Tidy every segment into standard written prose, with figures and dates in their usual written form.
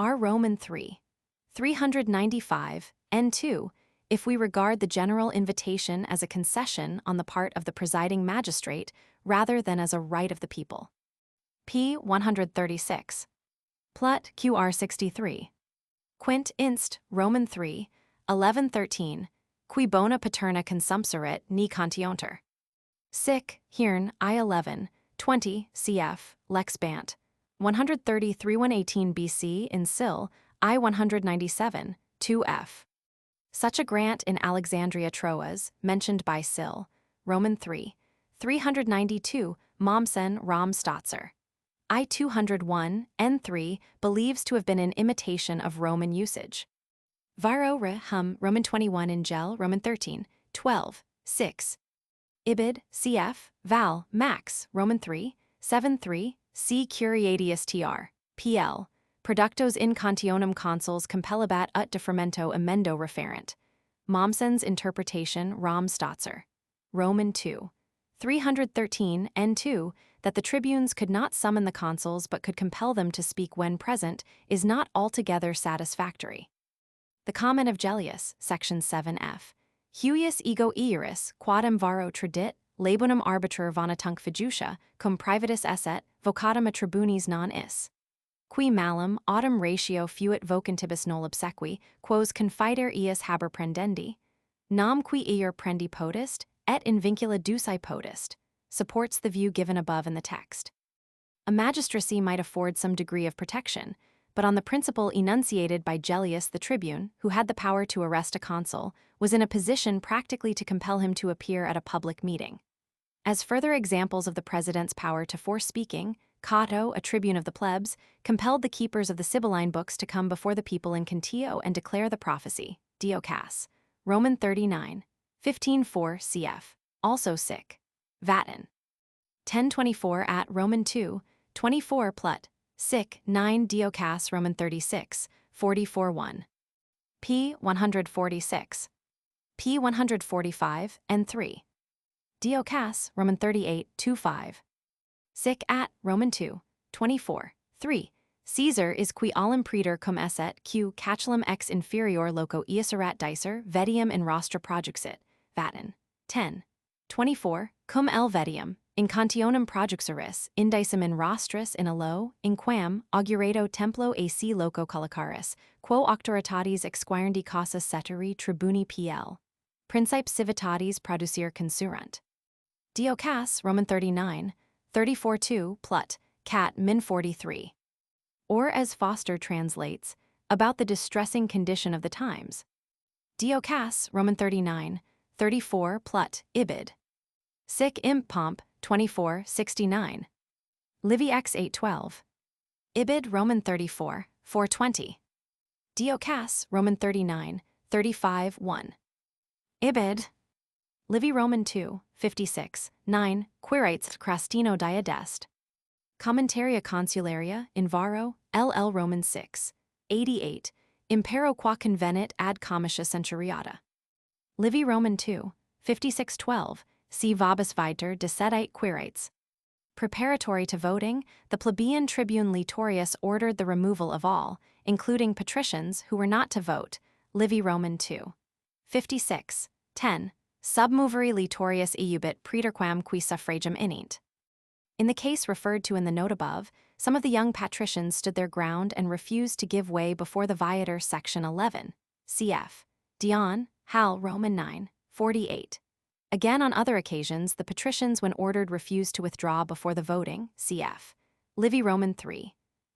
R Roman 3. 395, N2, if we regard the general invitation as a concession on the part of the presiding magistrate rather than as a right of the people. P. 136. Plut Qr 63. Quint inst. Roman 3. 1113, qui bona paterna consumpserit ni contionter. Sic, Hiern, I11, 20, cf. Lex Bant. 133 118 BC in Sil, I-197, 2f. Such a grant in Alexandria Troas, mentioned by Sil, Roman 3, 392, Mommsen Rom Stotzer. I-201, N3, believes to have been an imitation of Roman usage. Viro re hum, Roman 21 in Gel, Roman 13, 12, 6. Ibid, cf. Val, Max, Roman 3, 7 3, C. Curiatius tr. Pl. Productos in contionem consuls compellebat ut de fermento emendo referent. Mommsen's interpretation Rom Stotzer. Roman 2. 313 N2, that the tribunes could not summon the consuls but could compel them to speak when present, is not altogether satisfactory. The comment of Gellius, section 7f. Huius ego iuris, quadam varo tradit, labunum arbiter vonatunc fiducia, cum privatus esset, vocatum a tribunis non is. Qui malum, autem ratio fuit vocantibus nol obsequi, quos confiter ius haber prendendi. Nam qui iur prendi potest, et in vincula duci potest, supports the view given above in the text. A magistracy might afford some degree of protection, but on the principle enunciated by Gellius the tribune, who had the power to arrest a consul, was in a position practically to compel him to appear at a public meeting. As further examples of the president's power to force speaking, Cato, a tribune of the plebs, compelled the keepers of the Sibylline books to come before the people in Contio and declare the prophecy, Diocas, Roman 39, 15:4 cf. Also sic. Vatin. 1024 at Roman 2, 24 Plut. Sic. 9 Diocas Roman 36, 44:1. P. 146. P. 145, N3. Diocas Roman 38, 25. Sic at Roman 2, 24, 3. Caesar is qui allum praetor cum esset q catulum ex inferior loco easerat dicer vetium in rostra projuxit, Vatin. 10. 24, cum Vetium, in contionem projuxeris, indicem in rostris in allo, in quam, augurato templo ac loco collocaris, quo auctoritatis exquirenti causas ceteri tribuni pl. Principe civitatis producere consuerant. Diocas, Roman 39, 34:2, Plut, Cat min 43. Or as Foster translates, about the distressing condition of the times. Diocas, Roman 39, 34, Plut, Ibid. Sic imp pomp, 24, 69. Livy x 812. Ibid Roman 34, 420. Diocas, Roman 39, 35, 1. Ibid. Livy Roman 2, 56, 9, Quirites crastino diadest. Commentaria consularia, in Varro, LL Roman 6, 88, impero qua convenit ad comitia centuriata. Livy Roman 2, 56:12, see Vobis Viter de sedite Quirites. Preparatory to voting, the plebeian tribune Laetorius ordered the removal of all, including patricians who were not to vote. Livy Roman 2, 56, 10, submoveri Laetorius iubit praetorquam qui suffragem inint. In the case referred to in the note above, some of the young patricians stood their ground and refused to give way before the viator section 11, cf. Dion, Hal Roman 9, 48. Again on other occasions, the patricians when ordered refused to withdraw before the voting, cf. Livy Roman 3,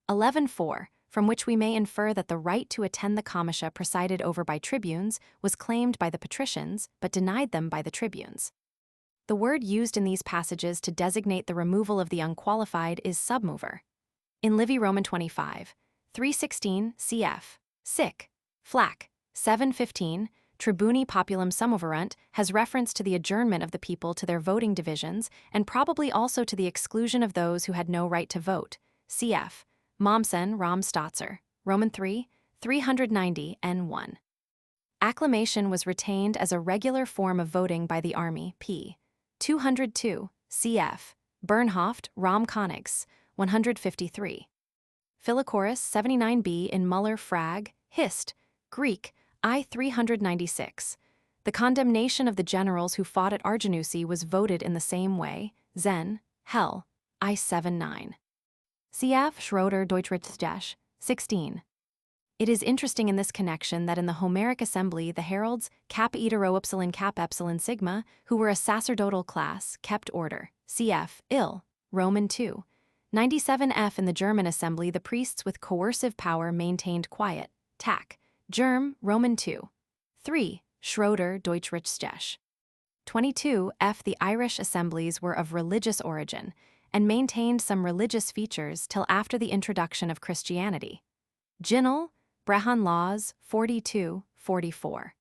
11:4, from which we may infer that the right to attend the comitia presided over by tribunes was claimed by the patricians but denied them by the tribunes. The word used in these passages to designate the removal of the unqualified is submover. In Livy Roman 25, 316 cf. Sic. Flac. 715, Tribuni populum summoverunt has reference to the adjournment of the people to their voting divisions and probably also to the exclusion of those who had no right to vote. Cf. Mommsen Rom Stotzer, Roman 3, 390 N1. Acclamation was retained as a regular form of voting by the army. P. 202, cf. Bernhoft Rom Conigs, 153. Philochorus 79b in Muller Frag, Hist, Greek, I 396. The condemnation of the generals who fought at Arginusi was voted in the same way, Zen, Hell, I 79. Cf. Schroeder Deutschrichtergesch, 16. It is interesting in this connection that in the Homeric assembly the heralds, Kappa Eta Rho Upsilon Kappa Epsilon Sigma, who were a sacerdotal class, kept order, cf. Ill, Roman 2. 97f in the German assembly the priests with coercive power maintained quiet, tac. Germ, Roman 2. 3. Schroeder Deutschrichtergesch. 22f the Irish assemblies were of religious origin, and maintained some religious features till after the introduction of Christianity. Ginnell, Brehon Laws, 42-44.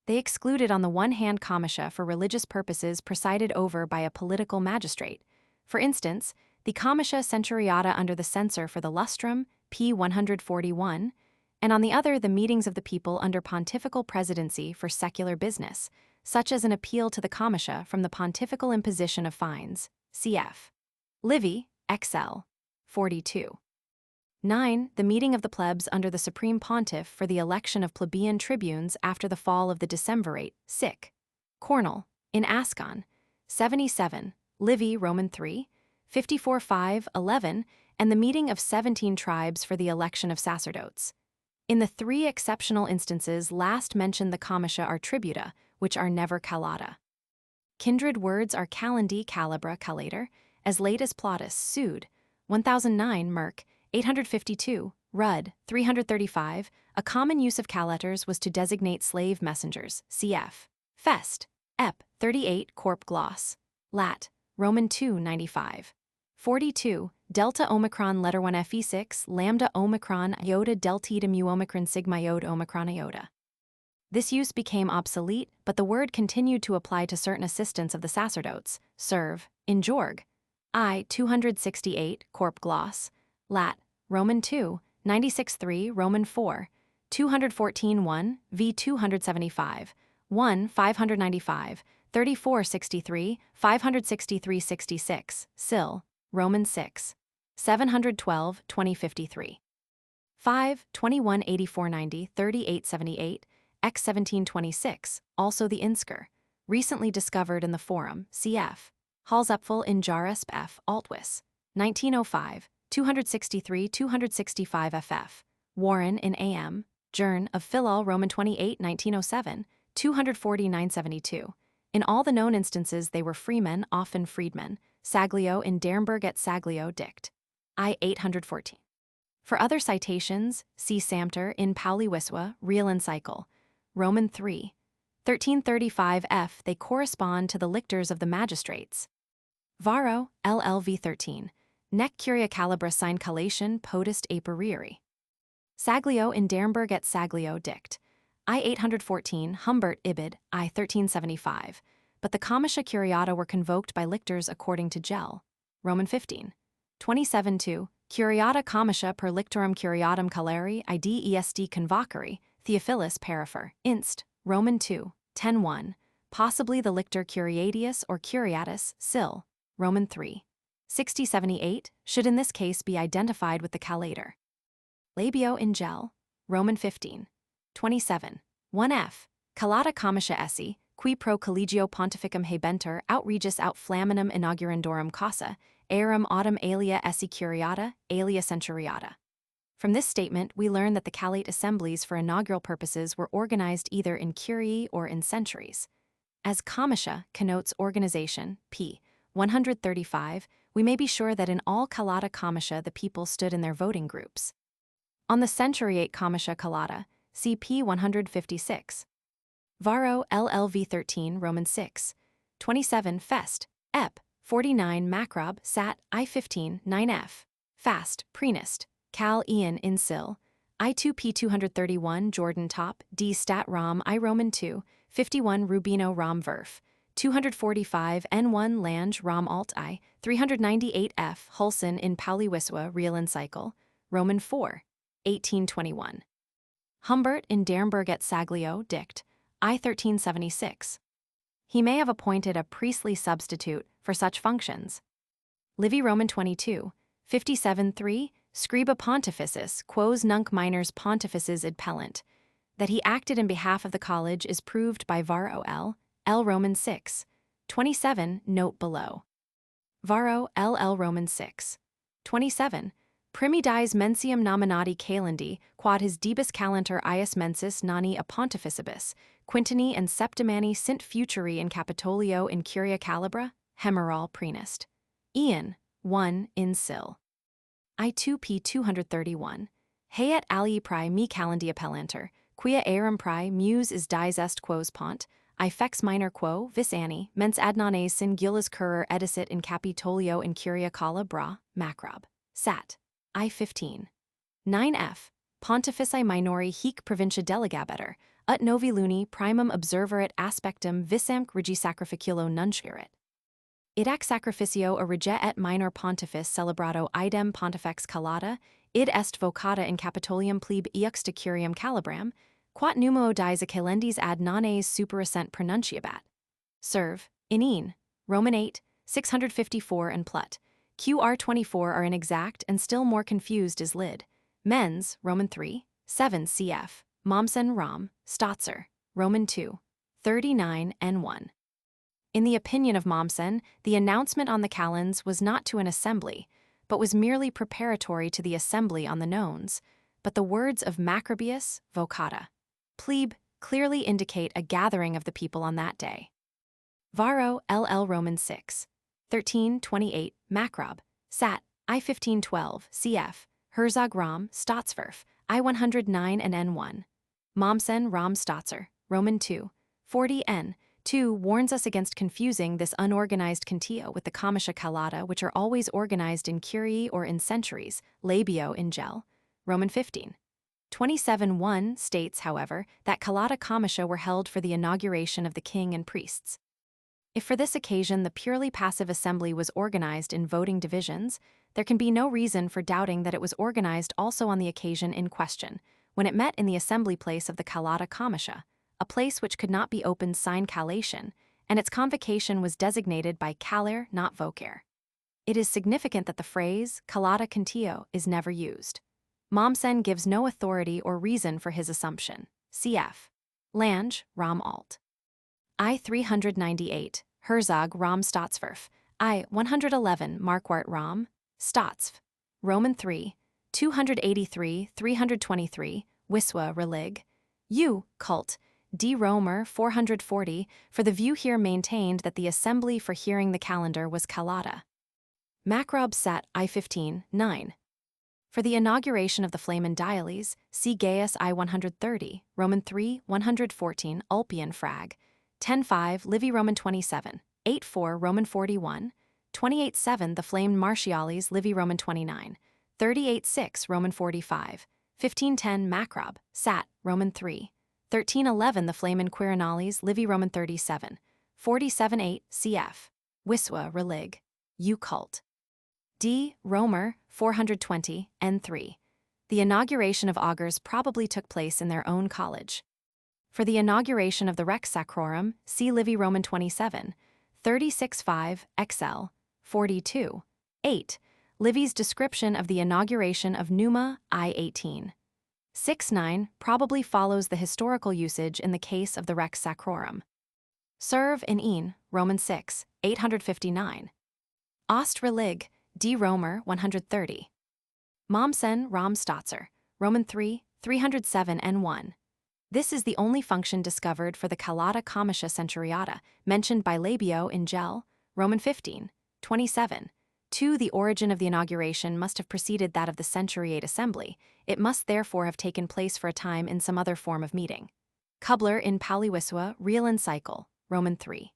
They excluded on the one hand comitia for religious purposes presided over by a political magistrate. For instance, the comitia centuriata under the censor for the lustrum, p. 141, and on the other the meetings of the people under pontifical presidency for secular business, such as an appeal to the comitia from the pontifical imposition of fines, cf. Livy, XL. 42. 9. The meeting of the plebs under the supreme pontiff for the election of plebeian tribunes after the fall of the decemvirate, sic. Cornell, in Ascon. 77, Livy, Roman 3, 54-5-11, and the meeting of 17 tribes for the election of sacerdotes. In the three exceptional instances last mentioned the comitia are tributa, which are never calata. Kindred words are calandi, calibra, calator, as late as Plautus, Sued, 1009, Merck, 852, Rudd, 335, a common use of calators was to designate slave messengers, cf. Fest, Ep. 38, Corp. Gloss. Lat. Roman 2, 95. 42, Delta Omicron letter 1 Fe6, Lambda Omicron iota delta eta mu Omicron sigma iota Omicron iota. This use became obsolete, but the word continued to apply to certain assistants of the sacerdotes, serve, in Jorg. I. 268, Corp. Gloss. Lat. Roman 2, 96-3, Roman 4, 214-1, v. 275, 1, 595, 3463, 563-66, Sil, Roman 6, 712, 2053. 5, 21, 8490, 3878, x 1726, also the Insker, recently discovered in the Forum, cf. Halsapfel in Jaresp F. Altwis, 1905, 263-265 ff. Warren in A.M., Journ of Philol Roman 28, 1907, 249-72. In all the known instances they were freemen, often freedmen, Saglio in Dernburg et Saglio dict. I. 814. For other citations, see Samter in Pauli Wiswa, Real and Cycle, Roman 3, 1335 f. They correspond to the lictors of the magistrates. Varro, LLV 13. Nec curia calibra sine calation potest aperiri. Saglio in Dernburg et Saglio dict. I. 814, Humbert Ibid, I. 1375. But the comitia curiata were convoked by lictors according to Gell. Roman 15. 27-2, Curiata comitia per lictorum curiatum caleri idest convocari, Theophilus Perifer, inst, Roman 2, 10-1, possibly the lictor curiatius or curiatus, Sil, Roman 3. 60-78, should in this case be identified with the calator. Labio in Gell, Roman 15. 27. 1f. Calata comitia esse, qui pro collegio pontificum habenter aut regis aut flamminum inaugurandorum causa, eram autem alia esse curiata, alia centuriata. From this statement, we learn that the calate assemblies for inaugural purposes were organized either in curiae or in centuries. As comitia connotes organization, p. 135, we may be sure that in all calata comitia the people stood in their voting groups. On the centuriate comitia calata, see p. 156. Varro LLV 13 Roman 6, 27 Fest, Ep. 49 Macrob Sat I 15 9f. Fast, Prenist, Cal Ian in Sil, I2 P 231 Jordan Top D Stat Rom I Roman 2, 51 Rubino Rom Verf, 245 N1 Lange Rom Alt I, 398 F Hulson in Pauli Wiswa Real and Cycle, Roman 4, 1821. Humbert in Dernburg et Saglio dict, I 1376. He may have appointed a priestly substitute for such functions. Livy Roman 22, 57-3, scriba pontificis, quos nunc minors pontifices impellant. That he acted in behalf of the college is proved by Varro L. Roman 6. 27, note below. Varro L. Roman 6. 27. Primi dies mentium nominati calendi, quod his debus calentur ius mensis nani a pontificibus, quintini and septimani sint futuri in Capitolio in Curia Calibra, Hemeral prenest. Ian, 1 in Sil. I2p 231. Hayet alii prae me calendi appellanter, quia eram prae mus is dies est quos pont, I fex minor quo vis anni, mens adnones singulas currer edicit in Capitolio in Curia Calibra, macrob. Sat. I15. 9f. Pontifici minori hic provincia delegabetur, ut novi luni primum observerit aspectum visamque regi sacrificulo nunciurit. Id ac sacrificio a reget et minor pontifex celebrato idem pontifex calata, id est vocata in Capitolium plebe iuxta curiam calibram, quat numo dies a calendis ad nones superascent pronunciabat. Serve, in Roman 8, 654 and Plut. QR24 are inexact and still more confused is lid. Mens, Roman 3, 7 cf. Mommsen Rom, Stotzer, Roman 2, 39 n1. In the opinion of Mommsen, the announcement on the calends was not to an assembly, but was merely preparatory to the assembly on the nones, but the words of Macrobius, vocata, plebe, clearly indicate a gathering of the people on that day. Varro LL Roman 6. 1328, Macrob, Sat, I1512, cf. Herzog Rom, Stottsverf, I109 and N1. Mommsen Rom Stotzer, Roman 2, 40 n. 2 warns us against confusing this unorganized contio with the comitia calata, which are always organized in curiae or in centuries, labio in gel, Roman 15. 27:1 states, however, that calata comitia were held for the inauguration of the king and priests. If for this occasion the purely passive assembly was organized in voting divisions, there can be no reason for doubting that it was organized also on the occasion in question, when it met in the assembly place of the calata comitia, a place which could not be opened sine calation, and its convocation was designated by caler, not vocer. It is significant that the phrase calata contio is never used. Mommsen gives no authority or reason for his assumption. Cf. Lange, Rom alt. I398, Herzog Rom Stottsverf, I111 Marquart Rom, Stottsv, Roman 3, 283-323, Wiswa Relig, U. Cult, D. Romer 440, for the view here maintained that the assembly for hearing the calendar was calata. Macrob Sat I15, 9. For the inauguration of the Flamen Diales, see Gaius I130, Roman 3, 114, Ulpian Frag, 10:5 Livy Roman 27, 8:4 Roman 41, 28:7 the Flamen Martiales Livy Roman 29, 38:6 Roman 45, 15:10 Macrob, Sat, Roman 3, 13:11 the Flamen Quirinales Livy Roman 37, 47:8 cf. Wiswa Relig, U. Cult. D. Romer 420, N3. The inauguration of augurs probably took place in their own college. For the inauguration of the Rex Sacrorum, see Livy Roman 27, 36:5 XL, 42, 8, Livy's description of the inauguration of Numa, I18. 6:9 probably follows the historical usage in the case of the Rex Sacrorum. Serve in Roman 6, 859. Ost Relig, D. Romer 130. Mommsen Rom Stotzer, Roman 3, 307 N1. This is the only function discovered for the calata comitia centuriata, mentioned by Labio in Gel, Roman 15, 27. 2. The origin of the inauguration must have preceded that of the centuriate assembly. It must therefore have taken place for a time in some other form of meeting. Kubler in Pauliwiswa, Real and Cycle, Roman 3.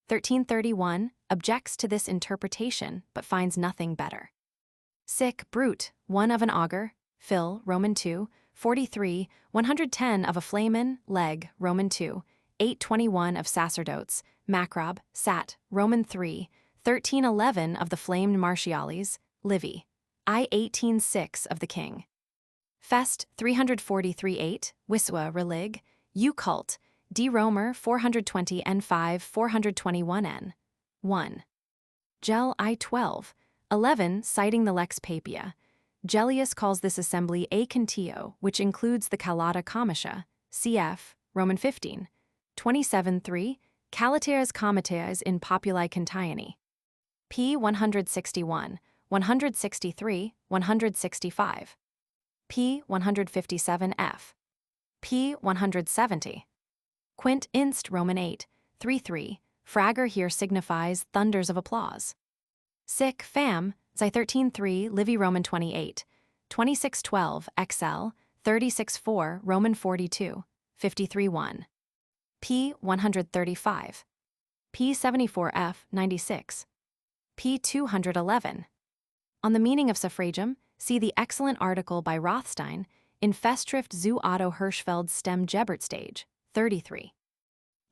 1331, objects to this interpretation, but finds nothing better. Sic Brute, 1 of an augur, Phil, Roman 2, 43, 110 of a Flamen, Leg, Roman 2, 821 of sacerdotes, Macrob, Sat, Roman 3, 1311 of the Flamed Martiales, Livy, I18:6 of the king. Fest, 343:8, Wiswa Relig, U. Cult, D. Romer 420 N5 421 N. 1. Gel I12, 11 citing the Lex Papia, Gellius calls this assembly a contio, which includes the callata comitia, cf. Roman 15, 27-3, calateas comites in populi contiani. P 161, 163, 165. P 157f. P 170. Quint inst Roman 8, 3-3, fragor here signifies thunders of applause. Sic fam, Xi 13-3, Livy Roman 28, 26-12, XL, 36-4, Roman 42, 53-1. P 135. P 74f, 96. P 211. On the meaning of suffragium, see the excellent article by Rothstein in Festschrift zu Otto Hirschfeld's Stem Gebert Stage, 33.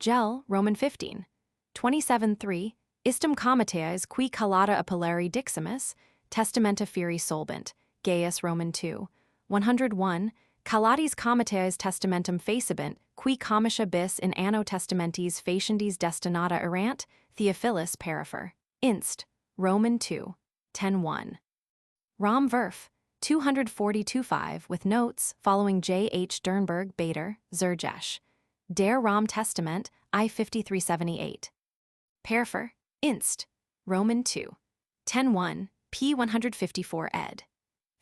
Gel, Roman 15, 27-3, Istum comiteas qui callata apellari diximus, testamenta feri solbent, Gaius Roman 2, 101, callatis comiteas testamentum facebant, qui comitia bis in anno testamentis faciendis destinata erant, Theophilus perifer, inst, Roman 2, 10-1. Rom Verf, 242-5 with notes following J. H. Dernberg, Bader, Zurgesh. Der Rom Testament, I 5378. Perifer, inst, Roman 2, 10-1, P 154 ed.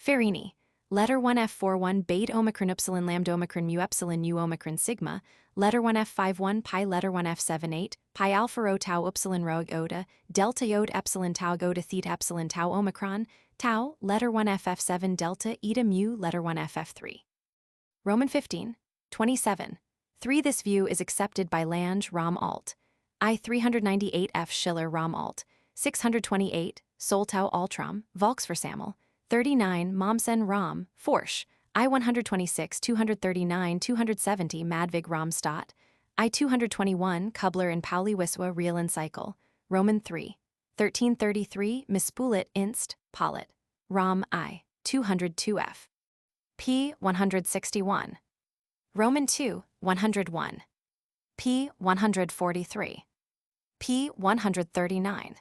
Ferini, letter 1F41 beta omicron upsilon lambda omicron mu epsilon u omicron sigma, letter 1F51 pi letter 1F78, pi alpha rho tau upsilon rho oda, delta yod epsilon tau goda theta epsilon tau omicron, tau, letter 1FF7 delta eta mu letter 1FF3. Roman 15, 27, 3. This view is accepted by Lange Rom Alt. I 398F Schiller Rom Alt, 628, Soltau Altram, Volksversammel, 39 Mommsen Rom, Forsch, I 126 239 270 Madvig Rom Stott, I 221 Kubler and Pauli Wiswa Real Encycle, Roman 3, 1333 Mispulit Inst, Polit, Rom I, 202F. P 161. Roman 2, 101. P 143. P 139.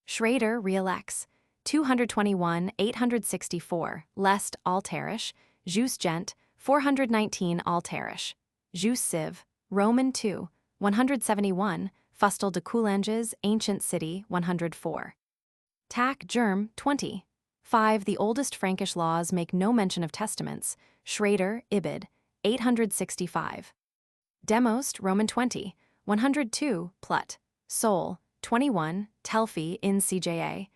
Schrader Real X, 221 864, Lest Alterisch, Jus Gent, 419 Alterisch, Jus Civ, Roman 2, 171, Fustel de Coulanges, Ancient City, 104. Tac Germ, 20. 5. The oldest Frankish laws make no mention of testaments, Schrader, Ibid, 865. Demost, Roman 20, 102, Plut, Sol, 21, Telfi in CJA,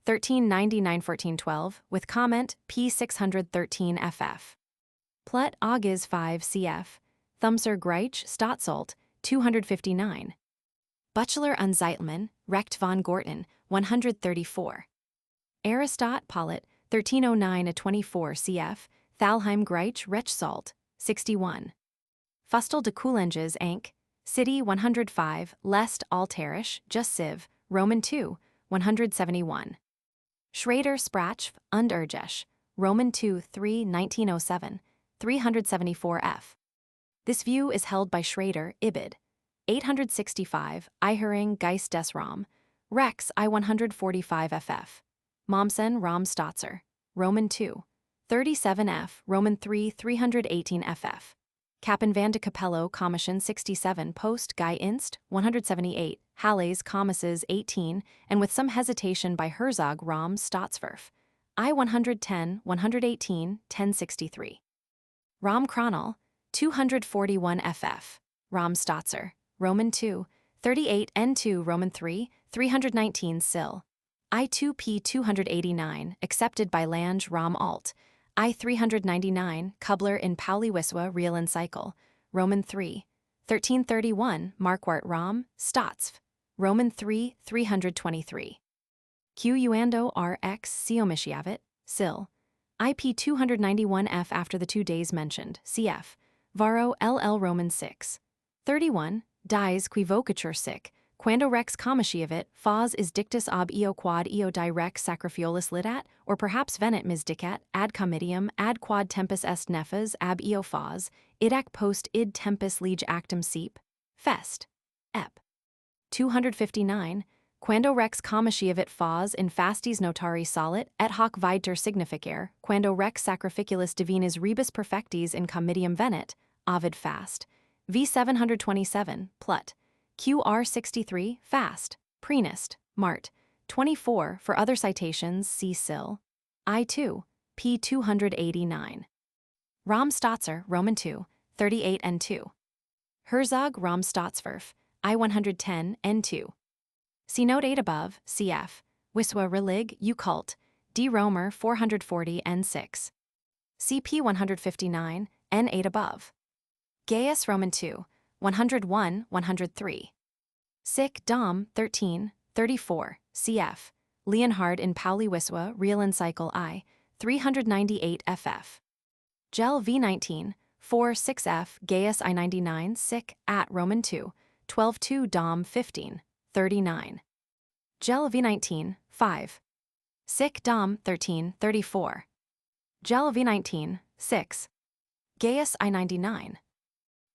1390-91412, with comment P 613 FF. Plut Augiz 5 CF, Thumser Greich Stotzolt, 259. Butcheler Unzeitman, Recht von Gorten, 134. Aristot Polit, 1309-24 CF, Thalheim Greich Rechsalt, 61. Fustel de Coulanges Ank, City 105, Lest Alterisch, Just Civ, Roman 2, 171. Schrader Sprach und Urgesch, Roman 2 3 1907, 374 F. This view is held by Schrader, Ibid. 865, Eihering Geist des Rom, Rex I 145 FF. Mommsen Rom Stotzer, Roman 2, 37 F, Roman 3 318 FF. Kappen van de Capello Commission 67 Post Guy Inst, 178, Halles Commisses 18, and with some hesitation by Herzog Rom Stottswerf, I 110, 118, 1063. Rom Kronal, 241 FF, Rom Stotzer, Roman 2, 38 N2 Roman 3, 319 Sil. I2P 289, accepted by Lange Rom Alt. I 399, Kubler in Pauli Wiswa Real Encycle, Roman 3, 1331 Marquart Rom, Stottsv, Roman 3, 323. Q Uando RX Siomishiavit, Sil. IP 291F after the 2 days mentioned, cf. Varro LL Roman 6. 31, dies qui vocatur sic, quando rex comisciavit, fas is dictus ob eo quad eo di rex sacrifiolis lidat, or perhaps venet mis dicat, ad comidium, ad quad tempus est nefas, ab eo fas, idac post id tempus lege actum seep, fest. Ep. 259, Quando rex comitiavit fas in fastis notari solit, et hoc vidter significare, quando rex sacrificulus divinis rebus perfectis in comitium venit, Ovid fast. V 727, Plut. QR 63, fast. Prenest, Mart. 24. For other citations, see Sill. I2, p. 289. Rom Stotzer, Roman 2, 38 and 2. Herzog Rom Stotzwerf, I 110 N2. See Note 8 above, cf. Wiswa Relig, U Cult, D. Romer 440 N6. CP 159, N8 above. Gaius Roman 2, 101, 103. Sic Dom 13, 34, cf. Leonhard in Pauli Wiswa, Real Encycle I, 398 ff. Gel V19, 4, 6f, Gaius I99, sic, at Roman 2, 12, 2 Dom 15, 39. Gel V19, 5. Sic Dom 13, 34. Gel V19, 6. Gaius I99.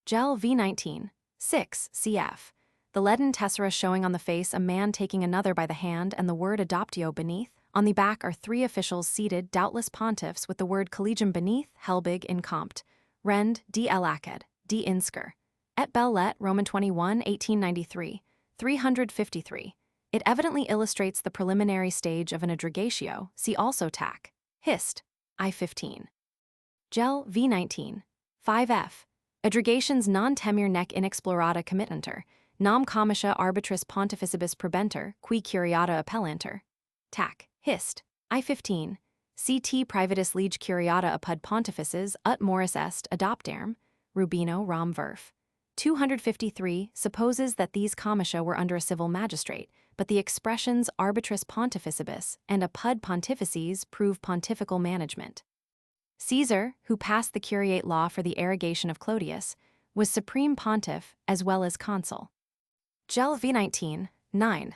Gel V19, 6, cf. The leaden tessera showing on the face a man taking another by the hand and the word adoptio beneath. On the back are 3 officials seated, doubtless pontiffs, with the word collegium beneath, Helbig in compt. Rend, D. Elaked, D. Insker. Et Bellet, Roman 21, 1893, 353. It evidently illustrates the preliminary stage of an aggregatio, see also tac. Hist. I-15. Gel V19. 5f. Aggregations non temere nec inexplorata committanter, nam comitia arbitris pontificibus probenter, qui curiata appellanter. Tac. Hist. I-15. CT privatus lege curiata apud pontifices ut moris est adoptarem. Rubino Rom Verf. 253 supposes that these comitia were under a civil magistrate, but the expressions arbitris pontificibus and apud pontifices prove pontifical management. Caesar, who passed the curiate law for the arrogation of Clodius, was supreme pontiff as well as consul. Gel V19, 9.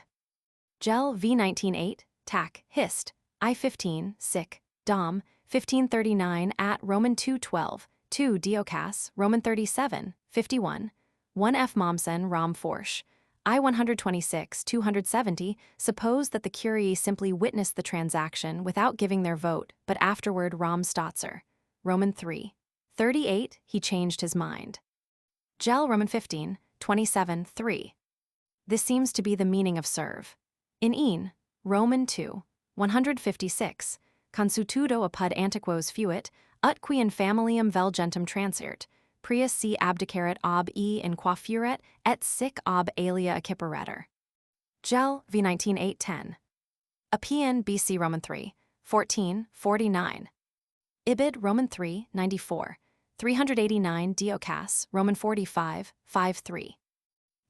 Gel V19, 8, tac, hist, I-15, sic, dom, 1539 at Roman 212, 2 Diocas, Roman 37, 51, 1 F. Mommsen, Rom Forsch, I-126, 270, suppose that the curiae simply witnessed the transaction without giving their vote, but afterward Rom Stotzer, Roman 3, 38, he changed his mind. Gel Roman 15, 27, 3. This seems to be the meaning of serve. In Ein, Roman 2, 156, consuetudo apud antiquos fuit, ut qui in familiam velgentum transiert, prius si abdicaret ob e in quafuret et sic ob alia acciparetur. Gel V19 810. Appian BC Roman 3, 14, 49. Ibid Roman 3, 94, 389 Diocas, Roman 45, 53.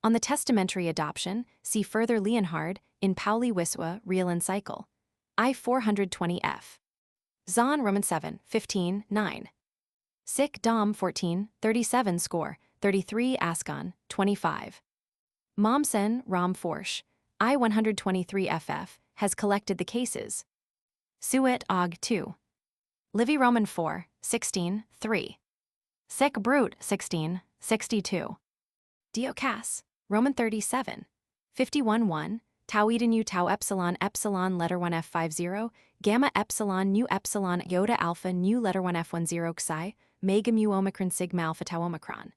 On the testamentary adoption, see further Leonhard, in Pauli Wiswa, Real Encycle. I-420f. Zahn Roman 7, 15, 9. Sic Dom 14, 37 score, 33 Ascon, 25. Mommsen, Rom Forsch, I-123 ff, has collected the cases. Suet Og 2. Livy Roman 4, 16, 3. Sic Brute 16, 62. Diocas, Roman 37, 51 1, tau eden u tau epsilon epsilon letter 1 f50, gamma epsilon nu epsilon iota alpha nu letter 1 f10 xi, mega mu omicron sigma alpha tau omicron.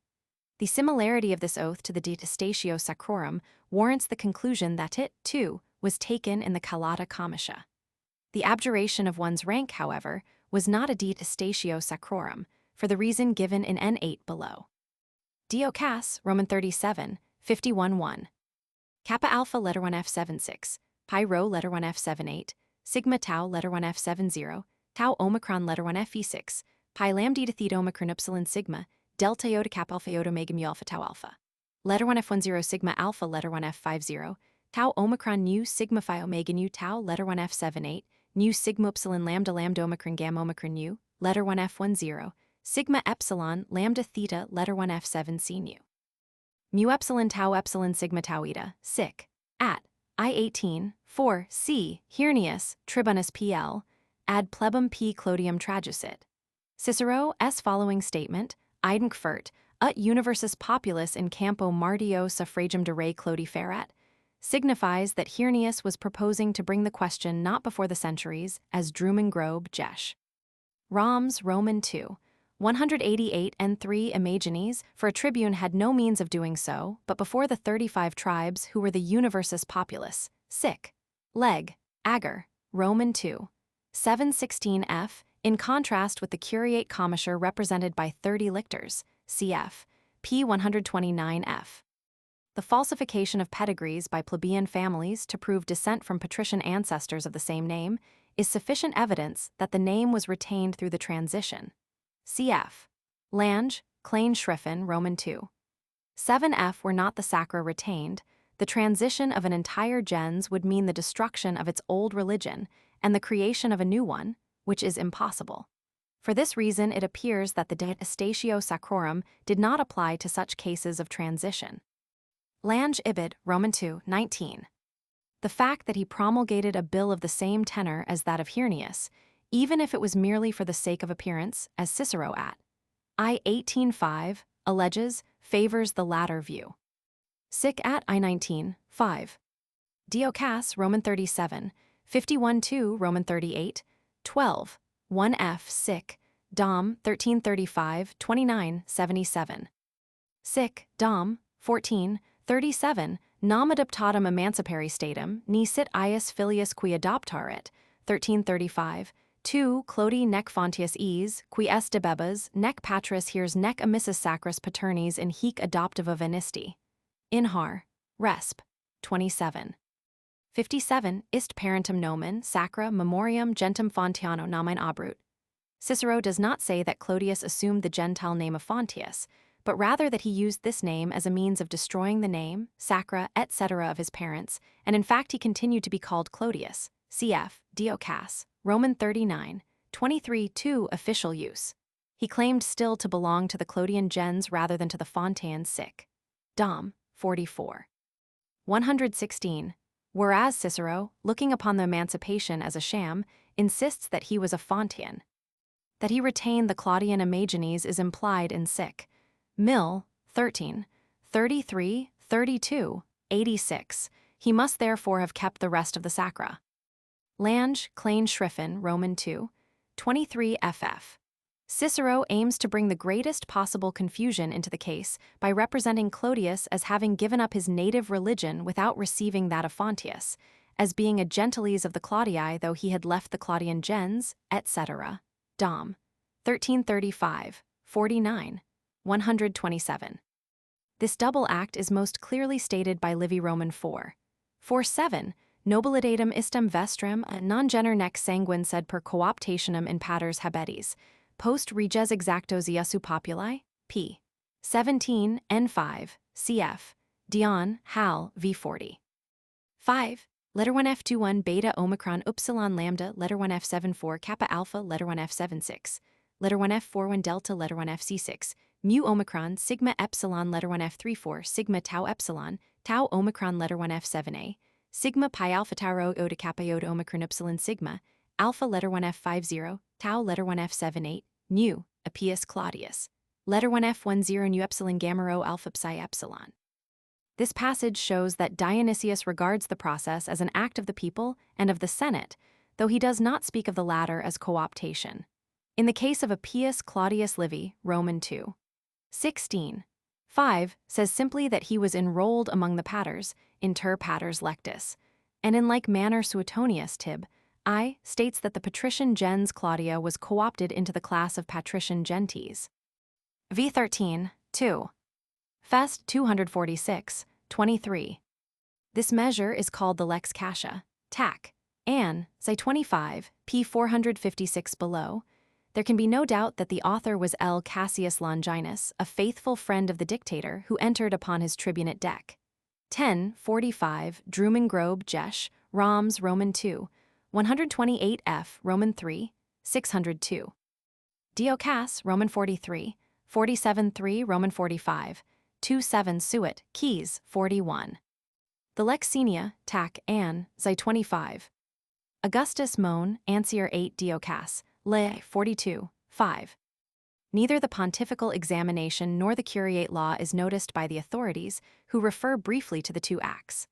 The similarity of this oath to the Detestatio Sacrorum warrants the conclusion that it, too, was taken in the Calata Comitia. The abjuration of one's rank, however, was not a Detestatio Sacrorum, for the reason given in N8 below. Diocas, Roman 37, 51 1. Kappa alpha letter 1 f76, pi rho letter 1 f78, sigma tau letter 1 f70, tau omicron letter 1 fe6, pi lambda theta omicron epsilon sigma, delta iota kappa alpha iota omega mu alpha tau alpha. Letter 1 f10 sigma alpha letter 1 f50, tau omicron nu sigma phi omega nu tau letter 1 f78, nu sigma epsilon lambda lambda omicron gamma omicron nu, letter 1 f10, sigma epsilon lambda theta letter 1 f7 c nu. Mu epsilon sigma tau eta, sic, at, I-18, 4, c, Hirnius, tribunus PL, ad plebum P. Clodium traducit. Cicero, s. following statement, Idem ut universis populus in campo martio suffragem de re Clodi ferat, signifies that Hirnius was proposing to bring the question not before the centuries, as Drumen Grobe Jesh. Roms Roman 2. 188 and 3 Imagenes, for a tribune had no means of doing so, but before the 35 tribes who were the universis populus, sic. Leg. Ager. Roman 2. 716 f, in contrast with the curiate commissure represented by 30 lictors, cf. p. 129 f. The falsification of pedigrees by plebeian families to prove descent from patrician ancestors of the same name is sufficient evidence that the name was retained through the transition. Cf. Lange, Klein Schriffen, Roman 2. 7f were not the sacra retained, the transition of an entire gens would mean the destruction of its old religion and the creation of a new one, which is impossible. For this reason, it appears that the de estatio sacrorum did not apply to such cases of transition. Lange Ibid, Roman 2, 19. The fact that he promulgated a bill of the same tenor as that of Hirnius, even if it was merely for the sake of appearance, as Cicero at I 18:5 alleges, favors the latter view. Sic at I 19:5. Dio Cass, Roman 37, 51-2, Roman 38, 12, 1f sic, Dom 1335, 29, 77. Sic, Dom 14, 37, nam adoptatum emancipari statum, ni sit ius filius qui adoptarit, 1335, 2 Clodi nec fontius ees, qui est debebas, nec patris hears nec emissus sacris paternis in hic adoptiva venisti. Inhar. Resp. 27. 57 Ist parentum nomen, sacra memoriam gentem Fontiano nomen abrut. Cicero does not say that Clodius assumed the Gentile name of Fontius, but rather that he used this name as a means of destroying the name, sacra, etc. of his parents, and in fact he continued to be called Clodius, cf. Dio Cass, Roman 39, 23-2 official use. He claimed still to belong to the Clodian gens rather than to the Fontian sic. Dom. 44. 116. Whereas Cicero, looking upon the emancipation as a sham, insists that he was a Fontian. That he retained the Claudian Imagenes is implied in sic. Mill, 13, 33, 32, 86. He must therefore have kept the rest of the sacra. Lange, Klein Schriffen, Roman 2, 23 ff. Cicero aims to bring the greatest possible confusion into the case by representing Clodius as having given up his native religion without receiving that of Fontius, as being a gentiles of the Claudii though he had left the Claudian gens, etc. Dom. 1335, 49, 127. This double act is most clearly stated by Livy Roman 4. 47, nobilitatem istem vestram non gener nec sanguine sed per cooptationem in paters habetis, post reges exactos iussu populi, p. 17, n5, cf. Dion, Hal, v40. 5. Letter 1 F21 beta omicron upsilon lambda, letter 1 F74 kappa alpha, letter 1 F76, letter 1 F41 delta, letter 1 FC6, mu omicron, sigma epsilon, letter 1 F34, sigma tau epsilon, tau omicron, letter 1 F7a, sigma pi alpha tau rho iota kappa iota omicron epsilon sigma, alpha, letter 1 F50, tau, letter 1 F78, nu, Appius Claudius, letter 1 F10 nu epsilon gamma rho alpha psi epsilon. This passage shows that Dionysius regards the process as an act of the people and of the Senate, though he does not speak of the latter as cooptation. In the case of Appius Claudius Livy, Roman 2. 16. 5 says simply that he was enrolled among the paters, inter paters lectus, and in like manner Suetonius Tib. I states that the patrician gens Claudia was co-opted into the class of patrician gentes. V13, 2. Fest 246, 23. This measure is called the lex Cassia, tac, and, say 25, p. 456 below, there can be no doubt that the author was L. Cassius Longinus, a faithful friend of the dictator who entered upon his tribunate deck. 1045 Drumen Grobe Jesh, Roms Roman 2, 128 f. Roman 3, 602. Dio Cass, Roman 43, 47-3 Roman 45, 27 Suet, Keys, 41. The Lex Senia, Tac, Ann, Zi 25. Augustus Mon, Ansier 8 Dio Cass, Le 42, 5. Neither the pontifical examination nor the curiate law is noticed by the authorities, who refer briefly to the two acts.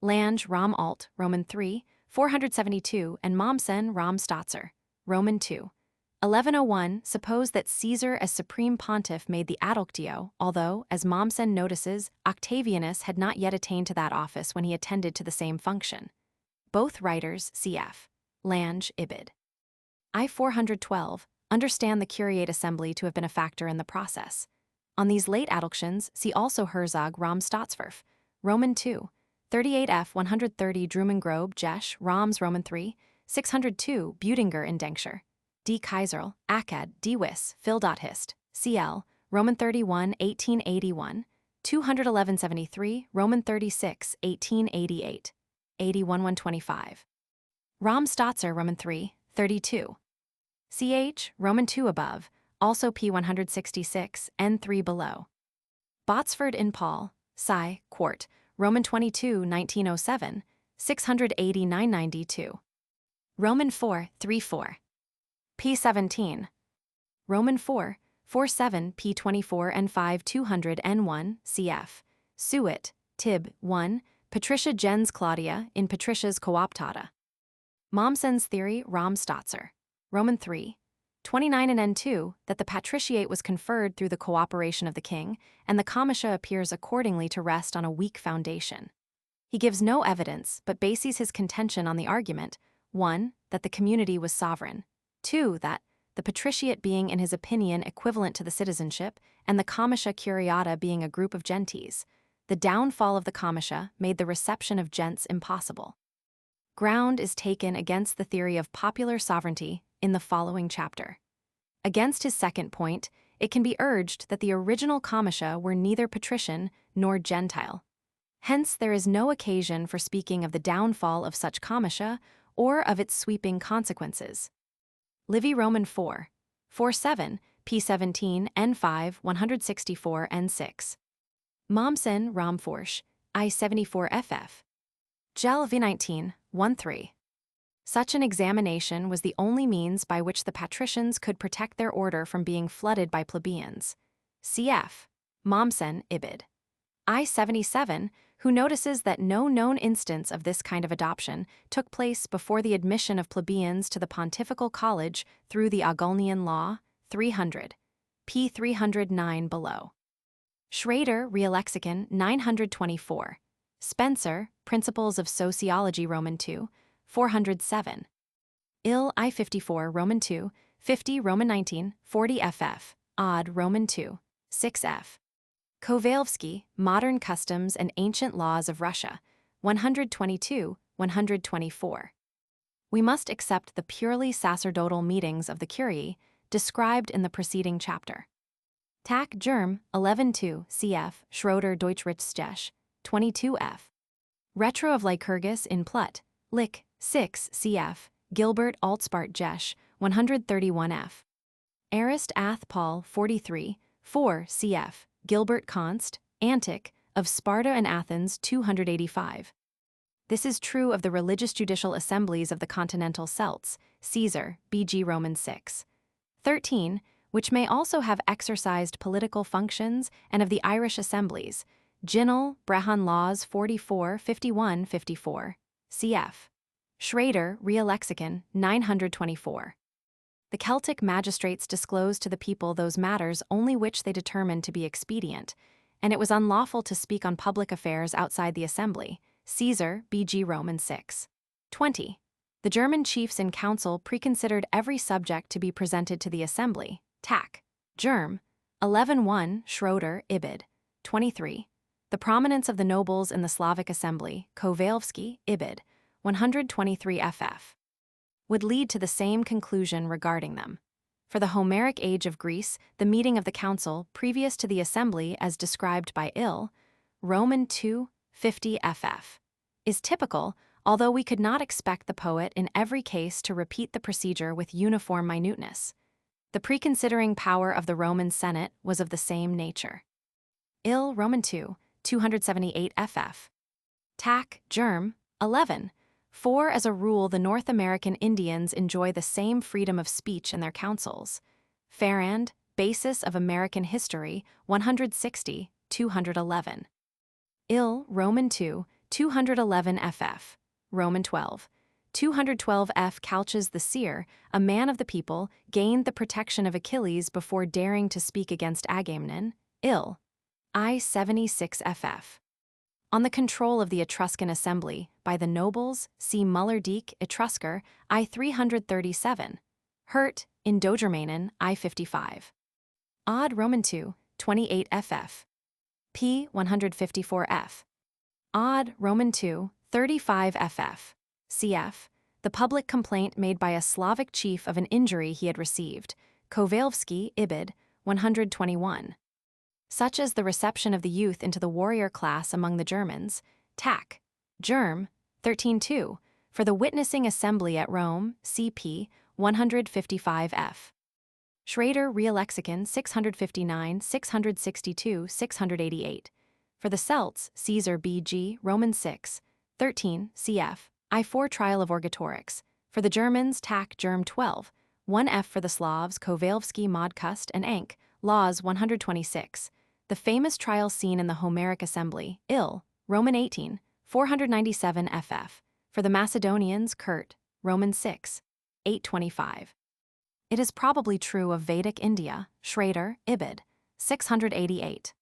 Lange Rom Alt, Roman 3, 472, and Mommsen Rom Stotzer, Roman 2. 1101 suppose that Caesar as supreme pontiff made the adductio, although, as Mommsen notices, Octavianus had not yet attained to that office when he attended to the same function. Both writers, cf. Lange, Ibid. I-412, understand the curiate assembly to have been a factor in the process. On these late adductions, see also Herzog Rom Staatsverf, Roman 2, 38f 130 Drumengrobe Jesch Roms Roman 3, 602 Budinger Indenkshire, D. Kaiserl, Akkad, D. Wiss, Phil.Hist, CL, Roman 31 1881, 21173 Roman 36 1888, 81-125. Rom Stotzer Roman 3, 32. Ch. Roman 2 above, also p. 166, n3 below. Botsford in Paul, Sci. Quart, Roman 22 1907, 680-992. Roman 4 34. p. 17. Roman 4 47 p. 24 and 5 200 n1 cf. Suet, Tib. 1, Patricia gens Claudia in Patricia's Cooptata. Mommsen's theory Rom Stotzer, Roman 3, 29 and n2, that the patriciate was conferred through the cooperation of the king, and the comitia appears accordingly to rest on a weak foundation. He gives no evidence, but bases his contention on the argument, 1, that the community was sovereign, 2, that, the patriciate being in his opinion equivalent to the citizenship, and the comitia curiata being a group of gentes, the downfall of the comitia made the reception of gents impossible. Ground is taken against the theory of popular sovereignty in the following chapter. Against his second point, it can be urged that the original comitia were neither patrician nor Gentile. Hence, there is no occasion for speaking of the downfall of such comitia or of its sweeping consequences. Livy Roman 4, 47, p. 17, n5, 164, n6. Mommsen Rom Forsch, I-74ff. Gel V19, 1-3. Such an examination was the only means by which the patricians could protect their order from being flooded by plebeians. Cf. Mommsen, Ibid. I-77, who notices that no known instance of this kind of adoption took place before the admission of plebeians to the pontifical college through the Augulnian law, 300, p. 309 below. Schrader, Reallexicon, 924. Spencer, Principles of Sociology Roman 2, 407. Ill I-54 Roman 2, 50 Roman 19, 40 ff. Odd Roman 2, 6f. Kovalevsky, Modern Customs and Ancient Laws of Russia, 122, 124. We must accept the purely sacerdotal meetings of the curiae described in the preceding chapter. Tak Germ, 11-2 cf. Schroeder Deutschrichsgesch, 22f. Retro of Lycurgus in Plut, Lick, 6 cf. Gilbert Altspart Gesch, 131f. Arist Ath Paul, 43, 4 cf. Gilbert Const, Antic, of Sparta and Athens, 285. This is true of the religious judicial assemblies of the continental Celts, Caesar, B.G. Roman 6. 13, which may also have exercised political functions, and of the Irish assemblies, Ginnell, Brehon Laws 44, 51, 54, cf. Schrader, Reallexicon, 924. The Celtic magistrates disclosed to the people those matters only which they determined to be expedient, and it was unlawful to speak on public affairs outside the assembly. Caesar, B.G. Roman 6. 20. The German chiefs in council preconsidered every subject to be presented to the assembly. Tak. Germ. 11-1 Schroeder, Ibid. 23. The prominence of the nobles in the Slavic assembly, Kovalevsky, Ibid. 123 ff. would lead to the same conclusion regarding them. For the Homeric age of Greece, the meeting of the council, previous to the assembly as described by Ill, Roman 2, 50 ff. is typical, although we could not expect the poet in every case to repeat the procedure with uniform minuteness. The preconsidering power of the Roman Senate was of the same nature. Ill Roman 2, 278 ff. Tak. Germ. 11. For as a rule the North American Indians enjoy the same freedom of speech in their councils. Ferrand, Basis of American History, 160, 211. Ill Roman 2, 211 ff. Roman 12. 212 f. Calchas the seer, a man of the people, gained the protection of Achilles before daring to speak against Agamemnon. Ill. I 76 ff. On the control of the Etruscan assembly by the nobles, see Muller-Dieck, Etruscar, I 337. Hurt, in Dogermanen, I 55. Odd Roman 2, 28 ff. P 154 f. Odd Roman 2, 35 ff. Cf. The public complaint made by a Slavic chief of an injury he had received. Kowalski, Ibid, 121. Such as the reception of the youth into the warrior class among the Germans. Tac. Germ, 13.2, for the witnessing assembly at Rome, cp. 155 f. Schrader Reallexicon 659, 662, 688. For the Celts, Caesar B.G. Roman 6, 13, cf. I4 Trial of Orgetorix. For the Germans, Tac. Germ 12, 1f. For the Slavs, Kowalski Modkust and Ank, Laws 126. The famous trial scene in the Homeric Assembly, Ill, Roman 18, 497 ff. For the Macedonians, Kurt, Roman 6, 825. It is probably true of Vedic India, Schrader, Ibid, 688.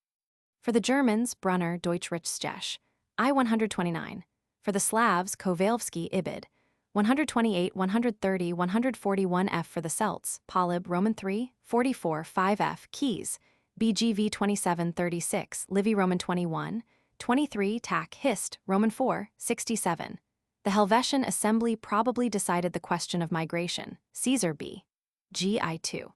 For the Germans, Brunner, Deutschrichsgesch, I 129. For the Slavs, Kowalski, Ibid, 128, 130, 141 f. For the Celts, Polyb, Roman 3, 44, 5 f. Keys, BGV 2736, Livy Roman 21, 23 Tac. Hist, Roman 4, 67. The Helvetian assembly probably decided the question of migration. Caesar B. Gi 2.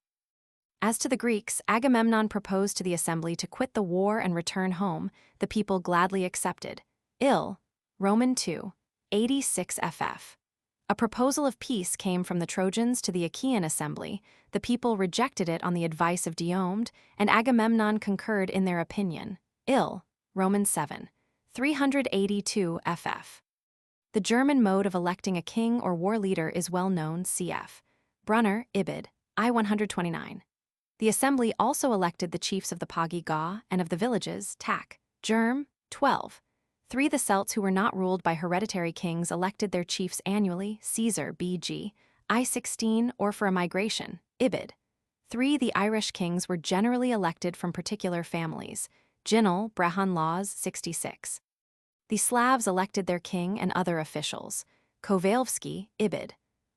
As to the Greeks, Agamemnon proposed to the assembly to quit the war and return home. The people gladly accepted. Ill. Roman 2, 86 ff. A proposal of peace came from the Trojans to the Achaean assembly. The people rejected it on the advice of Diomed, and Agamemnon concurred in their opinion. Ill. Roman 7, 382 ff. The German mode of electing a king or war leader is well known. Cf. Brunner, Ibid, I 129. The assembly also elected the chiefs of the Pagi Ga and of the villages. Tac. Germ 12. 3 The Celts who were not ruled by hereditary kings elected their chiefs annually. Caesar B.G. I 16 or for a migration. Ibid. 3 The Irish kings were generally elected from particular families. Ginnell, Brehon Laws 66. The Slavs elected their king and other officials. Kowalski, Ibid.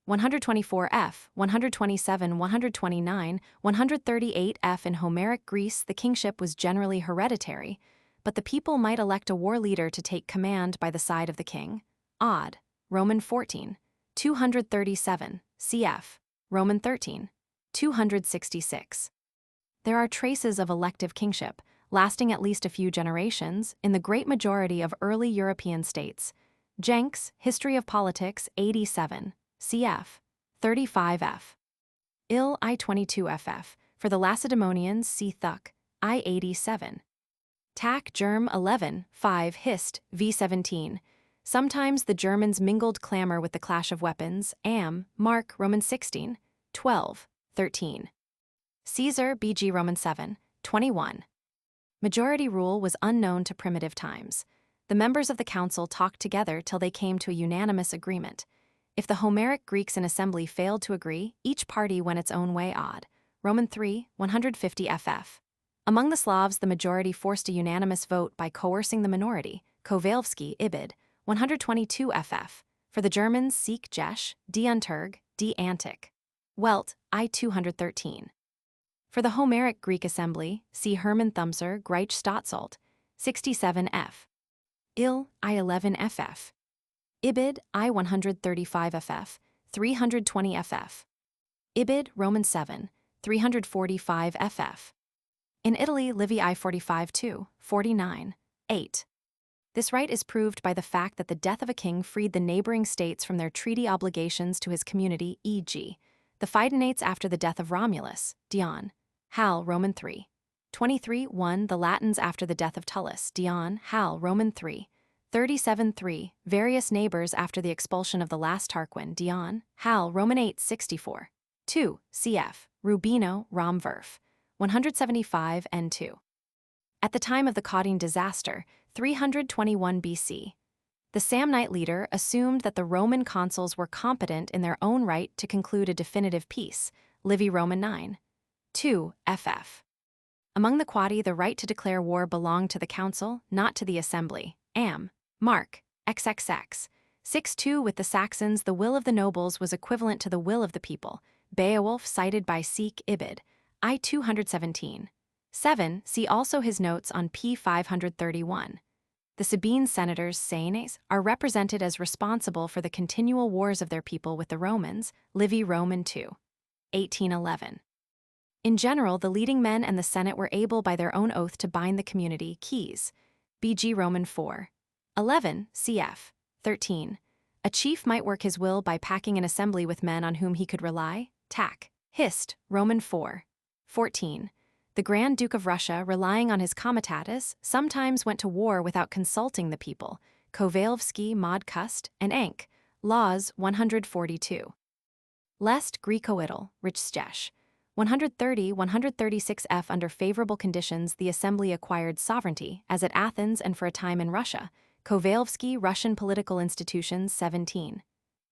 124 f, 127, 129, 138 f. In Homeric Greece, the kingship was generally hereditary, but the people might elect a war leader to take command by the side of the king. Odd. Roman 14, 237, cf. Roman 13, 266. There are traces of elective kingship, lasting at least a few generations, in the great majority of early European states. Jenks, History of Politics, 87, cf. 35 f. Ill I 22 ff. For the Lacedaemonians, see Thuck, I 87. Tac. Germ 11, 5 Hist, v 17. Sometimes the Germans mingled clamor with the clash of weapons. Am, Mark, Roman 16, 12, 13. Caesar, B.G. Roman 7, 21. Majority rule was unknown to primitive times. The members of the council talked together till they came to a unanimous agreement. If the Homeric Greeks in assembly failed to agree, each party went its own way. Odd. Roman 3, 150 ff. Among the Slavs, the majority forced a unanimous vote by coercing the minority. Kowalski, Ibid, 122 ff. For the Germans, Sieg Jesch, D. Unterg, D. Antic. Welt, I 213. For the Homeric Greek assembly, see Hermann Thumser, Greich Stotzold, 67 f. Ill, I 11 ff. Ibid, I 135 ff, 320 ff. Ibid, Roman 7, 345 ff. In Italy, Livy I 45 2, 49, 8. This right is proved by the fact that the death of a king freed the neighboring states from their treaty obligations to his community, e.g., the Fidenates after the death of Romulus, Dion, Hal, Roman 3. 23 1 The Latins after the death of Tullus, Dion, Hal, Roman 3. 37 3 Various neighbors after the expulsion of the last Tarquin, Dion, Hal, Roman 8 64. 2 cf. Rubino, Romverf, 175 n 2. At the time of the Caudine disaster, 321 BC, The Samnite leader assumed that the Roman consuls were competent in their own right to conclude a definitive peace, Livy Roman 9. 2 ff. Among the Quadi, the right to declare war belonged to the council, not to the assembly. Mark, XXX. 6-2. With the Saxons, the will of the nobles was equivalent to the will of the people. Beowulf, cited by Seek Ibid. I 217. 7. See also his notes on p. 531. The Sabine senators, Seines, are represented as responsible for the continual wars of their people with the Romans, Livy Roman 2. 1811. In general, the leading men and the Senate were able by their own oath to bind the community, keys. BG Roman 4. 11, cf. 13. A chief might work his will by packing an assembly with men on whom he could rely, tac. Hist. Roman 4. 14. The Grand Duke of Russia, relying on his comitatus, sometimes went to war without consulting the people, Kovalevsky, Mod Cust, and Enk, Laws 142. Lest Greco-Ital, Rich Stesh. 130-136 f. Under favorable conditions, the assembly acquired sovereignty, as at Athens and for a time in Russia. Kovalevsky, Russian Political Institutions 17.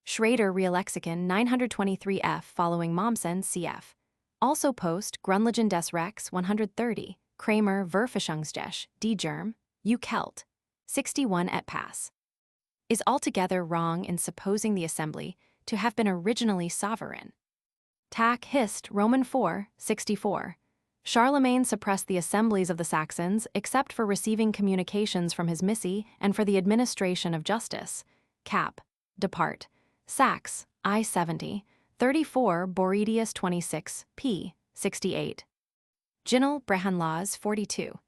Schrader, Reallexicon 923 f. Following Mommsen, cf. Also post Grundlagen des Rex 130, Kramer Verfassungsgesetz, D. Germ, U. Kelt. 61 et pass. Is altogether wrong in supposing the assembly to have been originally sovereign. Tac. Hist. Roman 4, 64. Charlemagne suppressed the assemblies of the Saxons except for receiving communications from his missi and for the administration of justice. Cap. Depart. Sax. I 70. 34 Boredius 26, p. 68. Ginel Brehan Laws 42.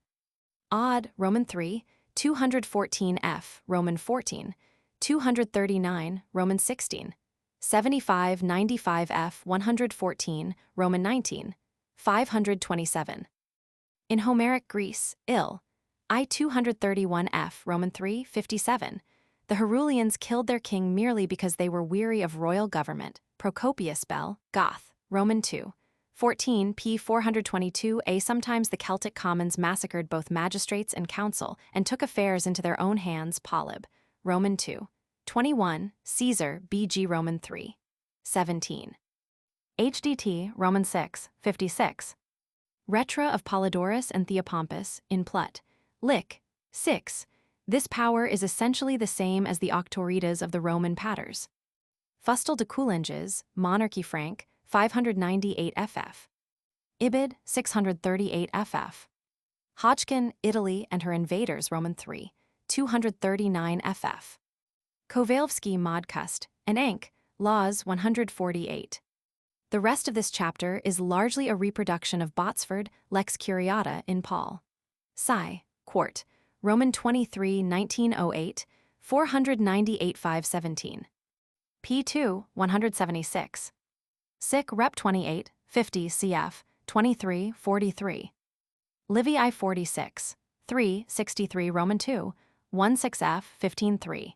Odd Roman 3, 214 f. Roman 14, 239 Roman 16, 75 95 f. 114 Roman 19, 527. In Homeric Greece, I 231 f. Roman 3, 57. The Herulians killed their king merely because they were weary of royal government. Procopius Bell, Goth, Roman 2. 14 p. 422 a. Sometimes the Celtic commons massacred both magistrates and council and took affairs into their own hands. Polyb, Roman 2. 21, Caesar, BG Roman 3. 17. HDT, Roman 6, 56. Retra of Polydorus and Theopompus, in Plut. Lick, 6. This power is essentially the same as the Octoritas of the Roman Paters. Fustel de Coulanges, Monarchy Frank, 598 ff. Ibid, 638 ff. Hodgkin, Italy and her invaders, Roman 3, 239 ff. Kovalevsky, Mod Cust, and Enk, Laws 148. The rest of this chapter is largely a reproduction of Botsford, Lex Curiata in Paul. Sci. Quart, Roman 23, 1908, 498 517. P2, 176. Sic Rep 28, 50 cf. 23, 43. Livy I 46, 3, 63 Roman 2, 16f, 15-3.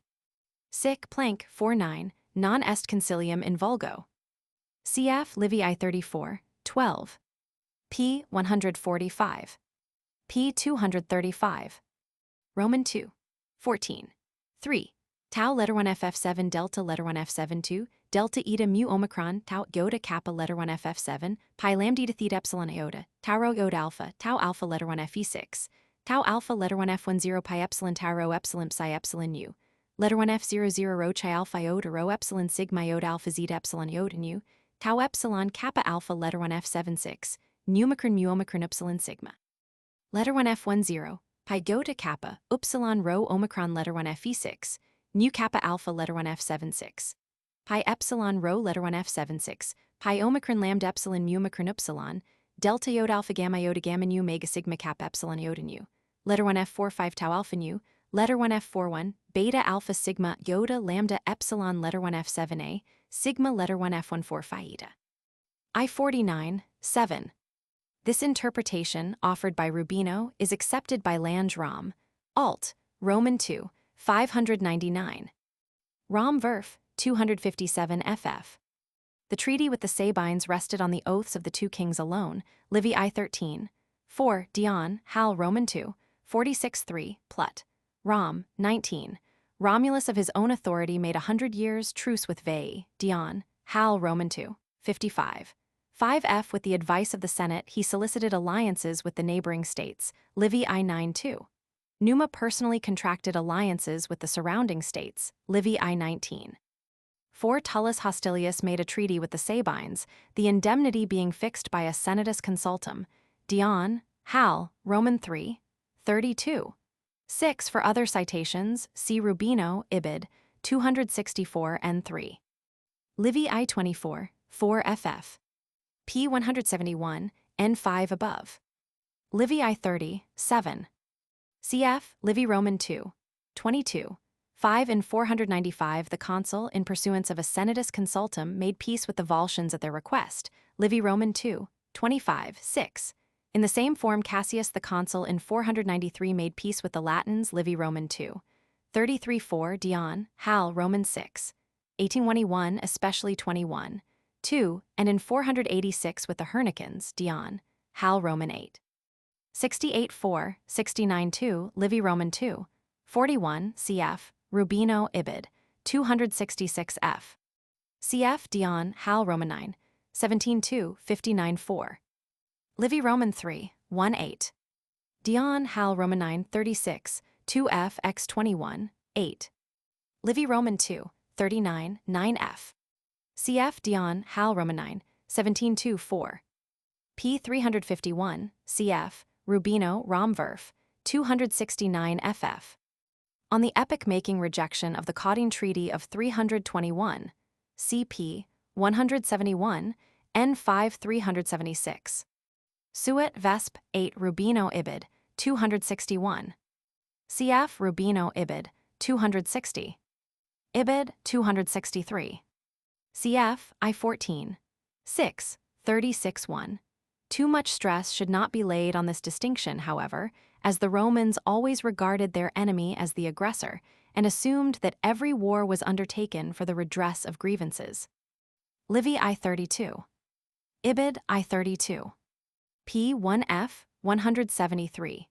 Sic Plank 49, non est concilium in vulgo. Cf. Livy I 34, 12. P 145. P 235. Roman 2, 14, 3. Tau letter 1 ff7 delta letter 1 f7 2 delta eta mu omicron tau iota kappa letter 1 ff7 pi lambda theta epsilon iota tau rho iota alpha tau alpha letter 1 fe6 tau alpha letter 1 f10 pi epsilon tau rho epsilon psi epsilon u letter 1 f00 rho chi alpha iota rho epsilon sigma iota alpha zeta epsilon iota nu tau epsilon kappa alpha letter 1 f76 numicron mu omicron epsilon sigma letter 1 f10 pi iota kappa upsilon rho omicron letter 1 fe6 nu kappa alpha letter 1 f76 pi epsilon rho letter 1 f76 pi omicron lambda epsilon mu omicron upsilon delta iota alpha gamma nu mega sigma kappa epsilon iota nu letter 1 f45 tau alpha nu letter 1 f41 beta alpha sigma iota lambda epsilon letter 1 f7a sigma letter 1 f14 phi eta. I49, 7. This interpretation, offered by Rubino, is accepted by Lange Rom. Alt. Roman 2, 599. Rom Verf, 257 ff. The treaty with the Sabines rested on the oaths of the two kings alone. Livy I 13. 4. Dion, Hal Roman 2, 46 3, Plut. Rom, 19. Romulus of his own authority made 100 years truce with Veii, Dion, Hal Roman II, 55. 5f With the advice of the Senate, he solicited alliances with the neighboring states, Livy I 9-2. Numa personally contracted alliances with the surrounding states, Livy I 19. 4 Tullus Hostilius made a treaty with the Sabines, the indemnity being fixed by a senatus consultum, Dion, Hal, Roman III, 32. 6 For other citations, see Rubino, Ibid, 264 n3. Livy I 24, 4 ff. p. 171, n5 above. Livy I 30, 7. Cf. Livy Roman II, 22. 5 In 495 the consul, in pursuance of a senatus consultum, made peace with the Volscians at their request, Livy Roman II, 25. 6. In the same form Cassius the consul in 493 made peace with the Latins, Livy Roman II, 33. 4 Dion, Hal Roman 6. 1821 especially 21. 2, and in 486 with the Hernicans, Dion, Hal Roman 8. 68. 4, 69. 2, Livy Roman 2, 41, cf. Rubino, Ibid, 266 f. Cf. Dion, Hal Roman 9, 17. 2, 59. 4. Livy Roman 3, 1 8. Dion, Hal Roman 9, 36, 2 f x 21, 8. Livy Roman 2, 39, 9 f. Cf. Dion, Hal Roman 9, 17. 2, 4. p. 351, cf. Rubino, Romverf, 269 ff. On the epoch-making rejection of the Caudine Treaty of 321, cp. 171, n5 376. Suet Vesp. 8 Rubino Ibid, 261. Cf. Rubino Ibid, 260. Ibid, 263. Cf. I-14. 6, 36 1. Too much stress should not be laid on this distinction, however, as the Romans always regarded their enemy as the aggressor and assumed that every war was undertaken for the redress of grievances. Livy I-32. Ibid I-32. p. 1f, 173.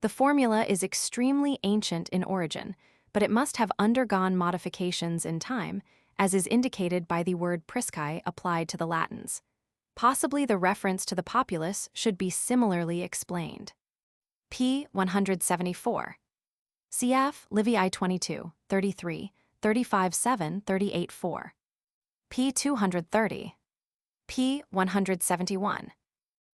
The formula is extremely ancient in origin, but it must have undergone modifications in time, as is indicated by the word priscae applied to the Latins. Possibly the reference to the populace should be similarly explained. p. 174. Cf. Livy I-22, 33, 35 7, 38 4. p. 230. p. 171.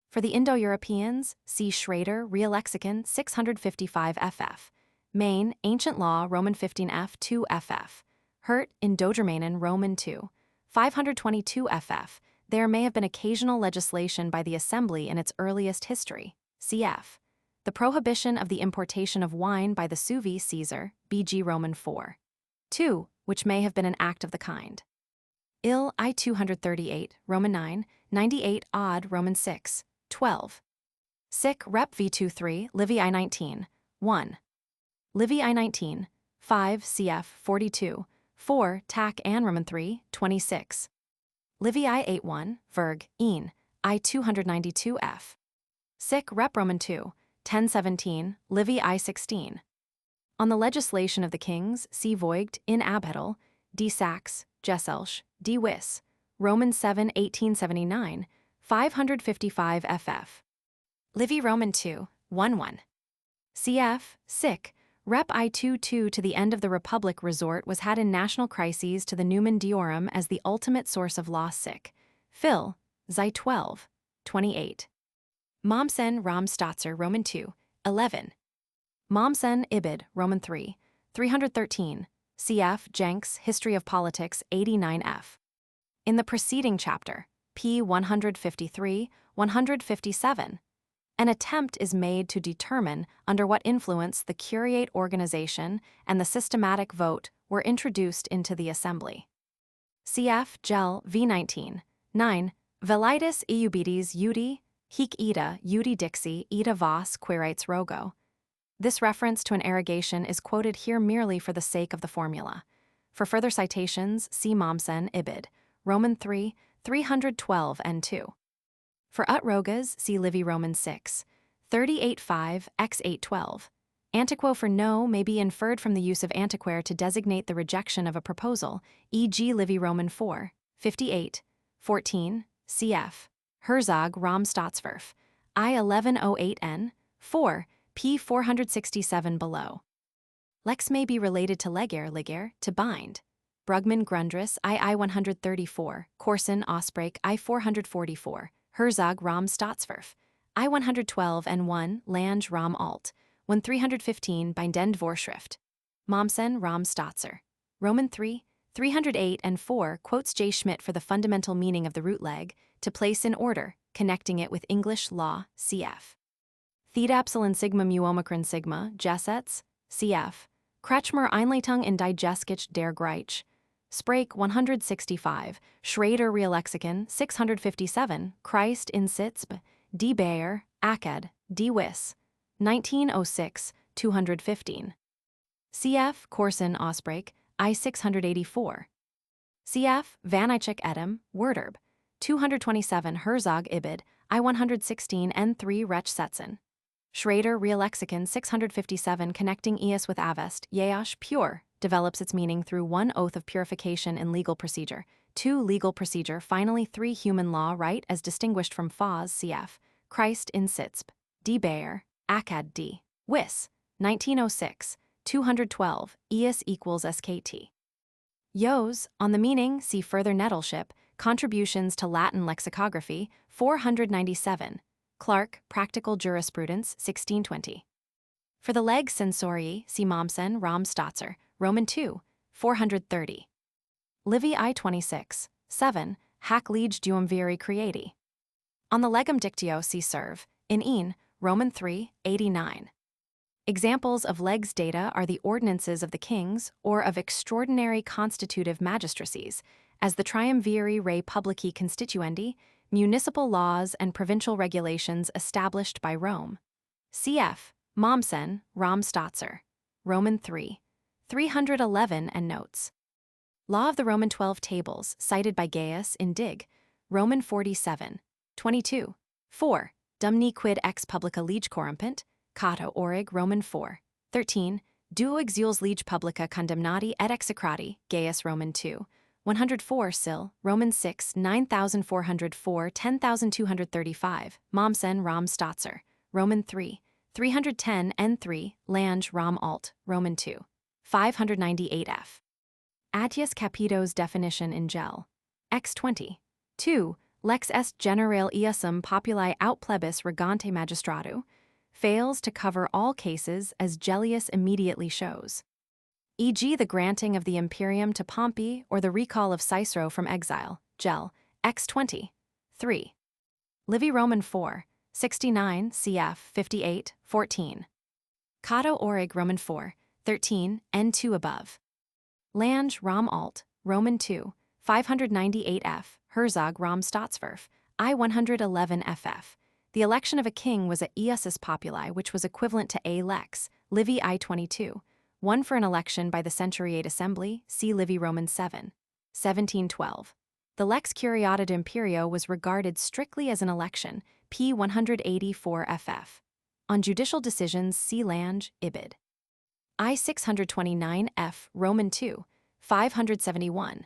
For the Indo-Europeans, see Schrader, Real Lexicon, 655 ff. Maine, Ancient Law, Roman 15f, 2 ff. Hurt, Indo-Germanen, Roman 2, 522 ff. There may have been occasional legislation by the Assembly in its earliest history. Cf. The prohibition of the importation of wine by the Suevi Caesar, BG Roman 4. 2, which may have been an act of the kind. Ill I-238, Roman 9, 98 odd Roman 6, 12. Sic Rep V23, Livy I-19, 1. Livy I-19, 5 cf. 42, 4 Tac Ann Roman 3, 26. Livy I-81, Verg, Ein, I-292 f. Sic Rep Roman 2, 1017, Livy I-16. On the legislation of the kings, see Voigt, in Abhetal, D. Sachs, Gesellsch, D. Wiss, Roman 7, 1879, 555 ff. Livy Roman 2, 1 cf. Sic. Rep I-22 to the end of the Republic resort was had in national crises to the Numen Diorum as the ultimate source of law. Sic. Phil, Zi 12, 28. Mommsen Ram Stotzer Roman 2, 11. Mommsen Ibid Roman 3, 313. Cf. Jenks History of Politics 89 f. In the preceding chapter, p. 153, 157, an attempt is made to determine under what influence the curiate organization and the systematic vote were introduced into the assembly. Cf. Gel V19, 9, Velitis Eubides Eudi, hic ita Eudi Dixi ita vos quirites rogo. This reference to an arrogation is quoted here merely for the sake of the formula. For further citations, see Mommsen Ibid, Roman 3, 312 and 2. For ut rogas, see Livy Roman 6, 38 5 x 812. Antiquo for no may be inferred from the use of antiquare to designate the rejection of a proposal, e.g. Livy Roman 4, 58, 14, cf. Herzog Rom Staatsverf, I 1108n, 4, p. 467 below. Lex may be related to legere, to bind. Brugman Grundrisse I 134, Corson Osprake I 444, Herzog Rom Staatsverf, I 112 and 1, Lange Rom Alt, 1315 Bindend Vorschrift. Mommsen Rom Staatser. Roman 3, 308 and 4 quotes J. Schmidt for the fundamental meaning of the root leg, to place in order, connecting it with English law, cf. Theta Epsilon Sigma Mu Omicron Sigma, Gesetz, cf. Kretschmer Einleitung in die Geschichte der Grieche. Sprache 165, Schrader Reallexikon 657, Christ in Sitzb, D. Bayer, Aked, D. Wiss, 1906, 215. Cf. Corson Osprake, I 684. Cf. Vanitschek Edem, Werderb, 227 Herzog Ibid, I 116 N3 Rech Setzen. Schrader Reallexikon 657 connecting eus with avest, Yeosh, pure, develops its meaning through 1 oath of purification in legal procedure, 2 legal procedure, finally 3 human law right as distinguished from Faz cf. Christ in Sitzb, D. Bayer, Akad D. Wiss, 1906, 212, eus equals SKT. Yos, on the meaning, see further Nettleship, Contributions to Latin Lexicography, 497. Clark, Practical Jurisprudence, 1620. For the leg sensorii, see Mommsen, Rom Staatser, Roman 2, 430. Livy I 26, 7, Hac Lege Duum Viri Creati. On the legum dictio, see Serve, in Ein, Roman 3, 89. Examples of legs data are the ordinances of the kings or of extraordinary constitutive magistracies, as the Triumviri Rei Publici Constituendi, municipal laws and provincial regulations established by Rome. Cf. Mommsen, Rom Staatser, Roman 3, 311 and notes. Law of the Roman 12 tables, cited by Gaius in Dig, Roman 47, 22, 4, Dumni quid ex publica lege corrumpent, Cato Orig Roman 4, 13, duo exules lege publica condemnati et execrati, Gaius Roman 2, 104 Sil, Roman 6, 9404, 10235, Mommsen Rom Staatser, Roman 3, 310 N3, Lange Rom Alt, Roman 2, 598 F. Attius Capito's definition in Gel. X20. 2. Lex est generale easum populi aut plebis regante magistratu, fails to cover all cases as Gellius immediately shows. E.g. the granting of the imperium to Pompey or the recall of Cicero from exile, Gel, X20. 3. Livy Roman 4, 69 cf. 58, 14. Cato Orig Roman 4, 13, N2 above. Lange Rom Alt, Roman 2, 598 F, Herzog Rom Staatsverf, I 111 FF. The election of a king was a iusus populi, which was equivalent to a lex, Livy I 22, one for an election by the Centuriate Assembly, see Livy Roman 7, 1712. The lex curiae ad imperio was regarded strictly as an election, p. 184 ff. On judicial decisions, see Lange, Ibid. I 629 F, Roman 2, 571.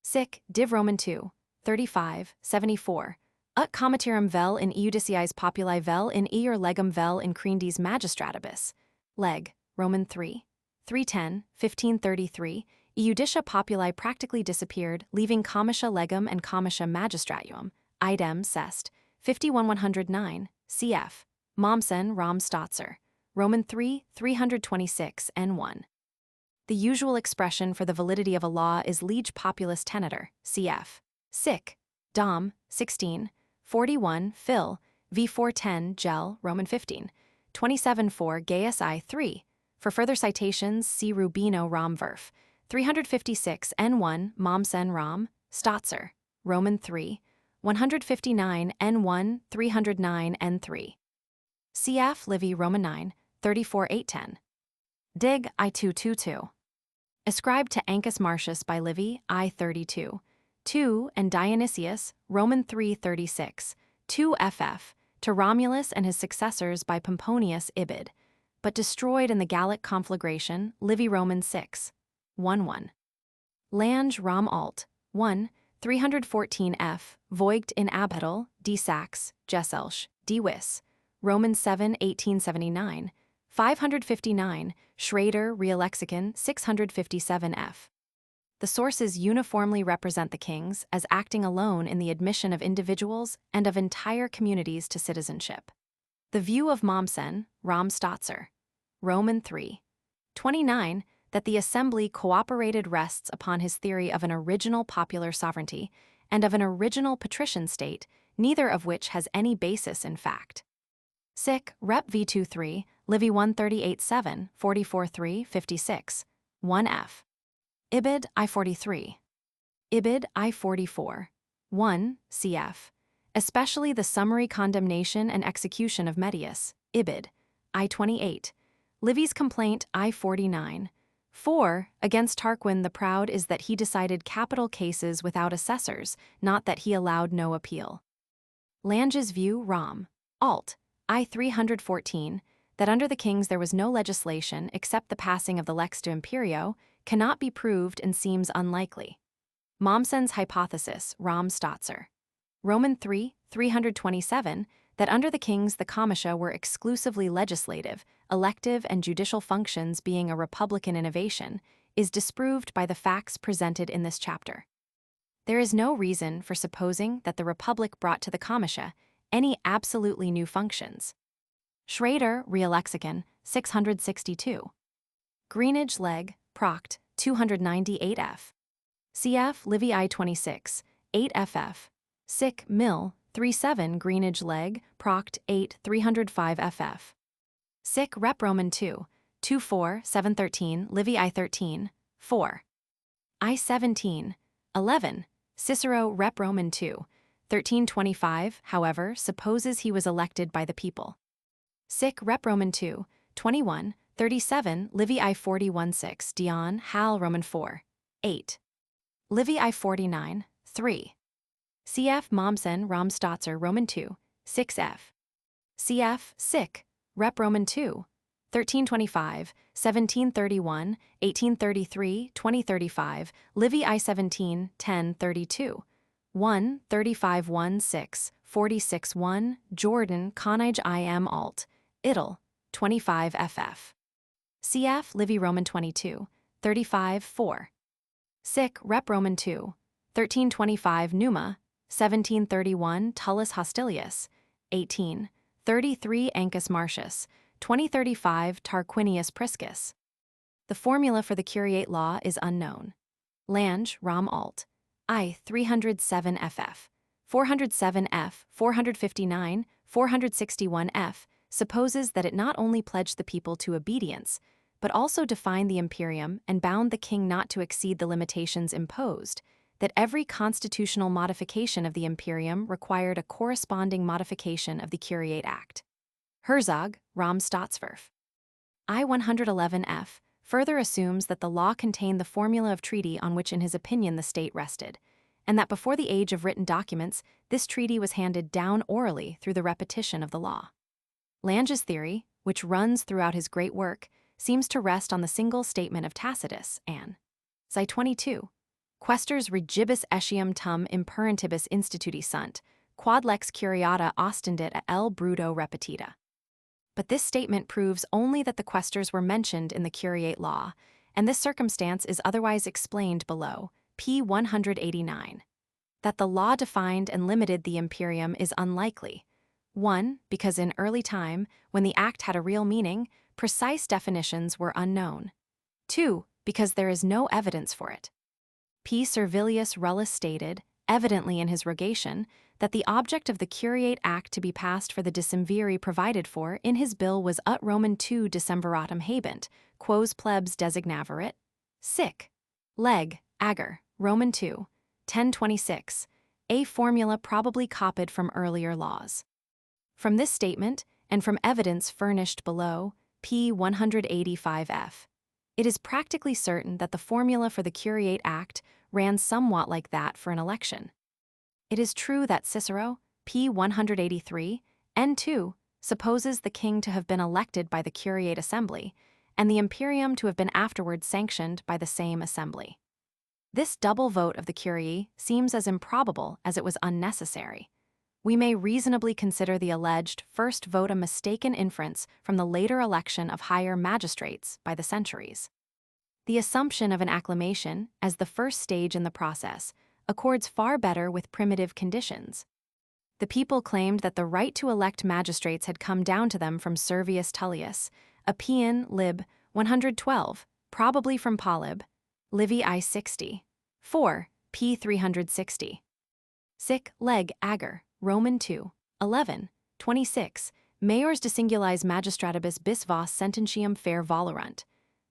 Sic, Div Roman 2, 35, 74. Ut comitarum vel in iudiciis populi vel in eor legum vel in crindis magistratibus. Leg, Roman 3, 310, 1533. Iudicia populi practically disappeared, leaving comitia legum and comitia magistratuum. Idem sest, 51-109, cf. Mommsen Rom Staatser, Roman 3, 326 N1. The usual expression for the validity of a law is lege populus tenetur, cf. Sic, Dom, 16, 41 Phil, v 410 Gel, Roman 15, 27-4 Gaius I 3. For further citations, see Rubino Rom Verf, 356 N1 Mommsen Rom, Staatser, Roman 3, 159 N1 309 N3. Cf. Livy Roman 9, 34 810. Dig I 222. Ascribed to Ancus Marcius by Livy I 32, 2 and Dionysius, Roman 3 36, 2 ff. To Romulus and his successors by Pomponius Ibid. but destroyed in the Gallic conflagration, Livy Roman 6. 1:1. Lange Rom Alt. 1, 314 f, Voigt in Abhetal, D. Sachs, Gesellsch, D. Wiss, Roman 7, 1879, 559, Schrader, Reallexikon, 657 f. The sources uniformly represent the kings as acting alone in the admission of individuals and of entire communities to citizenship. The view of Mommsen, Rom Stotzer, Roman 3. 29, that the assembly cooperated rests upon his theory of an original popular sovereignty and of an original patrician state, neither of which has any basis in fact. Sic, Rep. v23, Livy 138-7, 44-3, 56, 1f. Ibid. I-43. Ibid. I-44. 1, cf. Especially the summary condemnation and execution of Medius, Ibid. I-28. Livy's complaint, I-49. 4. Against Tarquin the Proud is that he decided capital cases without assessors, not that he allowed no appeal. Lange's view, Rom. Alt. I-314, that under the kings there was no legislation except the passing of the Lex de Imperio, cannot be proved and seems unlikely. Mommsen's hypothesis, Rom Stotzer. Roman 3, 327, that under the kings the comitia were exclusively legislative, elective and judicial functions being a republican innovation, is disproved by the facts presented in this chapter. There is no reason for supposing that the republic brought to the comitia any absolutely new functions. Schrader, Reallexikon, 662. Greenidge Leg, Proct, 298 f. Cf. Livy I-26, 8 ff. Sic, Mill, 37 Greenidge Leg, Proct 8 305 ff. Sic Rep. Roman 2, 24 713 Livy I-13, 4. I-17, 11, Cicero Rep. Roman 2, 1325, however, supposes he was elected by the people. Sic Rep. Roman 2, 21, 37 Livy I-41 6 Dion Hal Roman 4, 8. Livy I-49, 3. Cf. Mommsen Rom Stotzer Roman 2, 6f. Cf. Sic. Rep. Roman 2, 1325, 1731, 1833, 2035, Livy I-17, 1032, 1, 35 1 6, 46 1, Jordan Connage Im Alt, Idle, 25 ff. Cf. Livy Roman 22, 35 4. Sic. Rep. Roman 2, 1325 Numa, 1731 Tullus Hostilius, 18, 33 Ancus Marcius, 2035 Tarquinius Priscus. The formula for the curiate law is unknown. Lange, Rom Alt. I 307 ff. 407 f. 459, 461 f. supposes that it not only pledged the people to obedience, but also defined the imperium and bound the king not to exceed the limitations imposed, that every constitutional modification of the imperium required a corresponding modification of the Curiate Act. Herzog, Rom Stottswerf. I-111f further assumes that the law contained the formula of treaty on which in his opinion the state rested, and that before the age of written documents, this treaty was handed down orally through the repetition of the law. Lange's theory, which runs throughout his great work, seems to rest on the single statement of Tacitus, Ann. Zi 22. Questors regibus etiam tum imperantibus instituti sunt, quod lex curiata ostendit a L. Bruto repetita. But this statement proves only that the questors were mentioned in the curiate law, and this circumstance is otherwise explained below, p. 189. That the law defined and limited the imperium is unlikely. 1. Because in early time, when the act had a real meaning, precise definitions were unknown. 2. Because there is no evidence for it. P. Servilius Rullus stated, evidently in his rogation, that the object of the Curiate Act to be passed for the decemviri provided for in his bill was ut Roman 2 decemviratum habent, quos plebs designavit. Sic. Leg. Ager, Roman 2, 1026, a formula probably copied from earlier laws. From this statement, and from evidence furnished below, p. 185f, it is practically certain that the formula for the Curiate Act ran somewhat like that for an election. It is true that Cicero, p. 183, N2, supposes the king to have been elected by the curiate assembly, and the imperium to have been afterwards sanctioned by the same assembly. This double vote of the curiae seems as improbable as it was unnecessary. We may reasonably consider the alleged first vote a mistaken inference from the later election of higher magistrates by the centuries. The assumption of an acclamation as the first stage in the process accords far better with primitive conditions. The people claimed that the right to elect magistrates had come down to them from Servius Tullius, Appian lib. 112, probably from Polyb, Livy I 60. 4, p. 360. Sic leg ager, Roman 2, 11, 26, Maiores de singulis magistratibus bis vos sententiam fer volurunt.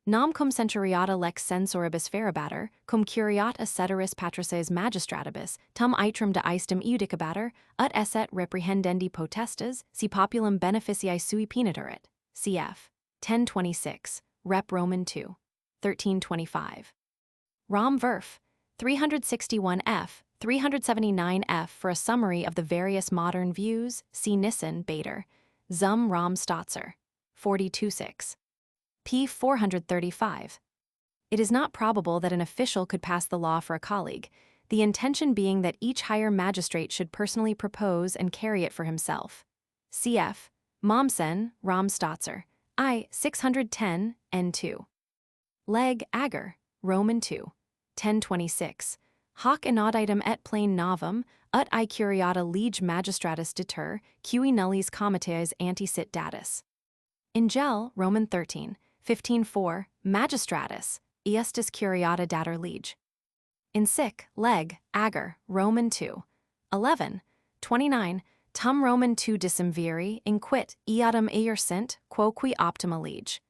Nam cum centuriata lex censoribus ferabater, cum curiat asseteris patrices magistratibus, tum itrum de aestum iudicabater, ut esset reprehendendi potestas, si populum beneficii sui peniturit. Cf. 1026, Rep. Roman 2, 1325. Rom Verf. 361f, 379f for a summary of the various modern views, see Nissen, Bader, Zum Rom Stotzer, 42.6. p. 435. It is not probable that an official could pass the law for a colleague, the intention being that each higher magistrate should personally propose and carry it for himself. Cf. Mommsen, Rom Stotzer, I. 610, N2. Leg ager, Roman 2, 1026. Hoc inauditum et plain novum, ut I curiata lege magistratus deter, cui nullis comites anti-sit datus. In Gel, Roman 13, 15.4, magistratus, iustus curiata dater lege. In Sic, leg, ager, Roman 2, 11, 29, tum Roman 2 dissimviri, inquit, eadam eier sint, quoque optima lege.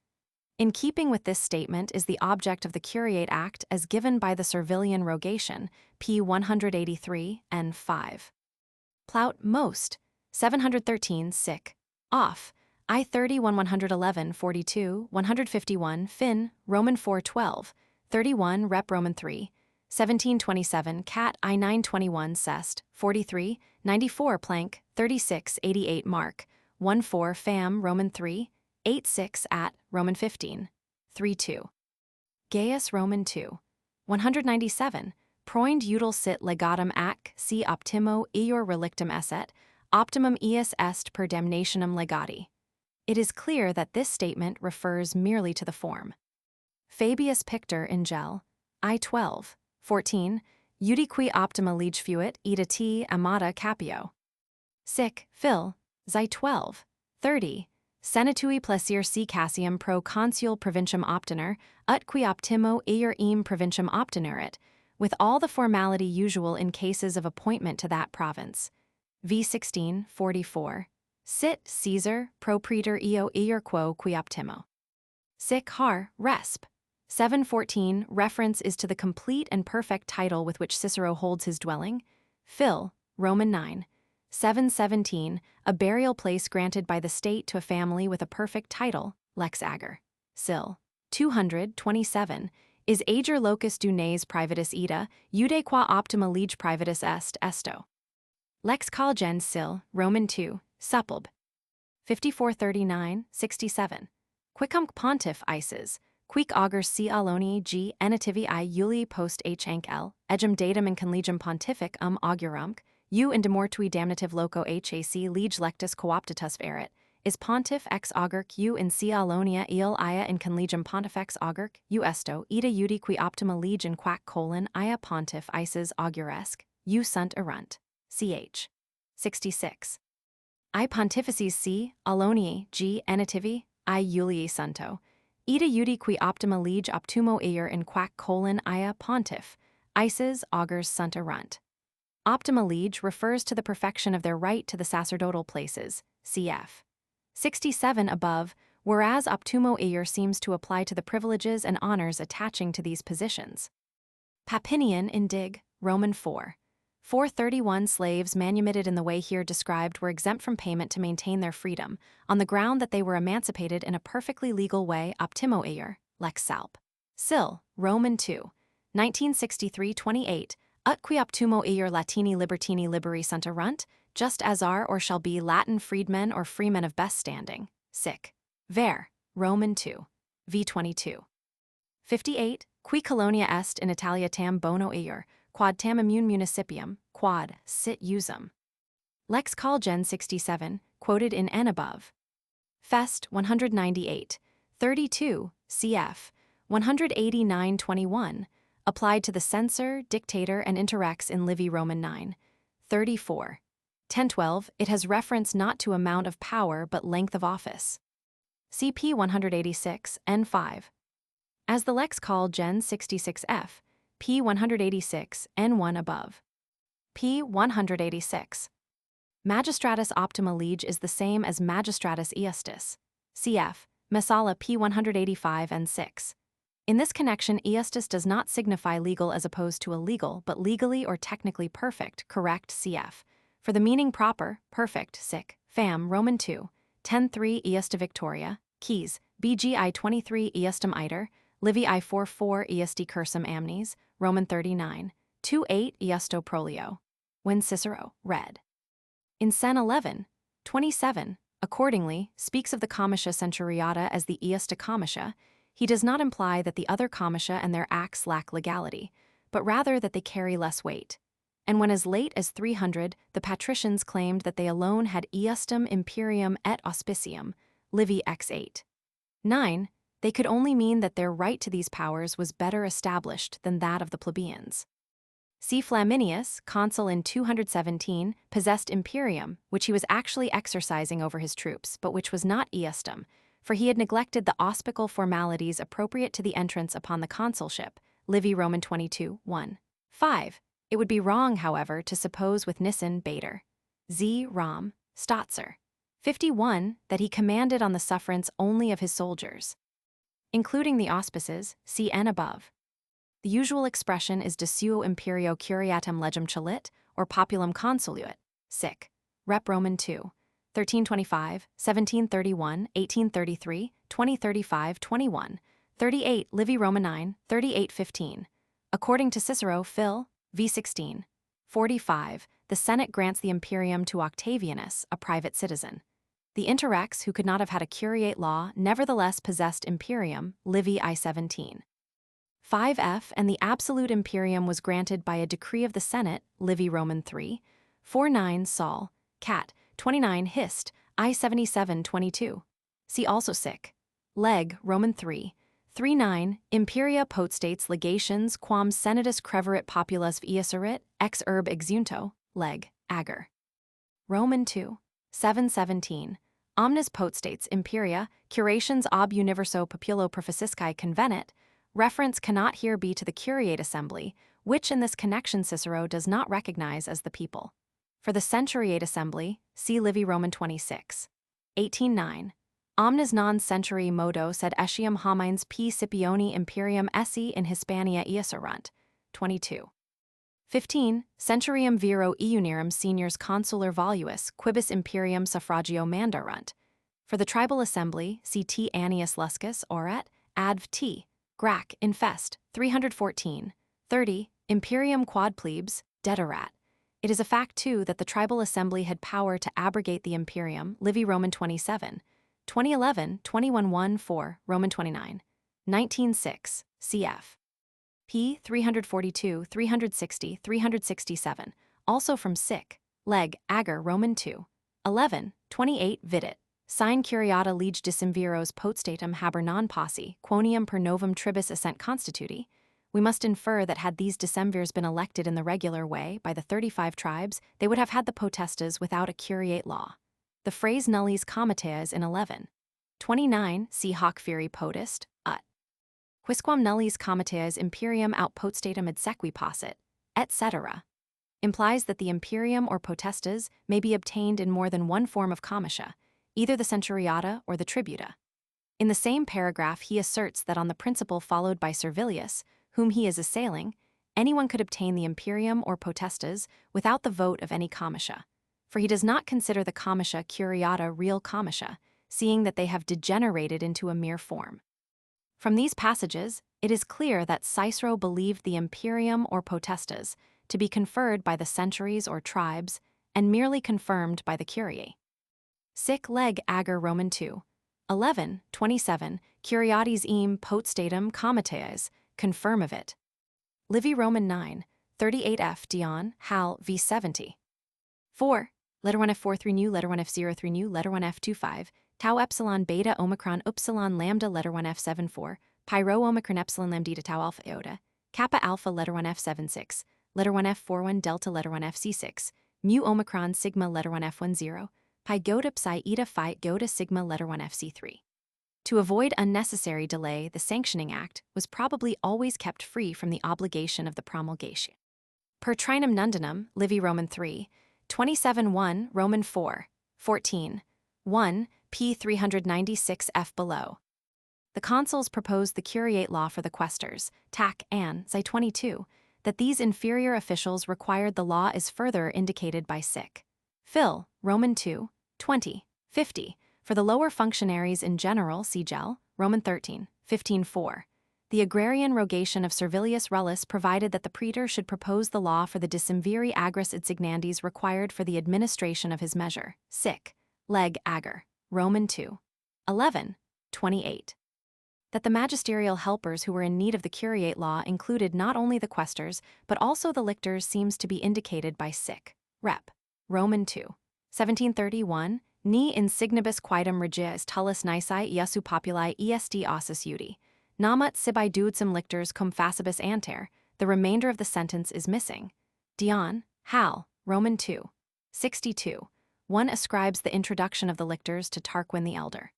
In keeping with this statement is the object of the Curiate Act as given by the Servilian Rogation, p. 183, n. 5. Plaut most, 713 sic. Off, I 31 111 42 151 fin, Roman 4 12, 31 Rep. Roman 3, 1727 cat I 921 sest, 43, 94 plank, 36 88 mark, 14 fam. Roman 3, 86 at, Roman 15, 32. Gaius Roman 2, 197, proind util sit legatum ac si optimo iur relictum esset, optimum ius est per damnationem legati. It is clear that this statement refers merely to the form. Fabius Pictor in Gel, I 12, 14, udique optima lege fuit ita t amata capio. Sic, Phil, Zi 12, 30, senatui plesir si cassium pro consul provincium optiner, ut qui optimo eier eam provincium optinerit, with all the formality usual in cases of appointment to that province. V 16, 44. Sit Caesar pro praetor eo eier quo qui optimo. Sic har, resp. 714 reference is to the complete and perfect title with which Cicero holds his dwelling. Phil, Roman 9. 717, a burial place granted by the state to a family with a perfect title, lex ager. Sil. 227, is ager locus dunes privatus ida, iude qua optima lege privatus est esto. Lex colgens sil, Roman 2, suppub. 5439, 67. Quicumque pontiff ices, quic augurs si aloni g enativi I Iulii post h anc l, egem datum in conlegium pontific augurumque, u in demortui damnative loco hac lege lectus cooptatus erit, is pontiff ex augurc u in si alonia il ia in conlegium pontifex augurc, u esto, ida iudi qui optima lege in quac colon ia pontiff ices auguresque, u sunt erunt. Ch. 66. I pontifices si, alonii, g enativi, I Iulii sunto, ida iudi qui optima lege optumo eier in quac colon ia pontiff, ices augurs sunt erunt. Optima lege refers to the perfection of their right to the sacerdotal places, cf. 67 above, whereas optumo eier seems to apply to the privileges and honors attaching to these positions. Papinian in Dig, Roman 4. 431 slaves manumitted in the way here described were exempt from payment to maintain their freedom, on the ground that they were emancipated in a perfectly legal way optimo eier, lex salp. Sil, Roman 2. 1963-28, ut qui optumo eier latini libertini liberi sunt erunt, just as are or shall be Latin freedmen or freemen of best standing, sic. Ver, Roman 2. v. 22. 58. Qui colonia est in Italia tam bono eiur, quod tam immune municipium, quod sit usum. Lex Call Gen 67, quoted in N above. Fest 198, 32, cf. 189-21, applied to the censor, dictator, and interrex in Livy Roman 9, 34. 1012, it has reference not to amount of power but length of office. CP 186, N5. As the Lex Call Gen 66F, P 186, N1 above. P 186. Magistratus optima lege is the same as magistratus iustus. Cf. Messala P 185 and 6. In this connection, iustus does not signify legal as opposed to illegal, but legally or technically perfect, correct, cf. For the meaning proper, perfect, sic, fam, Roman 2, 10-3 iusta victoria, keys, BG I 23 iustum iter, Livy I 44 iusti cursum amnes, Roman 39, 2-8 iusto prolio. When Cicero read. In Sen 11, 27, accordingly, speaks of the comitia centuriata as the iusta comitia, he does not imply that the other comitia and their acts lack legality, but rather that they carry less weight. And when as late as 300, the patricians claimed that they alone had iustum imperium et auspicium, Livy X 8. 9, they could only mean that their right to these powers was better established than that of the plebeians. C. Flaminius, consul in 217, possessed imperium, which he was actually exercising over his troops, but which was not iustum, for he had neglected the auspical formalities appropriate to the entrance upon the consulship, Livy Roman 22, 1. 5. It would be wrong, however, to suppose with Nissen Bader, Z. Rom, Stotzer, 51, that he commanded on the sufferance only of his soldiers. Including the auspices, see N above. The usual expression is de suo imperio curiatem legem celit, or populum consuluit, sic. Rep Roman 2, 1325, 1731, 1833, 2035, 21, 38 Livy Roman 9, 3815. According to Cicero, Phil, v. 16. 45, the Senate grants the imperium to Octavianus, a private citizen. The interrex, who could not have had a curiate law, nevertheless possessed imperium, Livy I 17. 5f, and the absolute imperium was granted by a decree of the Senate, Livy Roman 3, 49 Sol, Cat, 29 Hist, I 77-22. See also sic. Leg, Roman 3, 39, Imperia potestates legations quam senatus creverit populus eisserit, ex urb exunto, leg, ager. Roman 2, 717. Omnis potestates imperia, curations ob universo populo proficiscae convenit. Reference cannot here be to the curiate assembly, which in this connection Cicero does not recognize as the people. For the centuriate assembly, see Livy Roman 26. 18-9. Omnes non centuri modo sed etiam homines p Scipioni imperium esse in Hispania eisserunt. 22. 15. Centurium viro eunirum seniors consular voluus quibus imperium suffragio mandarunt. For the tribal assembly, see T. Annius Luscus orat, adv. T. Grac, infest, 314, 30, Imperium quad plebes, dederat. It is a fact, too, that the tribal assembly had power to abrogate the imperium, Livy Roman 27, 2011, 21-1-4, Roman 29, 19-6, cf. p. 342, 360, 367, also from sic. Leg, ager Roman 2, 11, 28 vidit. Sine curiata lege decimviros potestatum haber non posse, quoniam per novum tribus essent constituti, we must infer that had these decemvirs been elected in the regular way by the 35 tribes, they would have had the potestas without a curiate law. The phrase nullis comiteas in 11. 29, see hoc feri potest, ut. Quisquam nullis comiteas imperium aut potestatum ad sequi possit, etc. implies that the imperium or potestas may be obtained in more than one form of comitia, either the centuriata or the tributa. In the same paragraph, he asserts that on the principle followed by Servilius, whom he is assailing, anyone could obtain the imperium or potestas without the vote of any comitia, for he does not consider the comitia curiata real comitia, seeing that they have degenerated into a mere form. From these passages, it is clear that Cicero believed the imperium or potestas to be conferred by the centuries or tribes, and merely confirmed by the curiae. Sic leg ager Roman 2. 11, 27, curiates eam potestatem comitaes, confirmavit. Livy Roman 9, 38f Dion, Hal v 70. 4. Letter 1 F4 3 new, letter 1 F0 3 new, letter 1 F25, tau epsilon beta omicron upsilon lambda, letter 1 F7 4, pi rho omicron epsilon lambda tau alpha iota, kappa alpha, letter 1 F7 6, letter 1 F4 1 delta, letter 1 FC6, mu omicron sigma, letter 1 F1 0, pi gota psi eta phi gota sigma, letter 1 FC3. To avoid unnecessary delay, the Sanctioning Act was probably always kept free from the obligation of the promulgation. Per trinum nundinum, Livy Roman 3, 27-1, Roman 4, 14, 1, p. 396 f below. The consuls proposed the curiate law for the quaestors, tac. Ann, Zi 22, that these inferior officials required the law is further indicated by sic. Phil, Roman 2, 20, 50, for the lower functionaries in general, see Gel, Roman 13, 15-4. The agrarian rogation of Servilius Rullus provided that the praetor should propose the law for the decemviri agris insignandes required for the administration of his measure, sic. Leg ager, Roman 2, 11, 28. That the magisterial helpers who were in need of the curiate law included not only the quaestors, but also the lictors seems to be indicated by sic. Rep. Roman 2, 1731, ni insignibus quaedam regiis tullus nisi iussu populi est ossus iudi. Namat sibi dudsum lictors cum facibus anter, the remainder of the sentence is missing. Dion, Hal, Roman 2, 62. One ascribes the introduction of the lictors to Tarquin the Elder.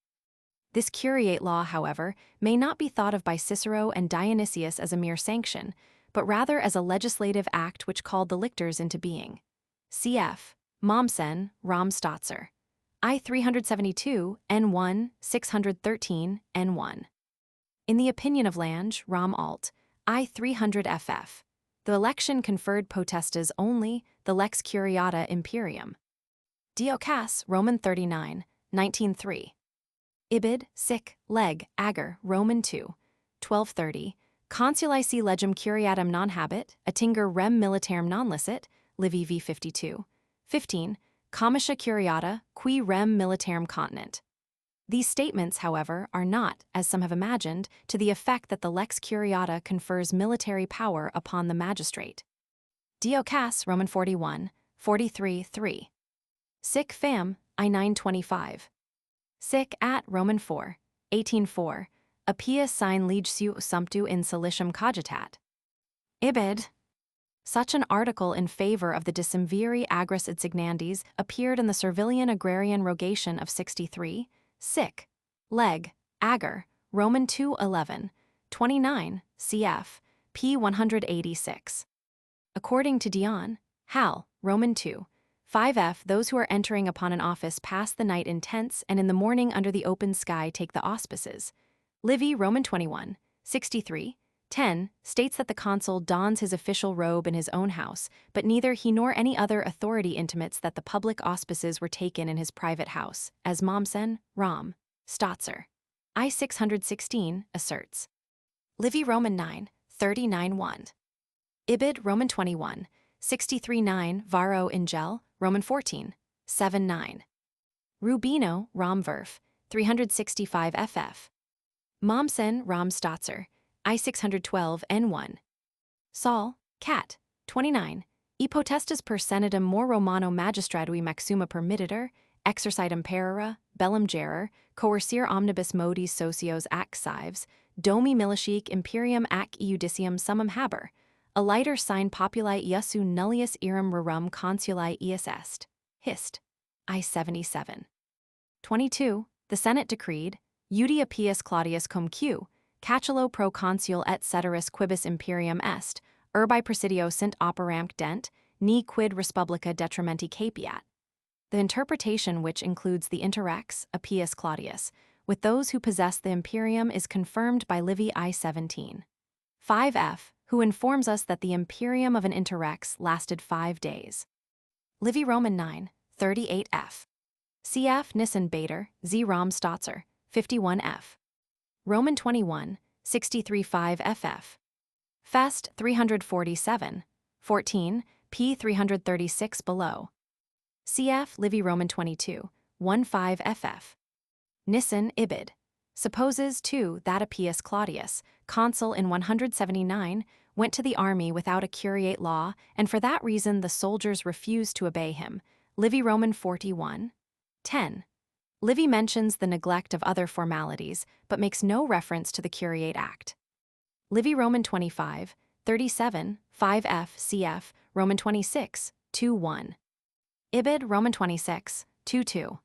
This curiate law, however, may not be thought of by Cicero and Dionysius as a mere sanction, but rather as a legislative act which called the lictors into being. Cf. Mommsen, Rom Stotzer. I 372, N1, 613, N1. In the opinion of Lange, Rom Alt, I 300 FF, the election conferred potestas only, the lex curiata imperium. Diocas, Roman 39, 19-3. Ibid, sic, leg, ager, Roman 2, 1230, consuli si legem curiatum non habet, attinger rem militarum non licet, Livy v 52, 15, comitia curiata, qui rem militarum continent. These statements, however, are not, as some have imagined, to the effect that the lex curiata confers military power upon the magistrate. Diocas, Roman 41, 43-3. Sic fam, I 925. Sic at Roman 4, 18-4, appius sine legsu sumptu in silicium cogitat. Ibid. Such an article in favor of the decemviri agris insignandes appeared in the Servilian Agrarian Rogation of 63, sic. Leg. Ager, Roman 2, 11, 29, cf. p. 186. According to Dion, Hal, Roman 2, 5f, those who are entering upon an office pass the night in tents and in the morning under the open sky take the auspices. Livy, Roman 21, 63, 10, states that the consul dons his official robe in his own house, but neither he nor any other authority intimates that the public auspices were taken in his private house, as Mommsen, Rom. Stotzer. I 616, asserts. Livy, Roman 9, 39-1. Ibid, Roman 21, 63-9, Varro in Gel, Roman 14, 7-9. Rubino, Rom Verf, 365 ff. Mommsen, Rom Stotzer, I 612 N1. Saul, Cat, 29. E potestas per senatum more Romano magistratui maxima permittitur, exercitum perera, bellum gerer, coercere omnibus modis socios ac cives, domi militiae imperium ac iudicium summum haber, a lighter sign populi iussu nullius irum rerum consuli ius est. Hist. I 77. 22. The Senate decreed, Iudi Appius Claudius cum q. Catulo pro consul et ceteris quibus imperium est, urbi presidio sint operamque dent, ni quid respublica detrimenti capiat. The interpretation, which includes the interrex, Appius Claudius, with those who possess the imperium is confirmed by Livy I 17. 5f, who informs us that the imperium of an interrex lasted 5 days. Livy Roman 9, 38f. Cf. Nissen Bader, Z. Rom Stotzer, 51f. Roman 21, 63-5 ff. Fest 347, 14, p. 336 below. Cf. Livy Roman 22, 15 ff. Nissen Ibid. Supposes, too, that Appius Claudius, consul in 179, went to the army without a curiate law, and for that reason the soldiers refused to obey him. Livy Roman 41, 10. Livy mentions the neglect of other formalities, but makes no reference to the curiate act. Livy Roman 25, 37, 5f cf. Roman 26, 2-1. Ibid Roman 26, 2-2.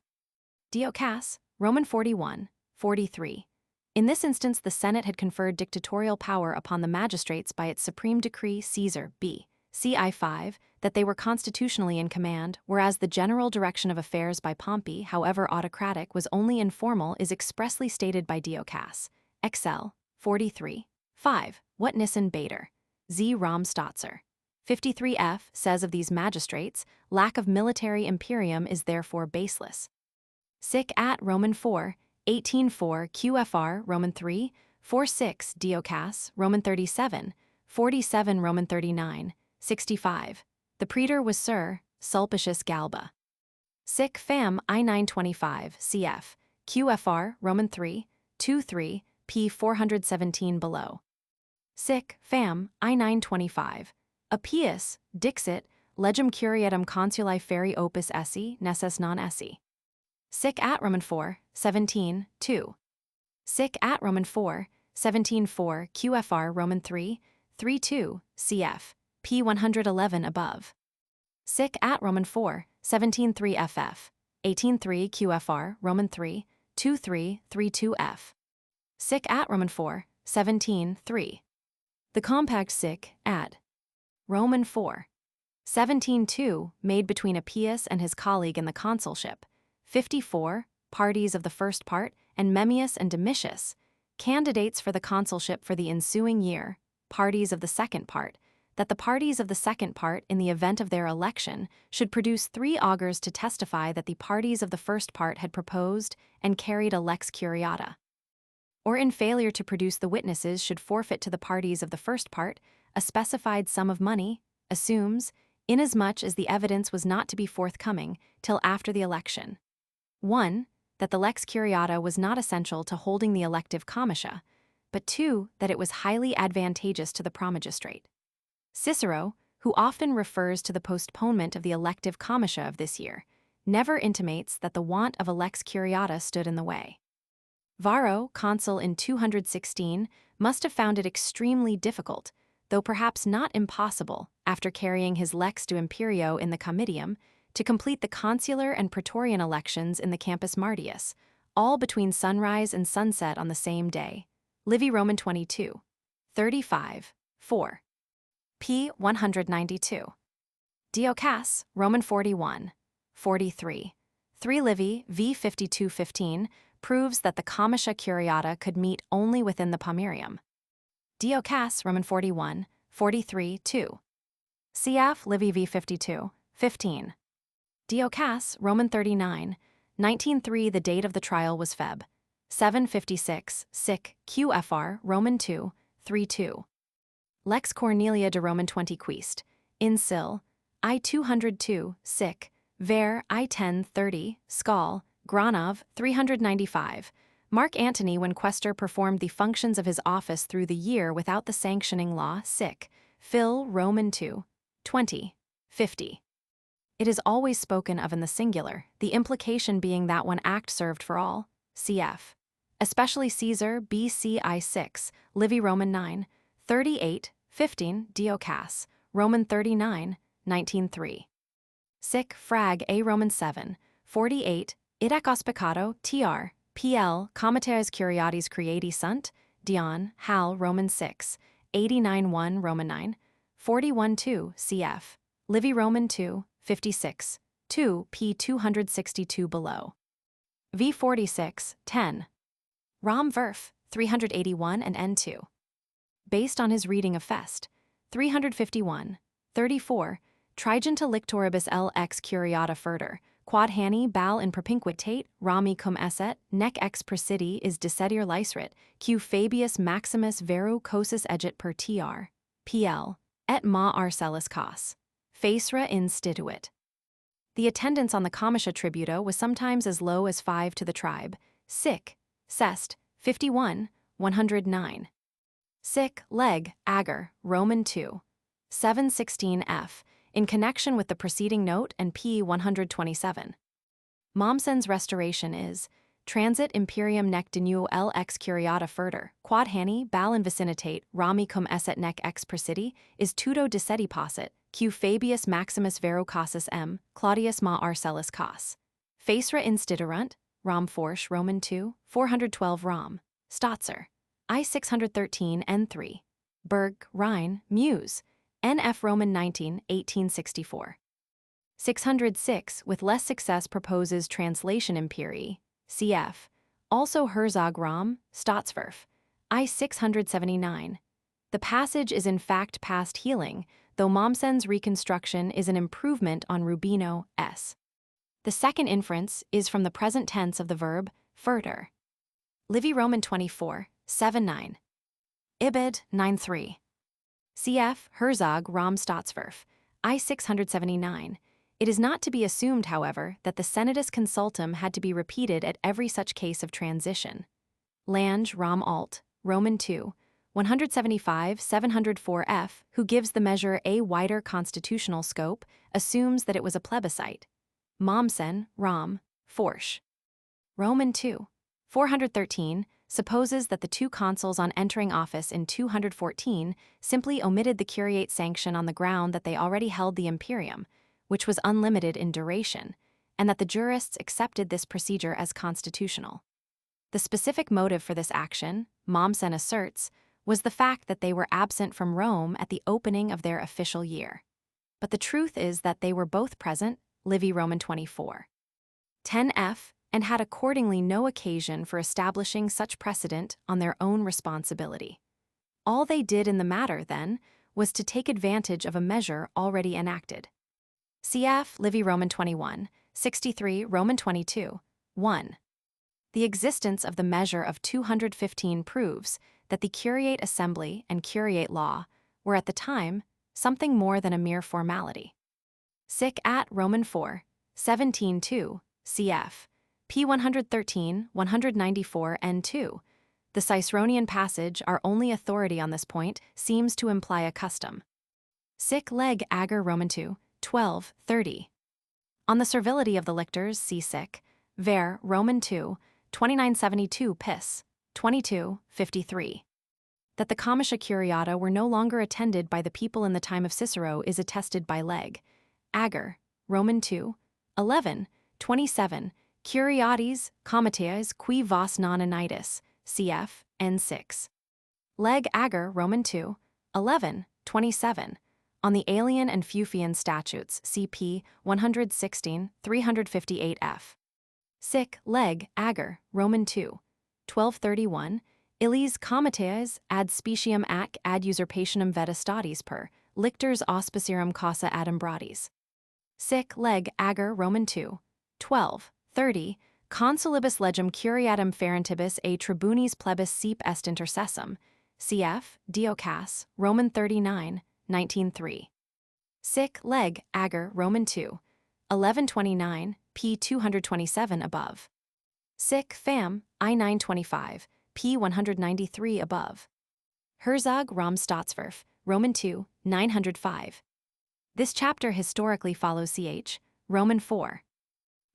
Diocas, Roman 41, 43. In this instance, the Senate had conferred dictatorial power upon the magistrates by its supreme decree Caesar b. Ci 5 that they were constitutionally in command, whereas the general direction of affairs by Pompey, however autocratic, was only informal, is expressly stated by Diocas. Excel. 43. 5. What Nissen Bader. Z. Rom Stotzer. 53f says of these magistrates, lack of military imperium is therefore baseless. Sic at Roman 4, 18-4 QFR Roman 3, 4-6 Diocas Roman 37, 47 Roman 39, 65. The praetor was Sir Sulpicius Galba. Sic fam I925 cf. QFR Roman 3, 2-3 p 417 below. Sic fam I925. Appius, dixit, legem curiatum consuli feri opus esse, nesses non esse. Sic at Roman 4, 17, 2. Sic at Roman 4, 17, 4 QFR Roman 3, 3-2 cf. p 111 above. Sic at Roman 4, 17, 3 ff. 18-3 QFR Roman 3, 2-3, 3-2 f. Sic at Roman 4, 17, 3. The compact sic at Roman 4, 17-2 made between Appius and his colleague in the consulship, 54, parties of the first part, and Memmius and Domitius, candidates for the consulship for the ensuing year, parties of the second part, that the parties of the second part, in the event of their election, should produce 3 augurs to testify that the parties of the first part had proposed and carried a lex curiata. Or in failure to produce the witnesses should forfeit to the parties of the first part a specified sum of money, assumes, inasmuch as the evidence was not to be forthcoming till after the election. 1. That the lex curiata was not essential to holding the elective comitia, but 2. That it was highly advantageous to the promagistrate. Cicero, who often refers to the postponement of the elective comitia of this year, never intimates that the want of a lex curiata stood in the way. Varro, consul in 216, must have found it extremely difficult, though perhaps not impossible, after carrying his lex de imperio in the Comitium, to complete the consular and praetorian elections in the Campus Martius, all between sunrise and sunset on the same day. Livy Roman 22, 35, 4. p. 192. Diocas, Roman 41, 43. 3 Livy v. 52-15 proves that the comitia curiata could meet only within the pomerium. Diocas, Roman 41, 43, 2. Cf. Livy v. 52, 15. Diocas, Roman 39, 19-3. The date of the trial was Feb. 756, sic, QFR, Roman 2, 3-2. Lex Cornelia de Roman 20 quist. In Sil. I 202, sic, ver. I 1030, Skal, Granov, 395. Mark Antony, when questor, performed the functions of his office through the year without the sanctioning law, sic. Phil, Roman 2, 20, 50. It is always spoken of in the singular, the implication being that one act served for all, cf. Especially Caesar, BCI 6, Livy Roman 9, 38, 15, Diocas, Roman 39, 19-3. Sic frag A Roman 7, 48, idec auspicato, tr, pl, comitaes curiatis creati sunt, Dion, Hal, Roman 6, 89-1 Roman 9, 41-2, cf. Livy Roman 2, 56, 2 p. 262 below. V46, 10. Rom Verf, 381 and N2. Based on his reading of Fest, 351, 34, Trigenta lictoribus L ex curiata furter, quod hanni bal in propinquitate, rami cum esset, nec ex presidi is dissedir licerit, q Fabius Maximus veru cosus egit per tr, pl, et ma Arcellus cos. Facera instituit. The attendance on the comitia tributa was sometimes as low as 5 to the tribe. Sic, Sest, 51, 109. Sic, leg, ager, Roman 2. 716 f, in connection with the preceding note and p. 127. Mommsen's restoration is transit imperium nec dinuo l ex curiata furter, quod hanni bal in vicinitate rami cum esset nec ex presidi, is tudo disseti possit, q Fabius Maximus vero casus m, Claudius ma Arcellus cas. Facera institerunt, Rom Forsch Roman 2, 412 Rom, Stotzer. I 613 N3. Berg, Rhine, Muse. NF Roman 19, 1864. 606 with less success proposes translation imperii, cf. Also Herzog Rom, Staatsverf. I 679. The passage is in fact past healing, though Mommsen's reconstruction is an improvement on Rubino s. The second inference is from the present tense of the verb, furter. Livy Roman 24, 7-9. Ibid, 9-3. Cf. Herzog Rom Staatsverf. I 679. It is not to be assumed, however, that the senatus consultum had to be repeated at every such case of transition. Lange Rom Alt, Roman 2, 175 704 f, who gives the measure a wider constitutional scope, assumes that it was a plebiscite. Mommsen, Rom, Forsch. Roman 2, 413, supposes that the two consuls on entering office in 214 simply omitted the curiate sanction on the ground that they already held the imperium, which was unlimited in duration, and that the jurists accepted this procedure as constitutional. The specific motive for this action, Mommsen asserts, was the fact that they were absent from Rome at the opening of their official year. But the truth is that they were both present, Livy Roman 24. 10f, and had accordingly no occasion for establishing such precedent on their own responsibility. All they did in the matter, then, was to take advantage of a measure already enacted. Cf. Livy Roman 21, 63 Roman 22, 1. The existence of the measure of 215 proves that the curiate assembly and curiate law were at the time something more than a mere formality. Sic at Roman 4, 17-2, cf. p. 113, 194 N2. The Ciceronian passage, our only authority on this point, seems to imply a custom. Sic leg ager Roman 2, 12, 30. On the servility of the lictors, see sic. Ver, Roman 2, 2972 Pis, 22, 53. That the comitia curiata were no longer attended by the people in the time of Cicero is attested by leg. Ager, Roman 2, 11, 27, curiates, comitias qui vos non anitis, cf. N6. Leg ager Roman 2, 11, 27. On the Alien and Fufian statutes, cp. 116, 358 f. Sic leg ager Roman 2, 1231. Illis comitias ad speciem ac ad usurpationem vetestatis per lictors auspicium causa adumbratis. Sic leg ager Roman 2, 12, 30. Consulibus legem curiatum ferentibus a tribunis plebis sep est intercessum, cf. Diocas, Roman 39, 19-3. Sic leg ager Roman 2, 1129, p. 227 above. Sic fam. I 925, p. 193 above. Herzog Rom Staatsverf, Roman 2, 905. This chapter historically follows ch. Roman 4.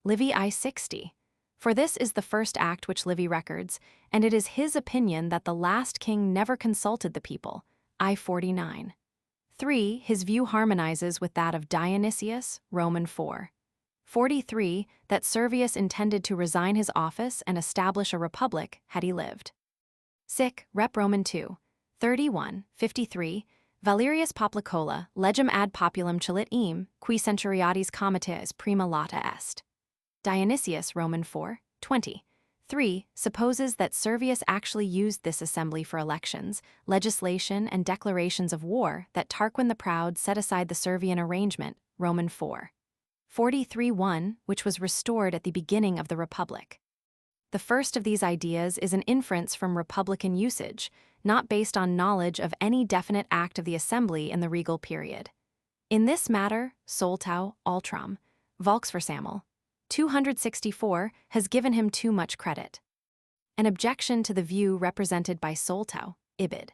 Livy I 60. For this is the first act which Livy records, and it is his opinion that the last king never consulted the people, I 49. 3. His view harmonizes with that of Dionysius, Roman 4. 43. That Servius intended to resign his office and establish a republic had he lived. Sic, Rep. Roman 2. 31, 53. Valerius Poplicola, legem ad populum cilit eam, qui centuriatis comites prima lata est. Dionysius, Roman 4, 20. 3. Supposes that Servius actually used this assembly for elections, legislation, and declarations of war that Tarquin the Proud set aside the Servian arrangement, Roman 4. 43-1, which was restored at the beginning of the Republic. The first of these ideas is an inference from Republican usage, not based on knowledge of any definite act of the assembly in the regal period. In this matter, soltau, altram, Volksversammlung, 264, has given him too much credit. An objection to the view represented by Soltau, Ibid.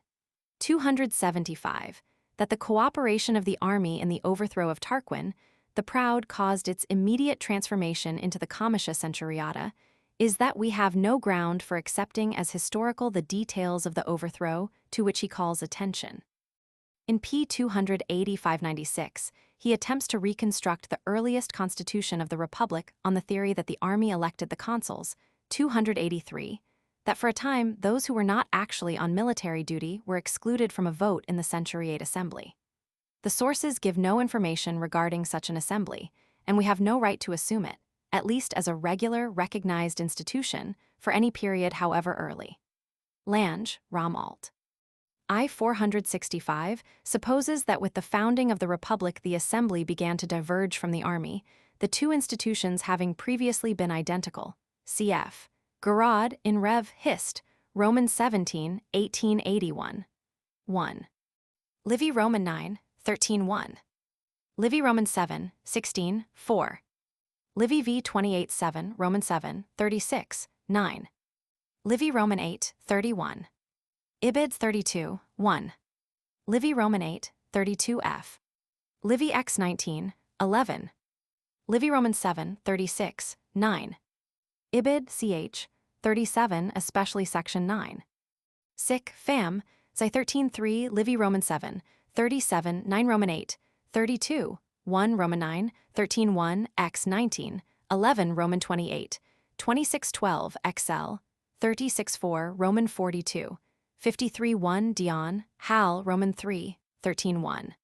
275, that the cooperation of the army in the overthrow of Tarquin, the Proud, caused its immediate transformation into the Comitia Centuriata, is that we have no ground for accepting as historical the details of the overthrow to which he calls attention. In p. 280-596, he attempts to reconstruct the earliest constitution of the Republic on the theory that the army elected the consuls, 283, that for a time those who were not actually on military duty were excluded from a vote in the Centuriate Assembly. The sources give no information regarding such an assembly, and we have no right to assume it, at least as a regular, recognized institution, for any period however early. Lange, Rom alt. I 465 supposes that with the founding of the Republic the Assembly began to diverge from the army, the two institutions having previously been identical. Cf. Gerard in Rev. Hist. Roman 17, 1881. 1. Livy Roman 9, 13:1. Livy Roman 7, 16, 4. Livy v. 28:7, Roman 7, 36, 9. Livy Roman 8, 31. Ibid 32, 1. Livy Roman 8, 32f. Livy x 19, 11. Livy Roman 7, 36, 9. Ibid ch. 37, especially section 9. Sic fam, Zi 13:3, Livy Roman 7, 37, 9 Roman 8, 32, 1 Roman 9, 13:1, x 19, 11 Roman 28, 26:12 xl, 36:4 Roman 42, 53:1 Dion, Hal Roman 3, 13:1.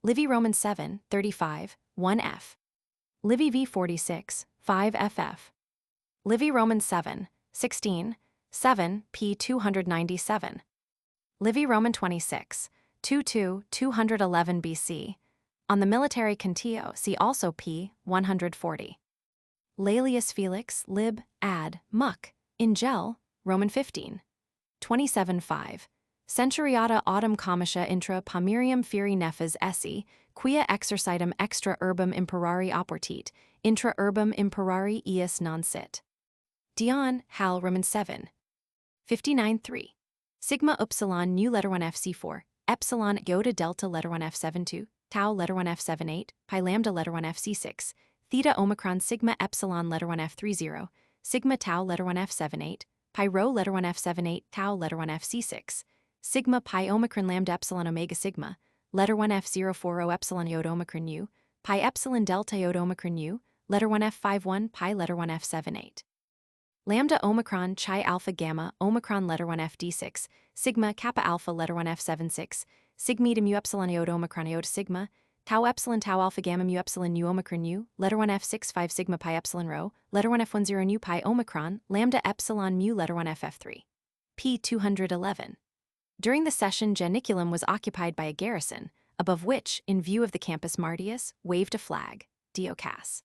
Livy Roman 7, 35, 1f. Livy v. 46, 5ff. Livy Roman 7, 16, 7 p. 297. Livy Roman 26, 22, 211 BC. On the military contio see also p. 140. Laelius Felix lib. ad. Muck, in gel, Roman 15. 27:5. Centuriata autem comitia intra Pomerium feri nefas esse, quia exercitum extra urbum imperari oportit, intra urbum imperari ius non sit. Dion, Hal Roman 7. 59:3. Sigma upsilon nu letter 1 FC4, epsilon iota delta letter 1 F72, tau letter 1 F78, pi lambda letter 1 FC6, theta omicron sigma epsilon letter 1 F30, sigma tau letter 1 F78, pi rho letter 1 F78, tau letter 1 FC6, sigma pi omicron lambda epsilon omega sigma, letter 1 F040 epsilon iota omicron u, pi epsilon delta iota omicron u, letter 1 F51 pi letter 1 F78. Lambda omicron chi alpha gamma omicron letter 1 FD6, sigma kappa alpha letter 1 F76, sigma mu epsilon iota omicron iota sigma, tau epsilon tau alpha gamma mu epsilon nu omicron u, letter 1 F65 sigma pi epsilon rho, letter 1 F10 nu pi omicron, lambda epsilon mu letter 1 FF3. p. 211. During the session Janiculum was occupied by a garrison, above which, in view of the Campus Martius, waved a flag, Diocas.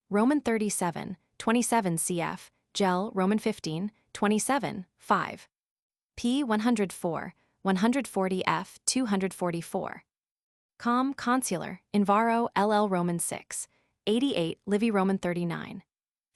Roman 37, 27 cf. Gel Roman 15, 27, 5. p. 104, 140f, 244. Consular, Invaro LL Roman 6, 88 Livy Roman 39.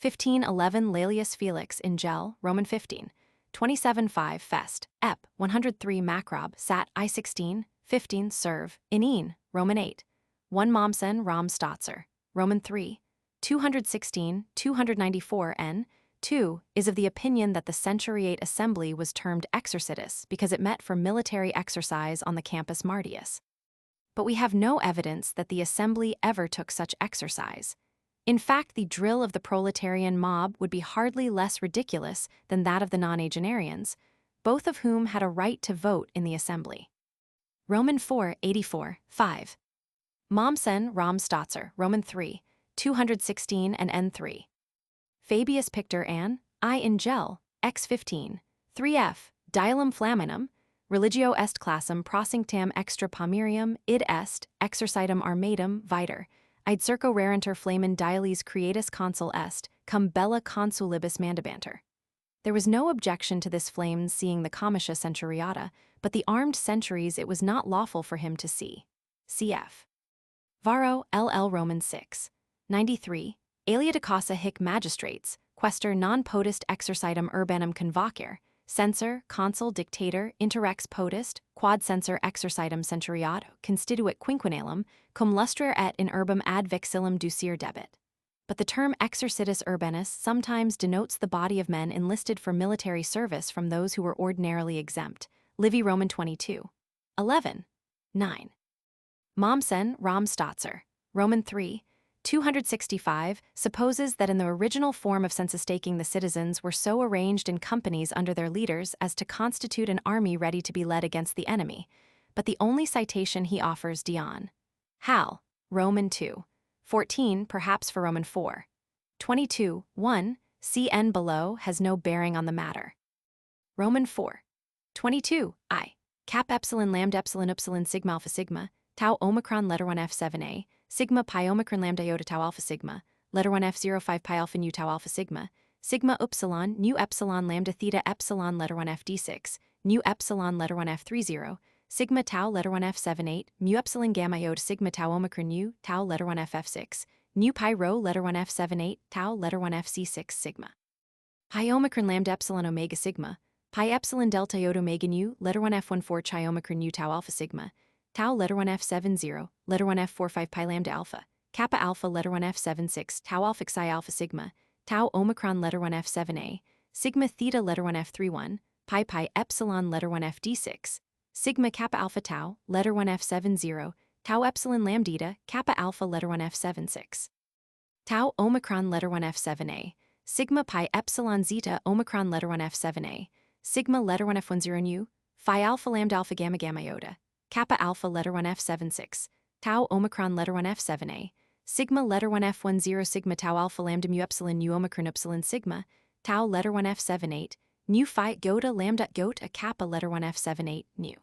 1511 Laelius Felix in Gel Roman 15, 27:5 Fest, Ep. 103 Macrob Sat I16, 15 Serve, Inin, Roman 8. 1 Mommsen Rom Stotzer, Roman 3, 216, 294 N. 2, is of the opinion that the Centuriate Assembly was termed exercitus because it met for military exercise on the Campus Martius. But we have no evidence that the assembly ever took such exercise. In fact, the drill of the proletarian mob would be hardly less ridiculous than that of the nonagenarians, both of whom had a right to vote in the assembly. Roman 4, 84, 5. Mommsen Rom Stotzer, Roman 3, 216 and N3. Fabius Pictor An, I in Gel, X15, 3f, Dialum Flaminum, Religio est classum prosinctam extra pomerium, id est, exercitum armatum, viter, id circo rarenter flamen dialis creatus consul est, cum bella consulibus mandabanter. There was no objection to this flame seeing the comitia centuriata, but the armed sentries it was not lawful for him to see. Cf. Varro, LL Roman 6, 93. Alia de causa hic magistrates, quaestor non potest exercitum urbanum convocere, censor, consul, dictator, interrex potest, quod censor exercitum centuriato, constituit quinquennalem, cum lustrer et in urbum ad vexillum ducere debit. But the term exercitus urbanus sometimes denotes the body of men enlisted for military service from those who were ordinarily exempt. Livy Roman 22. 11. 9. Mommsen, Rom Stotzer, Roman 3. 265, supposes that in the original form of census-taking the citizens were so arranged in companies under their leaders as to constitute an army ready to be led against the enemy, but the only citation he offers Dion. Hal, Roman 2. 14, perhaps for Roman 4. 22, 1, cn below has no bearing on the matter. Roman 4. 22, I. Cap epsilon lambda epsilon upsilon sigma alpha sigma, tau omicron letter 1 f7a, sigma pi omicron lambda iota tau alpha sigma, letter 1 f05 pi alpha nu tau alpha sigma, sigma upsilon nu epsilon lambda theta epsilon letter 1 f d6, nu epsilon letter 1 f30, sigma tau letter 1 f78, mu epsilon gamma iota sigma tau omicron nu tau letter 1 f6, nu pi rho letter 1 f78, tau letter 1 fc6 sigma. Pi omicron lambda epsilon omega sigma, pi epsilon delta iota omega nu letter 1 f14 chi omicron nu tau alpha sigma, tau letter 1 f70, letter 1 f45 pi lambda alpha, kappa alpha letter 1 f76 tau alpha psi alpha sigma, tau omicron letter 1 f7a, sigma theta letter 1 f31, pi epsilon letter 1 fd6, sigma kappa alpha tau letter 1 f70, tau epsilon lambda kappa alpha letter 1 f76. Tau omicron letter 1 f7a, sigma pi epsilon zeta omicron letter 1 f7a, sigma letter 1 f10 nu, phi alpha lambda alpha gamma gamma iota, kappa alpha letter 1 f76, tau omicron letter 1 f7a, sigma letter 1 f10 sigma tau alpha lambda mu epsilon nu omicron epsilon sigma, tau letter 1 f78, nu phi iota lambda iota kappa letter 1 f78 nu.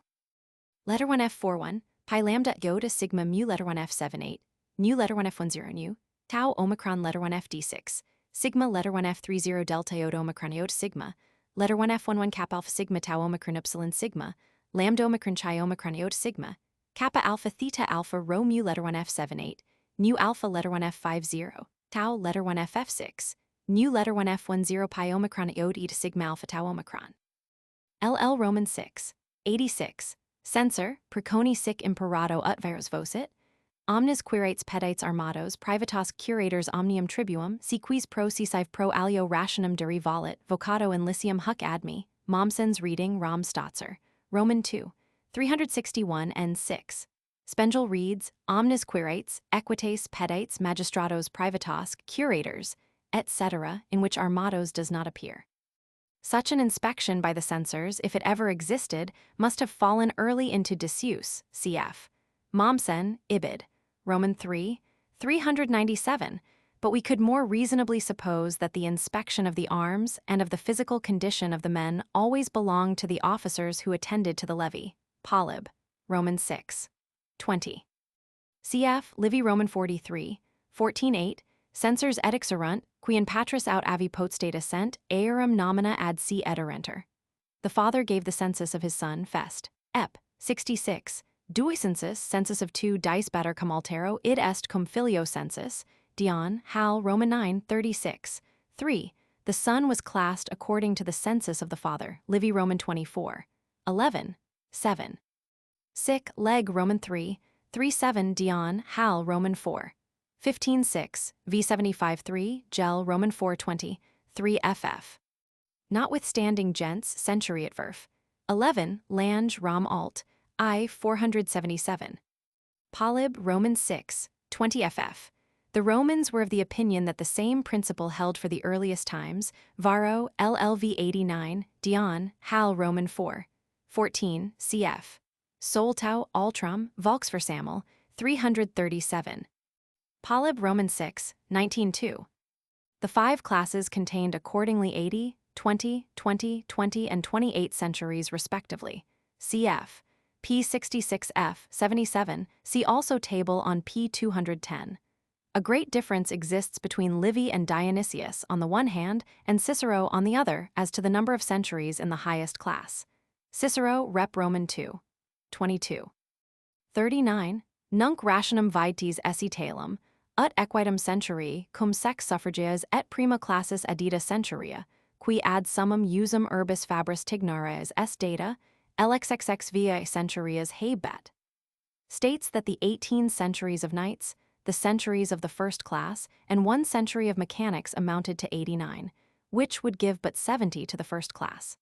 Letter 1 f41, pi lambda iota sigma mu letter 1 f78, nu letter 1 f10 nu, tau omicron letter 1 fd6, sigma letter 1 f30 delta iota omicron iota sigma, letter 1 f11 kappa alpha sigma tau omicron epsilon sigma, lambda omicron chi omicron iota sigma, kappa alpha theta alpha rho mu letter 1 f78, nu alpha letter 1 f50, tau letter 1 ff6, nu letter 1 f10 pi omicron iota eta sigma alpha tau omicron. LL Roman 6. 86. Censor, preconi sic imperato ut virus vosit, omnes quirates pedites armados privatos curators omnium tribuum, si quis pro sisive pro alio rationum derivalit, vocato in lyceum huc admi, Mommsen's reading Rom Stotzer, Roman 2. 361 and 6. Spengel reads, omnes quirates, equites pedites magistratos privatos, curators, etc., in which armados does not appear. Such an inspection by the censors, if it ever existed, must have fallen early into disuse, cf. Mommsen, Ibid. Roman 3. 397, but we could more reasonably suppose that the inspection of the arms and of the physical condition of the men always belonged to the officers who attended to the levy. Polyb. Roman 6. 20. Cf. Livy Roman 43. 14:8, censors edixerunt, qui in patris aut avi potestate sent, earum nomina ad si ederenter. The father gave the census of his son, Fest. Ep. 66. Dui census of 2 dice batter cum altero id est cum filio census, Dion, Hal, Roman 9, 36. 3. The son was classed according to the census of the father, Livy Roman 24. 11. 7. Sic, leg Roman 3, 37 Dion, Hal, Roman 4. 15:6, V75:3, Gel, Roman 4:20, 3 ff. Notwithstanding gents, centuriatverf. 11, Lange, Rom alt, I 477. Polyb, Roman 6, 20 ff. The Romans were of the opinion that the same principle held for the earliest times, Varro, LLV 89, Dion, Hal, Roman 4. 14, cf. Soltau, Altram, Volksversammel, 337. Polyb Roman 6, 19:2. The 5 classes contained accordingly 80, 20, 20, 20, and 28 centuries respectively. Cf. P66F, 77, see also table on P210. A great difference exists between Livy and Dionysius on the one hand and Cicero on the other as to the number of centuries in the highest class. Cicero, Rep. Roman 2. 22. 39. Nunc rationum vites esse talem, Ut equitem centurii cum sex suffragias et prima classis addita centuria, qui ad summum usum urbis fabris tignares est data, lxxx via centurias habet, states that the 18 centuries of knights, the centuries of the first class, and 1 century of mechanics amounted to 89, which would give but 70 to the first class.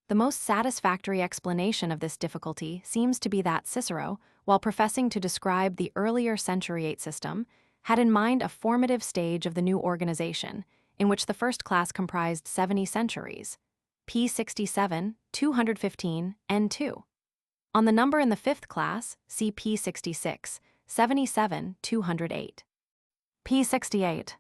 The most satisfactory explanation of this difficulty seems to be that Cicero, while professing to describe the earlier centuriate system, had in mind a formative stage of the new organization, in which the first class comprised 70 centuries, p. 67, 215, n2. On the number in the fifth class, see p. 66, 77, 208. p. 68.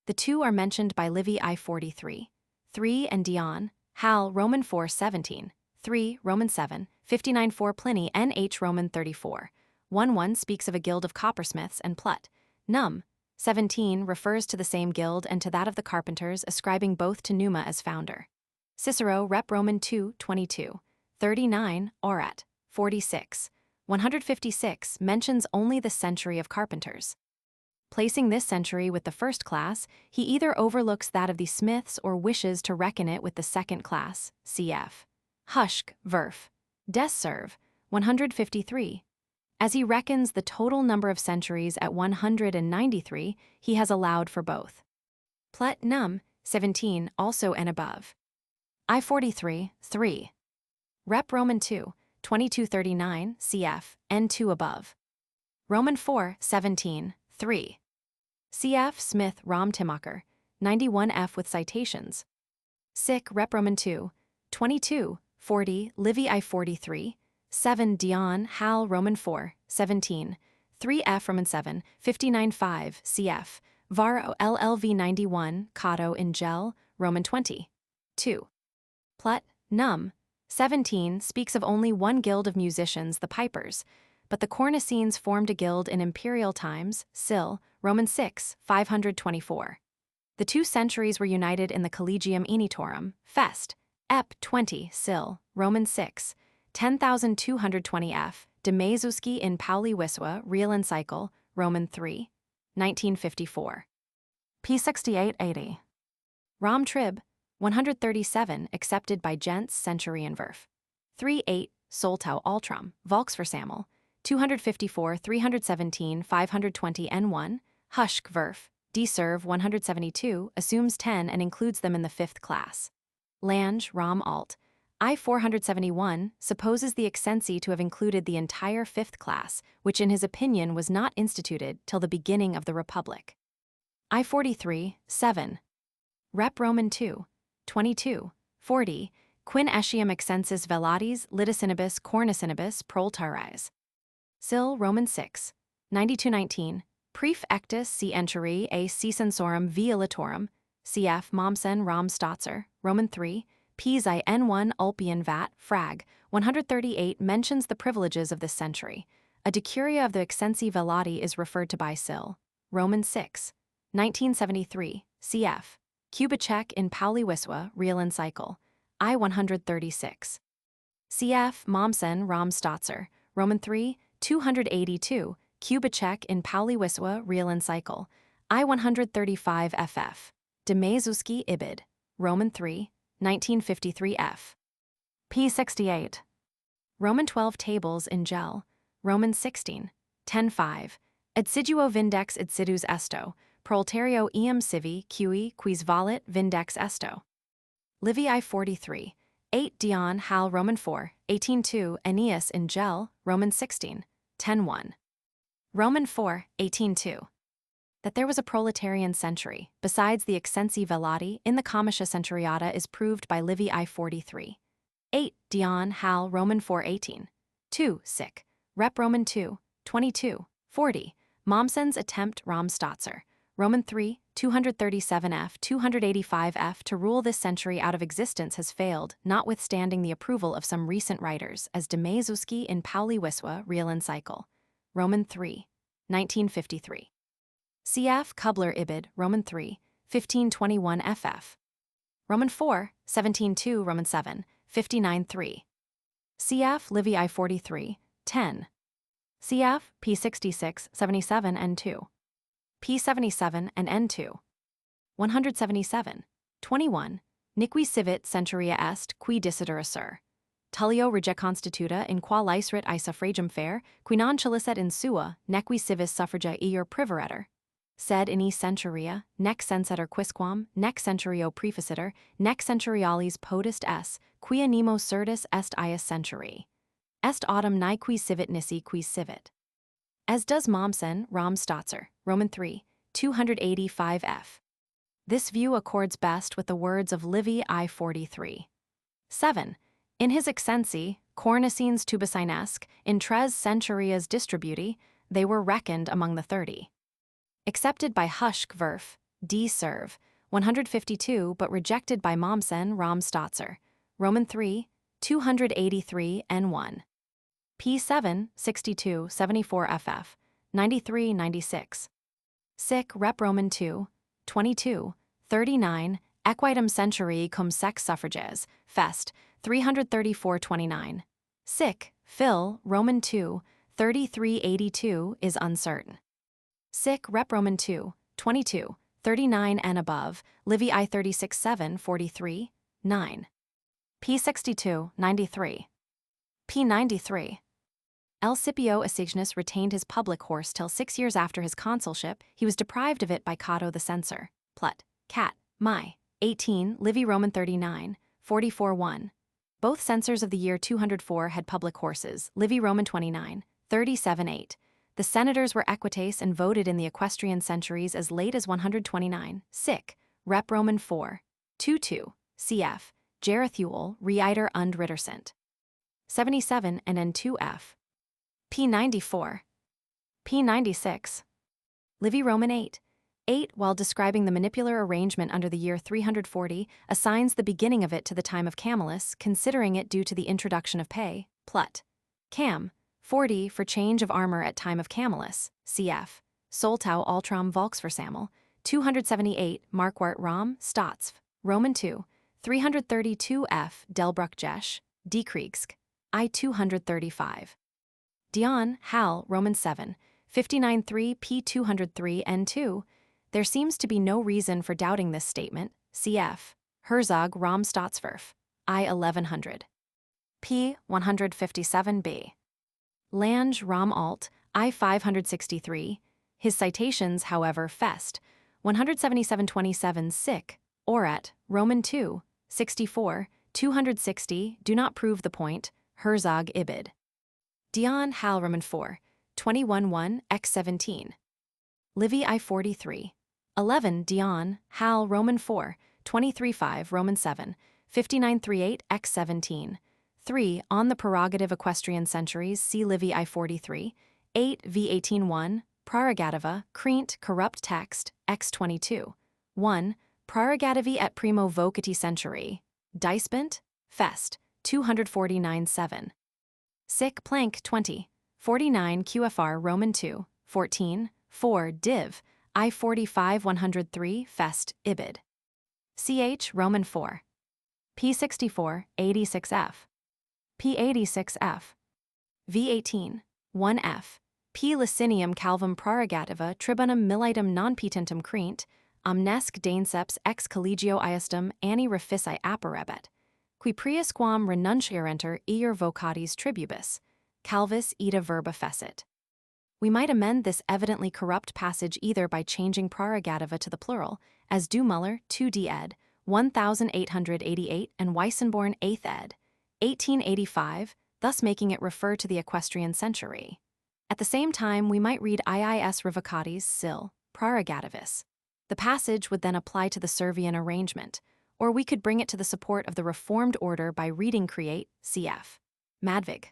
The two are mentioned by Livy I 43, 3 and Dion, Hal, Roman 4 17, 3, Roman 7, 59 4 Pliny Nh Roman 34, 1 speaks of a guild of coppersmiths and Plut, Num. 17 refers to the same guild and to that of the carpenters, ascribing both to Numa as founder. Cicero Rep Roman 2 22, 39, Orat, 46, 156 mentions only the century of carpenters. Placing this century with the first class, he either overlooks that of the smiths or wishes to reckon it with the second class, cf. Huschk, Verf. Des Serv. 153. As he reckons the total number of centuries at 193, he has allowed for both. Plut Num. 17 also and above. I 43, 3. Rep Roman 2, 2239, cf. N2 above. Roman 4, 17, 3. Cf. Smith Rom Timacher, 91f with citations. Sic Rep Roman 2, 22, 40, Livy I 43, 7 Dion Hal Roman 4, 17, 3f Roman 7, 59 5, cf. Var LLV 91, Cato in Gel, Roman 20. 2. Plut, Num. 17 speaks of only one guild of musicians, the pipers, but the Cornicines formed a guild in imperial times, Sil, Roman 6, 524. The 2 centuries were united in the Collegium Initorum, Fest, Ep. 20, Sil, Roman 6, 10,220 f, de Mezusci in Pauli Wisua, Real Encycle, Roman 3, 1954. p. 6880. Rom Trib, 137 accepted by Gents Centurion Verf. 3-8, Soltau Altram, Volksversammel, 254 317 520 N1, Huschk Verf. D. Serv 172 assumes 10 and includes them in the fifth class. Lange, Rom Alt. I 471 supposes the Excensi to have included the entire fifth class, which in his opinion was not instituted till the beginning of the Republic. I 43, 7. Rep Roman 2, 22, 40, Quin etiam excensis velatis liticinibus cornicinibus proletaries. Sil Roman 6, 9219, Pref ectus si enteri a si censorum via litorum, cf. Mommsen Rom Stotzer, Roman 3, Pisi N1 Ulpian Vat, Frag, 138 mentions the privileges of this century. A decuria of the Excensi velati is referred to by Sil. Roman 6, 1973, cf. Kubitschek in Pauli Wisua, Real Encycle, I 136. Cf. Mommsen Rom Stotzer, Roman 3, 282, Kubitschek in Pauli Wisua, Real Encycle, I 135 ff. De Mezusci Ibid, Roman 3, 1953 f. p. 68. Roman 12 tables in Gel, Roman 16, 10-5, Adsiduo vindex adsidus esto, proletario eam civi cui quis valet vindex esto. Livy I 43, 8 Dion Hal Roman 4, 18-2 Aeneas in Gel, Roman 16, 10-1. Roman 4, 18-2. That there was a proletarian century, besides the Excensi velati, in the Comitia Centuriata is proved by Livy I 43. 8 Dion Hal Roman 4 18. 2 Sic. Rep Roman 2, 22, 40. Mommsen's attempt Rom Stotzer, Roman 3, 237 f 285 f to rule this century out of existence has failed, notwithstanding the approval of some recent writers, as de Mezusci in Pauli Wisua, Real Encycle, Roman 3, 1953. Cf. Kubler Ibid, Roman 3, 1521 ff. Roman 4, 17-2 Roman 7, 59-3. Cf. Livy I 43, 10. Cf. p. 66, 77 and 2. P77 and N2. 177. 21. Niqui civit centuria est, qui disider assur. Tullio rege constituta in qua liceret I suffragem fair, qui non celicet in sua, nequi civis suffragia iur privaretur. Sed in e centuria, nec senseter quisquam, nec centurio preficiter, nec centurialis potest es, quia nemo certus est ius centuri. Est autumn ni qui civit nisi qui civit. As does Mommsen, Rom Stotzer, Roman 3, 285 f. This view accords best with the words of Livy I 43. 7. In his excensi, cornicines tubicinesque, in tres centurias distributi, they were reckoned among the 30. Accepted by Huschk Verf, D. Serv, 152 but rejected by Mommsen, Rom Stotzer, Roman 3, 283 n1. P7, 62, 74 ff, 93, 96. Sic Rep Roman 2, 22, 39, Equitem centurii cum sex suffrages, Fest, 334-29. Sic, Phil, Roman 2, 3382 is uncertain. Sic Rep Roman 2, 22, 39 and above, Livy I 36-7, 43, 9. P62, 93. P93. L. Scipio Assignus retained his public horse till 6 years after his consulship. He was deprived of it by Cato the censor. Plut. Cat. My. 18, Livy Roman 39, 44-1. Both censors of the year 204 had public horses, Livy Roman 29, 37-8. The senators were equites and voted in the equestrian centuries as late as 129. Sic. Rep Roman 4, 22, cf. Gerethuel, Reiter und Rittersint. 77 and N2f. P94. P96. Livy Roman 8. 8, while describing the manipular arrangement under the year 340, assigns the beginning of it to the time of Camillus, considering it due to the introduction of pay, plut. Cam. 40 for change of armor at time of Camillus, cf. Soltau Altram Volksversammel, 278 Marquart Rom, Stotz, Roman 2, 332 f. Delbruck Jesch, Dekriegsk, I 235. Dion, Hal, Roman 7, 59-3 p. 203 n2. There seems to be no reason for doubting this statement, cf. Herzog Rom Staatsverf, I 1100. p. 157b. Lange Rom Alt, I 563. His citations, however, Fest, 177-27 Sic, Orat, Roman 2, 64, 260 do not prove the point, Herzog Ibid. Dion Hal Roman 4, 21-1 x 17. Livy I 43. 11 Dion Hal Roman 4, 23-5 Roman 7, 59-38 x 17. 3. On the prerogative equestrian centuries, see Livy I 43. 8 v 18-1, Prerogativa, Crete, corrupt text, x 22. 1. Prerogativi et primo vocati centurii, Dicebent, Fest, 249-7. Sic Plank 20, 49 QFR Roman 2, 14, 4 Div, I 45 103 Fest, Ibid. Ch Roman 4. P64, 86F. P86F. V18, 1F. P Licinium calvum prerogativa tribunum militum non petentum crent, omnesque dainceps ex collegio iustum anni refici apparebet, qui priusquam renunciarenter iur vocatis tribubis, calvis ita verba fecit. We might amend this evidently corrupt passage either by changing prerogativa to the plural, as do Muller, 2d ed., 1888 and Weissenborn, 8th ed., 1885, thus making it refer to the equestrian century. At the same time, we might read iis revocatis sil, prerogativis. The passage would then apply to the Servian arrangement, or we could bring it to the support of the Reformed order by reading create, cf. Madvig.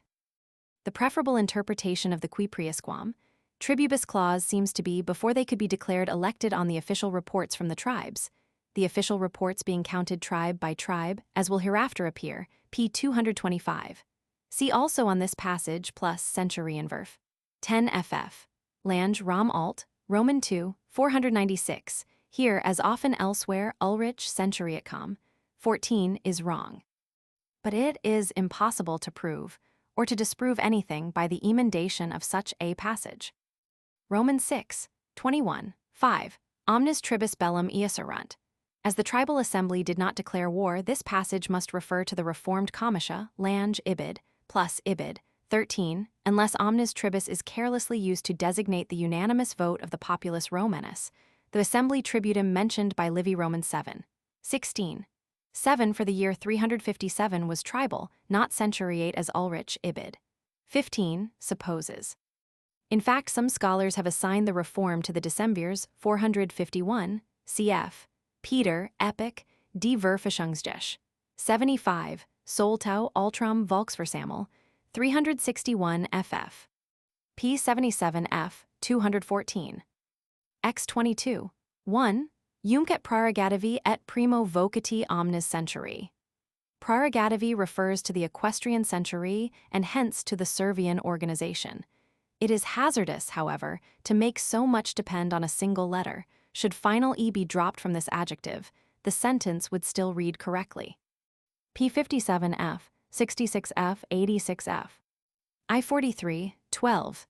The preferable interpretation of the qui priusquam tribubis clause seems to be before they could be declared elected on the official reports from the tribes, the official reports being counted tribe by tribe, as will hereafter appear, p. 225. See also on this passage plus centurion verf. 10 ff. Lange Rom Alt, Roman 2, 496. Here, as often elsewhere, Ulrich centuriatcom, 14 is wrong. But it is impossible to prove, or to disprove anything by the emendation of such a passage. Romans 6, 21, 5. Omnis tribus bellum easserunt. As the tribal assembly did not declare war, this passage must refer to the reformed comitia, lange ibid, plus ibid. 13. Unless omnis tribus is carelessly used to designate the unanimous vote of the populus Romanus, the assembly tributum mentioned by Livy Roman 7. 16. 7 for the year 357 was tribal, not centuriate as Ulrich ibid. 15 supposes. In fact, some scholars have assigned the reform to the Decemvirs 451, cf. Peter, Epic, Die Verfassungsgesch. 75, Soltau Ultram Volksversammlung, 361 ff. p. 77 f. 214. X22. 1. Iuncet prerogativi et primo vocati omnis centuri. Prerogativi refers to the equestrian century and hence to the Servian organization. It is hazardous, however, to make so much depend on a single letter. Should final e be dropped from this adjective, the sentence would still read correctly. P57F, 66F, 86F. I43, 12.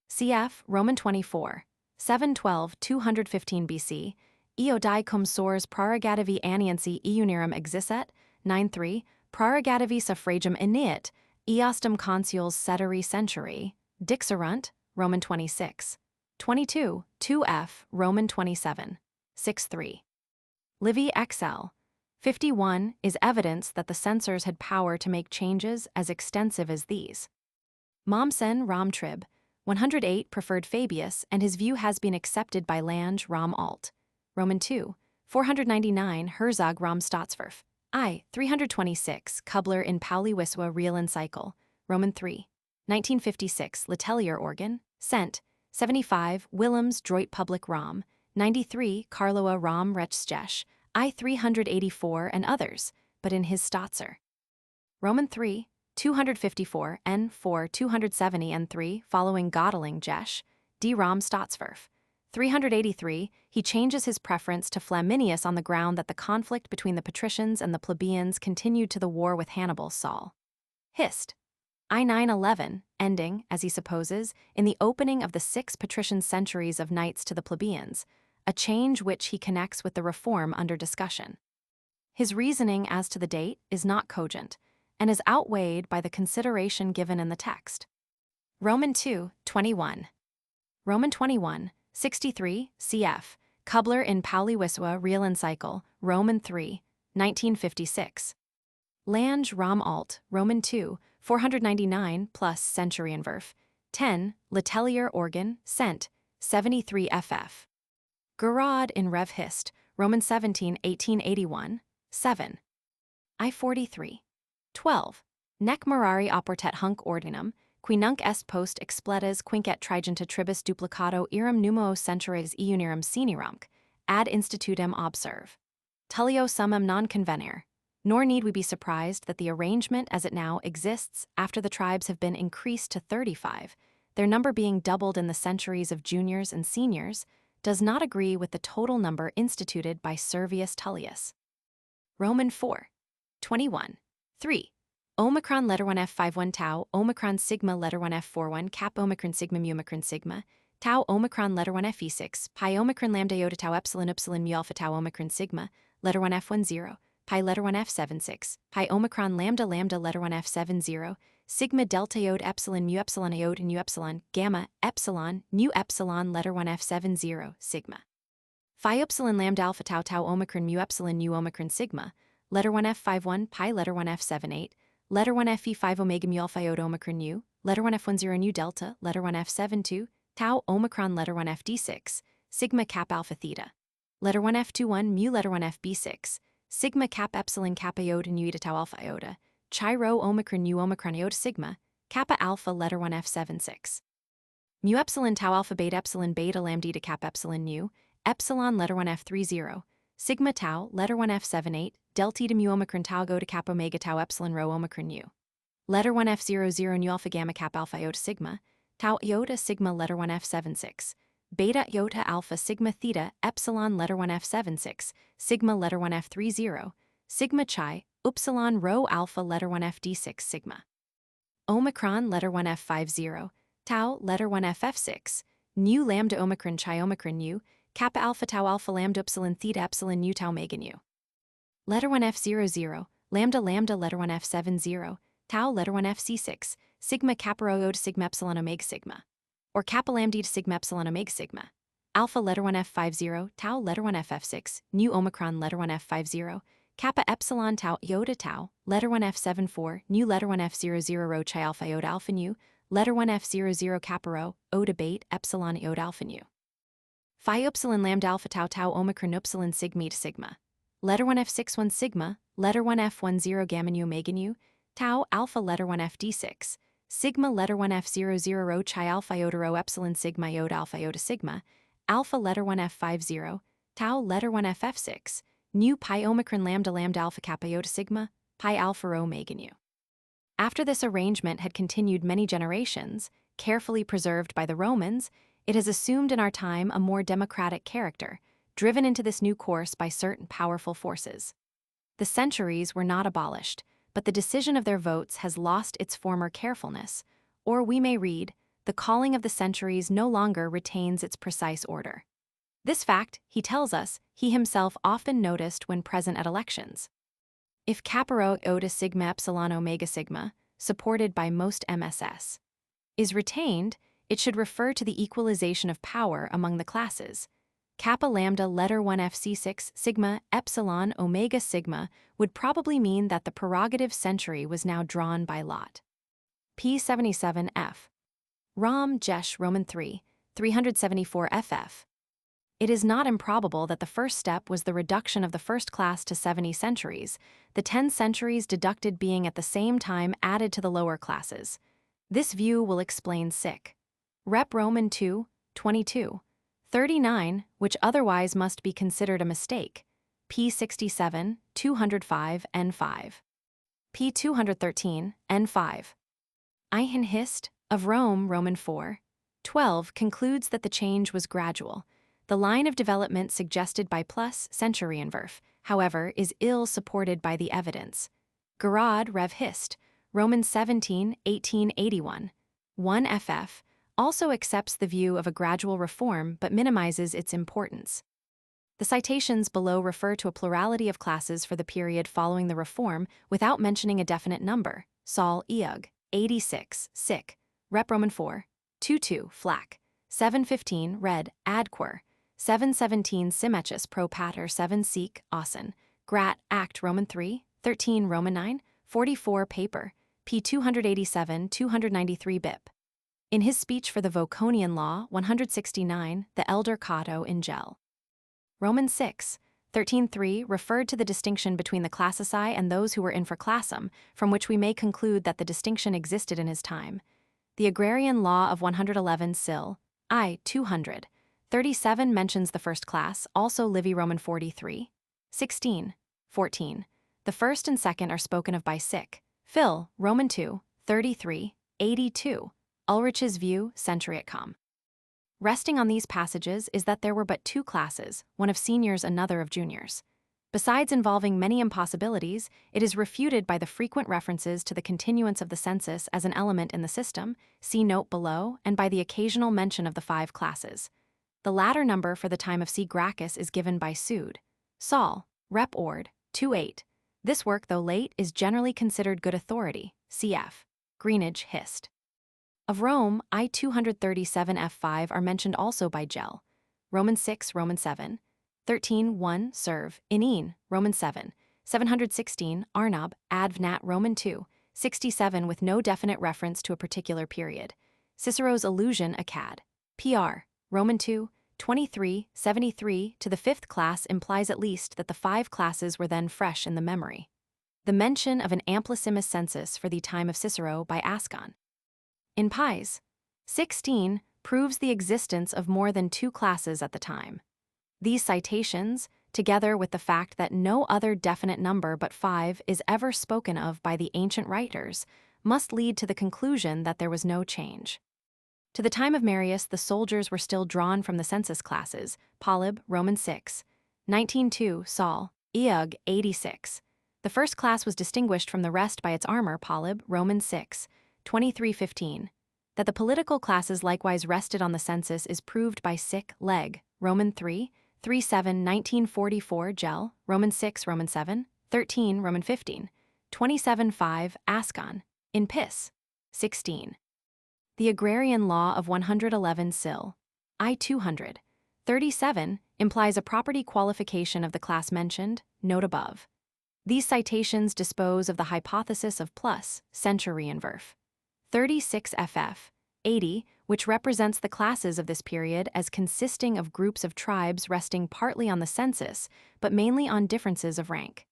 Cf. Roman 24, 712, 215 BC, Eodai cum sors prerogativi anniensi eunirum exisset, 93, prerogativi suffragium ineat, eostum consuls ceteri centuri, dixerunt, Roman 26. 22, 2f, Roman 27, 6-3. Livy XL. 51 is evidence that the censors had power to make changes as extensive as these. Mommsen Rom Trib, 108 preferred Fabius, and his view has been accepted by Lange Rom Alt. Roman 2, 499 Herzog Rom Staatsverf. I. 326 Kubler in Pauli Wiswa Real Encycle. Roman 3. 1956 Letellier Organ, Cent. 75 Willems Droit Public Rom, 93 Carloa Rom Rechtsgesch, I 384 and others, but in his Statzer. Roman 3, 254 N 4 270 and 3 following Göttling Gesch, D Rom Staatsverf. 383 he changes his preference to Flaminius on the ground that the conflict between the patricians and the plebeians continued to the war with Hannibal Saul. Hist. I-911, ending, as he supposes, in the opening of the 6 patrician centuries of knights to the plebeians, a change which he connects with the reform under discussion. His reasoning as to the date is not cogent, and is outweighed by the consideration given in the text. Roman 2, 21. Roman 21, 63, cf. Kubler in Pauli Wiswa Real Encycle, Roman 3, 1956. Lange Rom Alt, Roman 2, 499 plus Centurienverf. 10, Letellier Organ, Cent. 73 ff. Gerard in Rev Hist, Roman 17, 1881, 7. I43. 12. Nec Mirari oportet hunc ordinum, qui nunc est post expletas quincet trigenta tribus duplicato iram numo centures eunirum seniramque, ad institutum observe. Tullio summum non convenire. Nor need we be surprised that the arrangement as it now exists after the tribes have been increased to 35, their number being doubled in the centuries of juniors and seniors, does not agree with the total number instituted by Servius Tullius. Roman 4, 21, 3. Omicron letter 1 F51 tau, Omicron sigma letter 1 F41, cap Omicron sigma mu Omicron sigma, tau Omicron letter 1 Fe6, pi Omicron lambda iota tau epsilon mu alpha tau Omicron sigma, letter 1 F10, pi letter 1 F76, pi Omicron lambda letter 1 F70, sigma delta iota epsilon iota nu epsilon, gamma, epsilon, nu epsilon letter 1 F70, sigma. Phi epsilon lambda alpha tau Omicron mu epsilon nu Omicron sigma, letter 1 F51, pi letter 1 F78, letter 1 Fe5 omega mu alpha iota Omicron nu, letter 1 F10 nu delta, letter 1 F72, tau Omicron letter 1 FD6, sigma cap alpha theta. Letter 1 F21 mu letter 1 FB6, sigma cap epsilon kappa iota nu eta tau alpha iota, chi rho Omicron nu Omicron iota sigma, kappa alpha letter 1 F76. Mu epsilon tau alpha beta lambda eta cap epsilon nu, epsilon letter 1 F30, sigma tau letter 1 F78, delta eta mu Omicron tau go to kappa omega tau epsilon rho Omicron nu. Letter 1 F00 nu alpha gamma kappa alpha iota sigma, tau iota sigma letter 1 F76, beta iota alpha sigma theta epsilon letter 1 F76, sigma letter 1 F30, sigma chi, upsilon rho alpha letter 1 FD6 sigma. Omicron letter 1 F50, tau letter 1 FF6, nu lambda Omicron chi Omicron nu, kappa alpha tau alpha lambda epsilon theta epsilon nu tau mega nu. Letter 1 F00, lambda lambda letter 1 F70, tau letter 1 FC6, sigma kappa rho to sigma epsilon omega sigma. Or kappa lambda to sigma epsilon omega sigma. Alpha letter 1 F50, tau letter 1 FF6, nu omicron letter 1 F50, kappa epsilon tau iota tau, letter 1 F74, nu letter 1 F00 rho chi alpha iota alpha nu, letter 1 F00 kappa rho, o debate epsilon iota alpha nu. Phi epsilon lambda alpha tau tau omicron epsilon sigma to sigma. Letter 1 F61 sigma, letter 1 F10 gamma nu omega nu, tau alpha letter 1 FD6, sigma letter 1 F00 rho chi alpha iota rho epsilon sigma iota alpha iota sigma, alpha letter 1 F50, tau letter 1 FF6, nu pi omicron lambda lambda alpha kappa iota sigma, pi alpha rho omega nu. After this arrangement had continued many generations, carefully preserved by the Romans, it has assumed in our time a more democratic character, driven into this new course by certain powerful forces. The centuries were not abolished, but the decision of their votes has lost its former carefulness, or we may read, the calling of the centuries no longer retains its precise order. This fact, he tells us, he himself often noticed when present at elections. If kappa rho iota sigma epsilon omega sigma, supported by most MSS, is retained, it should refer to the equalization of power among the classes. Kappa lambda letter 1 FC6 sigma epsilon omega sigma would probably mean that the prerogative century was now drawn by lot. P77F. Rom Jesh Roman 3, 374 FF. It is not improbable that the first step was the reduction of the first class to 70 centuries, the 10 centuries deducted being at the same time added to the lower classes. This view will explain sic. Rep Roman 2, 22. 39, which otherwise must be considered a mistake. P67, 205, N5. P213, N5. Eichen Hist, of Rome, Roman 4, 12, concludes that the change was gradual. The line of development suggested by plus Centurienwerf, however, is ill supported by the evidence. Gerard Rev Hist, Roman 17, 1881, 1 FF, also accepts the view of a gradual reform but minimizes its importance. The citations below refer to a plurality of classes for the period following the reform without mentioning a definite number. Sol Eug, 86, Sic, Rep Roman 4, 22, Flack, 715, Red, Adquer, 717 Symmachus pro pater 7 Seek, Ausen, Grat, Act Roman 3, 13 Roman 9, 44 Paper, p. 287, 293 Bip. In his speech for the Voconian Law, 169, the elder Cato in Gel. Roman 6, 13.3 referred to the distinction between the classici and those who were infraclassum, from which we may conclude that the distinction existed in his time. The Agrarian Law of 111 Sil. I. 200. 37 mentions the first class, also Livy Roman 43. 16. 14. The first and second are spoken of by Sic. Phil, Roman 2, 33, 82. Ulrich's view, Century at Com. Resting on these passages is that there were but two classes, one of seniors, another of juniors. Besides involving many impossibilities, it is refuted by the frequent references to the continuance of the census as an element in the system, see note below, and by the occasional mention of the 5 classes. The latter number for the time of C. Gracchus is given by Sude. Sol, Rep. Ord. 28. This work, though late, is generally considered good authority, cf. Greenidge, Hist. Of Rome, I. 237 F5 are mentioned also by Gel. Roman 6, Roman 7. 13, 1, Serve, Inine, Roman 7. 716, Arnab, Advnat, Roman 2. 67 with no definite reference to a particular period. Cicero's allusion, Acad. Pr. Roman 2. 23, 73 to the 5th class implies at least that the 5 classes were then fresh in the memory. The mention of an amplissimus census for the time of Cicero by Ascon. In Pies. 16 proves the existence of more than 2 classes at the time. These citations, together with the fact that no other definite number but 5 is ever spoken of by the ancient writers, must lead to the conclusion that there was no change. To the time of Marius, the soldiers were still drawn from the census classes, Polyb, Roman 6, 19.2, Sol, Eug, 86. The first class was distinguished from the rest by its armor, Polyb, Roman 6, 23.15. That the political classes likewise rested on the census is proved by Sic. Leg. Roman 3, 37, 1944, Gel, Roman 6, Roman 7, 13, Roman 15, 27, 5, Ascon, in Pis, 16. The Agrarian Law of 111 Sil. I 200. 37 implies a property qualification of the class mentioned, note above. These citations dispose of the hypothesis of plus Centurienwurf. 36 FF. 80, which represents the classes of this period as consisting of groups of tribes resting partly on the census, but mainly on differences of rank.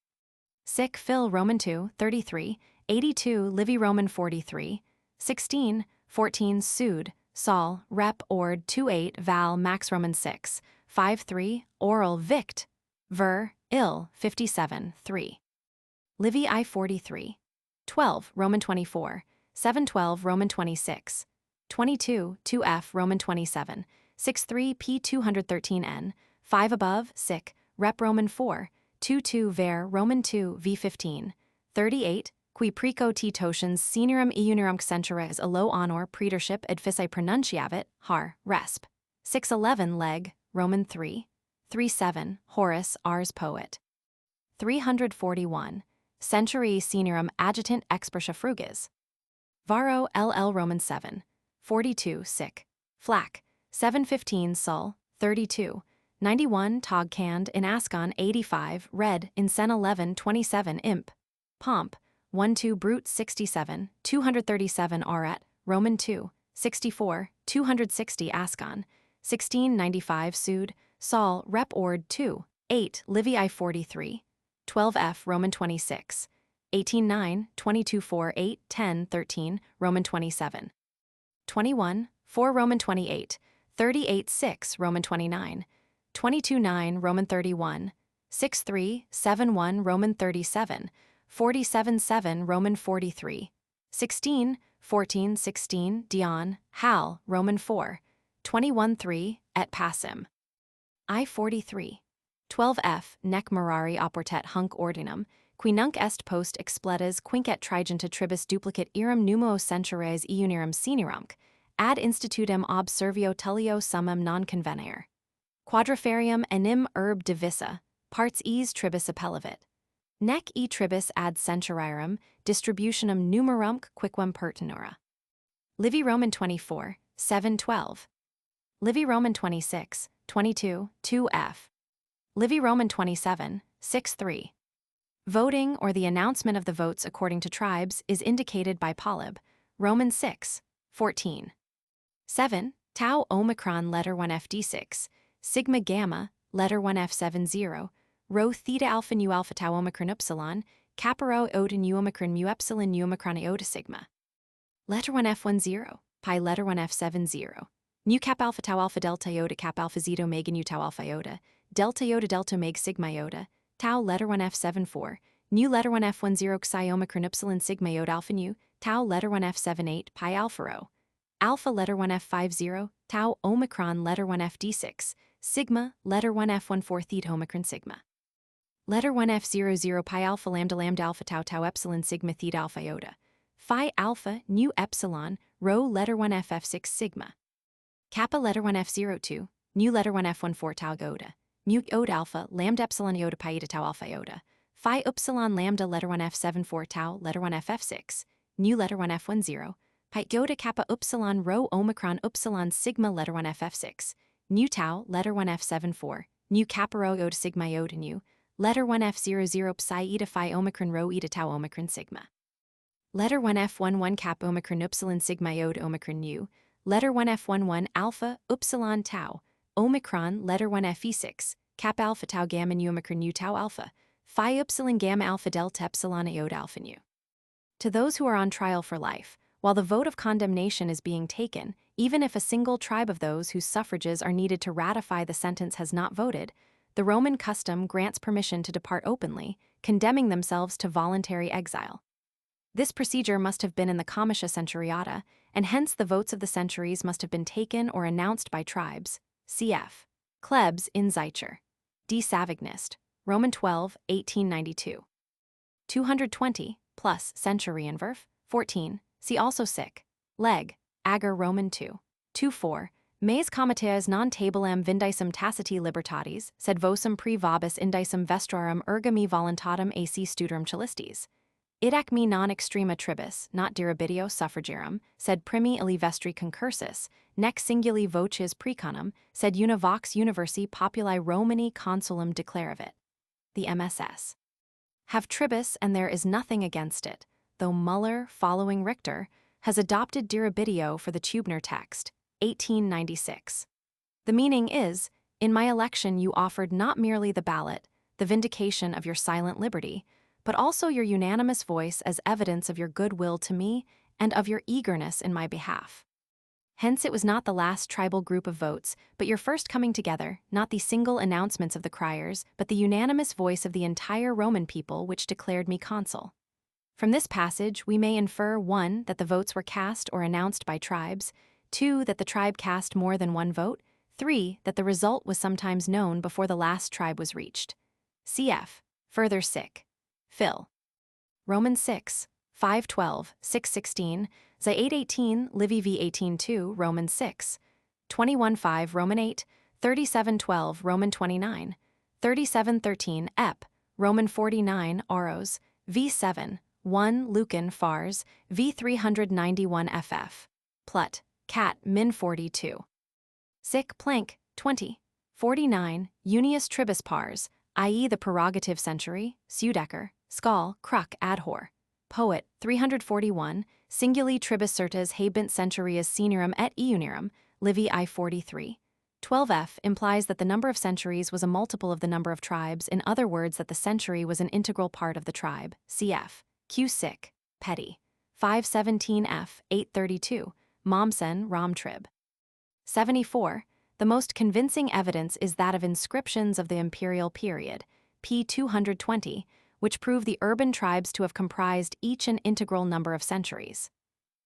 Sic Phil Roman 2, 33, 82 Livy Roman 43, 16, 14 Sud, Sol, Rep Ord 28 Val Max Roman 6, 5-3, Oral Vict, Ver, Ill 57, 3. Livy I 43. 12 Roman 24, 712 Roman 26, 22 2F Roman 27, 6-3 P 213N, 5 above, Sic, Rep Roman 4, 2-2 Ver Roman 2 V 15, 38, qui preco T totiens seniorum eunirumque centures allo honor praetorship edfici pronunciavit, har, resp. 611 Leg, Roman 3, 37, Horace Ars Poet. 341, Centurii seniorum adjutant expressia frugis. Varro LL Roman 7, 42 Sic, Flac, 715 Sul, 32, 91 Tog Cand in Ascon 85 Red in Sen 11 27 Imp. Pomp, 1-2 Brute 67, 237 Auret, Roman 2, 64, 260 Ascon, 1695 Sud, Sol Rep Ord 2, 8 Livy I 43, 12F Roman 26, 18-9, 22-4, 8, 10, 13, Roman 27. 21, 4 Roman 28, 38-6 Roman 29, 22-9 Roman 31, 6-3, 7-1 Roman 37, 47-7 Roman 43, 16, 14, 16 Dion, Hal, Roman 4, 21-3, et passim. I 43. 12F, nec morari oportet hunc ordinum, qui nunc est post expletas quincet trigenta tribus duplicate iram numo centures eunirum senirumque, ad institutum ob servio tullio summum non convenere. Quadriferium enim urb divissa, parts eis tribus appellavit. Nec e tribus ad centuriarum distributionum numerumque quicquam pertinura. Livy Roman 24, 7-12. Livy Roman 26, 22, 2F. Livy Roman 27, 6-3. Voting or the announcement of the votes according to tribes is indicated by polyb, Roman 6, 14. 7, tau omicron letter 1 FD6, sigma gamma, letter 1 F70, rho theta alpha nu alpha tau omicron upsilon, kappa rho iota nu omicron mu epsilon nu omicron iota sigma. Letter 1 F10, pi letter 1 F70, nu cap alpha tau alpha delta iota cap alpha zeta omega nu tau alpha iota, delta omega sigma iota, tau letter 1 F74, nu letter 1 F10 psi omicron upsilon sigma iota alpha nu, tau letter 1 F78 pi alpha rho. Alpha letter 1 F50, tau omicron letter 1 FD6, sigma letter 1 F14 theta omicron sigma. Letter 1 F00 pi alpha lambda alpha tau epsilon sigma theta alpha iota. Phi alpha nu epsilon rho letter 1 FF6 sigma. Kappa letter 1 F02, nu letter 1 F14 tau iota. Mu iota alpha lambda epsilon iota pi eta tau alpha iota. Phi upsilon lambda letter 1 F74 tau letter 1 FF6, nu letter 1 F10, pi iota kappa upsilon rho omicron upsilon sigma letter 1 FF6, nu tau letter 1 F74, nu kappa rho iota sigma iota nu, letter 1 F00 psi eta phi omicron rho eta tau omicron sigma. Letter 1 F11 kappa omicron upsilon sigma iota omicron nu, letter 1 F11 alpha upsilon tau, omicron letter 1 Fe6, kappa alpha tau gamma nu omicron nu tau alpha, phi upsilon gamma alpha delta epsilon iota alpha nu. To those who are on trial for life, while the vote of condemnation is being taken, even if a single tribe of those whose suffrages are needed to ratify the sentence has not voted, the Roman custom grants permission to depart openly, condemning themselves to voluntary exile. This procedure must have been in the Comitia Centuriata, and hence the votes of the centuries must have been taken or announced by tribes. Cf. Klebs in Zeicher. D. Savignist, Roman 12, 1892. 220, plus Centurienwurf, 14, see also Sic. Leg, Ager Roman 2, 24, Mes comiteas non tabulem vindicem taciti libertatis, sed vosum pre vobis indicem vestrorum erga me voluntatem ac studerum celistis. Id ac me non extrema tribus, not diribitio suffragerum, sed primi illi vestri concursus, nec singuli voces preconum, sed una vox universi populi Romani consulum declaravit. The MSS. Have tribus, and there is nothing against it, though Muller, following Richter, has adopted diribitio for the Tubner text, 1896. The meaning is, in my election you offered not merely the ballot, the vindication of your silent liberty, but also your unanimous voice as evidence of your goodwill to me and of your eagerness in my behalf. Hence it was not the last tribal group of votes, but your first coming together, not the single announcements of the criers, but the unanimous voice of the entire Roman people which declared me consul. From this passage we may infer 1. That the votes were cast or announced by tribes, 2. That the tribe cast more than one vote, 3. That the result was sometimes known before the last tribe was reached. Cf. Further sic. Phil. Romans 6, 5:12, 6:16, Za 8:18, Livy v 18:2, Romans 6, 21:5, Roman 8, 37:12, Roman 29, 37:13, Ep, Roman 49, Aros, v 7, 1, Lucan, Fars, v 391 ff. Plut, Cat, Min 42. Sic, Plank, 20, 49, Unius tribus pars, i.e. the prerogative century, Sudecker, Skall, Kruck, Adhor. Poet, 341, Singuli tribus certes habent centurias seniorum et eunirum, Livy I 43. 12f implies that the number of centuries was a multiple of the number of tribes, in other words that the century was an integral part of the tribe, cf. Q. Sic. Petty. 517f, 832, Mommsen, Romtrib. 74. The most convincing evidence is that of inscriptions of the imperial period, p. 220, which prove the urban tribes to have comprised each an integral number of centuries.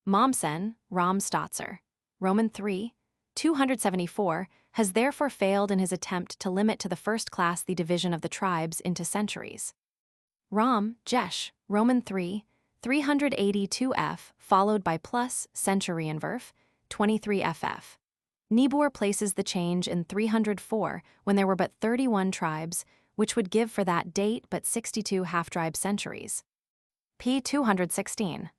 Mommsen, Rom Stotzer, Roman 3, 274, has therefore failed in his attempt to limit to the first class the division of the tribes into centuries. Rom, Jesh, Roman 3, 382f, followed by plus, centurienverf, 23ff. Niebuhr places the change in 304 when there were but 31 tribes, which would give for that date but 62 half-tribe centuries. p. 216.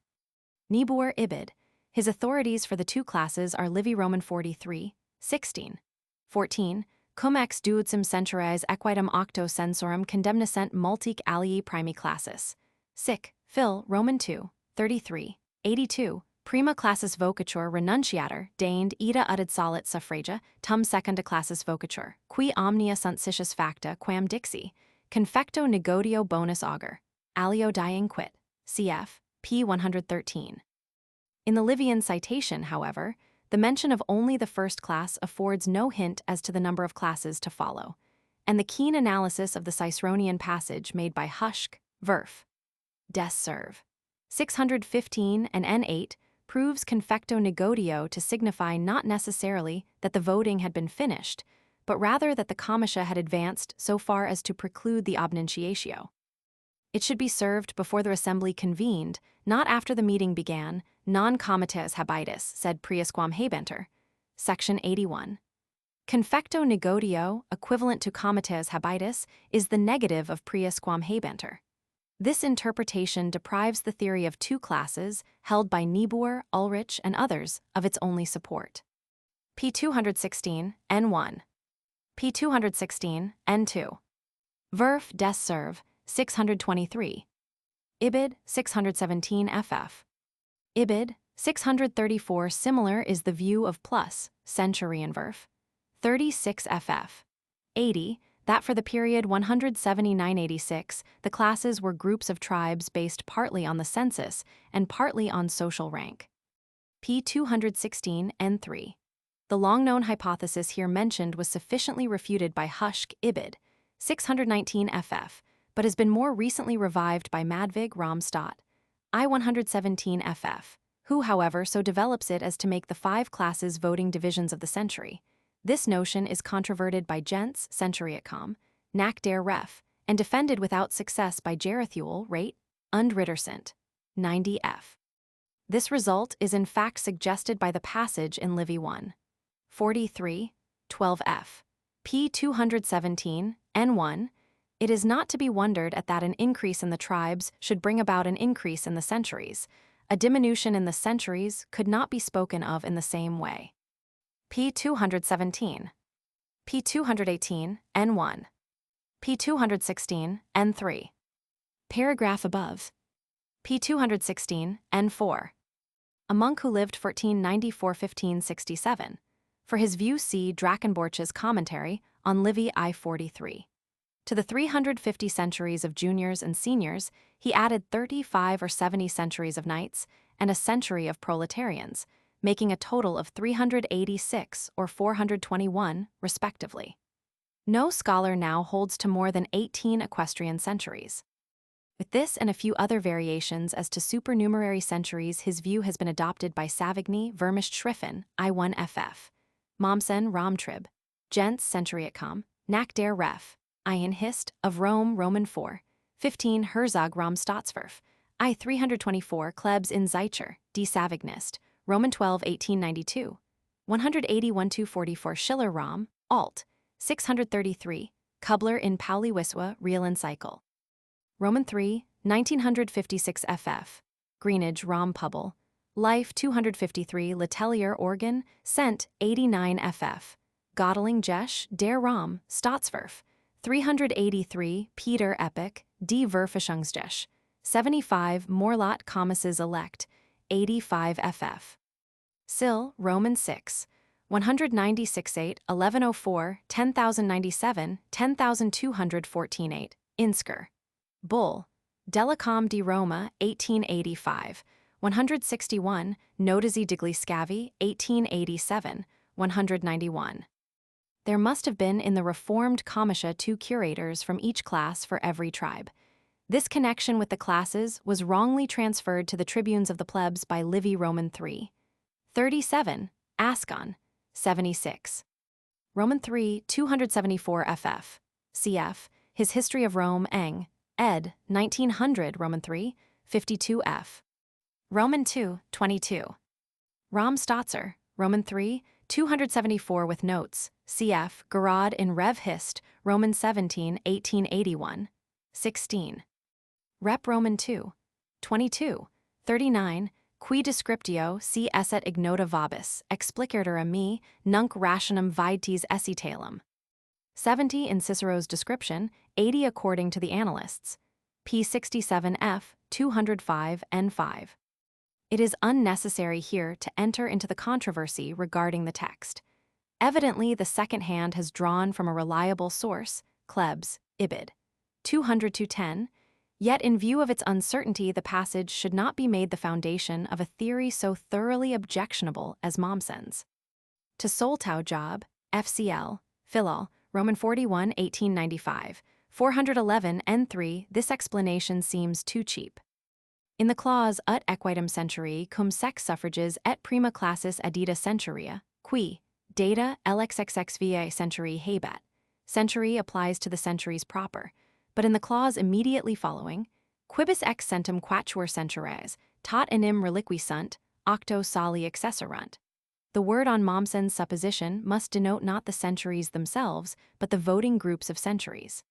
Niebuhr Ibid. His authorities for the two classes are Livy Roman 43, 16. 14. Cum ex duodecim centuries equitem octo censorum condemnescent multique alii primi classis. Sic. Phil. Roman 2, 33, 82. Prima classis vocatur renunciator, deigned ida udit solit suffragia, tum secunda classis vocatur, qui omnia sunt sitius facta quam dixi, confecto negodio bonus augur, alio die inquit, cf. p. 113. In the Livian citation, however, the mention of only the first class affords no hint as to the number of classes to follow, and the keen analysis of the Ciceronian passage made by Huschke, Verf. Des Serv. 615 and N8 proves confecto negodio to signify not necessarily that the voting had been finished, but rather that the comitia had advanced so far as to preclude the obnuntiatio. It should be served before the assembly convened, not after the meeting began, non comites habitus, said priusquam habenter. Section 81. Confecto negodio, equivalent to comites habitus, is the negative of priusquam habenter. This interpretation deprives the theory of two classes, held by Niebuhr, Ulrich, and others, of its only support. p. 216, N1. p. 216, N2. Verf. Des Serv. 623. Ibid. 617 ff. Ibid. 634. Similar is the view of plus, centurienverf. 36 ff. 80. That for the period 179-86, the classes were groups of tribes based partly on the census and partly on social rank. p. 216, N3. The long-known hypothesis here mentioned was sufficiently refuted by Huschke, Ibid. 619 ff, but has been more recently revived by Madvig, Rom Stott, I 117 ff, who, however, so develops it as to make the five classes voting divisions of the century. This notion is controverted by Jentz, Centuriatcom, Nack der Ref, and defended without success by Gerithuel, Rate, und Rittersint, 90f. This result is in fact suggested by the passage in Livy 1. 43, 12f. p. 217, n1. It is not to be wondered at that an increase in the tribes should bring about an increase in the centuries. A diminution in the centuries could not be spoken of in the same way. p. 217. p. 218, n1. p. 216, n3. Paragraph above. p. 216, n4. A monk who lived 1494–1567. For his view see Drakenborch's commentary on Livy I 43. To the 350 centuries of juniors and seniors, he added 35 or 70 centuries of knights and a century of proletarians, making a total of 386 or 421, respectively. No scholar now holds to more than 18 equestrian centuries. With this and a few other variations as to supernumerary centuries, his view has been adopted by Savigny, Vermischt Schriffen, I1ff, Mommsen, Romtrib, Gents, Centuriatcom, Nack der Ref, Ian Hist, of Rome, Roman 4, 15 Herzog Rom Staatsverf, I 324 Klebs in Zeicher, D. Savignist, Roman 12, 1892, 180–1244 Schiller Rom, Alt, 633, Kubler in Pauli Wiswa, Real and Cycle. Roman 3, 1956 ff. Greenidge Rom Pubble, Life 253 Letellier Organ, Cent 89 ff. Godeling Jesch, Der Rom, Staatsverf, 383 Peter Epic, Die Verfassungsjesch, 75 Morlot Commisses Elect, 85 ff. Sill, Roman 6, 196–8, 1104, 10,097, 10,214–8, Insker. Bull, Delicom di Roma, 1885, 161, Notisi degli Scavi, 1887, 191. There must have been in the Reformed comitia 2 curators from each class for every tribe. This connection with the classes was wrongly transferred to the tribunes of the plebs by Livy Roman 3. 37, Ascon, 76. Roman 3, 274 ff. Cf. His History of Rome, Eng, ed. 1900, Roman 3, 52 f. Roman 2, 22. Rom Stotzer, Roman 3, 274 with notes, cf. Gerard in Rev Hist, Roman 17, 1881, 16. Rep Roman 2, 22, 39, Qui descriptio si esset ignota vobis, explicator a me, nunc rationum vides esse talem. 70 in Cicero's description, 80 according to the annalists. p. 67f, 205 n5. It is unnecessary here to enter into the controversy regarding the text. Evidently, the second hand has drawn from a reliable source, Klebs, Ibid. 200–10, yet in view of its uncertainty, the passage should not be made the foundation of a theory so thoroughly objectionable as Mommsen's. To Soltau Job, FCL, Philol, Roman 41, 1895, 411 n3, this explanation seems too cheap. In the clause ut equitem centuri cum sex suffrages et prima classis addita centuria, qui, data lxxxva centuri habeat, century applies to the centuries proper, but in the clause immediately following, quibus ex centum quatuor centuries, tot enim reliqui sunt, octo soli accesserunt. The word on Mommsen's supposition must denote not the centuries themselves, but the voting groups of centuries.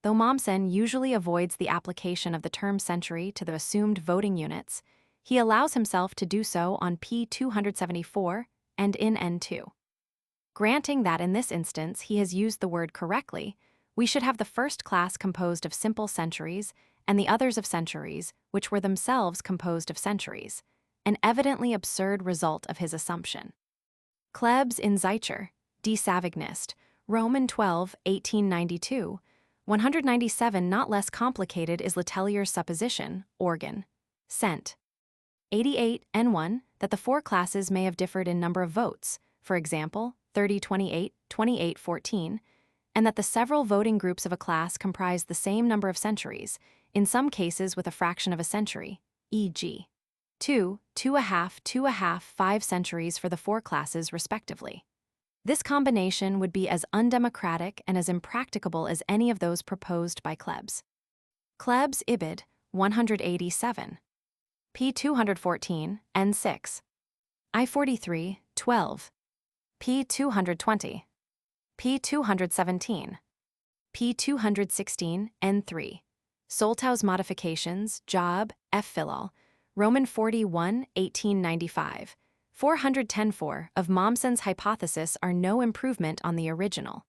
Though Mommsen usually avoids the application of the term century to the assumed voting units, he allows himself to do so on p. 274 and in n2. Granting that in this instance he has used the word correctly, we should have the first class composed of simple centuries and the others of centuries, which were themselves composed of centuries, an evidently absurd result of his assumption. Klebs in Zeicher, D. Savignist, Roman 12, 1892, 197. Not less complicated is Letellier's supposition, organ, cent. 88 n1, that the 4 classes may have differed in number of votes, for example, 30–28, 28–14, and that the several voting groups of a class comprise the same number of centuries, in some cases with a fraction of a century, e.g. 2, 2½ 2½ 5 centuries for the 4 classes respectively. This combination would be as undemocratic and as impracticable as any of those proposed by Klebs. Klebs Ibid, 187. p. 214, n6. I 43, 12. p. 220, p. 217, p. 216, n3. Soltau's modifications, Job, F. Philol, Roman 41, 1895. 410.4 of Mommsen's hypothesis are no improvement on the original.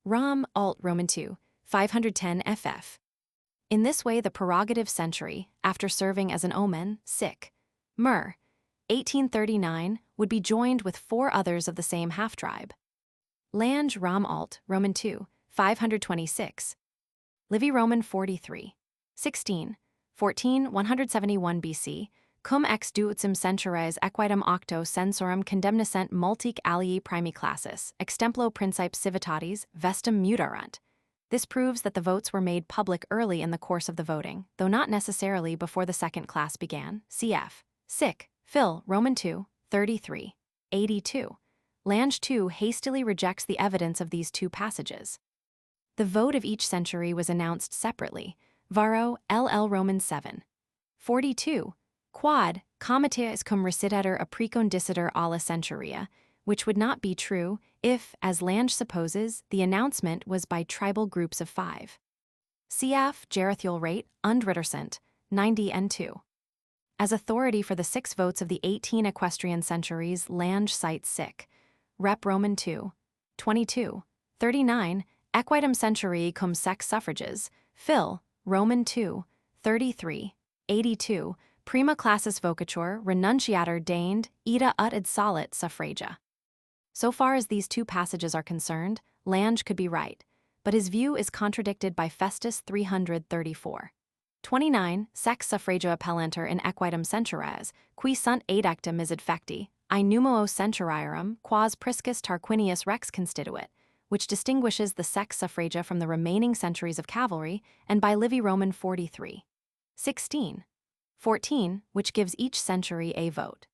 Rom. Alt. Roman 2, 510 ff. In this way the prerogative century, after serving as an omen, sic, mer, 1839, would be joined with 4 others of the same half-tribe. Lange. Rom. Alt. Roman 2, 526. Livy. Roman 43. 16. 171 BC, cum ex duutzum centuries equitum octo censorum condemniscent multique alii primi classis, extemplo principe civitatis, vestum mutarunt. This proves that the votes were made public early in the course of the voting, though not necessarily before the second class began. Cf. Sic. Phil. Roman 2, 33. 82. Lange 2 hastily rejects the evidence of these 2 passages. The vote of each century was announced separately. Varro, LL. Roman 7. 42. Quod, comitatus cum recitator aprecondicitor alla centuria, which would not be true if, as Lange supposes, the announcement was by tribal groups of 5. Cf. Gerithiol rate, und Rittersent, 90 n2. As authority for the 6 votes of the 18 equestrian centuries, Lange cites sic. Rep. Roman 2. 22. 39. Equitum centurii cum sex suffrages, Phil. Roman 2. 33. 82. Prima classis vocatur renunciator deigned ita ut ad solit suffragia. So far as these 2 passages are concerned, Lange could be right, but his view is contradicted by Festus 334. 29. Sex suffragia appellantur in equitum centuries, qui sunt adecta misid fecti, I numo centuriarum, quas priscus Tarquinius rex constituit, which distinguishes the sex suffragia from the remaining centuries of cavalry, and by Livy. Roman 43. 16. 14, which gives each century a vote.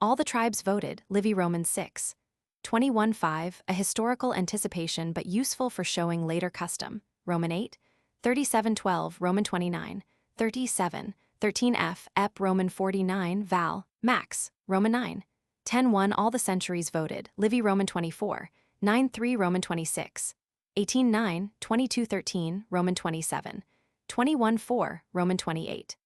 All the tribes voted, Livy. Roman 6. 21.5, a historical anticipation but useful for showing later custom, Roman 8. 37.12, Roman 29. 37. 13f, ep. Roman 49, val, max, Roman 9. 10.1, all the centuries voted, Livy. Roman 24. 9.3, Roman 26. 18.9, 22.13, Roman 27. 21.4, Roman 28.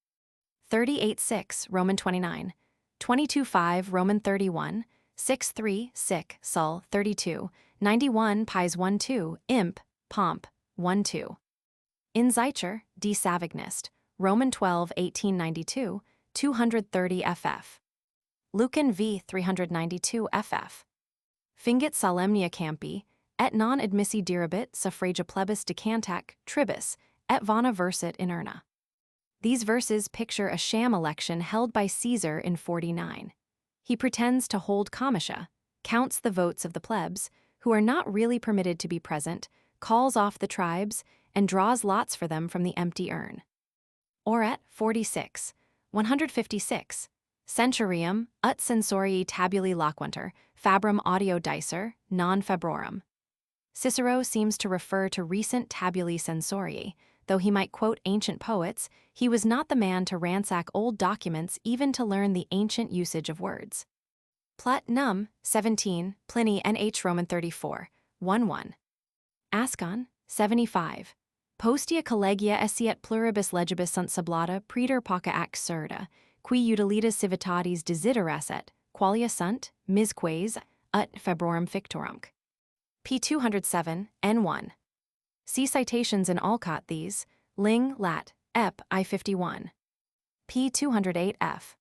38.6, Roman 29. 22.5, Roman 31. 6.3, sic, sul, 32. 91, pies 1.2, imp, pomp, 1.2. In Zeicher, D. Savignist, Roman 12, 1892, 230 ff. Lucan v. 392 ff. Fingit solemnia campi, et non admissi diribit suffragia plebis decantac, tribus, et vana versit in urna. These verses picture a sham election held by Caesar in 49. He pretends to hold comitia, counts the votes of the plebs, who are not really permitted to be present, calls off the tribes, and draws lots for them from the empty urn. Oret 46, 156. Centurium, ut censorii tabuli loquuntur, fabrum audio dicer, non fabrorum. Cicero seems to refer to recent tabuli censorii. Though he might quote ancient poets, he was not the man to ransack old documents even to learn the ancient usage of words. Plut. Num. 17, Pliny Nh. Roman 34, 1-1. Ascon. 75. Postea collegia essiet pluribus legibus sunt sublata praeter pauca ac surda, qui utilitas civitatis desideresset, qualia sunt, misques, ut febrorum fictorumque. p. 207, n1. See citations in Alcott these, Ling, Lat, Ep. I-51. p. 208f.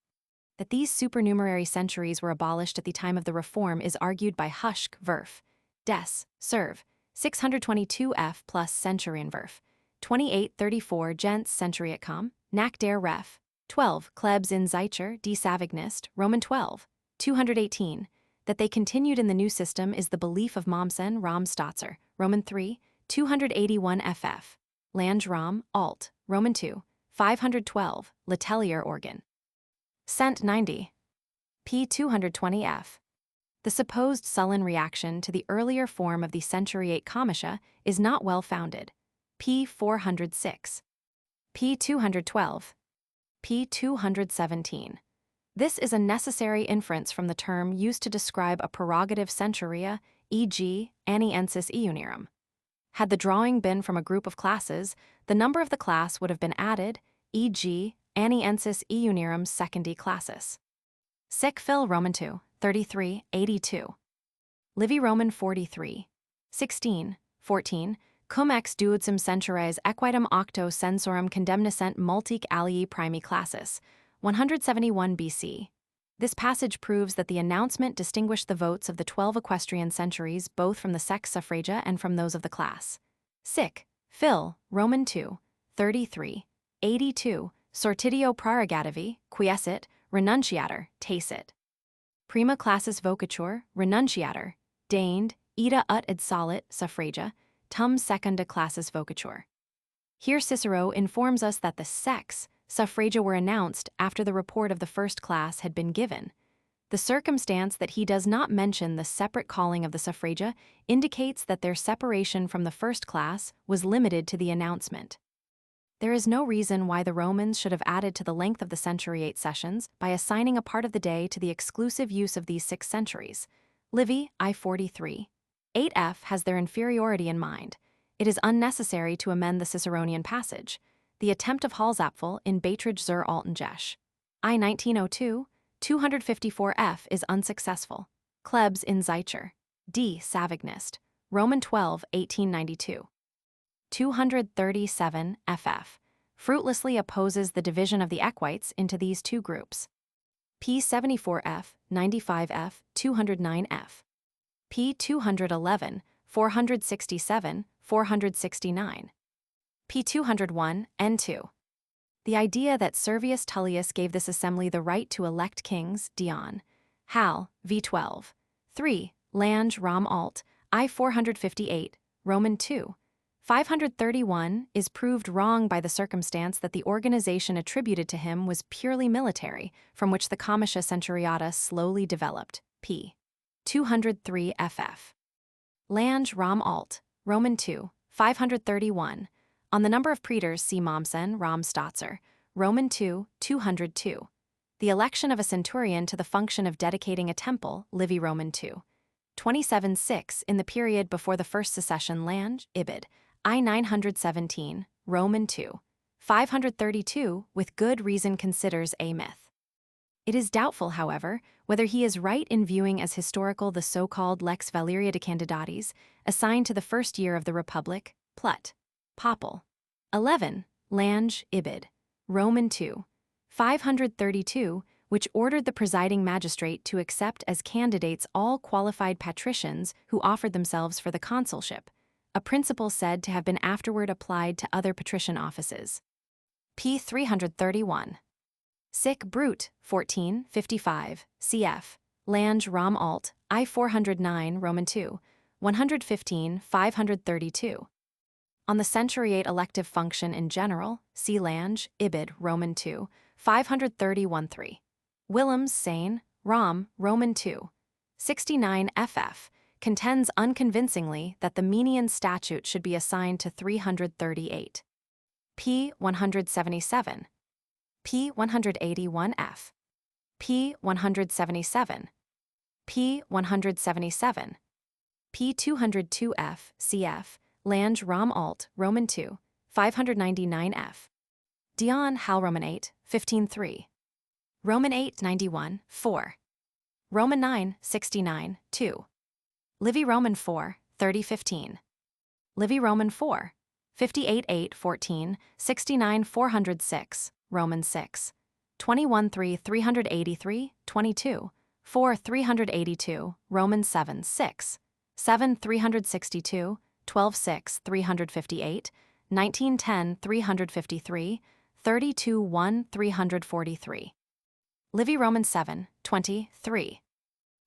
That these supernumerary centuries were abolished at the time of the Reform is argued by Huschke, Verf. Des. Serv. 622f plus Centurion Verf. 2834 Gents Centuriat Com. Nac der Ref. 12 Klebs in Zeicher, D. Savignist, Roman 12. 218. That they continued in the new system is the belief of Mommsen Rom Stotzer, Roman 3. 281 ff. Lange Rom, Alt, Roman 2. 512, Letellier organ. Cent 90. p. 220f. The supposed sullen reaction to the earlier form of the centuriate comitia is not well founded. p. 406. p. 212. p. 217. This is a necessary inference from the term used to describe a prerogative centuria, e.g., aniensis eunirum. Had the drawing been from a group of classes, the number of the class would have been added, e.g., aniensis eunirum secundi classis. Sic Phil Roman 2, 33, 82. Livy Roman 43, 16, 14, cum ex duodecim centuries equitem octo censorum condemniscent multique alii primi classis, 171 BC. This passage proves that the announcement distinguished the votes of the 12 equestrian centuries both from the sex suffragia and from those of the class. Sic Phil Roman 2, 33, 82, sortitio prerogativi, quiescit, renunciator, tacit. Prima classis vocatur, renunciator, deigned, ita ut ad solit suffragia, tum secunda classis vocatur. Here Cicero informs us that the sex suffragia were announced after the report of the first class had been given. The circumstance that he does not mention the separate calling of the suffragia indicates that their separation from the first class was limited to the announcement. There is no reason why the Romans should have added to the length of the centuriate sessions by assigning a part of the day to the exclusive use of these 6 centuries. Livy, I-43. 8f has their inferiority in mind. It is unnecessary to amend the Ciceronian passage. The attempt of Halsapfel in Beiträge zur alten Geschichte, I-1902, 254f is unsuccessful. Klebs in Zeicher, D. Savignist, Roman 12, 1892. 237 ff. Fruitlessly opposes the division of the equites into these 2 groups. P74f, 95f, 209f. P211, 467, 469. P201, N2. The idea that Servius Tullius gave this assembly the right to elect kings, Dion. Hal, V12. 3. Lange Rom Alt, I-458, Roman 2. 531 is proved wrong by the circumstance that the organization attributed to him was purely military, from which the comitia centuriata slowly developed. P. 203 ff. Lange Rom Alt, Roman 2, 531. On the number of praetors see Mommsen, Rom Stotzer, Roman 2, 202. The election of a centurion to the function of dedicating a temple, Livy Roman 2. 27-6 in the period before the first secession Lange, Ibid, I-917, Roman 2. 532 with good reason considers a myth. It is doubtful, however, whether he is right in viewing as historical the so-called Lex Valeria de Candidatis, assigned to the first year of the Republic, Plut. Popul. 11, Lange, Ibid, Roman 2. 532, which ordered the presiding magistrate to accept as candidates all qualified patricians who offered themselves for the consulship, a principle said to have been afterward applied to other patrician offices. P. 331. Sic Brut, 1455, cf. Lange Rom Alt, I-409, Roman 2, 115, 532. On the centuriate elective function in general, see Lange, Ibid, Roman 2, 531-3. Willems, Sane, Rom, Roman 2, 69 ff. Contends unconvincingly that the Menian statute should be assigned to 338. P. 177. P. 181f. P. 177. P. 177. P. 202f, cf. Lange Rom Alt, Roman 2, 599f. Dion Hal Roman 8, 15-3. Roman 8, 91, 4. Roman 9, 69, 2. Livy Roman 4, 30-15. Livy Roman 4, 58-8, 14, 69, 406. Roman 6. 21-3, 383, 22. 4, 382. Roman 7, 6. 7, 362. 12-6, 358, 19-10, 353, 32-1, 343. Livy Roman 7, 20, 3.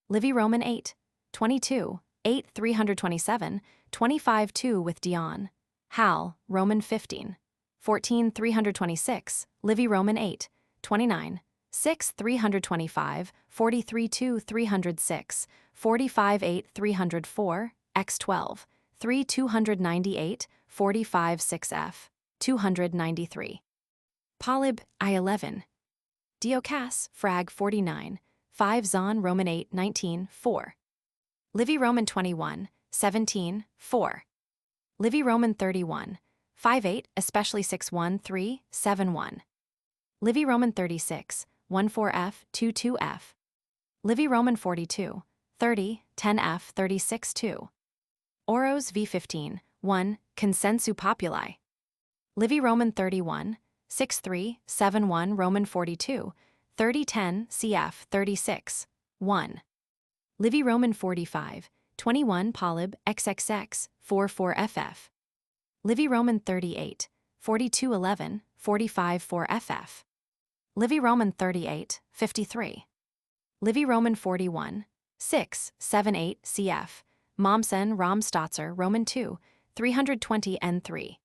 Livy Roman 8, 22, 8, 327, 25-2 with Dion. Hal, Roman 15, 14, 326, Livy Roman 8, 29, 6, 325, 43-2, 306, 45-8, 304, x12. 3 298, 45 6f, 293. Polyb, I11. Diocas, Frag 49, 5 Zon Roman 8, 19, 4. Livy Roman 21, 17, 4. Livy Roman 31, 5 8, especially 6 1 3, 7 1. Livy Roman 36, 1 4 F, 2 2 F. Livy Roman 42, 30, 10 F, 36 2. Oros v 15, 1, Consensu populi. Livy Roman 31, 6 3, 7 1 Roman 42, 30 10 cf 36, 1. Livy Roman 45, 21 Polyb XXX, 4 4 FF. Livy Roman 38, 42 11, 45 4 FF. Livy Roman 38, 53. Livy Roman 41, 6, 7 8 cf. Mommsen Romstotzer Roman 2, 320 N3.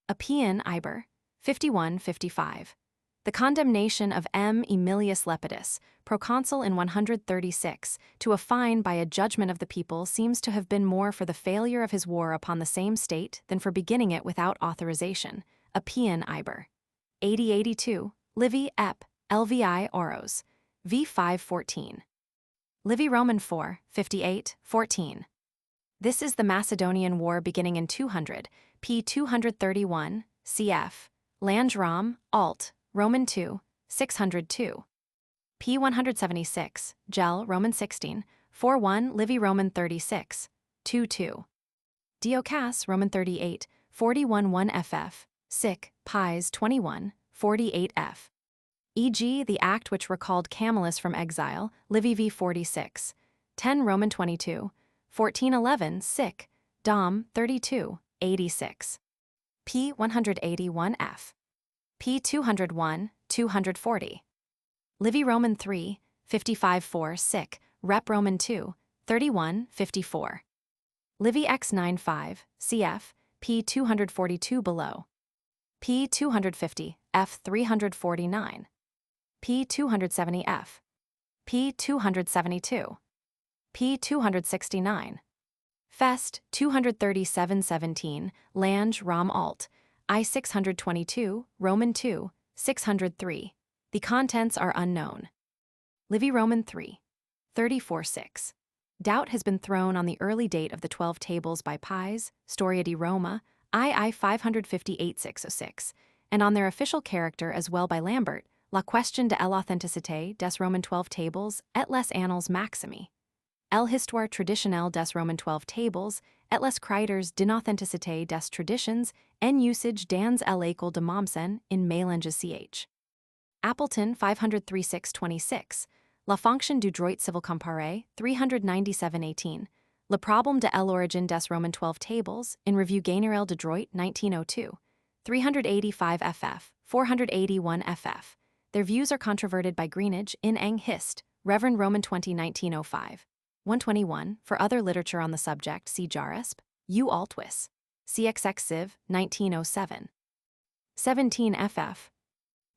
Appian Iber, 51 55. The condemnation of M. Aemilius Lepidus, proconsul in 136, to a fine by a judgment of the people seems to have been more for the failure of his war upon the same state than for beginning it without authorization. Appian Iber. 8082, Livy Ep. LVI Oros, v 514. Livy Roman 4, 58, 14. This is the Macedonian War beginning in 200, p. 231, cf. Landram, Alt, Roman 2, 602. p. 176, Gel, Roman 16, 4-1, Livy Roman 36, 2-2. Diocas, Roman 38, 41-1 ff, Sic, Pies 21, 48 f. E.g. the act which recalled Camillus from exile, Livy v 46, 10 Roman 22, 1411 Sic, Dom 32, 86. p. 181 f. p. 201, 240. Livy Roman 3, 55 4 Sic, Rep Roman 2, 31, 54. Livy x 95, cf. p. 242 below. p. 250, f. 349. p. 270 f. p. 272. p. 269. Fest, 237-17, Lange Rom Alt, I 622, Roman 2, 603. The contents are unknown. Livy Roman 3, 34-6. Doubt has been thrown on the early date of the 12 tables by Pies, Storia di Roma, II 558-606, and on their official character as well by Lambert, La question de l'authenticité des Roman 12 tables et les annales maximi. L'histoire traditionnelle des Roman 12 tables, et les critères d'inauthenticité des traditions en usage dans l'école de Mommsen in Mélange ch. Appleton 503-626, La fonction du droit civil comparé 397-18, Le problème de l'origine des Roman 12 tables, in Revue générale de droit 1902, 385 ff, 481 ff. Their views are controverted by Greenidge in Eng Hist, Reverend Roman 20 1905. 121. For other literature on the subject, see Jarisp, U. Altwis. CXX Civ, 1907. 17 ff.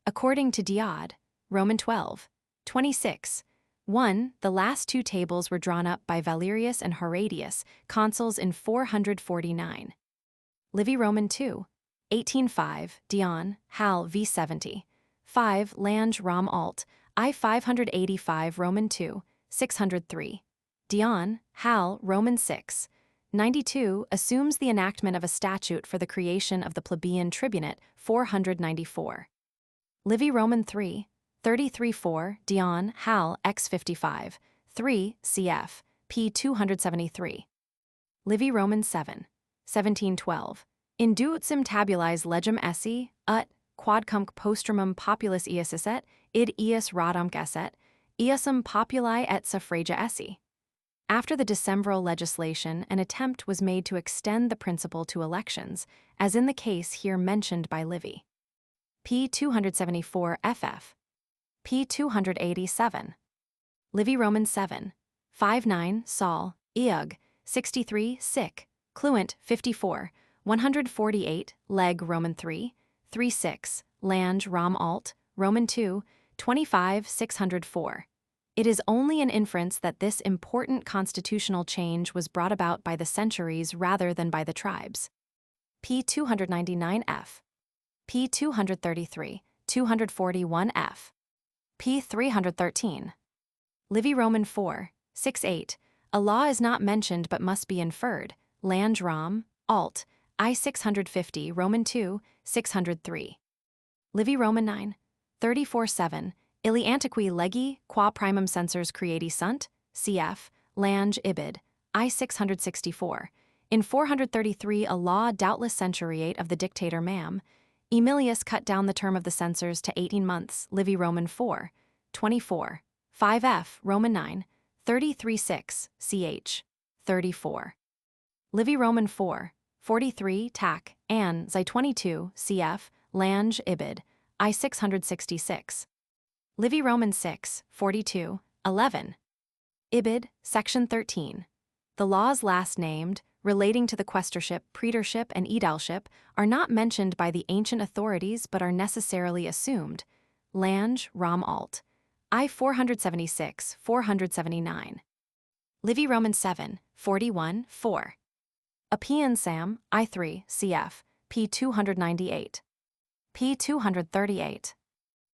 According to Diod, Roman 12, 26. 1. The last two tables were drawn up by Valerius and Horatius, consuls in 449. Livy Roman 2, 1805, Dion, Hal v 70. 5. Lange Rom Alt, I 585 Roman 2, 603. Dion, Hal, Roman 6, 92, assumes the enactment of a statute for the creation of the plebeian tribunate, 494. Livy Roman 3, 33-4, Dion, Hal, x 55, 3, cf. p. 273. Livy Roman 7, 1712. Inductim tabulis legem esse, ut, quodcumque postrumum populus ius esset, id ius radamque esset, iusum populi et suffragia esse. After the decembral legislation, an attempt was made to extend the principle to elections, as in the case here mentioned by Livy. p. 274 ff. p. 287. Livy Roman 7, 59 Sol, Eug, 63 Sic, Cluent 54, 148 Leg Roman 3, 36 Lange Rom Alt, Roman 2, 25 604. It is only an inference that this important constitutional change was brought about by the centuries rather than by the tribes. p. 299 f. p. 233, 241 f. p. 313. Livy Roman 4, 6-8. A law is not mentioned but must be inferred. Lange Rom, alt. I 650 Roman 2, 603. Livy Roman 9, 34-7. Illi antiqui legi, qua primum censors curiae sunt, cf. Lange Ibid, I 664. In 433 a law doubtless centuriate of the dictator Mam. Emilius cut down the term of the censors to 18 months. Livy Roman 4, 24. 5f. Roman 9, 33-6, ch. 34. Livy Roman 4, 43. Tac. Ann. Zi 22, cf. Lange Ibid, I 666. Livy Roman 6, 42, 11. Ibid, section 13. The laws last named, relating to the quaestorship, praetorship, and aedileship, are not mentioned by the ancient authorities but are necessarily assumed. Lange Rom alt. I 476, 479. Livy Roman 7, 41, 4. Appian Sam, I 3, cf. p. 298. p. 238.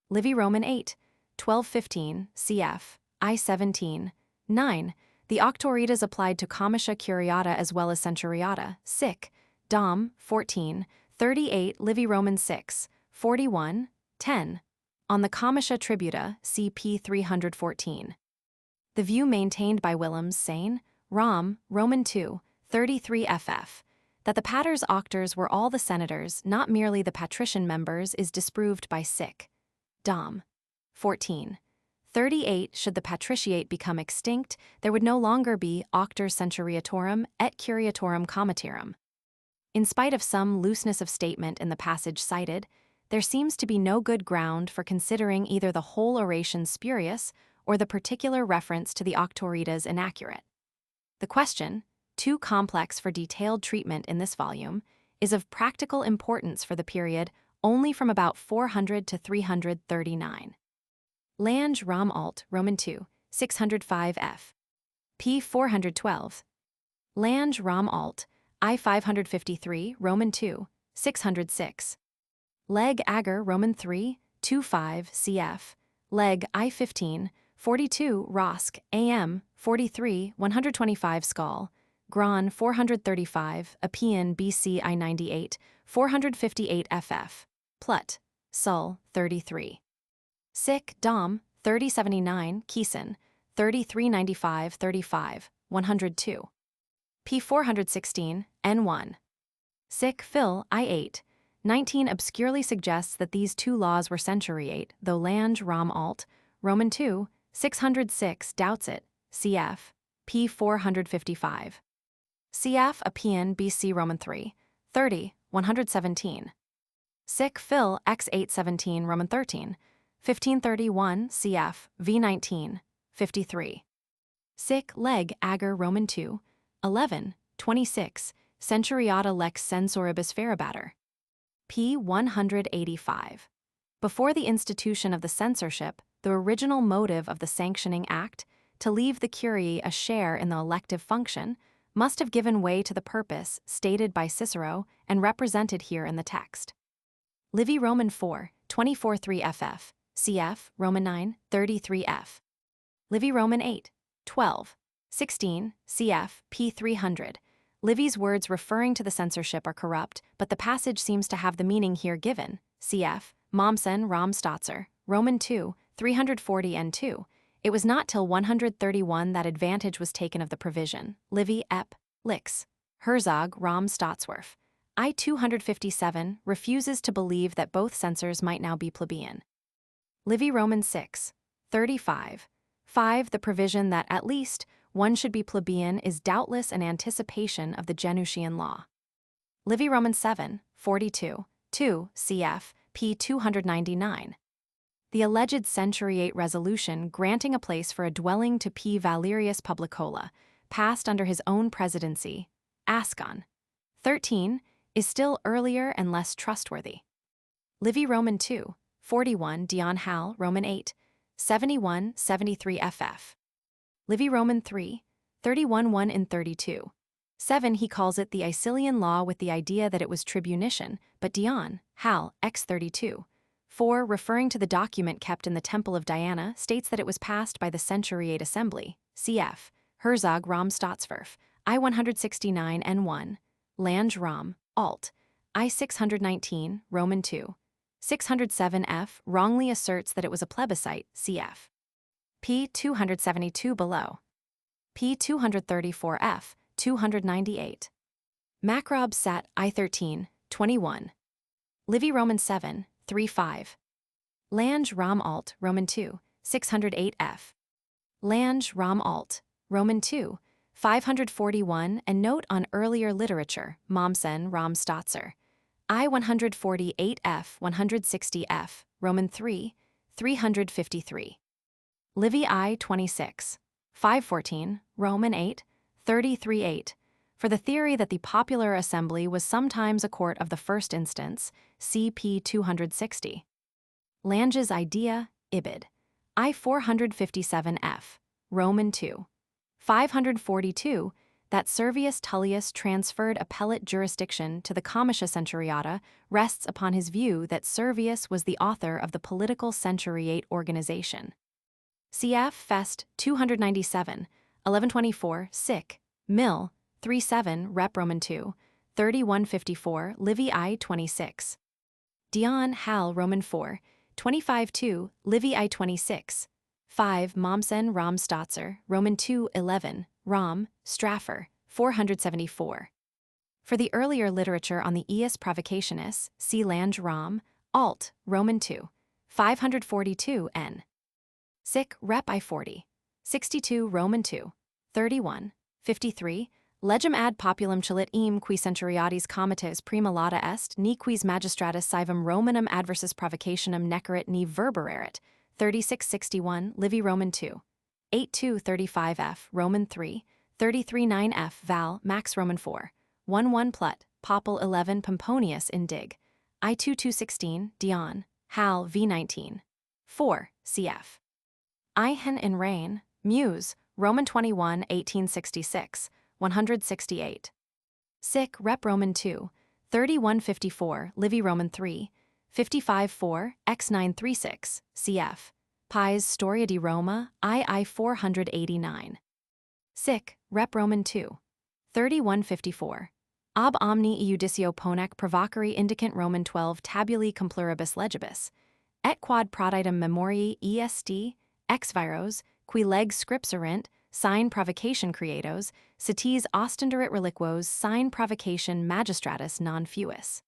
Livy Roman 8, 1215, cf. I 17, 9. The auctoritas applied to comitia curiata as well as centuriata, sic. Dom. 14, 38. Livy Roman 6, 41, 10. On the comitia tributa, cp. 314. The view maintained by Willems Sane, Rom. Roman 2, 33 ff. That the paters auctors were all the senators, not merely the patrician members, is disproved by sic. Dom. 14. 38. Should the patriciate become extinct, there would no longer be auctor centuriatorum et curiatorum comitarum. In spite of some looseness of statement in the passage cited, there seems to be no good ground for considering either the whole oration spurious or the particular reference to the auctoritas inaccurate. The question, too complex for detailed treatment in this volume, is of practical importance for the period only from about 400 to 339. Lange Rom alt. Roman 2, 605 f. p. 412. Lange Rom alt. I 553 Roman 2, 606. Leg Ager Roman 3, 25 cf. Leg I 15, 42 Rosk am. 43, 125 Skal. Gran 435, Appian BC I 98, 458 ff. Plut. Sul 33. Sic. Dom. 3079 Kieson, 3395 35, 102. p. 416, N1. Sic. Phil I 8, 19 obscurely suggests that these two laws were centuriate, though Lange Rom alt. Roman 2, 606 doubts it, cf. p. 455. Cf. Appian BC Roman 3, 30, 117. Sic. Phil X 817 Roman 13, 1531 cf. v. 19, 53. Sic. Leg Ager Roman 2, 11, 26, Centuriata lex censoribus ferabater. p. 185. Before the institution of the censorship, the original motive of the sanctioning act, to leave the curiae a share in the elective function, must have given way to the purpose stated by Cicero and represented here in the text. Livy Roman 4, 24-3 ff. cf. Roman 9, 33 f. Livy Roman 8, 12, 16, cf. p. 300. Livy's words referring to the censorship are corrupt, but the passage seems to have the meaning here given, cf. Mommsen Rom Stotzer, Roman 2, 340 n2. It was not till 131 that advantage was taken of the provision. Livy ep. Lix. Herzog Rom Stotsworth. I 257 refuses to believe that both censors might now be plebeian. Livy Roman 6, 35. 5. The provision that at least one should be plebeian is doubtless an anticipation of the Genutian law. Livy Roman 7, 42, 2, cf. p. 299. The alleged centuriate resolution granting a place for a dwelling to P. Valerius Publicola, passed under his own presidency, Ascon. 13, is still earlier and less trustworthy. Livy Roman 2, 41 Dion Hal Roman 8, 71, 73 ff. Livy Roman 3, 31 1 in 32. 7. He calls it the Icilian law with the idea that it was tribunician, but Dion, Hal, x 32, 4. Referring to the document kept in the Temple of Diana, states that it was passed by the Centuriate Assembly, cf. Herzog Rom Staatsverf, I-169 N1, Lange Rom, Alt, I-619, Roman II. 607F wrongly asserts that it was a plebiscite, cf. p. 272 below. p. 234F, 298. Macrob Sat I-13, 21. Livy Roman 7, 35. Lange Rom Alt, Roman II, 608F. Lange Rom Alt, Roman II, 541, and note on earlier literature, Mommsen Rom Stotzer, I-148F, 160F, Roman III, 353. Livy I-26, 514, Roman 8, 33-8. For the theory that the popular assembly was sometimes a court of the first instance, CP 260. Lange's idea, Ibid. I-457F, Roman II. 542, that Servius Tullius transferred appellate jurisdiction to the Comitia Centuriata rests upon his view that Servius was the author of the political centuriate organization. Cf. Fest 297, 1124, Sic, Mill, 37, Rep. Roman II, 3154, Livy I-26. Dion Hal Roman IV, 25-2, Livy I-26. 5. Mommsen Rom Stotzer, Roman II 11, Rom, Straffer, 474. For the earlier literature on the Ius Provocationis, see Lange Rom, Alt, Roman II, 542 N. Sic Rep I-40. 62 Roman II, 31, 53. Legem ad populum cilit eam qui centuriatis comites prima lauda est, ni quis magistratus saevum Romanum adversus provocationem nequerit ni verbererit, 3661, Livy Roman II. 8235F, Roman III, 339F, Val, Max Roman IV. 11 Plut, Popul 11 Pomponius in Dig. I-2216, Dion, Hal V19. 4, cf. Ihan in Reign, Muse, Roman 21, 1866, 168. Sic Rep. Roman II, 3154, Livy Roman III, 55-4, X936, cf. Pies Storia di Roma, II 489. Sic Rep. Roman II, 3154. Ob omni iudicio ponac provocari indicant Roman 12 tabuli compluribus legibus, et quad proditum memoriae est, ex viros, qui legs scripserint, sine provocation creatos, cities ostenderit reliquos sine provocation magistratus non fuis.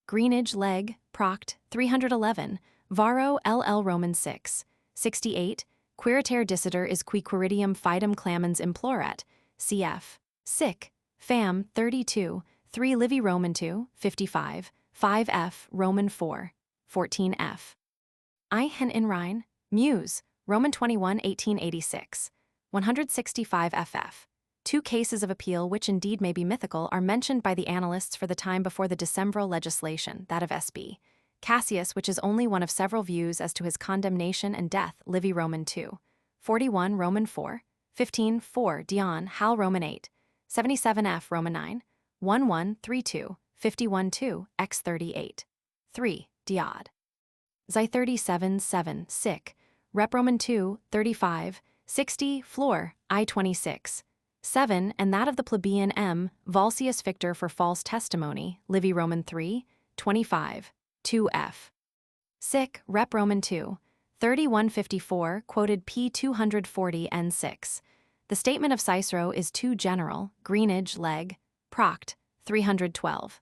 Greenage leg, Proct, 311, Varro LL Roman 6, 68, Quiriter dicitor is qui quiridium fidem clamens implorat, cf. Sic, Fam, 32, 3 Livy Roman 2, 55, 5F, Roman 4, 14F. Ihan in Rhine, Muse, Roman 21, 1886, 165 FF. 2 cases of appeal which indeed may be mythical are mentioned by the annalists for the time before the decembral legislation, that of S.B. Cassius, which is only one of several views as to his condemnation and death, Livy Roman 2, 41 Roman 4, 15 4 Dion Hal Roman 8, 77 F Roman 9, 1132, 51 2 X 38. 3 Diod. Xi 37 7 Sic, Rep Roman 2, 35, 60 Flor, I 26. 7 and that of the plebeian M. Valsius Victor for false testimony, Livy Roman 3, 25, 2F. Sic, Rep Roman 2, 3154, quoted p. 240 N6. The statement of Cicero is too general, Greenage, leg, Proct, 312.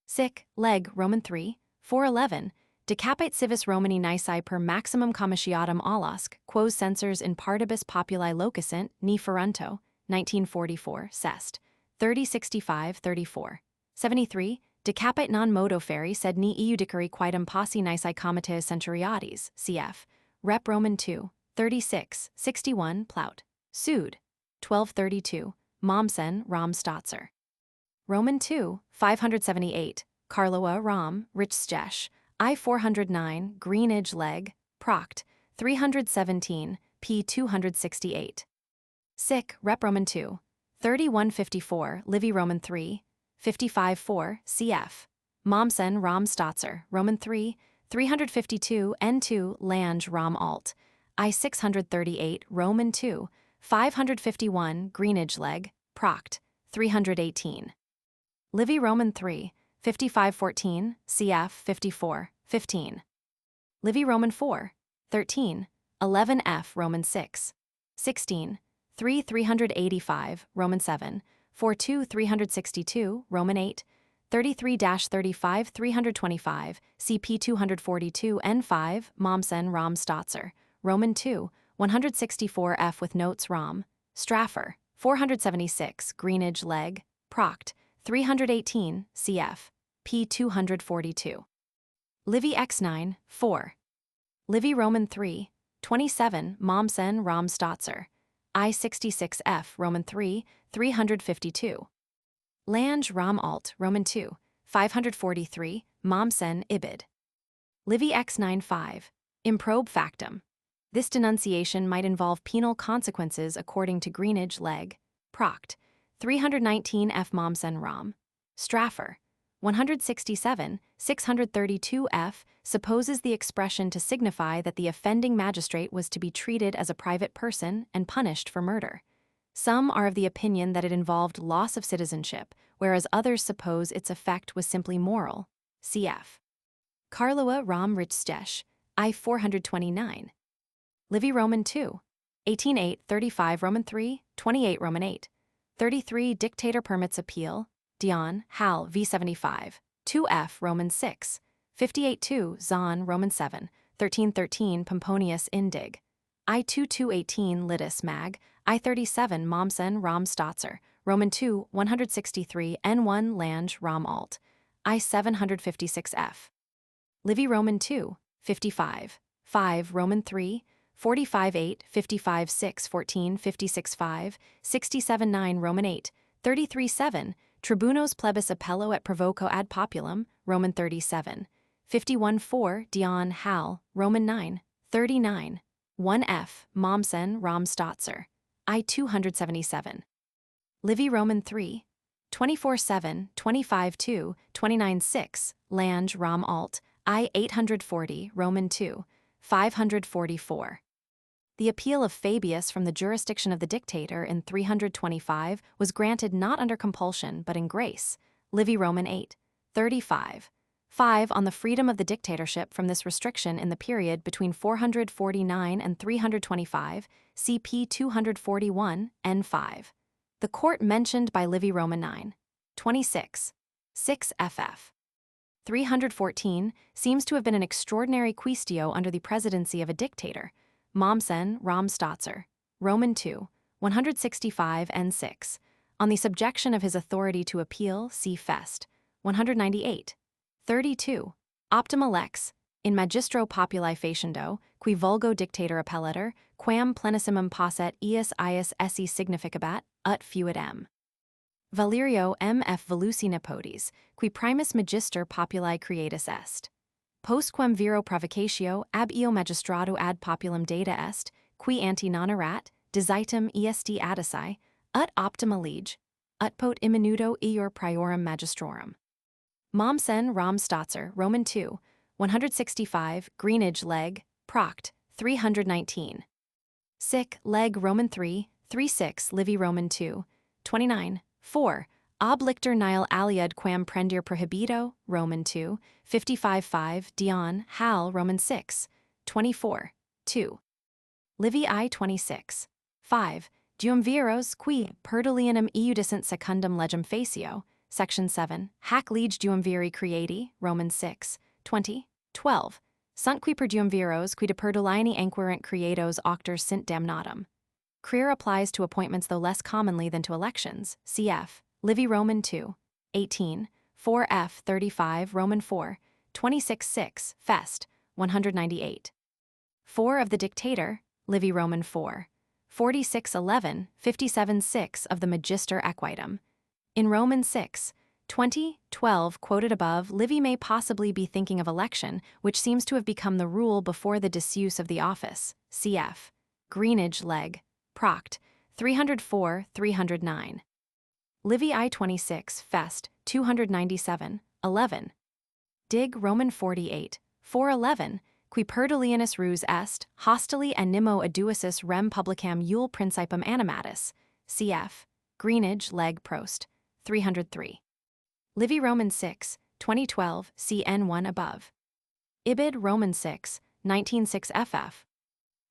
Sic, leg, Roman 3, 411, decapite civis Romani nisi per maximum comitiatum allasc, quos censors in partibus populi locusint, ni ferunto, 1944, Sest. 3065-34. 73. Decapite non modo feri sed ni iudicari quaedam possi nisi comites centuriatis, cf. Rep Roman 2, 36, 61, Plaut. Sud. 1232, Mommsen, Rom Stotzer. Roman 2, 578, Carloa Rom, Richstesh, I 409, Greenage leg, Proct, 317, p. 268. Sic, Rep Roman 2, 3154, Livy Roman 3, 55-4, cf. Mommsen Rom Stotzer, Roman 3, 352 N2 Lange Rom Alt, I 638 Roman 2, 551 Greenage Leg, Proct, 318. Livy Roman 3, 5514, cf. 54, 15. Livy Roman 4, 13, 11f Roman 6, 16, 3 385 Roman 7, 42 362 Roman 8, 33-35 325 CP 242 N5 Mommsen Rom Stotzer, Roman 2, 164f with notes Rom, Straffer, 476 Greenage Leg, Proct, 318 cf. P 242. Livy X9, 4. Livy Roman 3, 27 Mommsen Rom Stotzer, I 66f Roman 3, 352. Lange Rom Alt Roman 2, 543 Mommsen Ibid. Livy X9, 5. Improbe factum. This denunciation might involve penal consequences according to Greenage Leg, Proct, 319 F Mommsen Rom. Straffer, 167, 632 F, supposes the expression to signify that the offending magistrate was to be treated as a private person and punished for murder. Some are of the opinion that it involved loss of citizenship, whereas others suppose its effect was simply moral. Cf. Karlowa Rom Richstesh, I 429. Livy Roman 2, 18-8, 35 Roman 3, 28 Roman 8, 33 Dictator permits appeal, Dion, Hal v 75, 2f Roman 6, 58-2 Zahn Roman 7, 1313 Pomponius Indig, I 2218 Litis Mag, I 37 Mommsen Rom Stotzer, Roman 2, 163 N1 Lange Rom Alt, I 756f. Livy Roman 2, 55, 5 Roman 3, 45-8, 55-6, 14, 56-5, 67-9 Roman 8, 33-7, Tribunos plebis appello et provoco ad populum, Roman 37, 51-4 Dion Hal, Roman 9, 39, 1f Mommsen Rom Stotzer, I 277. Livy Roman 3, 24-7, 25-2, 29-6, Lange Rom Alt, I 840 Roman 2, 544. The appeal of Fabius from the jurisdiction of the dictator in 325 was granted not under compulsion but in grace. Livy Roman 8, 35. 5 on the freedom of the dictatorship from this restriction in the period between 449 and 325, CP 241, N5. The court mentioned by Livy Roman 9, 26, 6 FF. 314 seems to have been an extraordinary quaestio under the presidency of a dictator, Mommsen Rom Stotzer, Roman 2, 165 N6, on the subjection of his authority to appeal, see Fest, 198. 32. Optima lex, in magistro populi faciendo, qui vulgo dictator appellator, quam plenissimum posset ius esse significabat, ut fuit m. Valerio M.F. Velusi Nepotes, qui primus magister populi creatus est. Postquam viro provocatio ab eo magistrado ad populum data est, qui ante non erat, desitum est adisai, ut optima lege, ut pot imminuto iur priorum magistrorum. Mommsen Rom Stotzer, Roman 2, 165, Greenage Leg, Proct, 319. Sic, Leg Roman 3, 36, Livy Roman 2, 29, 4, Oblictor nihil aliud quam prendir prohibito, Roman 2, 55-5, Dion, Hal, Roman 6, 24, 2. Livy I 26, 5, Duumviros qui perdulianum iudicent secundum legem facio, Section 7, Hac lege duumviri creati, Roman 6, 20, 12, sunt qui per duumviros qui de perduliani enquirent creatos auctor sint damnatum. Creer applies to appointments though less commonly than to elections, cf. Livy Roman 2, 18, 4f 35 Roman 4, 26-6, Fest, 198. 4 of the Dictator, Livy Roman 4, 46-11, 57-6 of the Magister Equitum. In Roman 6, 20, 12 quoted above, Livy may possibly be thinking of election, which seems to have become the rule before the disuse of the office, cf. Greenage Leg, Proct, 304, 309. Livy I 26, Fest, 297, 11. Dig Roman 48, 411, qui perdulianus rus est, hostili animo aduisis rem publicam eul principum animatis, cf. Greenidge, Leg. Prost. 303. Livy Roman 6, 2012, CN1 above. Ibid Roman 6, 196 ff.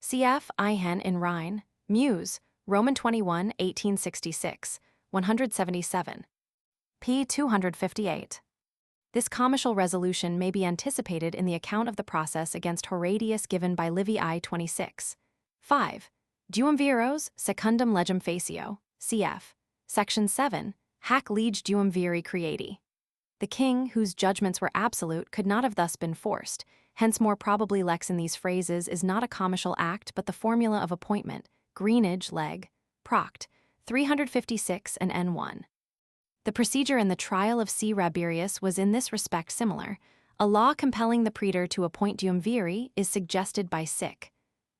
Cf. Ihan in Rhine, Muse, Roman 21, 1866, 177. p. 258. This commercial resolution may be anticipated in the account of the process against Horatius given by Livy I 26. 5. Duumviros, secundum legem facio, cf. Section 7, hac lege duumviri creati. The king, whose judgments were absolute, could not have thus been forced, hence more probably lex in these phrases is not a commercial act but the formula of appointment, Greenidge, Leg. Proct. 356 and N1. The procedure in the trial of C. Rabirius was in this respect similar. A law compelling the praetor to appoint duumviri is suggested by Sic.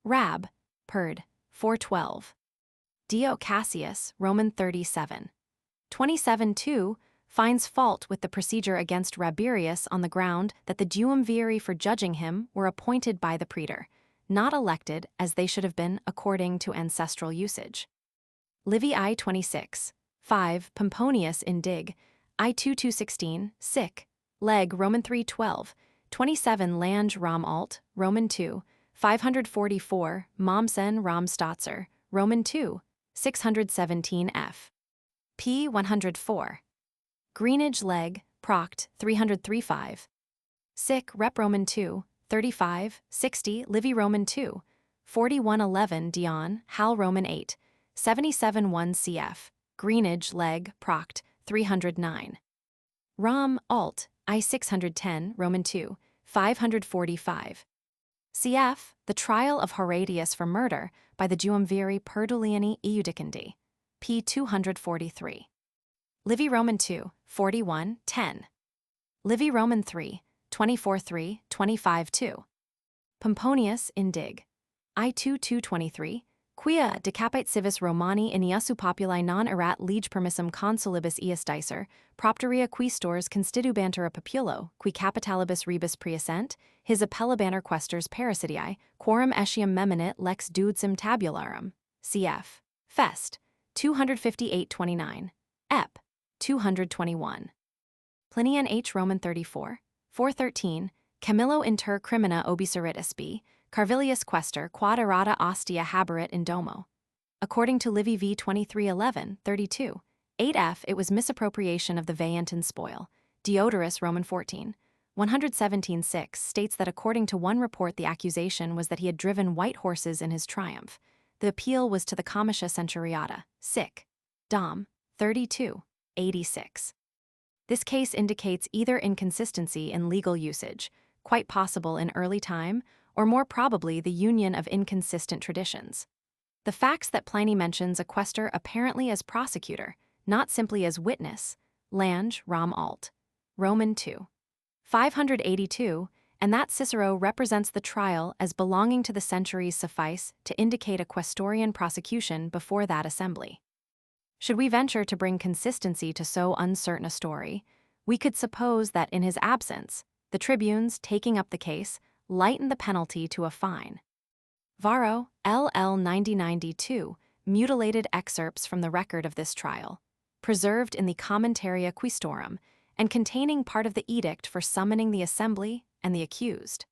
Rab. Perd. 412. Dio Cassius, Roman 37. 27-2, finds fault with the procedure against Rabirius on the ground that the duumviri for judging him were appointed by the praetor, not elected as they should have been according to ancestral usage. Livy I 26. 5. Pomponius in Dig. I 2:216, Sic. Leg. Roman 3:12. 27 Lange Rom Alt, Roman 2. 544, Mommsen Rom Stotzer, Roman 2. 617 f. p. 104. Greenidge, Leg. Proct. 303-5. Sic. Rep. Roman 2. 35, 60 Livy Roman 2. 4111 Dion, Hal Roman 8. 77-1 cf. Greenidge, Leg. Proct. 309. Rom. Alt. I 610 Roman 2. 545. Cf. The trial of Horatius for murder by the duumviri perduliani iudicandi. p. 243. Livy Roman 2. 41, 10. Livy Roman 3. 24-3, 25-2. Pomponius in Dig. I 2:223. Quia decapite civis Romani in iussu populi non erat lege permissum consulibus ius dicer, propteria quaestors constitubantur a populo, qui capitalibus rebus preascent, his appellabantur quaestors parasitii, quorum etiam meminit lex dudsum tabularum. Cf. Fest. 258-29. Ep. 221. Plinian H. Roman 34. 413, Camillo inter crimina obicerit sb, Carvilius questor quad errata ostia haberit in domo. According to Livy v. 2311, 32, 8f it was misappropriation of the Vaentin spoil. Diodorus Roman 14, 117-6 states that according to one report the accusation was that he had driven white horses in his triumph. The appeal was to the comitia centuriata, Sic. Dom. 32, 86. This case indicates either inconsistency in legal usage, quite possible in early time, or more probably the union of inconsistent traditions. The facts that Pliny mentions a questor apparently as prosecutor, not simply as witness, Lange, Rom Alt. Roman 2. 582, and that Cicero represents the trial as belonging to the centuries suffice to indicate a questorian prosecution before that assembly. Should we venture to bring consistency to so uncertain a story, we could suppose that in his absence, the tribunes taking up the case lightened the penalty to a fine. Varro, LL 9092, mutilated excerpts from the record of this trial, preserved in the Commentaria Quaestorum, and containing part of the edict for summoning the assembly and the accused.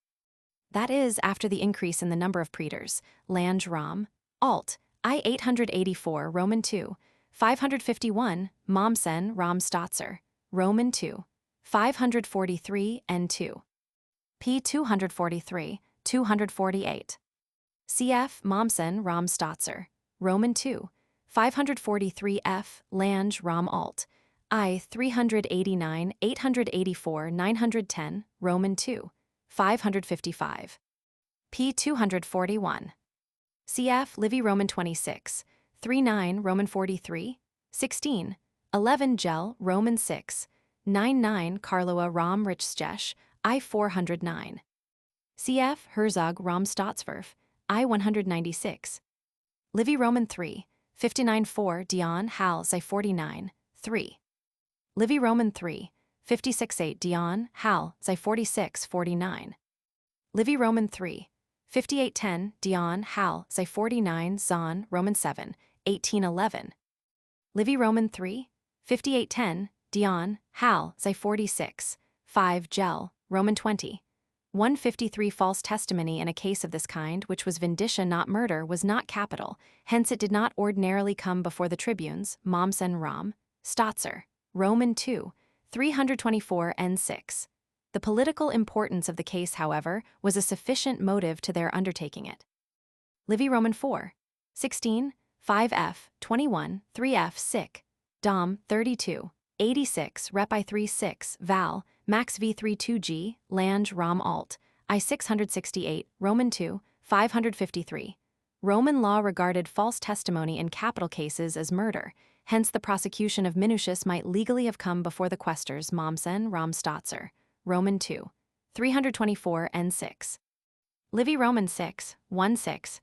That is, after the increase in the number of praetors, Lange Rom. Alt. I 884 Roman 2. 551, Mommsen Rom Stotzer, Roman 2. 543 N2. p. 243, 248. Cf. Mommsen Rom Stotzer, Roman 2. 543 f. Lange Rom Alt. I 389, 884, 910, Roman 2. 555. p. 241. Cf. Livy Roman 26. 39 Roman 43, 16, 11 Gel Roman 6, 99 Carloa Rom Richstesh, I 409. Cf. Herzog Rom Stottswerf, I 196. Livy Roman 3, 59-4 Dion Hal Zi 49, 3. Livy Roman 3, 56-8 Dion Hal Zi 46-49. Livy Roman 3, 5810, Dion, Hal, Zi 49, Zahn, Roman 7, 1811. Livy Roman 3, 5810, Dion, Hal, Zi 46, 5, Gel, Roman 20. 153 false testimony in a case of this kind, which was vindicia not murder, was not capital, hence it did not ordinarily come before the tribunes, Mommsen Rom, Stotzer, Roman 2, 324 n6. The political importance of the case, however, was a sufficient motive to their undertaking it. Livy Roman 4, 16, 5f, 21, 3f, sic, Dom, 32, 86, Rep I 3 6, Val, Max V 3 2G, Lange Rom Alt, I 668, Roman 2, 553. Roman law regarded false testimony in capital cases as murder, hence the prosecution of Minucius might legally have come before the quaestors Mommsen Rom Stotzer, Roman 2, 324 n6. Livy Roman 6, 1 6.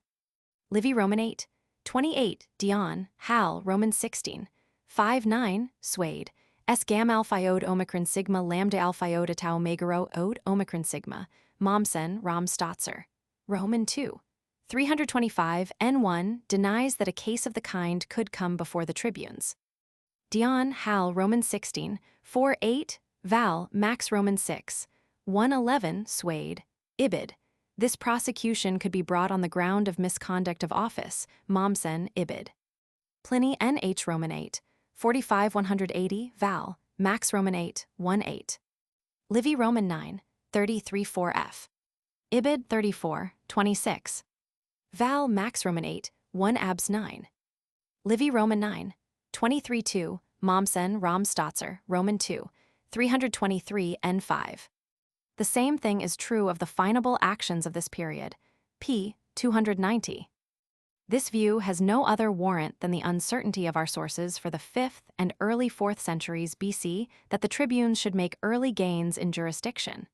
Livy Roman 8, 28, Dion, Hal, Roman 16, 5 9, Swade, S gam alphiode omicron sigma lambda alphiode tau megaro ode omicron sigma, Mommsen Rom Stotzer, Roman 2, 325 n1 denies that a case of the kind could come before the tribunes. Dion, Hal, Roman 16, 4 8, Val, Max Roman 6, 111, Swade, Ibid. This prosecution could be brought on the ground of misconduct of office, Mommsen, Ibid. Pliny Nh Roman 8, 45 180, Val, Max Roman 8, 1 8. Livy Roman 9, 33 4f. Ibid 34, 26. Val, Max Roman 8, 1 abs 9. Livy Roman 9, 23 2, Mommsen Rom Stotzer, Roman 2, 323 n5. The same thing is true of the finable actions of this period, p. 290. This view has no other warrant than the uncertainty of our sources for the 5th and early 4th centuries BC that the tribunes should make early gains in jurisdiction,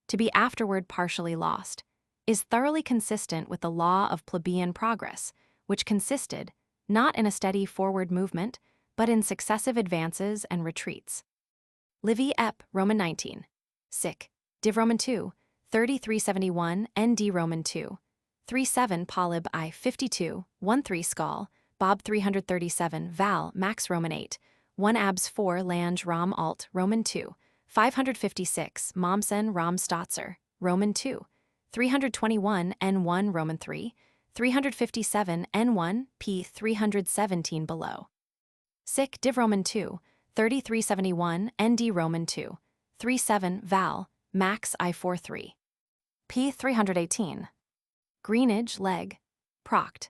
to be afterward partially lost, is thoroughly consistent with the law of plebeian progress, which consisted not in a steady forward movement, but in successive advances and retreats. Livy Ep. Roman 19. Sic. Div Roman 2, 3371, Nd Roman 2, 37 Polyb I 52, 13 Skal, Bob 337 Val, Max Roman 8, 1 abs 4 Lange Rom Alt, Roman 2, 556 Mommsen Rom Stotzer, Roman 2, 321 N1 Roman 3, 357 N1 p 317 below. Sic Div Roman 2, 3371 Nd Roman 2, 37 Val, Max I 43. p 318. Greenidge, Leg. Proct.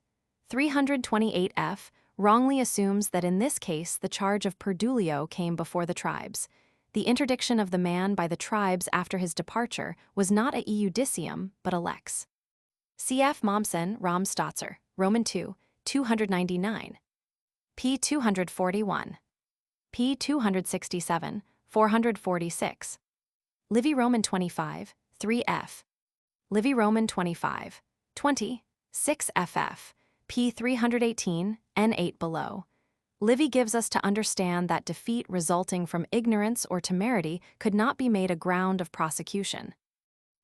328f wrongly assumes that in this case the charge of perdulio came before the tribes. The interdiction of the man by the tribes after his departure was not a eudicium, but a lex. Cf. Mommsen Rom Stotzer, Roman 2, 299. p. 241. p. 267, 446. Livy Roman 25, 3f. Livy Roman 25, 20, 6ff, p. 318, n8 below. Livy gives us to understand that defeat resulting from ignorance or temerity could not be made a ground of prosecution.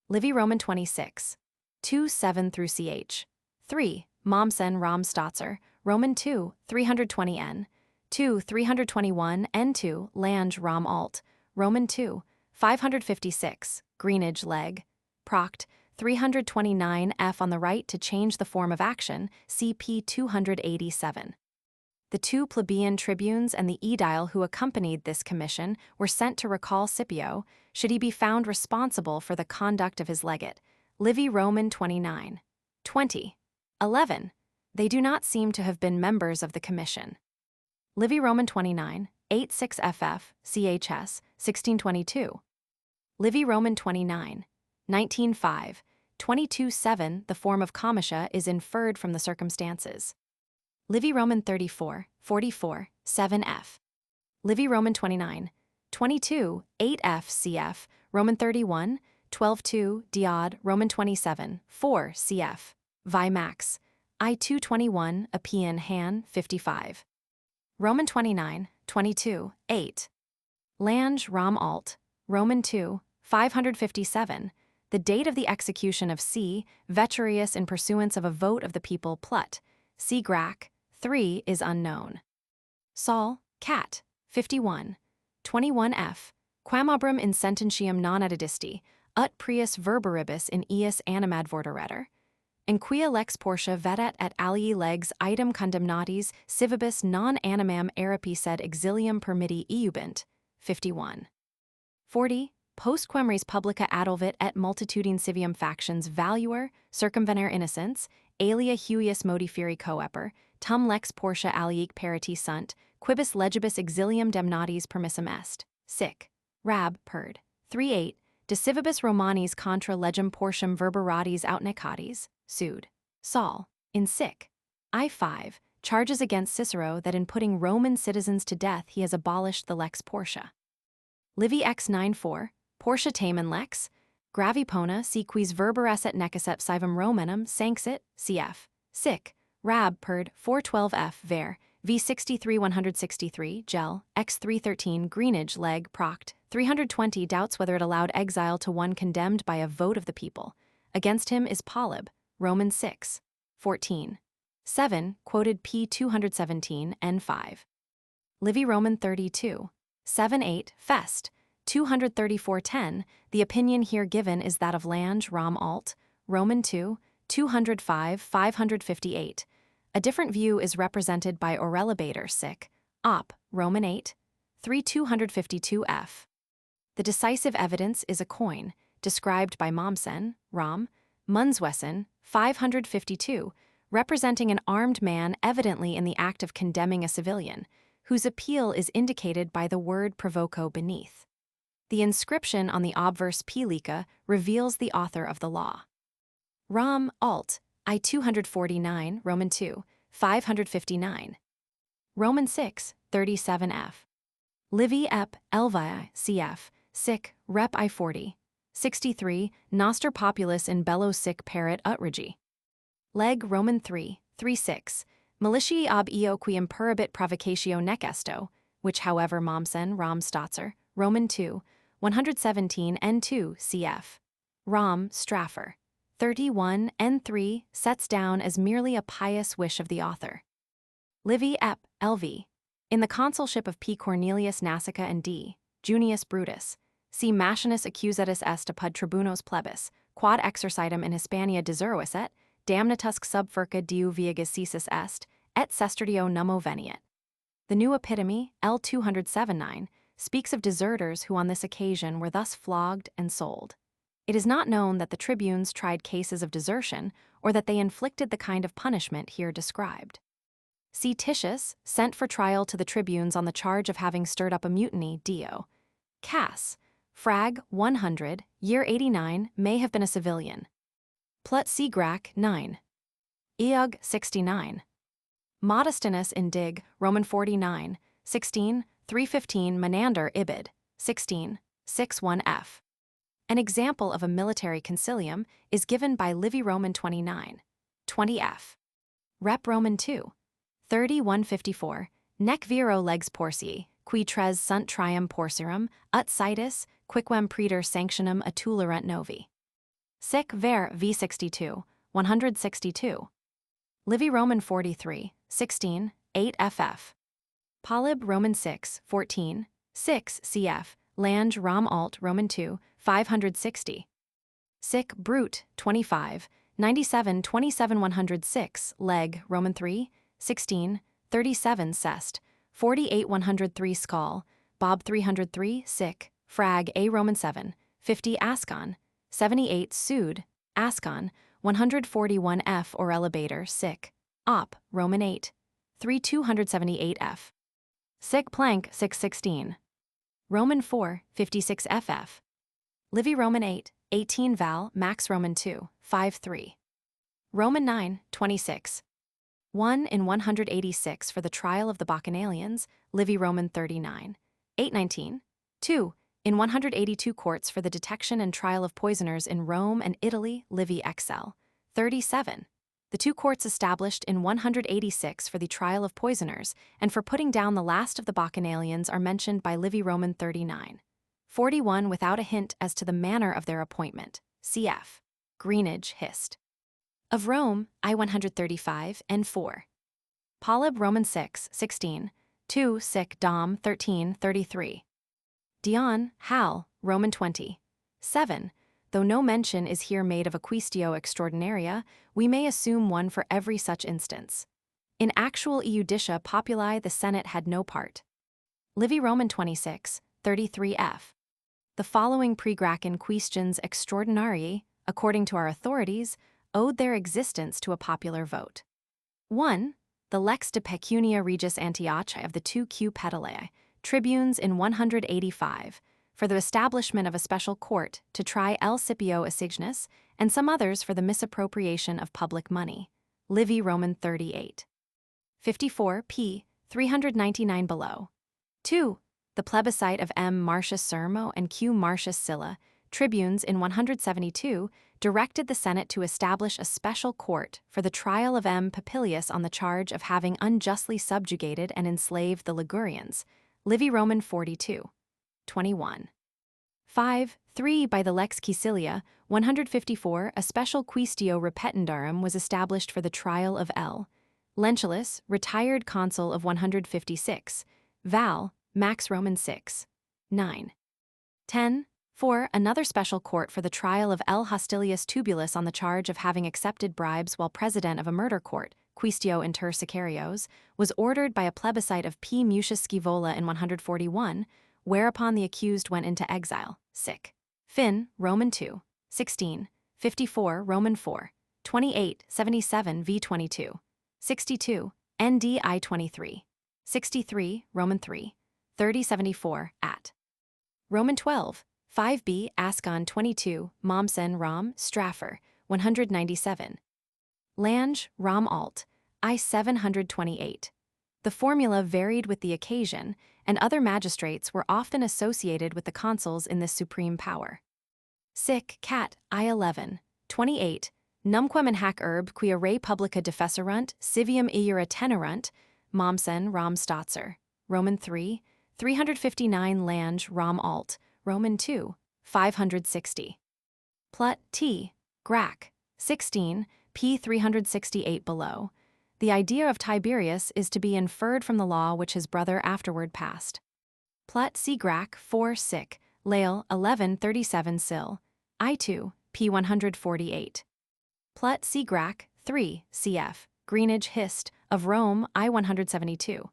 Livy Roman 26, 2-7 through ch. 3, Mommsen Rom Stotzer, Roman 2, 320 n, 2, 321 n2, Lange Rom Alt, Roman 2, 556, Greenidge Leg. Proct. 329 f on the right to change the form of action, CP 287. The 2 plebeian tribunes and the aedile who accompanied this commission were sent to recall Scipio, should he be found responsible for the conduct of his legate. Livy Roman 29, 20, 11. They do not seem to have been members of the commission. Livy Roman 29, 86 ff, chs, 1622. Livy Roman 29, 19.5, 22.7. The form of comitia is inferred from the circumstances. Livy Roman 34, 44, 7f. Livy Roman 29, 22, 8f cf. Roman 31, 12.2 Diod. Roman 27, 4 cf. Vi Max. I 221 Appian Han 55. Roman 29, 22, 8. Lange Rom Alt. Roman 2, 557, The date of the execution of C. Veturius in pursuance of a vote of the people Plut. C. Grac. 3 is unknown. Sol. Cat. 51. 21f. Quamabrum in sententiam non edidisti, ut prius verberibus in ius animadvortaretur. And quia lex portia vedat et alii legs item condemnatis civibus non animam erapi sed exilium permitti iubint. 51. 40. Postquem res publica adolvit et multitudine civium factions valuer, circumvenere innocents, alia huius modiferi coeper, tum lex portia aliic pariti sunt, quibus legibus exilium damnatis permissum est. Sic. Rab. Perd. 3-8. De civibus Romanis contra legem portium verberatis autnecatis, sued. Sol. In Sic. I5. Charges against Cicero that in putting Roman citizens to death he has abolished the lex Portia. Livy x 9-4. Portia tamen lex, gravipona si quis verberas et necesset civem Romanum sanxit, cf. Sic. Rab. Perd. 412f. Ver. V63 163, Gel, x 313 Greenage leg Proct, 320 doubts whether it allowed exile to one condemned by a vote of the people. Against him is Polyb, Roman 6. 14. 7, quoted p. 217, n5. Livy Roman 32. 7-8, Fest, 234-10, the opinion here given is that of Lange Rom Alt, Roman 2, 205, 558. A different view is represented by Aurelibator Sic, Op, Roman 8, 3252f. The decisive evidence is a coin, described by Mommsen, Rom, Munswesen, 552, representing an armed man evidently in the act of condemning a civilian, whose appeal is indicated by the word provoco beneath. The inscription on the obverse Pelica reveals the author of the law. Rom. Alt. I-249, Roman 2, 559. Roman 6, 37f. Livy ep. Elvii, cf. Sic. Rep. I-40. 63, Noster populus in bello sic paret utrigi. Leg. Roman 3, 36. Militiae ab eo qui imperabit provocatio nec esto, which however Mommsen, Rom Stotzer, Roman 2, 117 n2 cf. Rom. Straffer. 31 n3 sets down as merely a pious wish of the author. Livy ep. Lv. In the consulship of P. Cornelius Nasica and D. Junius Brutus, si machinus accusatus est apud tribunos plebis, quod exercitum in Hispania deseruis et, damnatusque subferca diu viagus cesis est, et sestertio nummo veniet. The New Epitome, L. 207-9, speaks of deserters who on this occasion were thus flogged and sold. It is not known that the tribunes tried cases of desertion or that they inflicted the kind of punishment here described. C. Titius, sent for trial to the tribunes on the charge of having stirred up a mutiny, Dio. Cass. Frag. 100, year 89, may have been a civilian. Plut C. Grac. 9. Eog. 69. Modestinus in Dig. Roman 49, 16, 315 Menander Ibid. 16, 61f. An example of a military concilium is given by Livy Roman 29, 20f. Rep. Roman 2, 3154, nec viro legs porcii, qui tres sunt trium porcirum, ut citus, quicquem praetor sanctionem atulerant novi. Sic. Ver. V62, 162. Livy Roman 43, 16, 8ff. Polyb Roman 6, 14, 6 cf. Lange Rom Alt Roman 2, 560. Sic. Brute 25, 97 27 106 Leg Roman 3, 16, 37 Cest, 48 103 Skall, Bob 303 Sic. Frag A Roman 7, 50 Ascon, 78 Sued, Ascon, 141 F Aurelibator Sic. Op. Roman 8, 3278f. Sic. Plank 616. Roman 4, 56 ff. Livy Roman 8, 18 Val, Max Roman 2, 5-3. Roman 9, 26. 1 in 186 for the trial of the Bacchanalians, Livy Roman 39, 819. 2 in 182 courts for the detection and trial of poisoners in Rome and Italy, Livy XL, 37. The 2 courts established in 186 for the trial of poisoners and for putting down the last of the Bacchanalians are mentioned by Livy Roman 39. 41 without a hint as to the manner of their appointment. cf. Greenage Hist. Of Rome, I-135, N4. Polyb Roman 6, 16, 2 Sic Dom 13, 33. Dion, Hal, Roman 20, 7. Though no mention is here made of a quaestio extraordinaria, we may assume one for every such instance. In actual ejudicia populi the Senate had no part. Livy Roman 26, 33f. The following pre-Gracchan quaestions extraordinarii, according to our authorities, owed their existence to a popular vote. 1. The Lex de Pecunia Regis Antiochi of the 2 Petalae, tribunes in 185, for the establishment of a special court to try L. Scipio Assignus, and some others for the misappropriation of public money. Livy Roman 38. 54 p. 399 below. 2. The plebiscite of M. Marcius Sermo and Q. Marcius Sylla, tribunes in 172, directed the Senate to establish a special court for the trial of M. Papilius on the charge of having unjustly subjugated and enslaved the Ligurians. Livy Roman 42. 21. 5. 3. By the Lex Caecilia, 154, a special quaestio repetendarum was established for the trial of L. Lentulus, retired consul of 156, Val, Max Roman 6. 9. 10. 4. Another special court for the trial of L. Hostilius Tubulus on the charge of having accepted bribes while president of a murder court, quaestio inter sicarios, was ordered by a plebiscite of P. Mutius Scaevola in 141, whereupon the accused went into exile. Sic. Fin, Roman 2. 16. 54, Roman 4. 28, 77 v. 22. 62, ND I 23. 63, Roman 3. 30, 74, at. Roman 12. 5b, Ascon 22, Mommsen Rom, Straffer, 197. Lange, Rom Alt, I 728. The formula varied with the occasion, and other magistrates were often associated with the consuls in this supreme power. Sic cat I 11, 28, numquam in hac herb quia re publica defesserunt, civium iura tenerunt, Mommsen Rom Stotzer, Roman 3, 359 Lange Rom Alt, Roman 2, 560. Plut T. Grac, 16, p. 368 below. The idea of Tiberius is to be inferred from the law which his brother afterward passed. Plut C. Grac 4 Sic, Lael 1137 Sil, I2, p. 148. Plut C. Grac 3 cf. Greenage Hist. Of Rome I 172.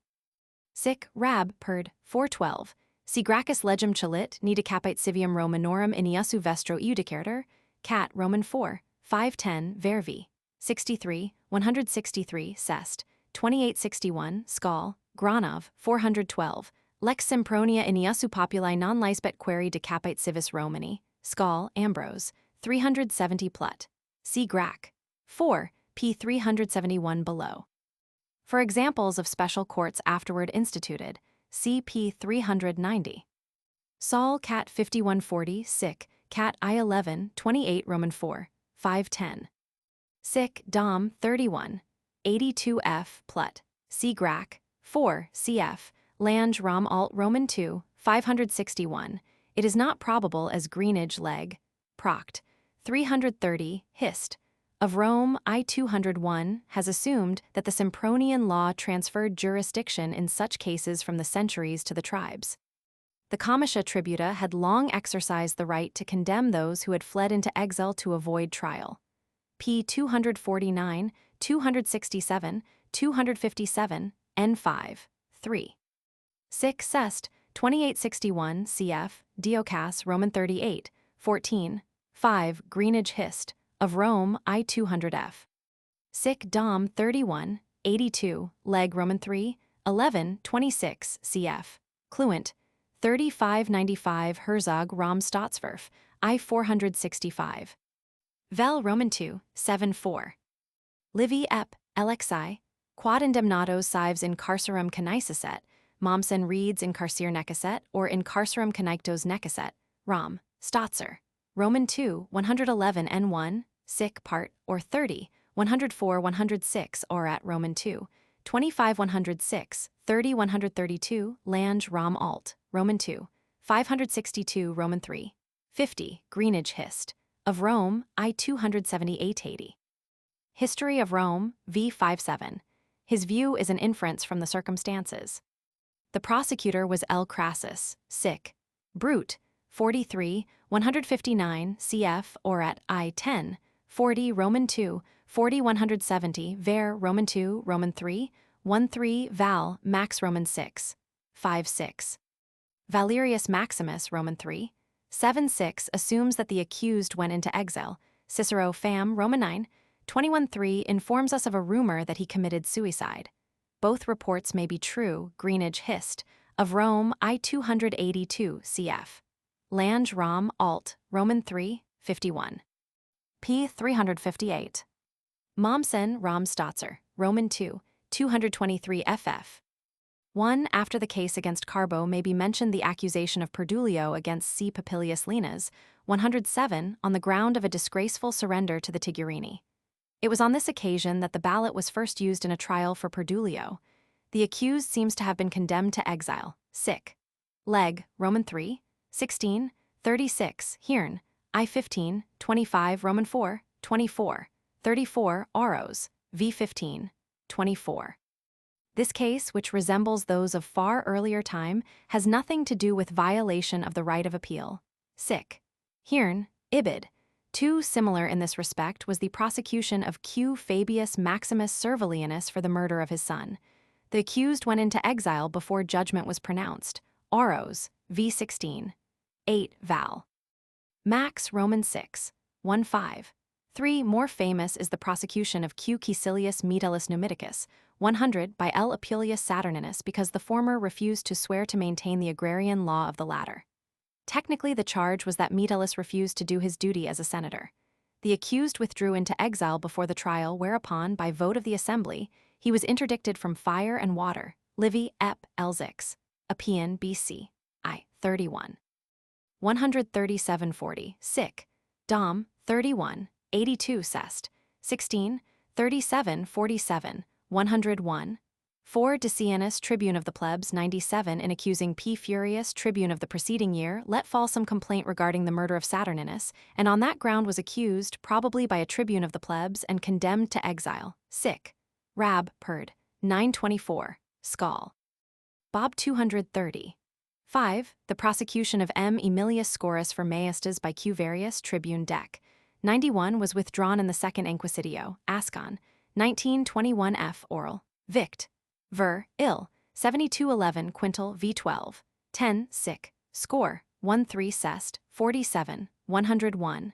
Sic Rab Perd 412. Si Gracchus legem celit, nida capite civium Romanorum iniussu vestro iudicerter, cat Roman 4, 510 Vervi, 63, 163 Sest, 2861 Skal, Granov, 412, Lex Sempronia iniussu populi non licebet queri de capite civis Romani, Skal, Ambrose, 370 Plut. See Grac. 4, p. 371 below. For examples of special courts afterward instituted, CP 390. Sol Cat 5140 Sic, Cat I11 28 Roman 4, 510. Sic Dom 31, 82F Plut, C. Grac, 4 cf. Lange Rom Alt Roman 2, 561. It is not probable as Greenage Leg, Proct, 330 Hist. Of Rome I 201 has assumed that the Sempronian law transferred jurisdiction in such cases from the centuries to the tribes. The comitia tributa had long exercised the right to condemn those who had fled into exile to avoid trial. P. 249, 267, 257, N5, 3. Sic Sest, 2861 cf. Diocas Roman 38, 14, 5 Greenage Hist. Of Rome I 200F. Sic Dom 31, 82, Leg Roman 3, 11, 26 cf. Cluent, 3595 Herzog Rom Stottswerf, I 465. Vel Roman 2, 7 4. Livy ep. Lxi, quad indemnatos cives in carcerum caniceset, Mommsen reads in carcer necesset or in carcerum canictos necesset, Rom, Stotzer. Roman 2, 111 N1, Sic part, or 30, 104 106 or at Roman 2, 25 106, 30 132, Lange Rom Alt, Roman 2, 562 Roman 3, 50, Greenage Hist. of Rome, I 278 History of Rome, v. 57. His view is an inference from the circumstances. The prosecutor was L. Crassus, sic. Brute, 43, 159 cf. Or at I 10, 40 Roman 2, 40 170 ver. Roman 2, Roman 3, 13 Val. Max Roman 6, 5 6. Valerius Maximus Roman 3, 7 6 assumes that the accused went into exile. Cicero Fam. Roman 9, 21 3 informs us of a rumor that he committed suicide. Both reports may be true. Greenidge Hist. Of Rome, I 282 cf. Lange Rom. Alt. Roman 3, 51. p. 358. Mommsen Rom Stotzer. Roman 2, 223 ff. 1. After the case against Carbo may be mentioned the accusation of Perdulio against C. Papilius Linas, 107, on the ground of a disgraceful surrender to the Tigurini. It was on this occasion that the ballot was first used in a trial for Perdulio. The accused seems to have been condemned to exile. Sic. Leg. Roman 3, 16, 36. Hirn. I 15, 25. Roman 4, 24, 34. Auros. V 15, 24. This case, which resembles those of far earlier time, has nothing to do with violation of the right of appeal. Sic. Hirn. Ibid. Too similar in this respect was the prosecution of Q. Fabius Maximus Servilianus for the murder of his son. The accused went into exile before judgment was pronounced. Auros. V 16, 8 Val. Max Roman 6, 1 5. 3. More famous is the prosecution of Q. Caecilius Metellus Numidicus, 100, by L. Appuleius Saturninus because the former refused to swear to maintain the agrarian law of the latter. Technically, the charge was that Metellus refused to do his duty as a senator. The accused withdrew into exile before the trial, whereupon, by vote of the assembly, he was interdicted from fire and water. Livy Ep. Elzix. Appian B.C. I. 31. 13740. Sic. Dom. 31. 82 Sest. 16. 37 47. 101. 4. Decianus, tribune of the plebs, 97, in accusing P. Furius, tribune of the preceding year, let fall some complaint regarding the murder of Saturninus, and on that ground was accused, probably by a tribune of the plebs, and condemned to exile. Sic. Rab. Perd. 924. Schol. Bob 230. 5. The prosecution of M. Aemilius Scaurus for Maestas by Q. Varius, tribune Dec. 91 was withdrawn in the Second Inquisitio, Ascon. 1921 F. Oral. Vict. Ver. Ill. 7211 Quintal v. 12. 10. Sic. Score. 13 Sest. 47. 101.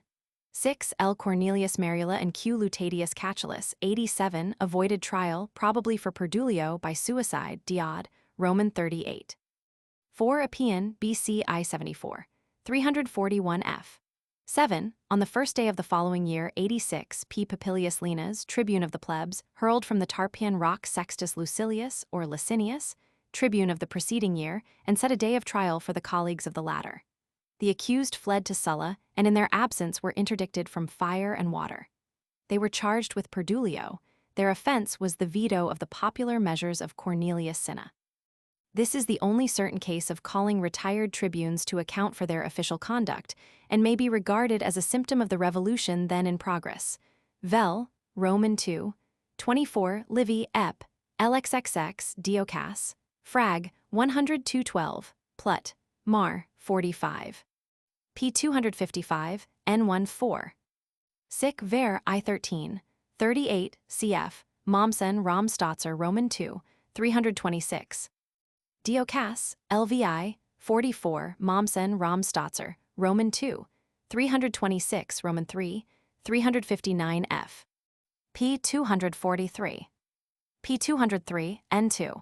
6. L. Cornelius Merula and Q. Lutatius Catulus, 87, avoided trial, probably for Perdulio by suicide, Diod, Roman 38. 4. Appian, B.C. I 74. 341 F. 7. On the first day of the following year, 86, P. Papilius Linas, tribune of the plebs, hurled from the Tarpeian rock Sextus Lucilius, or Licinius, tribune of the preceding year, and set a day of trial for the colleagues of the latter. The accused fled to Sulla, and in their absence were interdicted from fire and water. They were charged with Perdulio. Their offense was the veto of the popular measures of Cornelius Cinna. This is the only certain case of calling retired tribunes to account for their official conduct, and may be regarded as a symptom of the revolution then in progress. Vel, Roman 2, 24 Livy Ep. LXXX Diocas, Frag. 10212, Plut. Mar. 45. p. 255, N14. Sic ver. I 13, 38 cf. Mommsen Rom Stotzer Roman 2, 326. Diocas, LVI, 44 Mommsen Rom Stotzer, Roman 2, 326 Roman 3, 359 f. p. 243. p. 203, N2.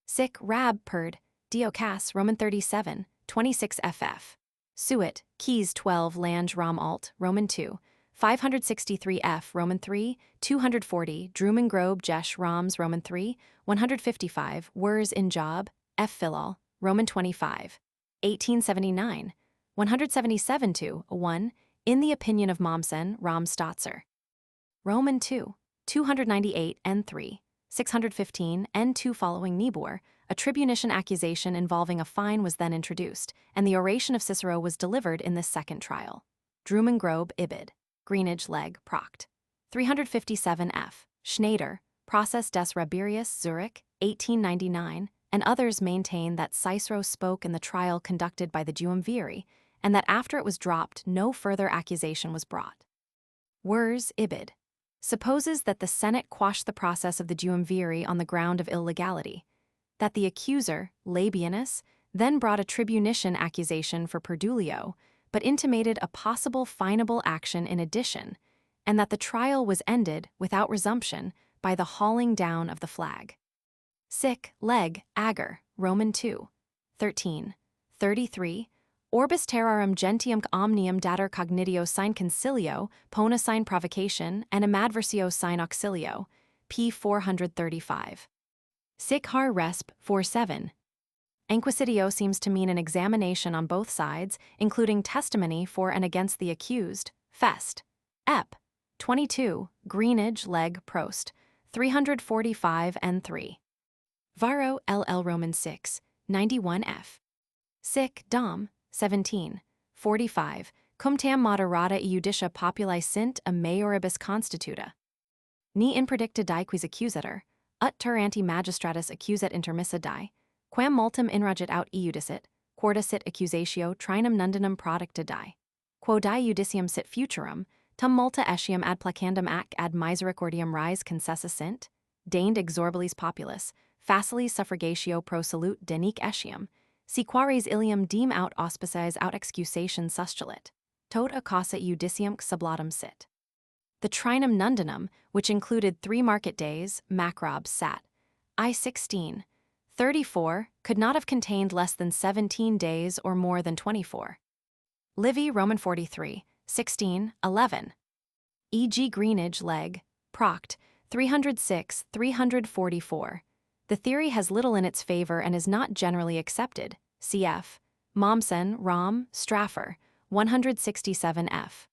Sic Rab Perd, Diocas Roman 37, 26 ff. Suet, Keys 12 Lange Rom Alt, Roman 2, 563 f. Roman 3, 240 Druman Grobe Jesh Roms Roman 3, 155 Wurs in Job, F. Philol, Roman 25, 1879, 177-1, in the opinion of Mommsen, Rom Stotzer. Roman 2, 298 N3, 615 N2 following Niebuhr, a tribunician accusation involving a fine was then introduced, and the oration of Cicero was delivered in this second trial. Drumengrobe Ibid, Greenidge Leg Proct. 357 F. Schneider, Process des Rabirius Zurich, 1899, and others maintain that Cicero spoke in the trial conducted by the Duumviri, and that after it was dropped, no further accusation was brought. Wers Ibid supposes that the Senate quashed the process of the Duumviri on the ground of illegality, that the accuser, Labienus, then brought a tribunician accusation for Perdulio, but intimated a possible finable action in addition, and that the trial was ended, without resumption, by the hauling down of the flag. Sic, leg, ager, Roman 2. 13. 33. Orbis terrarum gentium omnium datur cognitio sine concilio, pona sine provocation, and animadversio sine auxilio, p. 435. Sic har resp. 47. Inquisitio seems to mean an examination on both sides, including testimony for and against the accused. Fest. Ep. 22. Greenidge leg prost. 345 and 3. Varro LL Roman 6. 91 F. Sic dom. 17. 45. Cum tam moderata iudicia populi sint a maioribus constituta. Ni impredicta die quis accusator, ut ter ante magistratus accuset intermissa die, quam multum inrogit aut iudicit, quarta sit accusatio trinum nundinum producta die. Quo die judicium sit futurum, tum multa etiam ad placandum ac ad misericordiam rise concessa sint, deigned exorbilis populus, facilis suffragatio pro salute denique etiam, si quares ilium deem out auspices out excusation sustulit, tot a causa judicium sublatum sit. The trinum nundinum, which included 3 market days, macrobs sat, I-16, 34, could not have contained less than 17 days or more than 24. Livy Roman 43, 16, 11. E.g. Greenidge leg, Proct, 306, 344. The theory has little in its favor and is not generally accepted. Cf. Mommsen, Rom, Straffer, 167 F.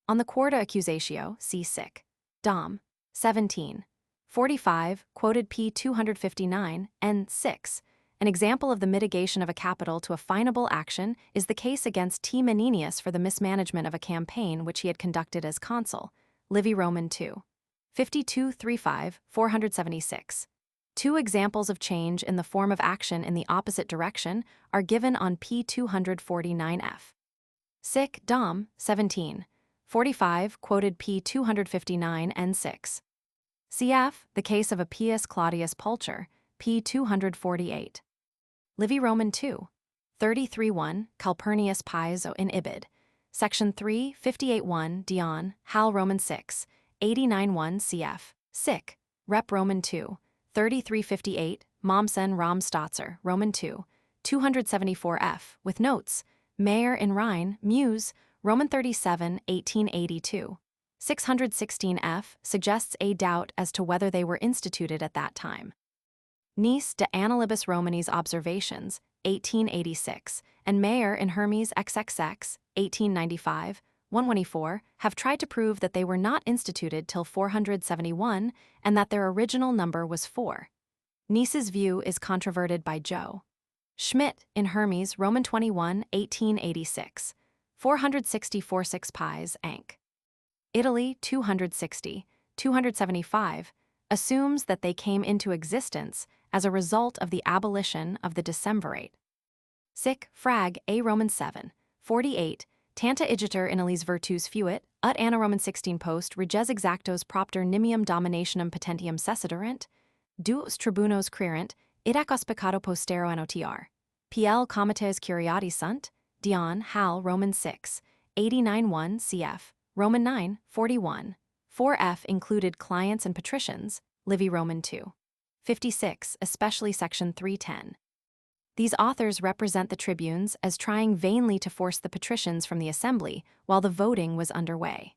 On the quarta accusatio, see Sic. Dom. 17. 45, quoted p. 259, n. 6. An example of the mitigation of a capital to a finable action is the case against T. Menenius for the mismanagement of a campaign which he had conducted as consul. Livy Roman 2. 52-35, 476. 2 examples of change in the form of action in the opposite direction are given on p. 249f. Sic. Dom. 17. 45, quoted p. 259 n. 6. Cf. The case of Appius Claudius Pulcher, p. 248. Livy Roman 2. 33-1, Calpurnius Piso in Ibid. Section 3, 58-1, Dion, Hal Roman 6, 89-1 cf. Sic. Rep Roman 2. 3358, Mommsen Rom Stotzer, Roman 2, 274f, with notes, Mayer in Rhine, Muse, Roman 37, 1882. 616f suggests a doubt as to whether they were instituted at that time. Nice de Annalibus Romanis Observations, 1886, and Mayer in Hermes XXX, 1895, 124, have tried to prove that they were not instituted till 471 and that their original number was 4. Nice's view is controverted by Joe Schmidt in Hermes Roman 21, 1886, 464 6 pies Anc. Italy 260, 275, assumes that they came into existence as a result of the abolition of the decemvirate. Sic. Frag. A Roman 7, 48, Tanta igiter in Elis virtus fuit, ut Anna Roman 16 post reges exactos propter nimium dominationem potentium cessiderant, duos tribunos querent, idac auspicato postero annotr. PL comites curiae sunt, Dion, Hal, Roman 6, 89-1 cf. Roman 9, 41. 4f included clients and patricians, Livy Roman 2. 56, especially section 310. These authors represent the tribunes as trying vainly to force the patricians from the assembly while the voting was underway.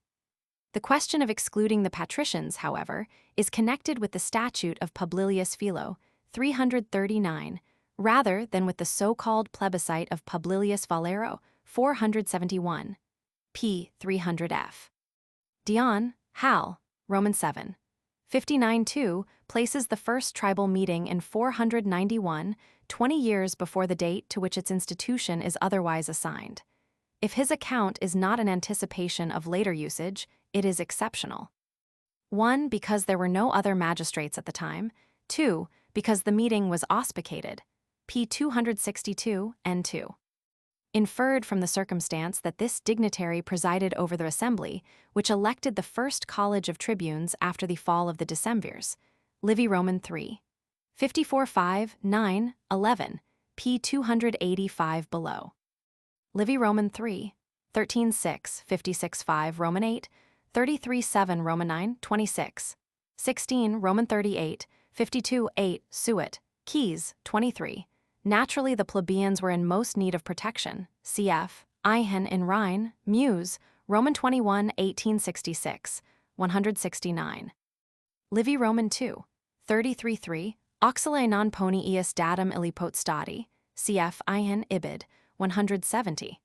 The question of excluding the patricians, however, is connected with the statute of Publilius Philo, 339, rather than with the so-called plebiscite of Publilius Valero, 471, p. 300f. Dion, Hal, Roman 7. 59-2 places the first tribal meeting in 491, 20 years before the date to which its institution is otherwise assigned. If his account is not an anticipation of later usage, it is exceptional. 1. Because there were no other magistrates at the time. 2. Because the meeting was auspicated. p. 262, n2. Inferred from the circumstance that this dignitary presided over the assembly, which elected the first college of tribunes after the fall of the decemvirs. Livy Roman 3. 54 5, 9, 11, p. 285 below. Livy Roman 3. 13 6, 56 5, Roman 8, 33 7, Roman 9, 26. 16, Roman 38, 52 8, Suet, Keys, 23. Naturally, the plebeians were in most need of protection. Cf. Ihan in Rhine, Muse, Roman 21, 1866, 169. Livy Roman 2. 33 3, Auxile non poni eis datum illipot stati, cf. Ihan Ibid, 170.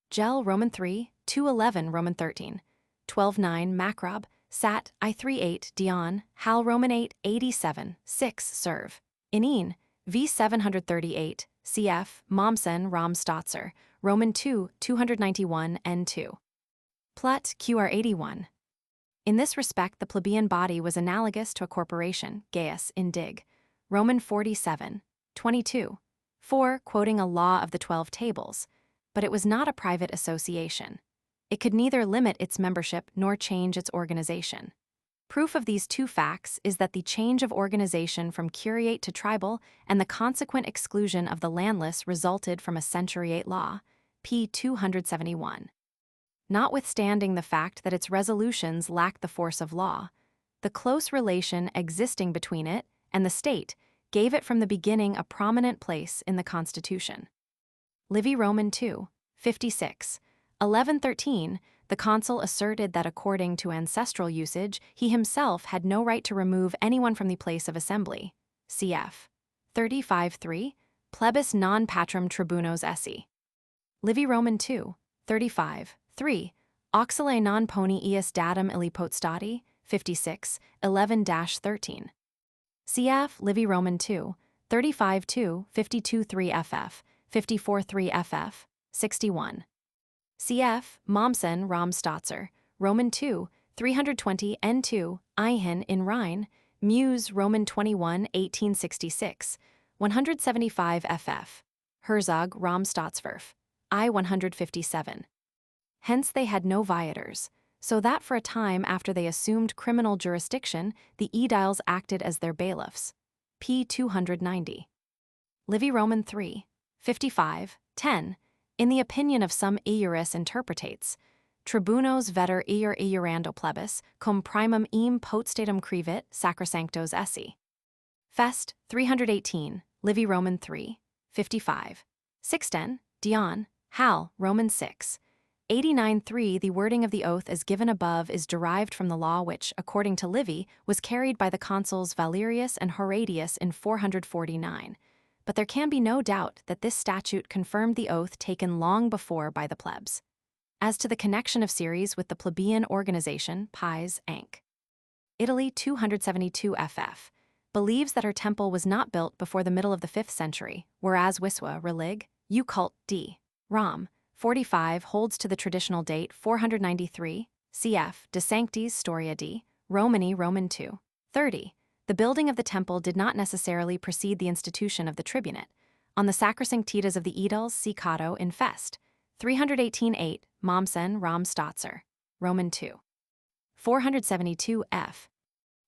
Gel Roman 3, 211 Roman 13, 12 9 Macrob, Sat. I 38 Dion, Hal Roman 8, 87, 6 Serve. Inin, v. 738, cf. Mommsen Rom Stotzer, Roman 2, 291 n2. Plut Qr 81. In this respect, the plebeian body was analogous to a corporation, Gaius in Dig. Roman 47, 22. 4. Quoting a law of the 12 tables. But it was not a private association. It could neither limit its membership nor change its organization. Proof of these two facts is that the change of organization from curiate to tribal and the consequent exclusion of the landless resulted from a centuriate law, p. 271. Notwithstanding the fact that its resolutions lack the force of law, the close relation existing between it and the state gave it from the beginning a prominent place in the Constitution. Livy Roman 2, 56. 1113, the consul asserted that according to ancestral usage, he himself had no right to remove anyone from the place of assembly. Cf. 35.3, Plebis non patrum tribunos esse. Livy Roman 2, 35.3, Auxile non poni eis datum illipot stati, 56, 11-13. Cf. Livy Roman 2, 35.2, 52.3 ff, 54.3 ff, 61. Cf. Mommsen Rom Stotzer, Roman 2, 320 n2, Ihan in Rhine, Muse Roman 21, 1866, 175 ff. Herzog Rom Stottswerf, I 157. Hence they had no viators, so that for a time after they assumed criminal jurisdiction, the aediles acted as their bailiffs. p. 290. Livy Roman 3, 55, 10. In the opinion of some iuris interpretates, tribunos veter iur iurando plebis, cum primum eam potestatum crevit sacrosanctos esse. Fest, 318, Livy Roman 3, 55. Sixten, Dion, Hal, Roman 6. 89.3. The wording of the oath as given above is derived from the law which, according to Livy, was carried by the consuls Valerius and Horatius in 449. But there can be no doubt that this statute confirmed the oath taken long before by the plebs. As to the connection of Ceres with the plebeian organization, Pies, Anc. Italy 272 ff. Believes that her temple was not built before the middle of the 5th century, whereas Wiswa, Relig, Ucult d. Rom. 45 holds to the traditional date 493, cf. De Sanctis Storia d. Romani Roman 2. 30. The building of the temple did not necessarily precede the institution of the tribunate. On the sacrosanctitas of the aediles see Cato in Fest. 318-8, Mommsen Rom Stotzer, Roman 2. 472 f.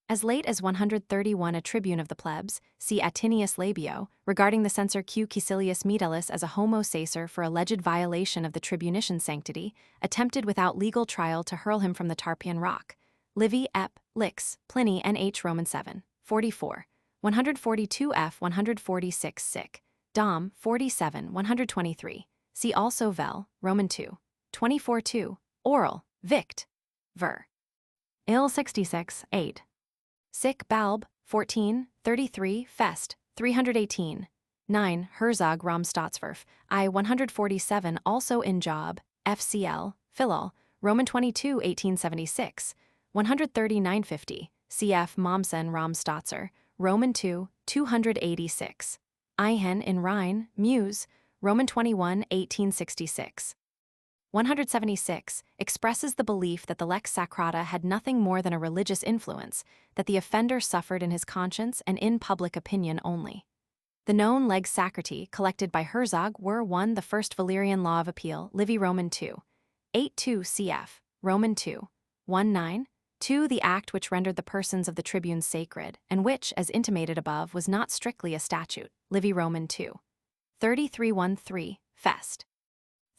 As late as 131 a tribune of the plebs, see Atinius Labio, regarding the censor Q. Caecilius Metellus as a homo sacer for alleged violation of the tribunician sanctity, attempted without legal trial to hurl him from the Tarpeian rock. Livy, Ep, Lix, Pliny, Nh. Roman 7, 44, 142 f. 146 sic, Dom. 47, 123. See also Vel, Roman 2, 24 2, Oral, Vict. Ver. Il 66, 8. Sic Balb, 14, 33, Fest, 318. 9. Herzog Rom Stottswerf, I 147 also in Job, FCL, Philol, Roman 22, 1876. 139.50, cf. Mommsen Rom Stotzer, Roman 2, 286. Ihan in Rhine, Muse, Roman 21, 1866. 176 expresses the belief that the lex sacrata had nothing more than a religious influence, that the offender suffered in his conscience and in public opinion only. The known lex sacrati collected by Herzog were 1. The First Valerian Law of Appeal, Livy Roman 2. 8.2 cf. Roman 2. 1.9. 2. The act which rendered the persons of the tribunes sacred, and which, as intimated above, was not strictly a statute, Livy Roman 2. 33.1.3, Fest.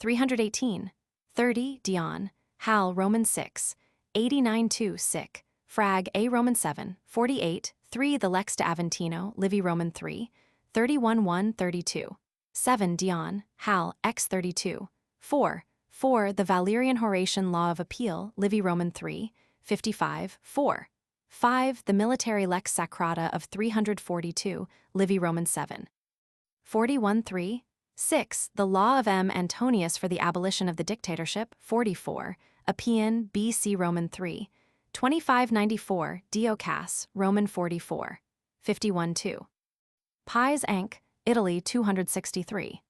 318. 30. Dion, Hal Roman 6. 89.2 Sic. Frag A Roman 7. 48. 3. The Lex de Aventino, Livy Roman 3. 31.1. 32. 7. Dion, Hal X 32. 4. 4. The Valerian Horatian Law of Appeal, Livy Roman 3. 55. 4. 5. The Military Lex Sacrata of 342, Livy Roman 7. 41.3. 6. The Law of M. Antonius for the abolition of the dictatorship, 44. Appian, B.C. Roman 3. 2594, Diocas, Roman 44. 51.2. Pies Anc, Italy 263.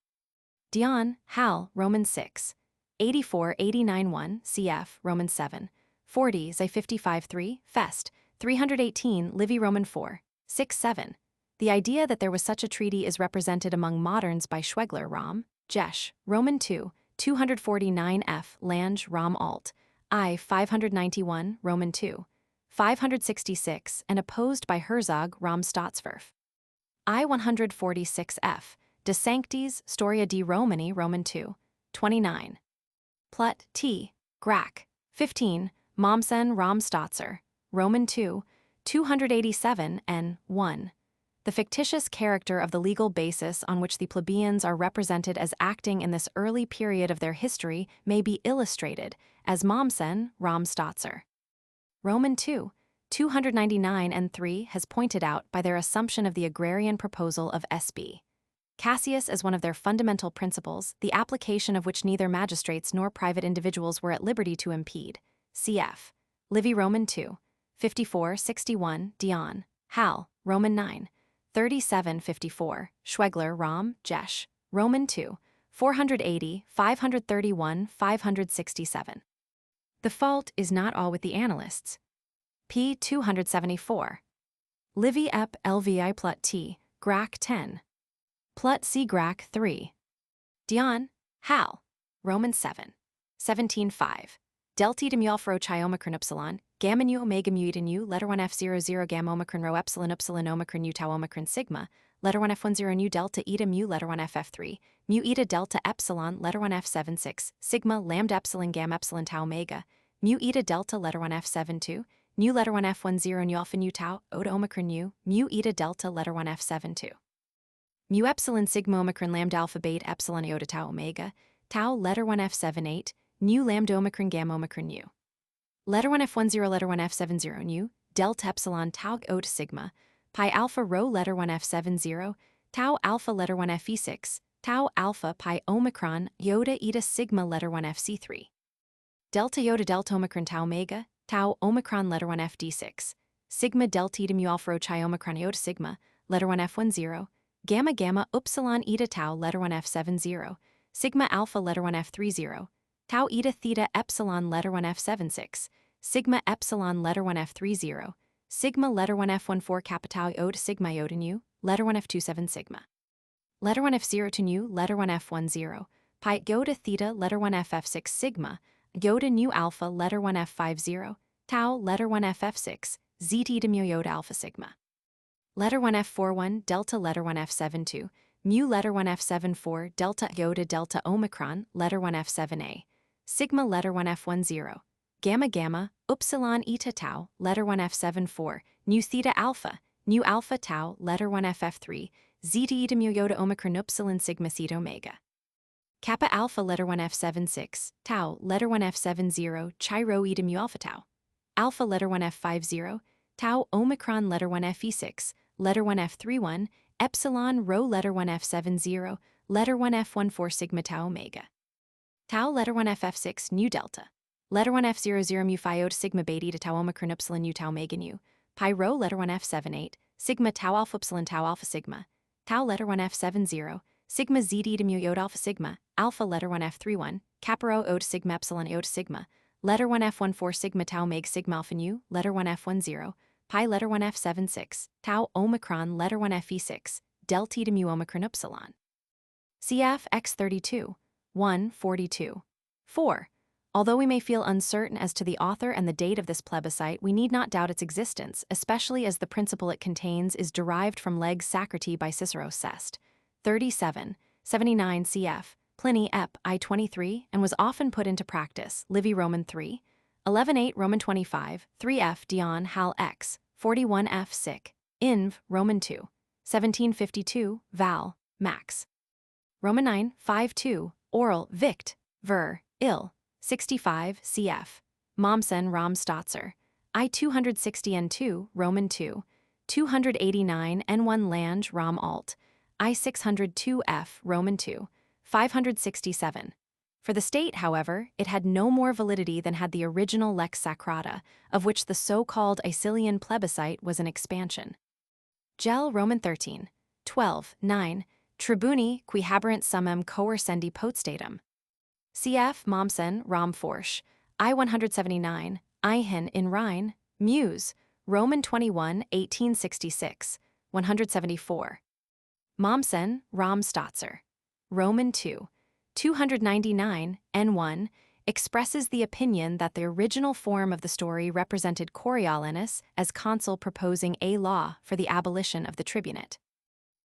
Dion, Hal, Roman 6. 84-89-1, cf. Roman 7. 40, Zay 55-3, Fest. 318, Livy Roman 4. 6-7. The idea that there was such a treaty is represented among moderns by Schwegler Rom, Jesch, Roman 2, 249 F. Lange Rom Alt, I 591, Roman 2, 566, and opposed by Herzog Rom Staatsverf. I 146 F. De Sanctis Storia di Romani Roman 2, 29. Plut T. Grack, 15, Mommsen Rom Staatser, Roman 2, 287 N. 1. The fictitious character of the legal basis on which the plebeians are represented as acting in this early period of their history may be illustrated, as Mommsen, Rom Staatser. Roman 2, 299 and 3 has pointed out by their assumption of the agrarian proposal of S.B. Cassius as one of their fundamental principles, the application of which neither magistrates nor private individuals were at liberty to impede. Cf. Livy Roman 2, 54-61, Dion, Hal, Roman 9. 3754, Schwegler Rom, Jesch, Roman 2, 480, 531, 567. The fault is not all with the annalists. p. 274. Livy ep lvi plut t, Grack 10. Plut c Grack 3. Dion, Hal, Roman 7. 17.5. Delta dem Yalfro chi omicron upsilon, gamma nu omega mu eta nu, letter 1 f00 gamma omicron rho epsilon omicron u tau omicron sigma, letter 1 f10 nu delta eta mu, letter 1 ff3, mu eta delta epsilon, letter 1 f76, sigma lambda epsilon gamma epsilon tau omega, mu eta delta, letter 1 f72, nu letter 1 f10 nu alpha nu tau, ota omicron u, mu eta delta, letter 1 f72. Mu epsilon sigma omicron lambda alpha beta epsilon iota tau omega, tau letter 1 f78, nu lambda omicron gamma omicron u. Letter 1 f10 letter 1 f70 nu, delta epsilon tau ota sigma, pi alpha rho letter 1 f70, tau alpha letter 1 fe6, tau alpha pi omicron iota eta sigma letter 1 fc3. Delta iota delta omicron tau omega, tau omicron letter 1 fd6, sigma delta eta mu alpha rho chi omicron iota sigma, letter 1 f10, gamma gamma upsilon eta tau letter 1 f70, sigma alpha letter 1 f30, tau eta theta epsilon letter 1 f76, sigma epsilon letter 1 f30, sigma letter 1 f14 kappa tau iota sigma iota nu, letter 1 f27 sigma. Letter 1 f0 to nu, letter 1 f10, pi iota theta letter 1 ff6 sigma, iota nu alpha letter 1 f50, tau letter 1 ff6, zeta eta mu iota alpha sigma. Letter 1 f41 delta letter 1 f72, mu letter 1 f74 delta iota delta omicron letter 1 f7a. Sigma letter 1 f10, gamma gamma, upsilon eta tau, letter 1 f74, nu theta alpha, nu alpha tau, letter 1 ff3, zeta eta mu iota omicron upsilon sigma theta omega. Kappa alpha letter 1 f76, tau, letter 1 f70, chi rho eta mu alpha tau. Alpha letter 1 f50, tau omicron letter 1 fe6, letter 1 f31, epsilon rho letter 1 f70, letter 1 f14 sigma tau omega. Tau letter 1 ff6 nu delta. Letter 1 f00 mu phi iota sigma beta eta tau omicron upsilon nu tau omega nu. Pi rho letter 1 f78, sigma tau alpha sigma. Tau letter 1 f70, sigma zd mu iod alpha sigma, alpha letter 1 f31, capro ode sigma epsilon iod sigma, letter 1 f14 sigma tau meg sigma alpha nu, letter 1 f10, pi letter 1 f76, tau omicron letter 1 fe6, delta to mu omicron epsilon. Cf x32, 142. 4. Although we may feel uncertain as to the author and the date of this plebiscite, we need not doubt its existence, especially as the principle it contains is derived from lex sacrati by Cicero Sest. 37, 79 cf. Pliny ep. I-23, and was often put into practice. Livy Roman 3, 11-8 Roman 25, 3f Dion Hal x, 41f Sic, Inv. Roman 2, 1752, Val, Max. Roman 9, 5-2, Oral, Vict, Ver, Ill, 65 cf. Mommsen Ram Stotzer, I-260 N2, Roman 2, 289 N1 Lange Ram Alt, I-602 Roman 2, 567. For the state, however, it had no more validity than had the original Lex Sacrata, of which the so-called Icilian plebiscite was an expansion. Gel Roman 13, 12-9, Tribuni qui haberent summum coercendi potestatem. Cf. Mommsen, Ram Forsch, I-179, Eichen in Rhine, Muse, Roman 21, 1866, 174. Mommsen, Ram Stotzer, Roman 2, 299, N1, expresses the opinion that the original form of the story represented Coriolanus as consul proposing a law for the abolition of the tribunate.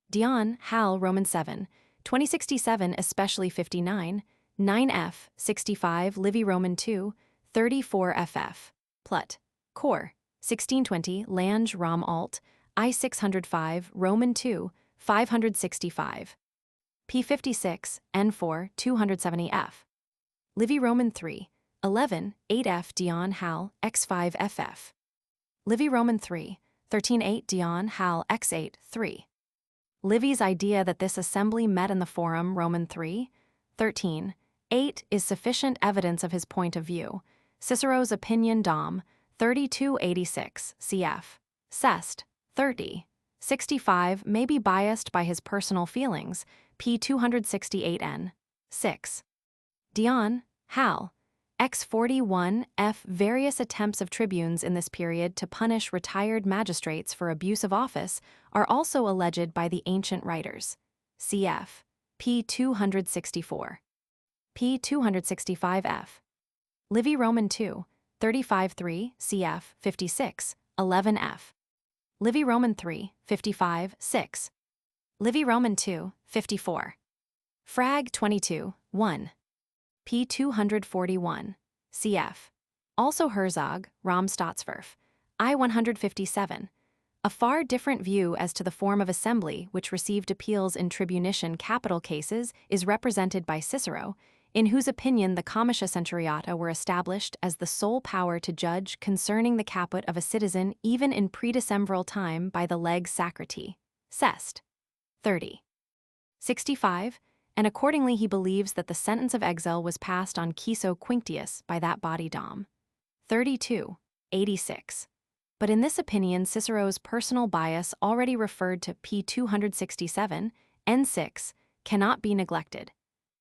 Dion, Hal, Roman 7, 2067, especially 59, 9f, 65, Livy Roman 2, 34 ff. Plut, Cor, 1620, Lange Ram Alt, I-605, Roman 2, 565. P56, N4, 270f. Livy Roman 3, 11, 8f Dion Hal, X5ff. Livy Roman 3, 13-8 Dion Hal, X8, 3. Livy's idea that this assembly met in the Forum Roman 3, 13, 8 is sufficient evidence of his point of view. Cicero's opinion Dom, 3286, cf. Sest, 30, 65 may be biased by his personal feelings, p. 268n, 6. Dion, Hal, X41 f. Various attempts of tribunes in this period to punish retired magistrates for abuse of office are also alleged by the ancient writers. Cf. p. 264. p. 265f. Livy Roman 2, 35-3, cf. 56, 11f. Livy Roman 3, 55, 6. Livy Roman 2, 54. Frag 22, 1. p. 241, cf. Also Herzog, Ram Stottsverf, I-157. A far different view as to the form of assembly which received appeals in tribunician capital cases is represented by Cicero, in whose opinion the comitia centuriata were established as the sole power to judge concerning the caput of a citizen even in predecembral time by the lex sacrati, Sest. 30. 65, and accordingly he believes that the sentence of exile was passed on Ciso Quinctius by that body Dom. 32, 86. But in this opinion Cicero's personal bias already referred to p. 267, n6, cannot be neglected.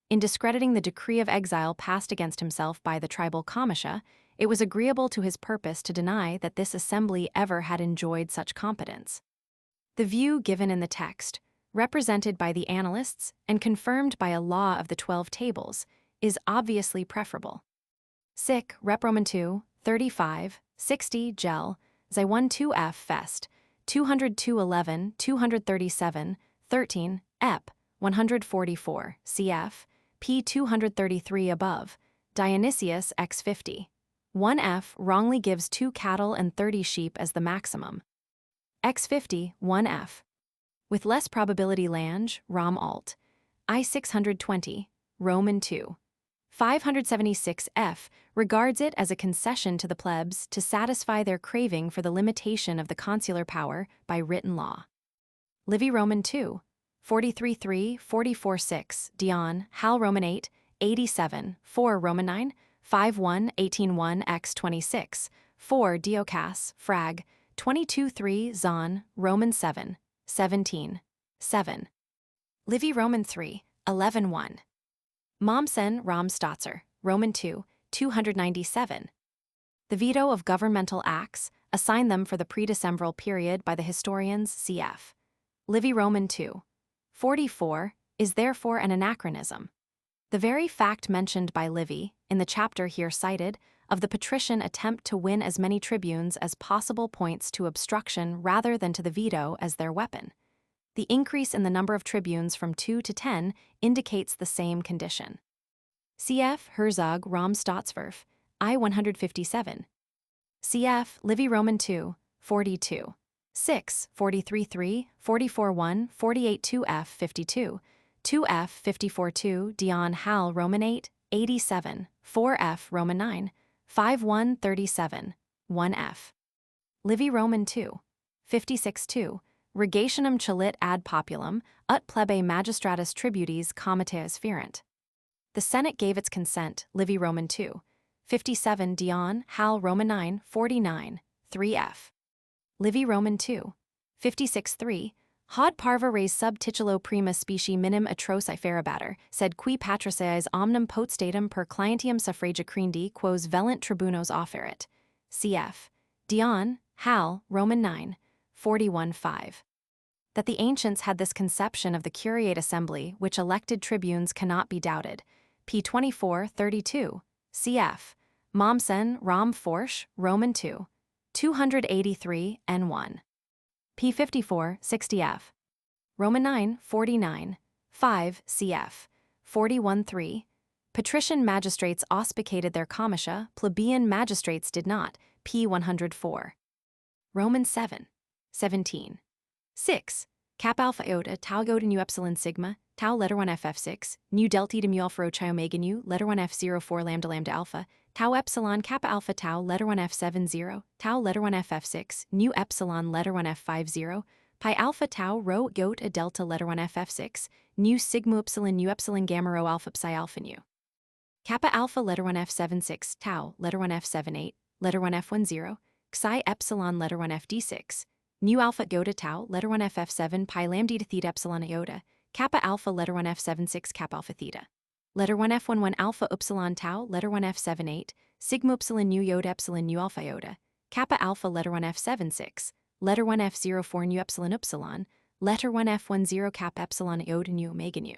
In discrediting the decree of exile passed against himself by the tribal comitia, it was agreeable to his purpose to deny that this assembly ever had enjoyed such competence. The view given in the text, represented by the annalists and confirmed by a law of the 12 tables, is obviously preferable. Sic, Rep. Roman 2, 35, 60, Gel, Zi 1 2f Fest, 202-11, 237, 13, Ep. 144, cf. p. 233 above, Dionysius x 50. 1f wrongly gives 2 cattle and 30 sheep as the maximum. X 50, 1f. With less probability Lange, Ram Alt, I-620, Roman 2. 576f regards it as a concession to the plebs to satisfy their craving for the limitation of the consular power by written law. Livy Roman 2, 43-3, 44-6, Dion, Hal Roman 8, 87, 4 Roman 9, 5-1, 18-1 x 26, 4 Diocas, Frag, 22-3 Zon, Roman 7, 17, 7. Livy Roman 3, 11:1. Mommsen Ram Stotzer, Roman 2, 297. The veto of governmental acts, assign them for the pre-decembral period by the historians cf. Livy Roman 2, 44, is therefore an anachronism. The very fact mentioned by Livy, in the chapter here cited, of the patrician attempt to win as many tribunes as possible points to obstruction rather than to the veto as their weapon. The increase in the number of tribunes from 2 to 10 indicates the same condition. Cf. Herzog Rom Staatsverf, I 157. Cf. Livy Roman 2, 42. 6, 43-3, 44-1, 48-2 F 52, 2 F 54-2 Dion Hal Roman 8, 87, 4 F Roman 9, 5-1 37, 1 F. Livy Roman 2, 56-2, Regationem celit ad populum, ut plebe magistratus tributis comiteas ferent. The Senate gave its consent, Livy Roman 2, 57 Dion Hal Roman 9, 49, 3 F. Livy Roman 2, 56-3, Hod parva res sub titulo prima specie minim atroci ferabatter, sed qui patrices omnem potestatum per clientium suffragia crindi quos velent tribunos offerit. Cf. Dion, Hal, Roman 9, 41-5. That the ancients had this conception of the curiate assembly which elected tribunes cannot be doubted. P 24-32, cf. Mommsen Rom Forsch, Roman 2, 283 N1. P 54-60 F. Roman 9, 49, 5 cf. 41-3. Patrician magistrates auspicated their comitia, plebeian magistrates did not. P 104. Roman 7, 17. 6. Cap alpha iota tau iota nu epsilon sigma, tau letter 1 ff6, nu delta eta mu alpha rho chi omega nu, letter 1 f04 lambda lambda alpha, tau epsilon kappa alpha tau letter 1 f70, tau letter 1 ff6, nu epsilon letter 1 f50, pi alpha tau rho iota delta letter 1 ff6, nu sigma epsilon gamma rho alpha psi alpha nu. Kappa alpha letter 1 f76 tau letter 1 f78, letter 1 f10, psi epsilon letter 1 fd6, nu alpha iota tau letter 1 ff7 pi lambda eta theta epsilon iota, kappa alpha letter 1 f76 kappa alpha theta. Letter 1 f11 alpha upsilon tau letter 1 f78, sigma epsilon nu iota epsilon nu alpha iota, kappa alpha letter 1 f76, letter 1 f04 nu epsilon, letter 1 f10 kappa epsilon iota nu omega nu.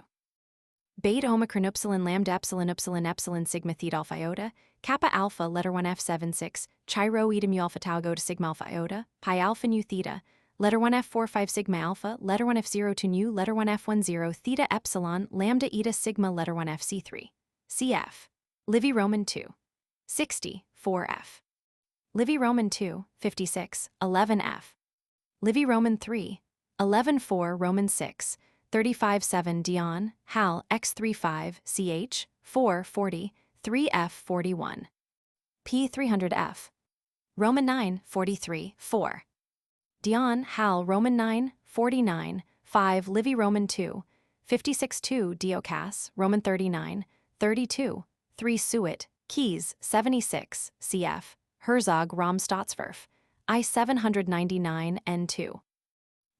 Beta omicron epsilon lambda epsilon sigma theta alpha iota, kappa alpha letter 1 f76, chi rho eta mu alpha tau go to sigma alpha iota, pi alpha nu theta, letter 1 f45 sigma alpha, letter 1 f02 nu, letter 1 f10 theta epsilon lambda eta sigma letter 1 fc3. Cf. Livy Roman 2, 60, 4 F. Livy Roman 2, 56, 11 F. Livy Roman 3, 11 4 Roman 6, 35-7 Dion, Hal x35 ch 440 3f 41. P 300 F. Roman 9 43 4. Dion, Hal Roman 9 49 5 Livy Roman 2 56 2 Diocas Roman 39 32 3 Suet Keys 76 cf. Herzog Rom Staatsverf I 799 N2.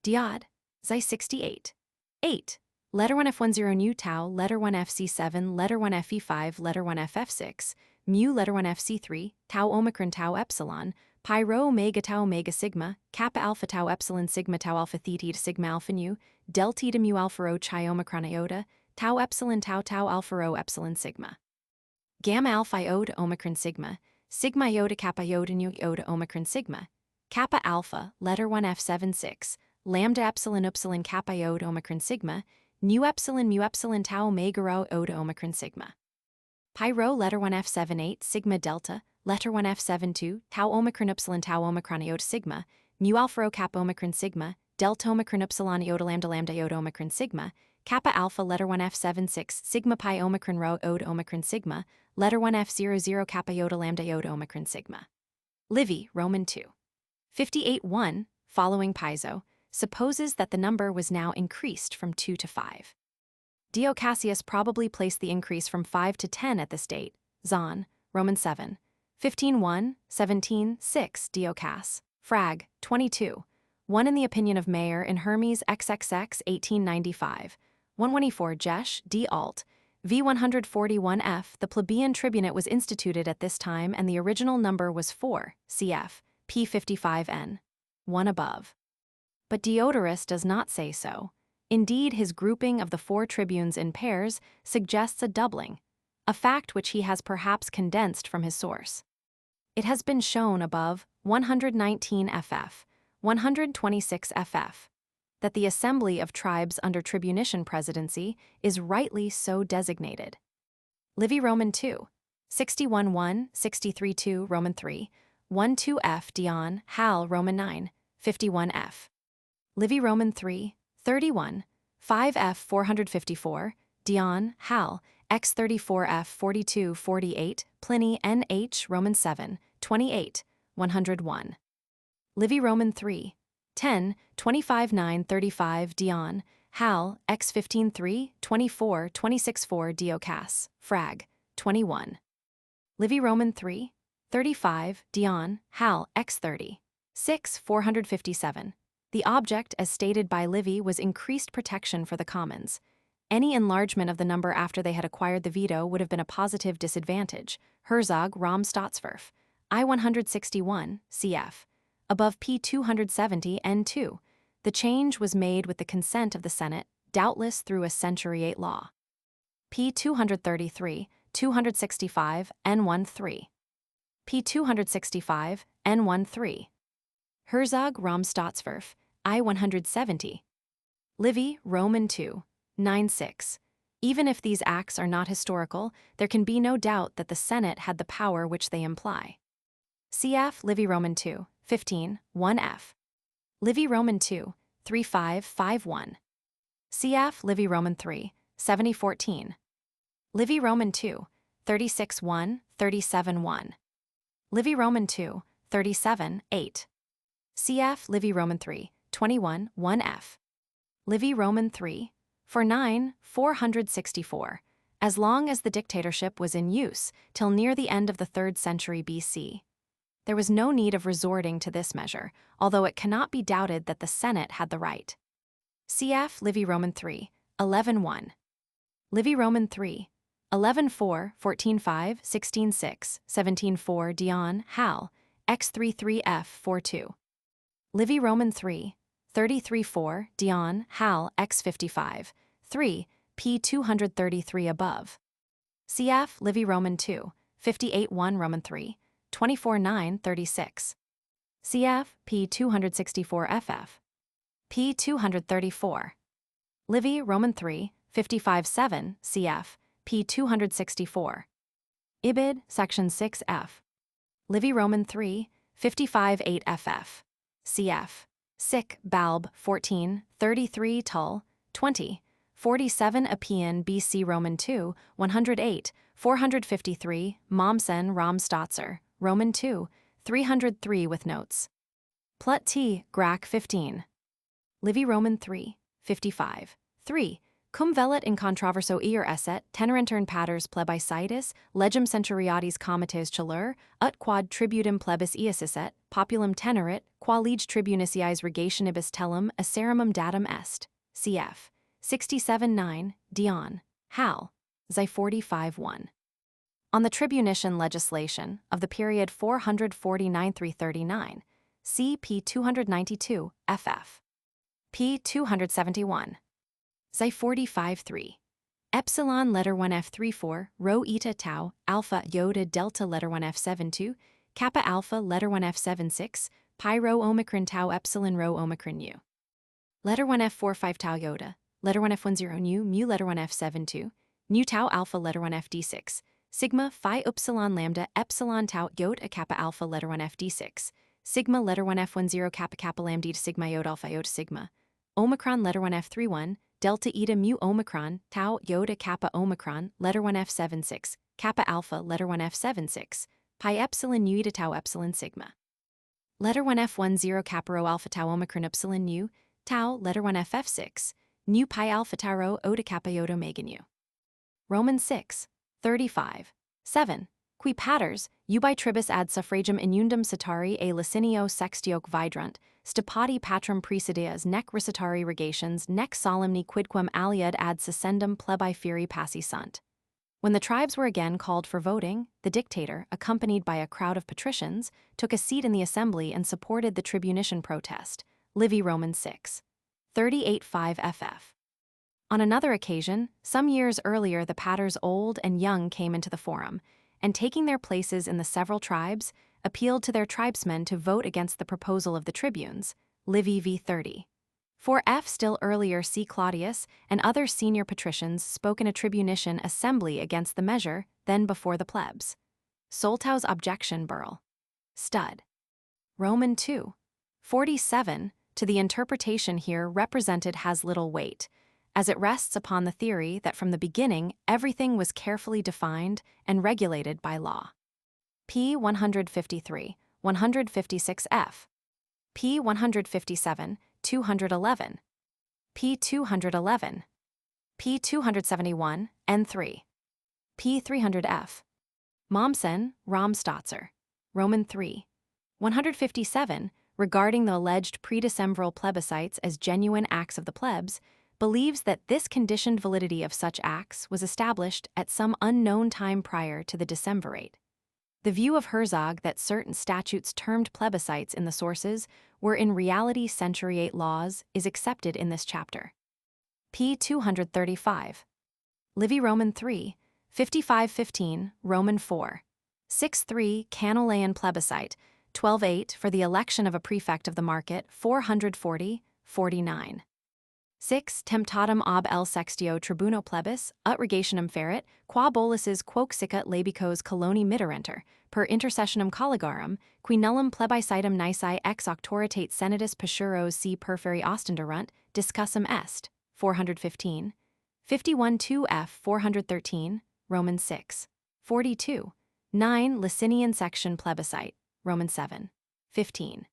Diod, Xi 68. 8. Letter 1 f10 nu tau, letter 1 fc7, letter 1 fe5, letter 1 ff6, mu letter 1 fc3, tau omicron tau epsilon, pi rho omega tau omega sigma, kappa alpha tau epsilon sigma tau alpha theta eta sigma alpha nu, delta eta mu alpha rho chi omicron iota, tau epsilon tau tau alpha rho epsilon sigma. Gamma alpha iota omicron sigma, sigma iota kappa iota nu iota omicron sigma, kappa alpha, letter 1 f76, lambda epsilon kappa iota omicron sigma, mu epsilon tau omega rho iota omicron sigma. Pi rho letter 1 f78 sigma delta, letter 1 f72 tau omicron iota sigma, mu alpha rho kappa omicron sigma, delta omicron iota lambda iota omicron sigma, kappa alpha letter 1 f76 sigma pi omicron rho iota omicron sigma, letter 1 f00 kappa iota lambda iota omicron sigma. Livy, Roman 2. 58-1, following Piso, supposes that the number was now increased from 2 to 5. Dio Cassius probably placed the increase from 5 to 10 at this date. Zahn, Roman 7. 15-1, 17-6 Dio Cass, Frag, 22. 1 in the opinion of Mayer in Hermes XXX 1895. 124 Jesh, D. Alt. V 141F. The plebeian tribunate was instituted at this time and the original number was 4, cf. p. 55n. 1 above. But Diodorus does not say so. Indeed, his grouping of the 4 tribunes in pairs suggests a doubling, a fact which he has perhaps condensed from his source. It has been shown above 119 ff, 126 ff, that the assembly of tribes under tribunician presidency is rightly so designated. Livy Roman 2, 61-1, 63-2 Roman 3, 1-2 Dion, Hal Roman 9, 51 Livy Roman 3, 31, 5 454, Dion, Hal, x 34 42 48, Pliny Nh Roman 7, 28, 101. Livy Roman 3, 10, 25 9 35 Dion, Hal, x 15 3, 24 26 4 Diocas, Frag, 21. Livy Roman 3, 35 Dion, Hal, x 30, 6 457. The object, as stated by Livy, was increased protection for the commons. Any enlargement of the number after they had acquired the veto would have been a positive disadvantage. Herzog, Rom Staatsverf, I 161, cf. Above p. 270 n2. The change was made with the consent of the Senate, doubtless through a centuriate law. p. 233, 265 n13. p. 265 n13. Herzog, Rom Staatsverf, I 170. Livy, Roman 2, 9-6. Even if these acts are not historical, there can be no doubt that the Senate had the power which they imply. Cf. Livy Roman 2, 15, 1f. Livy Roman 2, 3551. Cf. Livy Roman 3, 7014. Livy Roman 2, 36-1, 37-1. Livy Roman 2, 37-8. Cf. Livy Roman 3, 21, 1f. Livy Roman 3, for 9, 464, as long as the dictatorship was in use till near the end of the 3rd century BC. There was no need of resorting to this measure, although it cannot be doubted that the Senate had the right. Cf. Livy Roman 3, 11-1. Livy Roman 3, 11-4, 14-5, 16-6, 17-4 Dion, Hal, x 33f 42. Livy Roman 3, 33-4 Dion, Hal, x 55, 3, p. 233 above. Cf. Livy Roman 2, 58-1 Roman 3, 24-9 36. Cf. p. 264 ff. p. 234. Livy Roman 3, 55-7 cf. p. 264. Ibid. Section 6f. Livy Roman 3, 55-8 ff. cf. Sic, Balb, 14, 33 Tull, 20, 47 Appian BC Roman 2, 108, 453 Mommsen Rom Stotzer, Roman 2, 303 with notes. Plut T. Grac 15. Livy Roman 3, 55, 3. Cum velit in controverso ier esset, tenerentern paters plebiscitis, legem centuriatis comites celur, ut quad tributum plebis iasisset, populum tenerit, qua lege tribuniciis regationibus telum, acerrimum datum est. Cf. 67-9, Dion, Hal, Xi 45-1. On the tribunician legislation of the period 449-339, c. p. 292, ff. p. 271. Xi 45-3. Epsilon letter 1f34, rho eta tau, alpha iota delta letter 1f72, kappa alpha letter 1f76, pi rho omicron tau epsilon rho omicron u. Letter 1f45 tau iota, letter 1f10 nu, mu letter 1f72, nu tau alpha letter 1f d6, sigma phi upsilon lambda epsilon tau iota kappa alpha letter 1f d6, sigma letter 1f10 kappa lambda to sigma iota alpha iota sigma, omicron letter 1f31, delta eta mu omicron, tau iota kappa omicron, letter 1f76, kappa alpha letter 1f76, pi epsilon nu eta tau epsilon sigma. Letter 1f10 kappa rho alpha tau omicron epsilon nu, tau letter 1f6, nu pi alpha tau rho ota kappa iota omega nu. Roman 6, 35, 7. Qui paters, ubi tribus ad suffragem inundum citari a licinio sextioque vidrunt, stipati patrum praesidias nec recitari rogations nec solemni quidquam aliud ad secendum plebi feri passi sunt. When the tribes were again called for voting, the dictator, accompanied by a crowd of patricians, took a seat in the assembly and supported the tribunician protest. Livy Roman 6. 38-5 ff. On another occasion, some years earlier, the paters old and young came into the forum, and taking their places in the several tribes, appealed to their tribesmen to vote against the proposal of the tribunes. Livy v. 30. For F. Still earlier, C. Claudius and other senior patricians spoke in a tribunician assembly against the measure, then before the plebs. Soltau's objection Burl. Stud. Roman 2. 47, to the interpretation here represented has little weight, as it rests upon the theory that from the beginning everything was carefully defined and regulated by law. P. 153, 156 f. P. 157, 211. P. 211. P. 271, N3. P. 300 f. Mommsen, Rom Stotzer. Roman 3. 157, regarding the alleged predecembral plebiscites as genuine acts of the plebs, believes that this conditioned validity of such acts was established at some unknown time prior to the decemvirate. The view of Herzog that certain statutes termed plebiscites in the sources were in reality centuriate laws is accepted in this chapter. P. 235. Livy Roman 3, 55-15, Roman 4. 6-3, Canolaean plebiscite, 12-8 for the election of a prefect of the market, 440, 49. 6. Temptatum ob L sextio tribuno plebis, ut rogationem ferit, qua bolus's quoque sicut labicos coloni mitterenter, per intercessionem collegarum, qui nullum plebiscitum nisi ex auctoritate senatus passuros si perferi ostenderunt, discussum est, 415. 51-2 f. 413, Roman 6. 42. 9. Licinian section plebiscite, Roman 7. 15.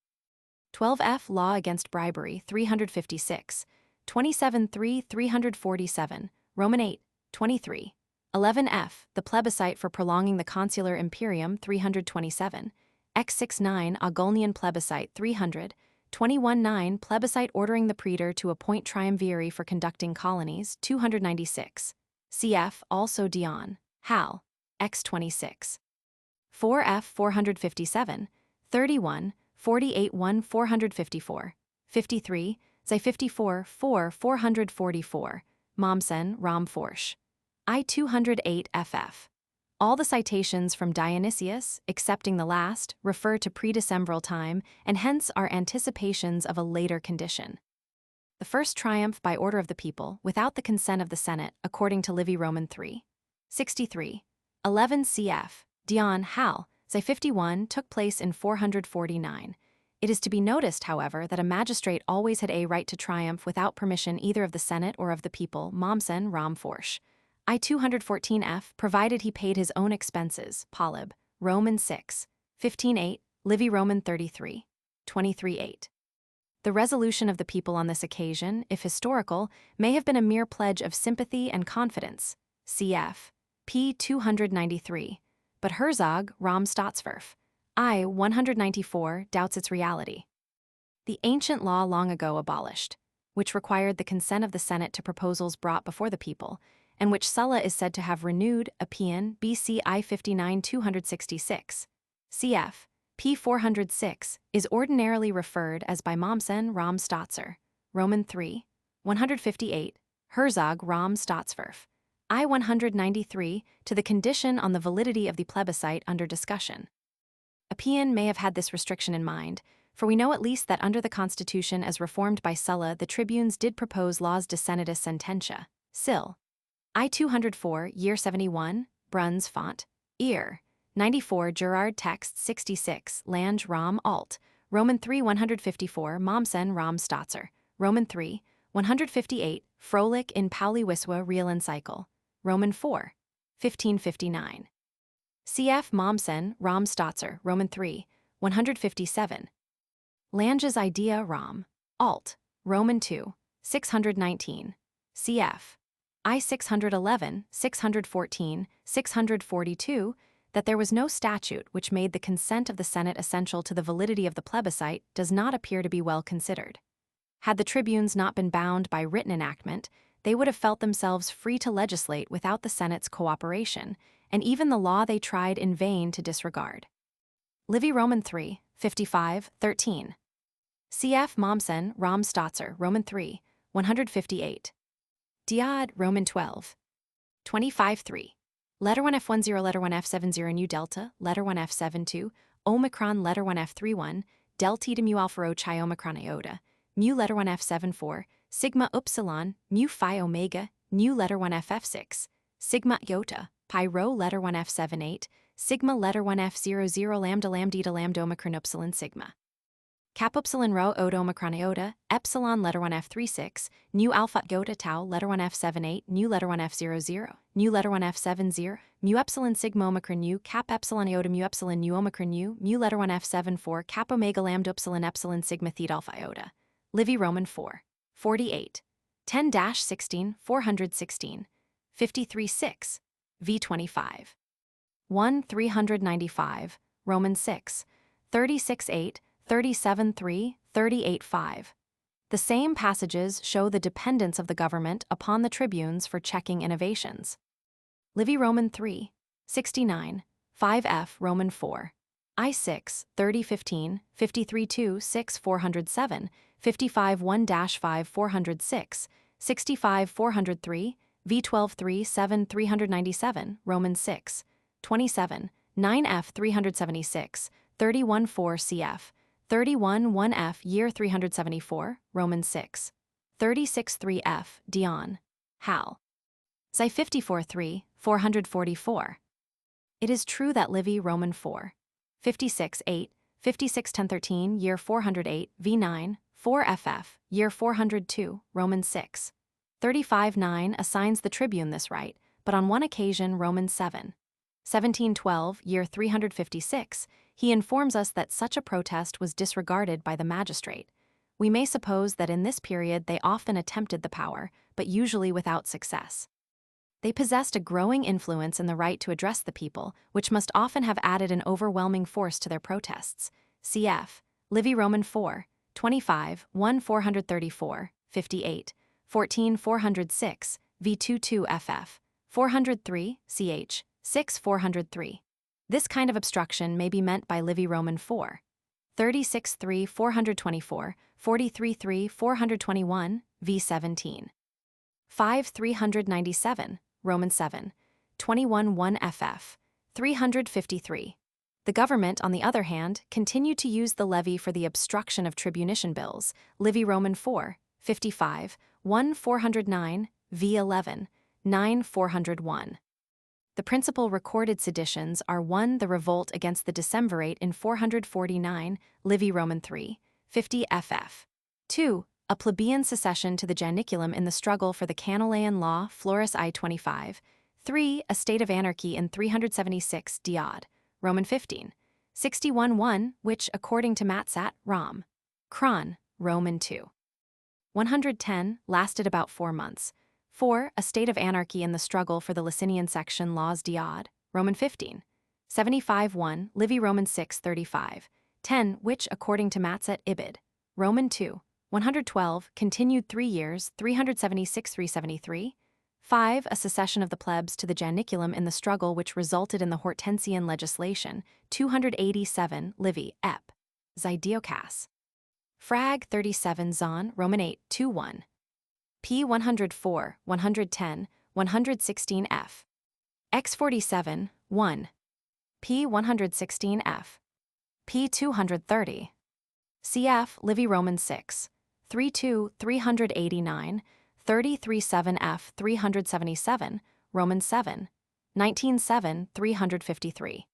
12 f. Law against bribery, 356. 27-3 347, Roman 8, 23. 11 f. The plebiscite for prolonging the consular imperium, 327. X 69 Augolnian plebiscite, 300. 21-9 Plebiscite ordering the praetor to appoint triumviri for conducting colonies, 296. Cf. Also Dion, Hal, X 26. 4 f. 457. 31. 48-1 454. 53. Zay 54, 4, 444, Mommsen, Rom Forsch. I 208 ff. All the citations from Dionysius, excepting the last, refer to predecembral time and hence are anticipations of a later condition. The first triumph by order of the people, without the consent of the Senate, according to Livy Roman 3. 63. 11 cf. Dion, Hal, Zay 51 took place in 449. It is to be noticed, however, that a magistrate always had a right to triumph without permission either of the Senate or of the people, Mommsen, Rom Forsch. I 214 f. provided he paid his own expenses, Polyb, Roman 6. 15-8, Livy Roman 33. 23-8. The resolution of the people on this occasion, if historical, may have been a mere pledge of sympathy and confidence, cf. P. 293, but Herzog, Rom Stottsverf. I. 194 doubts its reality. The ancient law long ago abolished, which required the consent of the Senate to proposals brought before the people, and which Sulla is said to have renewed, Appian, BC I 59 266. Cf. P 406, is ordinarily referred as by Mommsen Rom Stotzer, Roman 3, 158, Herzog Rom Stottsverf. I 193 to the condition on the validity of the plebiscite under discussion. Appian may have had this restriction in mind, for we know at least that under the Constitution as reformed by Sulla the tribunes did propose laws de senatus sententia, Sil. I 204, year 71, Bruns font, ear. 94 Gerard text 66, Lange Rom alt, Roman 3 154 Mommsen Rom Stotzer, Roman 3, 158, Froelich in Pauli Wiswa Real Encycle, Roman 4, 1559. Cf. Mommsen, Rom Stotzer, Roman 3, 157. Lange's Idea Rom, alt, Roman 2, 619. Cf. I 611, 614, 642, That there was no statute which made the consent of the Senate essential to the validity of the plebiscite does not appear to be well considered. Had the tribunes not been bound by written enactment, they would have felt themselves free to legislate without the Senate's cooperation, and even the law they tried in vain to disregard. Livy Roman 3, 55-13. Cf. Mommsen, Rom Stotzer, Roman 3, 158. Diod, Roman 12. 25-3. Letter 1F10, letter 1F70 nu delta, letter 1F72, Omicron, letter 1F31, delta to mu alpha rho chi Omicron iota, mu letter 1F74, sigma upsilon, mu phi omega, nu letter 1F6, sigma iota, pi rho letter 1F78, sigma letter 1F00 lambda lambda lambda Omicron upsilon sigma. Cap upsilon rho oda Omicron iota, epsilon letter 1F36, nu alpha iota tau letter 1F78, nu letter 1F00, nu letter 1F70, mu epsilon sigma Omicron nu, cap epsilon iota mu epsilon nu Omicron nu, mu letter 1F74, cap omega lambda epsilon sigma theta alpha iota. Livy Roman 4, 48. 10-16, 416. 53-6. V25. 1 395, Roman 6, 36-8, 37-3, 38-5. The same passages show the dependence of the government upon the tribunes for checking innovations. Livy Roman 3, 69, 5F Roman 4, I6, 30-15, 53-2, 6 407, 55 1-5 406, 65 403, V12 7 397, Roman 6, 27, 9F 376, 31 4 CF, 31 1F year 374, Roman 6, 36 3F, Dion, Hal. Xi 54 3, 444. It is true that Livy Roman 4, 56 8, 56 10 13, year 408, V9, 4FF, year 402, Roman 6, 35 9 assigns the tribune this right, but on one occasion Roman 7, 1712, year 356, he informs us that such a protest was disregarded by the magistrate. We may suppose that in this period they often attempted the power, but usually without success. They possessed a growing influence in the right to address the people, which must often have added an overwhelming force to their protests. Cf. Livy Roman 4, 25, 1 434, 58, 14 406, V22 FF, 403, ch. 6 403. This kind of obstruction may be meant by Livy Roman 4, 36 3 424, 43 3 421, V17. 5 397, Roman 7, 21 1 FF, 353. The government, on the other hand, continued to use the levy for the obstruction of tribunician bills, Livy Roman 4, 55, 1 409, V11, 9 401. The principal recorded seditions are 1. The revolt against the decemvirate in 449, Livy Roman 3, 50 FF. 2. A plebeian secession to the Janiculum in the struggle for the Canolaean law, Florus I-25. 3. A state of anarchy in 376 Diod, Roman 15. 61 1, which, according to Matsat, Rom. Cron, Roman 2. 110, lasted about 4 months. 4. A state of anarchy in the struggle for the Licinian section laws Diod, Roman 15. 75 1, Livy Roman 6 35. 10, which, according to Matsat Ibid, Roman 2. 112, continued 3 years, 376 373. 5. A secession of the plebs to the Janiculum in the struggle which resulted in the Hortensian legislation, 287, Livy, Ep. Xidiocas. Frag 37 Zon, Roman 8, 2 1. P 104, 110, 116 F. X 47, 1. P 116 F. P 230. Cf. Livy Roman 6, 32, 389, 33 7 F 377, Roman 7, 19 7, 353.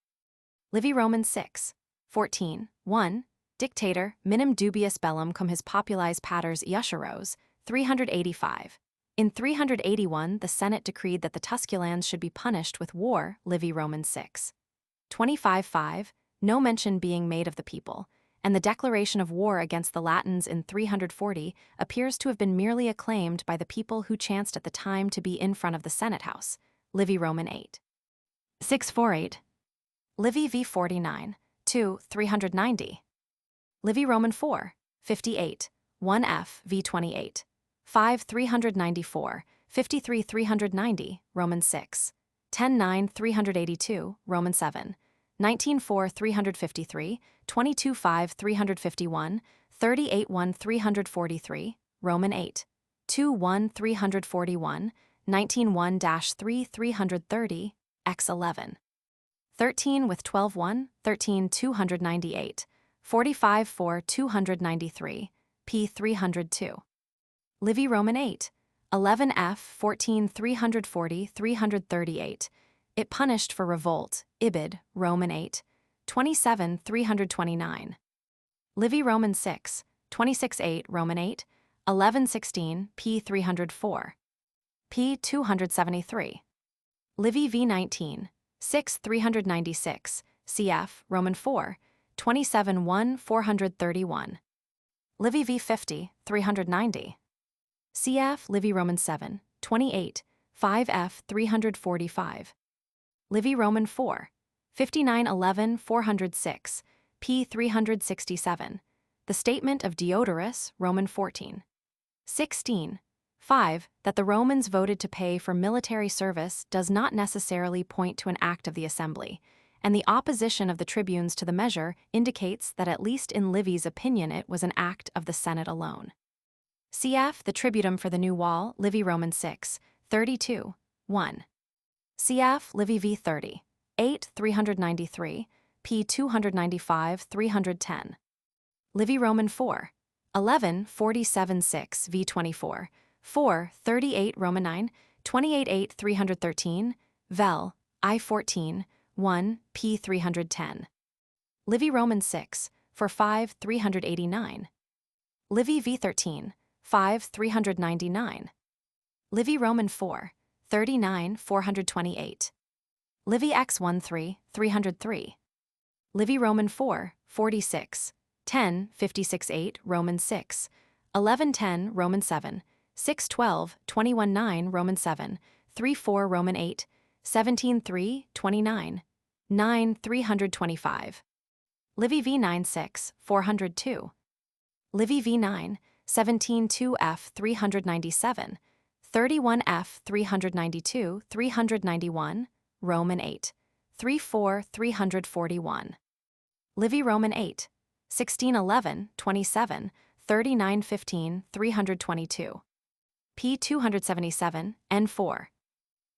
Livy Roman 6, 14, 1. Dictator, minim dubius bellum cum his populis paters iusceros, 385. In 381, the Senate decreed that the Tusculans should be punished with war, Livy Roman 6. 25-5, no mention being made of the people, and the declaration of war against the Latins in 340 appears to have been merely acclaimed by the people who chanced at the time to be in front of the Senate House, Livy Roman 8. 648. Livy v 49, 2, 390. Livy Roman 4, 58, 1f v 28, 5, 394, 53, 390, Roman 6, 10, 9, 382, Roman 7, 19, 4, 353, 22, 5, 351, 38, 1, 343, Roman 8, 2, 1, 341, 19, 1-3, 330, x 11. 13 with 12, 1, 13, 298, 45, 4, 293, p 302. Livy Roman 8, 11f, 14, 340, 338, it punished for revolt, Ibid, Roman 8, 27, 329. Livy Roman 6, 26, 8, Roman 8, 11, 16, p 304. p 273. Livy v 19, 6, 396, cf. Roman 4, 27, 1, 431. Livy v 50, 390. cf. Livy Roman 7, 28, 5f. 345. Livy Roman 4, 59, 11, 406, p. 367. The statement of Diodorus, Roman 14, 16. 5. That the Romans voted to pay for military service does not necessarily point to an act of the assembly, and the opposition of the tribunes to the measure indicates that at least in Livy's opinion it was an act of the Senate alone. Cf. The tributum for the new wall, Livy Roman 6, 32, 1. Cf. Livy v 30, 8, 393, p. 295, 310. Livy Roman 4, 11, 47, 6, v 24, 4, 38, Roman 9, 28, 8, 313, vel. I 14, 1, p. 310. Livy Roman 6, for 5, 389. Livy v 13, 5, 399. Livy Roman 4, 39, 428. Livy x 13, 303. Livy Roman 4, 46, 10, 56, 8, Roman 6, 11, 10, Roman 7, 6, 12, 21, 9, Roman 7, 3, 4, Roman 8, 17, 3, 29, 9, 325. Livy v 9, 6, 402. Livy v 9, 17, 2f, 397, 31f, 392, 391, Roman 8, 3, 4, 341. Livy Roman 8, 16, 11, 27, 39, 15, 322. p. 277, n4.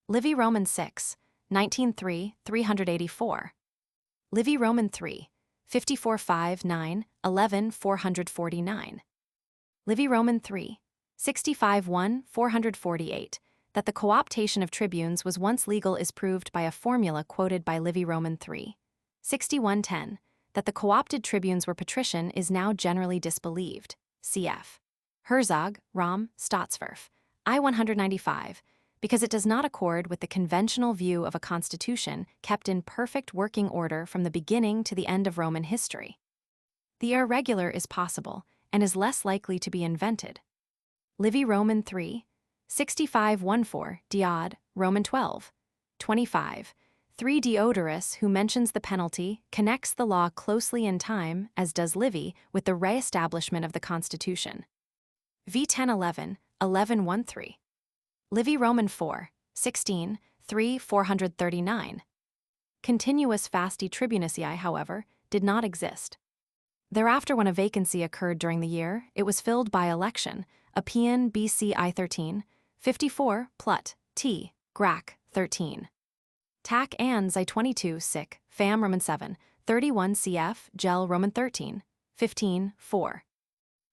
Livy Roman 6, 19, 3, 384. Livy Roman 3, 54, 5, 9, 11, 449. Livy Roman 3, 65, 1, 448. That the cooptation of tribunes was once legal is proved by a formula quoted by Livy Roman 3, 61, 10. That the co-opted tribunes were patrician is now generally disbelieved. Cf. Herzog, Rom, Staatsverf, I 195, because it does not accord with the conventional view of a constitution kept in perfect working order from the beginning to the end of Roman history. The irregular is possible and is less likely to be invented. Livy Roman 3, 65, 14, Diod, Roman 12, 25. 3 Diodorus, who mentions the penalty, connects the law closely in time, as does Livy, with the re-establishment of the Constitution. v 10, 11, 11, 13. Livy Roman 4, 16, 3, 439. Continuous fasti tribunaceae, however, did not exist. Thereafter, when a vacancy occurred during the year, it was filled by election, Appian BC I 13, 54, Plut, T, Grac, 13. Tac Ann Zi 22, Sic, Fam Roman 7, 31 cf. Gel Roman 13, 15, 4.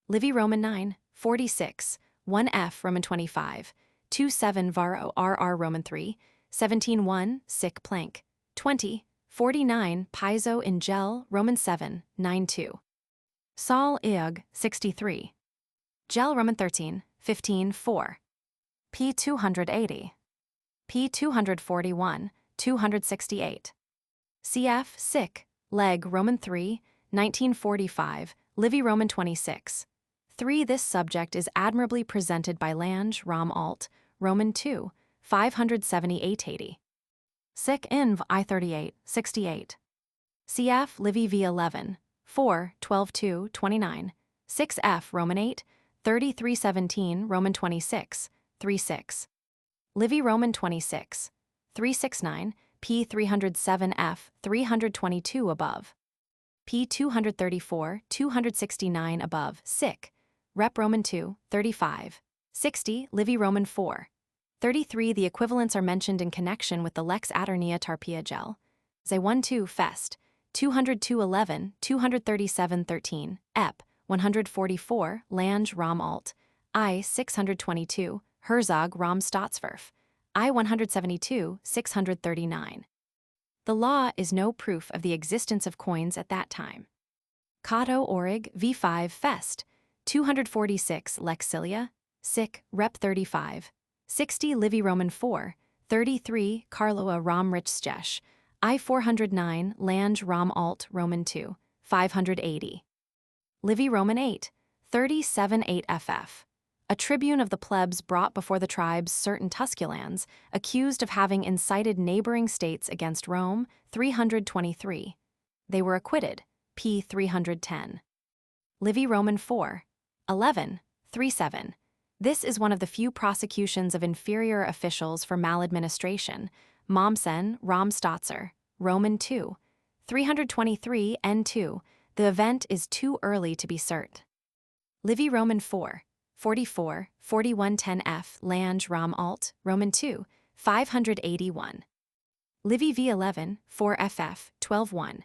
Livy Roman 9, 46, 1f Roman 25, 27 Var RR Roman 3, 17, 1, Sic Plank, 20, 49 Paizo in Gel Roman 7, 9, 2. Sol Iog, 63. Gel Roman 13, 15, 4. p. 280. p. 241, 268. Cf. Sic, Leg Roman 3, 1945, Livy Roman 26. 3. This subject is admirably presented by Lange, Rom Alt, Roman 2, 578-80. Sic Inv I 38, 68. cf. Livy v. 11, 4, 12-2, 29, 6f. Roman 8, 33-17, Roman 26, 3-6. Livy Roman 26, 369, p. 307f. 322 above. p. 234, 269 above, sic. Rep. Roman 2, 35, 60, Livy Roman 4, 33. The equivalents are mentioned in connection with the lex aeternia tarpea gel. Ze 1-2 fest, 202-11, 237-13, ep. 144, Lange Rom alt, I 622, Herzog Rom Staatsverf, I 172, 639. The law is no proof of the existence of coins at that time. Cato Orig v5 fest, 246 Lex Cilia, sic. Rep. 35, 60 Livy Roman 4, 33 Carloa Rom Richstesh, I 409 Lange Rom alt Roman 2, 580. Livy Roman 8, 37 8ff. A tribune of the plebs brought before the tribes certain Tusculans, accused of having incited neighboring states against Rome, 323. They were acquitted, p. 310. Livy Roman 4, 11, 37. This is one of the few prosecutions of inferior officials for maladministration. Mommsen, Rom Stotzer, Roman 2, 323 n2. The event is too early to be cert. Livy Roman 4, 44, 4110f. Lange Rom alt, Roman 2, 581. Livy v. 11, 4ff, 12-1.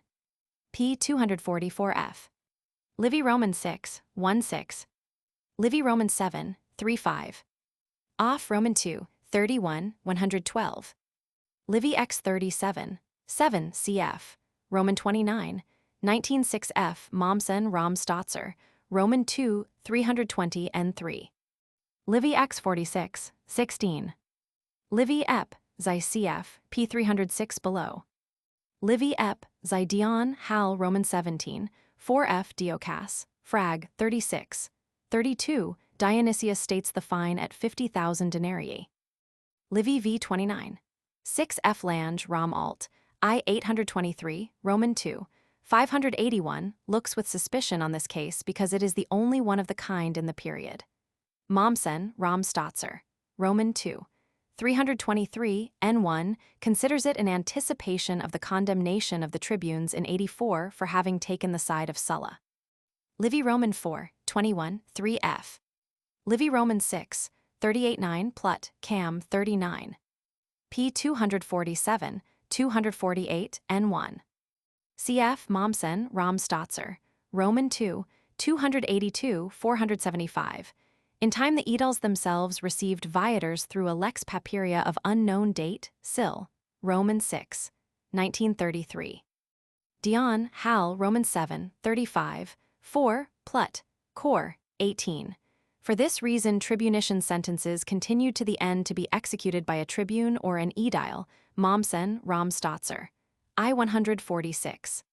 p. 244f. Livy Roman 6, 1-6. Livy Roman 7, 3-5. Off Roman 2, 31, 112. Livy x 37, 7 cf. Roman 29, 19-6f. Mommsen Rom Stotzer, Roman 2, 320 n3. Livy x 46, 16. Livy ep. Xi cf. p. 306 below. Livy ep. Xi Dion Hal Roman 17, 4f. Diocas, Frag. 36, 32. Dionysius states the fine at 50,000 denarii. Livy v. 29, 6f. Lange Rom alt, I 823, Roman 2, 581, looks with suspicion on this case because it is the only one of the kind in the period. Mommsen, Rom Stotzer, Roman 2, 323, n1, considers it an anticipation of the condemnation of the tribunes in 84 for having taken the side of Sulla. Livy Roman 4, 21, 3f. Livy Roman 6, 38-9 Plut, Cam 39. p. 247, 248, n1. Cf. Mommsen, Rom Stotzer, Roman 2, 282, 475. In time the aediles themselves received viators through a lex papiria of unknown date, Sil, Roman 6, 1933. Dion, Hal, Roman 7, 35, 4, Plut, Cor, 18. For this reason tribunician sentences continued to the end to be executed by a tribune or an aedile, Mommsen, Rom Stotzer, I 146.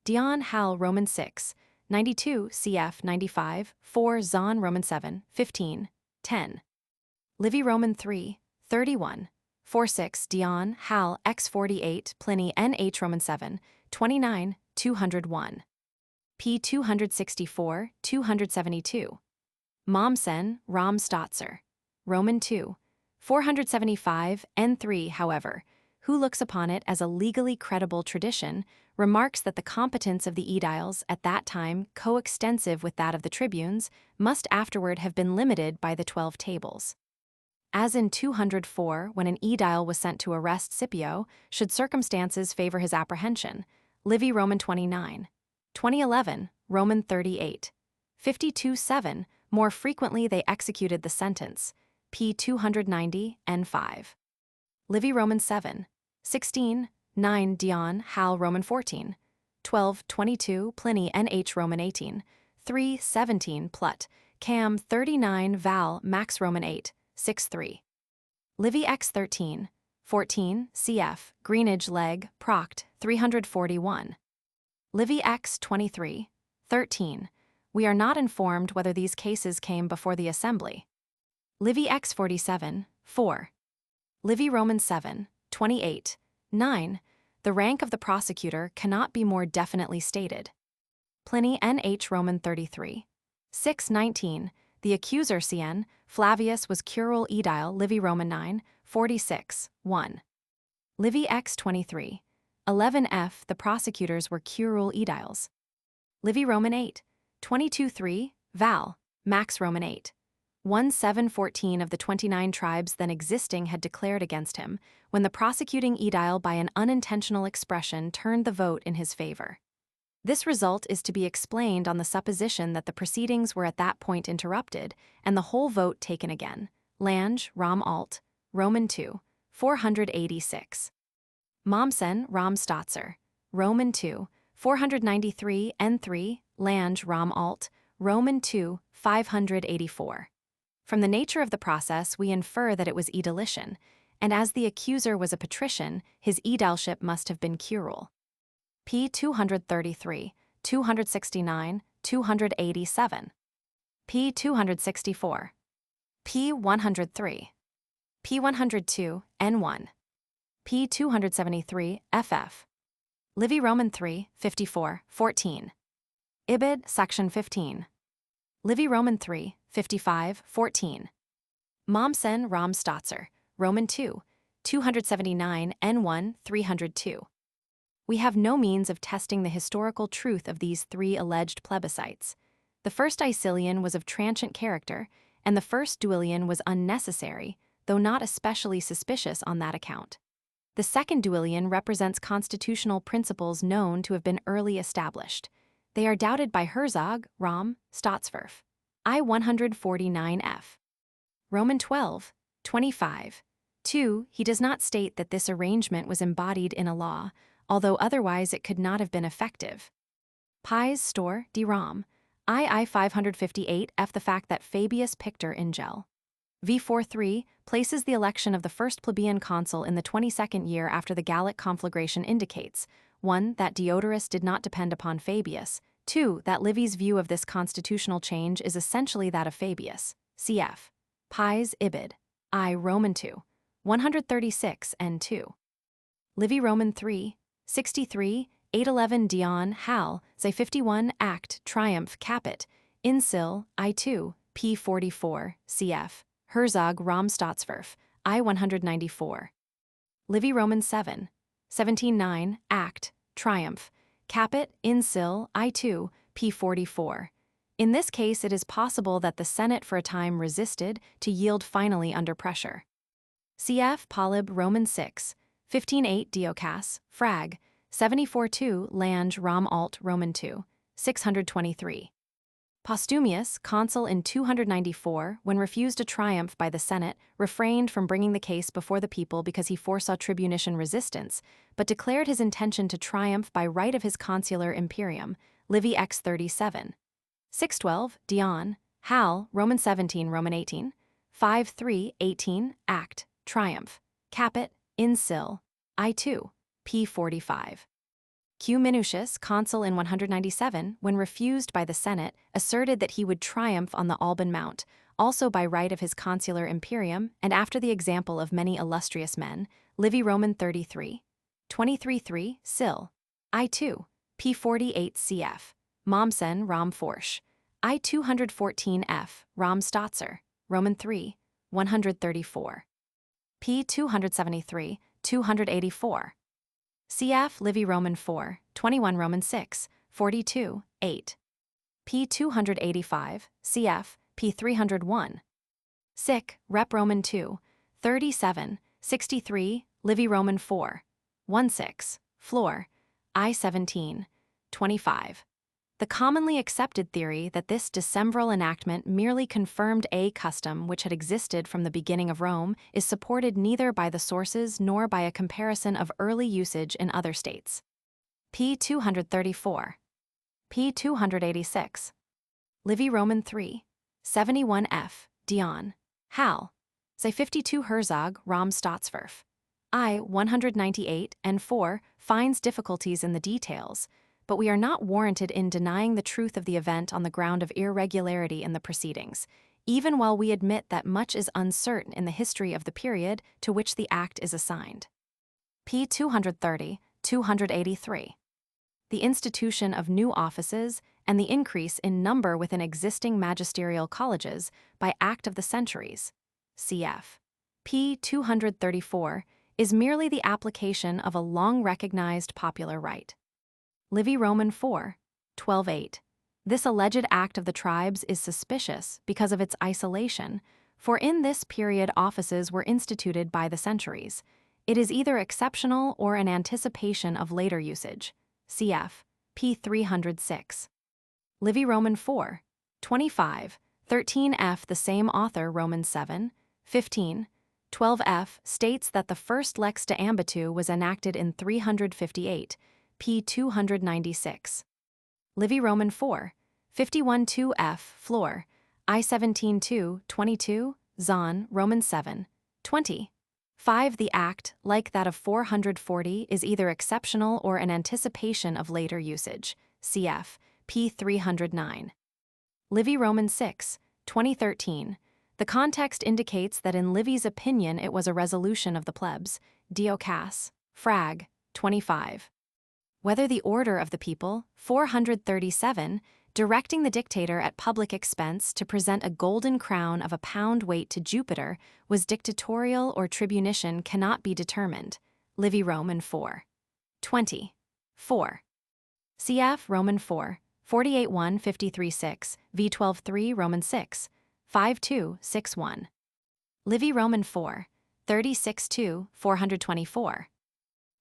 Dion Hal Roman 6, 92 cf. 95, 4 Zahn Roman 7, 15, 10. Livy Roman 3, 31, 46 Dion Hal x 48 Pliny nh Roman 7, 29, 201. p. 264, 272. Mommsen, Rom Stotzer, Roman 2, 475 n3. However, who looks upon it as a legally credible tradition, remarks that the competence of the aediles at that time coextensive with that of the tribunes must afterward have been limited by the 12 tables. As in 204, when an aedile was sent to arrest Scipio, should circumstances favor his apprehension. Livy Roman 29, 2011, Roman 38, 52-7, more frequently they executed the sentence, p. 290, n5. Livy Roman 7, 16, 9 Dion Hal Roman 14, 12, 22 Pliny nh Roman 18, 3, 17 Plut, Cam 39 Val Max Roman 8, 6, 3. Livy x 13, 14 cf. Greenage leg Proct 341. Livy x 23, 13. We are not informed whether these cases came before the assembly. Livy x 47, 4. Livy Roman 7, 28, 9. the rank of the prosecutor cannot be more definitely stated. Pliny Nh. Roman 33. 619, the accuser Cn. Flavius was curule edile Livy Roman 9, 46, 1. Livy x 23. 11f, the prosecutors were curule ediles. Livy Roman 8, 22 3, Val, Max Roman 8. 1714 of the 29 tribes then existing had declared against him, when the prosecuting edile by an unintentional expression turned the vote in his favor. This result is to be explained on the supposition that the proceedings were at that point interrupted, and the whole vote taken again. Lange, Rom Alt, Roman 2, 486. Mommsen, Rom Stotzer, Roman 2, 493 N3, Lange, Rom Alt, Roman 2, 584. From the nature of the process, we infer that it was edilition, and as the accuser was a patrician, his edileship must have been curule. P. 233, 269, 287. P. 264. P. 103. P. 102, N1. P. 273, FF. Livy Roman 3, 54, 14. Ibid, Section 15. Livy Roman 3, 55, 14. Mommsen Rom Stotzer, Roman 2, 279 N1, 302. We have no means of testing the historical truth of these three alleged plebiscites. The first Icilian was of transient character, and the first Duilian was unnecessary, though not especially suspicious on that account. The second Duilian represents constitutional principles known to have been early established. They are doubted by Herzog, Rom, Stottswerf. I-149F. Roman 12, 25. 2. He does not state that this arrangement was embodied in a law, although otherwise it could not have been effective. Pies Store, D. Rom. II 558 F. The fact that Fabius Pictor Ingel. V43 places the election of the first plebeian consul in the 22nd year after the Gallic conflagration indicates 1. That Diodorus did not depend upon Fabius, 2. That Livy's view of this constitutional change is essentially that of Fabius, cf. Pies Ibid. I Roman 2, 136 N2. Livy Roman 3, 63, 811 Dion, Hal, Ze 51 Act, Triumph, Capit, Insil, I2, P44, cf. Herzog, Rom Stottswerf, I-194. Livy Roman 7, 17-9, Act, Triumph, Capit, Insil, I2, P44. In this case, it is possible that the Senate for a time resisted to yield finally under pressure. Cf. Polyb Roman 6, 15-8 Diocas, Frag, 74-2 Lange Rom Alt Roman 2, 623. Postumius, consul in 294, when refused a triumph by the Senate, refrained from bringing the case before the people because he foresaw tribunician resistance, but declared his intention to triumph by right of his consular imperium, Livy x 37. 612, Dion, Hal, Roman 17, Roman 18, 5-3, 18, Act, Triumph, Capit, Insil, I2, P45. Q. Minucius, consul in 197, when refused by the Senate, asserted that he would triumph on the Alban Mount, also by right of his consular imperium, and after the example of many illustrious men, Livy Roman 33, 23-3, Sil, I2, P48 cf. Mommsen Rom Forsch, I214F, Rom Stotzer, Roman 3, 134. P273, 284. Cf. Livy Roman 4, 21 Roman 6, 42, 8. P285, cf. P301. Sic, Rep Roman 2, 37, 63, Livy Roman 4, 16, Floor, I-17, 25. The commonly accepted theory that this decembral enactment merely confirmed a custom which had existed from the beginning of Rome is supported neither by the sources nor by a comparison of early usage in other states. P234. P286. Livy Roman 3, 71F, Dion, Hal, Ze 52 Herzog, Rom Stottswerf, I-198 and 4 finds difficulties in the details, but we are not warranted in denying the truth of the event on the ground of irregularity in the proceedings, even while we admit that much is uncertain in the history of the period to which the act is assigned. P230, 283. The institution of new offices and the increase in number within existing magisterial colleges by Act of the Centuries, cf. p. 234, is merely the application of a long-recognized popular right. Livy Roman 4, 12:8. This alleged act of the tribes is suspicious because of its isolation, for in this period offices were instituted by the centuries. It is either exceptional or an anticipation of later usage. Cf. p. 306. Livy Roman 4, 25, 13f. The same author, Romans 7, 15, 12f, states that the first lex de ambitu was enacted in 358, p. 296. Livy Roman 4, 51-2f. Flor, I-17-2, 22, Zahn, Romans 7, 20. 5. The act, like that of 440, is either exceptional or an anticipation of later usage. Cf. p. 309. Livy Roman 6, 2013. The context indicates that in Livy's opinion it was a resolution of the plebs. Dio Cass, Frag, 25. Whether the order of the people, 437, directing the dictator at public expense to present a golden crown of a pound weight to Jupiter, was dictatorial or tribunician cannot be determined. Livy Roman 4, 20. 4. Cf. Roman 4, 48-1, 53-6, v. 12-3, Roman 6, 5-2, 6-1. Livy Roman 4, 36-2, 424.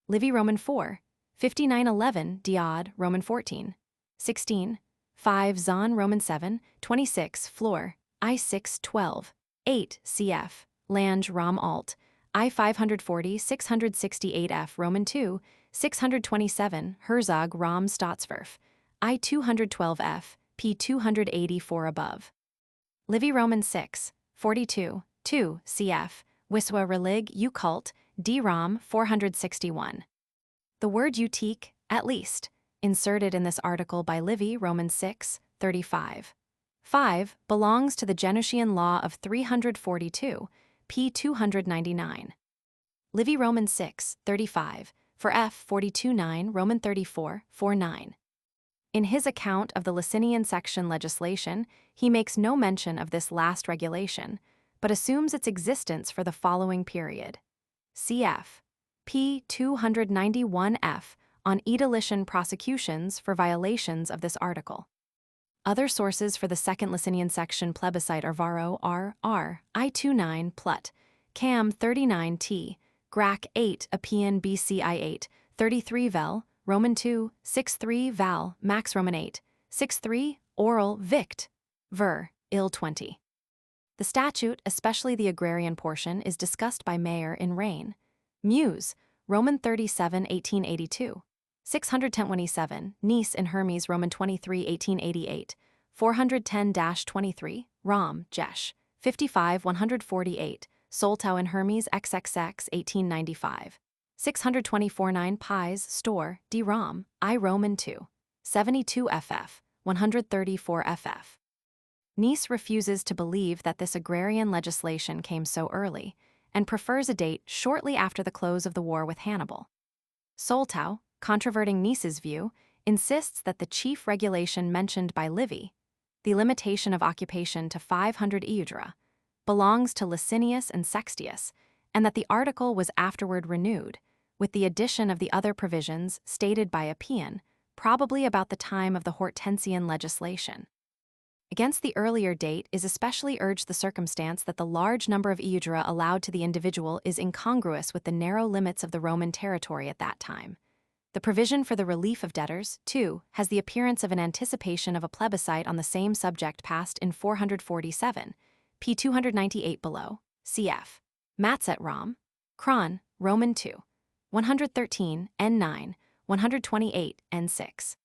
Livy Roman 4, 59-11, Diod, Roman 14, 16, 5. Zahn, Roman 7, 26, Flor, I-6, 12, 8, cf. Lange, Rom alt, I-540, 668f, Roman 2, 627, Herzog, Rom Staatsverf, I-212f, p. 284 above. Livy Roman 6, 42, 2, cf. Wiswa Relig, U cult, D. Rom, 461. The word eutique, at least, inserted in this article by Livy Roman 6, 35. 5, belongs to the Genushian law of 342, p. 299. Livy Roman 6, 35, for f. 42-9, Roman 34, 4-9. In his account of the Licinian section legislation, he makes no mention of this last regulation, but assumes its existence for the following period. Cf. p. 291f, on edilician prosecutions for violations of this article. Other sources for the Second Licinian Section plebiscite are Varro R. I-29 Plut, Cam 39t, Grac 8 Appian BCI 8, 33 Vel, Roman 2, 6-3 Val, Max Roman 8, 6-3, Oral Vict, Ver, Ill 20. The statute, especially the agrarian portion, is discussed by Mayer in Reign. Muse, Roman 37, 1882. 610-27, Nice in Hermes, Roman 23, 1888, 410-23, Rom, Jesh, 55, 148, Soltau in Hermes, XXX, 1895, 624-9 Pies, Store, D. Rom, I. Roman 2, 72 FF, 134 FF. Nice refuses to believe that this agrarian legislation came so early, and prefers a date shortly after the close of the war with Hannibal. Soltau, controverting Nice's view, insists that the chief regulation mentioned by Livy, the limitation of occupation to 500 iudra, belongs to Licinius and Sextius, and that the article was afterward renewed, with the addition of the other provisions stated by Appian, probably about the time of the Hortensian legislation. Against the earlier date is especially urged the circumstance that the large number of iudra allowed to the individual is incongruous with the narrow limits of the Roman territory at that time. The provision for the relief of debtors, too, has the appearance of an anticipation of a plebiscite on the same subject passed in 447, p. 298 below, cf. Matzet Rom, Kron, Roman 2, 113, n9, 128, n6.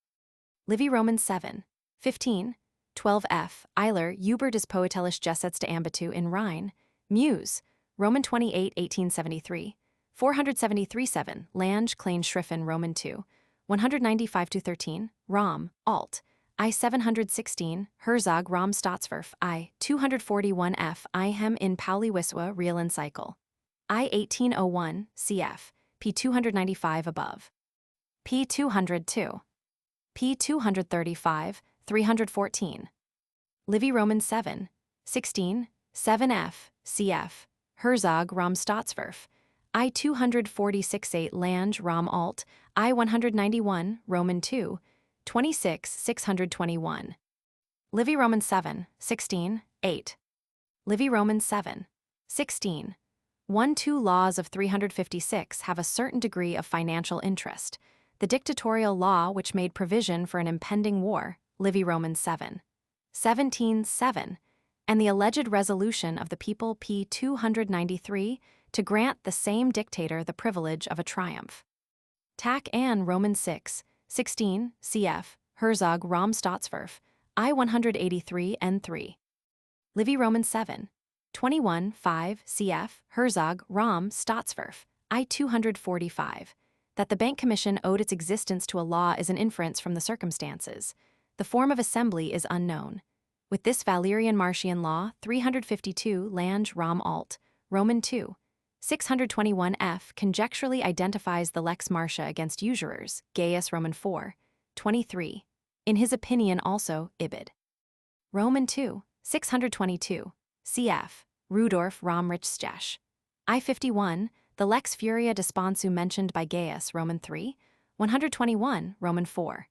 Livy Roman 7, 15, 12f, Eiler, Uber des Poetelis Gesetz de Ambitu in Rhein, Muse, Roman 28, 1873, 473-7, Lange, Klein Schriffen, Roman 2, 195-13, Rom, Alt, I-716, Herzog, Rom Staatsverf, I-241f, Ihem in Pauli Wiswa, Real and Cycle, I-1801, cf. p. 295 above. p. 202, p. 235, 314. Livy Roman 7, 16, 7f, cf. Herzog Rom Staatsverf, I 246-8 Lange Rom Alt, I 191, Roman 2, 26, 621. Livy Roman 7, 16, 8. Livy Roman 7, 16. 1-2 laws of 356 have a certain degree of financial interest. The dictatorial law which made provision for an impending war, Livy Roman 7, 17, 7, and the alleged resolution of the people p. 293 to grant the same dictator the privilege of a triumph. Tac Ann Roman 6, 16, cf. Herzog Rom Staatsverf, I 183 n 3. Livy Roman 7, 21, 5, cf. Herzog Rom Staatsverf, I 245. That the Bank Commission owed its existence to a law is an inference from the circumstances. The form of assembly is unknown. With this Valerian Martian law, 352 Lange Rom Alt, Roman 2, 621f conjecturally identifies the Lex Martia against usurers, Gaius Roman 4, 23. In his opinion also, Ibid. Roman 2, 622, cf. Rudolf Romrichstech. I 51, the Lex Furia Desponsu mentioned by Gaius Roman 3, 121 Roman 4.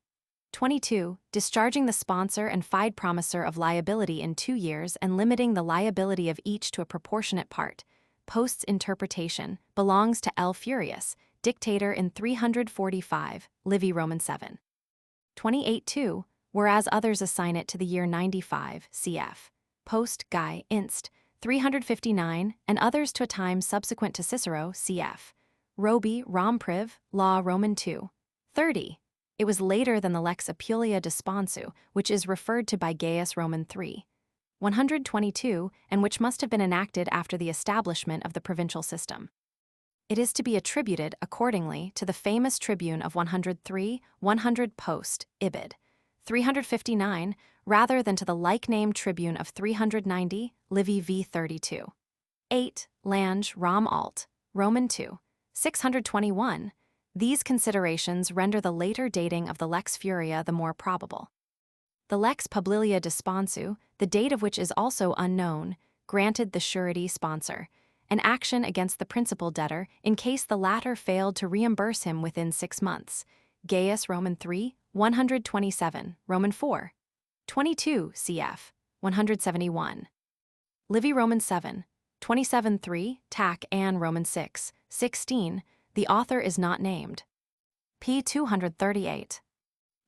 22. Discharging the sponsor and fide promisor of liability in 2 years and limiting the liability of each to a proportionate part. Post's interpretation belongs to L. Furius, dictator in 345, Livy Roman 7. 28-2, whereas others assign it to the year 95, cf. Post Guy Inst. 359, and others to a time subsequent to Cicero, cf. Roby Rompriv, Law Roman 2, 30. It was later than the Lex Apulia Desponsu, which is referred to by Gaius Roman 3, 122, and which must have been enacted after the establishment of the provincial system. It is to be attributed, accordingly, to the famous tribune of 103, 100 Post, Ibid. 359, rather than to the like-named tribune of 390, Livy v. 32. 8. Lange Rom Alt, Roman 2, 621. These considerations render the later dating of the Lex Furia the more probable. The Lex Publilia Desponsu, the date of which is also unknown, granted the surety sponsor an action against the principal debtor in case the latter failed to reimburse him within 6 months. Gaius Roman 3, 127, Roman 4, 22, cf. 171. Livy Roman 7, 27-3, Tac Ann Roman 6, 16, the author is not named. p. 238.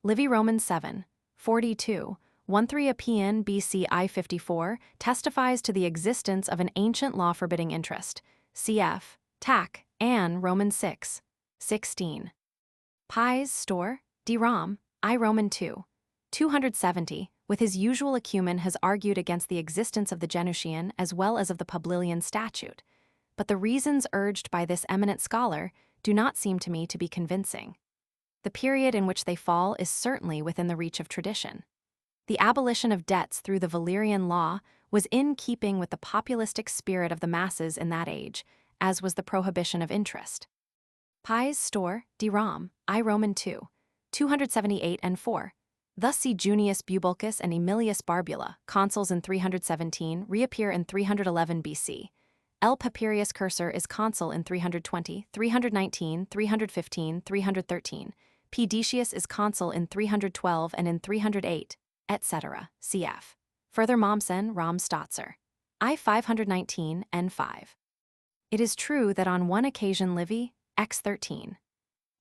Livy Roman 7, 42, 13 Appian BC I-54 testifies to the existence of an ancient law forbidding interest, cf. Tac Ann Roman 6, 16. Pies Store, D. Rom, I Roman 2, 270, with his usual acumen has argued against the existence of the Genutian as well as of the Publilian statute, but the reasons urged by this eminent scholar do not seem to me to be convincing. The period in which they fall is certainly within the reach of tradition. The abolition of debts through the Valerian law was in keeping with the populistic spirit of the masses in that age, as was the prohibition of interest. Pies Store, D. Rom, I Roman 2, 278 and 4. Thus see Junius Bubulcus and Aemilius Barbula, consuls in 317, reappear in 311 BC. L. Papirius Cursor is consul in 320, 319, 315, 313. P. Decius is consul in 312 and in 308, etc. Cf. Further Mommsen Rom Stotzer. I 519 N 5. It is true that on one occasion Livy, X 13.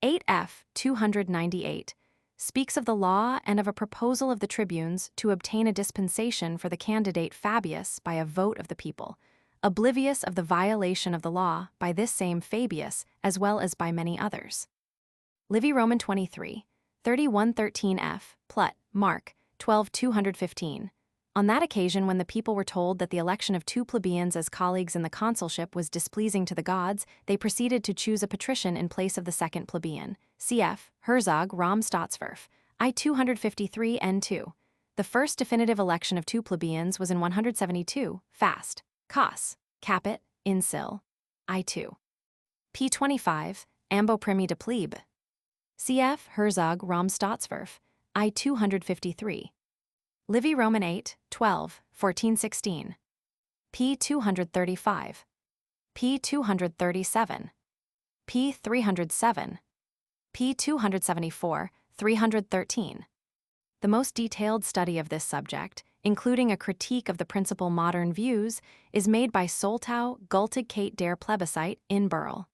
8f 298, speaks of the law and of a proposal of the tribunes to obtain a dispensation for the candidate Fabius by a vote of the people, oblivious of the violation of the law by this same Fabius as well as by many others. Livy Roman 23, 3113f, Plut, Mark, 12-215. On that occasion when the people were told that the election of 2 plebeians as colleagues in the consulship was displeasing to the gods, they proceeded to choose a patrician in place of the second plebeian. Cf. Herzog Rom Staatsverf, I 253 N2. The first definitive election of 2 plebeians was in 172, Fast, Cos, Capit, Insil, I 2. p. 25, Ambo Primi de Plebe. Cf. Herzog Romstatswerf, I 253. Livy Roman 8, 12, 1416. p. 235. p. 237. p. 307. p. 274, 313. The most detailed study of this subject, including a critique of the principal modern views, is made by Soltau Gültigkeit der Plebiscite in Burl.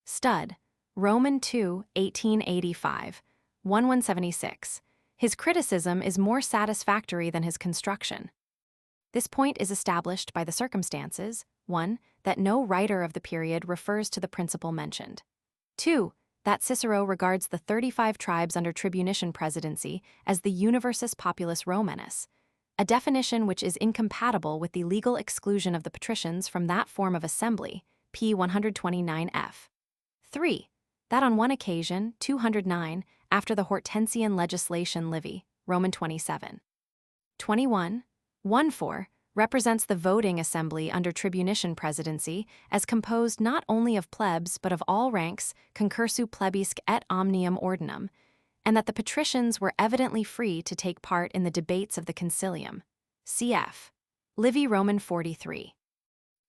Stud, Roman 2, 1885, 1176. His criticism is more satisfactory than his construction. This point is established by the circumstances: 1. That no writer of the period refers to the principle mentioned. 2. That Cicero regards the 35 tribes under tribunician presidency as the universis populus Romanus, a definition which is incompatible with the legal exclusion of the patricians from that form of assembly, p. 129f. 3. That on one occasion, 209, after the Hortensian legislation Livy, Roman 27. 21. 1-4, represents the voting assembly under tribunician presidency as composed not only of plebs but of all ranks, concursu plebisque et omnium ordinum, and that the patricians were evidently free to take part in the debates of the concilium. Cf. Livy Roman 43.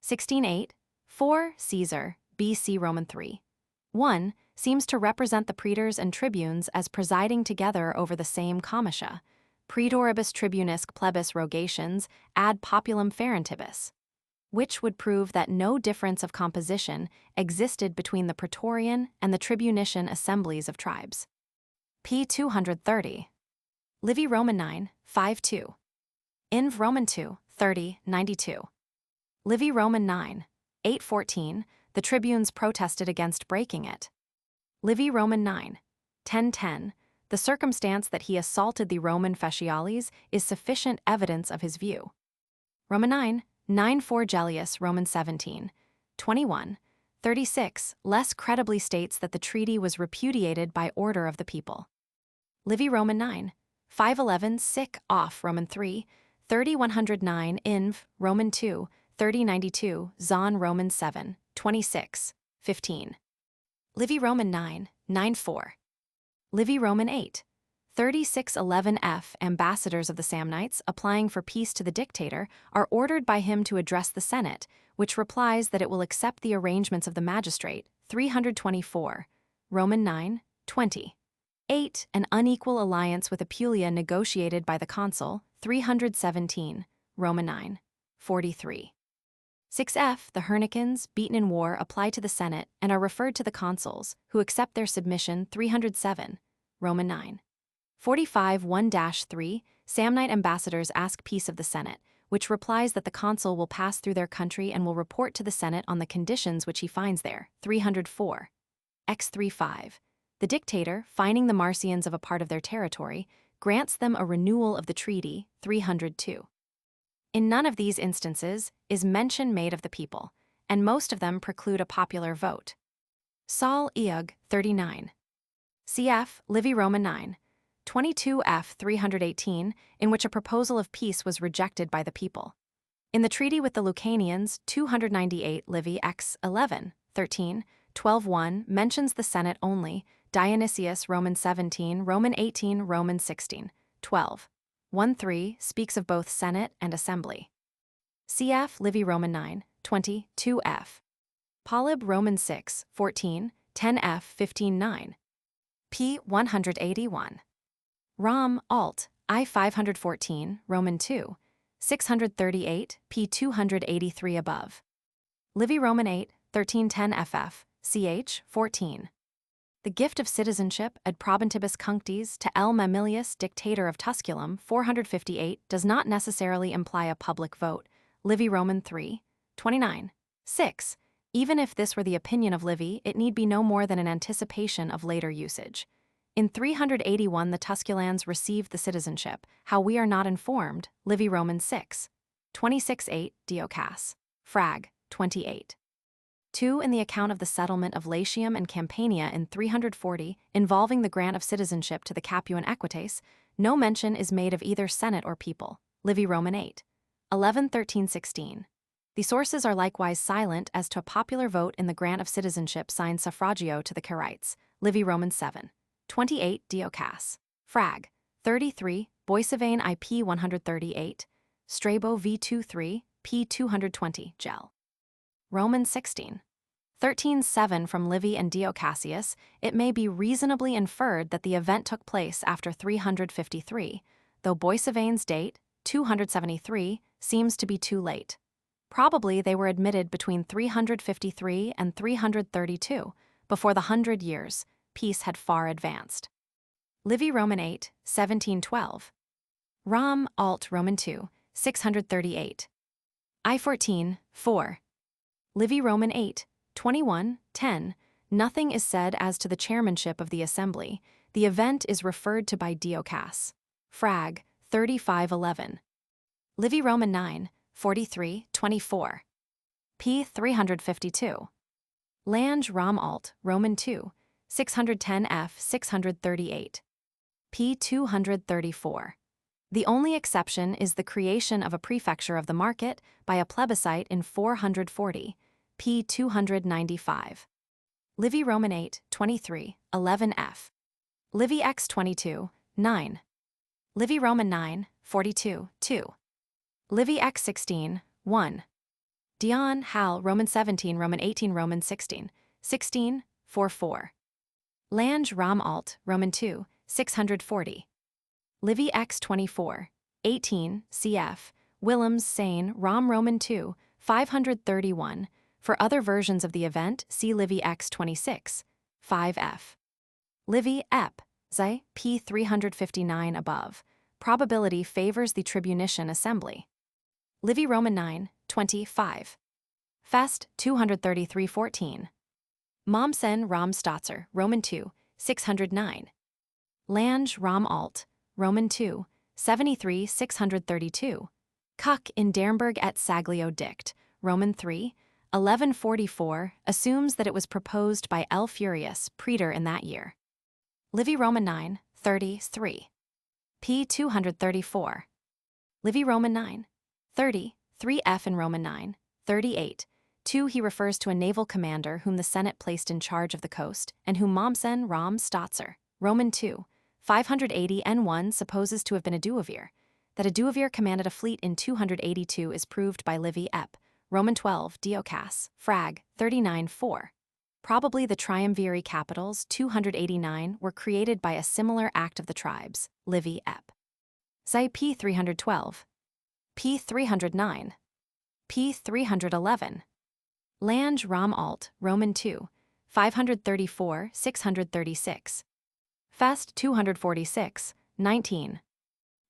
16:8, 4 Caesar, BC Roman 3. 1 seems to represent the praetors and tribunes as presiding together over the same comitia, praetoribus tribunisque plebis rogations ad populum ferentibus, which would prove that no difference of composition existed between the praetorian and the tribunician assemblies of tribes. p. 230. Livy Roman 9, 5-2. Inv Roman 2, 30, 92. Livy Roman 9, 8-14, the tribunes protested against breaking it. Livy Roman 9, 10-10, the circumstance that he assaulted the Roman fasciales is sufficient evidence of his view. Roman 9, 9-4 Gellius Roman 17, 21, 36 less credibly states that the treaty was repudiated by order of the people. Livy Roman 9, 5-11 sic off Roman 3, 30-109 inv Roman 2, 30-92 Zahn Roman 7, 26, 15. Livy Roman 9, 9-4. Livy Roman 8, 36-11f ambassadors of the Samnites applying for peace to the dictator are ordered by him to address the Senate, which replies that it will accept the arrangements of the magistrate, 324, Roman 9, 20. 8. An unequal alliance with Apulia negotiated by the consul, 317, Roman 9, 43. 6f. The Hernicans, beaten in war, apply to the Senate and are referred to the consuls, who accept their submission, 307, Roman 9. 45 1-3, Samnite ambassadors ask peace of the Senate, which replies that the consul will pass through their country and will report to the Senate on the conditions which he finds there, 304. X35. The dictator, finding the Marsians of a part of their territory, grants them a renewal of the treaty, 302. In none of these instances is mention made of the people, and most of them preclude a popular vote. Sol Eog, 39. Cf. Livy Roman 9, 22f 318, in which a proposal of peace was rejected by the people. In the treaty with the Lucanians, 298 Livy x 11, 13, 12-1 mentions the Senate only, Dionysius Roman 17, Roman 18, Roman 16, 12. 1-3 speaks of both Senate and Assembly. Cf. Livy Roman 9, 20, 2f. Polyb Roman 6, 14, 10f 15-9. p. 181. Rom. Alt. I 514, Roman 2, 638, p. 283 above. Livy Roman 8, 1310 ff. ch. 14. The gift of citizenship ad probantibus cunctis to L. Mamilius, dictator of Tusculum, 458, does not necessarily imply a public vote. Livy Roman 3, 29. 6. Even if this were the opinion of Livy, it need be no more than an anticipation of later usage. In 381 the Tusculans received the citizenship, how we are not informed, Livy Roman 6. 26-8, Diocas. Frag. 28. 2. In the account of the settlement of Latium and Campania in 340, involving the grant of citizenship to the Capuan Equites, no mention is made of either Senate or people, Livy Roman 8. 11 13 16. The sources are likewise silent as to a popular vote in the grant of citizenship signed suffragio to the Carites, Livy Roman 7. 28 Diocas. Frag. 33 Boissevain IP 138. Strabo V23 P 220 Gel. Roman 16. 13:7 from Livy and Dio Cassius, it may be reasonably inferred that the event took place after 353, though Boissevain's date, 273, seems to be too late. Probably they were admitted between 353 and 332, before the 100 Years' peace had far advanced. Livy Roman 8, 1712. Rom Alt Roman 2, 638. I14, 4. Livy Roman 8, 21, 10. Nothing is said as to the chairmanship of the assembly. The event is referred to by Diocas. Frag. 35:11. Livy Roman 9, 43, 24. P 352. Lange Rom Alt Roman 2, 610 F 638. P 234. The only exception is the creation of a prefecture of the market by a plebiscite in 440, p. 295. Livy Roman 8, 23, 11 F. Livy X 22, 9. Livy Roman 9, 42, 2. Livy X 16, 1. Dion Hal Roman 17 Roman 18 Roman 16, 16, 4 4. Lange Rom Alt Roman 2, 640. Livy X 24, 18, cf. Willems Sane Rom Roman 2, 531. For other versions of the event, see Livy X 26, 5f. Livy Ep. Xi, p. 359 above. Probability favors the tribunician assembly. Livy Roman 9, 25. Fest 233:14. Mommsen Rom Stotzer Roman 2, 609. Lange Rom Alt Roman 2, 73 632. Cuck in Dernburg et Saglio Dict, Roman 3, 1144, assumes that it was proposed by L. Furius, praetor in that year. Livy Roman 9, 33. P. 234. Livy Roman 9, 30, 3f in Roman 9, 38. 2. He refers to a naval commander whom the Senate placed in charge of the coast, and whom Mommsen Rom Stotzer, Roman 2, 580 N1 supposes to have been a duumvir. That a duumvir commanded a fleet in 282 is proved by Livy Ep. Roman 12 Diocas, Frag. 39:4. Probably the triumviri capitals 289 were created by a similar act of the tribes, Livy Ep. Xi p. 312. P. 309. P. 311. Lange Rom Alt, Roman 2, 534 636. Fest 246, 19.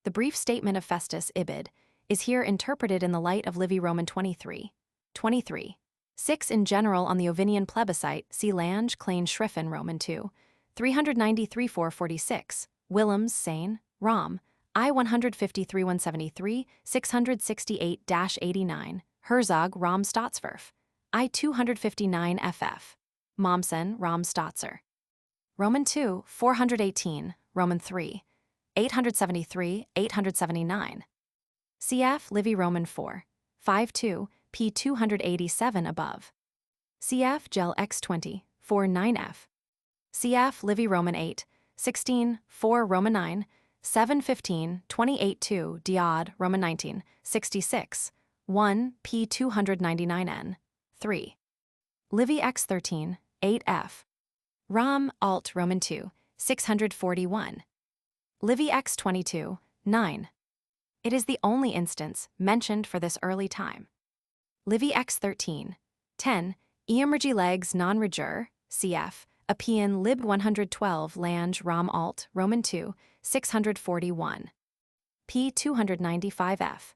The brief statement of Festus Ibid is here interpreted in the light of Livy Roman 23, 23. 6 in general on the Ovinian plebiscite, see Lange Klein Schriffen Roman 2, 393 446, Willems Sane, Rom, I 153 173, 668-89, Herzog Rom Stottswerf, I 259 FF, Mommsen Rom Stotzer. Roman 2, 418, Roman 3, 873, 879. Cf. Livy Roman 4, 52, p. 287 above. Cf. Gel X20, 49f. Cf. Livy Roman 8, 16, 4 Roman 9, 715, 28-2 Diod Roman 19, 66, 1 p. 299n, 3. Livy X13, 8f. Rom Alt Roman 2, 641. Livy X22, 9. It is the only instance mentioned for this early time. Livy X13, 10. Emergi legs non-reger, cf. Appian Lib 112 Lange Rom Alt Roman 2, 641. P 295f.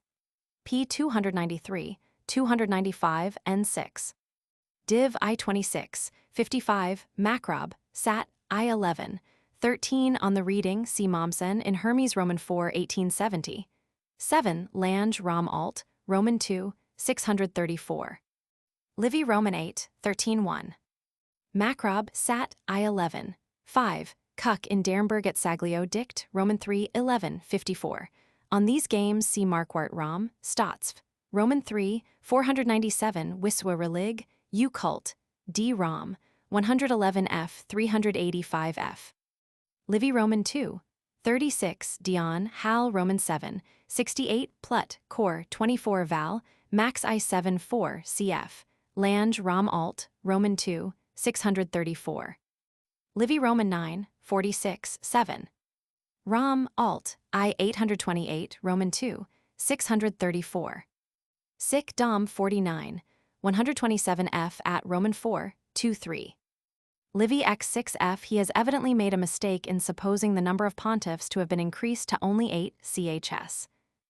P 293, 295 N6. Div I26, 55, Macrob, Sat, I11, 13 on the reading, see Mommsen in Hermes Roman 4, 1870. 7. Lange Rom Alt, Roman 2, 634. Livy Roman 8, 13:1. Macrob, Sat, I11, 5. Cuck in Dernburg et Saglio Dict, Roman 3, 1154. On these games, see Marquart Rom, Stotzv, Roman 3, 497 Wiswa Relig, U Cult, D Rom, 111F 385F. Livy Roman 2, 36 Dion, Hal Roman 7, 68 Plut, Cor 24 Val, Max I 7 4 cf. Lange Rom Alt, Roman 2, 634. Livy Roman 9, 46 7. Rom Alt, I 828 Roman 2, 634. Sic Dom 49, 127 F at Roman 4, 2 3. Livy X 6F. He has evidently made a mistake in supposing the number of pontiffs to have been increased to only 8 chs.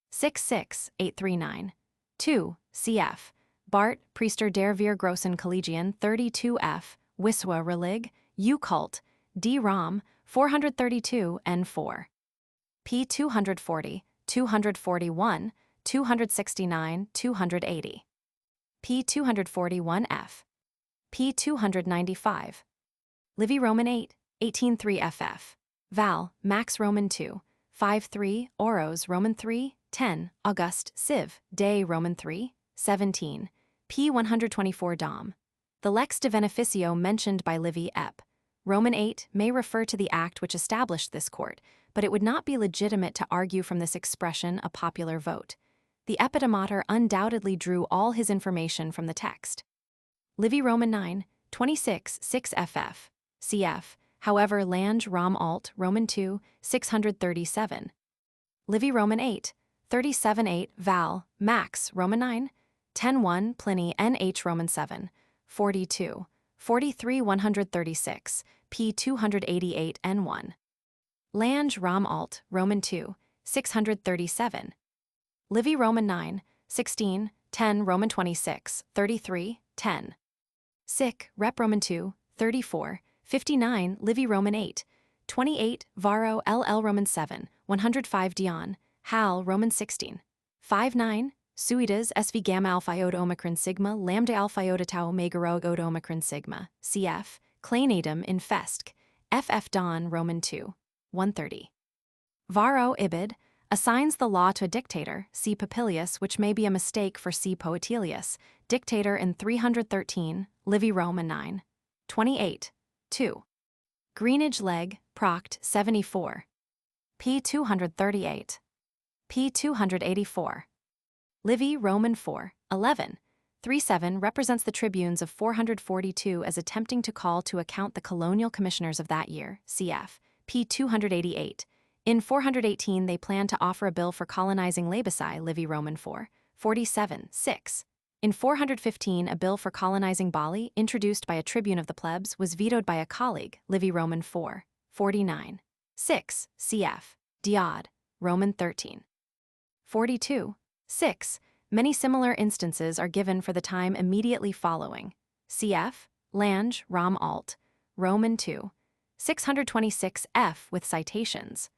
6 839. 2 cf. Bart, Priester der Vier Grossen Collegian 32F, Wiswa Relig, U Cult, D Rom, 432 N4. P 240, 241, 269, 280. P 241F. P 295. Livy Roman 8, 183 FF. Val, Max Roman 2, 53, Oros Roman 3, 10, August, Civ, Day Roman 3, 17, P 124 Dom. The lex de beneficio mentioned by Livy Ep. Roman 8 may refer to the act which established this court, but it would not be legitimate to argue from this expression a popular vote. The epitomator undoubtedly drew all his information from the text. Livy Roman 9, 26 6 FF. Cf. However, Lange Rom Alt Roman 2, 637. Livy Roman 8, 37 8 Val, Max Roman 9, 10 1 Pliny NH Roman 7, 42, 43 136, P 288 N1. Lange Rom Alt Roman 2, 637. Livy Roman 9, 16, 10 Roman 26, 33, 10. Sic Rep Roman 2, 34, 59 Livy Roman 8, 28 Varro LL Roman 7, 105 Dion, Hal Roman 16, 59 Suidas SV Gamma Alpha Iota Omicron Sigma Lambda Alpha Iota Tau Omega Rho Iota Omicron Sigma, cf. Clanatum in Fesc, FF Don Roman 2, 130. Varro Ibid assigns the law to a dictator, C. Popilius, which may be a mistake for C. Poetilius, dictator in 313, Livy Roman 9, 28, 2. Greenidge Leg, Proct 74. P 238. P 284. Livy Roman 4, 11. 37 represents the tribunes of 442 as attempting to call to account the colonial commissioners of that year, cf. P 288. In 418 they planned to offer a bill for colonizing Labici, Livy Roman 4, 47, 6. In 415 a bill for colonizing Bali, introduced by a tribune of the plebs, was vetoed by a colleague, Livy Roman 4, 49, 6, cf. Diod, Roman 13. 42, 6. Many similar instances are given for the time immediately following. Cf. Lange, Rom Alt, Roman 2, 626 F with citations.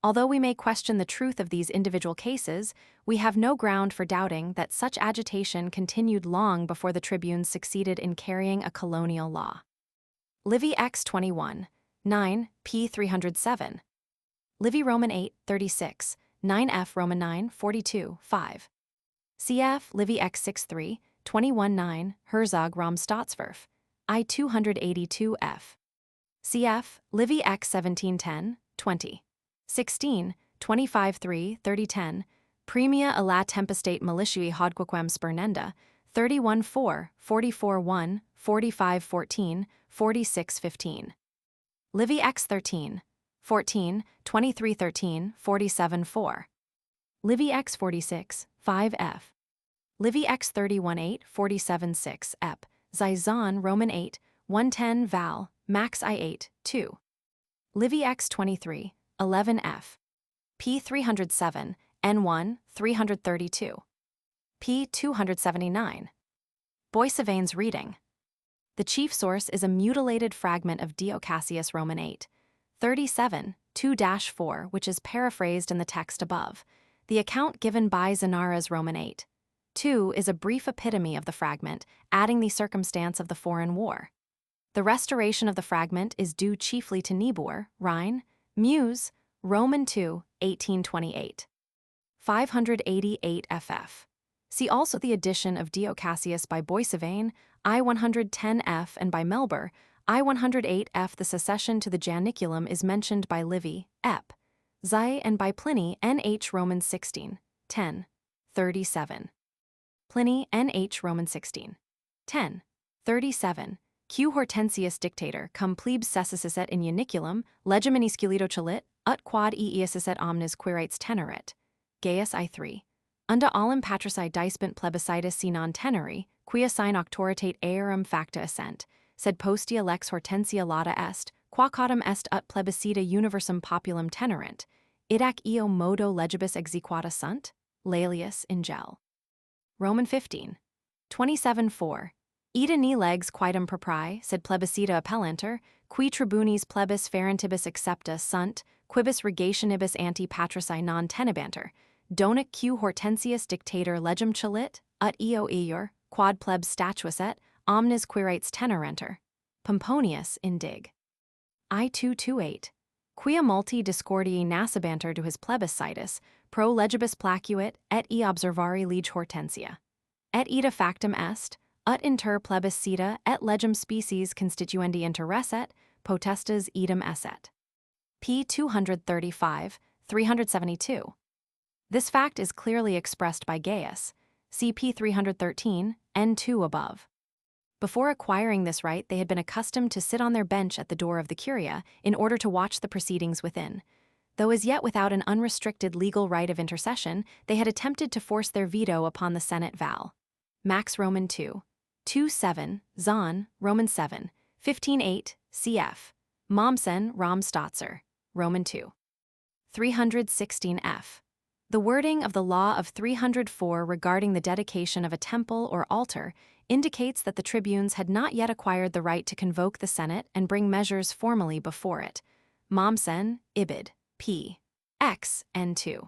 Although we may question the truth of these individual cases, we have no ground for doubting that such agitation continued long before the tribunes succeeded in carrying a colonial law. Livy X 21, 9, P 307. Livy Roman 8, 36, 9 F Roman 9, 42, 5. Cf. Livy X 63, 21 9, Herzog Rom Staatsverf, I 282 F. Cf. Livy X 1710, 20. 16, 25 3, 3010, Premia a la tempestate militiae hodquaquam spernenda, 31 4, 44 1, 45 14, 46 15. Livy X 13, 14, 23 13, 47 4. Livy X 46, 5 F. Livy X 31 8, 47 6 Ep. Zizon Roman 8, 110 Val, Max I 8, 2. Livy X 23, 11 F. P 307, N1, 332. P 279. Boissavain's reading. The chief source is a mutilated fragment of Dio Cassius Roman 8, 37, 2-4, which is paraphrased in the text above. The account given by Zanara's Roman 8, 2 is a brief epitome of the fragment, adding the circumstance of the foreign war. The restoration of the fragment is due chiefly to Niebuhr, Rhine, Muse, Roman 2, 1828. 588 FF. See also the edition of Dio Cassius by Boissavain, I 110 F, and by Melber, I-108f. The succession to the Janiculum is mentioned by Livy, Ep. Xi, and by Pliny, Nh. Roman 16, 10, 37. Pliny, Nh. Roman 16, 10, 37. Q. Hortensius dictator, cum plebes cessisset in Janiculum, legem in Isculito celit, ut quad eisisset omnes quirites tenerit. Gaius I3. Unda allum patriciae dispent plebiscitus si non teneri, quia sine auctoritate earum facta essent, sed postea lex Hortensia lauda est, quaquatum est ut plebiscita universum populum tenerent, idac eo modo legibus exequata sunt? Laelius in Gel. Roman 15. 27-4. Ida ni legs quidem proprii, sed plebiscita appellanter, qui tribunis plebis ferentibus accepta sunt, quibus regationibus ante patriciae non tenebanter, donec q Hortensius dictator legem celit, ut eo eiur, quad plebs statuiset, omnes quirites tenerenter. Pomponius in Dig. I-228. Quia multi discordiae nascibanter to his plebiscitus, pro legibus placuit, et e observari lege Hortensia. Et ita factum est, ut inter plebiscita et legem species constituendi interesset, potestas idem esset. P. 235, 372. This fact is clearly expressed by Gaius, cp 313, N2 above. Before acquiring this right, they had been accustomed to sit on their bench at the door of the curia in order to watch the proceedings within. Though as yet without an unrestricted legal right of intercession, they had attempted to force their veto upon the Senate Val. Max Roman 2. 2-7, Zahn, Roman 7, 15-8, cf. Mommsen, Rom Stotzer, Roman 2. 316f. The wording of the law of 304 regarding the dedication of a temple or altar indicates that the tribunes had not yet acquired the right to convoke the Senate and bring measures formally before it. Mommsen, Ibid. P. X. N2.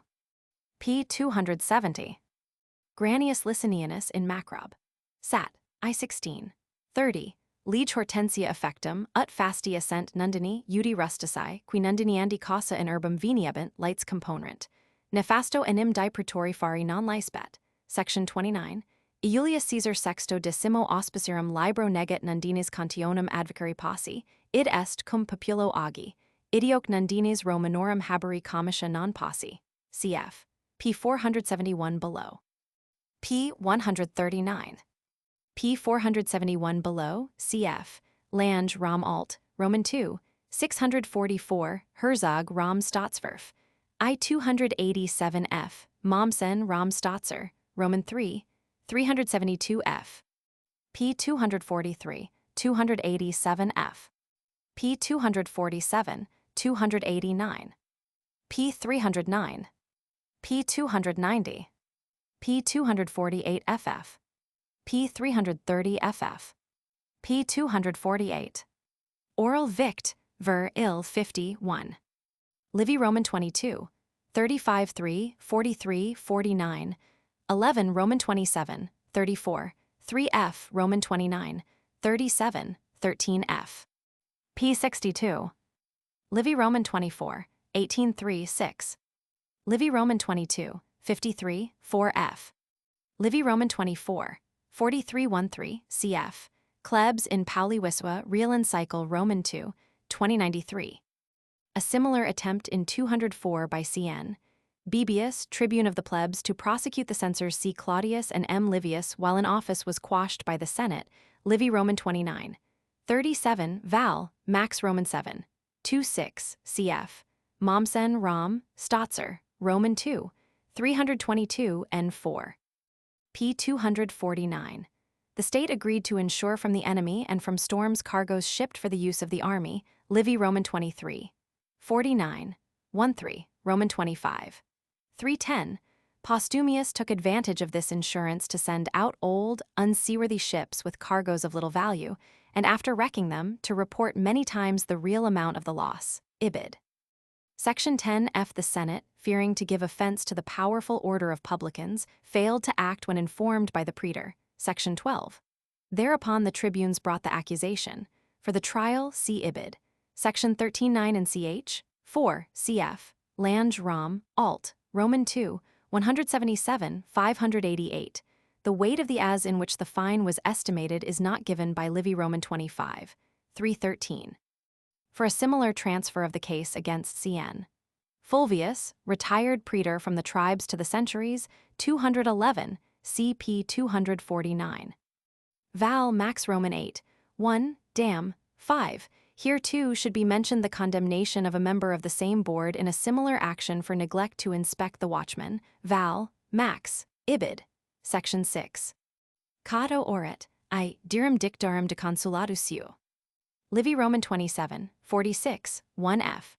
P. 270. Granius Licinianus in Macrob. Sat. I-16. 30. Lege Hortensia effectum, ut fasti essent nundini, udi rustici, qui nundiniandi causa in urbum veniebant, lights component. Nefasto enim di praetori fari non licebet. Section 29. Iulius Caesar sexto decimo auspicium libro negat nundinis cantionum advocari passi, id est cum populo agi, idioc nundinis Romanorum haberi comitia non passi. Cf. P. 471 below. P. 139. P. 471 below, cf. Lange Rom Alt, Roman 2, 644, Herzog Rom Staatsverf. I-287f, Mommsen Rom Stotzer, Roman 3, 372f. P. 243, 287f. P. 247, 289. P. 309. P. 290. P. 248ff. P. 330ff. P. 248. Oral Vict, ver. ill. 51. Livy Roman 22, 35-3, 43-49, 11 Roman 27, 34, 3f Roman 29, 37, 13f. P. 62. Livy Roman 24, 18-3-6. Livy Roman 22, 53, 4f. Livy Roman 24, 43-13, cf. Klebs in Pauli Wiswa Real Encycle Roman 2, 2093. A similar attempt in 204 by C.N. Bebius, tribune of the plebs, to prosecute the censors C. Claudius and M. Livius while in office was quashed by the Senate. Livy Roman 29. 37 Val, Max Roman 7. 26 cf. Mommsen Rom, Stotzer, Roman 2. 322 N4. P. 249. The state agreed to insure from the enemy and from storms cargoes shipped for the use of the army. Livy Roman 23. 49, 13, Roman 25. 310, Postumius took advantage of this insurance to send out old, unseaworthy ships with cargoes of little value, and after wrecking them, to report many times the real amount of the loss. Ibid. Section 10f. The Senate, fearing to give offense to the powerful order of publicans, failed to act when informed by the praetor. Section 12. Thereupon the tribunes brought the accusation. For the trial, see Ibid. Section 13-9 and ch. 4, cf. Lange Rom, Alt, Roman 2, 177, 588. The weight of the as in which the fine was estimated is not given by Livy Roman 25, 313. For a similar transfer of the case against Cn. Fulvius, retired praetor from the tribes to the centuries, 211, CP 249. Val Max Roman 8, 1, Dam, 5. Here too should be mentioned the condemnation of a member of the same board in a similar action for neglect to inspect the watchman, Val, Max, Ibid, Section 6. Cato oret, I, dirum dictarum de consulatio. Livy Roman 27, 46, 1f.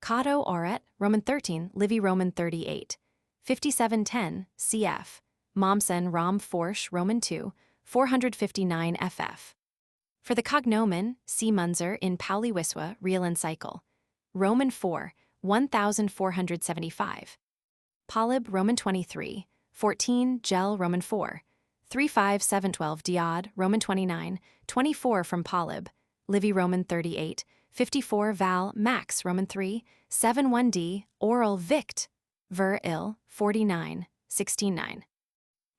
Cato oret, Roman 13, Livy Roman 38, 5710, cf. Mommsen Rom Forsch Roman 2, 459 ff. For the cognomen, see Munzer in Pauli Wiswa, Real and Cycle. Roman 4, 1475. Polyb Roman 23, 14, Gel Roman 4, 35712 Diod Roman 29, 24 from Polyb, Livy Roman 38, 54 Val Max Roman 3, 71d Oral Vict, Ver Il, 49, 169.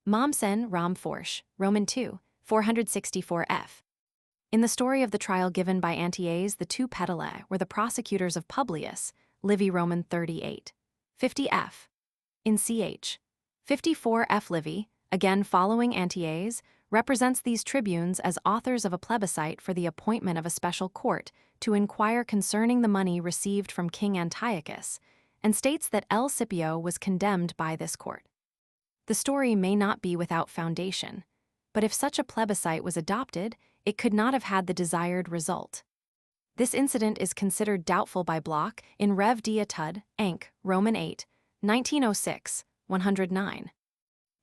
Mommsen Rom Forsch, Roman 2, 464 f. In the story of the trial given by Antiaes, the two pedalae were the prosecutors of Publius, Livy Roman 38, 50 f. In ch. 54 f. Livy, again following Antiaes, represents these tribunes as authors of a plebiscite for the appointment of a special court to inquire concerning the money received from King Antiochus, and states that L. Scipio was condemned by this court. The story may not be without foundation, but if such a plebiscite was adopted, it could not have had the desired result. This incident is considered doubtful by Bloch in Rev. Dia Tud, Enc., Roman 8, 1906, 109.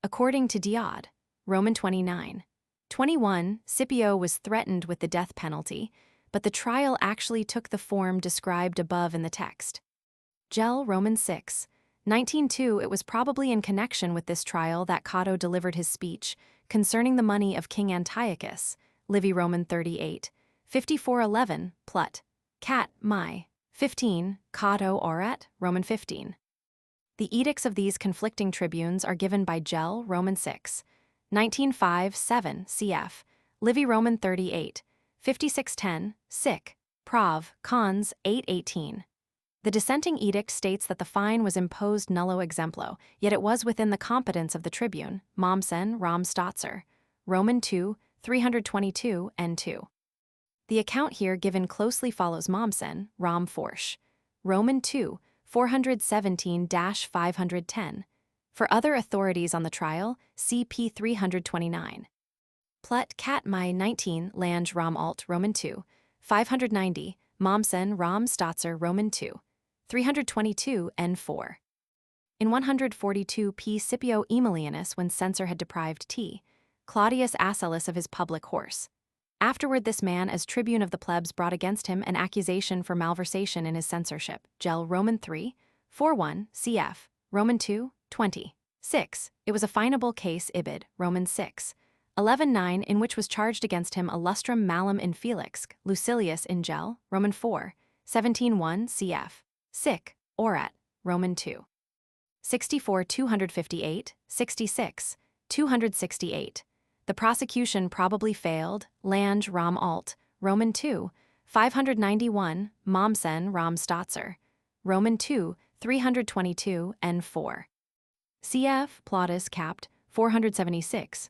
According to Diod, Roman 29, 21, Scipio was threatened with the death penalty, but the trial actually took the form described above in the text. Gel Roman 6, 19:2. It was probably in connection with this trial that Cato delivered his speech concerning the money of King Antiochus, Livy Roman 38, 5411, Plut, Cat, Mai, 15, Cato oret, Roman 15. The edicts of these conflicting tribunes are given by Gel Roman 6, 19:5-7 cf. Livy Roman 38, 5610, Sic, Prov, Cons 818. The dissenting edict states that the fine was imposed nullo exemplo, yet it was within the competence of the tribune, Mommsen Rom Stotzer, Roman 2, 322 n2. The account here given closely follows Mommsen, Rom Forsch, Roman 2, 417-510. For other authorities on the trial, see p. 329. Plut Cat Mai 19 Lange Rom Alt Roman 2, 590, Mommsen Rom Stotzer Roman 2, 322 n4. In 142 p. Scipio Aemilianus, when censor had deprived T. Claudius Asellus of his public horse. Afterward this man as tribune of the plebs brought against him an accusation for malversation in his censorship. Gel Roman 3, 41, cf. Roman 2, 20. 6. It was a finable case Ibid, Roman 6, 11-9, in which was charged against him a lustrum malum in felix, Lucilius in Gel, Roman 4, 17-1 cf. Sic, orat, Roman 2. 64 258, 66, 268. The prosecution probably failed, Lange Rom Alt, Roman 2, 591, Mommsen Rom Stotzer, Roman 2, 322 n4. Cf. Plautus Capt. 476.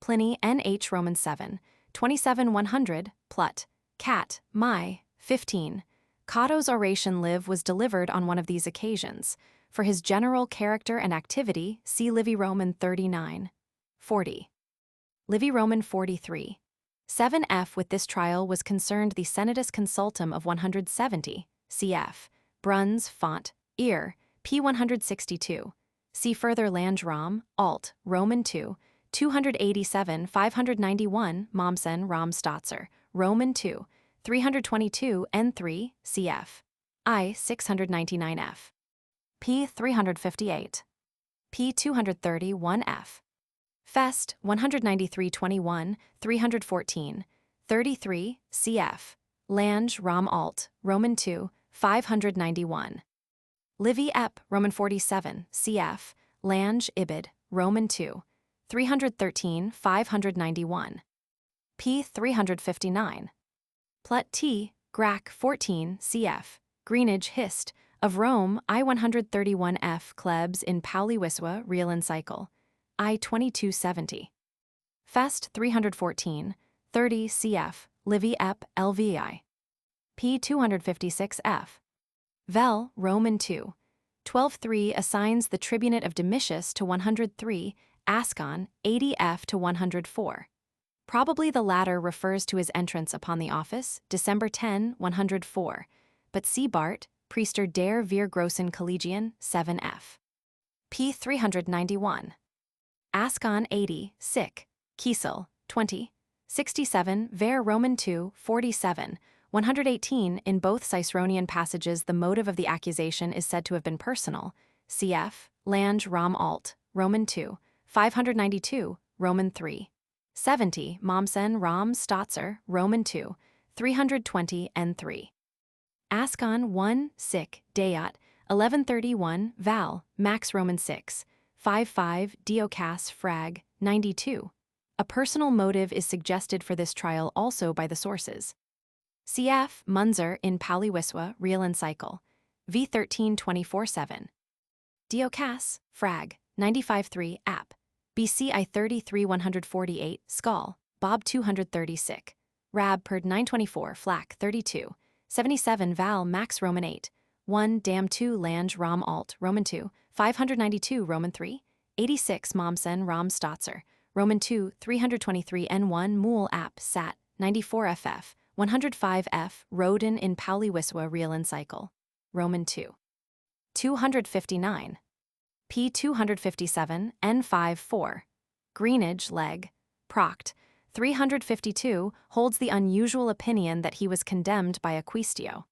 Pliny Nh Roman 7, 27-100, Plut, Cat, Mai, 15. Cato's oration Liv was delivered on one of these occasions. For his general character and activity, see Livy Roman 39, 40. Livy Roman 43. 7f. With this trial was concerned the Senatus Consultum of 170, cf. Bruns, Font, Ear, p. 162. See further Lange Rom, Alt, Roman 2, 287 591, Mommsen Rom Stotzer, Roman 2, 322 n3, cf. I 699f. p. 358. p. 231f. Fest 193-21, 314, 33, cf. Lange Rom Alt, Roman 2, 591. Livy Ep, Roman 47, cf. Lange Ibid, Roman 2, 313, 591. p. 359. Plut T. Grac 14 cf. Greenage Hist. Of Rome, I-131F Klebs in Pauli Wiswa Real and Cycle. I-2270. Fest 314, 30 cf. Livy Ep. LVI. P-256F. Vel, Roman 2. 12-3 assigns the tribunate of Domitius to 103, Ascon, 80F to 104. Probably the latter refers to his entrance upon the office, December 10, 104, but see Bart, Priester der Vier Grossen Collegien, 7F. P. 391. Ascon 80, Sic, Kiesel, 20, 67, Ver Roman 2, 47, 118. In both Ciceronian passages, the motive of the accusation is said to have been personal. Cf. Lange Rom Alt, Roman 2, 592, Roman 3. 70, Mommsen Rom Stotzer, Roman 2, 320 and 3. Ascon 1, Sic, Deat, 1131, Val, Max Roman 6, 55, Diocas Frag, 92. A personal motive is suggested for this trial also by the sources. Cf. Munzer in Pauli Wiswa, Real and Cycle, v. 13 24-7. Diocas, Frag, 95-3, App. BC I 33 148, Skal, Bob 230 Sic. Rab Perd 924, Flak 32, 77 Val Max Roman 8, 1 Dam 2 Lange Rom Alt, Roman 2, 592 Roman 3, 86 Mommsen Rom Stotzer, Roman 2, 323 N1 Mool App Sat, 94 FF, 105 F, Roden in Pauli Wiswa Real and Cycle, Roman 2. 259. P. 257, N5 4. Greenage, Leg. Proct. 352 holds the unusual opinion that he was condemned by a quaestio.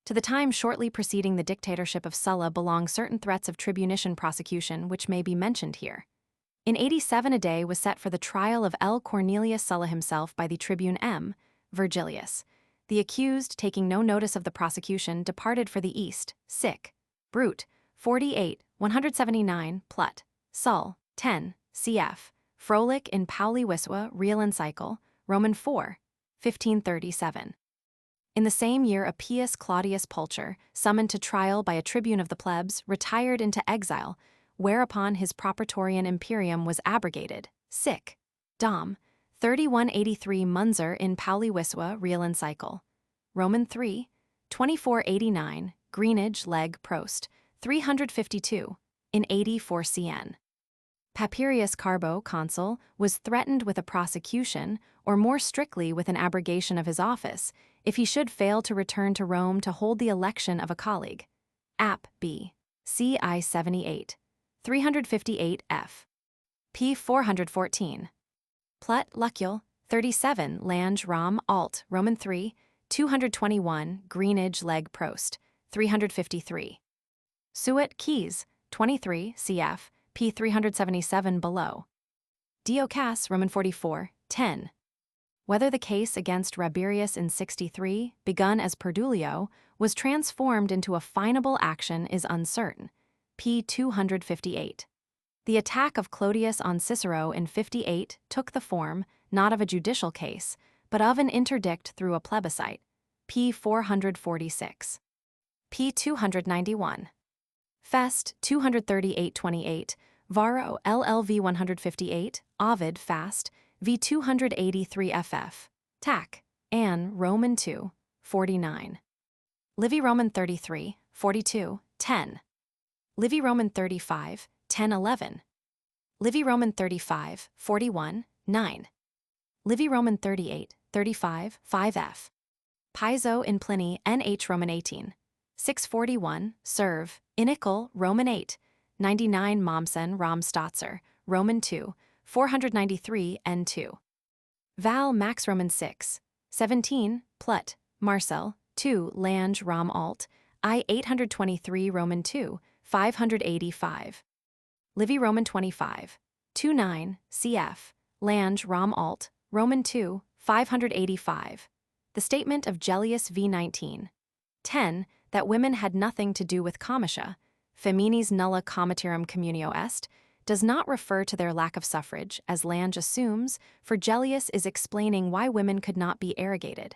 To the time shortly preceding the dictatorship of Sulla belong certain threats of tribunician prosecution which may be mentioned here. In 87 a day was set for the trial of L. Cornelius Sulla himself by the tribune M. Virgilius. The accused, taking no notice of the prosecution, departed for the east, Sic. Brute, 48, 179, Plut. Sul, 10, cf. Frolic in Pauli Wiswa, Real and Cycle, Roman 4, 1537. In the same year Appius Claudius Pulcher, summoned to trial by a tribune of the plebs, retired into exile, whereupon his Propraetorian imperium was abrogated, Sic. Dom. 3183 Munzer in Pauli Wiswa, Real and Cycle, Roman 3, 2489, Greenage, Leg. Prost, 352, in 84 CN. Papirius Carbo, consul, was threatened with a prosecution, or more strictly with an abrogation of his office, if he should fail to return to Rome to hold the election of a colleague. App. B. CI 78, 358 F. P. 414. Plut Lucule, 37 Lange Rom Alt, Roman 3, 221 Greenage, Leg. Prost, 353. Suet Keys, 23 cf. P. 377 below. Diocas, Roman 44, 10. Whether the case against Rabirius in 63, begun as Perdulio, was transformed into a finable action is uncertain. P. 258. The attack of Clodius on Cicero in 58 took the form, not of a judicial case, but of an interdict through a plebiscite. P. 446. P. 291. Fest 238-28, Varro LLV 158, Ovid Fast, v 283 FF, Tac, Ann Roman 2, 49. Livy Roman 33, 42, 10. Livy Roman 35, 10 11. Livy Roman 35, 41, 9. Livy Roman 38, 35, 5F. Piso in Pliny NH Roman 18, 641, Serve, Inical, Roman 8, 99 Mommsen Rom Stotzer, Roman 2, 493 N2. Val Max Roman 6, 17, Plut, Marcel, 2 Lange Rom Alt, I 823 Roman 2, 585. Livy Roman 25, 29, cf. Lange Rom Alt, Roman 2, 585. The statement of Gellius v 19. 10, that women had nothing to do with comitia, feminis nulla comiterum communio est, does not refer to their lack of suffrage, as Lange assumes, for Gellius is explaining why women could not be arrogated.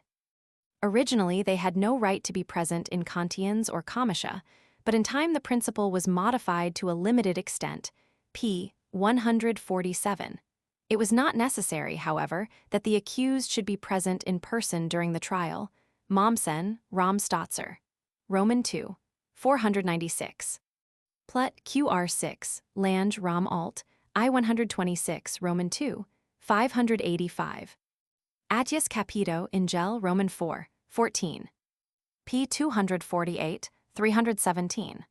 Originally, they had no right to be present in Kantians or comitia, but in time the principle was modified to a limited extent, p. 147. It was not necessary, however, that the accused should be present in person during the trial. Mommsen, Rom Stotzer. Roman 2. 496. Plut Qr6, Lange Rom Alt, I 126 Roman 2. 585. Atius Capito Ingel Roman 4. 14. p. 248, 317.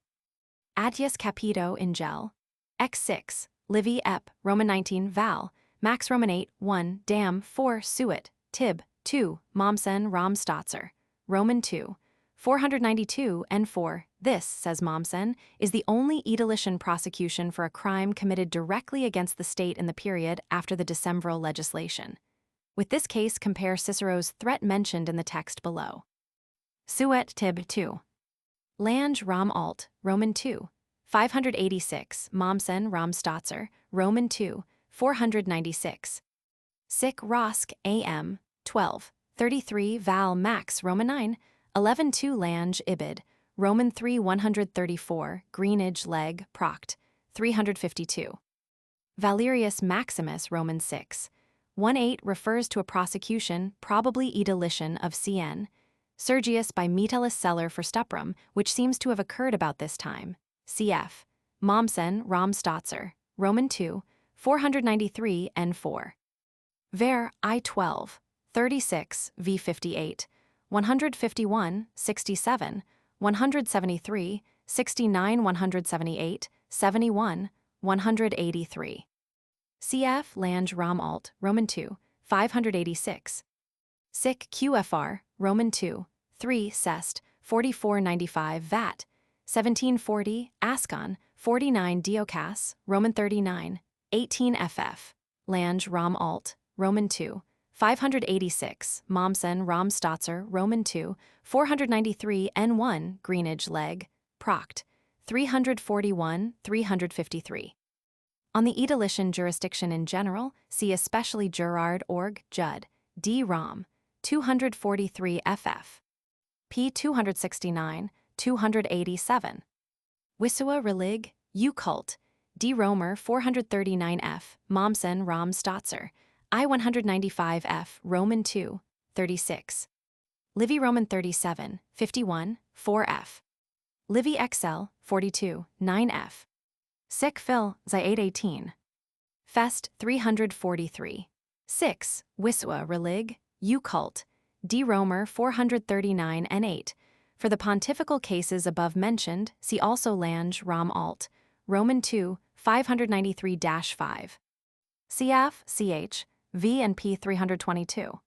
Atius Capito Ingel. X6, Livy Ep, Roman 19 Val, Max Roman 8, 1, Dam 4 Suet, Tib 2, Mommsen Rom Stotzer. Roman 2. 492 and 4. This, says Mommsen, is the only edilician prosecution for a crime committed directly against the state in the period after the decemviral legislation. With this case, compare Cicero's threat mentioned in the text below. Suet Tib 2. Lange Rom Alt, Roman 2. 586, Mommsen Rom Stotzer, Roman 2. 496. Sic Rosk A.M. 12. 33 Val Max Roman 9. 11 2 Lange Ibid, Roman 3 134, Greenidge Leg, Proct, 352. Valerius Maximus Roman 6. 1-8 refers to a prosecution, probably edilician, of Cn. Sergius by Metellus Celer for Stuprum, which seems to have occurred about this time. Cf. Mommsen Rom Stotzer, Roman 2. 493 n 4. Ver I-12. 36 v 58. 151, 67, 173, 69, 178, 71, 183. Cf. Lange Rom Alt, Roman 2, 586. Sic QFR, Roman 2, 3 Cest, 4495 Vat, 1740, Ascon, 49 Diocas, Roman 39, 18 FF. Lange Rom Alt, Roman 2, 586, Mommsen Rom Stotzer, Roman 2, 493 N1, Greenidge Leg, Proct, 341, 353. On the edilician jurisdiction in general, see especially Gerard Org, Judd, D. Rom, 243 FF. p. 269, 287. Wisua Relig, U. Cult, D. Romer 439 F, Mommsen Rom Stotzer, I 195 F, Roman 2, 36. Livy Roman 37, 51, 4 F. Livy XL, 42, 9 F. Sic Phil, Zi 818. Fest 343. 6. Wisua Relig, U. Cult, D. Romer 439 N8. For the pontifical cases above mentioned, see also Lange Rom Alt, Roman 2, 593-5. Cf. Ch. V and p. 322.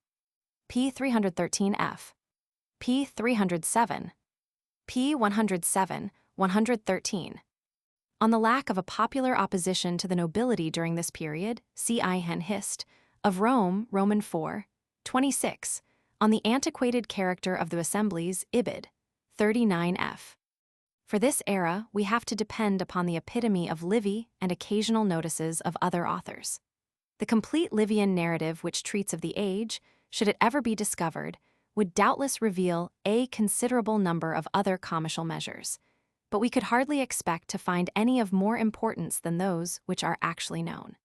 p. 313 F. p. 307. p. 107, 113. On the lack of a popular opposition to the nobility during this period, see I. Hen Hist. Of Rome, Roman 4, 26. On the antiquated character of the assemblies, Ibid. 39 F. For this era, we have to depend upon the epitome of Livy and occasional notices of other authors. The complete Livian narrative which treats of the age, should it ever be discovered, would doubtless reveal a considerable number of other comitial measures, but we could hardly expect to find any of more importance than those which are actually known.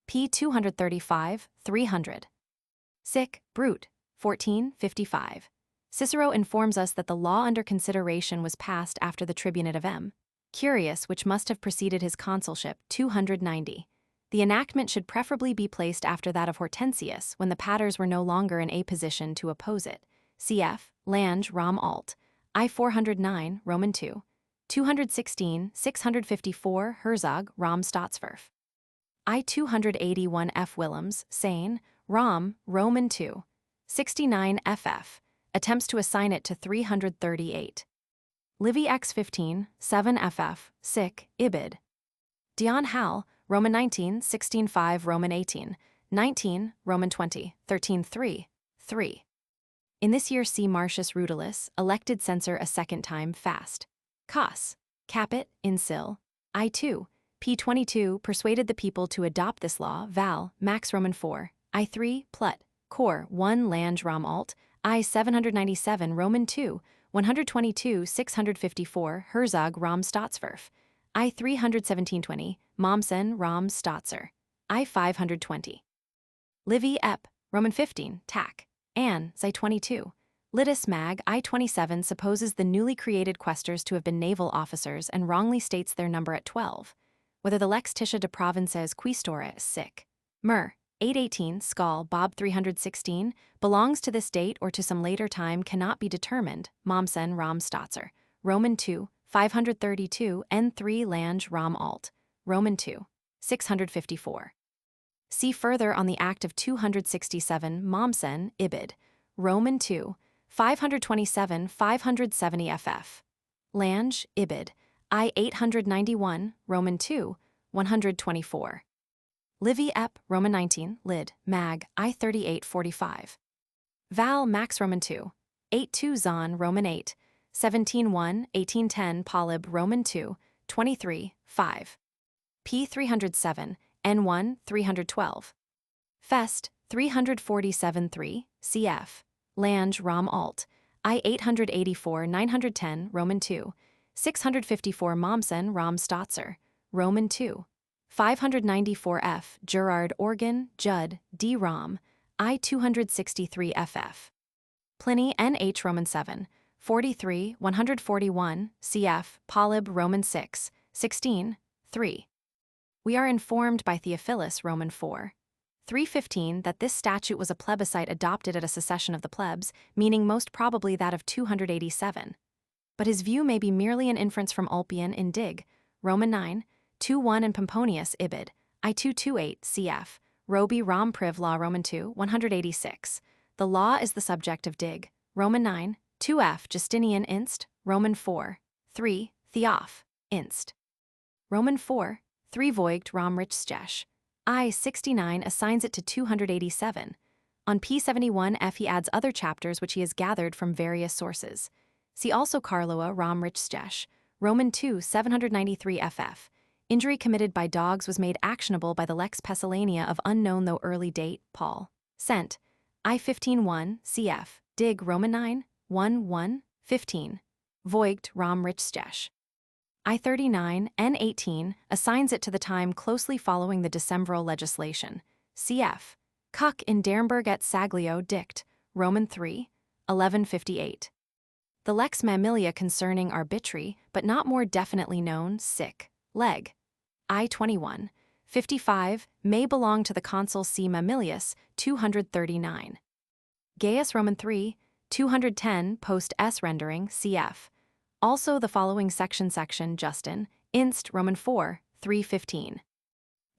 p. 235, 300. Sic. Brut. 1455. Cicero informs us that the law under consideration was passed after the tribunate of M. Curius, which must have preceded his consulship, 290. The enactment should preferably be placed after that of Hortensius, when the paters were no longer in a position to oppose it. Cf. Lange Rom Alt, I 409, Roman 2, 216, 654 Herzog Rom Stottswerf. I 281 F. Willems, Seine, Rom, Roman 2, 69 FF, attempts to assign it to 338. Livy X 15, 7 FF, Sic, Ibid. Dion Hal, Roman 19, 16-5 Roman 18, 19, Roman 20, 13-3, 3. In this year see Marcius Rudolus, elected censor a second time fast. Cos. Capit, in Sil. I2, p. 22 persuaded the people to adopt this law. Val, Max Roman 4, I3, Plut, Cor 1 Lange Rom Alt, I 797 Roman 2, 122 654 Herzog Rom Staatsverf. I 31720 Mommsen Rom Staatser. I 520. Livy Ep, Roman 15, Tac. Anne, Zi 22. Litis Mag, I 27 supposes the newly created quaestors to have been naval officers and wrongly states their number at 12. Whether the Lex Tisha de Provinces Quaestore sic. Mer, 818, Skal, Bob 316, belongs to this date or to some later time cannot be determined, Mommsen Rom Staatser. Roman 2, 532, N3 Lange Rom Alt. Roman 2, 654. See further on the Act of 267 Mommsen, Ibid. Roman 2, 527 570 ff. Lange, Ibid. I 891, Roman 2, 124. Livy Ep, Roman 19, Lid, Mag, I 3845. Val Max Roman 2, 82 Zahn Roman 8, 17 1, 1810 Polyb Roman 2, 23, 5. P 307, N1, 312. Fest, 347 3, cf. Lange Rom Alt, I 884 910 Roman 2, 654 Mommsen Rom Staatser, Roman 2. 594 F. Gerard Organ, Judd, D. Rom, I 263 ff. Pliny N.H. Roman 7, 43 141 cf. Polyb Roman 6, 16, 3. We are informed by Theophilus Roman 4, 315 that this statute was a plebiscite adopted at a secession of the plebs, meaning most probably that of 287. But his view may be merely an inference from Ulpian in Dig, Roman 9, 2-1 and Pomponius Ibid, I 228 cf. Roby Rom Priv Law Roman 2, 186. The law is the subject of Dig, Roman 9, 2f Justinian Inst, Roman 4, 3, Theoph, Inst. Roman 4, 3 Voigt Rom Richstesh. I 69 assigns it to 287. On P71 F he adds other chapters which he has gathered from various sources. See also Carloa Rom Richstesh, Roman 2, 793 ff. Injury committed by dogs was made actionable by the Lex Pessilania of unknown though early date, Paul. Sent. I 15-1, cf. Dig Roman 9, 1-1, 15. Voigt Rom Richstesh. I 39, N18 assigns it to the time closely following the decembral legislation. Cf. Cuck in Dernburg et Saglio Dict, Roman 3, 1158. The Lex Mammilia concerning arbitri, but not more definitely known, sic. Leg. I 21, 55 may belong to the consul C. Mamilius, 239. Gaius Roman 3, 210 post S rendering, cf. Also the following section Justin, Inst. Roman 4, 315.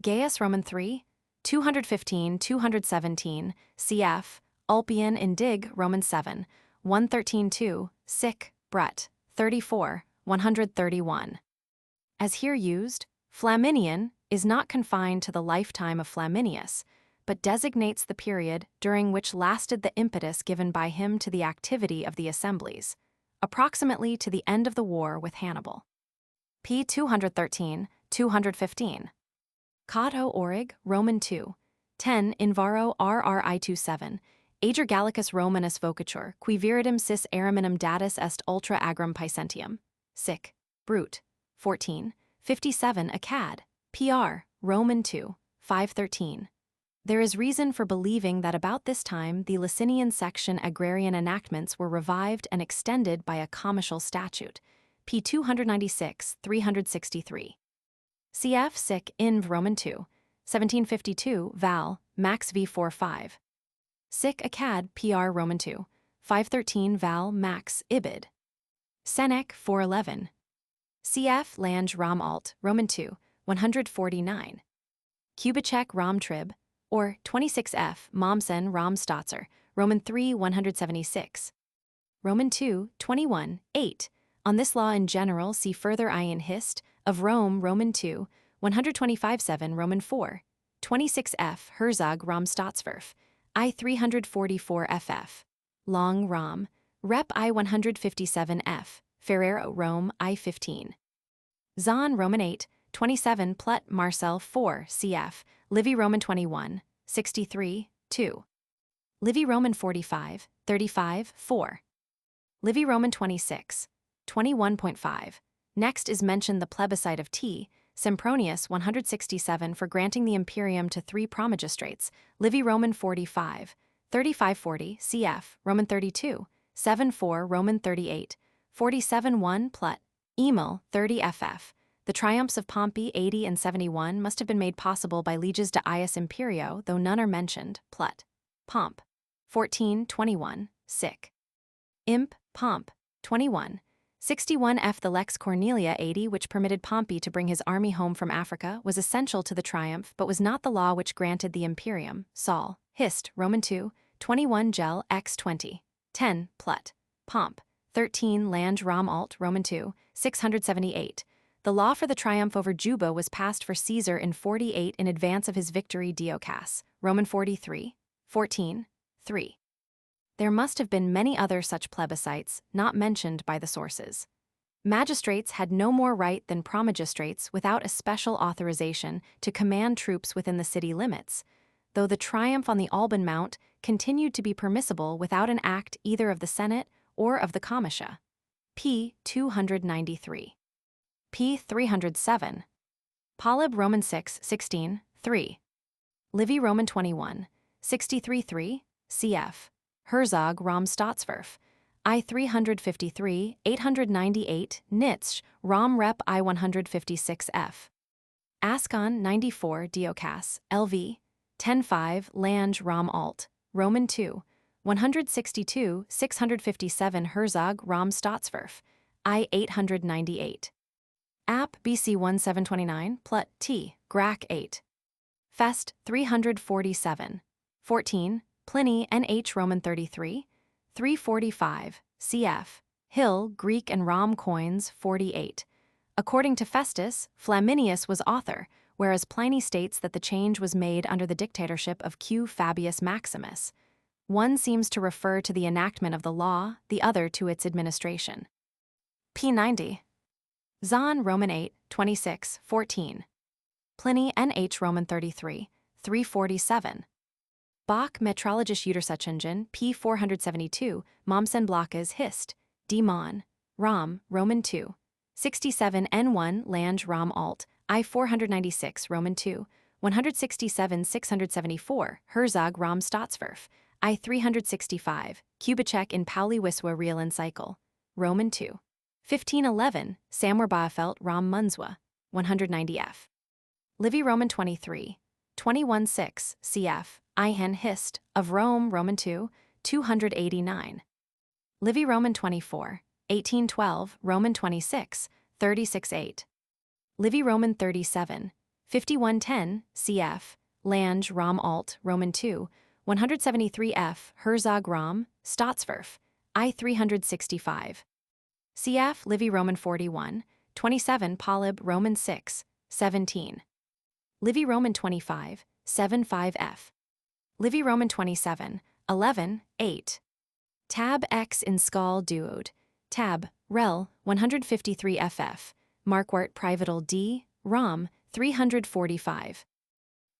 Gaius Roman 3, 215 217, cf. Ulpian in Dig Roman 7, 113-2, sic. Brett, 34, 131. As here used, Flaminian is not confined to the lifetime of Flaminius, but designates the period during which lasted the impetus given by him to the activity of the assemblies, approximately to the end of the war with Hannibal. P 213, 215. Cato Orig, Roman 2, 10 Invaro RRI 27, Ager Gallicus Romanus vocatur, qui viridum sis araminum datus est ultra agram Picentium. Sic. Brute. 14, 57 Acad, PR, Roman 2, 513. There is reason for believing that about this time the Licinian section agrarian enactments were revived and extended by a comitial statute, p. 296, 363. Cf. Sic. Inv. Roman 2, 1752, Val, Max v. 45. Sic. Acad. PR. Roman 2, 513 Val. Max. Ibid. Senec. 411. Cf. Lange Rom Alt, Roman 2, 149. Kubitschek Rom Trib, or 26F Mommsen Rom Staatser, Roman 3, 176. Roman 2, 21, 8. On this law in general see further in Hist, of Rome Roman 2, 125-7 Roman 4, 26F Herzog Rom Staatsverf, I 344 FF. Long Rom, Rep I 157F, Ferrero Rome I 15. Zahn Roman 8, 27 Plut Marcel 4 cf. Livy Roman 21, 63, 2. Livy Roman 45, 35, 4. Livy Roman 26, 21.5. Next is mentioned the plebiscite of T. Sempronius 167 for granting the imperium to 3 promagistrates. Livy Roman 45, 3540 cf. Roman 32, 7-4 Roman 38, 47-1 Plut. Emil 30 ff. The triumphs of Pompey 80 and 71 must have been made possible by leges de ius imperio, though none are mentioned. Plut. Pomp 14-21, sic. Imp. Pomp 21. 61 f. The Lex Cornelia 80, which permitted Pompey to bring his army home from Africa, was essential to the triumph, but was not the law which granted the imperium. Sol. Hist. Roman 2, 21 Gel. X 20. 10. Plut. Pomp 13 Lange Rom Alt. Roman 2, 678. The law for the triumph over Juba was passed for Caesar in 48 in advance of his victory Diocas. Roman 43, 14, 3. There must have been many other such plebiscites, not mentioned by the sources. Magistrates had no more right than promagistrates without a special authorization to command troops within the city limits, though the triumph on the Alban Mount continued to be permissible without an act either of the Senate or of the Comitia. p. 293. p. 307. Polyb Roman 6, 16, 3. Livy Roman 21, 63, 3, cf. Herzog Rom Staatsverf. I 353, 898, Nitsch, Rom Rep I 156 f. Ascon 94 Diocas, LV, 10-5 Lange Rom Alt, Roman 2, 162, 657 Herzog Rom Staatsverf. I 898. App BC 1729, Plut T, Grac 8. Fest 347. 14. Pliny NH Roman 33, 345, cf. Hill Greek and Rom coins 48. According to Festus, Flaminius was author, whereas Pliny states that the change was made under the dictatorship of Q. Fabius Maximus. One seems to refer to the enactment of the law, the other to its administration. p. 90. Zahn Roman 8, 26, 14. Pliny NH Roman 33, 347. Bach Metrologische Untersuchungen p. 472, Mommsen Blockes Hist. D. Mon. Rom, Roman 2. 67 N1 Lange Rom Alt, I 496 Roman 2. 167 674 Herzog Rom Staatsverf. I 365, Kubitschek in Pauli Wiswa Real Encycle. Roman 2. 1511 Samwer Baafelt Rom Munswa. 190 f. Livy Roman 23. 21-6 cf. Ihan Hist. Of Rome Roman 2, 289. Livy Roman 24, 1812 Roman 26, 36-8. Livy Roman 37, 5110 cf. Lange Rom Alt Roman 2, 173 f. Herzog Rom Staatsverf. I 365. Cf. Livy Roman 41, 27 Polyb Roman 6, 17. Livy Roman 25, 75 f. Livy Roman 27, 11, 8. Tab X in Skal Duode. Tab, Rel, 153 ff. Marquart Privatal D, Rom, 345.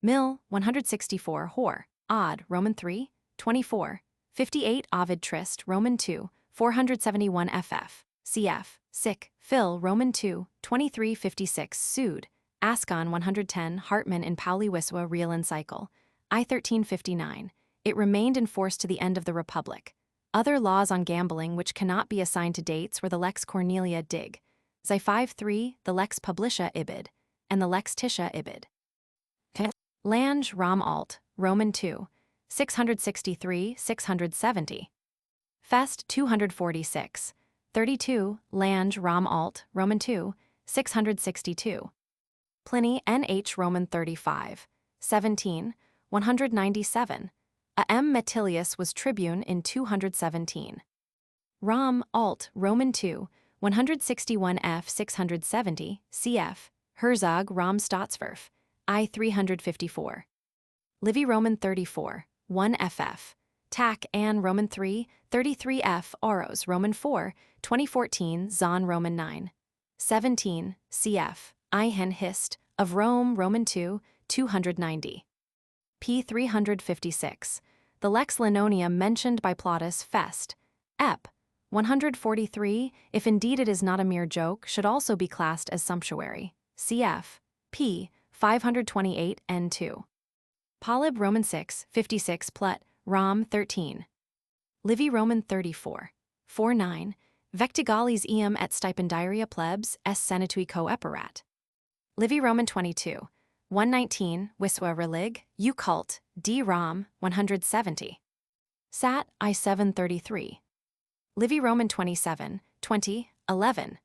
Mill, 164 Hor, Odd, Roman 3, 24. 58 Ovid Trist, Roman 2, 471 ff. Cf. Sic, Phil, Roman 2, 2356 Sud. Ascon 110 Hartmann in Pauli Wiswa Real Encycle. I 1359. It remained in force to the end of the Republic. Other laws on gambling which cannot be assigned to dates were the Lex Cornelia Dig. Xi 5-3, the Lex Publicia Ibid, and the Lex Tisha Ibid. Lange Rom Alt, Roman 2, 663-670. Fest 246, 32, Lange Rom Alt, Roman 2, 662. Pliny NH Roman 35, 17, 197. A M. Metilius was tribune in 217. Rom Alt Roman 2, 161 f. 670, cf. Herzog Rom Staatsverf. I 354. Livy Roman 34, 1 ff. Tac Ann Roman 3, 33 f. Oros Roman 4, 2014 Zahn Roman 9. 17, cf. Ihan Hist. Of Rome Roman 2, 290. p. 356. the lex linonia mentioned by Plautus Fest, Ep. 143, if indeed it is not a mere joke, should also be classed as sumptuary. Cf. p. 528 n2. Polyb Roman 6, 56 Plut, Rom 13. Livy Roman 34. 49, Vectigalis eam et stipendiaria plebs s senatui coeperat. Livy Roman 22. 119, Wiswa relig, U cult, D Rom, 170. Sat. I 733. Livy Roman 27, 20, 11.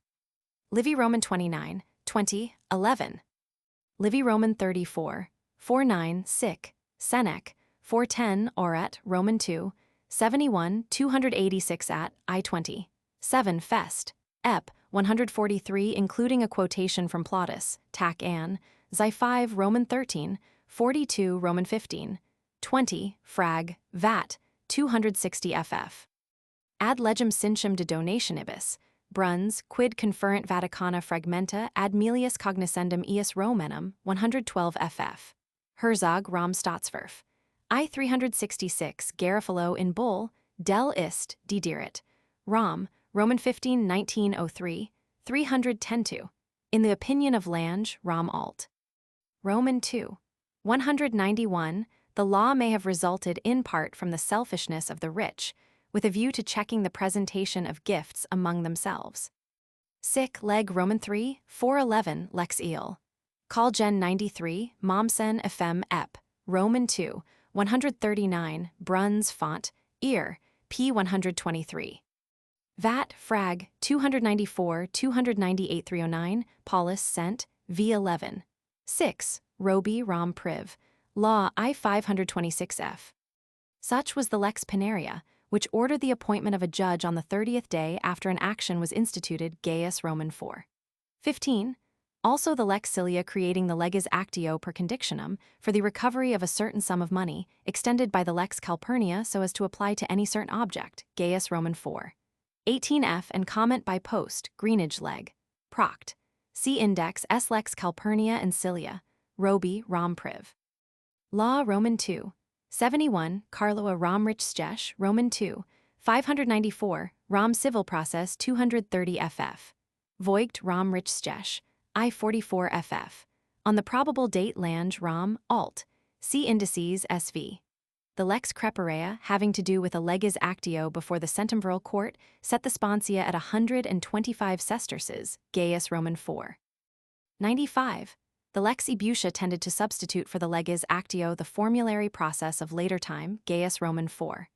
Livy Roman 29, 20, 11. Livy Roman 34, 49, sic, Senec, 410 Oret, Roman 2, 71, 286 at, I 20. 7 Fest, Ep. 143 including a quotation from Plautus, Tac An, Xi 5 Roman 13, 42 Roman 15, 20, Frag, Vat, 260 ff. Ad legem cincem de donationibus, Bruns, quid conferent Vaticana fragmenta ad Melius cognoscendum ius Romanum, 112 ff. Herzog Rom Staatsverf. I 366 Garofalo in Bull, Del Ist, Didirit. Rom, Roman 15 1903, 310-2. In the opinion of Lange, Rom Alt. Roman 2. 191, the law may have resulted in part from the selfishness of the rich, with a view to checking the presentation of gifts among themselves. Sic leg Roman 3, 411 Lex Eel. Call Gen 93, Momsen Fm Ep. Roman 2, 139, Bruns Font, Ear, p. 123. Vat, Frag, 294, 298 309, Paulus Cent, v. 11. 6. Roby Rom Priv. Law I 526f. Such was the Lex Pinaria, which ordered the appointment of a judge on the 30th day after an action was instituted Gaius Roman 4. 15. Also the Lex Cilia creating the Leges Actio per Condictionum for the recovery of a certain sum of money, extended by the Lex Calpurnia so as to apply to any certain object, Gaius Roman 4. 18f and comment by post, Greenage Leg. Proct. See Index S. Lex Calpurnia and Cilia. Roby Rom Priv. Law Roman 2. 71, Carloa Rom Rich Stesh, Roman 2. 594, Rom Civil Process 230 ff. Voigt Rom Rich Stesh, I 44 ff. On the probable date Lange Rom, Alt. See Indices SV. The Lex Creparea, having to do with a Leges Actio before the Centumviral Court, set the sponsia at 125 sesterces, Gaius Roman 4. 95. The Lex Ebutia tended to substitute for the Leges Actio the formulary process of later time, Gaius Roman 4.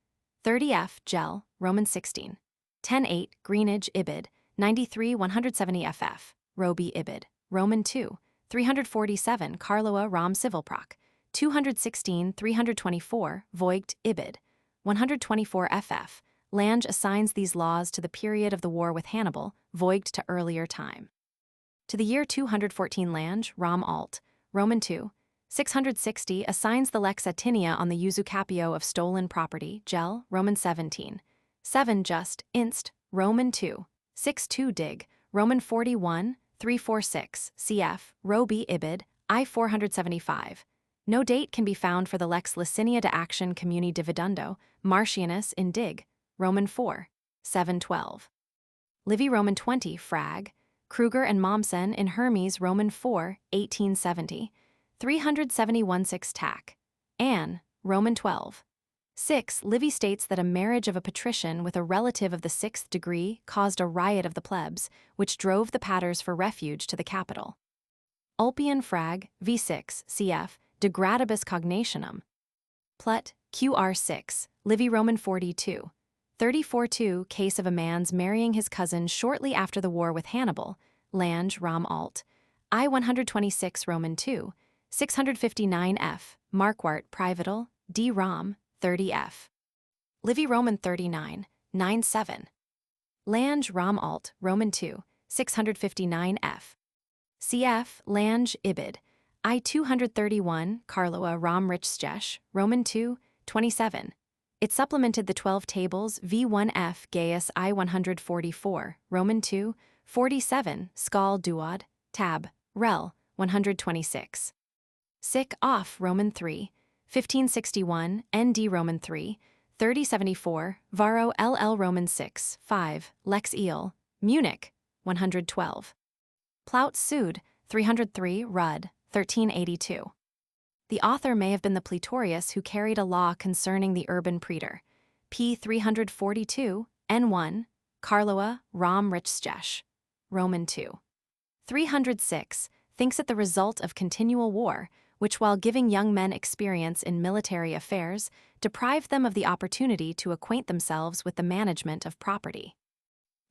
30f. Gel, Roman 16. 10-8, Greenage Ibid, 93 170 ff. Roby Ibid, Roman 2. 347 Carloa Rom Civil Proc. 216 324 Voigt Ibid, 124 ff. Lange assigns these laws to the period of the war with Hannibal, Voigt to earlier time. To the year 214 Lange, Rom Alt, Roman 2. 660 assigns the Lex Atinia on the usucapio of stolen property, Gel, Roman 17. 7 Just, Inst, Roman 2. 62 Dig, Roman 41, 346, cf. Roby Ibid, I 475. No date can be found for the Lex Licinia de Action Communi Dividundo, Martianus in Dig, Roman 4. 712. Livy Roman 20 Frag, Kruger and Mommsen in Hermes Roman 4, 1870. 371 6 Tac. Anne, Roman 12. 6. Livy states that a marriage of a patrician with a relative of the 6th degree caused a riot of the plebs, which drove the paters for refuge to the capital. Ulpian Frag, v6, cf. De gradibus cognationum. Plut, Qr 6, Livy Roman 42. 34-2 Case of a man's marrying his cousin shortly after the war with Hannibal, Lange Rom Alt. I 126 Roman 2, 659 f. Marquart Privatal, D Rom, 30 f. Livy Roman 39, 9-7. Lange Rom Alt, Roman 2, 659 f. Cf. Lange Ibid. I 231, Carloa Rom Rich Stesh, Roman 2, 27. It supplemented the 12 tables V1F Gaius I 144, Roman 2, 47, Skal Duod, Tab, Rel, 126. Sic off Roman 3, 1561, N.D. Roman 3, 3074, Varro LL Roman 6, 5, Lex Eel, Munich, 112. Plaut Sud, 303, Rudd, 1382. The author may have been the Praetorius who carried a law concerning the urban praetor. P. 342, N1, Karlowa, Rom Richstesh, Roman 2. 306, thinks it the result of continual war, which while giving young men experience in military affairs, deprived them of the opportunity to acquaint themselves with the management of property.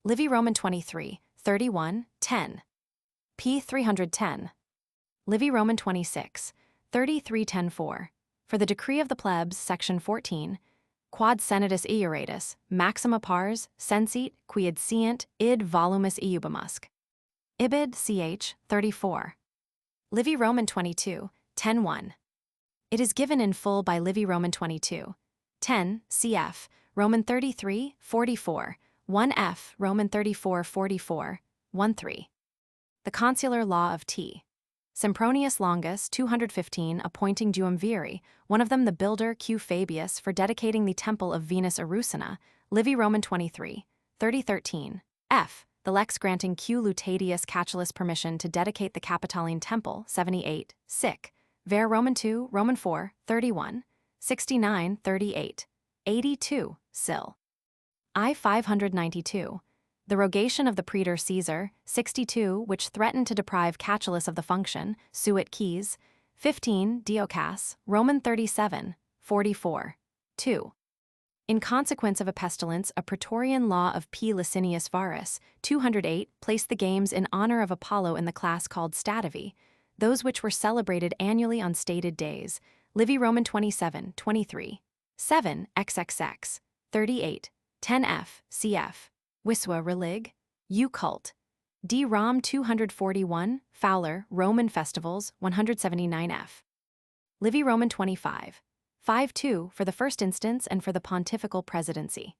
Livy Roman 23, 31, 10. P. 310. Livy Roman 26, 33 10 4. For the decree of the plebs, section 14, quod senatus iuratus, maxima pars, sensit, quied scient, id volumus iubimusc. Ibid. Ch. 34. Livy Roman 22, 10 1. It is given in full by Livy Roman 22, 10, cf. Roman 33, 44, 1f. Roman 34, 44, 1 3. The consular law of T. Sempronius Longus, 215, appointing duumviri, one of them the builder Q. Fabius, for dedicating the temple of Venus Erusina, Livy Roman 23, 3013, f. The lex granting Q. Lutatius Catulus permission to dedicate the Capitoline temple, 78, sic. Ver Roman 2, Roman 4, 31, 69, 38, 82, sil. I 592. The rogation of the praetor Caesar, 62, which threatened to deprive Catulus of the function, suit quis, 15, Diocas, Roman 37, 44, 2. In consequence of a pestilence, a praetorian law of P. Licinius Varus, 208, placed the games in honor of Apollo in the class called stativi, those which were celebrated annually on stated days, Livy Roman 27, 23, 7, XXX, 38, 10f, cf. Wiswa Relig, U cult. D. Rom 241, Fowler, Roman Festivals, 179f. Livy Roman 25, 5-2 for the first instance and for the pontifical presidency.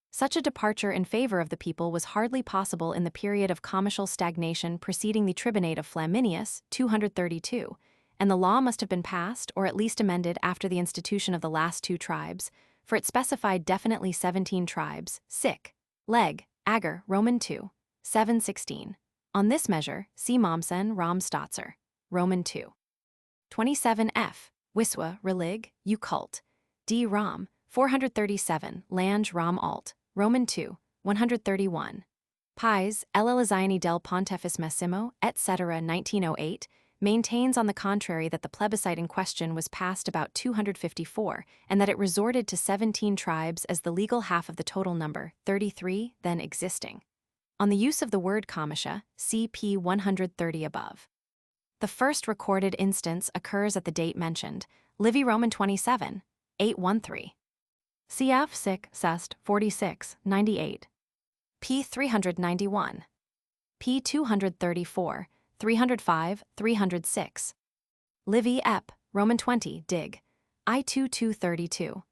Such a departure in favor of the people was hardly possible in the period of commercial stagnation preceding the tribunate of Flaminius, 232, and the law must have been passed or at least amended after the institution of the last two tribes, for it specified definitely 17 tribes, sic. Leg. Ager, Roman 2, 716. On this measure, see Mommsen Rom Stotzer, Roman 2. 27f. Wiswa, Relig, U cult. D. Rom, 437, Lange Rom alt, Roman 2, 131. Pies, Eleliziani del Pontifex Massimo, etc. 1908, maintains on the contrary that the plebiscite in question was passed about 254, and that it resorted to 17 tribes as the legal half of the total number, 33, then existing. On the use of the word comitia, see p. 130 above. The first recorded instance occurs at the date mentioned, Livy Roman 27, 813. Cf. Sic. Sest. 46, 98. P. 391. P. 234, 305, 306. Livy Ep. Roman 20, dig. I 2232.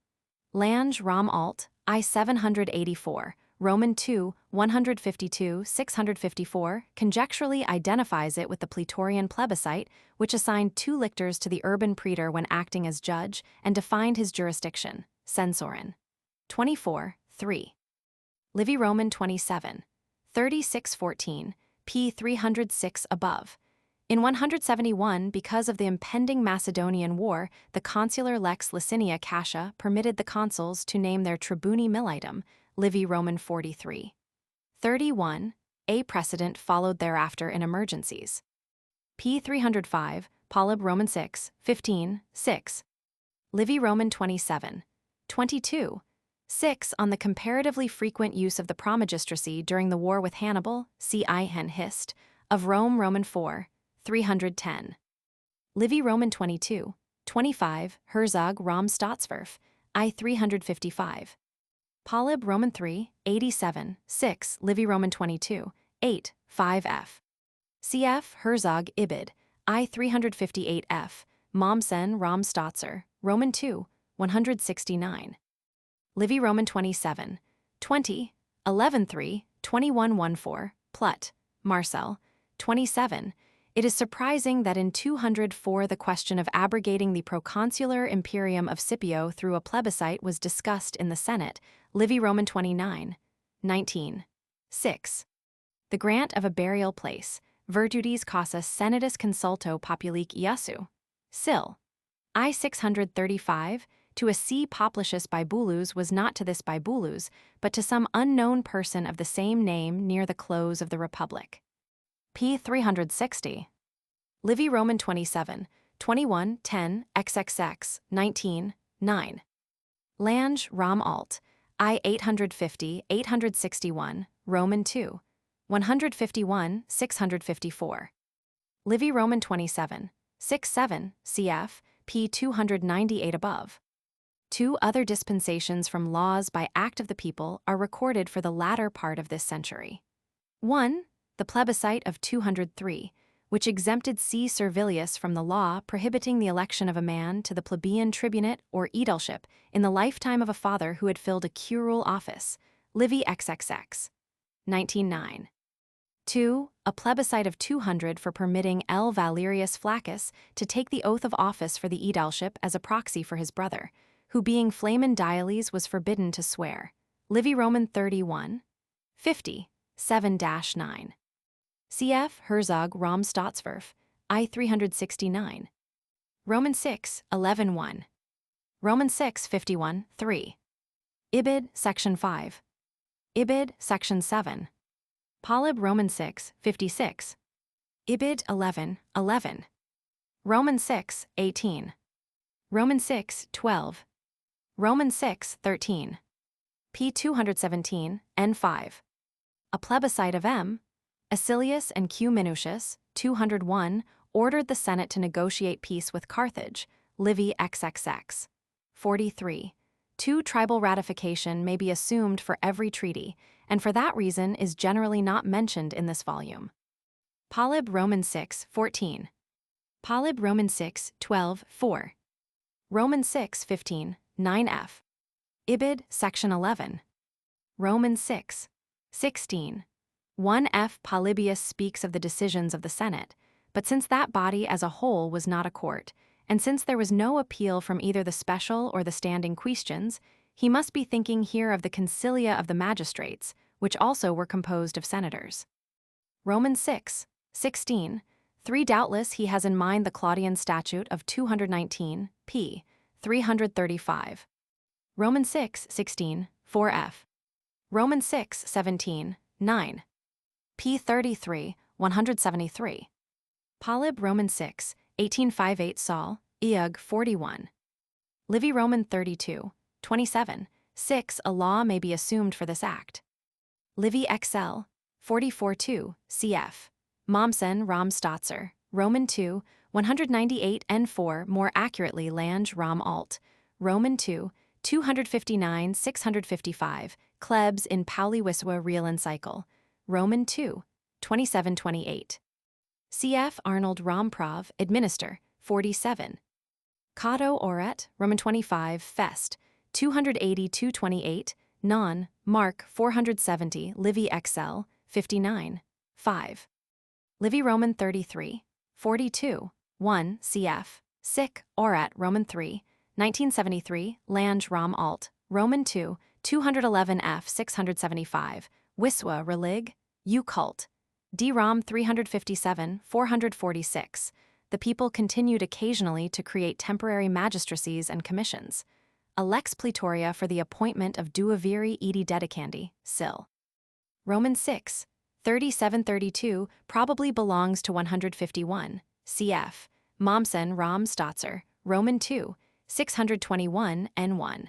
Lange Rom alt, I 784, Roman 2, 152, 654, conjecturally identifies it with the Praetorian plebiscite, which assigned 2 lictors to the urban praetor when acting as judge and defined his jurisdiction, censorin. 24, 3. Livy Roman 27, 3614, p. 306 above. In 171, because of the impending Macedonian War, the consular lex Licinia Cassia permitted the consuls to name their tribuni militum, Livy Roman 43. 31, a precedent followed thereafter in emergencies. P. 305, Polyb Roman 6, 15, 6. Livy Roman 27, 22, 6 on the comparatively frequent use of the promagistracy during the war with Hannibal, see I. Hen Hist, of Rome Roman 4, 310. Livy Roman 22, 25, Herzog Rom Staatsverf, I. 355. Polyb Roman 3, 87, 6, Livy Roman 22, 8, 5f. Cf. Herzog Ibid, I. 358f, Mommsen Rom Stotzer, Roman 2, 169. Livy Roman 27, 20, 11 3, 21 14, Plut, Marcel, 27, It is surprising that in 204 the question of abrogating the proconsular imperium of Scipio through a plebiscite was discussed in the Senate, Livy Roman 29, 19. 6. The grant of a burial place, virtutis causa senatus consulto populique iassu. Sil. I 635, to a see Poplicius Bibulus was not to this Bibulus, but to some unknown person of the same name near the close of the Republic. p. 360. Livy Roman 27, 21, 10, xxx, 19, 9. Lange Rom alt, I 850, 861, Roman 2, 151, 654. Livy Roman 27, 67, cf. p. 298 above. Two other dispensations from laws by act of the people are recorded for the latter part of this century. 1. The plebiscite of 203, which exempted C. Servilius from the law prohibiting the election of a man to the plebeian tribunate or aedileship in the lifetime of a father who had filled a curule office, Livy XXX. 1909. 2. A plebiscite of 200 for permitting L. Valerius Flaccus to take the oath of office for the aedileship as a proxy for his brother, who being Flamen Diales was forbidden to swear, Livy Roman 31, 50, 7-9. Cf. Herzog Rom Staatsverf, I 369. Roman 6, 11-1. Roman 6, 51, 3. Ibid, Section 5. Ibid, Section 7. Polyb Roman 6, 56. Ibid 11, 11. Roman 6, 18. Roman 6, 12. Roman 6, 13. p. 217, n5. A plebiscite of M. Acilius and Q. Minucius, 201, ordered the Senate to negotiate peace with Carthage, Livy XXX. 43. Two tribal ratification may be assumed for every treaty, and for that reason is generally not mentioned in this volume. Polyb Roman 6, 14. Polyb Roman 6, 12, 4. Roman 6, 15, 9f. Ibid, Section 11. Roman 6, 16. 1f. Polybius speaks of the decisions of the Senate, but since that body as a whole was not a court, and since there was no appeal from either the special or the standing questions, he must be thinking here of the concilia of the magistrates, which also were composed of senators. Roman 6, 16. 3. Doubtless he has in mind the Claudian statute of 219, p. 335. Roman 6, 16, 4f. Roman 6, 17, 9. p. 33, 173. Polyb Roman 6, 1858 Sol, Eug 41. Livy Roman 32, 27, 6. A law may be assumed for this act. Livy XL, 44-2, cf. Mommsen Rom Stotzer, Roman 2, 198 n4. More accurately Lange Rom alt, Roman 2, 259 655, Klebs in Pauli Wiswa Real Encycle, Roman 2, 2728. Cf. Arnold Romprov, Administer, 47. Cato Oret, Roman 25, Fest, 280-228, Non, Mark 470, Livy XL, 59, 5. Livy Roman 33, 42, 1, cf. Sic, Orat Roman 3, 1973, Lange Rom alt, Roman 2, 211f 675, Wiswa Relig, U cult, D Rom 357, 446. The people continued occasionally to create temporary magistracies and commissions. A lex praetoria for the appointment of duaviri edi dedicandi, Sil. Roman 6, 3732 probably belongs to 151, cf. Mommsen Rom Stotzer, Roman 2, 621 n1.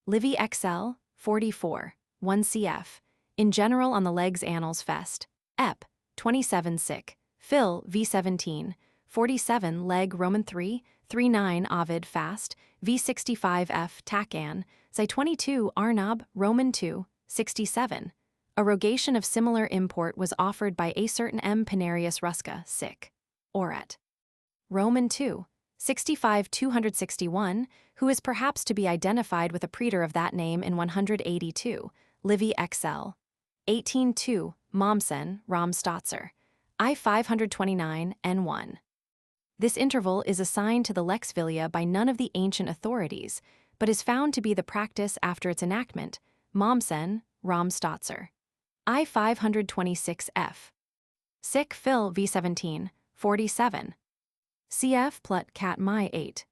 Livy XL, 44, 1 cf. In general on the legs Annals Fest, Ep. 27 sic. Phil v17, 47 leg Roman 3, 39 Ovid Fast, v65f Tacan, Zi 22 Arnab, Roman 2, 67. A rogation of similar import was offered by a certain M. Pinarius Rusca, sic. Orat. Roman 2, 65 261, who is perhaps to be identified with a praetor of that name in 182, Livy XL. 18-2, Mommsen, Rom Stotzer. I 529 N1. This interval is assigned to the Lex Vilia by none of the ancient authorities, but is found to be the practice after its enactment, Mommsen, Rom Stotzer. I 526 F. Sic Phil V17, 47. Cf. Plut Cat My 8.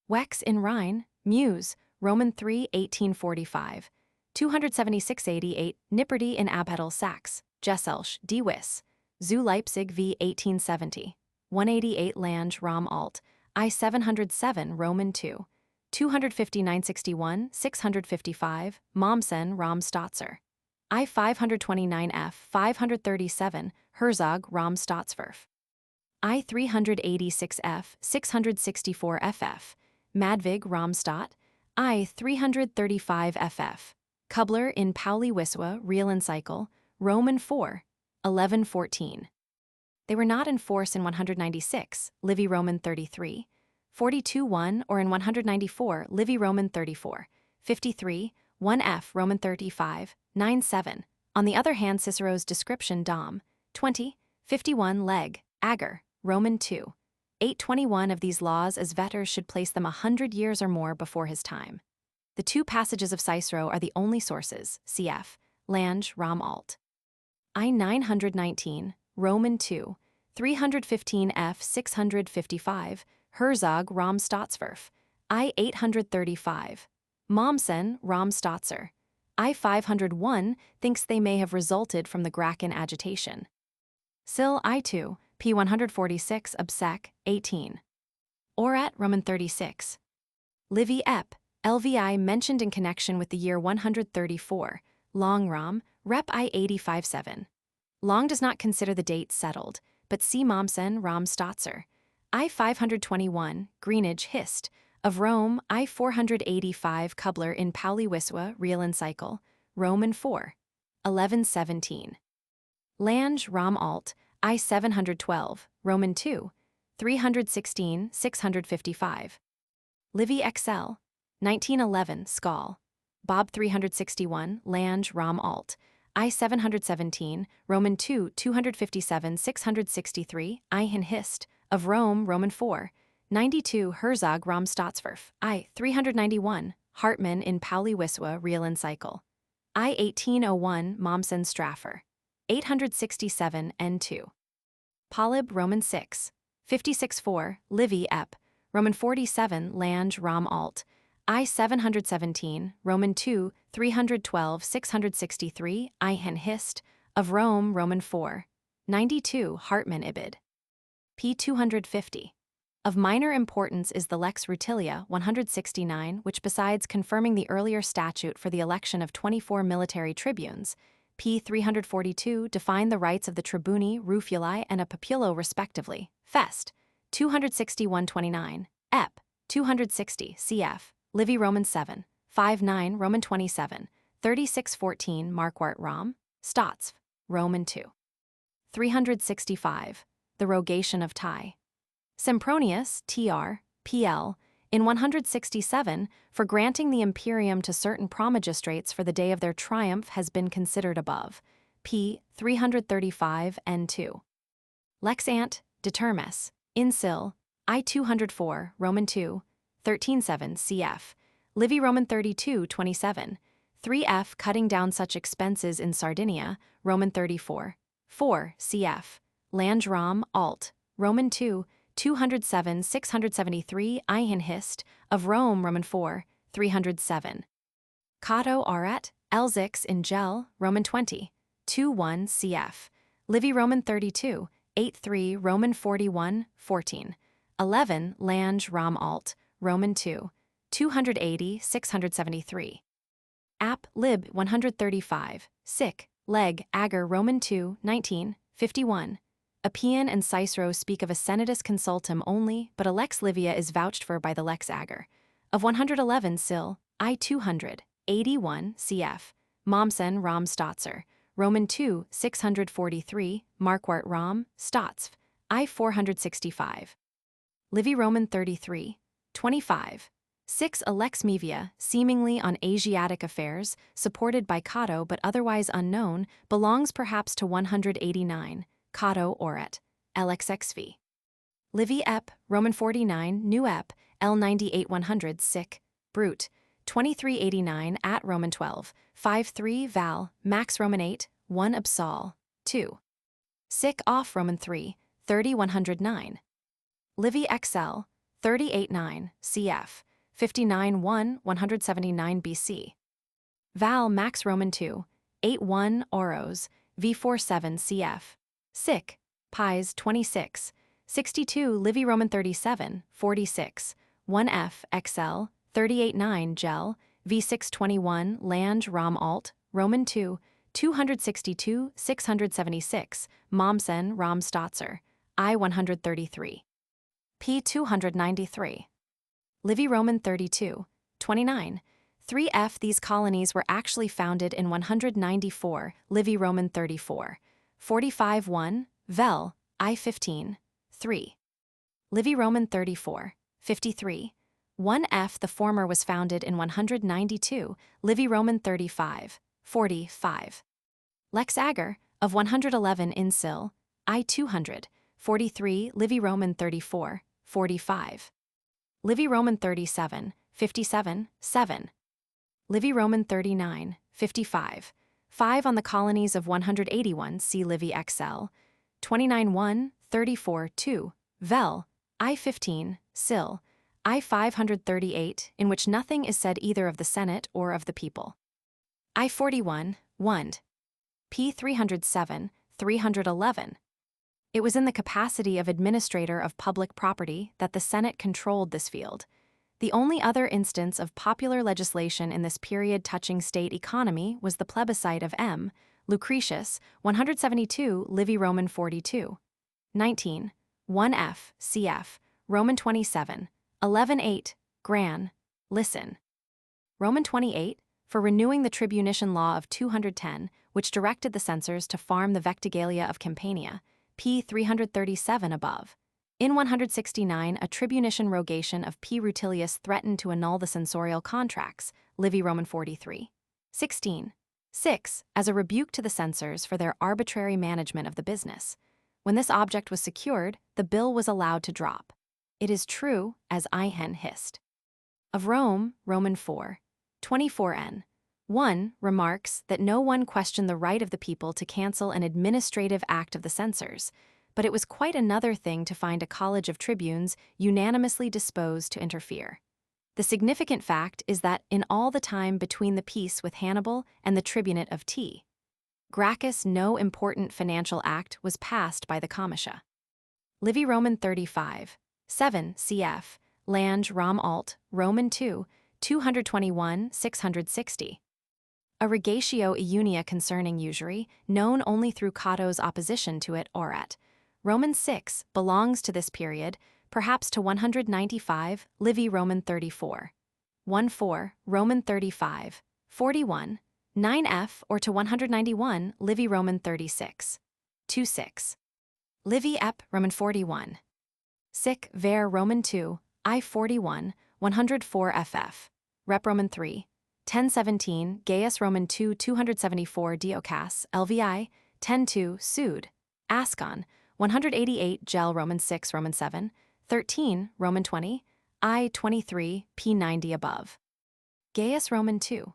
Wex in Rhine, Muse, Roman 3, 1845. 276-88, Nipperty in Abhedel Sachs, Gesellsch, D. Wiss, Zu Leipzig v. 1870. 188 Lange Rom Alt, I 707 Roman 2. 259-61, 655, Mommsen Rom Stotzer. I 529 F. 537, Herzog Rom Stotzwerf. I 386 F. 664 FF, Madvig Rom Stott. I 335 FF. Kubler in Pauli Wiswa, Real and Cycle, Roman 4, 1114. They were not in force in 196, Livy Roman 33, 42-1, or in 194, Livy Roman 34, 53, 1F Roman 35, 9-7. On the other hand, Cicero's description Dom, 20, 51 Leg, Ager, Roman 2, 821 of these laws as vetters should place them 100 years or more before his time. The two passages of Cicero are the only sources, cf. Lange Rom Alt. I 919, Roman 2, 315 F. 655, Herzog Rom Stotzwerf. I 835. Mommsen Rom Stotzer. I 501 thinks they may have resulted from the Gracchan agitation. Sil I 2, p. 146 obsec. 18. Orat Roman 36. Livy Ep. LVI mentioned in connection with the year 134, Long Rom, Rep I 85-7. Long does not consider the date settled, but see Mommsen Rom Stotzer. I 521, Greenidge Hist. Of Rome, I 485 Kubler in Pauli Wiswa, Real and Cycle, Roman 4, 1117. Lange Rom Alt, I 712, Roman 2, 316, 655. Livy XL, 1911, Skall. Bob 361, Lange Rom Alt. I 717, Roman 2, 257, 663, Eichen Hist. Of Rome, Roman 4, 92, Herzog Rom Stotzwerf. I 391, Hartmann in Pauli Wiswa, Real and Cycle. I 1801, Mommsen Straffer. 867 N2. Polyb Roman 6, 56-4, Livy Ep. Roman 47, Lange Rom Alt. I 717, Roman 2, 312, 663, Eichen Hist. Of Rome, Roman 4, 92, Hartmann Ibid. p. 250. Of minor importance is the Lex Rutilia 169, which besides confirming the earlier statute for the election of 24 military tribunes, p. 342 defined the rights of the tribuni, rufuli, and a populo respectively, Fest, 261-29, Ep. 260, cf. Livy Roman 7, 5-9 Roman 27, 36-14 Marquart Rom, Stotz, Roman 2. 365. The Rogation of Tai. Sempronius, tr. pl. in 167, for granting the imperium to certain promagistrates for the day of their triumph has been considered above, p. 335 N2. Lex Ant. Determes, Insil, I 204, Roman 2, 13-7 cf. Livy Roman 32, 27, 3f cutting down such expenses in Sardinia, Roman 34, 4 cf. Lange Rom Alt, Roman 2, 207, 673 Eichen Hist. Of Rome, Roman 4, 307. Cato Aret, Elzix in Gel, Roman 20, 2-1 cf. Livy Roman 32, 8-3 Roman 41, 14. 11 Lange Rom Alt, Roman 2, 280, 673. App Lib 135, Sic, Leg, Ager Roman 2, 19, 51. Appian and Cicero speak of a senatus consultum only, but a lex livia is vouched for by the lex Ager. Of 111 Sil, I 200, 81 cf. Mommsen Rom Stotzer, Roman 2, 643, Marquart Rom, Stotz, I 465. Livy Roman 33, 25. 6 A lex mevia, seemingly on Asiatic affairs, supported by Cato but otherwise unknown, belongs perhaps to 189, Cato orat, LXXV. Livy ep, Roman 49, new ep, L98 100 sic, brute, 2389 at Roman 12, 53 val, max Roman 8, 1 absol, 2. Sic off Roman 3, 30 109. Livy XL, 38.9, cf, 59.1 179 BC. Val max Roman 2, 8.1 oros, v47 cf. Sic, pies 26, 62 Livy Roman 37, 46, 1f XL, 38.9 gel, v621 Lange Rom alt, Roman 2, 262 676, Mommsen Rom Stotzer, I 133. P 293. Livy Roman 32, 29. 3f These colonies were actually founded in 194, Livy Roman 34, 45 1, Vel, I 15, 3. Livy Roman 34, 53. 1f The former was founded in 192, Livy Roman 35, 45. Lex Ager, of 111 in Sil, I 200, 43 Livy Roman 34, 45. Livy Roman 37, 57, 7. Livy Roman 39, 55, 5 on the colonies of 181 see Livy XL, 29 1, 34 2, Vel, I 15, Sil, I 538 in which nothing is said either of the Senate or of the people. I 41, 1. P 307, 311. It was in the capacity of administrator of public property that the Senate controlled this field. The only other instance of popular legislation in this period touching state economy was the plebiscite of M. Lucretius, 172 Livy Roman 42. 19. 1f, cf, Roman 27, 11.8, Gran, listen. Roman 28, for renewing the tribunician law of 210, which directed the censors to farm the vectigalia of Campania, p. 337 above. In 169, a tribunician rogation of P. Rutilius threatened to annul the censorial contracts, Livy Roman 43. 16. 6. As a rebuke to the censors for their arbitrary management of the business. When this object was secured, the bill was allowed to drop. It is true, as Ihan hissed. Of Rome, Roman 4. 24n. 1. Remarks that no one questioned the right of the people to cancel an administrative act of the censors, but it was quite another thing to find a college of tribunes unanimously disposed to interfere. The significant fact is that in all the time between the peace with Hannibal and the tribunate of T. Gracchus no important financial act was passed by the comitia. Livy Roman 35, 7 cf, Lange Rom alt, Roman 2, 221 660. A regatio iunia concerning usury, known only through Cato's opposition to it orat. Roman 6 belongs to this period, perhaps to 195, Livy Roman 34. 14, Roman 35, 41, 9f or to 191, Livy Roman 36. 26. Livy ep. Roman 41. Sic ver Roman 2, I 41, 104 ff. Rep Roman 3. 1017, Gaius Roman 2 274 Diocas, LVI, 102 Sud, Ascon, 188 Gel Roman 6 Roman 7, 13 Roman 20, I 23 P90 above. Gaius Roman 2,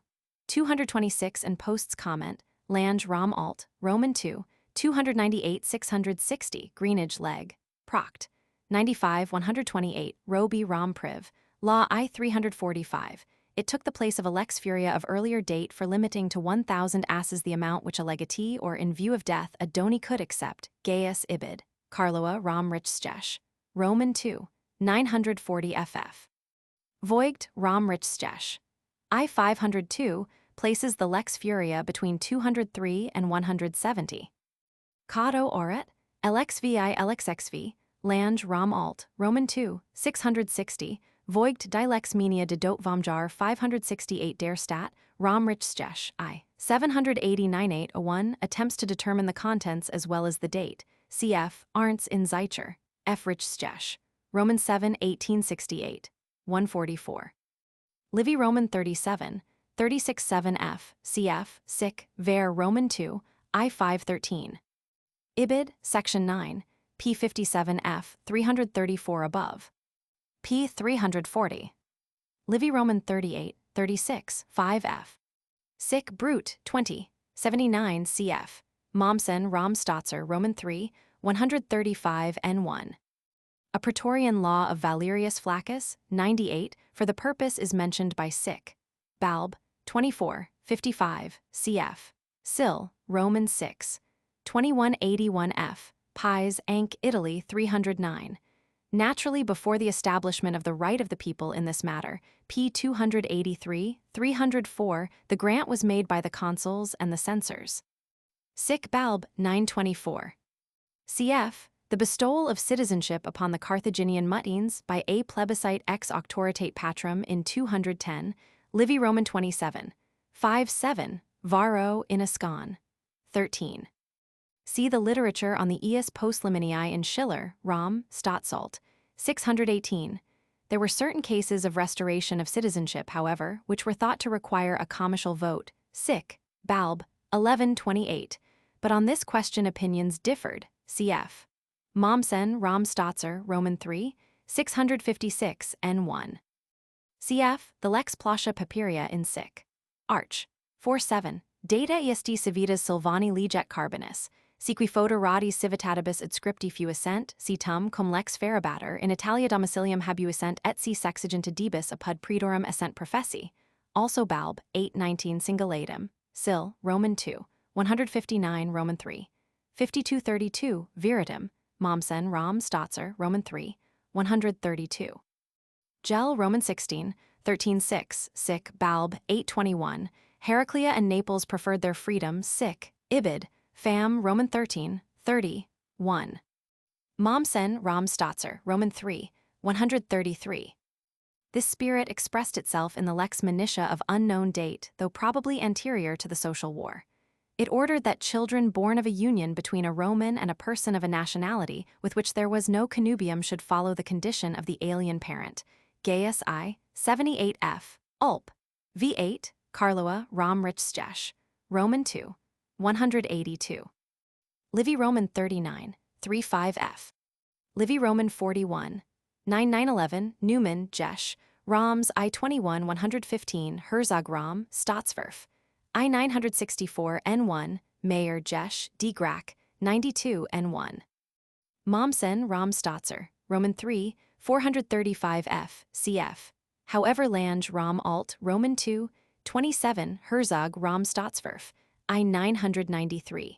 226 and posts comment, Lange Rom alt, Roman 2, 298 660 Greenage leg, Proct, 95 128 Roby Rom priv, Law I 345. It took the place of a lex furia of earlier date for limiting to 1,000 asses the amount which a legatee or in view of death a doni could accept, Gaius Ibid, Carloa Rom Rich Stesh, Roman 2, 940 ff. Voigt Rom Rich Stesh. I 502 places the lex furia between 203 and 170. Cato orat, LXVI LXXV, Lange Rom alt, Roman 2, 660, Voigt die Lex Menia de Dot Vomjar 568 der Stat, Rom Rich Stesh, I. 780-9801 attempts to determine the contents as well as the date, cf. Arntz in Zeicher, F. Rich Stesh, Roman 7 1868, 144. Livy Roman 37, 36 7f, cf. Sic, ver Roman 2, I 513. Ibid, Section 9, p. 57f, 334 above. p. 340. Livy Roman 38, 36, 5f. Sic Brute 20, 79 cf. Mommsen Rom Stotzer Roman 3, 135 n1. A Praetorian Law of Valerius Flaccus, 98, for the purpose is mentioned by Sic. Balb, 24, 55, cf. Sil, Roman 6, 2181 f. Pies Anc. Italy 309. Naturally, before the establishment of the right of the people in this matter, p. 283, 304, the grant was made by the consuls and the censors. Sic Balb 924. Cf. The bestowal of citizenship upon the Carthaginian mutines by a plebiscite ex auctoritate patrum in 210, Livy Roman 27, 5-7, Varro in Ascon. 13. See the literature on the ius postliminii in Schiller, Rom, Stadtzolt, 618. There were certain cases of restoration of citizenship, however, which were thought to require a comitial vote, Sic. Balb, 1128, but on this question opinions differed, cf. Mommsen Rom Stotzer, Roman 3, 656 n1. Cf. The Lex Platia Papiria in Sic. Arch. 47. Data est civitas Silvani leget carbonis, siqui foderati civitatibus adscripti fuissent, si tum cum lex ferabater in Italia domicilium habuissent et si sexigenta debis apud praedorum essent professi. Also Balb, 819 singulatum, Sil, Roman 2, 159 Roman 3, 5232 viritum, Mommsen Rom Stotzer, Roman 3, 132. Gel Roman 16, 13-6, Sic. Balb, 821. Heraclea and Naples preferred their freedom, Sic. Ibid, Fam. Roman 13, 30, 1. Mommsen Rom Stotzer, Roman 3, 133. This spirit expressed itself in the lex Minutia of unknown date, though probably anterior to the social war. It ordered that children born of a union between a Roman and a person of a nationality with which there was no connubium should follow the condition of the alien parent. Gaius I, 78f, Ulp. V8, Carloa Rom Richstesh, Roman 2, 182. Livy Roman 39, 35f. Livy Roman 41, 9911, Newman, Jesh, Roms I-21 115, Herzog Rom, Staatsverf. I-964 N1, Mayer Jesh, D. Grack, 92 N1. Mommsen Rom Stotzer, Roman 3, 435 f. cf. However Lange Rom Alt, Roman 2, 27, Herzog Rom Staatsverf. I-993.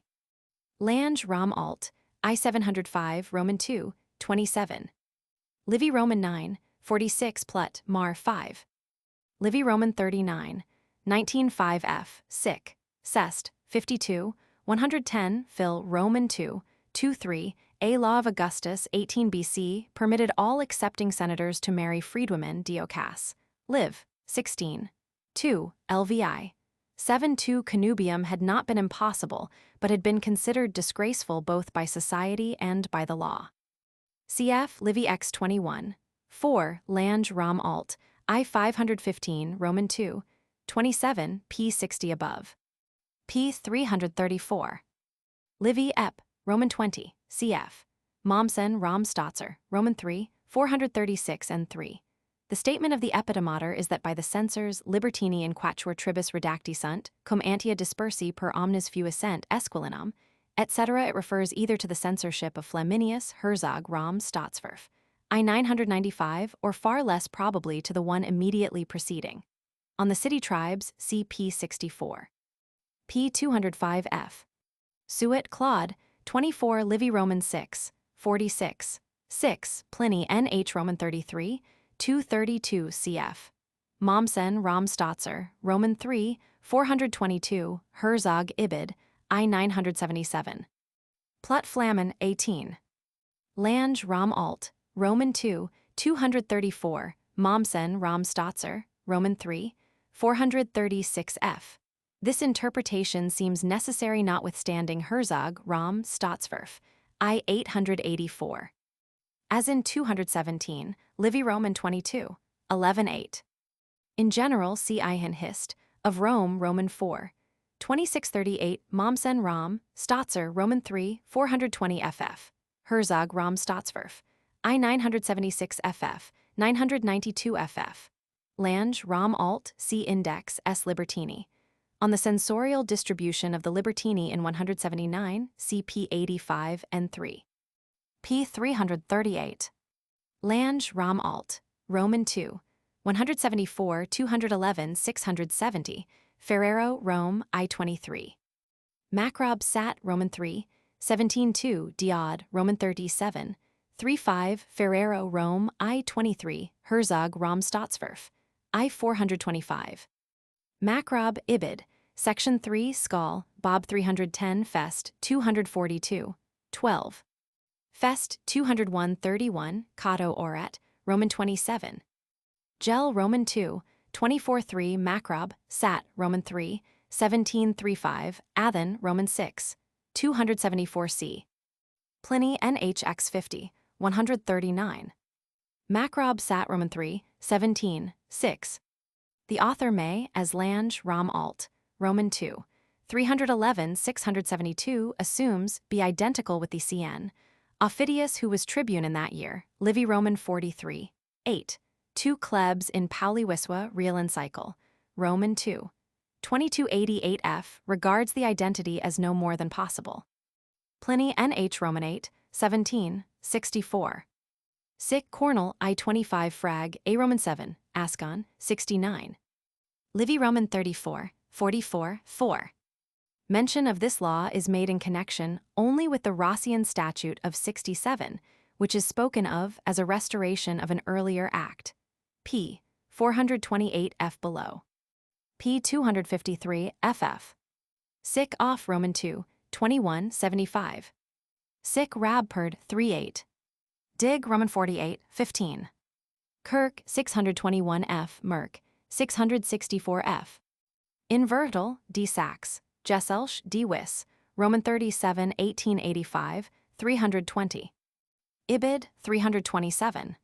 Lange Rom Alt, I-705 Roman 2, 27. Livy Roman 9, 46 Plut, Mar 5. Livy Roman 39, 19.5 f. Sic. Cest. 52, 110 Phil Roman 2, 23. A law of Augustus 18 BC permitted all accepting senators to marry freedwomen Diocas. Liv. 16. 2. LVI. 7-2 connubium had not been impossible, but had been considered disgraceful both by society and by the law. Cf. Livy X 21. 4. Lange Rom Alt. I 515 Roman 2, 27 p 60 above. p 334. Livy Ep. Roman 20, cf. Mommsen Rom Stotzer, Roman 3, 436 and 3. The statement of the epitomater is that by the censors libertini in quatuor tribus redacti sunt, cum antia dispersi per omnes fuissent esquilinum, etc. It refers either to the censorship of Flaminius Herzog Rom Staatsverf, I-995, or far less probably to the one immediately preceding. On the city tribes, see p. 64. p. 205f. Suet Claude, 24 Livy Roman 6, 46. 6. Pliny Nh Roman 33, 232 cf. Mommsen Rom Stotzer, Roman 3, 422, Herzog Ibid, I-977. Plut Flamen 18. Lange Rom Alt, Roman 2, 234, Mommsen Rom Stotzer, Roman 3, 436 f. This interpretation seems necessary notwithstanding Herzog Rom Staatsverf, I-884. As in 217, Livy Roman 22, 11-8. In general, see Ihan Hist, of Rome Roman 4, 2638 Mommsen Rom, Stotzer Roman 3, 420 ff. Herzog Rom Stotzwerf. I 976 ff, 992 ff. Lange Rom Alt, C Index S Libertini. On the sensorial distribution of the Libertini in 179, CP 85 and 3. P 338. Lange Rom Alt, Roman 2, 174 211 670, Ferrero Rome I-23. Macrob Sat Roman 3, 17-2 Diod Roman 37, 35 Ferrero Rome I-23 Herzog Rom Stotzwerf, I-425. Macrob Ibid, Section 3 Skal, Bob 310 Fest 242, 12. Fest 201-31 Cato Oret, Roman 27. Gel Roman 2, 24-3 Macrob, Sat Roman 3, 17-35 Athen Roman 6, 274 C. Pliny NHX 50, 139. Macrob Sat Roman 3, 17, 6. The author may, as Lange Rom Alt, Roman 2, 311 672 assumes, be identical with the CN. Aufidius, who was tribune in that year, Livy Roman 43, 8. 2 Klebs in Pauli Wiswa Real Encycle, Roman 2, 2288 f. regards the identity as no more than possible. Pliny NH Roman 8, 17, 64. Sic Cornell I-25 Frag A Roman 7, Ascon, 69. Livy Roman 34, 44, 4. Mention of this law is made in connection only with the Rossian Statute of 67, which is spoken of as a restoration of an earlier act. P. 428 f below. P. 253 ff. Sic off Roman 2, 21, 75. Sic Rabperd 38. Dig Roman 48, 15. Kirk 621 f. Merck 664 f. Invertal D. Sachs, Gesellsch D. Wiss, Roman 37, 1885, 320. Ibid 327.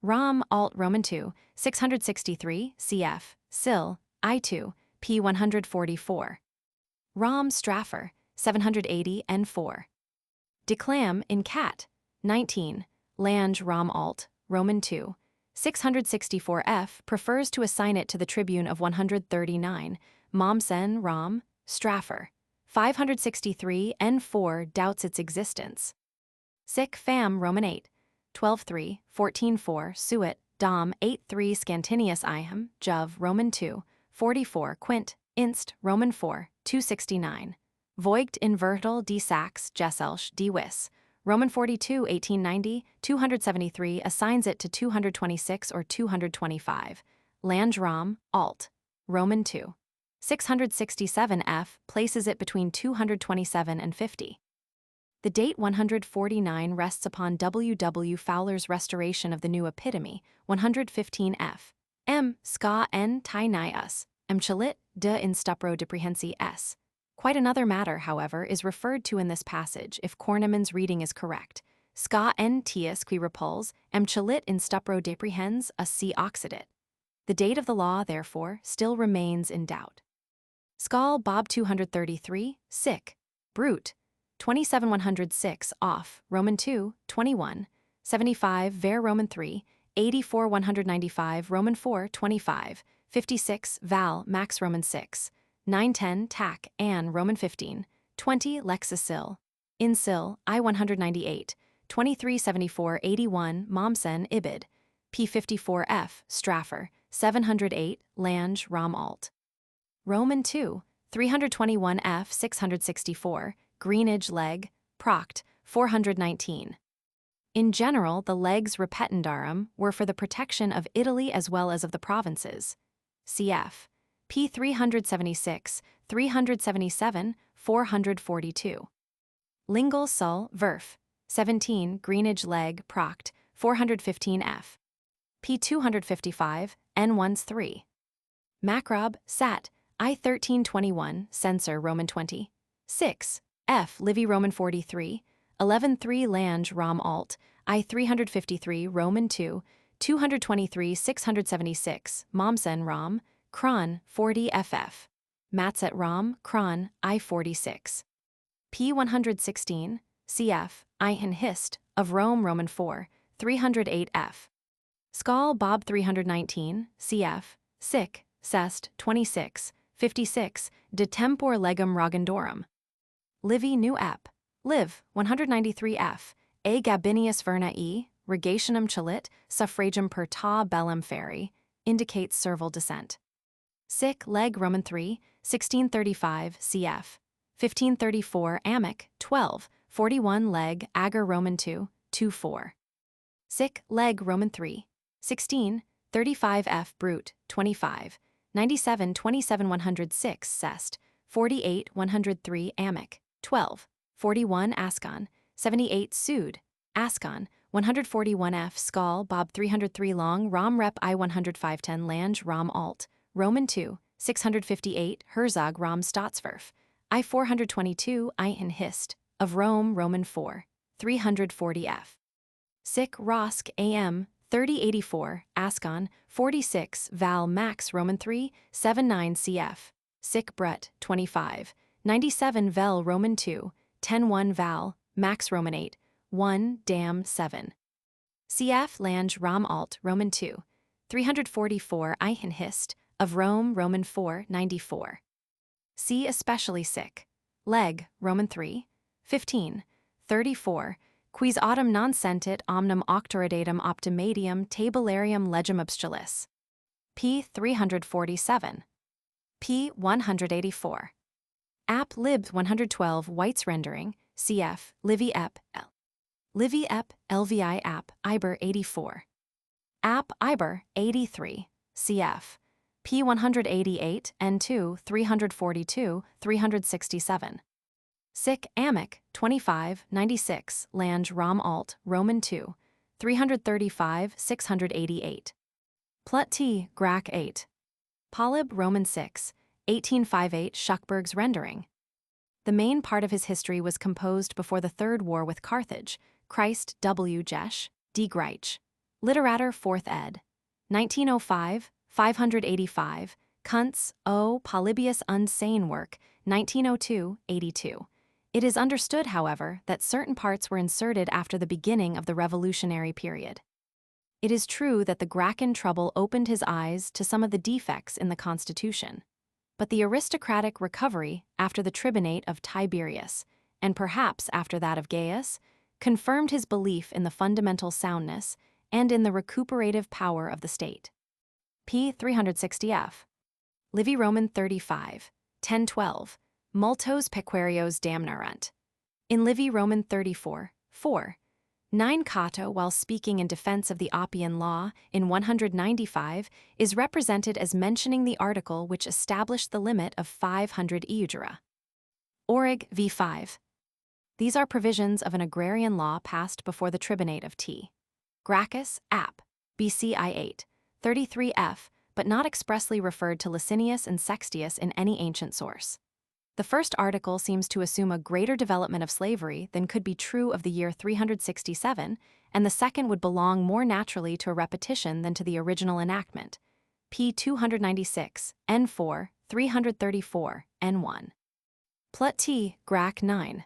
Rom Alt Roman 2, 663 cf. Sil. I2, p. 144. Rom Straffer, 780 n 4. Declam in Cat, 19. Lange Rom Alt, Roman 2, 664 f. prefers to assign it to the tribune of 139. Mommsen Rom, Straffer, 563 n 4 doubts its existence. Sic Fam Roman 8, 12-3, 14-4 Suet, Dom 8-3 Scantinius Ihem, Jov Roman 2, 44 Quint, Inst Roman 4, 269. Voigt Invertal D. Sachs, Gesellsch D. Wiss, Roman 42, 1890, 273 assigns it to 226 or 225. Lange Rom, Alt, Roman 2, 667 f. places it between 227 and 50. The date 149 rests upon W. W. Fowler's restoration of the new epitome, 115 f. M. Ska n tai nai us, M. Chalit de instupro deprehensi s. Quite another matter, however, is referred to in this passage if Korneman's reading is correct. Ska n tius qui repuls, M. Chalit instupro deprehens us si oxidit. The date of the law, therefore, still remains in doubt. Skal Bob 233, Sic. Brute. 27-106 off, Roman 2, 21, 75 Ver Roman 3, 84-195 Roman 4, 25, 56 Val Max Roman 6, 910 Tac Ann Roman 15, 20 Lexicil, Insil I-198, 2374-81 Mommsen Ibid, P54F Straffer, 708 Lange Rom Alt. Roman 2, 321F 664, Greenage leg, Proct, 419. In general, the legs repetendarum were for the protection of Italy as well as of the provinces. Cf. P 376, 377, 442. Lingual sul, verf, 17, Greenage leg, Proct, 415F. P 255, N1's 3. Macrob, Sat, I 1321, Censor Roman 20. 6. F. Livy Roman 43, 11-3 Lange Rom Alt, I 353 Roman 2, 223 676 Mommsen Rom, Kron 40 ff. Matset Rom, Kron, I-46. P116, cf. Ihan Hist, of Rome Roman 4, 308 f. Skal Bob 319, cf. Sic, Sest, 26, 56, de tempore legum rogandorum. Livy New Ep. Liv, 193 f. A Gabinius verna e, regationum chalit, suffragum per ta bellum feri, indicates servile descent. Sic leg Roman 3, 1635 cf. 1534 Amic, 12, 41 leg Ager Roman 2, 24. Sic leg Roman 3, 16, 35 f Brut, 25, 97 27 106 Sest, 48 103 Amic, 12, 41 Ascon, 78 Sud, Ascon, 141 f Skal Bob 303 long Rom Rep I 10510 Lange Rom Alt, Roman 2, 658 Herzog Rom Staatsverf, I 422 Ihan Hist, of Rome Roman 4, 340 f. Sic Rosk AM, 3084 Ascon, 46 Val Max Roman 3, 79 cf. Sic Brut, 25, 97 Vel Roman 2, 10-1 Val, Max Roman 8, 1 Dam 7. Cf. Lange Rom Alt Roman 2, 344 Ihan Hist, of Rome Roman 4, 94. See especially Sic. Leg, Roman 3, 15, 34, quis autem non sentit omnem octoradatum optimatium tabularium legem obstulis. P. 347. P. 184. App Lib 112 White's rendering, cf. Livy Ep. L. Livy Ep. LVI App Iber 84. App Iber 83, cf. P 188 N2 342 367. Sic Amic 25 96 Lange Rom Alt Roman 2 335 688. Plut T Grac 8. Polyb Roman 6 1858 Schuckberg's rendering. The main part of his history was composed before the Third War with Carthage. Christ W. Jesch, D. Greich. Literatur 4th ed. 1905, 585, Kuntz, O. Polybius Unsane Work, 1902, 82. It is understood, however, that certain parts were inserted after the beginning of the Revolutionary period. It is true that the Gracchan trouble opened his eyes to some of the defects in the Constitution, but the aristocratic recovery after the tribunate of Tiberius, and perhaps after that of Gaius, confirmed his belief in the fundamental soundness and in the recuperative power of the state. P. 360 f. Livy Roman 35, 1012, multos pequarios damnarunt. In Livy Roman 34, 4, 9 Cato, while speaking in defense of the Oppian Law in 195, is represented as mentioning the article which established the limit of 500 iudera. Orig v. 5. These are provisions of an agrarian law passed before the tribunate of T. Gracchus, App. BC I-8, 33 f, but not expressly referred to Licinius and Sextius in any ancient source. The first article seems to assume a greater development of slavery than could be true of the year 367, and the second would belong more naturally to a repetition than to the original enactment. P. 296, N4, 334, N1. Plut T. Grac 9.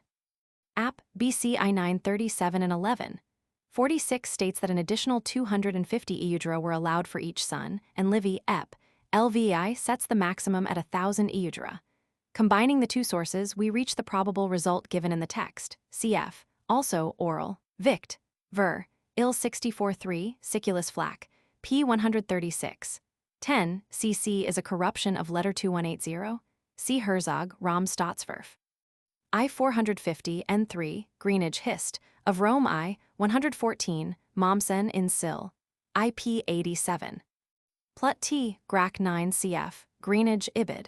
App. BC I-9 37 and 11. 46 states that an additional 250 iudera were allowed for each son, and Livy Ep. LVI sets the maximum at 1,000 iudera. Combining the two sources, we reach the probable result given in the text, cf. Also oral, Vict. Ver. Il 64-3, Siculus Flac. P. 136. 10. CC is a corruption of letter 2180. C. Herzog, Rom Staatsverf. I 450 N3, Greenage Hist, of Rome I, 114, Mommsen in Sil. IP 87. Plut T. Grac 9 cf. Greenage Ibid.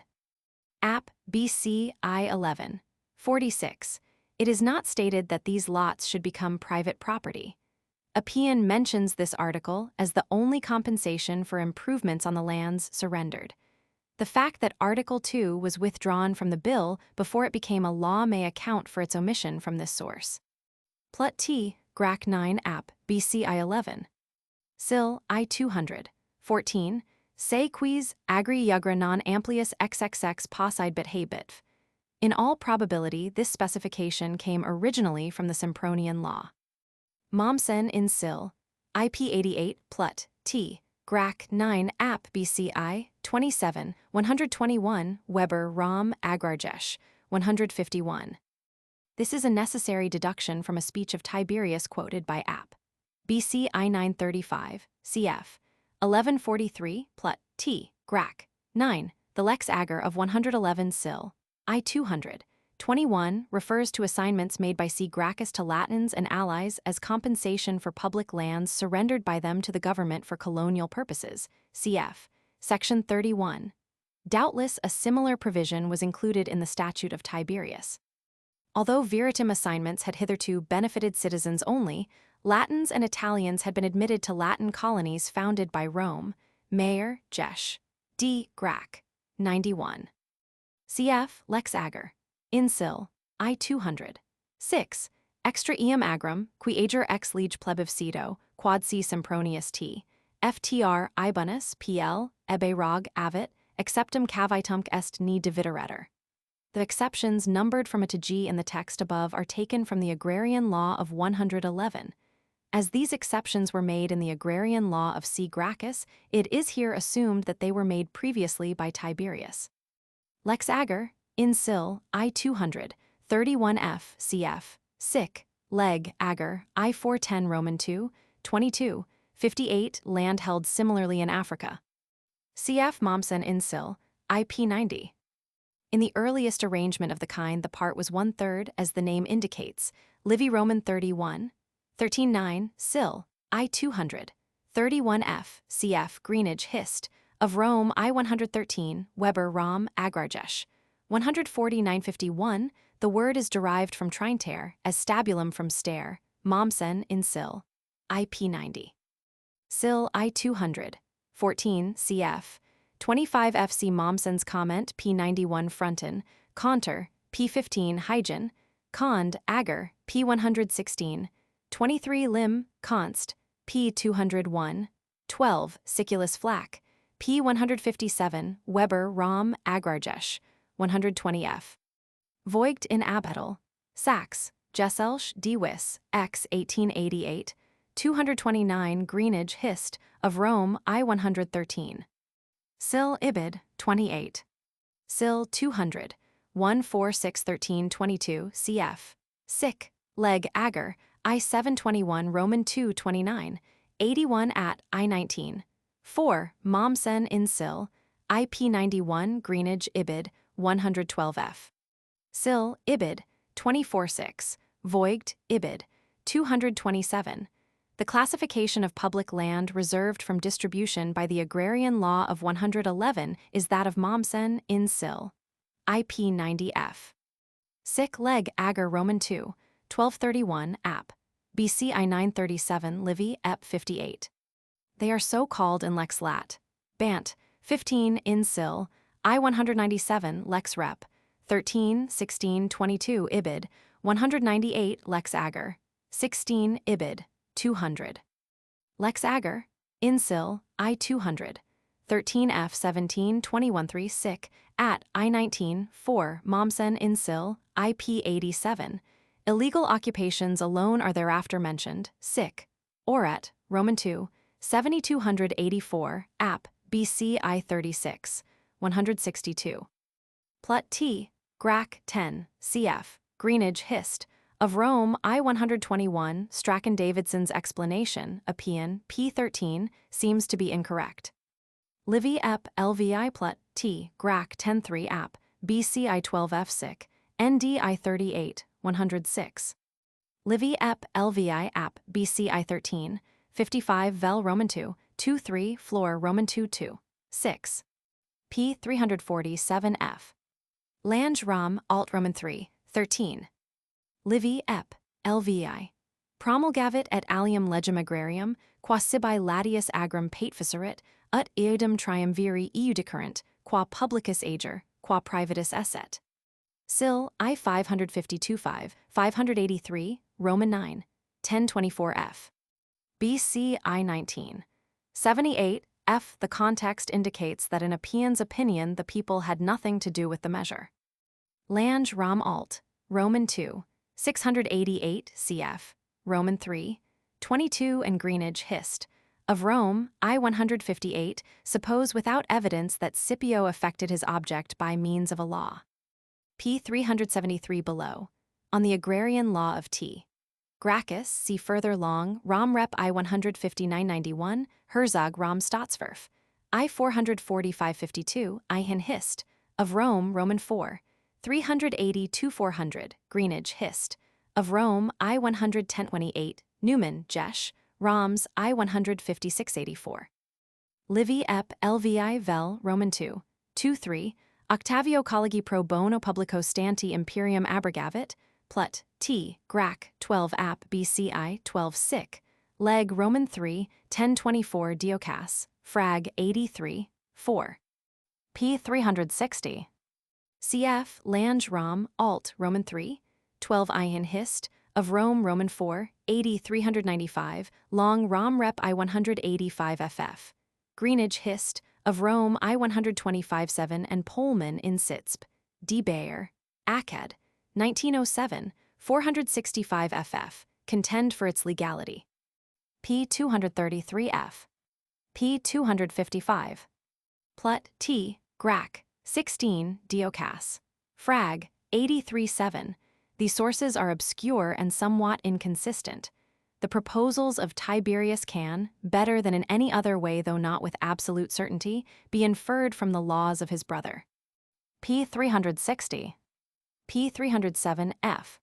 App. BC I 11. 46. It is not stated that these lots should become private property. Appian mentions this article as the only compensation for improvements on the lands surrendered. The fact that Article 2 was withdrawn from the bill before it became a law may account for its omission from this source. Plut T. Grac 9 App. BC I 11. Sil. I 200. 14. Se quis agri yugra non amplius xxx possibit habit. In all probability, this specification came originally from the Sempronian law. Mommsen in Sil, IP 88, Plut, T, Grac 9, App BCI 27, 121, Weber Rom Agrarjesh, 151. This is a necessary deduction from a speech of Tiberius quoted by App. BC I 935, cf. 1143, Plut, T, Grac 9, the Lex Ager of 111 Sil, I 200. 21 refers to assignments made by C. Gracchus to Latins and allies as compensation for public lands surrendered by them to the government for colonial purposes, cf. Section 31. Doubtless a similar provision was included in the Statute of Tiberius. Although viritum assignments had hitherto benefited citizens only, Latins and Italians had been admitted to Latin colonies founded by Rome. Mayer, Jesh. D. Grac. 91. Cf. Lex Ager. Insil, I 200. 6. Extra eam agrum, qui ager ex lege plebiscito, quod si Sempronius T. FTR ibunus, PL, ebe rog avit, exceptum cavitumc est ni divideretur. The exceptions numbered from A to G in the text above are taken from the Agrarian Law of 111. As these exceptions were made in the Agrarian Law of C. Gracchus, it is here assumed that they were made previously by Tiberius. Lex Ager, in Sil, I 200, 31F, cf. Sic, Leg, Ager, I 410 Roman 2, 22, 58 land held similarly in Africa. Cf. Mommsen in Sil, IP 90. In the earliest arrangement of the kind, the part was 1/3, as the name indicates. Livy Roman 31, 13-9, Sil, I 200, 31F, cf. Greenage Hist, of Rome I 113, Weber Rom Agrarjesh, 140-951, the word is derived from trinter, as stabulum from stare, Mommsen in Sil, IP 90. Sil I 200, 14, cf. 25 FC Mommsen's comment P91 Fronten, Conter, P15 Hygen, Cond, Ager, P116, 23 Lim, Const, P201, 12 Siculus Flack, P157 Weber Rom Agrarjesh, 120F. Voigt in Abhetal, Sachs, Gesellsch Dewis, X 1888, 229 Greenage Hist, of Rome I 113. Sil Ibid, 28. Sil 200, 1461322 cf. Sic, Leg Ager, I 721 Roman 2 29, 81 at I 19. 4 Mommsen in Sil, IP 91 Greenage Ibid, 112F. Sil Ibid, 24-6, Voigt Ibid, 227. The classification of public land reserved from distribution by the Agrarian Law of 111 is that of Mommsen in Sil, IP 90F. Sic Leg Ager Roman 2, 1231 App. BC I 937 Livy Ep 58. They are so called in Lex Lat. Bant, 15 in Sil, I 197 Lex Rep, 13, 16, 22 Ibid, 198 Lex Ager, 16 Ibid, 200. Lex Ager, in Sil, I 200, 13F 17 21 3 Sic, at I 19 4 Mommsen in Sil, IP 87. Illegal occupations alone are thereafter mentioned, Sic, Oret, Roman 2, 7284, App, BC I 36, 162. Plut T, Grac 10, cf. Greenage Hist, of Rome I 121, Strachan Davidson's explanation, Appian, P13, seems to be incorrect. Livy Ep LVI Plut T, Grac 10-3 App, BC I 12F Sic, ND I 38, 106. Livy Ep LVI App, BC I 13, 55 Vel Roman 2, 2-3 Flor Roman 2-2, 6. P 347F. Lange Rom Alt Roman 3, 13. Livy Ep. LVI. Promulgavit et alium legem agrarium, qua sibi latius agrum pateficerit, ut eodem triumviri eudicurrent, qua publicus ager, qua privatus esset. Sil. I 552-5, 583, Roman 9, 1024F. BC I 19. 78, F. The context indicates that in Appian's opinion the people had nothing to do with the measure. Lange Rom Alt, Roman 2, 688 cf. Roman 3, 22 and Greenidge Hist. Of Rome, I 158, suppose without evidence that Scipio affected his object by means of a law. P. 373 below. On the agrarian law of T. Gracchus, see further long, Rom Rep I 15991, Herzog Rom Staatsverf. I 44552, I Hin Hist. Of Rome, Roman 4, 380 400, Greenidge Hist. Of Rome, I 11028, Newman, Jesh, Roms, I 15684. Livy Ep. Lvi Vel, Roman 2, 23, Octavio Collegi pro bono publico stanti imperium abrogavit, Plut, T. Grac, 12 Ap. BCI 12 Sic, Leg Roman 3, 1024 Diocas, Frag 83, 4. P. 360. Cf. Lange Rom, Alt, Roman 3, 12 Ihan Hist. Of Rome, Roman 4, 80 395, Long Rom Rep I 185 FF. Greenidge Hist. Of Rome, I 125 7 and Pullman in Sitzp. D. Bayer, Aked, 1907, 465 FF, contend for its legality. P. 233 F. P. 255. Plut, T. Grac, 16, Diocas. Frag, 83 7. These sources are obscure and somewhat inconsistent. The proposals of Tiberius can, better than in any other way though not with absolute certainty, be inferred from the laws of his brother. P. 360. P. 307 F.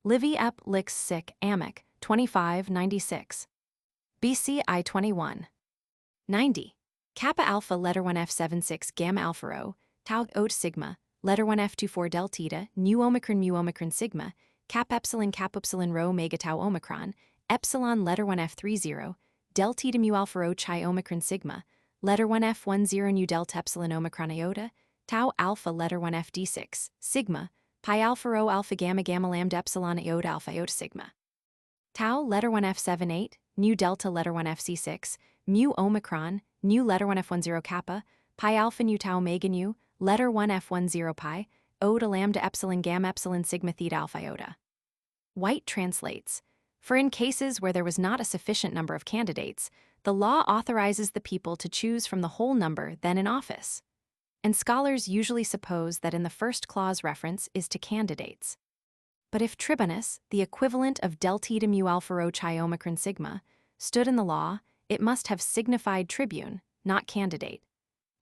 Livy Ep. Lix Sic Amic, 2596. BC I 21. 90. Kappa alpha letter 1 F76 gamma alpha rho, tau ot sigma, letter 1 F24 del theta, mu omicron sigma, cap epsilon rho mega tau omicron, epsilon letter 1 F30, del theta mu alpha rho chi omicron sigma, letter 1 F10 nu delta epsilon omicron iota, tau alpha letter 1 FD6, sigma, pi alpha rho alpha gamma lambda epsilon iota sigma. Tau letter 1 F78, nu delta letter 1 FC6, mu omicron, nu letter 1 F10 kappa, pi alpha nu tau omega nu, letter 1 F10 pi, ota lambda epsilon gamma epsilon sigma theta alpha iota. White translates, for in cases where there was not a sufficient number of candidates, the law authorizes the people to choose from the whole number then in office. And scholars usually suppose that in the first clause reference is to candidates. But if tribunus, the equivalent of del theta mu alpha rho chi omicron sigma, stood in the law, it must have signified tribune, not candidate.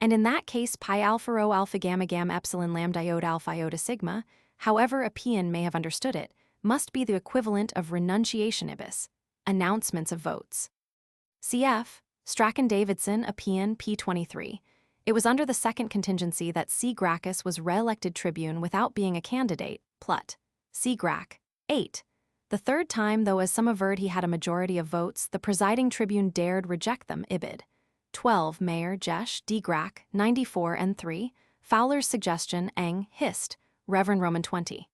And in that case pi alpha rho alpha gamma epsilon lambda iota alpha iota sigma, however Appian may have understood it, must be the equivalent of renunciationibus, announcements of votes. Cf. Strachan-Davidson, Appian, p. 23. It was under the second contingency that C. Gracchus was re-elected tribune without being a candidate, Plut. C. Grac. 8. The third time, though as some averred he had a majority of votes, the presiding tribune dared reject them, Ibid. 12 Mayor Jesh, D. Grac, 94 and 3, Fowler's suggestion, Eng, Hist, Reverend Roman 20.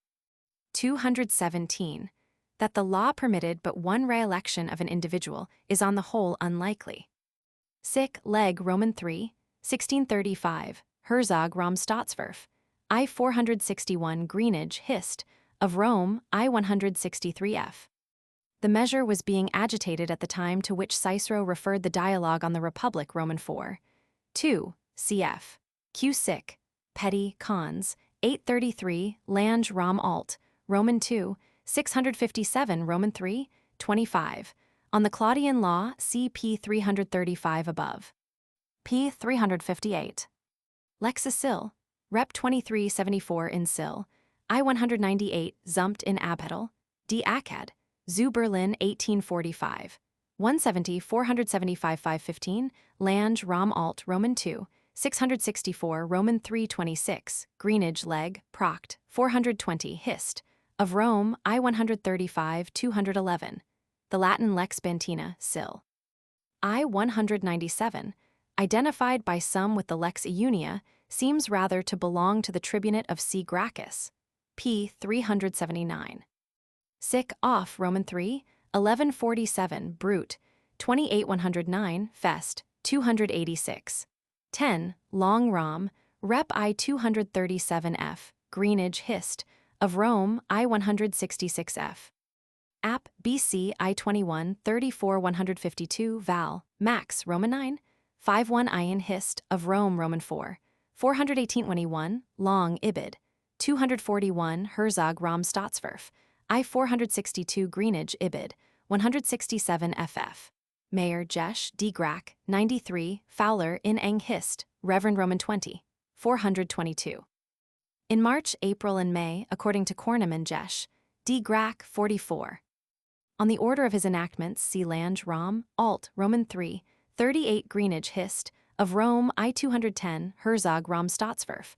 217. That the law permitted but one re-election of an individual is on the whole unlikely. Sic Leg Roman 3, 1635, Herzog Rom Staatsverf, I 461 Greenidge Hist, of Rome, I 163 F. The measure was being agitated at the time to which Cicero referred the dialogue on the Republic Roman 4. 2. Cf. Q. Sic. Petty, Cons. 833, Lange Rom Alt, Roman 2, 657 Roman 3, 25. On the Claudian Law, see p. 335 above. P. 358. Lex Sil. Rep 2374 in Sil. I 198 Zumpt in Abhetal. D. Aked. Zu Berlin 1845. 170 475 515, Lange Rom Alt Roman 2, 664 Roman 326, Greenidge Leg, Proct, 420 Hist. Of Rome, I 135 211. The Latin Lex Bantina, Sil. I 197, identified by some with the Lex Iunia, seems rather to belong to the tribunate of C. Gracchus. P. 379. Sic off Roman 3, 1147 Brut, 28 109 Fest, 286. 10. Long Rom, Rep I 237F, Greenage Hist, of Rome I 166F. App BC I 21 34 152 Val, Max Roman 9, 51 Ion Hist, of Rome Roman 4, 418 21, Long Ibid, 241 Herzog Rom Statsverf, I 462 Greenage Ibid, 167 FF. Mayer Jesh D. Grack, 93, Fowler in Eng Hist, Reverend Roman 20, 422. In March, April, and May, according to Korneman Jesh, D. Grack, 44. On the order of his enactments, see Lange Rom, Alt, Roman 3, 38 Greenage Hist, of Rome I 210, Herzog Rom Statsverf,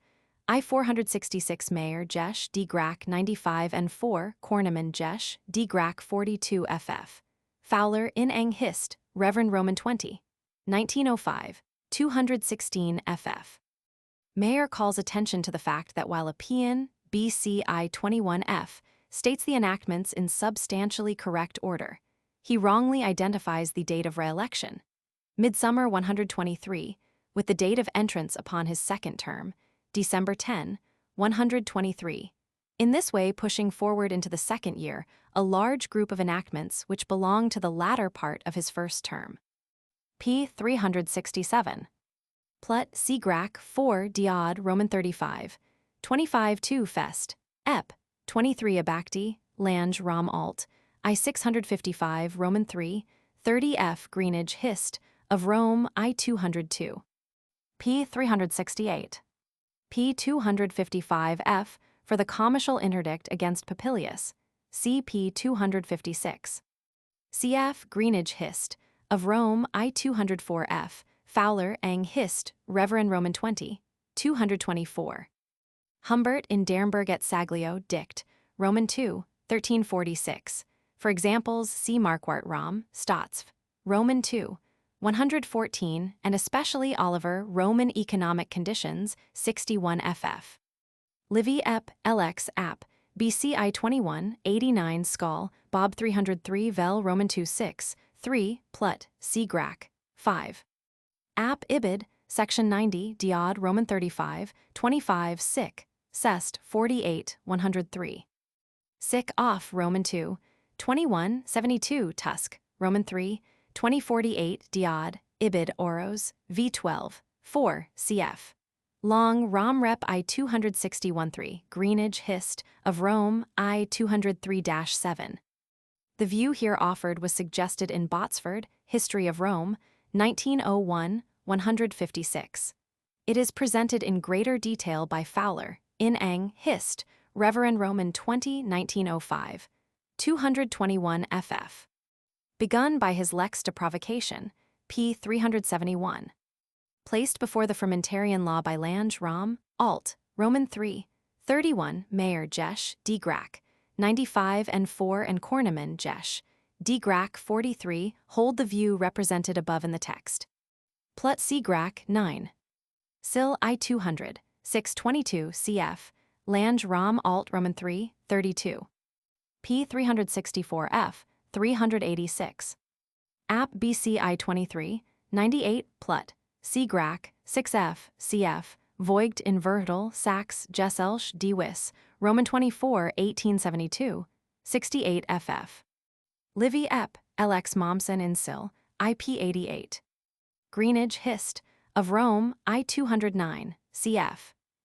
I 466 Mayer Jesh D. Grack 95 and 4, Korneman Jesh D. Grack 42 FF. Fowler in Eng Hist, Reverend Roman 20, 1905, 216 FF. Mayer calls attention to the fact that while a Pian, BCI 21F, states the enactments in substantially correct order, he wrongly identifies the date of re-election, Midsummer 123, with the date of entrance upon his second term, December 10, 123, in this way pushing forward into the second year a large group of enactments which belong to the latter part of his first term. P. 367. Plut Seagrack 4 Diod Roman 35, 25 2 Fest, Ep. 23 Abacti, Lange Rom Alt, I 655 Roman 3, 30 F Greenage Hist, of Rome I 202. P. 368. P. 255 F for the commercial interdict against Papilius, CP 256. Cf. Greenage Hist, of Rome I 204 F, Fowler Eng Hist, Reverend Roman 20, 224. Humbert in Dernburg et Saglio Dict, Roman 2, 1346. For examples, see Marquart Rom, Statsv, Roman 2, 114, and especially Oliver, Roman Economic Conditions, 61 ff. Livy Ep. LX App, BCI 21, 89 Skull, Bob 303 Vel Roman 2 6, 3, Plut, Seagrack, 5. App Ibid, Section 90, Diod Roman 35, 25 Sick, Cest 48, 103. Sick Off Roman 2, 21, 72 Tusk, Roman 3, 2048 Diod, Ibid Oros, V12, 4, cf. Long Rom Rep I 261 3, Greenage Hist, of Rome I 203-7. The view here offered was suggested in Botsford, History of Rome, 1901, 156. It is presented in greater detail by Fowler, in Eng Hist, Reverend Roman 20, 1905, 221 ff. Begun by his Lex de Provocation, p. 371. Placed before the Fermentarian law by Lange Rom, Alt, Roman 3, 31, Mayer Jesh, D. Grack, 95 and 4 and Korneman Jesh, D. Grack 43 hold the view represented above in the text. Plut Seagrack 9. Sil I 200, 622 cf. Lange Rom Alt Roman 3, 32. P 364 f, 386. App BCI 23, 98 Plut, Seagrack 6f, cf. Voigt in Vertel, Sachs, Gesellsch, D. Wiss, Roman 24, 1872, 68 ff. Livy Ep. LX Mommsen in Sil, IP 88. Greenage Hist, of Rome I 209, cf.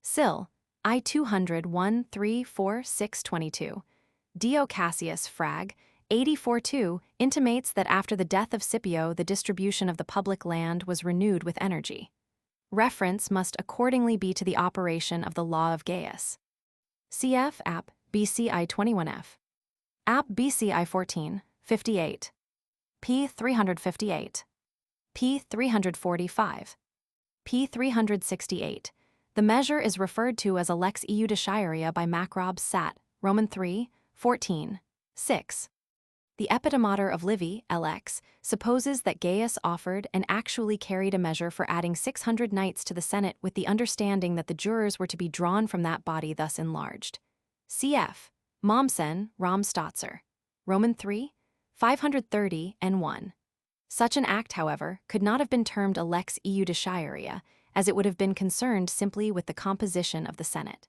Sil, I 201 3 4 6 22. Dio Cassius Frag, 84-2, intimates that after the death of Scipio the distribution of the public land was renewed with energy. Reference must accordingly be to the operation of the law of Gaius. Cf. App. BCI 21f. App. BCI 14, 58. P. 358. P. 345. P. 368. The measure is referred to as a lex iudiciaria by Macrob Sat, Roman 3, 14, 6. The epitomater of Livy, LX, supposes that Gaius offered and actually carried a measure for adding 600 knights to the Senate with the understanding that the jurors were to be drawn from that body thus enlarged. Cf. Mommsen, Rom Stotzer, Roman 3, 530 and 1. Such an act, however, could not have been termed a lex iudiciaria, as it would have been concerned simply with the composition of the Senate.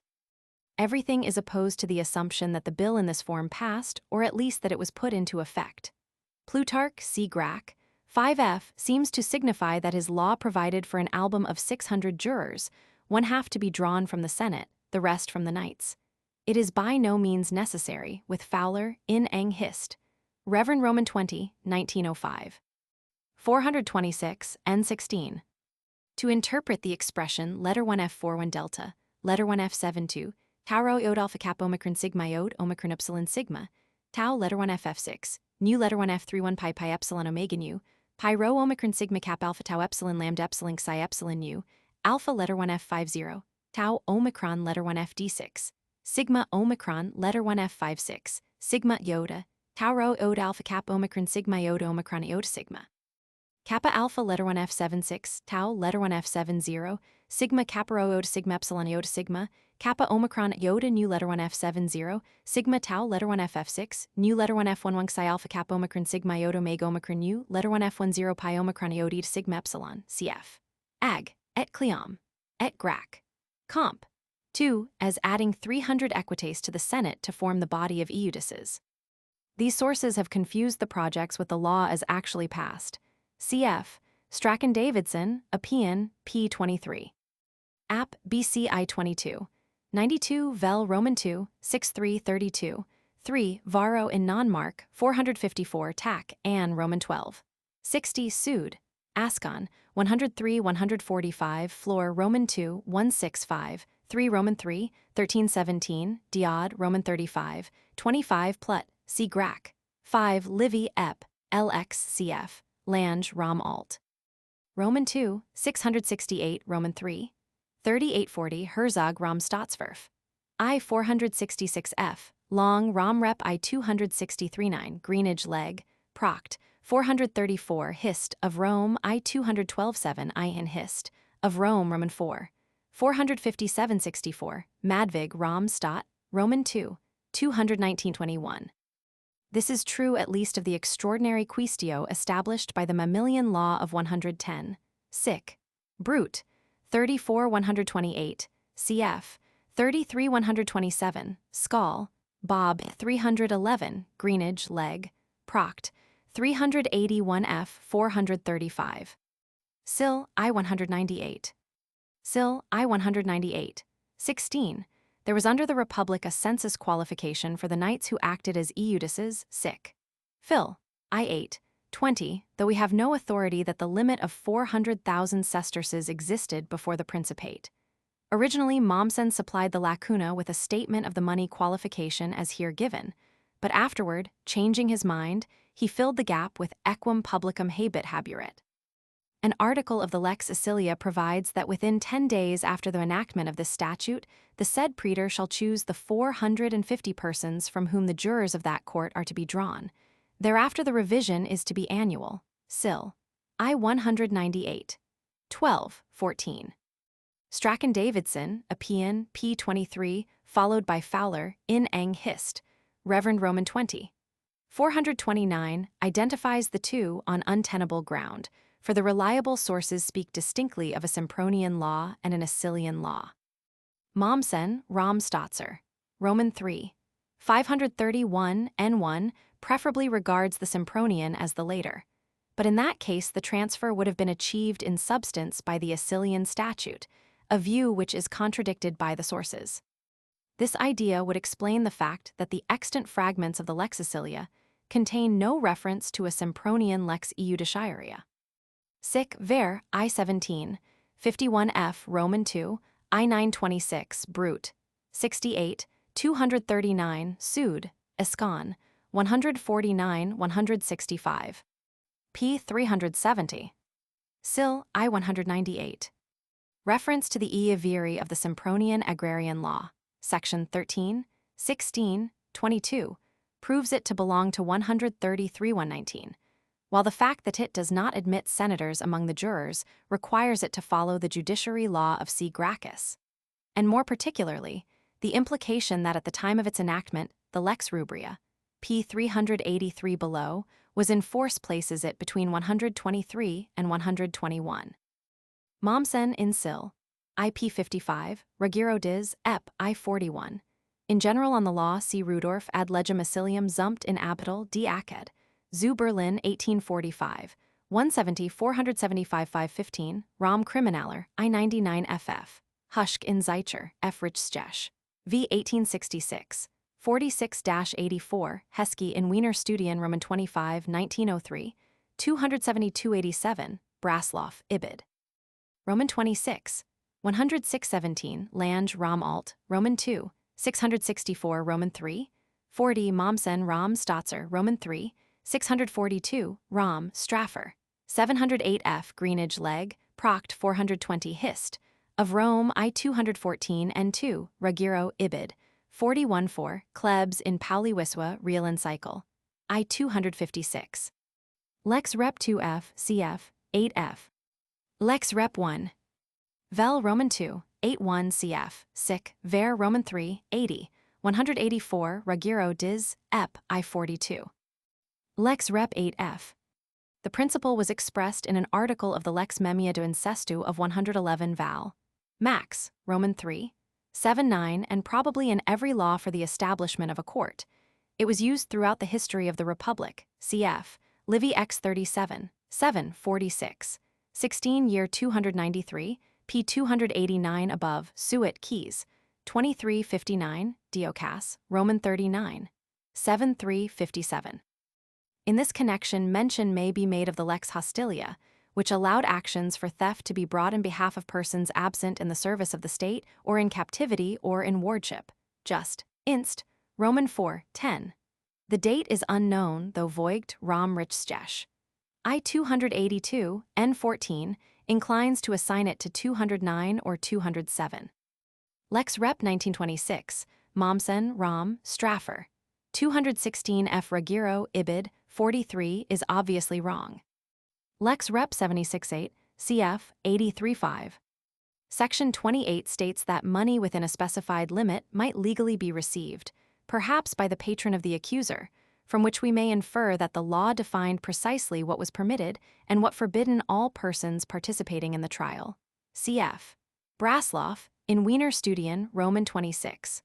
Everything is opposed to the assumption that the bill in this form passed, or at least that it was put into effect. Plutarch, see Grac, 5f seems to signify that his law provided for an album of 600 jurors, one half to be drawn from the Senate, the rest from the knights. It is by no means necessary, with Fowler, in Eng Hist. Reverend Roman 20, 1905. 426, N16. To interpret the expression letter 1F41 delta, letter 1F72, tau rho iod alpha cap omicron sigma iod omicron epsilon sigma, tau letter 1FF6, nu letter 1F31 pi epsilon omega nu, pi rho omicron sigma cap alpha tau epsilon lambda epsilon psi epsilon nu, alpha letter 1F50, tau omicron letter 1FD6, sigma omicron letter 1F56, sigma iota, tau rho iod alpha cap omicron sigma iota omicron iota sigma. Kappa alpha letter 1F76, tau letter 1F70, sigma kappa rho iota sigma epsilon iota sigma, kappa omicron iota nu letter 1F70, sigma tau letter 1FF6, nu letter 1F11 psi alpha kappa omicron sigma iota omega omicron nu letter 1F10 pi omicron iota eta sigma epsilon, cf. Ag, et Cleom, et Grac. Comp. 2, as adding 300 equites to the Senate to form the body of eudices. These sources have confused the projects with the law as actually passed. Cf. Strachan-Davidson, Appian, p. 23. App. BCI 22. 92 Vel Roman 2, 6332. 3 Varro in non-mark, 454 Tac, Ann Roman 12. 60 Sud. Ascon, 103 145 Floor Roman 2, 165. 3 Roman 3, 1317, Diod Roman 35, 25 Plut, C. Grac. 5 Livy Ep. LX CF. Lange Rom Alt. Roman 2, 668 Roman 3, 3840 Herzog Rom Staatsverf. I 466F, Long Rom Rep I 263-9 Greenidge Leg, Proct, 434 Hist of Rome I 212-7 I in Hist, of Rome Roman 4, 457-64 Madvig Rom Stat, Roman 2, 219-21. This is true at least of the extraordinary quaestio established by the Mamilian Law of 110. Sic. Brute. 34 128. Cf. 33 127. Skall. Bob 311. Greenidge Leg. Proct. 381 F 435. Sil. I 198. Sil. I 198. 16. There was under the Republic a census qualification for the knights who acted as eudices, sic. Phil. I 8. 20, though we have no authority that the limit of 400,000 sesterces existed before the Principate. Originally, Mommsen supplied the lacuna with a statement of the money qualification as here given, but afterward, changing his mind, he filled the gap with equum publicum habet habuerit. An article of the Lex Acilia provides that within 10 days after the enactment of this statute, the said praetor shall choose the 450 persons from whom the jurors of that court are to be drawn. Thereafter the revision is to be annual. Sil. I 198. 12, 14. Strachan-Davidson, Appian, p. 23, followed by Fowler, in Eng Hist. Reverend Roman 20. 429, identifies the two on untenable ground, for the reliable sources speak distinctly of a Sempronian law and an Acilian law. Mommsen, Rom Stotzer. Roman 3. 531, N1, preferably regards the Sempronian as the later. But in that case the transfer would have been achieved in substance by the Acilian statute, a view which is contradicted by the sources. This idea would explain the fact that the extant fragments of the Lex Acilia contain no reference to a Sempronian Lex Iudiciaria. Sic ver. I 17, 51F Roman 2, I 926 Brute, 68, 239 Sud, Escon, 149 165. p. 370. Sil. I 198. Reference to the Iaviri of the Sempronian Agrarian Law, section 13, 16, 22, proves it to belong to 133 119. While the fact that it does not admit senators among the jurors requires it to follow the judiciary law of C. Gracchus. And more particularly, the implication that at the time of its enactment, the Lex Rubria, p. 383 below, was in force places it between 123 and 121. Mommsen in Sil. IP 55, Ruggiero dis. Ep. I 41. In general on the law, see Rudorf ad legem Asilium zumt in Abital die Aked. Zu Berlin 1845. 170 475 515, Rom Kriminaler, I-99 FF. Huschk in Zeicher, F. Richstesch. V. 1866. 46-84, Hesky in Wiener Studien Roman 25, 1903. 272-87, Brasloff, Ibid. Roman 26. 106-17, Lange, Rom Alt, Roman 2. 664, Roman 3. 40, Mommsen, Rom Stotzer, Roman 3. 642, Rom, Straffer. 708F, Greenidge Leg, Proct 420 Hist. Of Rome, I-214 and 2, Ruggiero, Ibid. 41-4, Klebs in Pauli Wiswa, Real and Cycle. I-256. Lex Rep 2F, CF, 8F. Lex Rep 1. Vel Roman 2, 81 CF, Sic, Ver Roman 3, 80. 184, Ruggiero dis. Ep. I-42. Lex Rep 8F. The principle was expressed in an article of the Lex Memia de Incestu of 111 Val. Max, Roman 3. 7-9, and probably in every law for the establishment of a court. It was used throughout the history of the Republic, cf. Livy X 37, 746, 16 year 293, p 289 above, Suet Keys, 2359, Diocas, Roman 39, 7357. In this connection, mention may be made of the Lex Hostilia, which allowed actions for theft to be brought in behalf of persons absent in the service of the state or in captivity or in wardship. Just. Inst. Roman 4, 10. The date is unknown, though Voigt Rom Richstesch. I-282, N14, inclines to assign it to 209 or 207. Lex Rep 1926, Mommsen, Rom, Straffer. 216 F. Ruggiero, Ibid, 43 is obviously wrong. Lex Rep 76-8, cf. 83-5. Section 28 states that money within a specified limit might legally be received, perhaps by the patron of the accuser, from which we may infer that the law defined precisely what was permitted and what forbidden all persons participating in the trial. Cf. Brasloff, in Wiener Studien, Roman 26.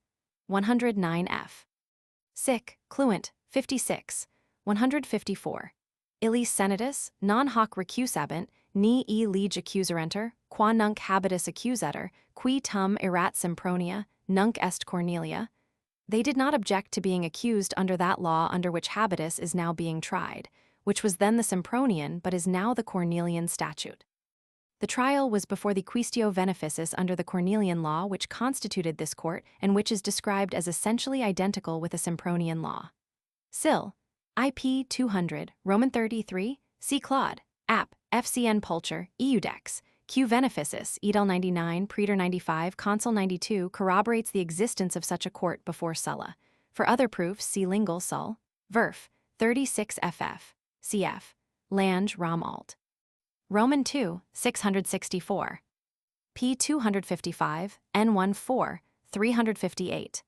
109f. Sic, Cluent, 56. 154. Illis senatus, non hoc recusabant, ni e lege accuserenter, qua nunc habitus accusator, qui tum erat Sempronia, nunc est Cornelia. They did not object to being accused under that law under which habitus is now being tried, which was then the Sempronian but is now the Cornelian statute. The trial was before the Quaestio Beneficis under the Cornelian law which constituted this court and which is described as essentially identical with the Sempronian law. Sil. IP 200, Roman 33, C. Claude, App, FCN Pulcher, Eudex, Q. Beneficis, Edel 99, Praetor 95, Consul 92 corroborates the existence of such a court before Sulla. For other proofs, see Lingal Sul, Verf, 36 FF, CF, Lange Rom Alt. Roman 2, 664. P 255, N14, 358.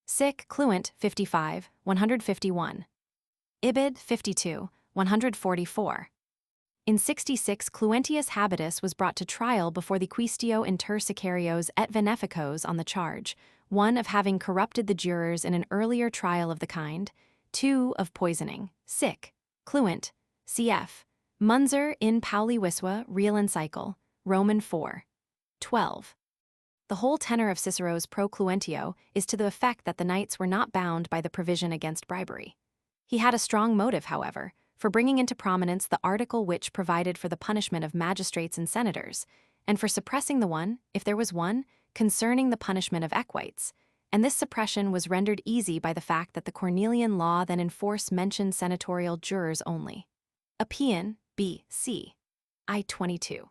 Sic Cluent 55, 151. Ibid 52, 144. In 66, Cluentius Habitus was brought to trial before the Quaestio inter Sicarios et Veneficos on the charge, 1 of having corrupted the jurors in an earlier trial of the kind, 2 of poisoning. Sic. Cluent. Cf. Munzer in Pauli Wiswa, Real and Cycle, Roman 4. 12. The whole tenor of Cicero's Pro Cluentio is to the effect that the knights were not bound by the provision against bribery. He had a strong motive, however, for bringing into prominence the article which provided for the punishment of magistrates and senators, and for suppressing the one, if there was one, concerning the punishment of equites, and this suppression was rendered easy by the fact that the Cornelian law then in force mentioned senatorial jurors only. Appian, B. C. I-22.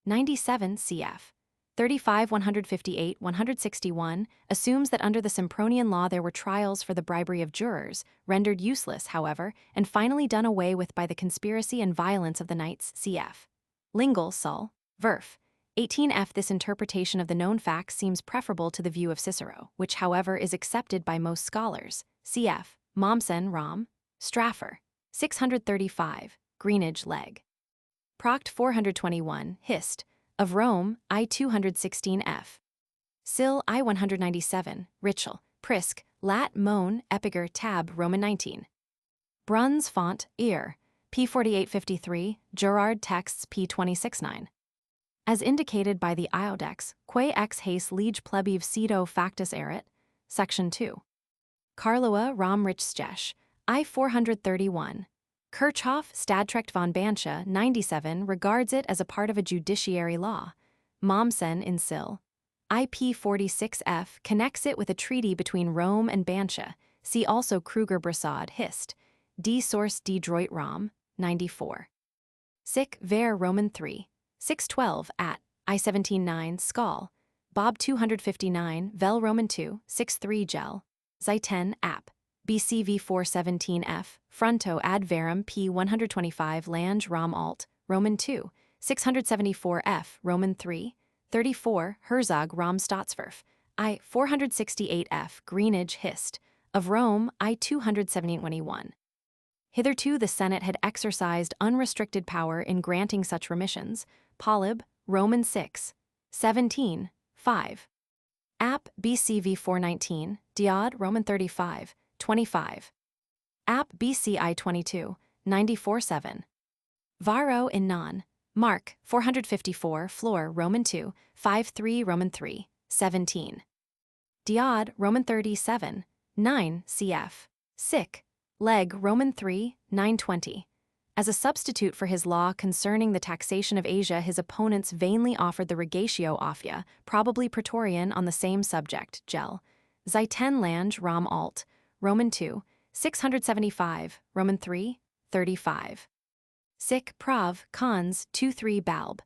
97 cf. 35 158 161 assumes that under the Sempronian law there were trials for the bribery of jurors, rendered useless, however, and finally done away with by the conspiracy and violence of the knights. Cf. Lingal Sul, Verf. 18f. This interpretation of the known facts seems preferable to the view of Cicero, which however is accepted by most scholars. Cf. Mommsen Rom, Straffer. 635, Greenwich leg. Proct 421, hist. Of Rome, I 216 f. Sil I 197, Richel, Prisk, Lat Moan, Epiger Tab Roman 19. Bruns font, ear, p 4853, Gerard texts p 269. As indicated by the Iodex, quae ex haes lege plebeive cedo factus erit, section 2. Carloa Rom Richstesh, I 431. Kirchhoff Stadtrecht von Bancha 97 regards it as a part of a judiciary law. Mommsen in Sil. IP 46F connects it with a treaty between Rome and Bancha. See also Kruger-Brassard hist. D source D Droit Rom, 94. Sic ver Roman 3. 612 at I 17-9 Skal. Bob 259 Vel Roman 2, 6-3 Gel. Zi10 app. BCV 417F, Fronto ad verum P 125 Lange Rom alt, Roman 2, 674F, Roman 3, 34 Herzog Rom Staatsverf, I 468F Greenwich hist. Of Rome, I 271. Hitherto the Senate had exercised unrestricted power in granting such remissions. Polyb, Roman 6, 17, 5. App BCV 419, Diod Roman 35, 25. App BCI 22, 94 7. Varro in non. Mark 454 Floor Roman 2, 5-3 Roman 3, 17. Diod Roman 37, 9 cf. Sic. Leg Roman 3, 920. As a substitute for his law concerning the taxation of Asia, his opponents vainly offered the Regatio Offia, probably Praetorian on the same subject, Gel. Zi10 Lange Rom alt, Roman 2, 675, Roman 3, 35. Sic Prav, Cons, 2-3 Balb,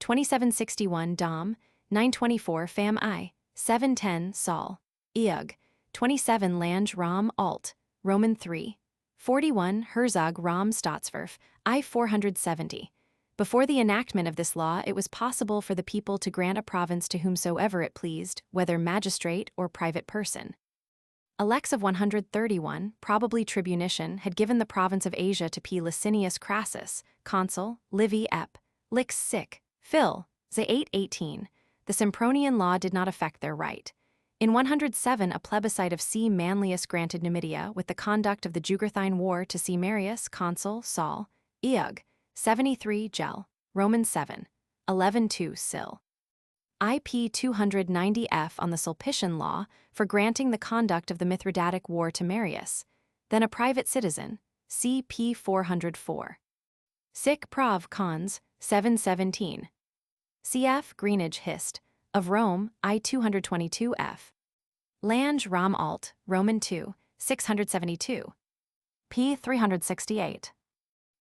2761 Dom, 924 Fam I, 710 Sol, Eug, 27 Lange Rom alt, Roman 3, 41 Herzog Rom Staatsverf, I 470. Before the enactment of this law, it was possible for the people to grant a province to whomsoever it pleased, whether magistrate or private person. A lex of 131, probably tribunician, had given the province of Asia to P. Licinius Crassus, consul, Livy ep. Lix sic. Phil. Ze 818. The Sempronian law did not affect their right. In 107, a plebiscite of C. Manlius granted Numidia with the conduct of the Jugurthine War to C. Marius, consul, Saul, Eug, 73 Gel, Roman 7, 11-2 Sil. IP 290F on the Sulpician law for granting the conduct of the Mithridatic War to Marius, then a private citizen, CP 404. Sic Prav Cons, 717. Cf. Greenwich hist. Of Rome, I 222F. Lange Rom alt, Roman 2, 672. P 368.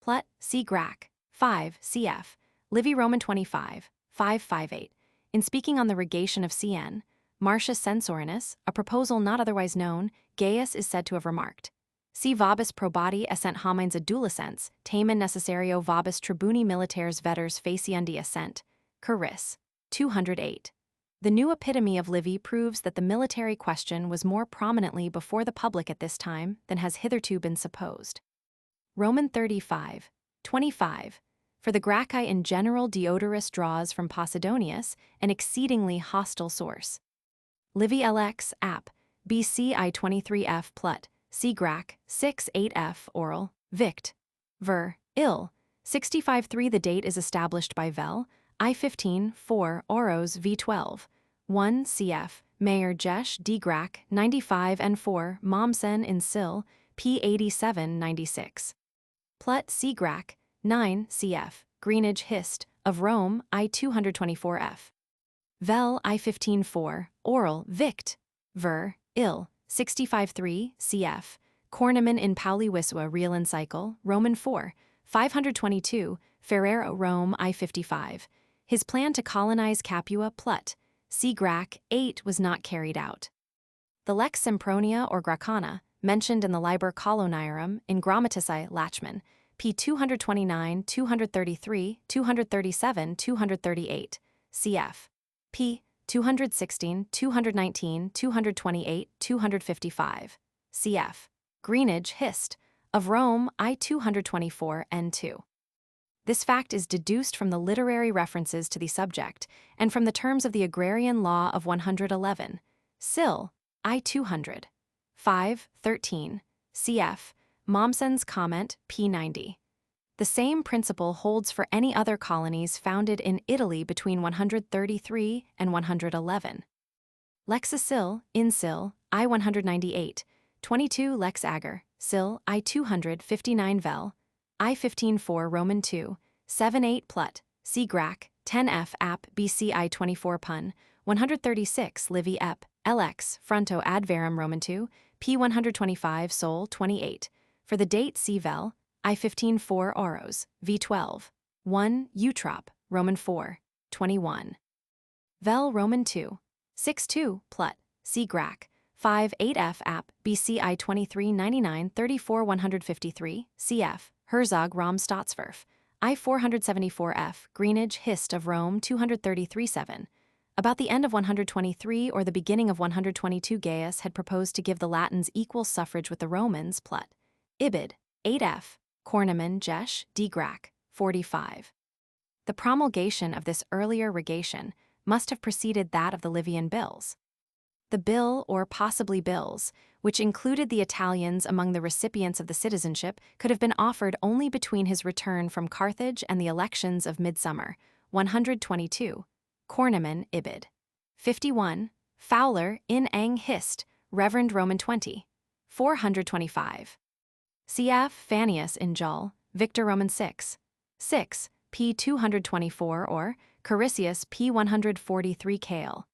Plut, C. Grac, 5, cf. Livy Roman 25, 558. In speaking on the regation of Cn, Marcius Censorinus, a proposal not otherwise known, Gaius is said to have remarked, Si vobis probati essent homines adolescens, tamen necessario vobis tribuni militares vetters faciendi assent, Curis, 208. The new epitome of Livy proves that the military question was more prominently before the public at this time than has hitherto been supposed. Roman 35, 25. For the Gracchi in general Diodorus draws from Posidonius, an exceedingly hostile source. Livy LX, App, BC I23F Plut, C. Grac, 6-8F Oral, Vict. Ver, Ill, 65-3. The date is established by Vel, I15-4 Oros V12, 1 cf. Mayor Jesh D. Grac, 95 and 4 Mommsen in Sil, P 87-96. Plut C. Grac, 9 cf. Greenwich hist. Of Rome, I 224F. Vel I15-4 Oral Vict. Ver, Ill, 65-3 cf. Corneman in Pauli Wiswa Real Encycle, Roman 4, 522, Ferrero Rome I55. His plan to colonize Capua Plut, C. Grac, 8 was not carried out. The Lex Sempronia or Gracchana, mentioned in the Liber Coloniarum in Grammatici Lachman, p. 229, 233, 237, 238, cf. p. 216, 219, 228, 255, cf. Greenwich hist. of Rome I-224 N2. This fact is deduced from the literary references to the subject and from the terms of the Agrarian Law of 111, Sil. I-200, 5:13, cf. Mommsen's comment p90. The same principle holds for any other colonies founded in Italy between 133 and 111. Lex Sil. in Sil. I-198, 22 Lex Ager, Sil. I-259 Vel, I-15-4 Roman 2, 7-8 Plut, C. Grac, 10F App BC I-24 Pun, 136 Livy Ep, LX Fronto ad Verum Roman 2, P-125 Sol 28. For the date C. Vel, I-15-4 Oros, V12, 1 Eutrop, Roman 4, 21. Vel Roman 2, 6-2 Plut, C. Grac, 5-8F App BC I-23 99 34 153 cf. Herzog Rom Staatsverf, I-474F Greenage Hist of Rome 233-7. About the end of 123 or the beginning of 122 Gaius had proposed to give the Latins equal suffrage with the Romans. Plut. Ibid. 8F. Corneman Jesh D. Grac, 45. The promulgation of this earlier rogation must have preceded that of the Livian Bills. The bill, or possibly bills, which included the Italians among the recipients of the citizenship, could have been offered only between his return from Carthage and the elections of midsummer, 122, Corneman Ibid. 51, Fowler in Ang Hist, Reverend Roman 20, 425. Cf. Fannius in Jull, Victor Roman 6, 6, p. 224 or Caricius p. 143 Kale.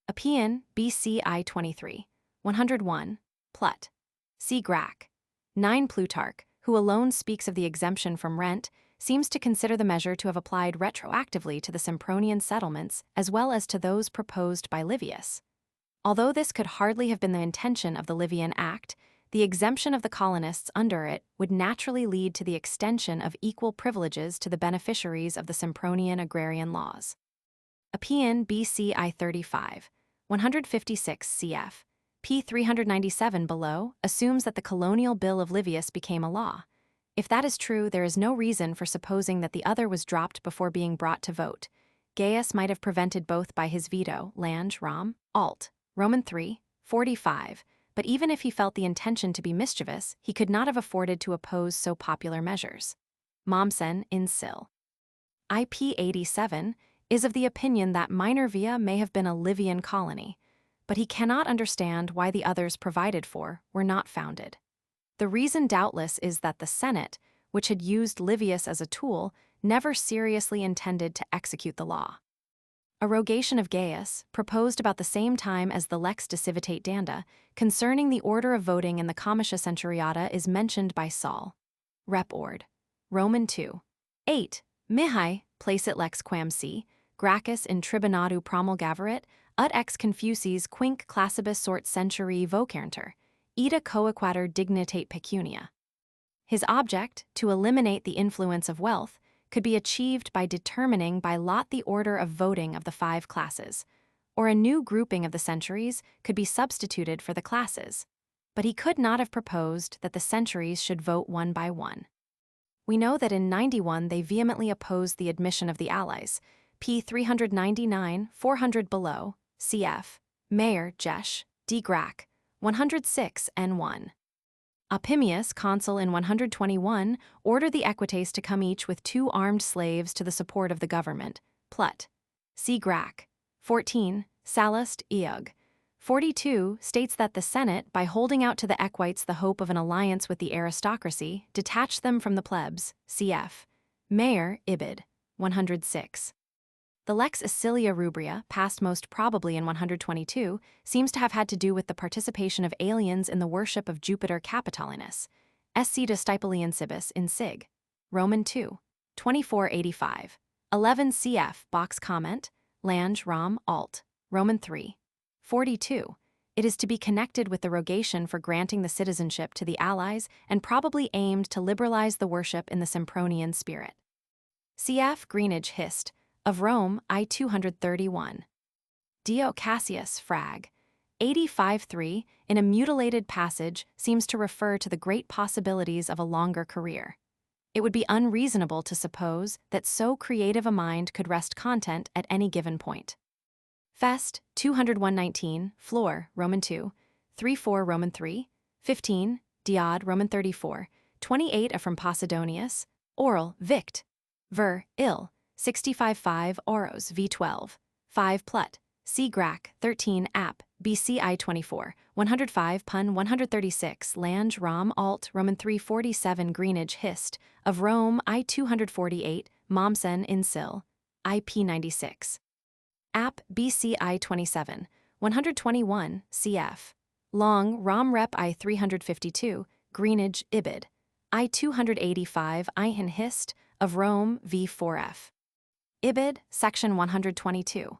Appian, BC I-23, 101, Plut. C. Grac. 9 Plutarch, who alone speaks of the exemption from rent, seems to consider the measure to have applied retroactively to the Sempronian settlements as well as to those proposed by Livius. Although this could hardly have been the intention of the Livian Act, the exemption of the colonists under it would naturally lead to the extension of equal privileges to the beneficiaries of the Sempronian agrarian laws. Appian, BC I-35, 156 cf. p. 397 below assumes that the colonial bill of Livius became a law. If that is true, there is no reason for supposing that the other was dropped before being brought to vote. Gaius might have prevented both by his veto, Lange, Rom, Alt, Roman 3, 45, but even if he felt the intention to be mischievous, he could not have afforded to oppose so popular measures. Mommsen in Sil. IP 87 is of the opinion that Minervia may have been a Livian colony, but he cannot understand why the others provided for were not founded. The reason doubtless is that the Senate, which had used Livius as a tool, never seriously intended to execute the law. A rogation of Gaius, proposed about the same time as the Lex de Civitate Danda, concerning the order of voting in the Comitia Centuriata is mentioned by Saul. Rep. Ord. Roman 2. 8. Mihi, placit lex quam si, Gracchus in tribunatu promulgaverit, ut ex Confucis quinc classibus sort centurii vocernter, ita coequator dignitate pecunia. His object, to eliminate the influence of wealth, could be achieved by determining by lot the order of voting of the 5 classes, or a new grouping of the centuries could be substituted for the classes, but he could not have proposed that the centuries should vote one by one. We know that in 91 they vehemently opposed the admission of the allies, p. 399, 400 below, cf. Mayer, Jesh, D. Grac, 106 N1. Opimius, consul in 121, ordered the equites to come each with 2 armed slaves to the support of the government. Plut. C. Grac. 14, Sallust, Eog. 42 states that the Senate, by holding out to the equites the hope of an alliance with the aristocracy, detached them from the plebs. Cf. Mayer, Ibid. 106. The Lex Acilia Rubria, passed most probably in 122, seems to have had to do with the participation of aliens in the worship of Jupiter Capitolinus, sc de Stipulian Cibus in Sig. Roman 2, 2485. 11 cf. Box comment, Lange, Rom, Alt, Roman 3, 42. It is to be connected with the rogation for granting the citizenship to the allies and probably aimed to liberalize the worship in the Sempronian spirit. Cf. Greenage Hist. Of Rome I-231. Dio Cassius Frag. 85.3 in a mutilated passage seems to refer to the great possibilities of a longer career. It would be unreasonable to suppose that so creative a mind could wrest content at any given point. Fest, 201:19, Floor, Roman 2, 3:4 Roman 3, 15, Diod, Roman 34, 28 from Posidonius, Oral, Vict, Ver, Ill, 65:5 Oros, V12, 5 Plut, C. Grac, 13 App, BCI 24, 105 Pun 136 Lange Rom Alt, Roman 347 Greenage Hist, of Rome I 248, Mommsen in Sil, IP 96. App BCI 27, 121, cf. Long Rom Rep I 352, Greenage Ibid, I 285 Ihan Hist, of Rome V4F. Ibid, section 122.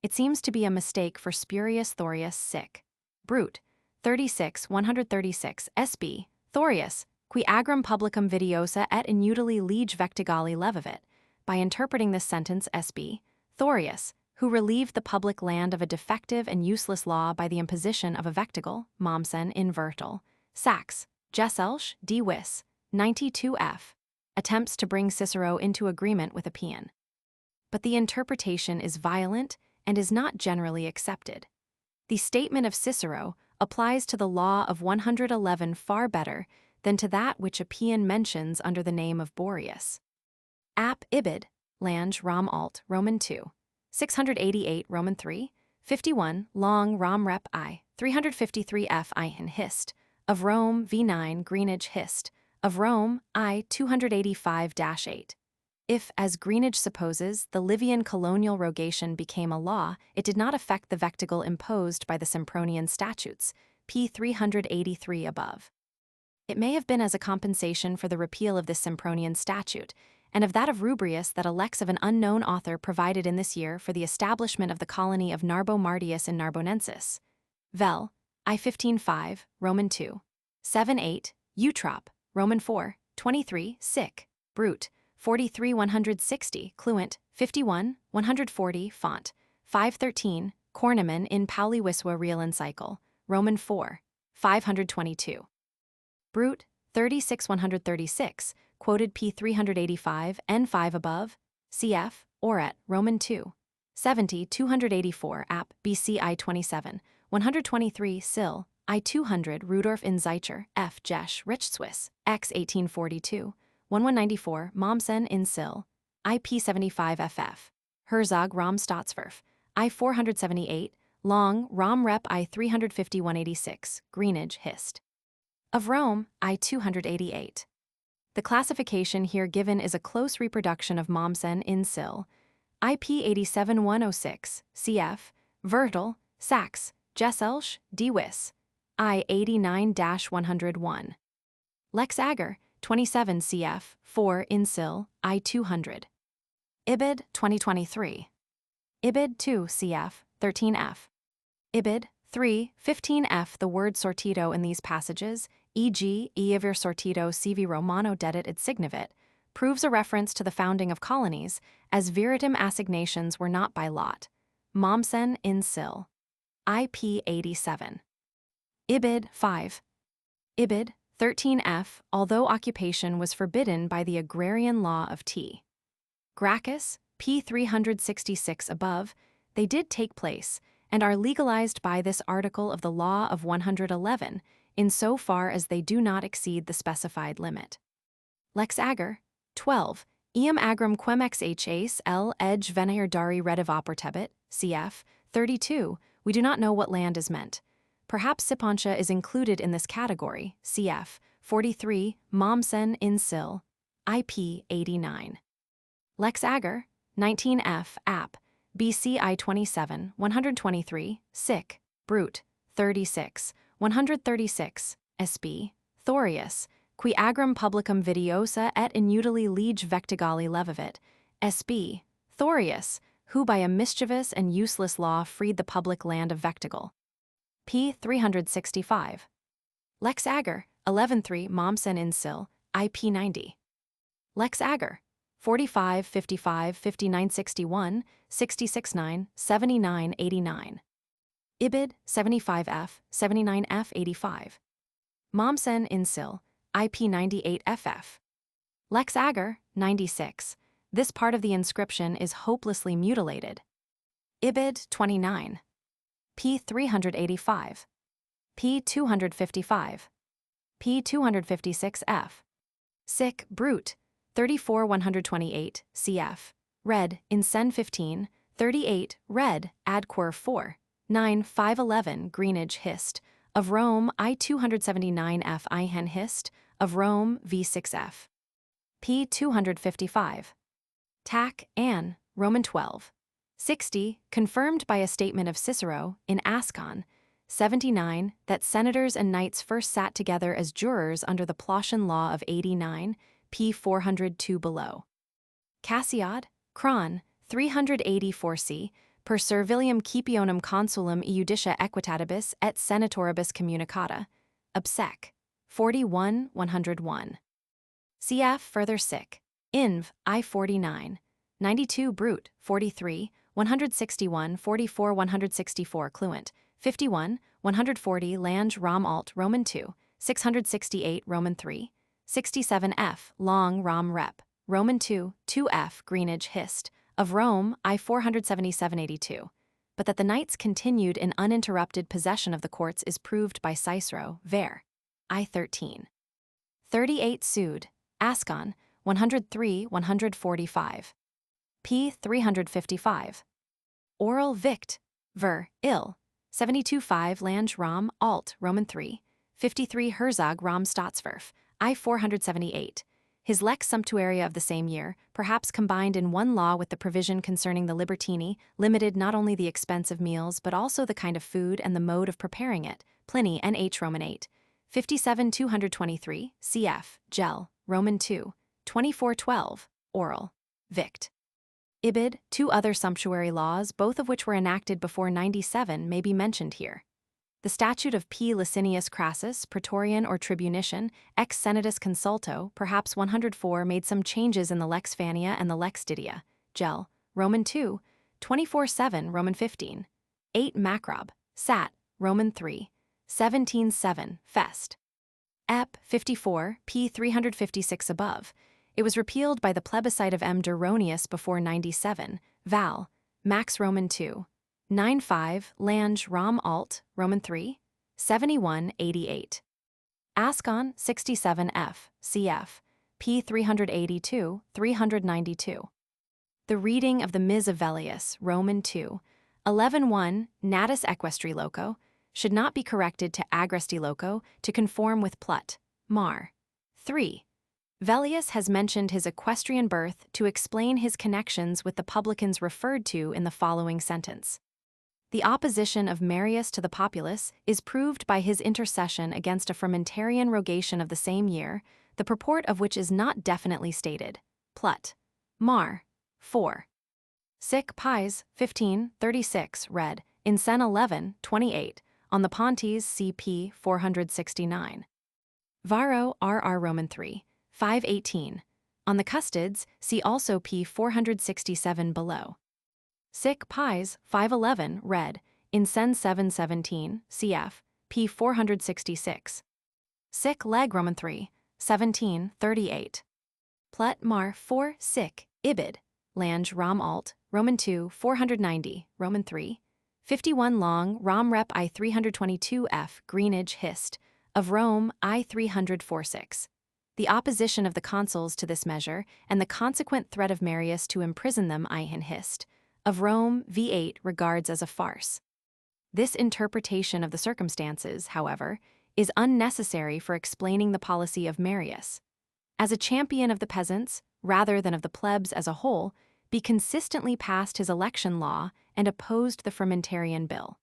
It seems to be a mistake for spurious Thorius sic. Brute, 36 136 SB, Thorius, qui agram publicum vidiosa et inutili lege vectigali levavit, by interpreting this sentence SB, Thorius, who relieved the public land of a defective and useless law by the imposition of a vectigal, Mommsen in Vertil, Sax, Gesellsch, D. Wis, 92f, attempts to bring Cicero into agreement with Appian. But the interpretation is violent and is not generally accepted. The statement of Cicero applies to the law of 111 far better than to that which Appian mentions under the name of Boreas. App Ibid, Lange Rom Alt, Roman 2, 688 Roman 3, 51 Long Rom Rep I, 353f Ihan Hist, of Rome V9 Greenage Hist, of Rome I 285-8. If, as Greenage supposes, the Livian colonial rogation became a law, it did not affect the vectigal imposed by the Sempronian statutes, p. 383 above. It may have been as a compensation for the repeal of this Sempronian statute, and of that of Rubrius that a lex of an unknown author provided in this year for the establishment of the colony of Narbo Martius in Narbonensis. Vel, I 15.5, Roman 2, 7.8, Eutrop, Roman 4, 23, Sic, Brute, 43 160, Cluent, 51, 140, Font, 513, Corneman in Pauli Wiswa Real Encycle, Roman 4, 522. Brute, 36 136, quoted p. 385, n5 above, cf. Oret, Roman 2, 70 284, App, BCI 27, 123, Sil, I 200, Rudolf in Zeicher, F. Jesch, Rich Swiss, X 1842, 1194, Mommsen in Sil, IP 75 FF, Herzog Rom Staatsverf, I 478, Long Rom Rep I 351-86, Greenage Hist. Of Rome, I 288. The classification here given is a close reproduction of Mommsen in Sil, IP 87106, cf. Vertil, Sax, Gesellsch, D. Wis, I 89-101. Lex Ager, 27 cf. 4 in Sil, I 200. Ibid, 2023. Ibid 2 cf. 13f. Ibid 3, 15f. The word sortito in these passages, e.g., Eivir sortito sivi Romano dedit et signavit, proves a reference to the founding of colonies, as viritum assignations were not by lot. Mommsen in Sil. IP 87. Ibid 5. Ibid 13f. Although occupation was forbidden by the agrarian law of T. Gracchus, p. 366 above, they did take place, and are legalized by this article of the law of 111, in so far as they do not exceed the specified limit. Lex Ager, 12, Eam agram quem ex haes L edge venir dari retiv opertebit, cf. 32, we do not know what land is meant. Perhaps Sipontia is included in this category, cf. 43, Mommsen in Sil, IP 89. Lex Ager, 19f, App, BCI 27, 123, Sic, Brute, 36, 136, SB, Thorius, qui agram publicum vidiosa et inutili lege vectigali levavit, SB, Thorius, who by a mischievous and useless law freed the public land of Vectigal. p. 365. Lex Ager, 11.3 Mommsen in Sil, IP 90. Lex Ager, 45, 55, 59, 61, 66, 9, 79, 89. Ibid, 75F, 79F 85. Mommsen in Sil, IP 98FF. Lex Ager, 96. This part of the inscription is hopelessly mutilated. Ibid, 29. P 385. P 255. P 256F. Sic, Brute, 34 128, cf. Red, in Sen 15, 38, Red, Adquir 4, 9 511 Greenage Hist, of Rome I 279F Ihan Hist, of Rome V6F. P 255. Tac, Ann, Roman 12. 60, confirmed by a statement of Cicero, in Ascon, 79, that senators and knights first sat together as jurors under the Plautian Law of 89, p. 402 below. Cassiod, Cron, 384c, per servilium Cipionum consulum iudicia equitatibus et senatoribus communicata, obsec. 41 101. Cf. further sic. Inv. I 49. 92 Brute, 43, 161 44 164 Cluent, 51, 140 Lange Rom Alt Roman 2, 668 Roman 3, 67 F Long Rom Rep, Roman 2, 2F Greenage Hist, of Rome I 477-82. But that the knights continued in uninterrupted possession of the courts is proved by Cicero, Ver. I 13. 38 Sued, Ascon, 103 145. P 355. Oral Vict, Ver. Ill, 72-5 Lange Rom Alt Roman 3, 53 Herzog Rom Staatsverf, I 478. His Lex Sumptuaria of the same year, perhaps combined in one law with the provision concerning the libertini, limited not only the expense of meals but also the kind of food and the mode of preparing it. Pliny Nh Roman 8, 57 223, cf. Gel, Roman 2, 2412, Oral. Vict. Ibid, two other sumptuary laws, both of which were enacted before 97, may be mentioned here. The statute of P. Licinius Crassus, praetorian or tribunician, ex senatus consulto, perhaps 104, made some changes in the Lex Fania and the Lex Didia. Gel, Roman 2, 24-7, Roman 15. 8 Macrob, Sat, Roman 3, 17-7, Fest. Ep. 54, p. 356 above. It was repealed by the plebiscite of M. Duronius before 97, Val, Max Roman 2, 95, Lange Rom Alt, Roman 3, 71-88. Ascon 67F, cf. p. 382, 392. The reading of the Ms. of Velleius, Roman 2, 11-1, Natus equestri loco, should not be corrected to agresti loco to conform with Plut, Mar. 3. Velleius has mentioned his equestrian birth to explain his connections with the publicans referred to in the following sentence. The opposition of Marius to the populace is proved by his intercession against a fermentarian rogation of the same year, the purport of which is not definitely stated. Plut. Mar. 4. Sic Pies, 15, 36, read, in Sen 11, 28, on the Pontes CP 469. Varro RR Roman 3, 518. On the Custids, see also p. 467 below. Sic Pies, 511, read, in Sen 717, cf. p. 466. Sic Leg Roman 3, 17, 38. Plut Mar 4 Sic, Ibid, Lange Rom Alt, Roman 2, 490, Roman 3, 51 Long Rom Rep I 322F Greenage Hist, of Rome I 346. The opposition of the consuls to this measure and the consequent threat of Marius to imprison them Ihan Hist, of Rome V8 regards as a farce. This interpretation of the circumstances, however, is unnecessary for explaining the policy of Marius. As a champion of the peasants, rather than of the plebs as a whole, be consistently passed his election law and opposed the fermentarian bill.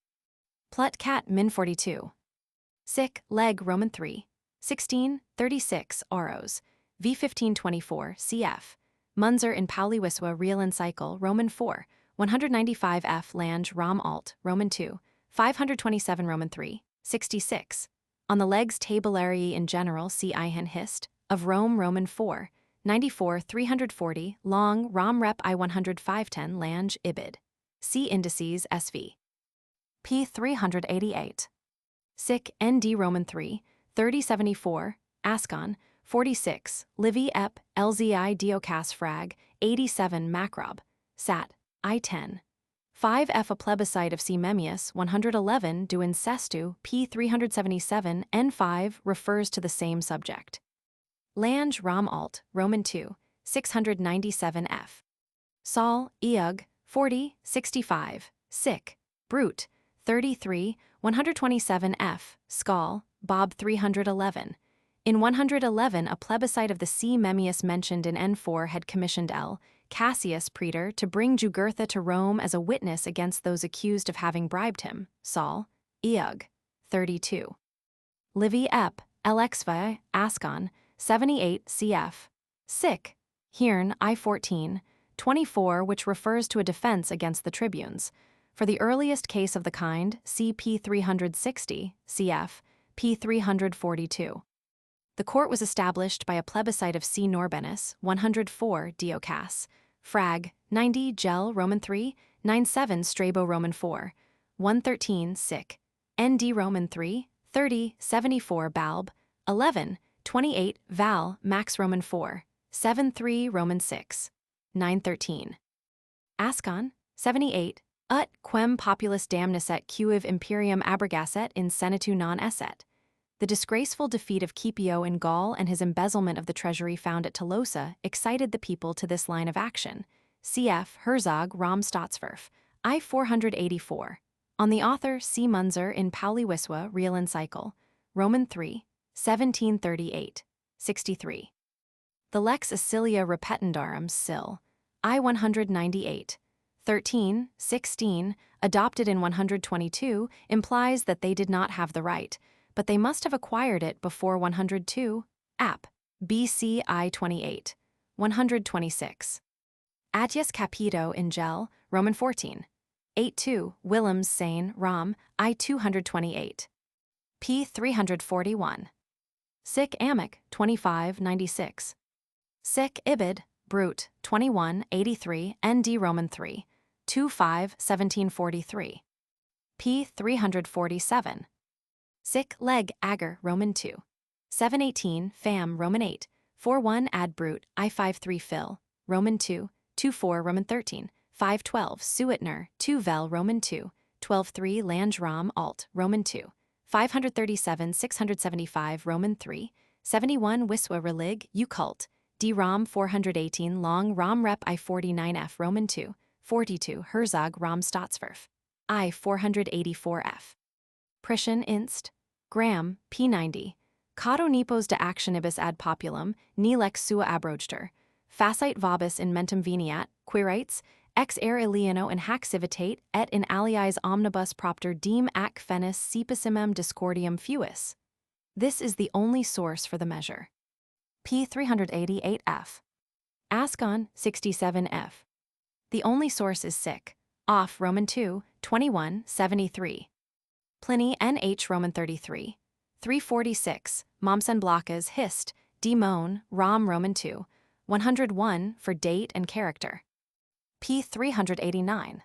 Plut Cat Min 42. Sic Leg Roman 3, 16, 36 Auros, v 1524 cf. Munzer in Pauli Wiswa Real Encycle Roman 4, 195 F Lange Rom Alt, Roman 2, 527 Roman 3, 66. On the legs tabularii in general see Ihan Hist, of Rome Roman 4, 94 340 Long Rom Rep I 10510 Lange Ibid. See indices SV. p. 388. Sic Nd Roman 3, 3074, Ascon, 46, Livy ep. Lzi Diocas frag, 87 Macrob, Sat. I10. 5f. A plebiscite of C. Memmius, 111 Du Incestu, p. 377, n5 refers to the same subject. Lange Rom alt, Roman 2, 697 f. Sol, Eug, 40, 65, Sic. Brute, 33, 127 f. Skal, Bob 311. In 111, a plebiscite of the C. Memmius mentioned in N4 had commissioned L. Cassius Praetor to bring Jugurtha to Rome as a witness against those accused of having bribed him. Sol, Eug, 32. Livy ep. Lxvi, Ascon, 78 cf. Sic. Hearn, I14, 24, which refers to a defense against the tribunes. For the earliest case of the kind, see p. 360, cf. p. 342. The court was established by a plebiscite of C. Norbenus, 104 Diocas, frag. 90 Gel Roman 3, 97 Strabo Roman 4, 113 Sic. Nd Roman 3, 30 74 Balb, 11 28 Val Max Roman 4, 73 Roman 6, 913. Ascon, 78, ut quem populus damnescet cuiv imperium abrogasset in senatu non esset. The disgraceful defeat of Scipio in Gaul and his embezzlement of the treasury found at Tolosa excited the people to this line of action. Cf. Herzog Rom Staatsverf, I 484. On the author C. Munzer in Pauli Wiswa Real Encycle, Roman 3, 1738, 63. The Lex Acilia Repetendarum Sil. I 198. 13, 16, adopted in 122, implies that they did not have the right, but they must have acquired it before 102, App. BC I 28, 126. Atius Capito in Gel, Roman 14. 82, Willems Sane, Rom, I 228. p. 341. Sic Amic, 2596. Sic Ibid, Brute, 2183, Nd Roman 3, 25 1743. p. 347. Sic Leg Ager Roman 2, 718 Fam Roman 8, 41 Ad Brute, I 53 Phil, Roman 2, 24 Roman 13, 512 Suetner, 2 Vel Roman 2, 12-3 Lange Rom Alt, Roman 2, 537 675 Roman 3, 71 Wiswa Relig, Ucult, D Rom 418 Long Rom Rep I 49F Roman 2, 42 Herzog Rom Staatsverf, I 484F. Priscian Inst. Graham, p. 90. Cado Nepos de actionibus ad populum, ni lex sua abrogter. Facite vobis in mentum veniat, quirites, ex aer alieno in hac civitate, et in aliis omnibus propter diem ac fenis sipissimum discordium fuis. This is the only source for the measure. p. 388f. Ascon, 67f. The only source is Sic. Off Roman 2, 21, 73. Pliny Nh Roman 33, 346, Mommsen Blockas Hist, D. Moan, Rom Roman 2, 101 for date and character. p. 389.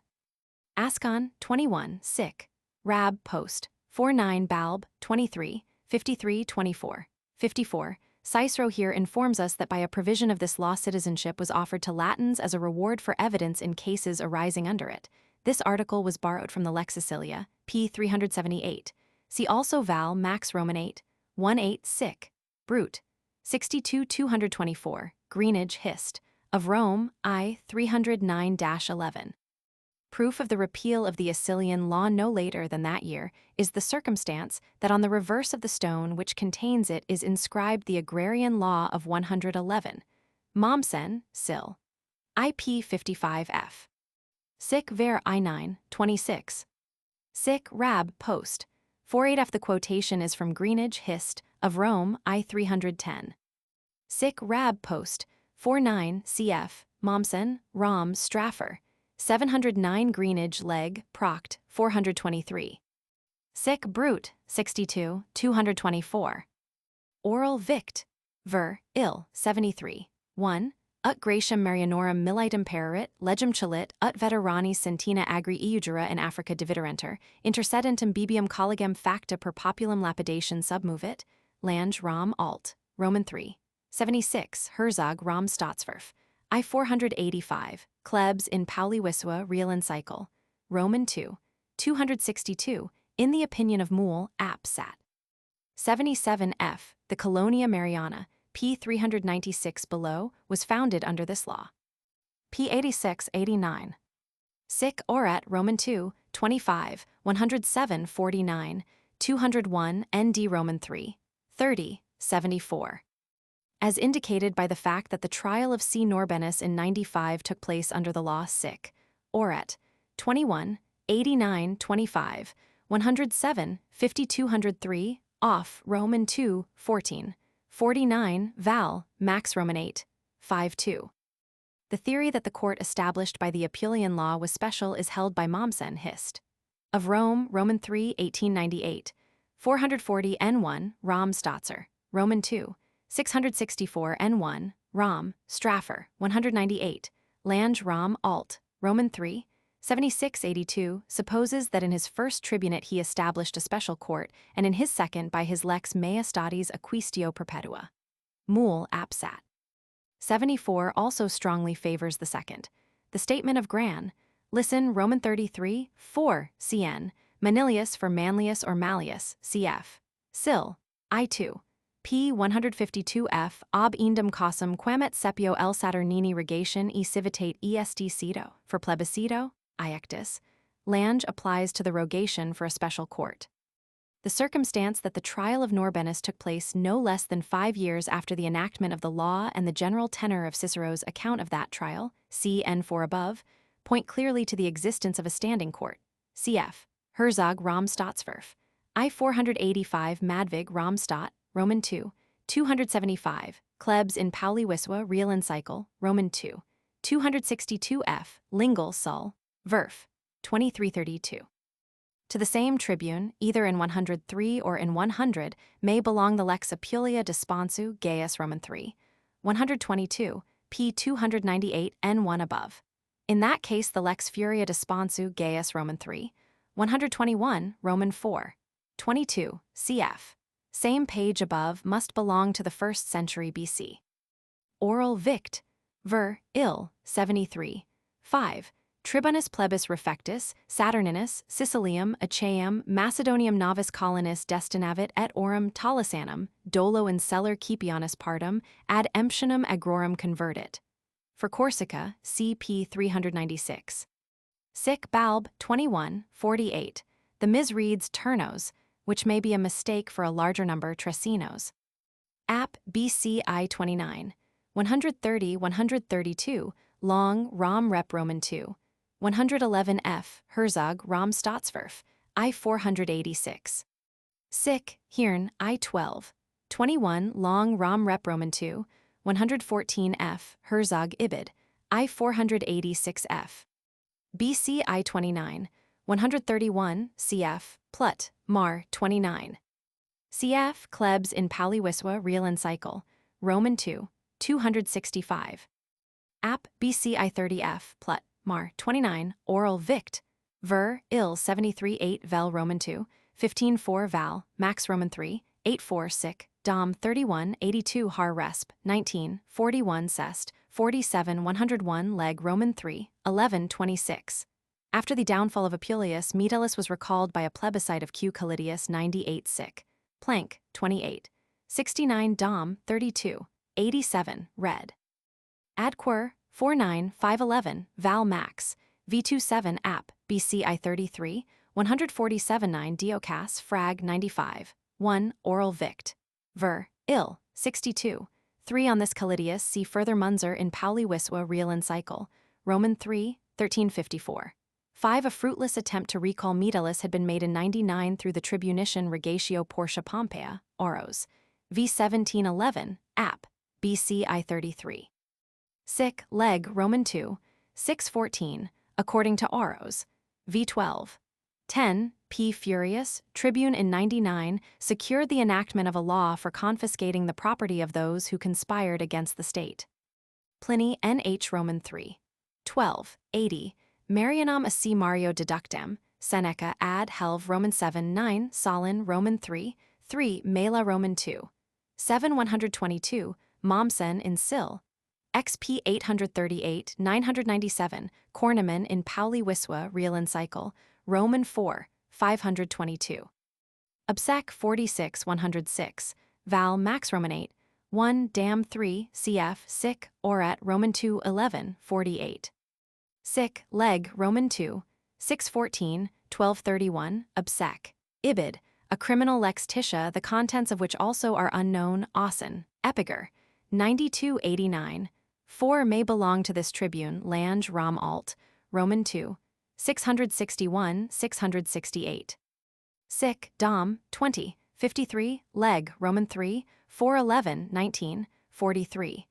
Ascon, 21, Sic. Rab Post, 49 Balb, 23, 53 24, 54. Cicero here informs us that by a provision of this law citizenship was offered to Latins as a reward for evidence in cases arising under it. This article was borrowed from the Lex Sicilia, p. 378. See also Val Max Roman 8, 18 Sic. Brute, 62 224, Greenage Hist. Of Rome, I 309-11. Proof of the repeal of the Assylian law no later than that year is the circumstance that on the reverse of the stone which contains it is inscribed the agrarian law of 111. Mommsen, Sil. IP 55F. Sic ver I9, 26. Sic Rab Post, 48F. The quotation is from Greenage Hist. Of Rome, I 310. Sic Rab Post, 49 cf. Mommsen, Rom Straffer, 709 Greenage Leg, Proct, 423. Sic Brute, 62, 224. Oral Vict. Ver, Ill, 73. 1. Ut gratiam Marianorum militum pererit, legem chalit, ut veterani centina agri iudura in Africa dividerenter, intercedentum bibium collegem facta per populum lapidation submovit, Lange Rom alt, Roman 3. 76, Herzog Rom Staatsverf. I 485, Klebs in Pauli Wisua Real and Cycle, Roman 2. 262, in the opinion of Moule, App Sat. 77f, the Colonia Mariana, p. 396 below, was founded under this law. p. 86-89. Sic orat Roman 2, 25, 107 49, 201 ND Roman 3, 30, 74. As indicated by the fact that the trial of C. Norbenus in 95 took place under the law Sic orat 21, 89 25, 107 5203, off Roman 2, 14, 49 Val, Max Roman 8, 5-2. The theory that the court established by the Apulian law was special is held by Mommsen Hist. Of Rome, Roman 3, 1898, 440 N1, Rom Stotzer, Roman 2, 664 N1, Rom, Straffer, 198, Lange Rom alt, Roman 3, 7682, supposes that in his first tribunate he established a special court, and in his second by his lex majestatis acquistio perpetua. Moule Apsat. 74 also strongly favors the second. The statement of Gran, listen Roman 33, 4, cn, Manilius for Manlius or Malleus, cf. Sil. I2. p. 152f, ob indem causam quamet sepio el Saturnini regation e civitate est cito, for plebiscito, iectus, Lange applies to the rogation for a special court. The circumstance that the trial of Norbenus took place no less than 5 years after the enactment of the law and the general tenor of Cicero's account of that trial, see N4 above, point clearly to the existence of a standing court, cf. Herzog Rom Staatsverf. I 485 Madvig Rom Stat, Roman 2, 275, Klebs in Pauli Wiswa Real and Cycle, Roman 2, 262f, Lingle Sul, Verf. 2332. To the same tribune, either in 103 or in 100, may belong the Lex Apulia Desponsu Gaius Roman 3, 122, p. 298 N1 above. In that case the Lex Furia Desponsu Gaius Roman 3, 121 Roman 4, 22, cf. Same page above must belong to the 1st century BC. Oral Vict, Ver, Ill, 73, 5, Tribunus plebis refectus, Saturninus, Sicilium, Achaeum, Macedonium novis colonis destinavit et orum Talisanum, dolo and celer Cipionus partum, ad emptionem agrorum convertit. For Corsica, CP 396. Sic Balb 21, 48. The misreads Turnos, which may be a mistake for a larger number Tresinos. App BCI 29, 130-132, long Rom Rep Roman 2, 111f, Herzog Rom Staatsverf, I 486. Sic, Hirn, I 12, 21, long Rom Rep Roman 2, 114f, Herzog Ibid, I 486f. BC I 29, 131, cf, Plut, Mar 29. Cf. Klebs in Pauli Wiswa Real and Cycle, Roman 2, 265. App BC I 30f, Plut, Mar 29, Oral Vict, Ver, Ill 73 8 Vel Roman 2, 15 4 Val, Max Roman 3, 8 4 Sic, Dom 31 82 Har Resp, 19, 41 Cest, 47 101 Leg Roman 3, 11 26. After the downfall of Apuleius, Metellus was recalled by a plebiscite of Q. Callidius 98 Sic, Plank 28, 69 Dom 32, 87 Red. Adquir 49 511 Val Max, V27 App, BC I 33, 147 9 Diocas Frag 95, 1 Oral Vict, Ver, Ill 62, 3 on this Callidius see further Munzer in Pauli Wiswa Real and Cycle, Roman 3, 1354. 5 A fruitless attempt to recall Metellus had been made in 99 through the tribunician Regatio Portia Pompea, Oros, v 1711, App, BC I 33. Sic, Leg, Roman 2, 614, according to Oros, v 12. 10, P. Furius, tribune in 99, secured the enactment of a law for confiscating the property of those who conspired against the state. Pliny Nh Roman 3. 12, 80, Marianam ac Mario deductem, Seneca ad helve Roman 7 9, Solon Roman 3, 3, Mela Roman 2. 7 122, Mommsen in Sil. XP 838 997, Corneman in Pauli Wiswa Real Encycle, Roman 4, 522. Obsec 46 106, Val Max Roman 8, 1 Dam 3 cf Sic Orat Roman 2 11 48. Sic Leg Roman 2, 614 1231, Obsec. Ibid, a criminal lex Tisha the contents of which also are unknown, Austin, Epiger, 9289, 4 may belong to this tribune, Lange Rom Alt, Roman 2, 661 668. Sic Dom, 20, 53, Leg Roman 3, 411 19, 43.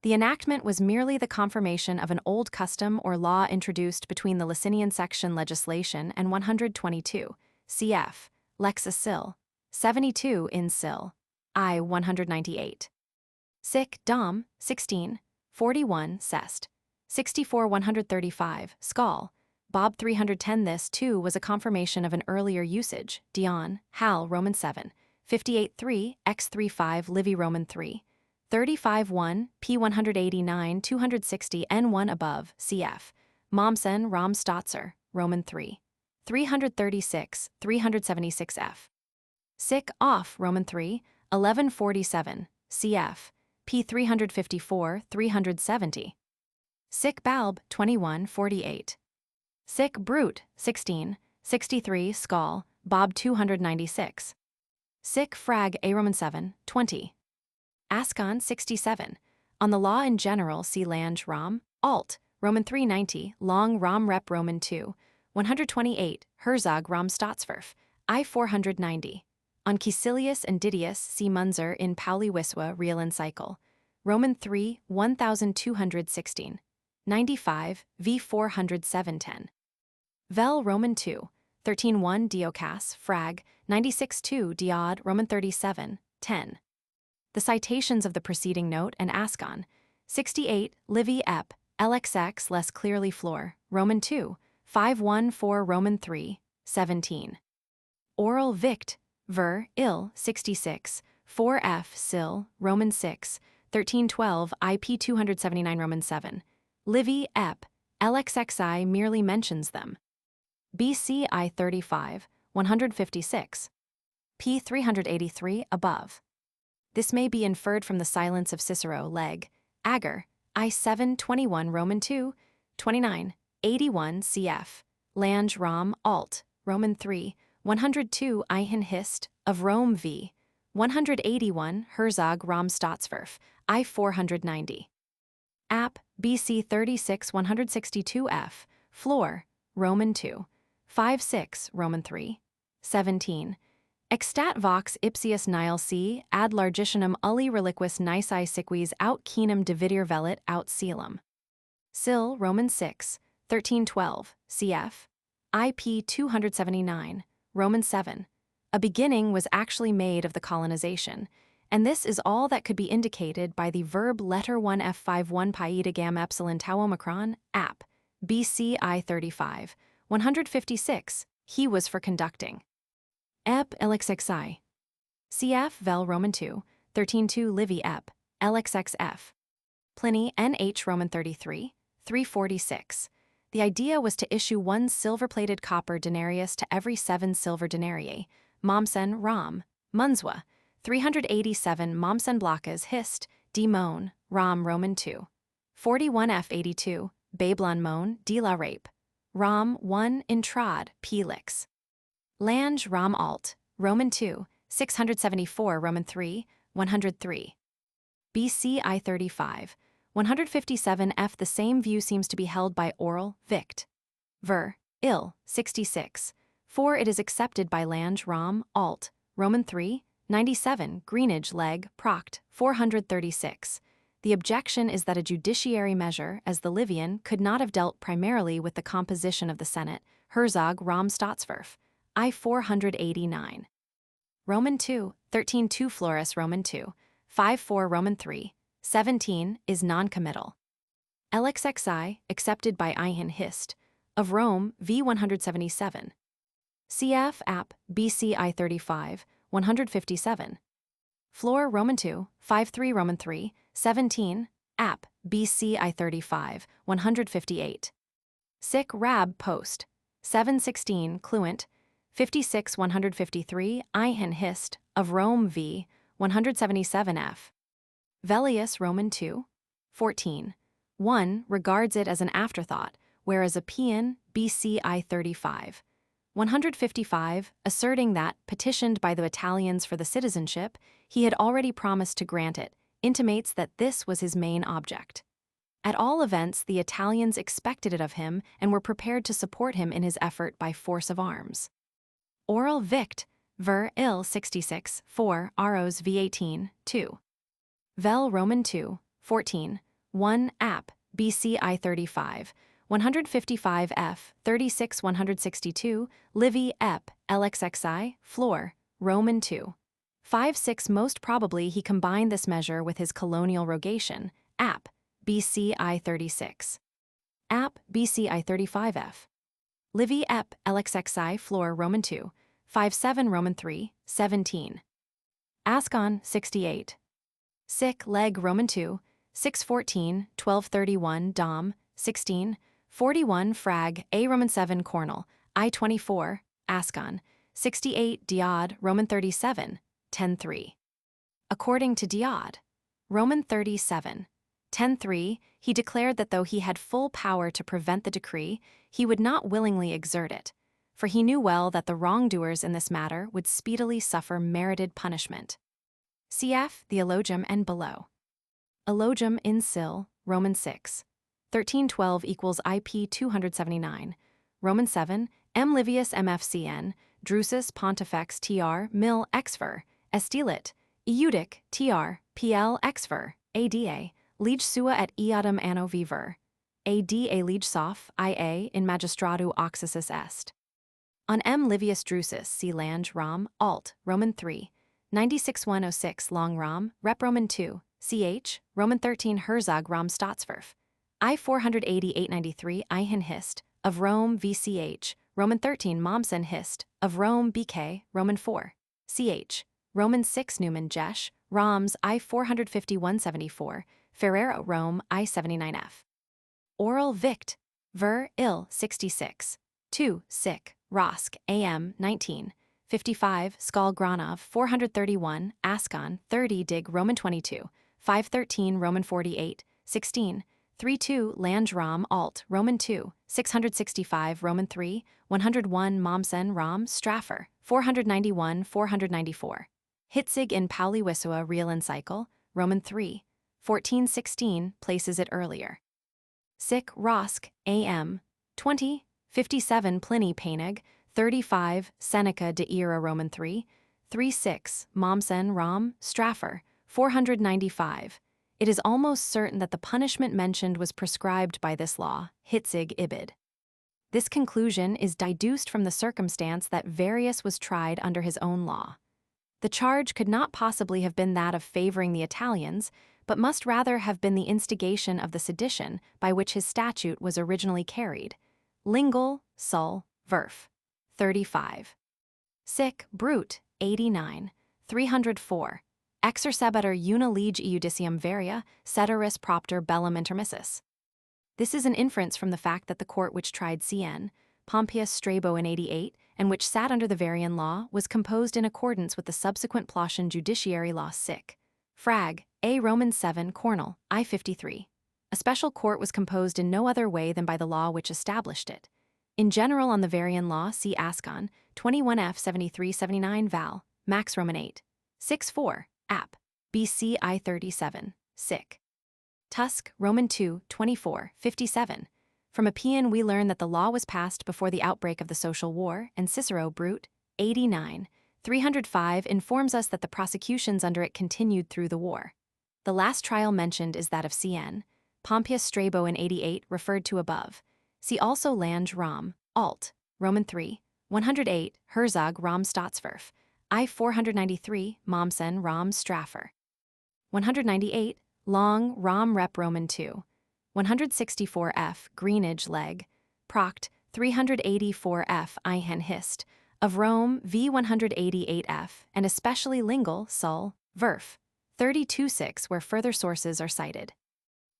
The enactment was merely the confirmation of an old custom or law introduced between the Licinian section legislation and 122, cf. Lex Sil, 72 in Sil, I 198. Sic Dom, 16, 41 Cest, 64 135, Skal, Bob 310. This, too, was a confirmation of an earlier usage, Dion, Hal Roman 7, 58 3, x 35 Livy Roman 3, 35 1, p 189 260 n1 above, cf. Mommsen Rom Stotzer, Roman 3, 336 376 f. Sic Off Roman 3, 1147, cf. p 354 370. Sic Balb 21 48. Sic Brute 16, 63 Skal, Bob 296. Sic Frag A Roman 7, 20. Ascon 67. On the law in general see Lange Rom, Alt, Roman 390, Long Rom Rep Roman 2, 128, Herzog Rom Staatsverf, I 490. On Caecilius and Didius see Munzer in Pauli Wiswa Real Encycle, Roman 3, 1216, 95, v 40710. Vel Roman 2, 13-1 Diocas, Frag, 96-2 Diod, Roman 37, 10. The citations of the preceding note and Ascon, 68, Livy Ep, LXX less clearly Flor, Roman 2, 514 Roman 3, 17. Oral Vict, Ver, Ill, 66, 4F Sil, Roman 6, 1312 IP 279 Roman 7. Livy Ep, LXXI merely mentions them. BC I 35, 156. P 383 above. This may be inferred from the silence of Cicero, Leg, Ager, I 721 Roman 2, 29, 81 cf. Lange Rom Alt, Roman 3, 102 Ihan Hist, of Rome v. 181 Herzog Rom Staatsverf, I 490. App, BC 36 162 f. Flor, Roman 2, 5-6 Roman 3, 17. Extat vox ipsius nihil c ad largitionem ulli reliquis nisi siquis aut keenum dividir velit aut coelum. Sil Roman 6, 1312, cf. IP 279, Roman 7. A beginning was actually made of the colonization, and this is all that could be indicated by the verb letter 1 f51 paida gam epsilon tau omicron, app, BC I 35, 156, he was for conducting. Ep LXXI. Cf. Vel Roman 2, 13-2 Livy Ep, LXXF. Pliny Nh Roman 33, 346. The idea was to issue 1 silver-plated copper denarius to every 7 silver denarii. Mommsen Rom, Munzwa, 387 Mommsen Blockas Hist, D Mon, Rom Roman 2. 41 F82, Babylon Mon, D La Rape. Rom 1 Intrad, Pelix. Lange Rom Alt, Roman 2, 674 Roman 3, 103. BC I 35, 157 f. The same view seems to be held by Oral, Vict. Ver, Ill, 66. For it is accepted by Lange Rom Alt, Roman 3, 97 Greenage Leg, Proct, 436. The objection is that a judiciary measure, as the Livian, could not have dealt primarily with the composition of the Senate, Herzog Rom Staatsverf, I 489. Roman 2, 13-2 Florus Roman 2, 5-4 Roman 3, 17 is non-committal. LXXI, accepted by Ihan Hist, of Rome v. 177. Cf. App. BCI 35, 157. Floor Roman 2, 53 Roman 3, 17, App. BCI 35, 158. Sic Rab Post, 716 Cluent, 56 153 Ihan Hist, of Rome v. 177 F. Velleius Roman 2, 14. 1 regards it as an afterthought, whereas Appian, BCI 35, 155, asserting that, petitioned by the Italians for the citizenship, he had already promised to grant it, intimates that this was his main object. At all events, the Italians expected it of him and were prepared to support him in his effort by force of arms. Oral Vict, ver. Il 66, 4, Aros v. 18, 2. Vel Roman 2, 14, 1 App. BCI 35, 155 F. 36 162, Livy Ep. LXXI, Floor, Roman 2. 5-6. Most probably he combined this measure with his colonial rogation, App. BCI 36. App. BCI 35 F. Livy Ep. LXXI, Floor, Roman 2. 5-7 Roman 3, 17. Ascon 68. Sic Leg Roman 2, 614, 1231 Dom, 16, 41 Frag, A Roman 7 Cornel, I-24, Ascon, 68 Diod, Roman 37, 10-3. According to Diod, Roman 37, 10-3, he declared that though he had full power to prevent the decree, he would not willingly exert it, for he knew well that the wrongdoers in this matter would speedily suffer merited punishment. Cf. the Elogium and below. Elogium in Sil, Roman 6. 1312 equals IP 279. Roman 7, M. Livius MFCN, Drusus Pontifex TR, Mil Exver, Estilit, Eudic TR, PL Exver, ADA, Liege Sua et Eadam Anno Viver, ADA Liege Sof, IA, in Magistratu Oxysis Est. On M. Livius Drusus, C. Lange, Rom, Alt, Roman 3, 96106 Long Rom, Rep. Roman 2, CH, Roman 13 Herzog Rom Staatsverf, I 480-893 Ihan Hist, of Rome VCH, Roman 13 Mommsen Hist, of Rome BK, Roman 4, CH, Roman 6 Newman Jesh, Roms I 451-74, Ferrero Rome I 79F. Oral Vict, ver. Il 66, 2 Sic, Rosk, AM 19, 55 Skal Granov 431, Ascon 30 Dig Roman 22, 513 Roman 48, 16, 32 Lange Rom Alt, Roman 2, 665 Roman 3, 101 Mommsen Rom Straffer, 491 494. Hitzig in Pauli Wisua Real Encycle, Roman 3, 1416 places it earlier. Sic Rosk, AM 20, 57 Pliny Painig, 35 Seneca de Ira Roman 3, 36 Mommsen Rom Straffer, 495. It is almost certain that the punishment mentioned was prescribed by this law, Hitzig Ibid. This conclusion is deduced from the circumstance that Varius was tried under his own law. The charge could not possibly have been that of favoring the Italians, but must rather have been the instigation of the sedition by which his statute was originally carried. Lingal, Sul, Verf. 35. Sic Brut, 89, 304. Exercebatur una lege iudicium varia, ceteris propter bellum intermissus. This is an inference from the fact that the court which tried CN, Pompeius Strabo in 88, and which sat under the Varian law, was composed in accordance with the subsequent Plautian judiciary law Sic. Frag, A Roman 7 Cornel, I-53. A special court was composed in no other way than by the law which established it. In general on the Varian law, see Ascon, 21F 7379 Val, Max Roman 8. 6-4, App. BC I-37, Sic. Tusk, Roman 2, 24, 57. From Appian we learn that the law was passed before the outbreak of the social war, and Cicero, Brut, 89, 305 informs us that the prosecutions under it continued through the war. The last trial mentioned is that of CN, Pompeius Strabo in 88 referred to above. See also Lange Rom, Alt, Roman 3, 108, Herzog Rom Staatsverf, I-493, Mommsen Rom Straffer. 198, Long Rom Rep Roman 2, 164f greenage leg, proct 384f Ihan hist, of Rome v 188f, and especially lingual sul, verf, 32.6 where further sources are cited.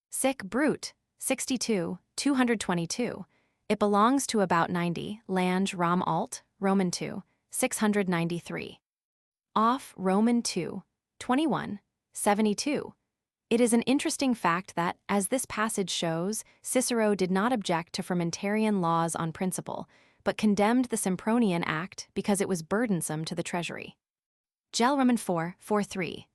Sic brute, 62, 222. It belongs to about 90, Lange Rom alt, Roman 2, 693. Off Roman 2, 21, 72. It is an interesting fact that, as this passage shows, Cicero did not object to fermentarian laws on principle, but condemned the Sempronian Act because it was burdensome to the treasury. Gel Roman 4, 43.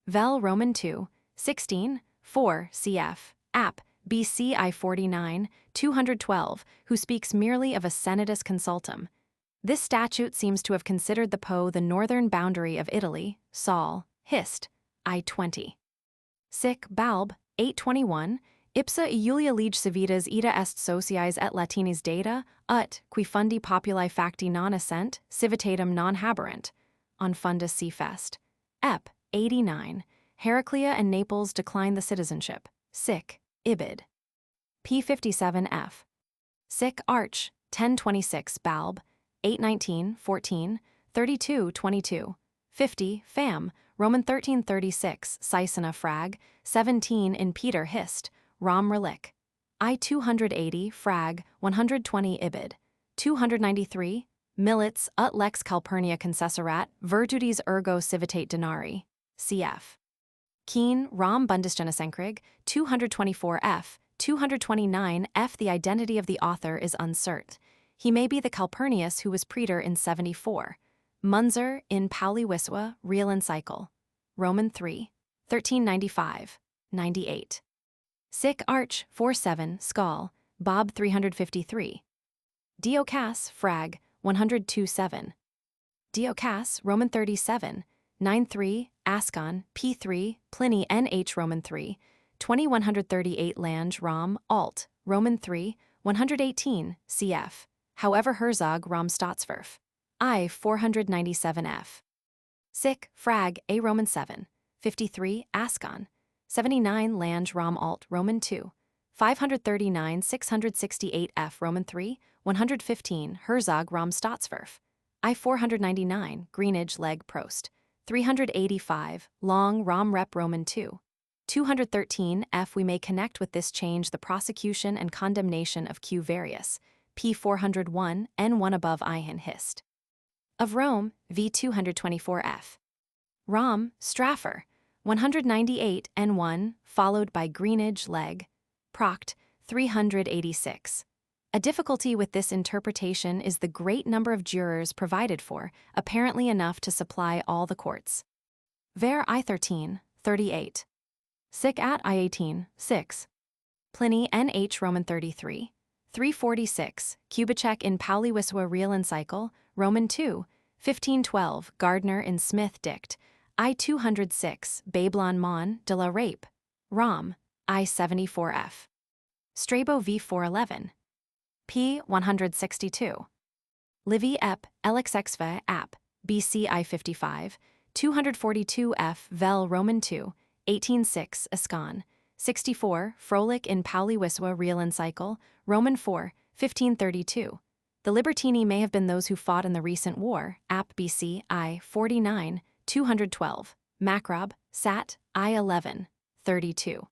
Vel Roman 2, 16, 4 cf. App. BC I 49, 212, who speaks merely of a senatus consultum. This statute seems to have considered the Po the northern boundary of Italy, Sol, hist, I 20. Sic Balb, 821, ipsa Iulia lege civitas ita est sociis et Latinis data, ut, qui fundi populi facti non essent, civitatem non haberent. On fundus C. Fest. Ep. 89. Heraclea and Naples decline the citizenship. Sic. Ibid. P57f. Sic Arch, 1026 Balb, 819, 14, 32, 22, 50 Fam, Roman 1336 Caecina Frag, 17 in Peter Hist, Rom Relic. I 280 Frag, 120 Ibid. 293 Milits ut lex Calpurnia concesserat, virtutis ergo civitate denari. Cf. Keen, Rom Bundesgenesenkrig, 224f, 229f. The identity of the author is uncertain. He may be the Calpurnius who was praetor in 74. Munzer in Pauli Wiswa, Real and Cycle. Roman 3, 1395, 98. Sic Arch, 47, Skal, Bob 353. Diocas, Frag, 102.7. Diocas, Roman 37, 9.3, Ascon, P3, Pliny NH Roman 3, 2138 Lange Rom, Alt, Roman 3, 118, cf. However Herzog Rom Staatsverf. I 497f. Sic, Frag, A Roman 7, 53, Ascon, 79 Lange Rom Alt, Roman 2, 539 668f Roman 3, 115 Herzog Rom Staatsverf. I 499 Greenage Leg Prost. 385, Long Rom Rep Roman 2. 213 f. We may connect with this change the prosecution and condemnation of Q. Varius, p. 401, n1 above Ihan hist. Of Rome, v. 224 f. Rom, Straffer, 198 n1, followed by Greenage Leg, proct. 386. A difficulty with this interpretation is the great number of jurors provided for, apparently enough to supply all the courts. Ver I 13, 38. Sic at I 18, 6. Pliny NH Roman 33, 346, Kubitschek in Pauli Wiswa Real and Cycle, Roman 2, 1512, Gardner in Smith Dict, I 206, Babylon Mon de la Rape, Rom, I 74f. Strabo v 411. P 162. Livy ep. Elixexve ap. BC I 55, 242 f. Vel Roman 2, 1806 Ascon, 64 Frolic in Pauli Wiswa Real and Cycle, Roman 4, 1532. The Libertini may have been those who fought in the recent war, ap. BC I 49, 212. Macrob, Sat. I 11, 32.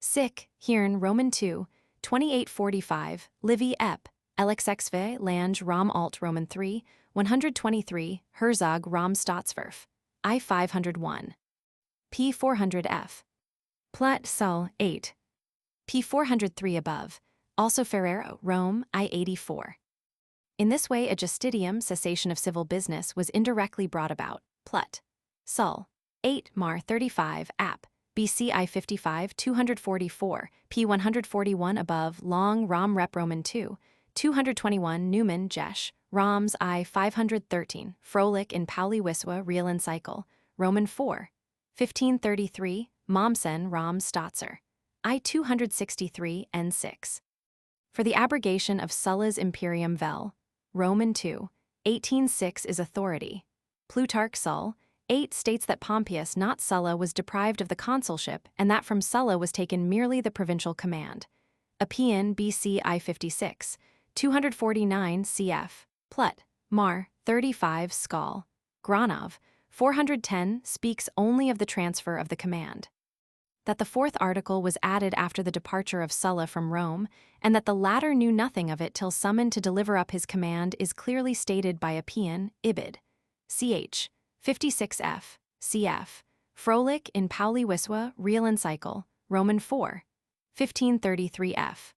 Sic, Hirn Roman 2, 2845, Livy ep. Elixexve Lange Rom Alt Roman 3, 123, Herzog Rom Staatsverf. I 501. P 400f. Plat Sul 8. P 403 above. Also Ferrero, Rome, I 84. In this way a justitium cessation of civil business was indirectly brought about. Plut. Sul 8 Mar 35 ap. BC I 55 244, P 141 above, Long Rom Rep Roman 2, 221 Newman Jesh, Roms I 513, Frolic in Pauli Wiswa Real and Cycle, Roman 4, 1533, Mommsen Rom Stotzer, I 263 N6. For the abrogation of Sulla's Imperium Vel, Roman 2, 1806 is authority. Plutarch Sul, 8 states that Pompeius, not Sulla, was deprived of the consulship and that from Sulla was taken merely the provincial command. Appian, BC I 56, 249 cf. Plut, Mar, 35 Skal. Granov, 410 speaks only of the transfer of the command. That the fourth article was added after the departure of Sulla from Rome, and that the latter knew nothing of it till summoned to deliver up his command is clearly stated by Appian, Ibid. Ch. 56f, cf. Froelich in Pauli Wiswa, Real Encycle, Roman 4, 1533f.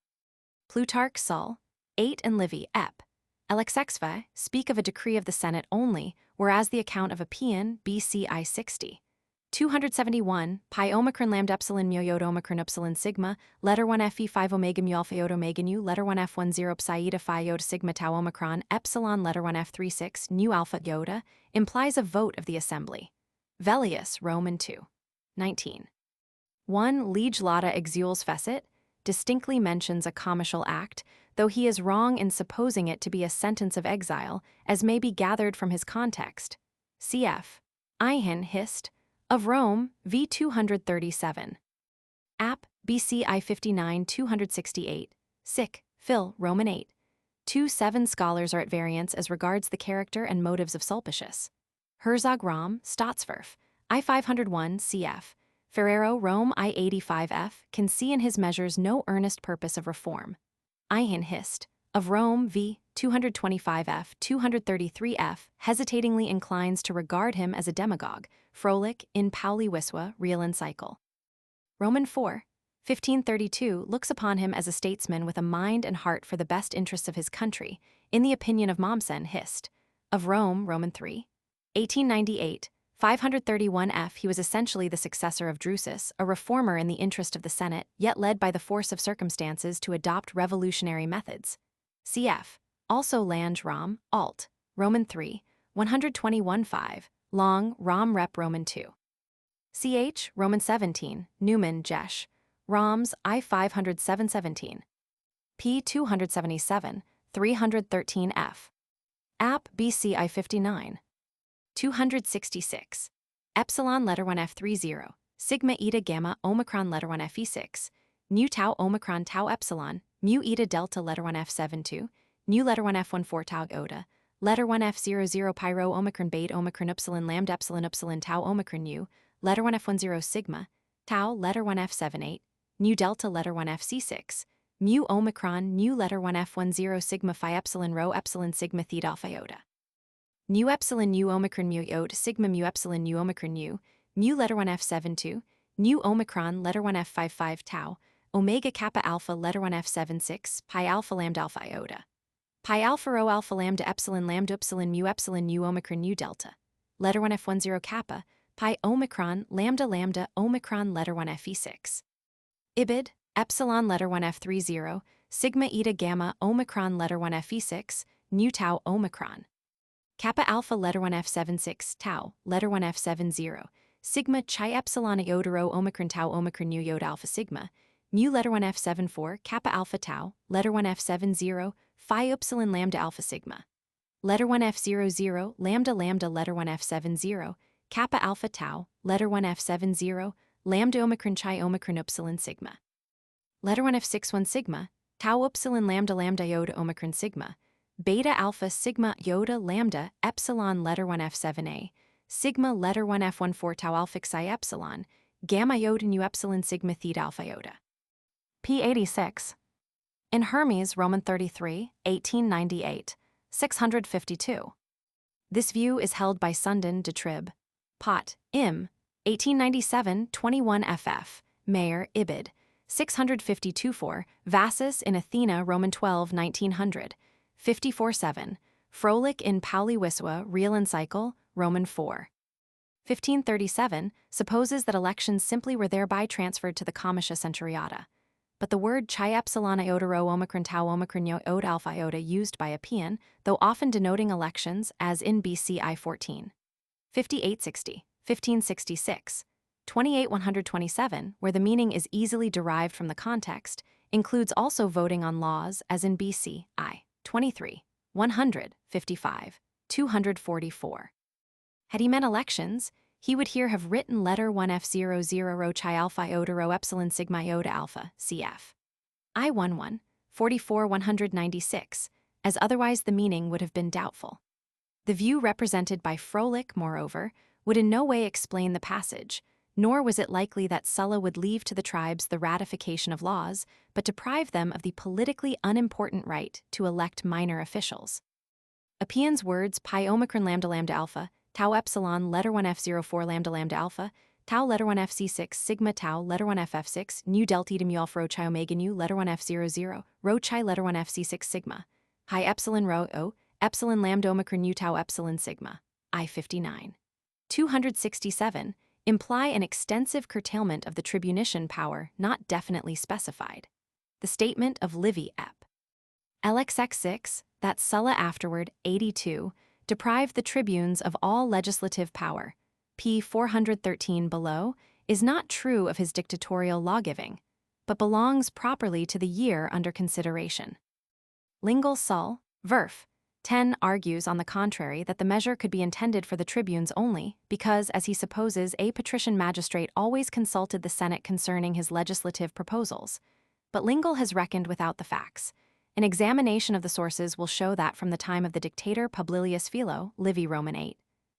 Plutarch Sul, 8 and Livy, Ep. Alexexva speak of a decree of the Senate only, whereas the account of Appian, BC I 60. 271, pi omicron lambda epsilon mu iota omicron epsilon sigma, letter 1 fe 5 omega mu alpha iota omega nu, letter 1 f 10 psi eta phi iota sigma tau omicron epsilon, letter 1 f 36 nu alpha iota, implies a vote of the assembly. Velleius, Roman 2. 19. 1 Liege Lata exules fecit, distinctly mentions a comitial act, though he is wrong in supposing it to be a sentence of exile, as may be gathered from his context. Cf. Ihan Hist. Of Rome, v. 237. App. BC I 59 268. Sic. Phil. Roman 8. 7 scholars are at variance as regards the character and motives of Sulpicius. Herzog Rom, Staatsverf. I 501 cf. Ferrero Rome I 85f can see in his measures no earnest purpose of reform. Ihan Hist. Of Rome v. 225f 233f hesitatingly inclines to regard him as a demagogue. Froelich in Pauli Wiswa, Real Encycle. Roman 4, 1532 looks upon him as a statesman with a mind and heart for the best interests of his country, in the opinion of Mommsen Hist. Of Rome, Roman 3, 1898, 531f he was essentially the successor of Drusus, a reformer in the interest of the Senate, yet led by the force of circumstances to adopt revolutionary methods. Cf. Also Lange Rom, Alt. Roman 3, 121-5, Long, Rom Rep Roman 2. Ch. Roman 17, Newman, Jesh. Roms I 507-17. P 277, 313f. App. BC I 59. 266. Epsilon letter 1 F30, sigma eta gamma omicron letter 1 Fe6, nu tau omicron tau epsilon, mu eta delta letter 1 F72, nu letter 1 F14 tau iota, letter 1 F00 pyro omicron beta omicron epsilon lambda epsilon tau omicron nu, letter 1 F10 sigma, tau letter 1 F78, nu delta letter 1 FC6, mu omicron nu letter 1 F10 sigma phi epsilon rho epsilon sigma theta alpha iota. Nu epsilon nu omicron mu iota sigma mu epsilon nu omicron nu, mu letter 1 F72, nu omicron letter 1 F55 tau, omega kappa alpha letter 1 F76 pi alpha lambda alpha iota. Pi alpha rho alpha lambda epsilon mu epsilon nu omicron nu delta, letter 1 F10 kappa, pi omicron lambda omicron letter 1 Fe6. Ibid, epsilon letter 1 F30, sigma eta gamma omicron letter 1 Fe6, nu tau omicron. Kappa alpha letter 1 F76 tau, letter 1 F70, sigma chi epsilon iota rho omicron tau omicron nu iota alpha sigma, mu letter 1 F74 kappa alpha tau, letter 1 F70, phi epsilon lambda alpha sigma. Letter 1 F00, lambda letter 1 F70, kappa alpha tau, letter 1 F70, lambda omicron chi omicron epsilon sigma. Letter 1 F61 sigma, tau epsilon lambda iota omicron sigma, beta alpha sigma iota lambda epsilon letter 1 F7a, sigma letter 1 F14 tau alpha psi epsilon, gamma iota nu epsilon sigma theta alpha iota. P86. In Hermes, Roman 33, 1898, 652. This view is held by Sundin de Trib. Pot, Im, 1897, 21 ff. Mayer, Ibid, 652-4, Vassus in Athena, Roman 12, 1900, 54-7, Froelich in Pauli Wiswa, Real Encycle, Roman 4. 1537, supposes that elections simply were thereby transferred to the comitia centuriata. But the word chi epsilon iota rho omicron tau omicron iota alpha iota used by Appian, though often denoting elections, as in BC I 14. 5860, 1566, 28-127, where the meaning is easily derived from the context, includes also voting on laws, as in BC I 23, 100, 55, 244. Had he meant elections, He would here have written letter 1F00 rho chi alpha iota rho epsilon sigma iota alpha, cf. I11, 44 196, as otherwise the meaning would have been doubtful. The view represented by Froelich, moreover, would in no way explain the passage, nor was it likely that Sulla would leave to the tribes the ratification of laws, but deprive them of the politically unimportant right to elect minor officials. Appian's words pi omicron lambda lambda alpha, tau epsilon letter 1F04 lambda lambda alpha, tau letter 1FC6 sigma tau letter 1FF6 nu delta eta mu alpha rho chi omega nu letter 1F00 rho chi letter 1FC6 sigma, hi epsilon rho o, epsilon lambda omicron nu tau epsilon sigma, I59. 267, imply an extensive curtailment of the tribunician power not definitely specified. The statement of Livy ep. LXX6, that Sulla afterward, 82, deprived the tribunes of all legislative power, p. 413 below, is not true of his dictatorial lawgiving, but belongs properly to the year under consideration. Lingle Sul, Verf. 10 argues on the contrary that the measure could be intended for the tribunes only because, as he supposes, a patrician magistrate always consulted the Senate concerning his legislative proposals. But Lingle has reckoned without the facts. An examination of the sources will show that from the time of the dictator Publilius Philo, Livy Roman 8,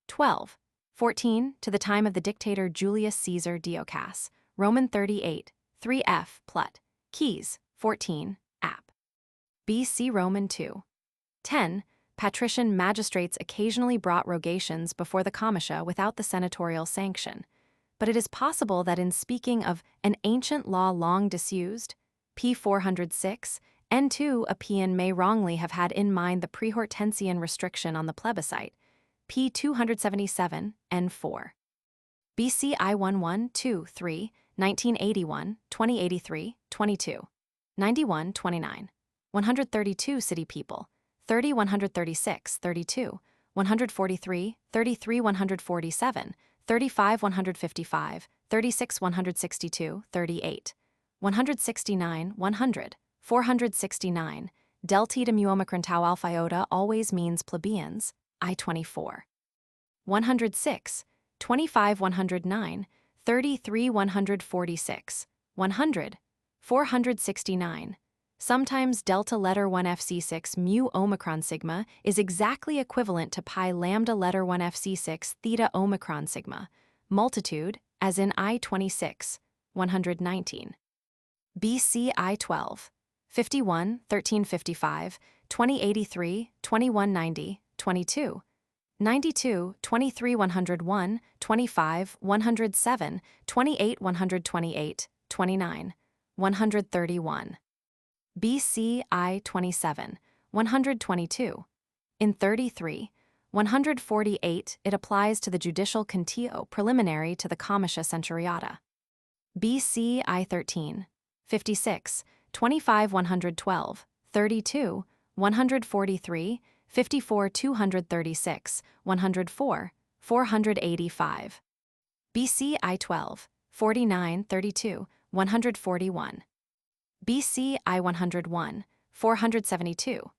12, 14, to the time of the dictator Julius Caesar Diocas, Roman 38, 3f, Plut, Keys, 14, App. B.C. Roman 2. 10. Patrician magistrates occasionally brought rogations before the comitia without the senatorial sanction, but it is possible that in speaking of an ancient law long disused, p. 406, N2 Appian may wrongly have had in mind the prehortensian restriction on the plebiscite, p. 277, N4. BC I11, 2, 3, 1981, 2083, 22, 91, 29, 132 city people, 30 136, 32, 143, 33 147, 35 155, 36 162, 38, 169, 100, 469, delta eta mu omicron tau alpha iota always means plebeians, I24. 106, 25 109, 33 146, 100, 469. Sometimes delta letter 1FC6 mu omicron sigma is exactly equivalent to pi lambda letter 1FC6 theta omicron sigma, multitude, as in I26, 119. BC I12, 51, 1355, 2083, 2190, 22, 92, 23 101, 25, 107, 28 128, 29, 131. BC I27, 122. In 33, 148 it applies to the judicial contio preliminary to the comitia centuriata. BC I13, 56, 25 112, 32, 143, 54 236, 104, 485. BC I12, 49 32, 141. BC I101, 472.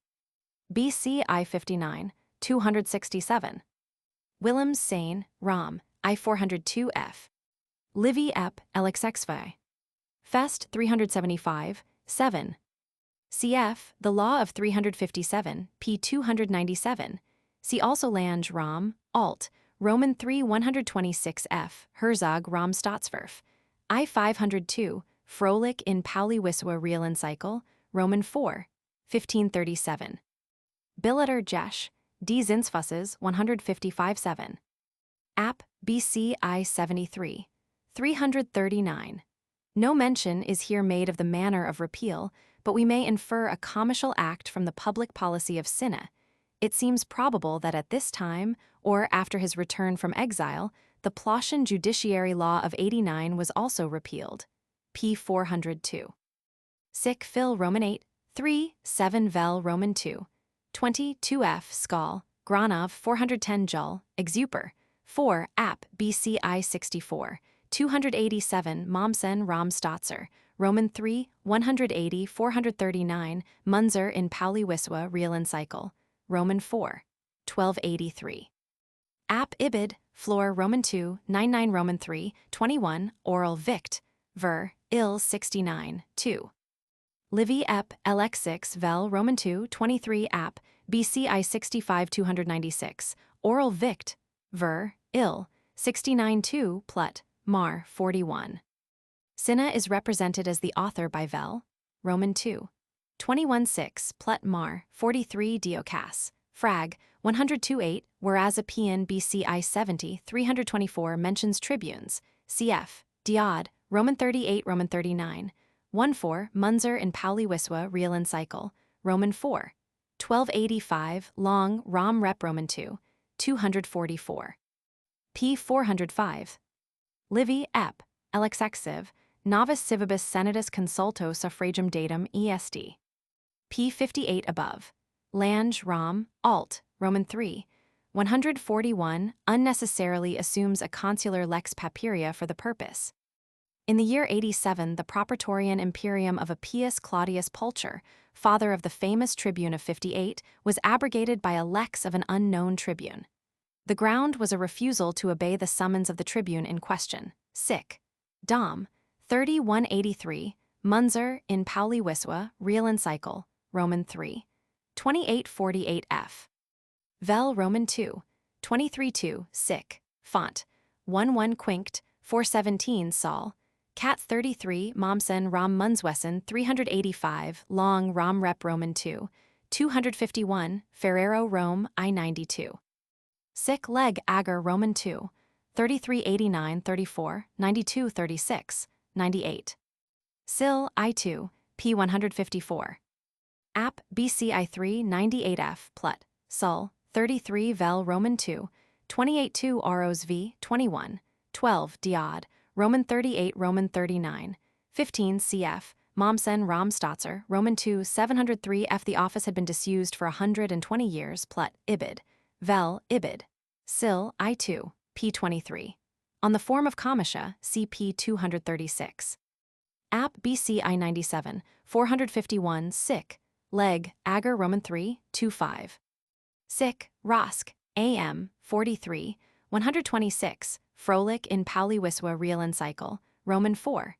BC I59, 267. Willems Sane, Rom, I402F. Livy ep. LXXV. Fest 375, 7. Cf. The Law of 357, p. 297. See also Lange Rom, Alt, Roman 3 126F, Herzog Rom Staatsverf. I502, Froelich in Pauli Wiswa Real Encycle, Roman 4, 1537. Billeter Jesch, D. Zinsfusses 155-7. App. BC I73, 339. No mention is here made of the manner of repeal, but we may infer a comitial act from the public policy of Cinna. It seems probable that at this time, or after his return from exile, the Plautian Judiciary Law of 89 was also repealed. p. 402. Sic Phil Roman 8, 3, 7 Vel Roman 2, 22f Skal, Granov 410 Jul, Exuper, 4 App BC I64, 287 Mommsen Rom Stotzer, Roman 3, 180 439 Munzer in Pauli Wiswa Real Encycle, Roman 4, 1283. App Ibid, Flor Roman 2, 99 Roman 3, 21, Oral Vict, Ver, Il 69, 2. Livy Ep. LX6 Vel Roman 2, 23 Ap, BCI 65 296, Oral Vict, Ver, Il, 69 2 Plut, Mar 41. Cinna is represented as the author by Vel, Roman 2, 21 6 Plut Mar 43 Diocas, Frag, 102 8, whereas Appian BCI 70 324 mentions tribunes, cf. Diod, Roman 38 Roman 39, 1-4 Munzer in Pauli Wiswa Real Encycle, Roman 4, 1285 Long Rom Rep Roman 2, 244. p. 405. Livy Ep. Elexexiv, Novus Civibus Senatus Consulto Suffragium Datum est. p. 58 above. Lange Rom, Alt, Roman 3, 141 unnecessarily assumes a consular lex papiria for the purpose. In the year 87, the Propraetorian Imperium of Appius Claudius Pulcher, father of the famous tribune of 58, was abrogated by a lex of an unknown tribune. The ground was a refusal to obey the summons of the tribune in question. Sic. Dom. 3183, Munzer in Pauli Wiswa, Real Encycle, Roman 3, 2848 f. Vel Roman 2, 23-2, Sic. Font. 11 Quinct, 417 Sol. Cat 33 Momsen Rom Munswesen 385 Long Rom Rep Roman 2, 251 Ferrero Rome I92. Sic Leg Agar Roman 2, 3389 34 92 36 98. Sil I2 p. 154. App BCI 3 98f Plut Sul 33 Vel Roman 2, 28-2 Oros v 21 12 Diod Roman 38 Roman 39 15 cf. Momsen Rom Stotzer Roman 2 703 f. The office had been disused for 120 years. Plut Ibid. Vel Ibid. Sil I2 p. 23. On the form of Comitia, CP 236. App BCI 97 451 Sic. Leg Agar Roman 3 25. Sic. Rosk AM 43 126 Froelich in Pauli Wiswa Real Encycle, Roman 4.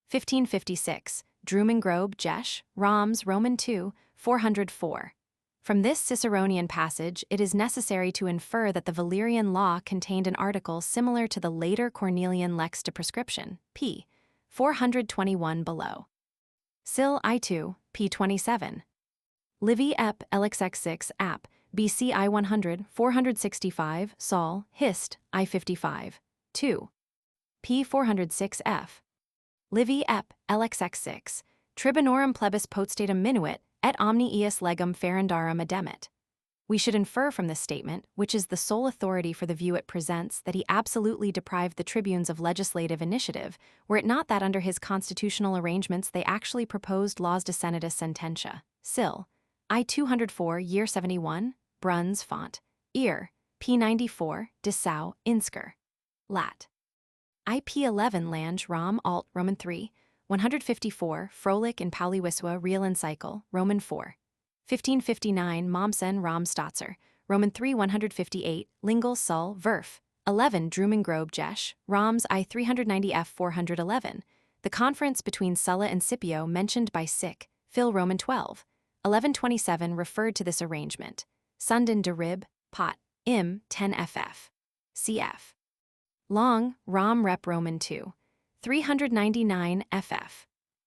1556, Drumengrobe Jesh, Roms Roman 2, 404. From this Ciceronian passage, it is necessary to infer that the Valerian law contained an article similar to the later Cornelian Lex de Prescription, p. 421 below. Sil I2, p. 27. Livy Ep. LXX6 App, BCI 100, 465, Sol, Hist, I55. 2. p. 406 f. Livy Ep. LXX6, Tribunorum plebis potestatum minuit, et omni eus legum ferendarum ademet. We should infer from this statement, which is the sole authority for the view it presents, that he absolutely deprived the tribunes of legislative initiative, were it not that under his constitutional arrangements they actually proposed laus de senatus sententia. Sil. I 204 year 71, Bruns font. Ear. p. 94, Dessau, Insker. Lat. IP 11 Lange Rom Alt Roman 3, 154 Froelich in Pauli Wiswa Real Encycle, Roman 4. 1559 Momsen Rom Stotzer, Roman 3 158 Lingle Sul Verf. 11 Drumengrobe Jesh, Roms I 390f 411. The conference between Sulla and Scipio mentioned by Sic. Phil Roman 12. 1127 referred to this arrangement. Sunden de Rib, Pot, Im 10 ff. Cf. Long, Rom Rep Roman 2, 399 ff.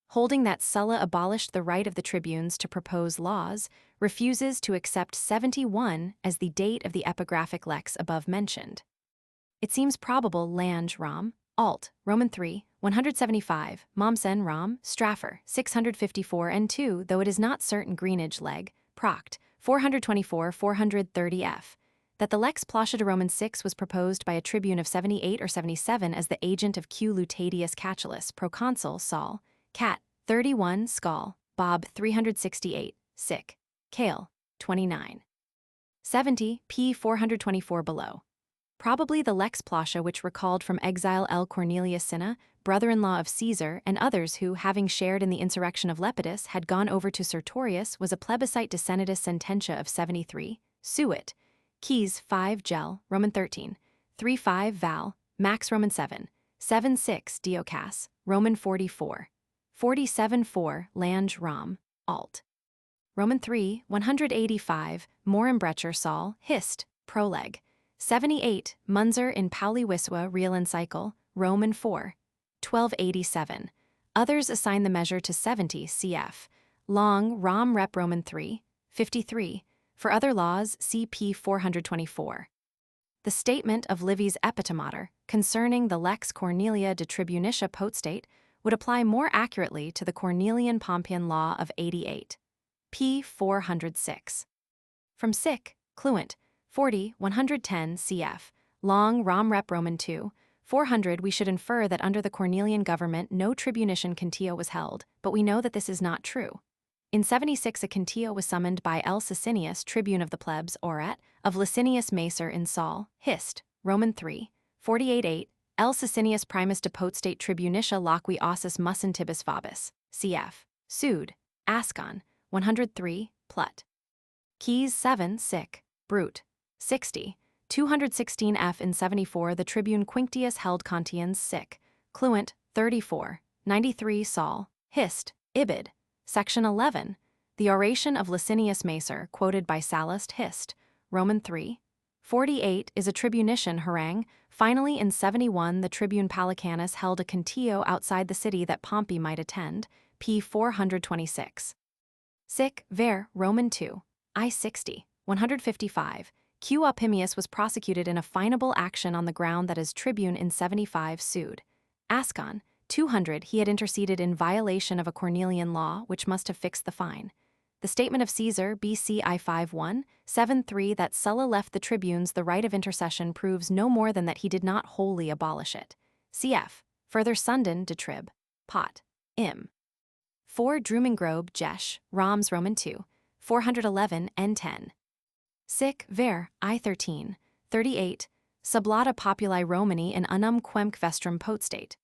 Holding that Sulla abolished the right of the tribunes to propose laws, refuses to accept 71 as the date of the epigraphic lex above mentioned. It seems probable Lange Rom, Alt, Roman 3, 175, Momsen Rom, Straffer, 654 and 2, though it is not certain Greenidge Leg, Proct, 424 430 f. That the Lex Placia Roman 6 was proposed by a tribune of 78 or 77 as the agent of Q. Lutatius Catulus, proconsul Sol, Cat, 31 Skal, Bob 368, Sic. Kale, 29. 70, p. 424 below. Probably the Lex Placia which recalled from exile L. Cornelius Cinna, brother-in-law of Caesar, and others who, having shared in the insurrection of Lepidus, had gone over to Sertorius, was a plebiscite de senatus sententia of 73, Suet. Keys 5 Gel, Roman 13, 3-5 Val, Max Roman 7, 7-6 Diocas, Roman 44, 47-4 Lange Rom, Alt. Roman 3, 185, Morenbrecher Sol, Hist, Proleg, 78, Munzer in Pauli Wiswa Real Encycle, Roman 4, 1287. Others assign the measure to 70 cf. Long Rom Rep Roman 3, 53. For other laws, CP 424. The statement of Livy's epitomater concerning the Lex Cornelia de Tribunitia Potestate would apply more accurately to the Cornelian Pompeian law of 88. P. 406. From Sic, Cluent, 40, 110 cf. Long Rom Rep Roman 2, 400 we should infer that under the Cornelian government no tribunician contio was held, but we know that this is not true. In 76 a contio was summoned by L. Sicinius, tribune of the plebs, Orat, of Licinius Macer in Sol, Hist, Roman 3, 48-8, L. Sicinius primus de potestate tribunitia laqui ossus muscentibus fabus, cf. Sued, Ascon, 103, Plut. Keys 7, Sic, Brute, 60, 216 f. In 74 the tribune Quinctius held Contians Sic, Cluent, 34, 93 Sol, Hist, Ibid, Section 11, the oration of Licinius Macer quoted by Sallust Hist, Roman 3, 48 is a tribunician harangue. Finally in 71 the tribune Palicanus held a contio outside the city that Pompey might attend, p. 426. Sic, ver, Roman 2, I-60, 155, Q. Opimius was prosecuted in a finable action on the ground that as tribune in 75 sued. Ascon, 200 he had interceded in violation of a Cornelian law which must have fixed the fine. The statement of Caesar, BC I-51, 7-3 that Sulla left the tribunes the right of intercession proves no more than that he did not wholly abolish it. Cf. Further Sundin de Trib. Pot. Im. 4 Drumengrobe, Jesh, Roms Roman 2, 411 N10. Sic, ver, I-13, 38, Sublata populi Romani in unum quemque vestrum potestate.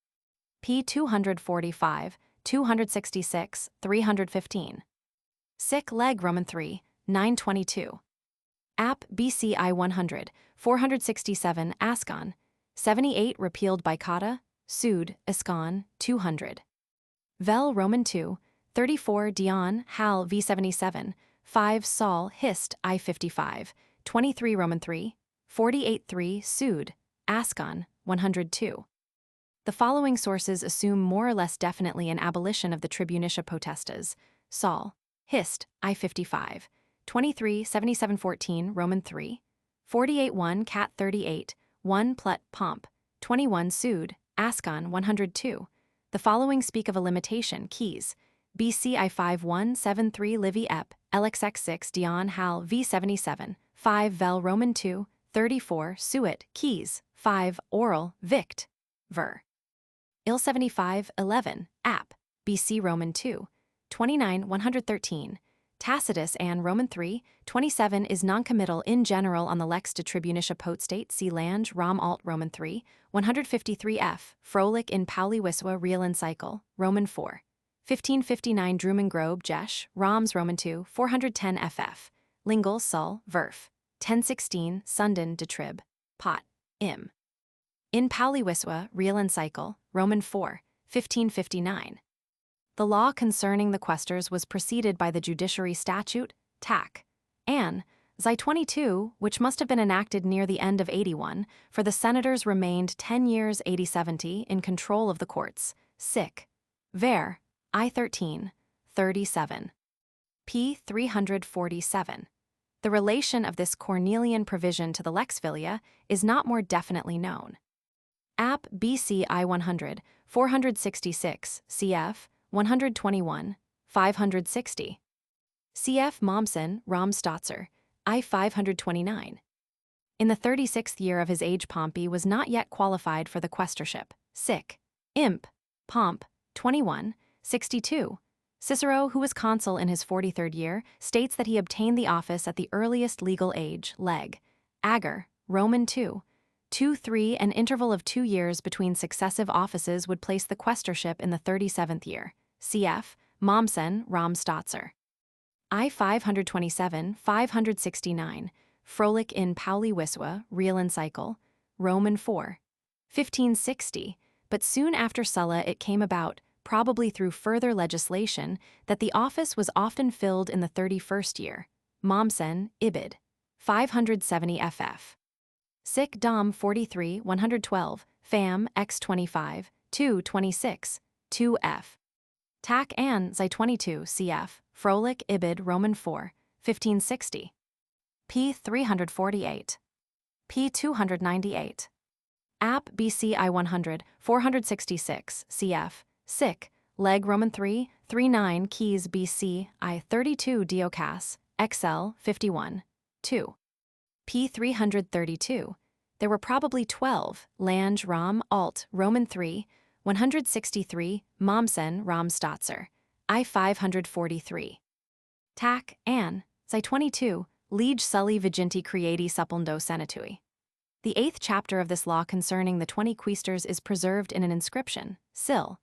P. 245, 266, 315. Sic leg Roman 3, 922. App BC I-100, 467 Ascon, 78 repealed by Cotta, Sued, Ascon, 200. Vel Roman 2, 34 Dion, Hal V77, 5 Sol Hist I-55, 23 Roman 3, 48-3 Sued, Ascon, 102. The following sources assume more or less definitely an abolition of the tribunitia potestas. Sol, Hist, I-55, 23 7714 Roman 3, 48-1 Cat 38, 1 Plut Pomp, 21 Sued, Ascon 102. The following speak of a limitation, keys, BC I-5 173 Livy Ep, LXX6 Dion Hal V77, 5 Vel Roman 2, 34 Suet, keys, 5 Oral, Vict, Ver. Il 75, 11, App, BC Roman 2, 29 113, Tacitus and Roman 3, 27 is noncommittal in general on the Lex de Tribunitia Potestate see Lange Rom Alt Roman 3, 153 f, Froelich in Pauli Wiswa Real Encycle, Roman 4, 1559 Drumengrobe Jesh, Roms Roman 2, 410 ff, Lingle Sul, Verf, 1016 Sundin de Trib, Pot, Im. In Pauli Wiswa Real Encycle, Roman 4, 1559. The law concerning the quaestors was preceded by the Judiciary Statute, Tac. Ann, Zi 22, which must have been enacted near the end of 81, for the senators remained 10 years 80-70 in control of the courts. Sic. Ver. I-13, 37. P. 347. The relation of this Cornelian provision to the Lex Vilia is not more definitely known. App BC I-100, 466, cf. 121, 560. Cf. Mommsen, Rom Stotzer, I-529. In the 36th year of his age Pompey was not yet qualified for the quaestorship. Sic. Imp. Pomp. 21, 62. Cicero, who was consul in his 43rd year, states that he obtained the office at the earliest legal age, leg. Ager, Roman 2, 2-3. An interval of 2 years between successive offices would place the quaestorship in the 37th year. Cf. Mommsen, Rom Stotzer. I-527, 569, Froelich in Pauli Wiswa, Real Encycle, Roman 4. 1560, but soon after Sulla it came about, probably through further legislation, that the office was often filled in the 31st year. Mommsen, Ibid. 570 ff. Sic Dom 43 112, Fam x 25, 226, 2f. Tac An Xi 22 cf. Froelich Ibid Roman 4, 1560. p. 348. p. 298. App BC I 100, 466 cf. Sic. Leg Roman 3, 39 Keys BC I 32 Diocas, XL 51, 2. p. 332. There were probably 12, Lange Rom Alt Roman 3, 163, Mommsen Rom Stotzer, I 543. Tac An Xi 22, Liege Sully Viginti Creati Supplendo Senatui. The 8th chapter of this law concerning the 20 quaestors is preserved in an inscription, Sil.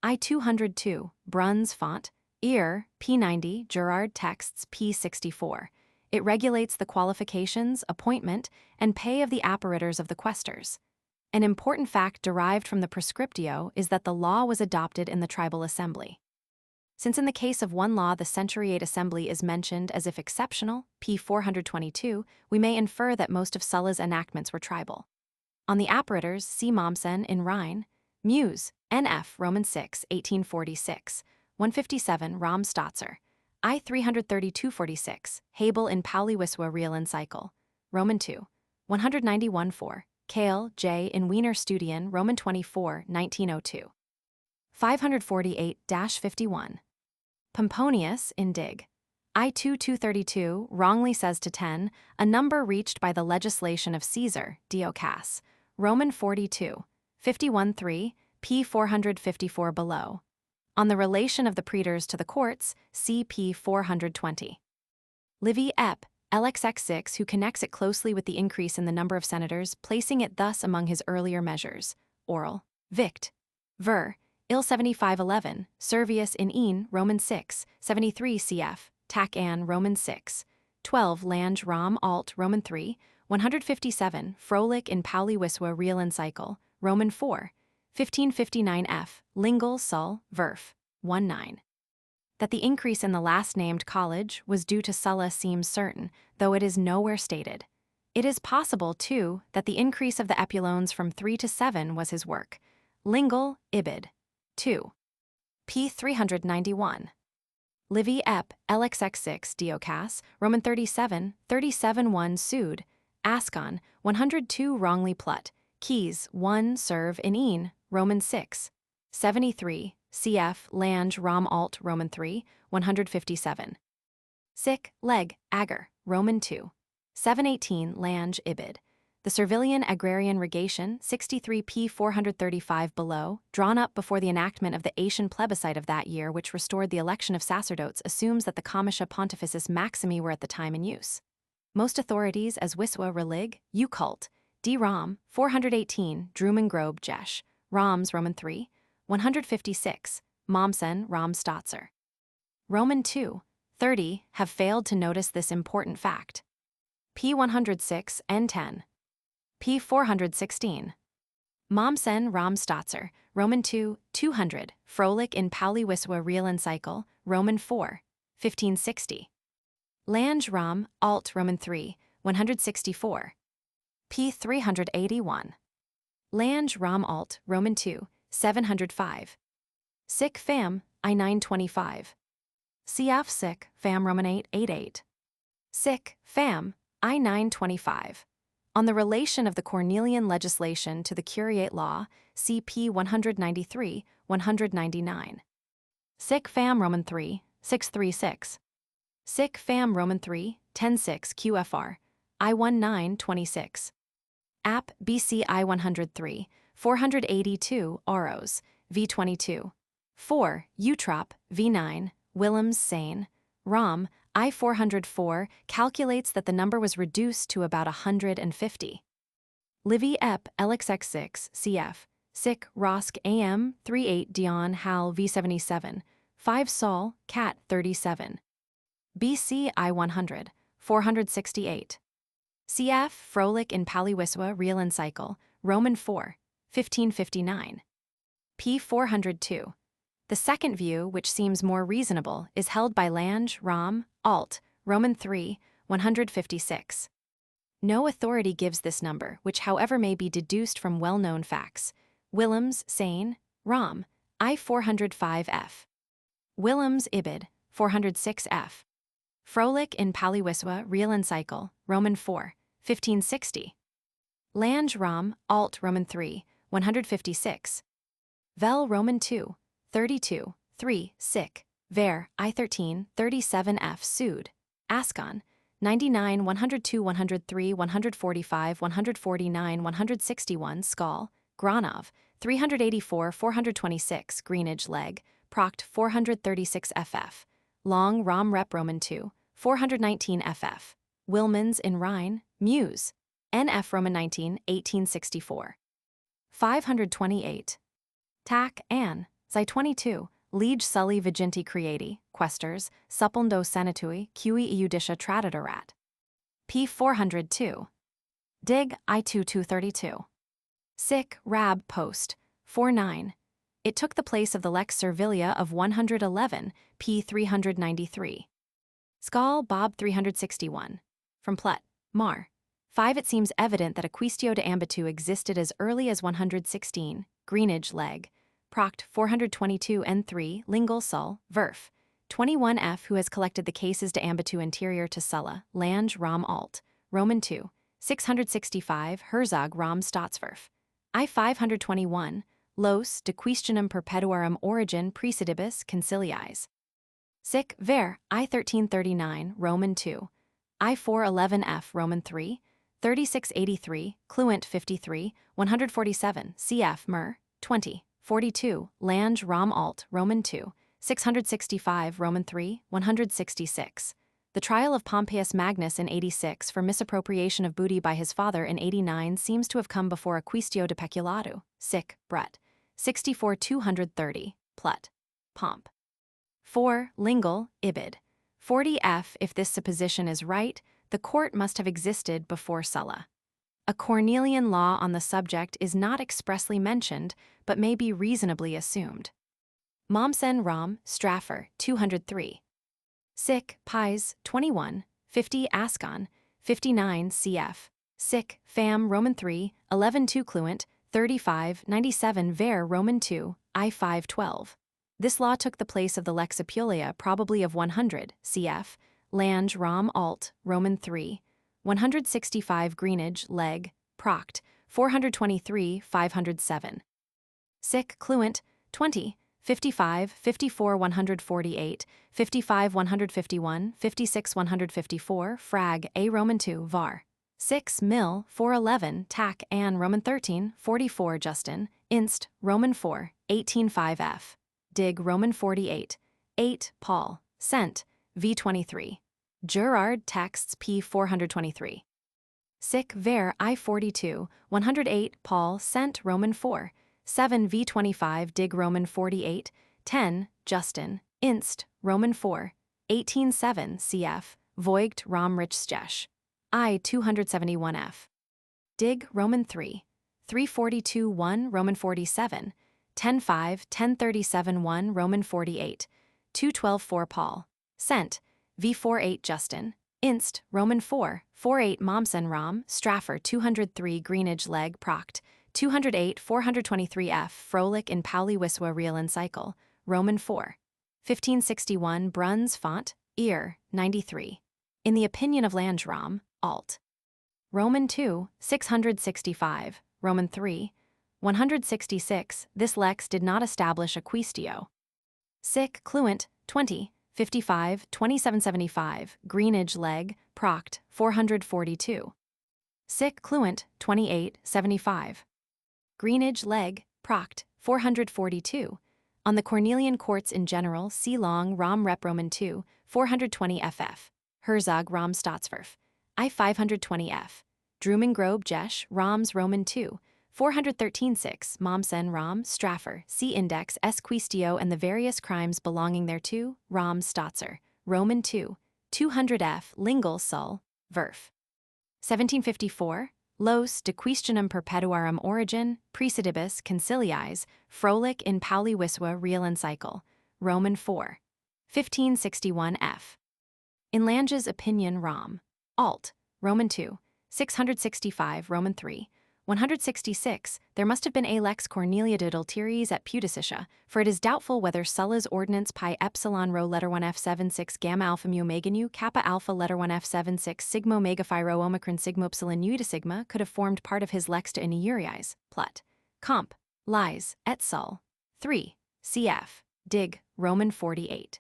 I 202, Bruns font, Ear, p90, Gerard texts p64. It regulates the qualifications, appointment, and pay of the apparitors of the quaestors. An important fact derived from the prescriptio is that the law was adopted in the tribal assembly. Since in the case of one law the centuriate assembly is mentioned as if exceptional, p. 422, we may infer that most of Sulla's enactments were tribal. On the apparitors, see Mommsen in Rhine, Muse, NF Roman 6, 1846, 157 Rom Stotzer, I 332-46, Hebel in Pauli Wiswa Real Encycle, Roman 2, 191-4, Kale, J. in Wiener Studien Roman 24, 1902. 548-51. Pomponius in Dig. I 232 wrongly says to 10, a number reached by the legislation of Caesar, Diocas, Roman 42, 51-3, p. 454 below. On the relation of the praetors to the courts, see p. 420. Livy Ep. LXX6 who connects it closely with the increase in the number of senators, placing it thus among his earlier measures. Oral. Vict. Ver. Il 7511, Servius in Een, Roman 6, 73 cf. Tac An, Roman 6, 12 Lange Rom Alt, Roman 3, 157 Froelich in Pauli Wiswa Real Encycle, Roman 4, 1559 f. Lingle Sul, Verf. 19. That the increase in the last-named college was due to Sulla seems certain, though it is nowhere stated. It is possible, too, that the increase of the epulones from 3 to 7 was his work. Lingle, Ibid. 2. p. 391. Livy Ep. LXX6 Diocas, Roman 37, 37-1 Sud, Ascon, 102 wrongly plut, Keys 1 Serve in Een, Roman 6, 73, cf. Lange Rom Alt Roman 3, 157. Sic. Leg. Ager, Roman 2, 718 Lange Ibid. The Servilian Agrarian Regation, 63 p. 435 below, drawn up before the enactment of the Asian plebiscite of that year which restored the election of sacerdotes, assumes that the comitia pontificis maximi were at the time in use. Most authorities as Wiswa Relig, Ucult, D. Rom, 418, Drumengrobe Jesh, Roms Roman 3, 156, Mommsen Rom Stotzer. Roman 2, 30, have failed to notice this important fact. p. 106 N10. p. 416. Mommsen Rom Stotzer, Roman 2, 200, Froelich in Pauli Wiswa Real Encycle, Roman 4, 1560. Lange Rom, Alt Roman 3, 164. p. 381. Lange Rom Alt, Roman 2, 705. Sic Fam, I 925. Cf. Sic Fam Roman 888. Sic Fam, I 925. On the relation of the Cornelian legislation to the curiate law, CP 193, 199. Sic Fam Roman 3, 636. Sic Fam Roman 3, 106 QFR, I 1926. App BC I 103, 482 Auros, V22. 4 Eutrop, V9, Willems Sane, Rom, I 404 calculates that the number was reduced to about 150. Livy Ep. LXX6 CF, Sic Rosk AM 38 Dion Hal V77, 5 Sol, Cat 37. BC I 100, 468. Cf. Froelich in Paliwiswa Real and Cycle, Roman 4, 1559. p. 402. The second view, which seems more reasonable, is held by Lange, Rom, Alt, Roman 3, 156. No authority gives this number, which however may be deduced from well-known facts. Willems, Sain, Rom, I 405f. Willems, Ibid, 406f. Froelich in Paliwiswa Real and Cycle, Roman 4, 1560. Lange, Rom, Alt, Roman 3, 156. Vel, Roman 2, 32, 3, sic, ver, I 13, 37f Sud, Ascon, 99, 102, 103, 145, 149, 161 Skal, Granov, 384, 426 Greenage Leg, Proct 436 ff. Long Rom Rep Roman 2, 419 ff. Wilmans in Rhine, Muse, NF Roman 19, 1864. 528. Tac, Ann, Zi 22, Liege Sully Viginti Creati, Questors, Supplendo Senatui, Cui Iudicia Traditorat. p. 402. Dig, I 2232. Sic, Rab Post, 49. It took the place of the Lex Servilia of 111, p. 393. Skal, Bob 361. From Plet, Mar. 5. It seems evident that a quaestio de ambitu existed as early as 116, Greenage Leg, Proct 422 N3, Lingle Sul, Verf. 21f who has collected the cases de ambitu interior to Sulla, Lange Rom Alt, Roman 2, 665 Herzog Rom Staatsverf. I 521, Los de Quaestionum Perpetuarum Origin Praesedibus Conciliis. Sic, ver, I 1339 Roman 2, I 411f Roman 3, 3683, Cluent 53, 147, cf. Mer, 20, 42, Lange Rom Alt, Roman 2, 665, Roman 3, 166. The trial of Pompeius Magnus in 86 for misappropriation of booty by his father in 89 seems to have come before a quaestio de peculatu, sic, Brett, 64 230, Plut, Pomp. 4. Lingle, Ibid. 40f. If this supposition is right, the court must have existed before Sulla. A Cornelian law on the subject is not expressly mentioned, but may be reasonably assumed. Mommsen Rom, Straffer, 203. Sic, Pies, 21, 50 Ascon, 59 cf. Sic, Fam Roman 3, 11 2 Cluent, 35, 97 Ver Roman 2, I 512. This law took the place of the Lex Apulia probably of 100, cf. Lange Rom Alt, Roman 3, 165 Greenage, Leg, Proct, 423, 507. Sic, Cluent, 20, 55, 54 148, 55 151, 56 154, Frag, A Roman 2, Var. 6 Mill, 411, Tac, Ann Roman 13, 44 Justin, Inst, Roman 4, 185 f. Dig Roman 48, 8 Paul, Cent, v23. Gerard Texts p. 423. Sic, Ver I 42, 108 Paul, Cent Roman 4, 7 v25 Dig Roman 48, 10 Justin, Inst, Roman 4, 187 cf. Voigt Rom Rich Stesch. I 271f. Dig Roman 3, 342 1 Roman 47, 10-5, 1037 1 Roman 48, 212 4 Paul, Cent, v48 Justin, Inst, Roman 4, 48 Mommsen Rom, Straffer 203 Greenage Leg Proct, 208 423 f. Froelich in Pauli Wiswa Real and Cycle, Roman 4, 1561 Bruns Font, Ear, 93. In the opinion of Lange Rom, Alt. Roman 2, 665, Roman 3, 166, this lex did not establish a quaestio. Sic, Cluent, 20, 55, 2775, Greenage Leg, Proct, 442. Sic, Cluent, 28, 75. Greenage Leg, Proct, 442. On the Cornelian courts in general, see Long Rom Rep Roman 2, 420 ff. Herzog Rom Staatsverf. I 520 f. Drumengrobe Jesch, Roms Roman 2, 413 6 Mommsen Rom, Straffer, see Index S. Quaestio and the various crimes belonging thereto, Rom Staatser, Roman 2, 200 f. Lingle Sul, Verf. 1754, Los de questionum perpetuarum origin, praesedibus conciliis, frolic in Pauli Wiswa real encycle, Roman 4. 1561 f. In Lange's opinion Rom. Alt. Roman 2. 665 Roman 3. 166, there must have been a lex Cornelia de adulteriis at Pudicitia, for it is doubtful whether Sulla's ordinance pi epsilon rho letter 1 f76 gamma alpha mu omega nu kappa alpha letter 1 f76 sigma omega phi rho omicron sigma epsilon nu eta sigma could have formed part of his lex to iniuriis, plut. Comp. Lies, et sul. 3. Cf. Dig. Roman 48.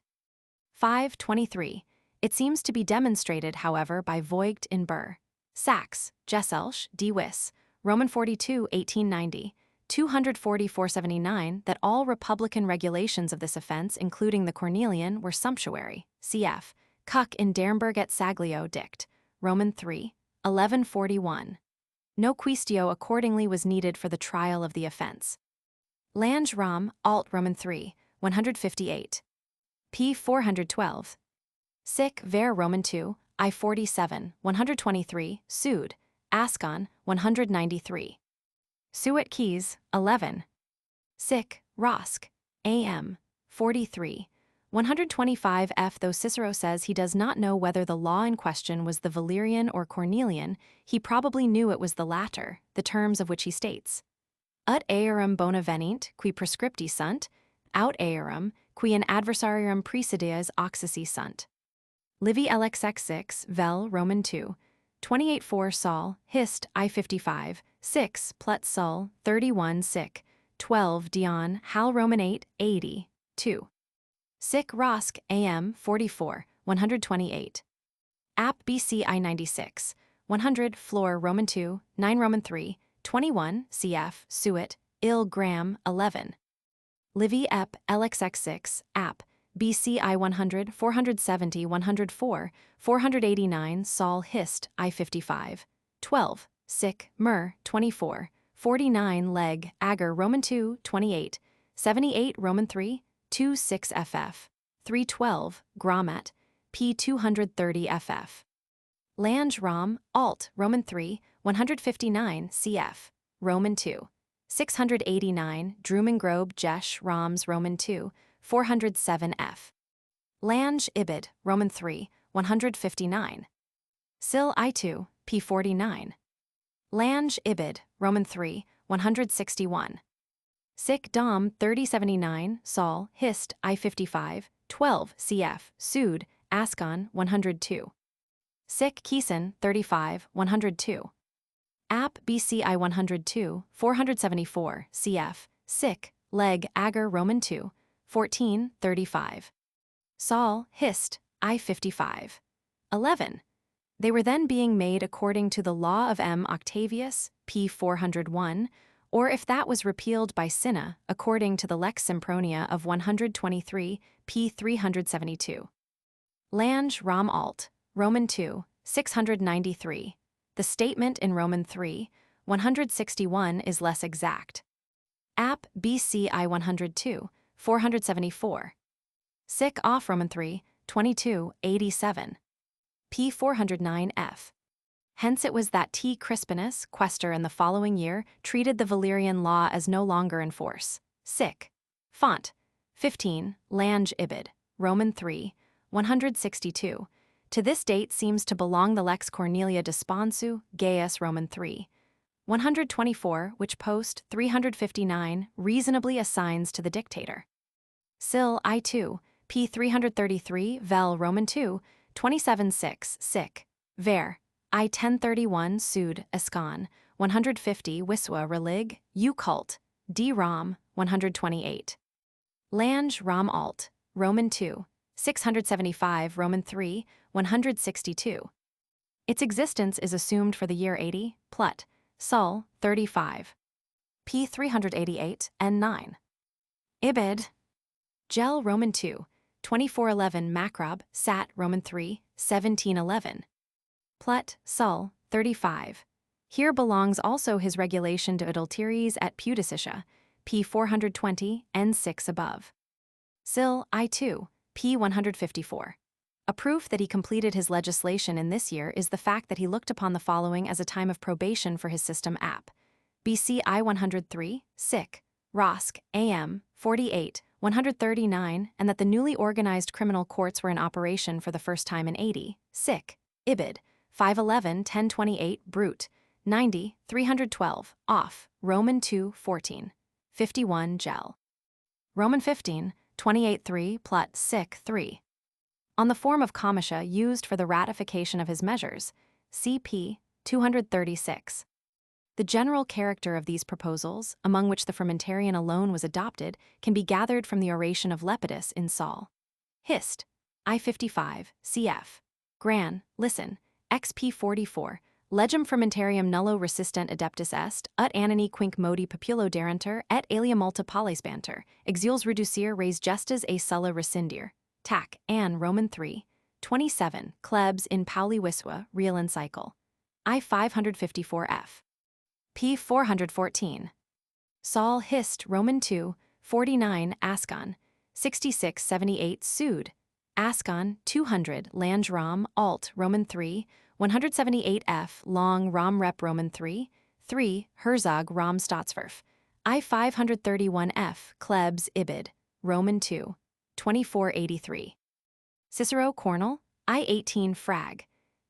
523. It seems to be demonstrated, however, by Voigt in Burr. Sachs, Gesellsch, D. Wiss. Roman 42, 1890, 240-479 that all republican regulations of this offense, including the Cornelian, were sumptuary. Cf. Cuck in Dernberg et Saglio dict. Roman 3, 1141. No quaestio accordingly was needed for the trial of the offense. Lange Rom. Alt. Roman 3, 158. p. 412. Sic ver Roman 2, I-47, 123, Sued. Ascon, 193. Suet Keys, 11. Sic, Rosk, A.M., 43. 125 f. Though Cicero says he does not know whether the law in question was the Valerian or Cornelian, he probably knew it was the latter, the terms of which he states. Ut earum bona venint, qui prescripti sunt, aut earum, qui in adversarium praesidias oxisi sunt. Livy LXX6, Vel, Roman 2. 28-4 Sol, Hist, I-55, 6, Plut Sul, 31 Sic, 12 Dion, Hal Roman 8, 80, 2. Sic Rosk, AM, 44, 128. App BC I-96, 100 Flor Roman 2, 9 Roman 3, 21 CF, Suet, Il Gram, 11. Livy Ep, LXX6, App, BC I-100, 470, 104, 489 Sol Hist, I-55, 12, Sic, Mer, 24, 49 Leg, Agar Roman 2, 28, 78 Roman 3, 26 FF, 312, Grommet, P 230 FF. Lange Rom. Alt. Roman 3, 159 CF, Roman 2, 689 Drumengrobe Jesh Roms Roman 2, 407 f. Lange Ibid, Roman 3, 159. Sil I2, p. 49. Lange Ibid, Roman 3, 161. Sic Dom 3079, Sol, Hist, I-55, 12 cf. Sued, Ascon, 102. Sic Keeson 35, 102. App BC I-102, 474 cf. Sic, Leg Agar Roman 2, 14, 35. Sol, Hist, I-55. 11. They were then being made according to the law of M. Octavius, p. 401, or if that was repealed by Cinna, according to the Lex Sempronia of 123, p. 372. Lange Rom. Alt. Roman 2, 693. The statement in Roman 3, 161 is less exact. App BC I-102, 474. Sic off Roman 3, 22, 87. p. 409 f. Hence it was that T. Crispinus, questor in the following year, treated the Valerian law as no longer in force. Sic. Font. 15, Lange Ibid, Roman 3, 162. To this date seems to belong the Lex Cornelia Desponsu, Gaius Roman 3. 124, which post 359 reasonably assigns to the dictator. Sil I2, p. 333 Vel Roman 2, 27-6 Sic. Ver. I-1031 Sued, Escon, 150 Wiswa Relig, U Cult, D. Rom, 128. Lange Rom. Alt. Roman 2, 675 Roman 3, 162. Its existence is assumed for the year 80, Plut, Sul, 35. p. 388, N9. Ibid. Gel Roman 2, 2411 Macrob, Sat Roman 3, 1711. Plut, Sul, 35. Here belongs also his regulation de adulteriis at Pudicitia, p. 420, N6 above. Sil I2, p. 154. A proof that he completed his legislation in this year is the fact that he looked upon the following as a time of probation for his system app. BC I 103, Sic, Rosk, AM, 48, 139, and that the newly organized criminal courts were in operation for the first time in 80, Sic, Ibid, 511, 1028, Brut, 90, 312, Off, Roman 2, 14, 51, Gel. Roman 15, 28, 3, Plut, Sic, 3. On the form of comitia used for the ratification of his measures, CP 236. The general character of these proposals, among which the Fermentarian alone was adopted, can be gathered from the oration of Lepidus in Saul. Hist. I-55, cf. Gran, listen, XP 44, legem fermentarium nullo resistent adeptus est, ut annini quinc modi populo darantur et alia multa polis banter, exules reducir res gestas a sulla rescindir. Tac, Ann, Roman 3, 27, Klebs in Pauli Wiswa, Real and Cycle. I-554F. P 414. Saul Hist, Roman 2, 49, Ascon, 6678 Sud, Ascon, 200, Lange Rom, Alt, Roman 3, 178F, Long, Rom Rep Roman 3, 3, Herzog, Rom Statsverf, I-531F, Klebs, Ibid, Roman 2, 2483. Cicero, Cornel, I-18, Frag.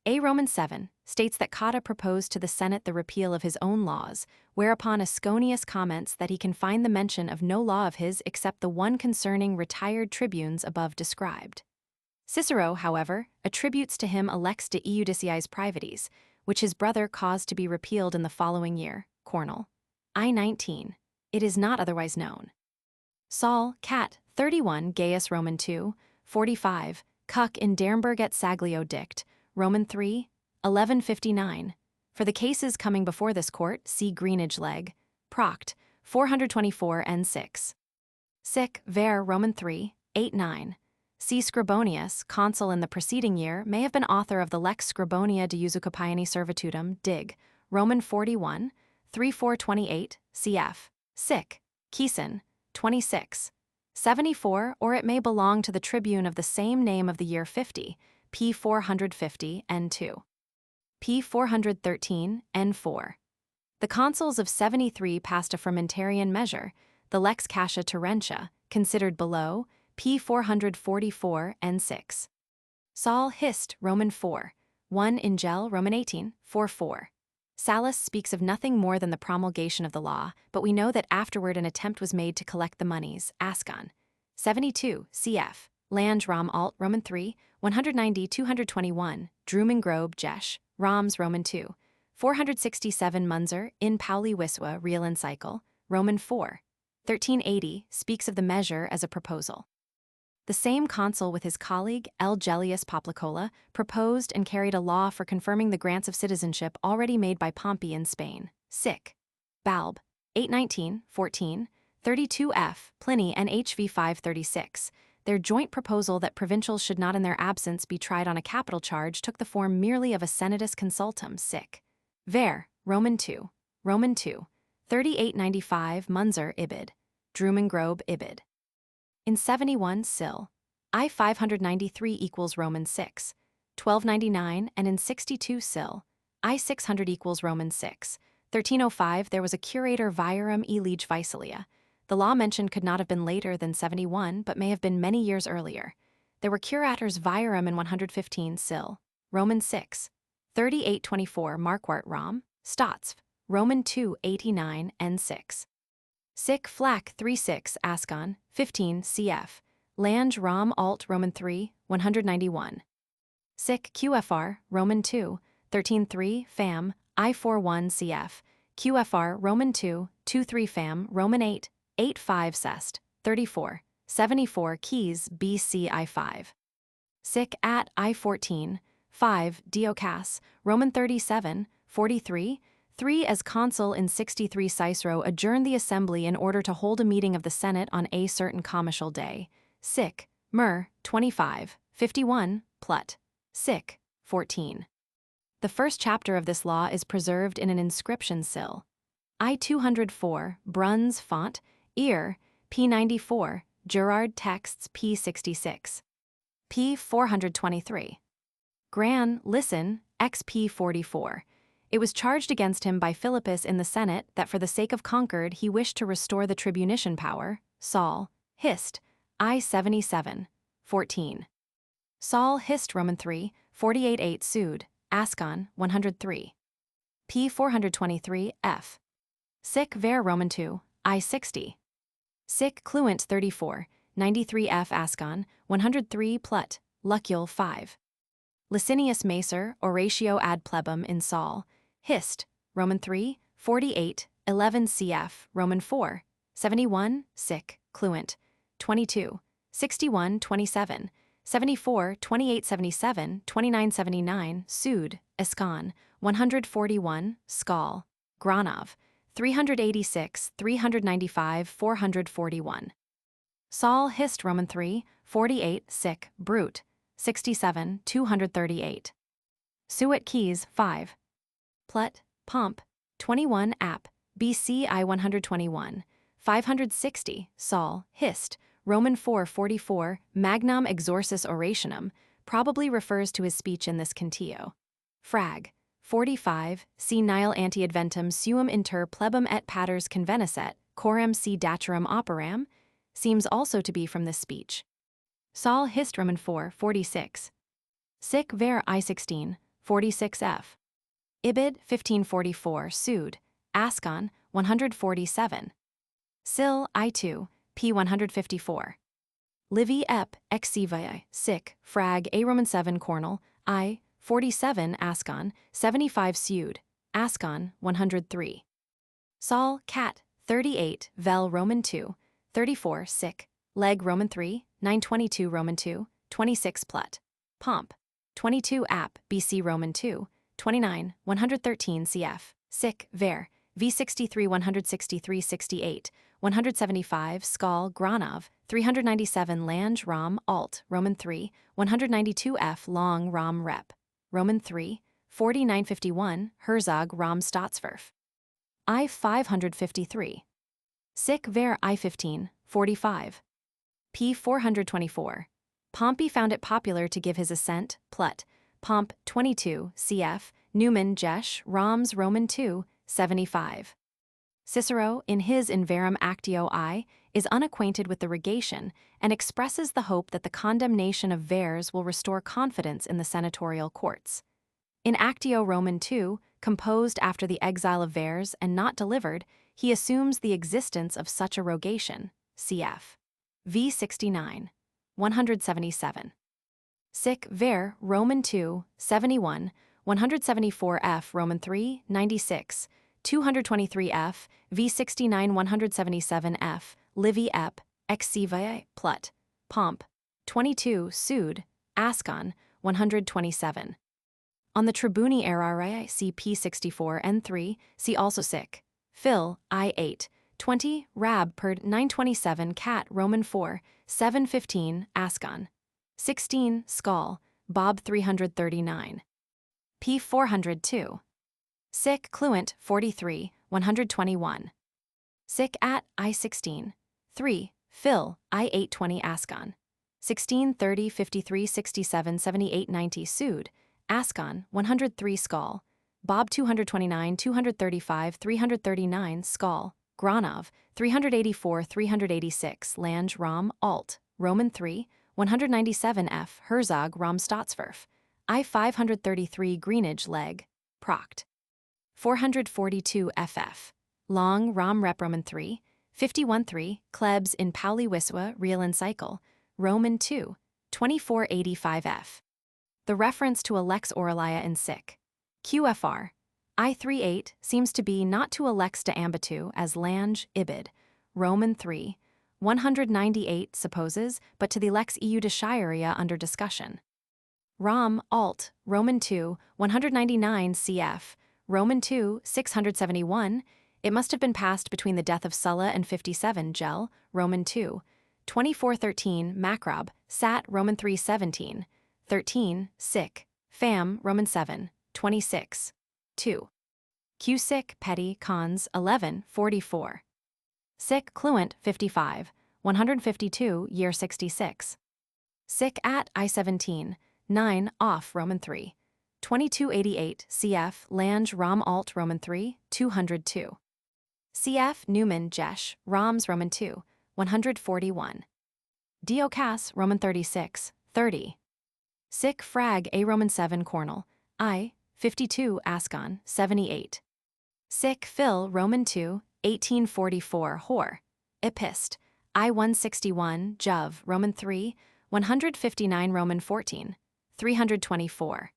A. Roman 7, states that Cotta proposed to the Senate the repeal of his own laws, whereupon Asconius comments that he can find the mention of no law of his except the one concerning retired tribunes above described. Cicero, however, attributes to him a lex de iudiciis privatis, which his brother caused to be repealed in the following year, Cornel. I-19. It is not otherwise known. Saul, Cat, 31, Gaius Roman 2, 45, Cuck in Dernburg et Saglio Dict, Roman 3, 1159. For the cases coming before this court, see Greenage Leg, Proct, 424 and 6. Sic, Ver, Roman 3, 89. C. Scribonius, consul in the preceding year, may have been author of the Lex Scribonia de Usucapione Servitudum, Dig, Roman 41, 3428, cf. Sic, Keeson, 26. 74, or it may belong to the tribune of the same name of the year 50, P 450, N2. P 413, N4. The consuls of 73 passed a fermentarian measure, the Lex Cassia Terentia, considered below, P 444, N6. Saul Hist, Roman 4, 1 in Gel, Roman 18, 44. Sallust speaks of nothing more than the promulgation of the law, but we know that afterward an attempt was made to collect the monies, Ascon. 72, cf. Lange Rom Alt, Roman 3, 190, 221, Drumen Grobe, Jesh, Roms, Roman 2, 467 Munzer, in Pauli Wiswa, Real and Cycle, Roman 4, 1380, speaks of the measure as a proposal. The same consul with his colleague, L. Gellius Poplicola, proposed and carried a law for confirming the grants of citizenship already made by Pompey in Spain. Sic. Balb, 819, 14, 32F, Pliny and HV 536. Their joint proposal that provincials should not in their absence be tried on a capital charge took the form merely of a senatus consultum. Sic. Ver, Roman 2, 3895 Munzer Ibid, Drumen Grobe Ibid. In 71 Sil. I-593 equals Roman 6, 1299, and in 62 Sil. I-600 equals Roman 6, 1305 there was a curator viarum e lege Visalia. The law mentioned could not have been later than 71, but may have been many years earlier. There were curators viarum in 115 Sil. Roman 6, 3824 Marquart Rom, Statsv, Roman 2, 89, N6. Sic Flac 36 Ascon, 15 cf. Lange Rom Alt Roman 3, 191. Sic QFR, Roman 2, 13.3 Fam, I41 cf. QFR Roman 2, 23 Fam, Roman 8, 85 Sest, 34, 74 Keys BC I5. Sic at I14, 5 Diocas, Roman 37, 43, 3 as consul in 63 Cicero adjourned the assembly in order to hold a meeting of the Senate on a certain comitial day. Sic, Mer, 25, 51, Plut. Sic, 14. The first chapter of this law is preserved in an inscription Sil. I-204, Bruns font, Ear, P94, Gerard texts P66. p. 423. Gran, listen, xp 44. It was charged against him by Philippus in the Senate that for the sake of conquered he wished to restore the tribunician power. Saul, hist, I 77, 14. Saul hist Roman 3, 48-8 sued, Ascon, 103. p. 423 f. Sic ver Roman 2, I 60. Sic cluent 34, 93 f. Ascon, 103 plut, Lucule 5. Licinius Macer, Oratio ad plebum in Saul, hist, Roman 3, 48, 11 cf. Roman 4, 71, sic, cluent, 22, 61, 27, 74, 28, 77, 29, 79, sued, Escon, 141, Skal, Granov, 386, 395, 441. Saul hist Roman 3, 48, sic, brute, 67, 238. Suet keys 5. Plut, pomp, 21 app, BC I 121, 560, Saul, hist, Roman 4 44, magnam exorcis orationum, probably refers to his speech in this cantillo. Frag. 45, si nihil ante adventum suum inter plebum et paters convenisset, coram si daturum operam, seems also to be from this speech. Saul hist Roman 4 46. Sic ver I 16, 46f. Ibid 1544 sued, Ascon, 147. Sil I 2, p. 154. Livy ep, exivae, sic, frag a Roman 7 cornel, I, 47 Ascon, 75 sued, Ascon, 103. Saul cat, 38 vel Roman 2, 34 sic, leg Roman 3, 922 Roman 2, 26 plut. Pomp, 22 app BC Roman 2, 29, 113 cf. Sic, ver, v63 163 68, 175 Skal Granov, 397 Lange Rom alt Roman 3, 192 f long Rom rep. Roman 3, 4951 Herzog Rom Statsverf. I 553. Sic ver I 15, 45. p. 424. Pompey found it popular to give his assent, plut, Pomp 22, cf. Newman Jesh Roms Roman 2, 75. Cicero, in his In Verum Actio I, is unacquainted with the rogation and expresses the hope that the condemnation of Vers will restore confidence in the senatorial courts. In Actio Roman 2, composed after the exile of Vers and not delivered, he assumes the existence of such a rogation, cf. v. 69, 177. Sic ver Roman 2, 71, 174 f Roman 3, 96, 223 f, v. 69 177 f, Livy ep, exivae, plut, pomp, 22 sued, Ascon, 127. On the Tribuni Aerarii, see p. 64 and 3, see also sic. Phil, I 8, 20, Rab perd 927 cat Roman 4, 715, Ascon. 16, Skal, Bob 339. p. 402. Sic cluent 43, 121. Sic at I 16. 3, Phil, I 820 Ascon. 16 30 53 67 78 90 sued, Ascon, 103 Skal, Bob 229 235 339 Skal, Granov, 384 386 Lange Rom alt, Roman 3, 197 f Herzog Rom Statsverf, I 533 Greenage leg, Proct. 442 ff. Long Rom Rep Roman 3, 51-3 Klebs in Pauli Wiswa Real Encycle, Roman 2, 2485 f. The reference to a lex Auralia in sic. QFR. I38 seems to be not to a lex de ambitu as Lange, Ibid, Roman 3, 198 supposes, but to the lex EU de Shiria under discussion. Rom, alt, Roman 2, 199 cf, Roman 2, 671, it must have been passed between the death of Sulla and 57 Gel, Roman 2, 2413 Macrob, Sat, Roman 3, 17, 13, sic, Fam, Roman 7, 26, 2. Q-sic, petty, cons, 11, 44. Sic, cluent, 55, 152, year 66. Sic at I-17, 9 off Roman 3. 2288 cf. Lange Rom alt Roman 3, 202. Cf. Newman Jesh, Roms Roman 2, 141. Diocas Roman 36, 30. Sic frag A Roman 7 Cornel, I, 52 Ascon, 78. Sic Phil Roman 2, 1844 Hor, Epist, I 161 Jov Roman 3, 159 Roman 14, 324.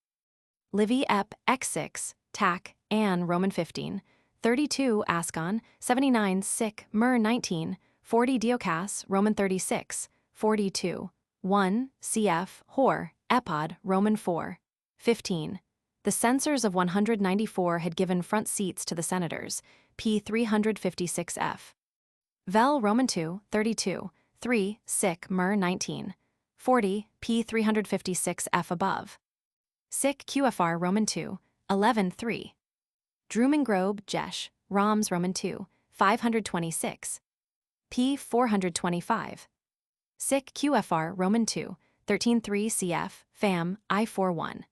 Livy Ep X6, Tac, Anne Roman 15, 32 Ascon, 79 Sic Mer 19, 40 Diocas Roman 36, 42, 1 Cf. Hor, Epod Roman 4, 15. The censors of 194 had given front seats to the senators, p. 356f. Vel Roman 2, 32, 3 Sic Mer 19, 40 p. 356f above. Sic QFR Roman 2, 11 3. Drumengrobe Jesh, Roms Roman 2, 526. p. 425. Sic QFR Roman 2, 13 3 cf. Fam. I41.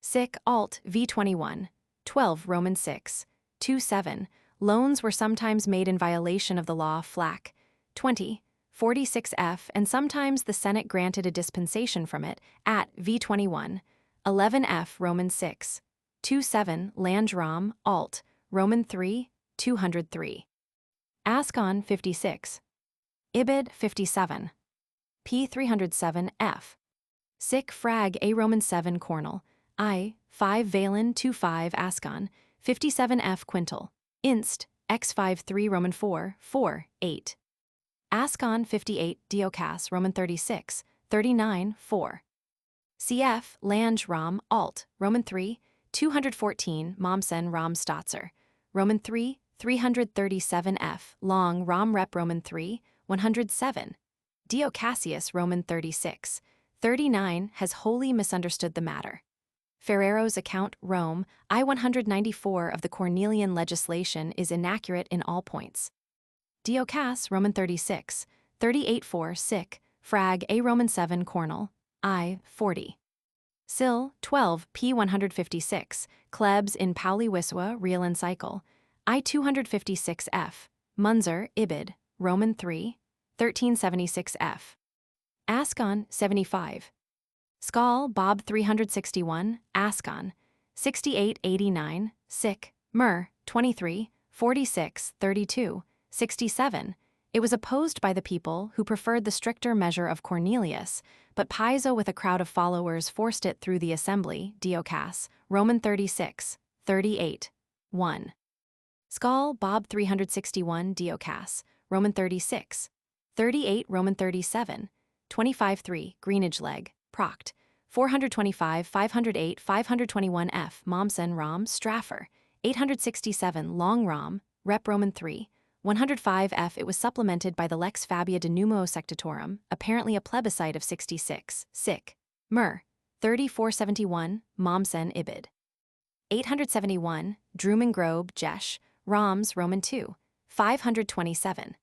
Sic alt V21, 12 Roman 6, 2 7. Loans were sometimes made in violation of the law Flac. 20, 46f, and sometimes the Senate granted a dispensation from it at V21, 11f Roman 6, 2 7 Lange Rom alt Roman 3, 203. Ascon 56. Ibid 57. p. 307f. Sic frag A Roman 7 Cornel, I, 5 Valen 25 Ascon, 57f Quintal, Inst, x53 Roman 4, 4, 8. Ascon 58 Diocas Roman 36, 39, 4. Cf. Lange Rom alt Roman 3, 214 Mommsen Rom Stotzer, Roman 3, 337f Long Rom Rep Roman 3, 107. Dio Cassius Roman 36, 39 has wholly misunderstood the matter. Ferrero's account Rome, I-194 of the Cornelian legislation is inaccurate in all points. Diocas Roman 36, 38-4 Sic, frag A Roman 7 Cornel, I-40. Sil 12 p. 156, Klebs in Pauli Wiswa Real and Cycle, I-256f, Munzer Ibid, Roman 3, 1376f. Ascon 75. Skal Bob 361, Ascon, 6889, Sic, Mer, 23, 46, 32, 67. It was opposed by the people who preferred the stricter measure of Cornelius, but Piso with a crowd of followers forced it through the assembly, Diocas, Roman 36, 38, 1. Skal Bob 361 Diocas, Roman 36, 38 Roman 37, 25-3 Greenage Leg, Proct, 425 508 521f Mommsen Rom Straffer, 867 Long Rom, Rep Roman 3, 105f. It was supplemented by the Lex Fabia de Numo Sectatorum, apparently a plebiscite of 66, Sic, Mer, 3471, Mommsen Ibid. 871, Drumengrobe Jesh, Roms Roman 2, 527.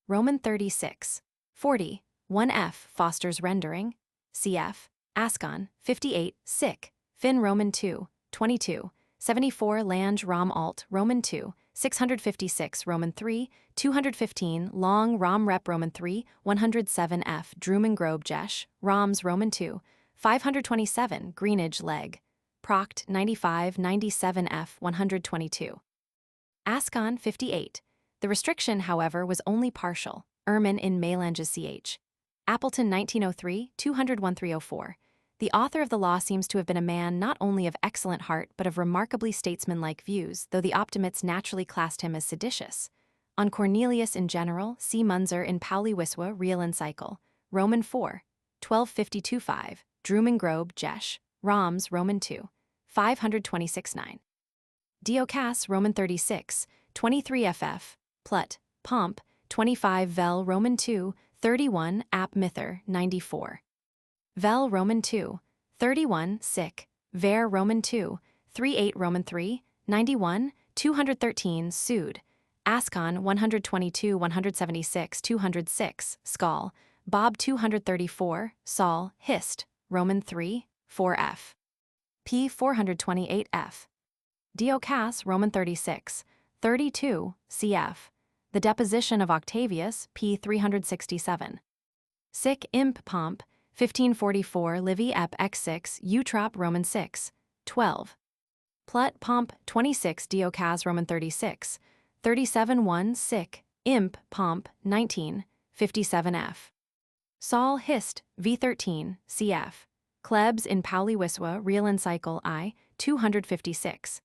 Roman 36, 40, 1f Foster's Rendering, cf. Ascon, 58, Sic, Fin Roman 2, 22, 74 Lange Rom alt Roman 2, 656 Roman 3, 215 Long Rom Rep Roman 3, 107f Drumengrobe Jesh, Roms Roman 2, 527 Greenage Leg, Proct 95 97f 122. Ascon 58. The restriction, however, was only partial. Ermine in Mélanges ch. Appleton 1903, 201-304. The author of the law seems to have been a man not only of excellent heart but of remarkably statesmanlike views, though the optimates naturally classed him as seditious. On Cornelius in general, see Munzer in Pauli Wiswa Real and Cycle, Roman 4, 1252-5, Drumengrobe Jesh, Roms Roman 2, 526-9. Diocas Roman 36, 23ff, Plut, Pomp, 25 Vel Roman 2, 31 Ap Mither 94. Vel Roman 2, 31 Sic, Ver Roman 2, 38 Roman 3, 91, 213 Sud, Ascon 122 176 206, Skal, Bob 234, Sol, Hist, Roman 3, 4f. P 428f. Dio Cass, Roman 36, 32, cf. The deposition of Octavius, p. 367. Sic imp pomp, 1544 Livy ep x6 Eutrop Roman 6, 12. Plut pomp 26 Dio Cass Roman 36, 37 1 sic imp pomp 19, 57f. Sol Hist, v13, cf. Klebs in Pauli Wiswa Real Encycle I, 256.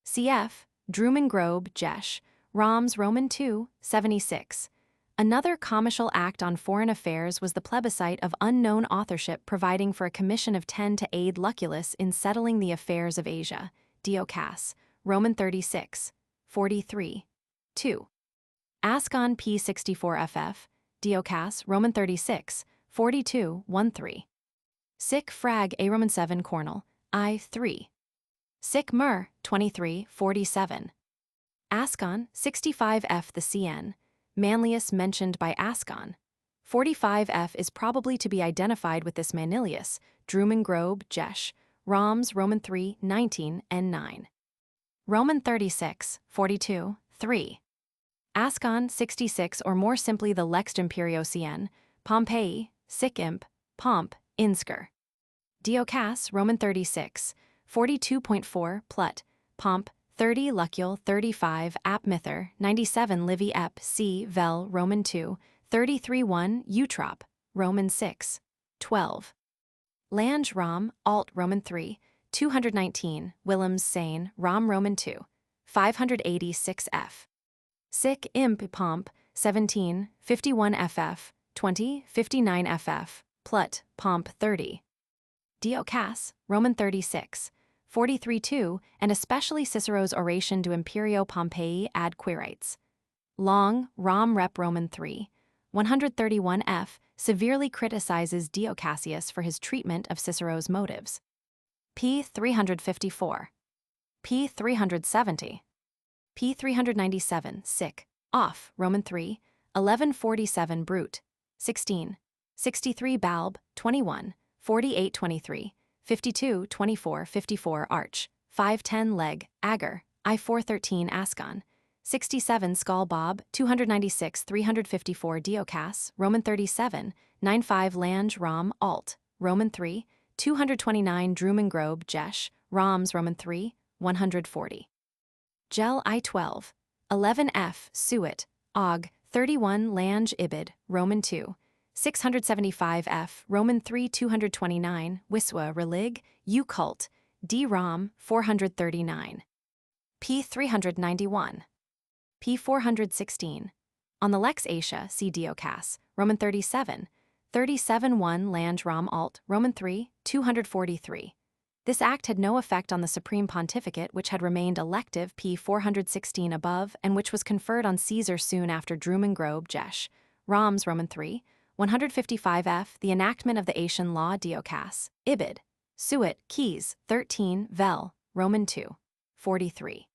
Cf. Druman Grobe, Jesh, Roms Roman 2, 76. Another commercial act on foreign affairs was the plebiscite of unknown authorship providing for a commission of 10 to aid Lucullus in settling the affairs of Asia. Dio Cass, Roman 36, 43. 2. Ascon p. 64ff, Dio Cass, Roman 36, 42, 13. Sic frag a Roman 7 Cornel, I 3. Sic mer, 23, 47. Ascon, 65f the CN, Manlius mentioned by Ascon. 45f is probably to be identified with this Manilius, Druman Grobe, Jesh, Roms, Roman 3, 19, and 9. Roman 36, 42, 3. Ascon, 66 or more simply the Lex Imperio CN, Pompeii, Sic imp, Pomp, Insker. Dio Cass, Roman 36, 42.4, Plut, Pomp, 30 Lucule 35 Ap Mither 97 Livy Ep C Vel Roman 2 33 1 Eutrop Roman 6 12. Lange Rom Alt Roman 3 219 Willems Sane Rom Roman 2 586 F. Sic Imp Pomp 17 51 FF 20 59 FF Plut Pomp 30. Dio Cass Roman 36 43-2, and especially Cicero's oration de Imperio Pompeii ad Quirites. Long, Rom Rep Roman 3, 131f, severely criticizes Dio Cassius for his treatment of Cicero's motives. P. 354. P. 370. P. 397, Sic, Off, Roman 3, 1147 Brut, 16, 63 Balb, 21, 48 23. 52, 24, 54 Arch, 510 Leg, Agar, I 413 Ascon, 67 Skull Bob, 296 354 Dio Cass, Roman 37, 95 Lange Rom Alt, Roman 3, 229 Druman Grobe Jesh, Roms Roman 3, 140. Gel I 12, 11f Suet, Og, 31 Lange Ibid, Roman 2, 675f, Roman 3 229, Wiswa Relig, U Cult, D Rom 439. P 391. P 416. On the Lex Asia, see Dio Cass, Roman 37, 37 1 Lange Rom Alt, Roman 3 243. This act had no effect on the Supreme Pontificate, which had remained elective P 416 above, and which was conferred on Caesar soon after Druman Grobe Jesh, Roms Roman 3, 155f, the enactment of the Aetian law Dio Cass, Ibid, Suet, Keys, 13, Vel, Roman 2, 43.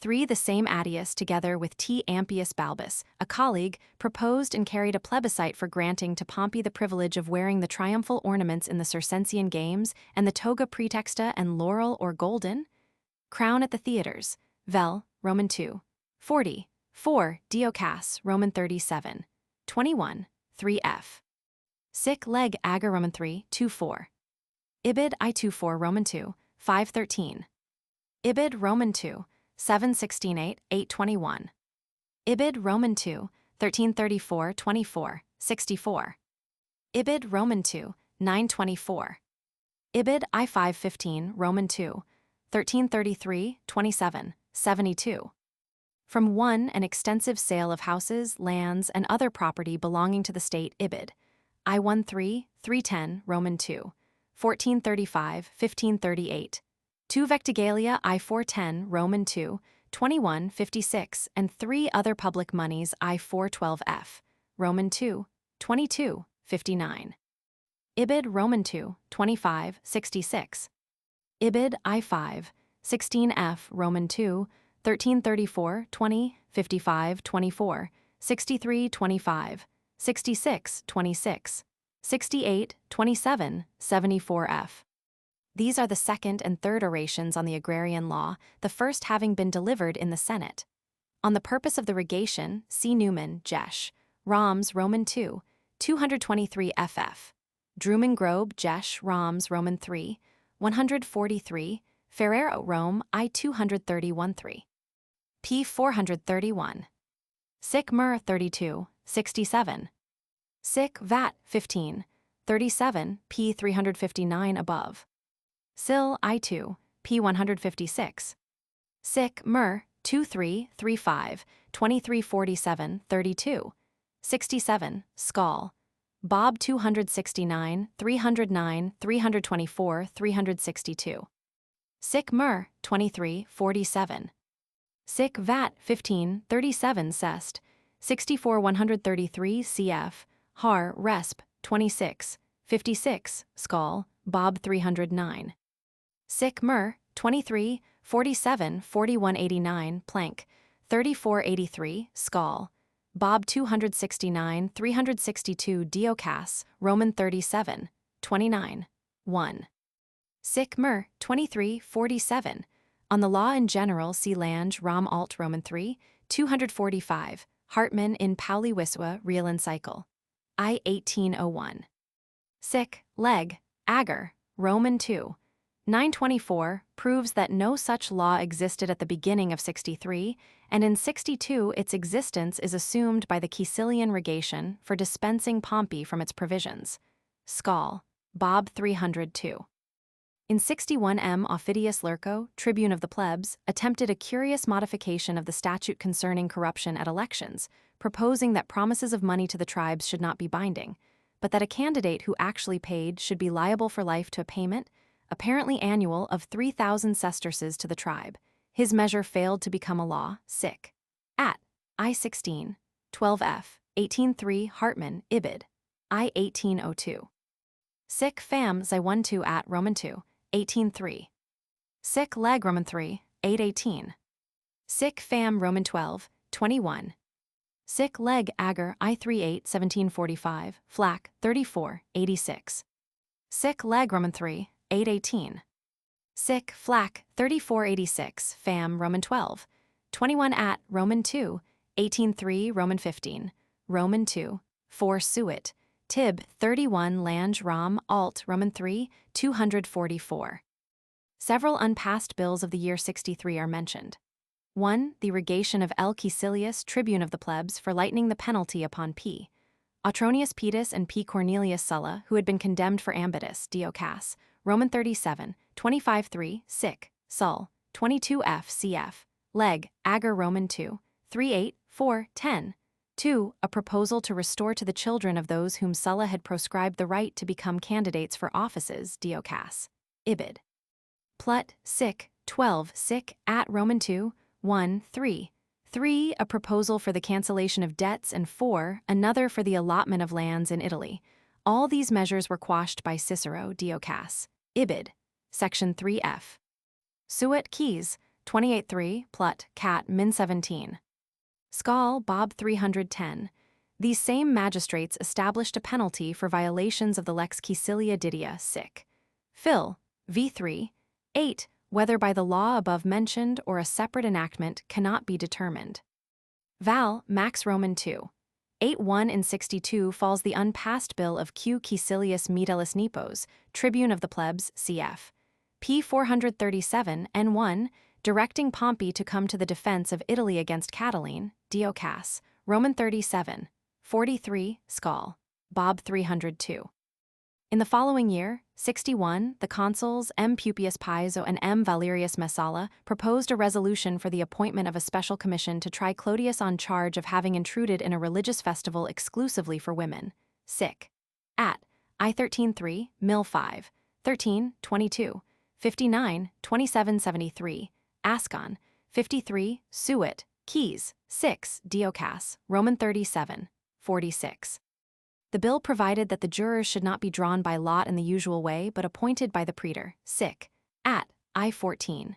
3. The same Attius, together with T. Ampius Balbus, a colleague, proposed and carried a plebiscite for granting to Pompey the privilege of wearing the triumphal ornaments in the Circensian Games and the toga praetexta and laurel or golden crown at the theaters, Vel, Roman 2, 40. 4. Dio Cass, Roman 37, 21. 3f. Sic leg Agar Roman 3, 24. Ibid I 24 Roman 2, 513. Ibid Roman 2, 716 8, 821. Ibid Roman 2, 1334 24, 64. Ibid Roman 2, 924. Ibid I 515 Roman 2, 1333 27, 72. From 1. An extensive sale of houses, lands, and other property belonging to the state Ibid, I 13, 310 Roman 2, 1435, 1538. 2 Vectigalia I 410 Roman 2, 2156, and 3 other public monies I 412f, Roman 2, 22, 59. Ibid Roman 2, 25, 66. Ibid I 5, 16f Roman 2, 1334, 20, 55, 24, 63, 25, 66, 26, 68, 27, 74f. These are the second and third orations on the agrarian law, the first having been delivered in the Senate. On the purpose of the regation, see Newman, Jesh, Roms, Roman 2, 223 ff. Drummond Grobe, Jesh, Roms, Roman 3, 143, Ferrero, Rome, I 231-3. p. 431. Sic Mer 32, 67. Sic Vat 15, 37, p. 359 above. Sil I2, p. 156. Sic Mer 2335, 2347, 32, 67, Skal. Bob 269, 309, 324, 362. Sic Mer 2347. Sic Vat 15, 37 Cest, 64 133 cf, Har Resp 26, 56, Skal, Bob 309. Sic Mer 23, 47 4189 Plank, 3483, Skal, Bob 269 362 Diocas, Roman 37, 29, 1. Sic Mer 23 47. On the law in general, see Lange, Rom Alt Roman 3, 245, Hartmann in Pauli Wiswa, Real and Cycle. I 1801. Sic Leg, Ager, Roman 2, 924, proves that no such law existed at the beginning of 63, and in 62 its existence is assumed by the Caecilian Regation for dispensing Pompey from its provisions. Skal, Bob 302. In 61 M. Aufidius Lurco, tribune of the plebs, attempted a curious modification of the statute concerning corruption at elections, proposing that promises of money to the tribes should not be binding, but that a candidate who actually paid should be liable for life to a payment, apparently annual, of 3,000 sesterces to the tribe. His measure failed to become a law. Sic. At I-16, 12f, 18-3 Hartmann, Ibid. I-1802. Sic Fam Zy-1-2 at Roman 2, 18-3. Sic Leg Roman 3, 8-18. Sic Fam Roman 12, 21. Sic Leg Ager I-38, 1745, Flack, 34, 86. Sic Leg Roman 3, 8-18. Sic Flack, 34-86, Fam Roman 12, 21 at Roman 2, 18-3 Roman 15, Roman 2, 4 Suet, Tib 31 Lange Rom Alt Roman 3, 244. Several unpassed bills of the year 63 are mentioned. 1. The regation of L. Caecilius, tribune of the plebs, for lightening the penalty upon P. Autronius Petus and P. Cornelius Sulla, who had been condemned for ambitus, Diocas, Roman 37, 25-3, Sic, Sul, 22f cf, Leg, Ager Roman 2, 3-8, 4, 10. 2. A proposal to restore to the children of those whom Sulla had proscribed the right to become candidates for offices, Diocas. Ibid. Plut, Sic, 12, Sic, at Roman 2, 1, 3. 3. A proposal for the cancellation of debts, and 4. Another for the allotment of lands in Italy. All these measures were quashed by Cicero, Diocas. Ibid. Section 3f. Suet Keys, 28-3, Plut, Cat, Min 17. Skal, Bob 310. These same magistrates established a penalty for violations of the Lex Caecilia Didia, Sic. Phil, v3, 8, whether by the law above mentioned or a separate enactment cannot be determined. Val, Max Roman 2. 8-1 in 62 falls the unpassed bill of Q. Caecilius Metellus Nepos, tribune of the plebs, cf. p. 437 N1, directing Pompey to come to the defense of Italy against Catiline, Diocas, Roman 37, 43, Skal, Bob 302. In the following year, 61, the consuls M. Pupius Piso and M. Valerius Messala proposed a resolution for the appointment of a special commission to try Clodius on charge of having intruded in a religious festival exclusively for women. Sic. At I-13-3, Mill 5, 13, 22, 59, 2773, Ascon, 53, Suet, Keys, 6, Diocas, Roman 37, 46. The bill provided that the jurors should not be drawn by lot in the usual way but appointed by the praetor. Sic. At I-14.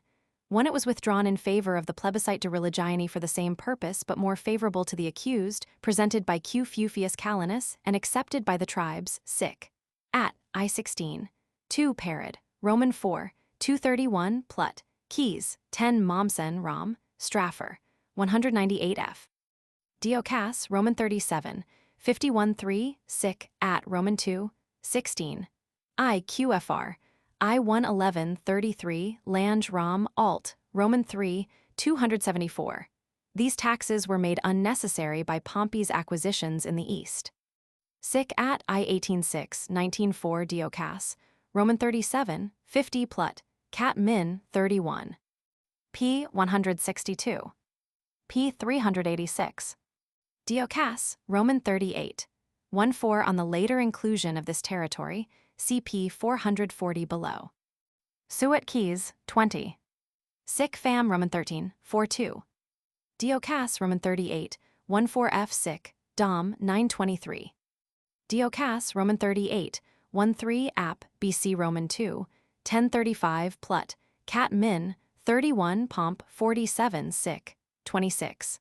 One, it was withdrawn in favor of the plebiscite de religionis for the same purpose but more favorable to the accused, presented by Q. Fufius Calenus and accepted by the tribes, sic. At I-16. 2 Parad, Roman 4, 231 Plut, Keys, 10 Mommsen Rom, Straffer, 198 F. Diocas, Roman 37, 51-3, sic. At Roman 2, 16. IQFR, I-111 33, Lange Rom Alt, Roman 3, 274. These taxes were made unnecessary by Pompey's acquisitions in the east. Sic. At I-18-6, 19-4 Diocas, Roman 37, 50 Plut, Cat Min 31. P. 162. P. 386. Diocas, Roman 38, 1-4 on the later inclusion of this territory, CP 440 below. Suet Keys, 20. Sic. Fam Roman 13, 4-2. Diocas, Roman 38, 1-4 F. Sic. Dom 923. Diocas, Roman 38, 1-3 Ap. BC Roman 2, 1035 Plut, Cat Min 31 Pomp 47 Sic. 26.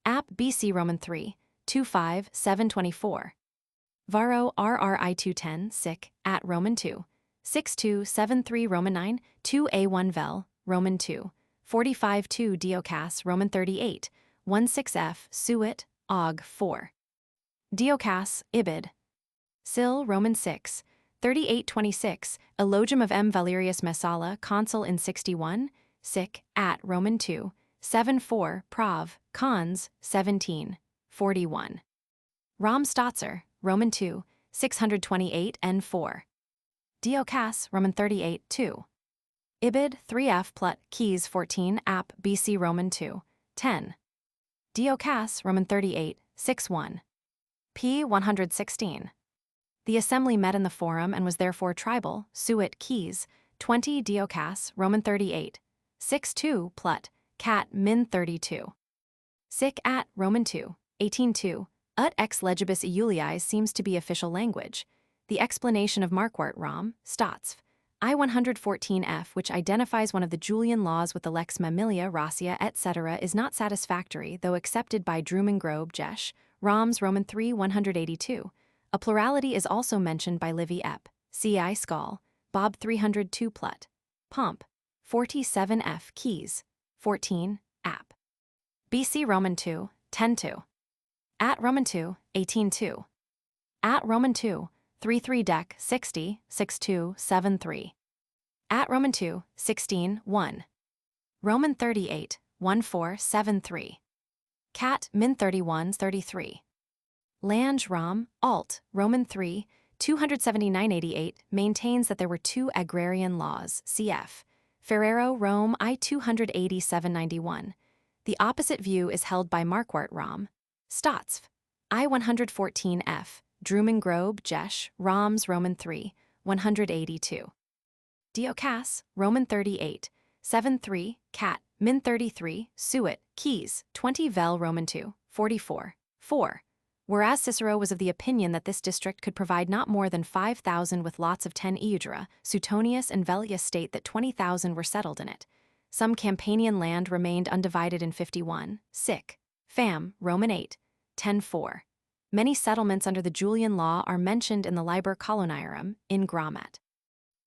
Ap. BC Roman 3, 25 724. Varro RRI 210 Sic. At Roman 2, 6273 Roman 9, 2A1 Vel, Roman 2, 45 2 Diocas Roman 38, 16 F. Suet, Aug. 4. Diocas, Ibid. Sil Roman 6, 3826, Elogium of M. Valerius Messala, consul in 61, sic. At Roman 2, 7-4 Prov. Cons. 17, 41. Rom Stotzer, Roman 2, 628 N4. Diocas, Roman 38, 2. Ibid. 3F Plut, Keys 14 Ap. BC Roman 2, 10. Diocas, Roman 38, 6-1. P. 116. The assembly met in the forum and was therefore tribal, Suet Keys, 20 Diocas, Roman 38, 6-2 Plut, Cat Min 32. Sic. At Roman 2, 18-2, Ut ex legibus Iuliae seems to be official language. The explanation of Marquart Rom, Stotzv, I-114F, which identifies one of the Julian laws with the lex Mammilia, Rassia, etc., is not satisfactory, though accepted by Drumengrobe, Jesh, Roms Roman 3, 182. A plurality is also mentioned by Livy Ep. C.I. Schol, Bob 302 Plut, Pomp, 47 F. Keys, 14, Ap. BC Roman 2, 10-2. At Roman 2, 18-2. At Roman 2, 3-3 Dec. 60, 6-2, 7-3. At Roman 2, 16-1. Roman 38, 1-4, 7-3. Cat Min 31, 33. Lange Rom, Alt, Roman 3, 279-88 maintains that there were two agrarian laws, cf. Ferrero Rome I-287-91. The opposite view is held by Marquart Rom, Stotzv, I-114F, Drumengrobe, Jesh, Roms Roman 3, 182. Diocas, Roman 38, 7-3, Cat, Min 33, Suet, Keys, 20 Vel Roman 2, 44, 4. Whereas Cicero was of the opinion that this district could provide not more than 5,000 with lots of 10 Eudra, Suetonius and Vellius state that 20,000 were settled in it. Some Campanian land remained undivided in 51, sic. Fam. Roman 8, 10-4. Many settlements under the Julian law are mentioned in the Liber Coloniarum, in Grammat.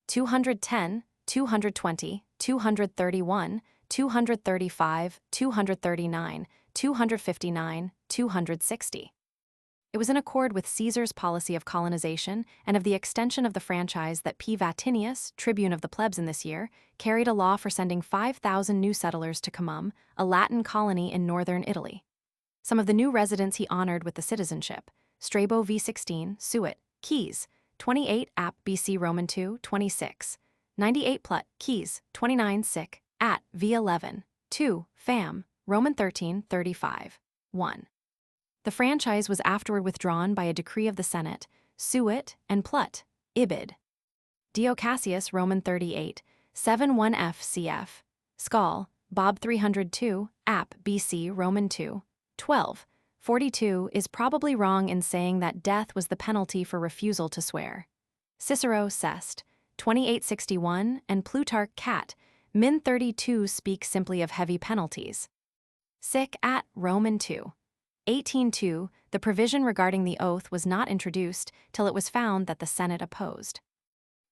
210, 220, 231, 235, 239, 259, 260. It was in accord with Caesar's policy of colonization and of the extension of the franchise that P. Vatinius, tribune of the plebs in this year, carried a law for sending 5,000 new settlers to Comum, a Latin colony in northern Italy. Some of the new residents he honored with the citizenship: Strabo v16, Suet, Keys, 28 Ap. BC Roman 2, 26, 98 Plut, Keys, 29 Sic. At v11, 2, Fam. Roman 13, 35, 1. The franchise was afterward withdrawn by a decree of the Senate, Suet and Plut, Ibid. Dio Cassius Roman 38, 7-1 F. Cf. Schol, Bob 302, Ap. BC Roman 2, 12, 42 is probably wrong in saying that death was the penalty for refusal to swear. Cicero Sest, 2861, and Plutarch Cat Min 32 speak simply of heavy penalties. Sic at Roman 2. 18.2, the provision regarding the oath was not introduced till it was found that the Senate opposed.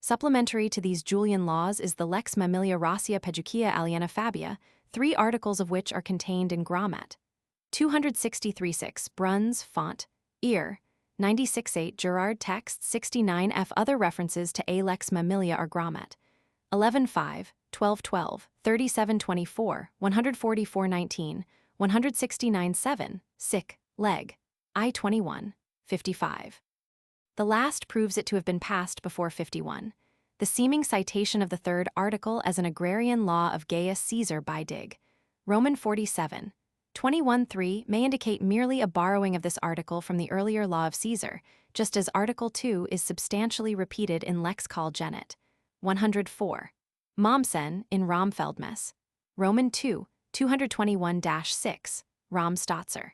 Supplementary to these Julian laws is the Lex Mammilia Rossia Pejucia Aliena Fabia, 3 articles of which are contained in Grammat. 263.6 Bruns, font, ear, 96.8 Gerard text 69f. Other references to a Lex Mammilia are Grammat. 11.5, 12.12, 37.24, 144.19, 169.7, sic, leg, I-21, 55. The last proves it to have been passed before 51. The seeming citation of the 3rd article as an agrarian law of Gaius Caesar by Dig. Roman 47. 21.3 may indicate merely a borrowing of this article from the earlier law of Caesar, just as Article 2 is substantially repeated in Lex Call Genet. 104. Mommsen in Romfeldmess. Roman 2, 221-6, Romstotzer.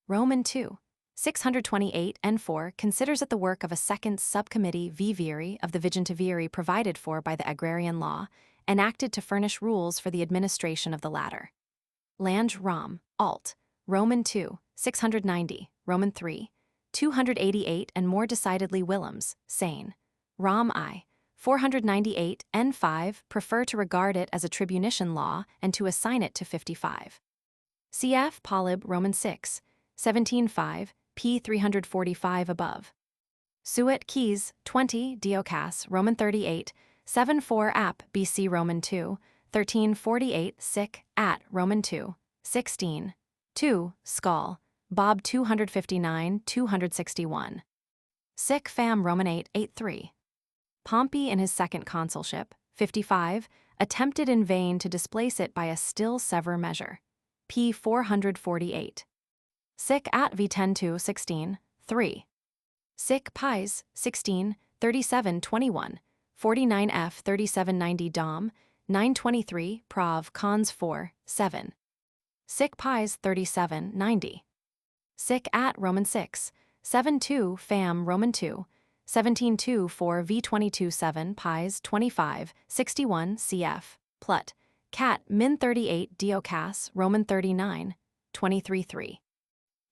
Roman 2, 628 and 4 considers it the work of a second subcommittee viviri of the Vigintiviri provided for by the agrarian law, enacted to furnish rules for the administration of the latter. Lange Rom, Alt, Roman 2, 690, Roman 3, 288 and more decidedly Willems, Sane. Rom I, 498 N5 prefer to regard it as a tribunician law and to assign it to 55. Cf. Polyb Roman 6, 17.5, p. 345 above. Suet Keys, 20, Diocas, Roman 38, 7.4 App, BC Roman 2, 1348 sic, at, Roman 2, 16, 2, Skull, Bob 259, 261. Sic fam Roman 8, 8.3. Pompey in his second consulship, 55, attempted in vain to displace it by a still sever measure. p. 448. Sic at v10 16, 3. Sic pies, 16, 37 21, 49f 3790 dom, 923 prov cons 4, 7. Sic pies 37 90. Sic at Roman 6, 7.2 fam Roman 2, 17.2 4 v22 7 pies 25, 61 cf. Plut. Cat min 38 Diocas Roman 39, 23.3.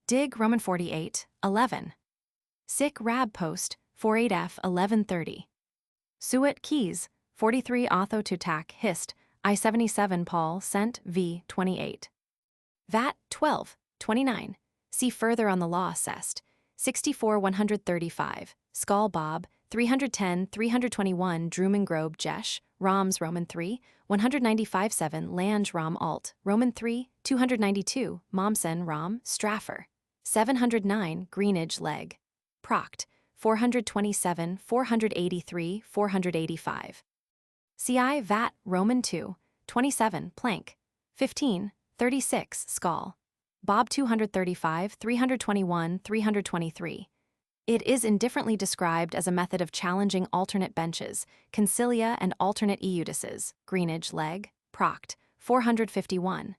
Dig Roman 48, 11. Sic rab post, 48f 1130. Suet Keys, 43 Otho to tac hist, I-77 Paul cent v 28. Vat 12, 29. See further on the law assessed. 64 135, Skull Bob, 310 321 Drumengrobe Jesh, Roms Roman 3, 195 7 Lange Rom Alt, Roman 3, 292 Mommsen Rom, Straffer. 709 Greenage Leg. Proct, 427 483 485. CI Vat Roman 2, 27 Plank, 15, 36 Skull. Bob 235 321 323. It is indifferently described as a method of challenging alternate benches, concilia and alternate eudices, Greenage Leg, Proct, 451.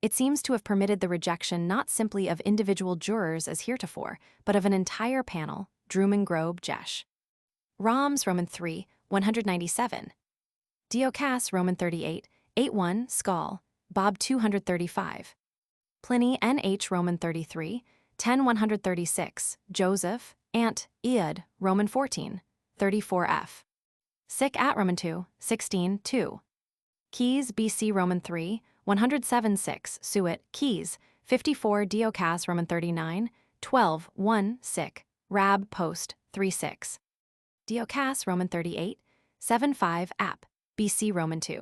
It seems to have permitted the rejection not simply of individual jurors as heretofore, but of an entire panel, Drumengrobe Jesh. Roms Roman 3, 197. Diocas Roman 38, 81 Skull, Bob 235. Pliny N.H. Roman 33, 10 136, Joseph, Ant, Eod, Roman 14, 34f. Sic at Roman 2, 16, 2. Keys B.C. Roman 3, 107 6, Suet, Keys, 54 Diocas Roman 39, 12, 1, sic, Rab post, 3 6. Diocas Roman 38, 7 5 App, B.C. Roman 2,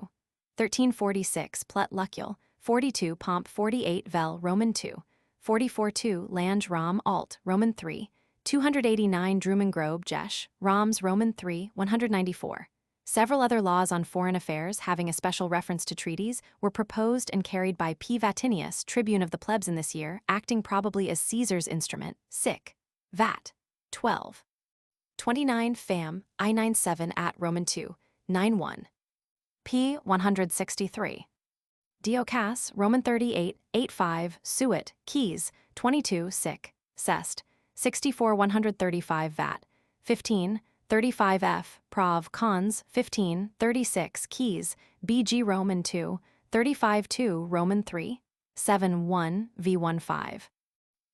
1346 Plut Lucule, 42 Pomp 48 Vel Roman 2, 44 2 Lange Rom Alt Roman 3, 289 Drumengrobe Jesh, Roms Roman 3, 194. Several other laws on foreign affairs having a special reference to treaties were proposed and carried by P. Vatinius, tribune of the plebs in this year, acting probably as Caesar's instrument, sic. Vat. 12. 29 Fam. I-97 at Roman 2, 91. P. 163. Diocas, Roman 38, 85, Suet, Keys, 22 sic. Cest. 64 135 Vat. 15, 35F, Prov, Cons, 15, 36, Keys, BG Roman 2, 35-2 Roman 3, 7-1 V15.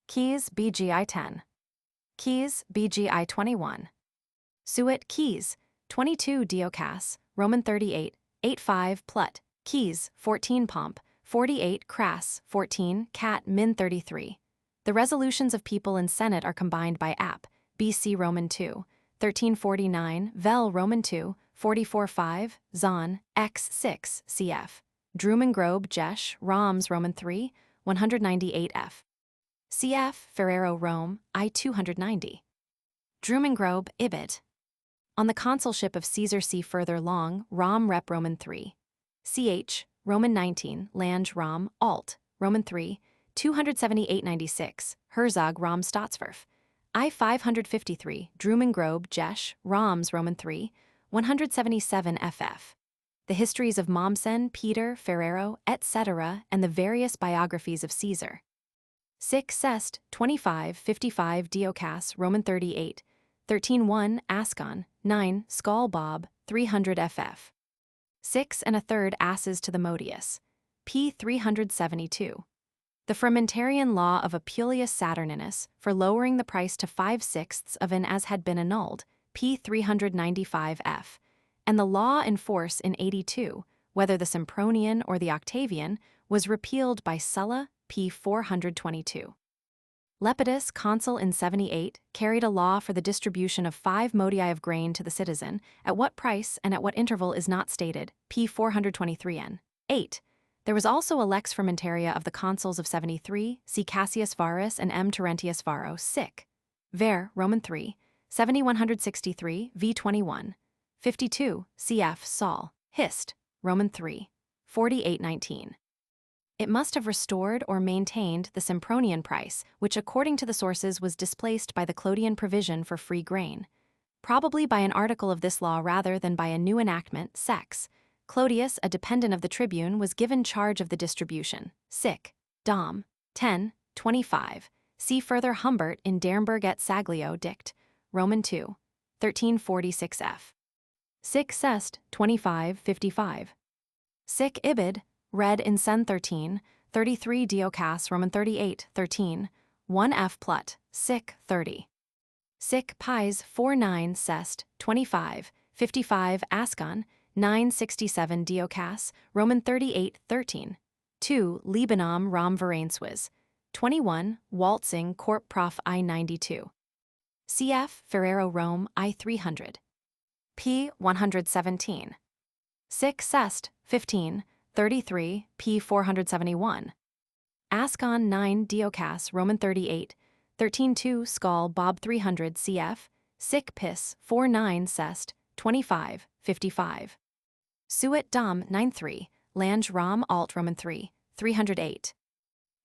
Keys, BGI 10. Keys, BGI 21. Suet, Keys, 22 Diocas, Roman 38, 8-5 Plut, Keys, 14 Pomp, 48 Crass, 14 Cat Min 33. The resolutions of people in Senate are combined by App, BC Roman 2, 1349 Vel Roman 2, 44-5 Zon, X6 CF. Drumengrobe Jesh, Roms Roman 3, 198F. CF Ferrero Rome, I 290. Drumengrobe Ibid. On the consulship of Caesar C. Further Long, Rom Rep Roman 3. CH, Roman 19, Lange Rom, Alt, Roman 3, 278-96, Herzog Rom Staatsverf. I 553, Drumengrobe Jesh, Roms Roman 3, 177 FF. The histories of Mommsen, Peter, Ferrero, etc., and the various biographies of Caesar. 6 Cest, 25, 55 Diocas, Roman 38, 13-1 Ascon, 9 Skull Bob, 300 FF. 6 1/3 Asses to the Modius. P 372. The Fermentarian law of Apuleius Saturninus for lowering the price to 5/6 of an as had been annulled, P 395 F. And the law in force in 82, whether the Sempronian or the Octavian, was repealed by Sulla, p. 422. Lepidus, consul in 78, carried a law for the distribution of 5 modi of grain to the citizen, at what price and at what interval is not stated, p. 423 n. 8. There was also a lex fermentaria of the consuls of 73, C. Cassius Varus and M. Terentius Varro, sic. Ver, Roman 3, 7163, v. 21. 52, cf. Saul, Hist, Roman 3, 4819. It must have restored or maintained the Sempronian price, which according to the sources was displaced by the Clodian provision for free grain. Probably by an article of this law rather than by a new enactment, sex. Clodius, a dependent of the tribune, was given charge of the distribution. Sic. Dom. 10, 25. See further Humbert in Dernburg et Saglio Dict. Roman 2, 1346 F. Sic Cest, 25, 55. Sic Ibid, read in Sen 13, 33 Diocas Roman 38, 13, 1 F Plut, Sic 30. Sic Pies 49 Cest, 25, 55 Ascon, 967 Diocas, Roman 38, 13, 2 Libanum Rom Veranswiz, 21 Waltzing Corp Prof I 92. Cf. Ferrero Rome I 300. P 117. Sic Cest, 15, 33, p. 471. Ascon 9 Diocas Roman 38, 13-2 Skull Bob 300 cf. Sic Pis 49 Cest, 25, 55. Suet Dom 93, Lange Rom Alt Roman 3, 308.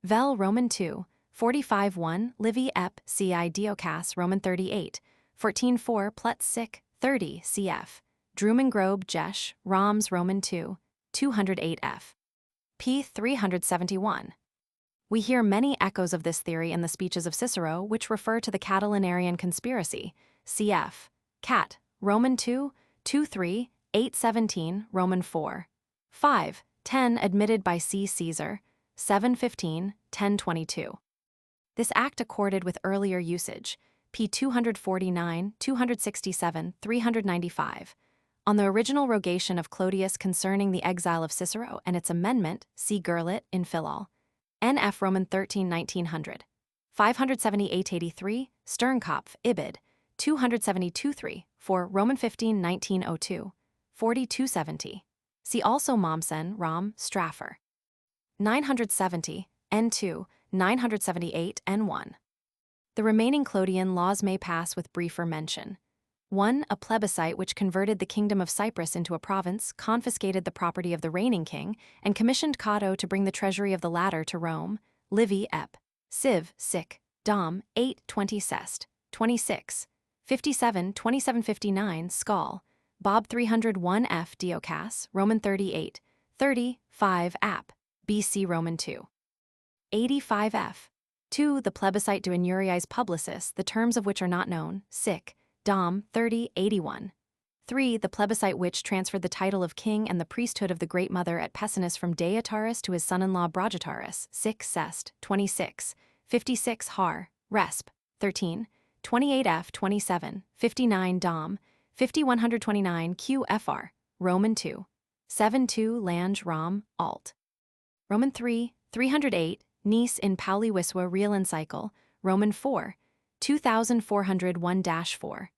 Vel Roman 2, 45-1 Livy Ep Ci Diocas Roman 38, 14-4 Plut Sic, 30 cf. Drumengrobe Jesh, Roms Roman 2, 208 F. p. 371. We hear many echoes of this theory in the speeches of Cicero, which refer to the Catilinarian conspiracy, cf. Cat, Roman 2, 2-3, 8-17, Roman 4, 5, 10 admitted by C. Caesar, 7-15, 10-22. This act accorded with earlier usage, p. 249, 267, 395. On the original rogation of Clodius concerning the exile of Cicero and its amendment, see Gurlitt in Philol. N.F. Roman 13 1900. 578-83, Sternkopf, Ibid. 272-3, for Roman 15 1902. 4270. See also Mommsen, Rom, Straffer. 970, N2, 978, N1. The remaining Clodian laws may pass with briefer mention. 1. A plebiscite which converted the kingdom of Cyprus into a province, confiscated the property of the reigning king, and commissioned Cato to bring the treasury of the latter to Rome. Livy Ep. Civ. Sic. Dom. 8 20 Cest. 26. 57 2759 Skull. Bob 301 F. Diocas, Roman 38. 30. 5 App. BC Roman 2. 85 F. 2. The plebiscite de Inuriaeis publicis, the terms of which are not known. Sic. Dom. 30, 81. 3. The plebiscite which transferred the title of king and the priesthood of the Great Mother at Pessinus from Deiotarus to his son-in-law Brogitaris. 6. Sest. 26. 56 Har. Resp. 13. 28 F. 27. 59 Dom. 5129 QFR. Roman 2. 7-2 Lange Rom. Alt. Roman 3. 308 Nice in Pauli Wiswa Real Encycle. Roman 4. 2401-4.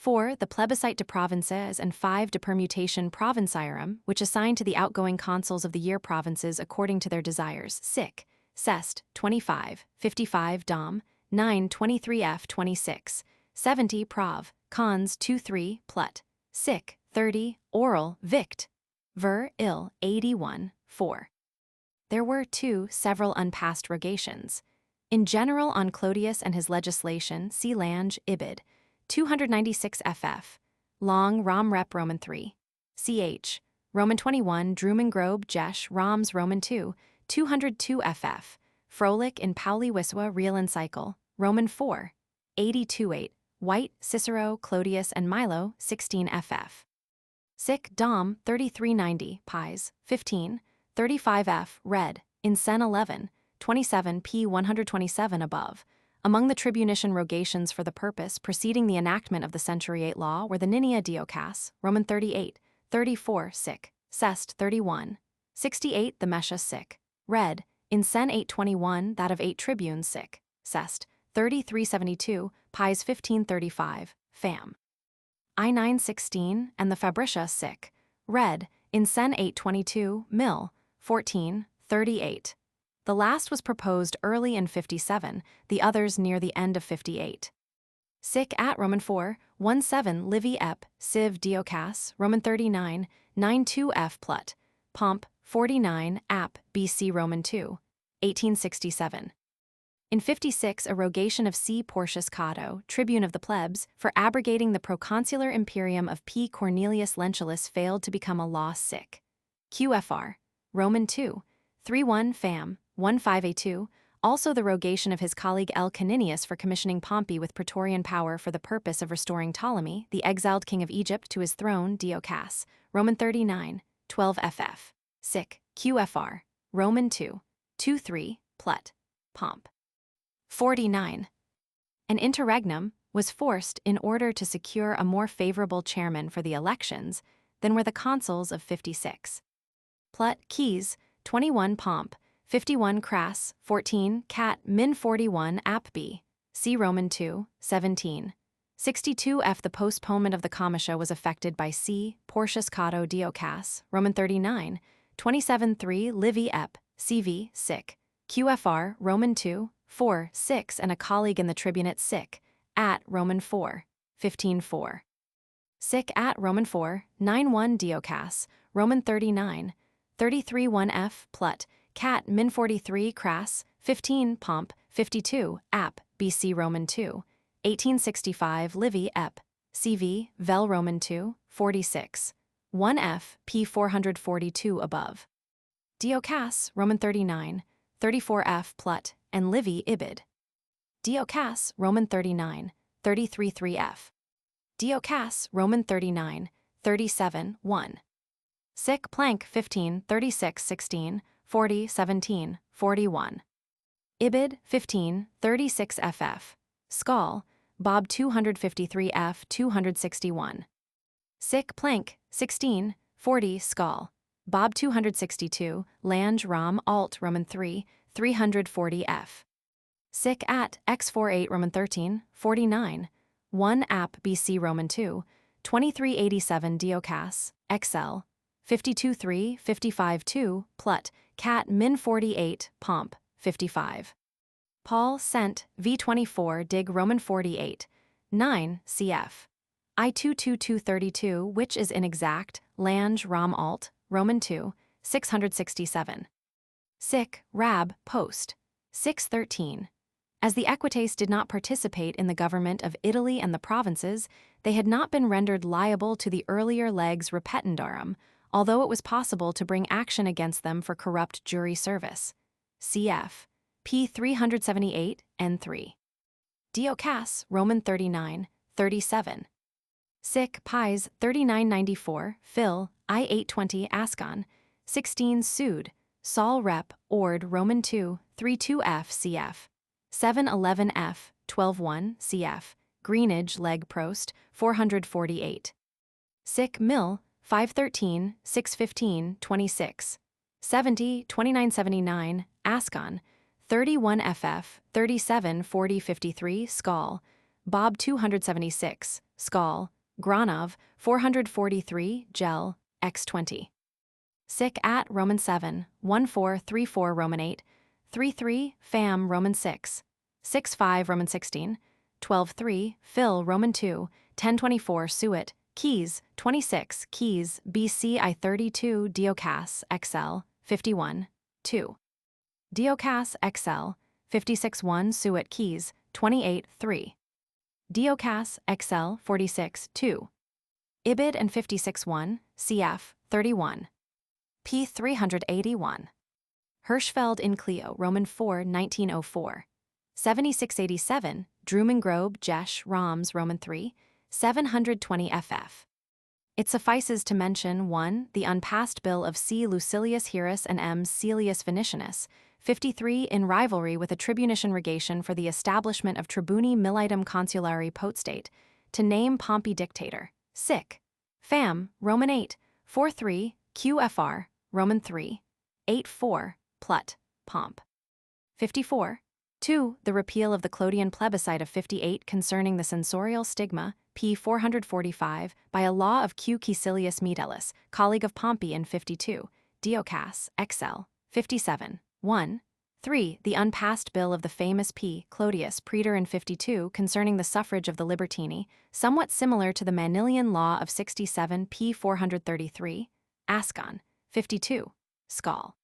4. The plebiscite de provinces and 5. De permutation provinciarum, which assign to the outgoing consuls of the year provinces according to their desires. Sic. Sest. 25. 55 Dom. 9. 23 F. 26. 70 Prov. Cons. 2-3 Plut. Sic. 30 Oral. Vict. Ver. Ill. 81. 4. There were, too, several unpassed rogations. In general on Clodius and his legislation, see Lange, Ibid. 296 ff. Long Rom Rep Roman 3. Ch. Roman 21 Drumengrobe Jesh Roms Roman 2. 202 ff. Froelich in Pauli Wiswa Real Encycle. Roman 4. 82-8. White, Cicero, Clodius, and Milo 16 ff. Sic. Dom. 3390 Pies. 15. 35 F. Red. In Sen 11. 27 P. 127 above. Among the tribunician rogations for the purpose preceding the enactment of the Centuriate Law were the Ninea Diocas, Roman 38, 34 Sic. Sest 31. 68 the Mesha Sic. Red. In Sen 821 that of 8 tribunes Sic. Sest 3372, Pies 1535, Fam. I 916 and the Fabricia Sic. Red. In Sen 822, Mill. 14, 38. The last was proposed early in 57, the others near the end of 58. Sic at Roman 4, 17 Livy Ep. Civ Diocas, Roman 39, 92 F. Plut. Pomp. 49 Ap. BC Roman 2, 1867. In 56 a rogation of C. Porcius Cato, tribune of the plebs, for abrogating the proconsular imperium of P. Cornelius Lentulus failed to become a law. Sic. QFR. Roman 2. 3-1 Fam. 15A2, also the rogation of his colleague L. Caninius for commissioning Pompey with praetorian power for the purpose of restoring Ptolemy, the exiled king of Egypt, to his throne. Diocas. Roman 39. 12 ff. Sic. QFR. Roman 2. 2-3 Plut. Pomp. 49. An interregnum was forced in order to secure a more favorable chairman for the elections than were the consuls of 56. Plut. Keys. 21 Pomp. 51 Crass. 14 Cat. Min 41 Ap B. See Roman 2, 17. 62 F. The postponement of the comitia was effected by C. Porcius Cato Diocas, Roman 39. 27 3 Livy Ep. CV. Sic. QFR. Roman 2, 4, 6 and a colleague in the tribunate. Sic. At Roman 4, 15 4. Sic. At Roman 4, 9 1 Diocas, Roman 39. 33 1 F. Plut. Cat. Min 43 Crass. 15 Pomp. 52 Ap. BC Roman 2. 1865 Livy Ep. CV. Vel Roman 2. 46. 1 F. P 442 above. Diocas. Roman 39. 34 F. Plut. And Livy Ibid. Diocas. Roman 39. 33 3 F. Diocas. Roman 39. 37 1. Sic. Plank 15, 36, 16, 40, 17, 41. Ibid. 15, 36 ff. Skull. Bob 253 F. 261. Sic. Plank 16, 40 Skull. Bob 262, Lange Rom Alt Roman 3, 340 F. Sic. At X48 Roman 13, 49. 1 Ap. BC Roman 2, 2387 Diocas, XL. 52 3, 55 2, Plut. Cat. Min 48 Pomp. 55. Paul sent V24 Dig Roman 48. 9 cf. I22232 which is inexact. Lange Rom Alt. Roman 2. 667. Sic. Rab. Post. 613. As the Equites did not participate in the government of Italy and the provinces, they had not been rendered liable to the earlier legs repetendarum, although it was possible to bring action against them for corrupt jury service. Cf. P 378 N3. Diocas, Roman 39, 37. Sic Pies 3994, Phil, I 820 Ascon, 16 Sud, Sol Rep, Ord Roman 2, 32F CF, 711F, 121 CF, Greenage Leg Prost, 448. Sic Mill, 513, 615, 26, 70, 2979, Ascon, 31 FF, 37 40 53 Skal, Bob 276, Skal, Granov, 443, Gel, X20. Sic at Roman 7, 1434 Roman 8, 33, Fam Roman 6, 65 Roman 16, 12-3, Phil Roman 2, 1024 Suet, Keys, 26, Keys, BC I 32 Diocas, XL, 51, 2. Diocas, XL, 56-1 Suet Keys, 28, 3. Diocas, XL, 46, 2. Ibid and 56-1, CF, 31. P 381. Hirschfeld in Clio, Roman 4, 1904. 7687, Drumengrobe, Jesh, Roms, Roman 3, 720 FF. It suffices to mention 1. The unpassed bill of C. Lucilius Hierus and M. Caelius Venetianus, 53, in rivalry with a tribunician rogation for the establishment of tribuni militum consulari potstate, to name Pompey dictator. Sic. Fam. Roman 8, 4-3, QFR, Roman 3, 8-4, Plut, Pomp. 54. 2. The repeal of the Clodian plebiscite of 58 concerning the censorial stigma, p. 445, by a law of Q. Caecilius Metellus, colleague of Pompey in 52, Diocas, XL, 57, 1. 3. The unpassed bill of the famous P. Clodius Praetor in 52 concerning the suffrage of the Libertini, somewhat similar to the Manilian law of 67 p. 433, Ascon, 52, Skal.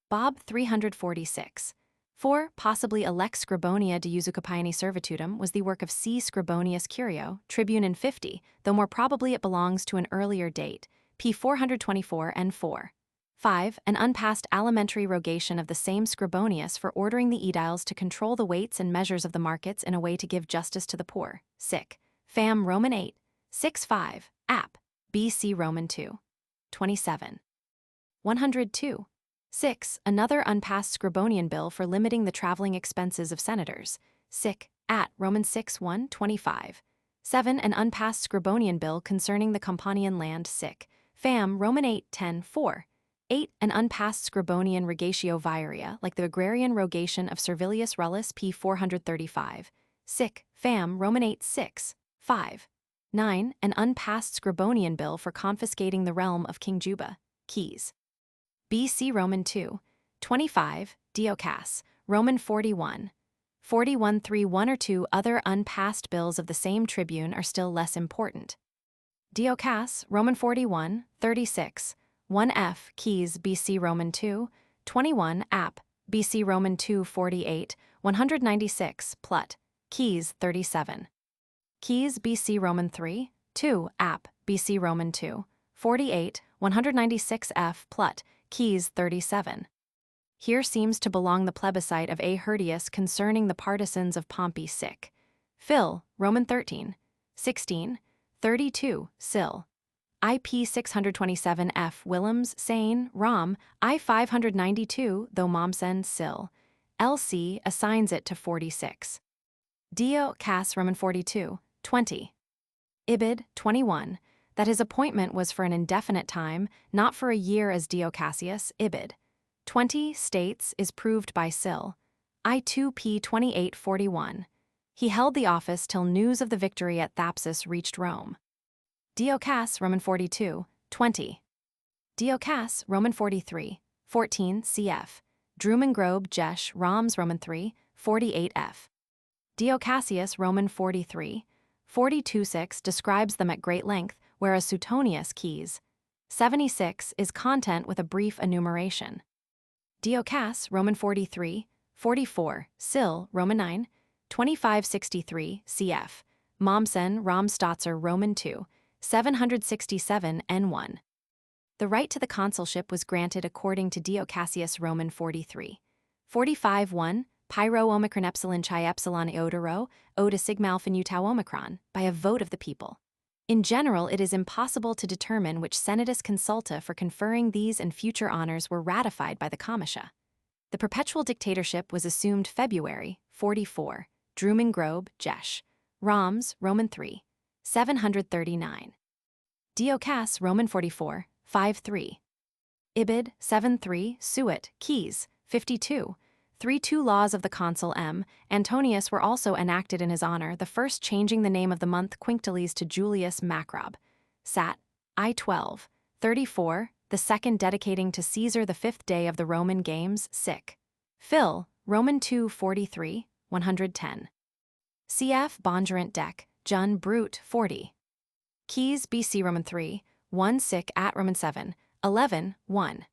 Bob 346. 4. Possibly a lex Scribonia de usucapione servitudum was the work of C. Scribonius Curio, tribune in 50, though more probably it belongs to an earlier date, p. 424 and 4. 5. An unpassed alimentary rogation of the same Scribonius for ordering the aediles to control the weights and measures of the markets in a way to give justice to the poor. Sic. Fam. Roman 8, 6-5, App. BC Roman 2, 27. 102. 6. Another unpassed Scribonian bill for limiting the traveling expenses of senators. Sic. At Roman 6 1 25. 7. An unpassed Scribonian bill concerning the Campanian land. Sic. Fam. Roman 8 10 4. 8. An unpassed Scribonian rogatio viaria, like the agrarian rogation of Servilius Rullus p. 435. Sic. Fam. Roman 8 6 5. 9. An unpassed Scribonian bill for confiscating the realm of King Juba. Keys. BC Roman 2, 25, Diocas, Roman 41. 41-3. 1 or 2 other unpassed bills of the same tribune are still less important. Diocas, Roman 41, 36, 1F, Keys, BC Roman 2, 21, App, BC Roman 2, 48, 196, Plut, Keys, 37. Keys, BC Roman 3, 2, App, BC Roman 2, 48, 196 F, Plut, Keys, 37. Here seems to belong the plebiscite of A. Hirtius concerning the partisans of Pompey. Sic. Phil, Roman 13, 16, 32, Sil. IP 627 F. Willems, Sane, Rom, I 592, though Mommsen, Sil. LC assigns it to 46. Dio, Cas, Roman 42, 20. Ibid, 21. That his appointment was for an indefinite time, not for a year as Dio Cassius. Ibid. 20 states is proved by Sil. I2p 2841. He held the office till news of the victory at Thapsus reached Rome. Diocas, Roman 42, 20. Diocas, Roman 43, 14 cf. Drumengrobe, Jesh, Roms, Roman 3, 48 f. Diocasius, Roman 43, 42-6 describes them at great length, whereas Suetonius Keys 76 is content with a brief enumeration. Diocas, Roman 43, 44, Sil, Roman 9, 2563 cf. Mommsen, Romstotzer, Roman 2, 767 n1. The right to the consulship was granted according to Diocasius Roman 43. 45-1, Pyro Omicron Epsilon Chi Epsilon Eodoro, O to Sigma Alpha Nu Tau Omicron, by a vote of the people. In general, it is impossible to determine which senatus consulta for conferring these and future honors were ratified by the comitia. The perpetual dictatorship was assumed February 44, Drumming Grobe, Jesh, Roms, Roman 3, 739. Diocas, Roman 44, 5-3. Ibid, 7-3, Suet, Keys, 52. 3-2 laws of the consul M. Antonius were also enacted in his honor, the first changing the name of the month Quinctilis to Julius Macrob. Sat. I-12, 34, the second dedicating to Caesar the fifth day of the Roman Games, Sic. Phil, Roman 2, 43, 110. Cf. Bondurant Dec, Jun Brute, 40. Keys, BC Roman 3, 1 Sic at Roman 7, 11, 1.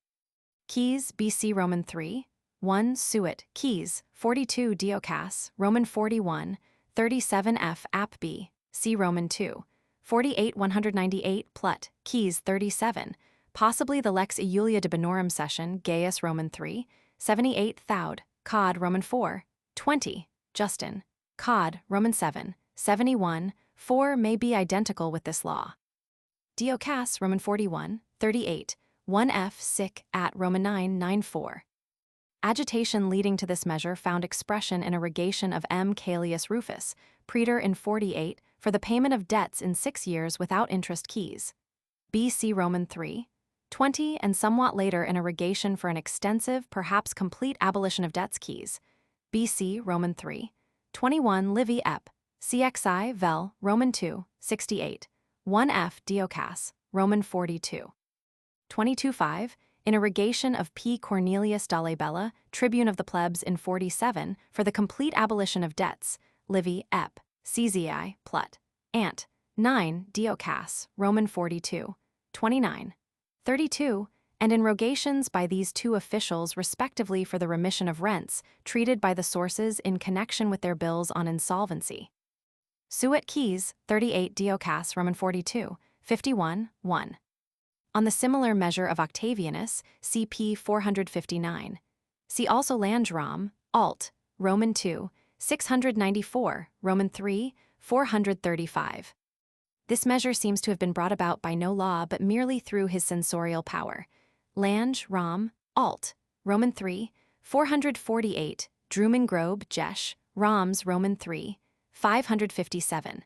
Keys, BC Roman 3, 1 Suet, Keys, 42 Diocas, Roman 41, 37 F Ap B, C Roman 2, 48 198 Plut, Keys 37, possibly the Lex Iulia de Bonorum session, Gaius Roman 3, 78 Thoude, Cod Roman 4, 20, Justin, Cod Roman 7, 71, 4 may be identical with this law. Diocas Roman 41, 38, 1 F Sic at Roman 9, 94. Agitation leading to this measure found expression in a rogation of M. Caelius Rufus, praetor in 48, for the payment of debts in 6 years without interest. Keys. BC Roman 3, 20, and somewhat later in a rogation for an extensive, perhaps complete abolition of debts. Keys. BC Roman 3, 21 Livy Ep. CXI Vel, Roman 2, 68, 1 F. Diocas, Roman 42. 22-5, in a rogation of P. Cornelius Dolabella, tribune of the plebs in 47, for the complete abolition of debts, Livy, Ep. Czii, Plut. Ant. 9, Diocas, Roman 42, 29, 32, and in rogations by these two officials respectively for the remission of rents, treated by the sources in connection with their bills on insolvency. Suet Keys, 38 Diocas, Roman 42, 51, 1. On the similar measure of Octavianus, CP 459. See also Landrum, Alt, Roman 2, 694, Roman 3, 435. This measure seems to have been brought about by no law but merely through his censorial power. Lange, Rom, Alt, Roman 3, 448, Drumming Grobe, Jesh, Roms, Roman 3, 557.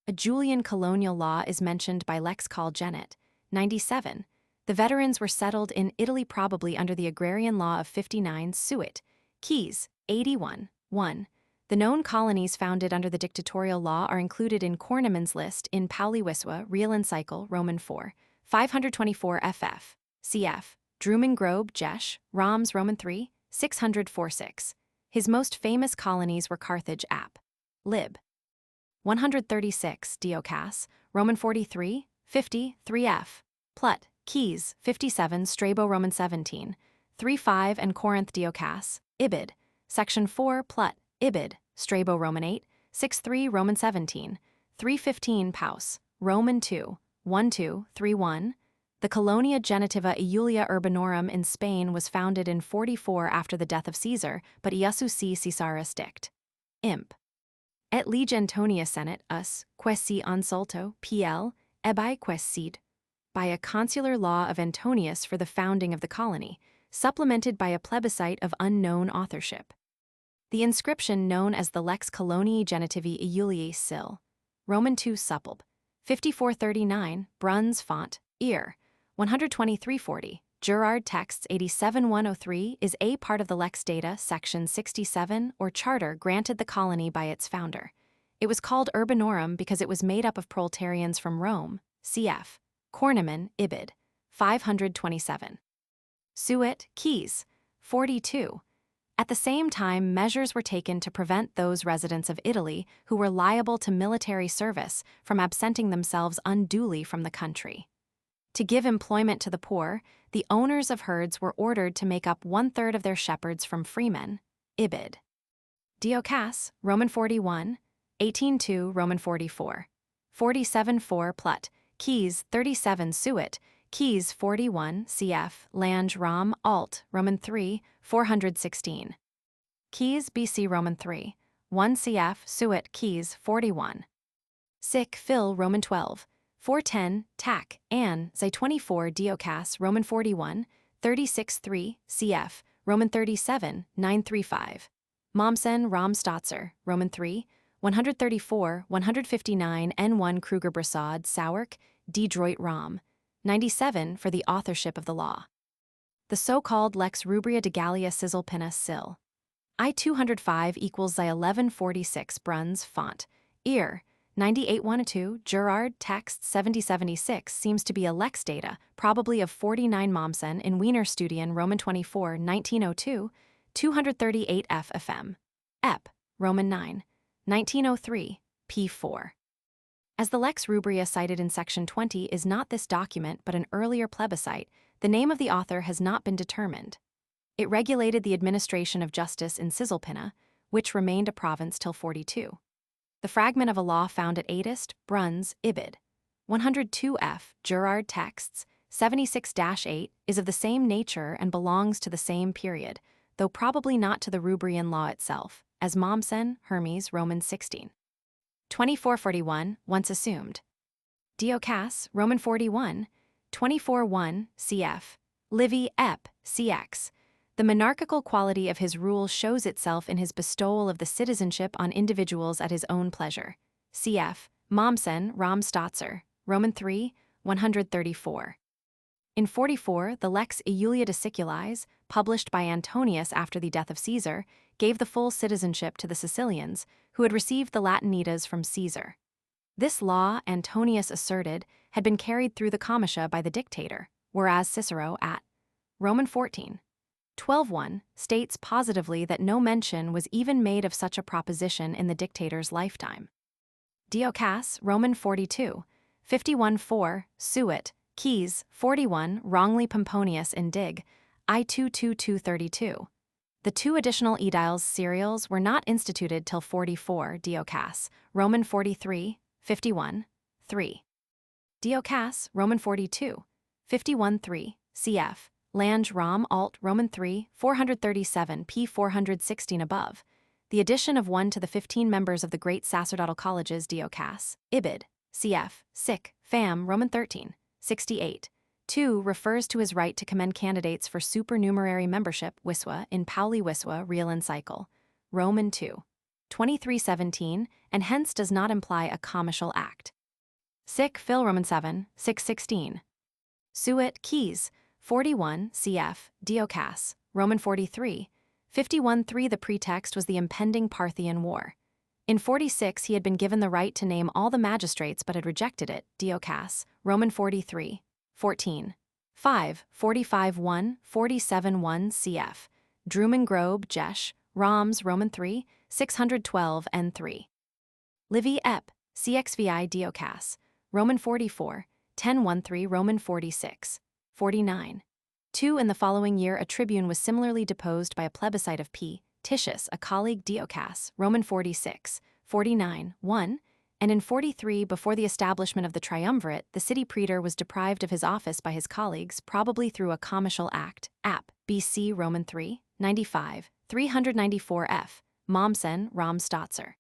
A Julian colonial law is mentioned by Lex Call Genet, 97. The veterans were settled in Italy probably under the agrarian law of 59 Suet. Keys, 81, 1. The known colonies founded under the dictatorial law are included in Corneman's list in Pauli Wiswa, Real and Cycle, Roman 4, 524 FF, cf. Drumming Grobe, Jesh, Roms, Roman 3, 646. His most famous colonies were Carthage, Ap. Lib. 136 Diocas, Roman 43, 50, 3F. Plut, Keys, 57 Strabo Roman 17, 3-5 and Corinth Diocas, Ibid. Section 4 Plut, Ibid, Strabo Roman 8, 6-3 Roman 17, 315 Paus, Roman 2, 1-2, 3-1. The Colonia Genitiva Iulia Urbanorum in Spain was founded in 44 after the death of Caesar, but Iussu C. Caesaris dict. Imp. Et lege Antonia Senate, us, quasi ansulto, PL, ebi quesid, by a consular law of Antonius for the founding of the colony, supplemented by a plebiscite of unknown authorship. The inscription known as the Lex Coloniae Genitivae Iuliae Sil. Roman 2 Suppleb. 5439, Bruns font, ear. 12340, Gerard Texts 87103 is a part of the Lex Data, section 67, or charter granted the colony by its founder. It was called Urbanorum because it was made up of proletarians from Rome, cf. Corneman, Ibid. 527. Suet, Keys. 42. At the same time, measures were taken to prevent those residents of Italy who were liable to military service from absenting themselves unduly from the country. To give employment to the poor, the owners of herds were ordered to make up 1/3 of their shepherds from freemen. Ibid. Diocas, Roman 41, 18-2 Roman 44, 47-4 Plut, Keys 37 Suet, Keys 41 cf. Lange Rom Alt, Roman 3, 416. Keys BC Roman 3, 1 cf. Suet Keys 41. Sic Phil Roman 12, 410, Tac, An, Xi 24 Diocas Roman 41, 36-3, cf, Roman 37, 935. Mommsen Ram Stotzer, Roman 3, 134, 159 N1 Kruger Brassard Sauerk, Detroit Rom, 97 for the authorship of the law. The so-called Lex Rubria de Gallia Sizzle Pinna Sil. I-205 equals Xi 1146 Bruns Font, Ear, 9812 Gerard Text 7076 seems to be a Lex data, probably of 49 Mommsen in Wiener Studien Roman 24 1902, 238 F FM. Ep. Roman 9, 1903, p4. As the Lex Rubria cited in section 20 is not this document but an earlier plebiscite, the name of the author has not been determined. It regulated the administration of justice in Cisalpinna, which remained a province till 42. The fragment of a law found at Adist, Bruns, Ibid. 102f, Gerard Texts, 76-8, is of the same nature and belongs to the same period, though probably not to the Rubrian law itself, as Mommsen, Hermes, Roman 16. 2441, once assumed. Diocas, Roman 41, 24-1, cf. Livy Ep. cx. The monarchical quality of his rule shows itself in his bestowal of the citizenship on individuals at his own pleasure. Cf. Mommsen, Ram Stotzer, Roman 3, 134. In 44, the Lex Iulia de Siculies, published by Antonius after the death of Caesar, gave the full citizenship to the Sicilians, who had received the Latinitas from Caesar. This law, Antonius asserted, had been carried through the comitia by the dictator, whereas Cicero at Roman 14, 12:1 states positively that no mention was even made of such a proposition in the dictator's lifetime. Diocas, Roman 42, 51-4, Suet, Keys, 41, wrongly Pomponius in Dig, I-22232. The two additional aediles serials were not instituted till 44 Diocas, Roman 43, 51, 3. Diocas, Roman 42, 51-3, cf. Lange Rom Alt Roman 3, 437 p. 416 above. The addition of 1 to the 15 members of the great sacerdotal colleges Diocas, Ibid, cf. Sic, Fam. Roman 13, 68. 2 refers to his right to commend candidates for supernumerary membership Wiswa in Pauli Wiswa Real Encycle, Roman 2, 2317, and hence does not imply a comitial act. Sic Phil Roman 7, 616. Suet Keys, 41, cf. Diocas, Roman 43, 51-3. The pretext was the impending Parthian War. In 46 he had been given the right to name all the magistrates but had rejected it, Diocas, Roman 43, 14. 5, 45-1, 47-1 cf. Drumengrobe, Jesh, Roms, Roman 3, 612 and 3. Livy Ep. cxvi Diocas, Roman 44, 10-13 Roman 46, 49. 2. In the following year a tribune was similarly deposed by a plebiscite of P. Titius, a colleague Diocas, Roman 46, 49, 1, and in 43, before the establishment of the triumvirate, the city praetor was deprived of his office by his colleagues, probably through a comitial act, Ap. BC Roman 3, 95, 394 F. Mommsen, Ram Stotzer.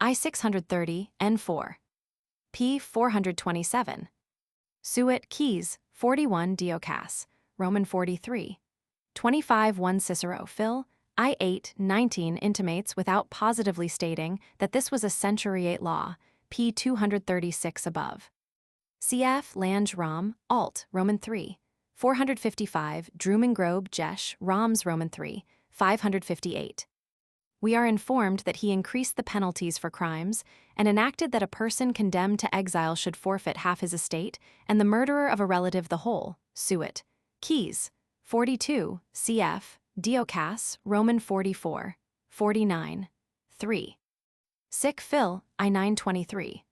I-630, N4. P. 427. Suet Keys, 41 Diocas, Roman 43. 25-1 Cicero Phil, I-8, 19 intimates without positively stating that this was a centuriate law, p. 236 above. Cf. Lange Rom, Alt, Roman 3, 455 Drumengrobe Jesh, Roms Roman 3, 558. We are informed that he increased the penalties for crimes and enacted that a person condemned to exile should forfeit half his estate and the murderer of a relative the whole, Suet. Keys, 42, cf. Diocas, Roman 44, 49, 3. Sic Phil, I-923.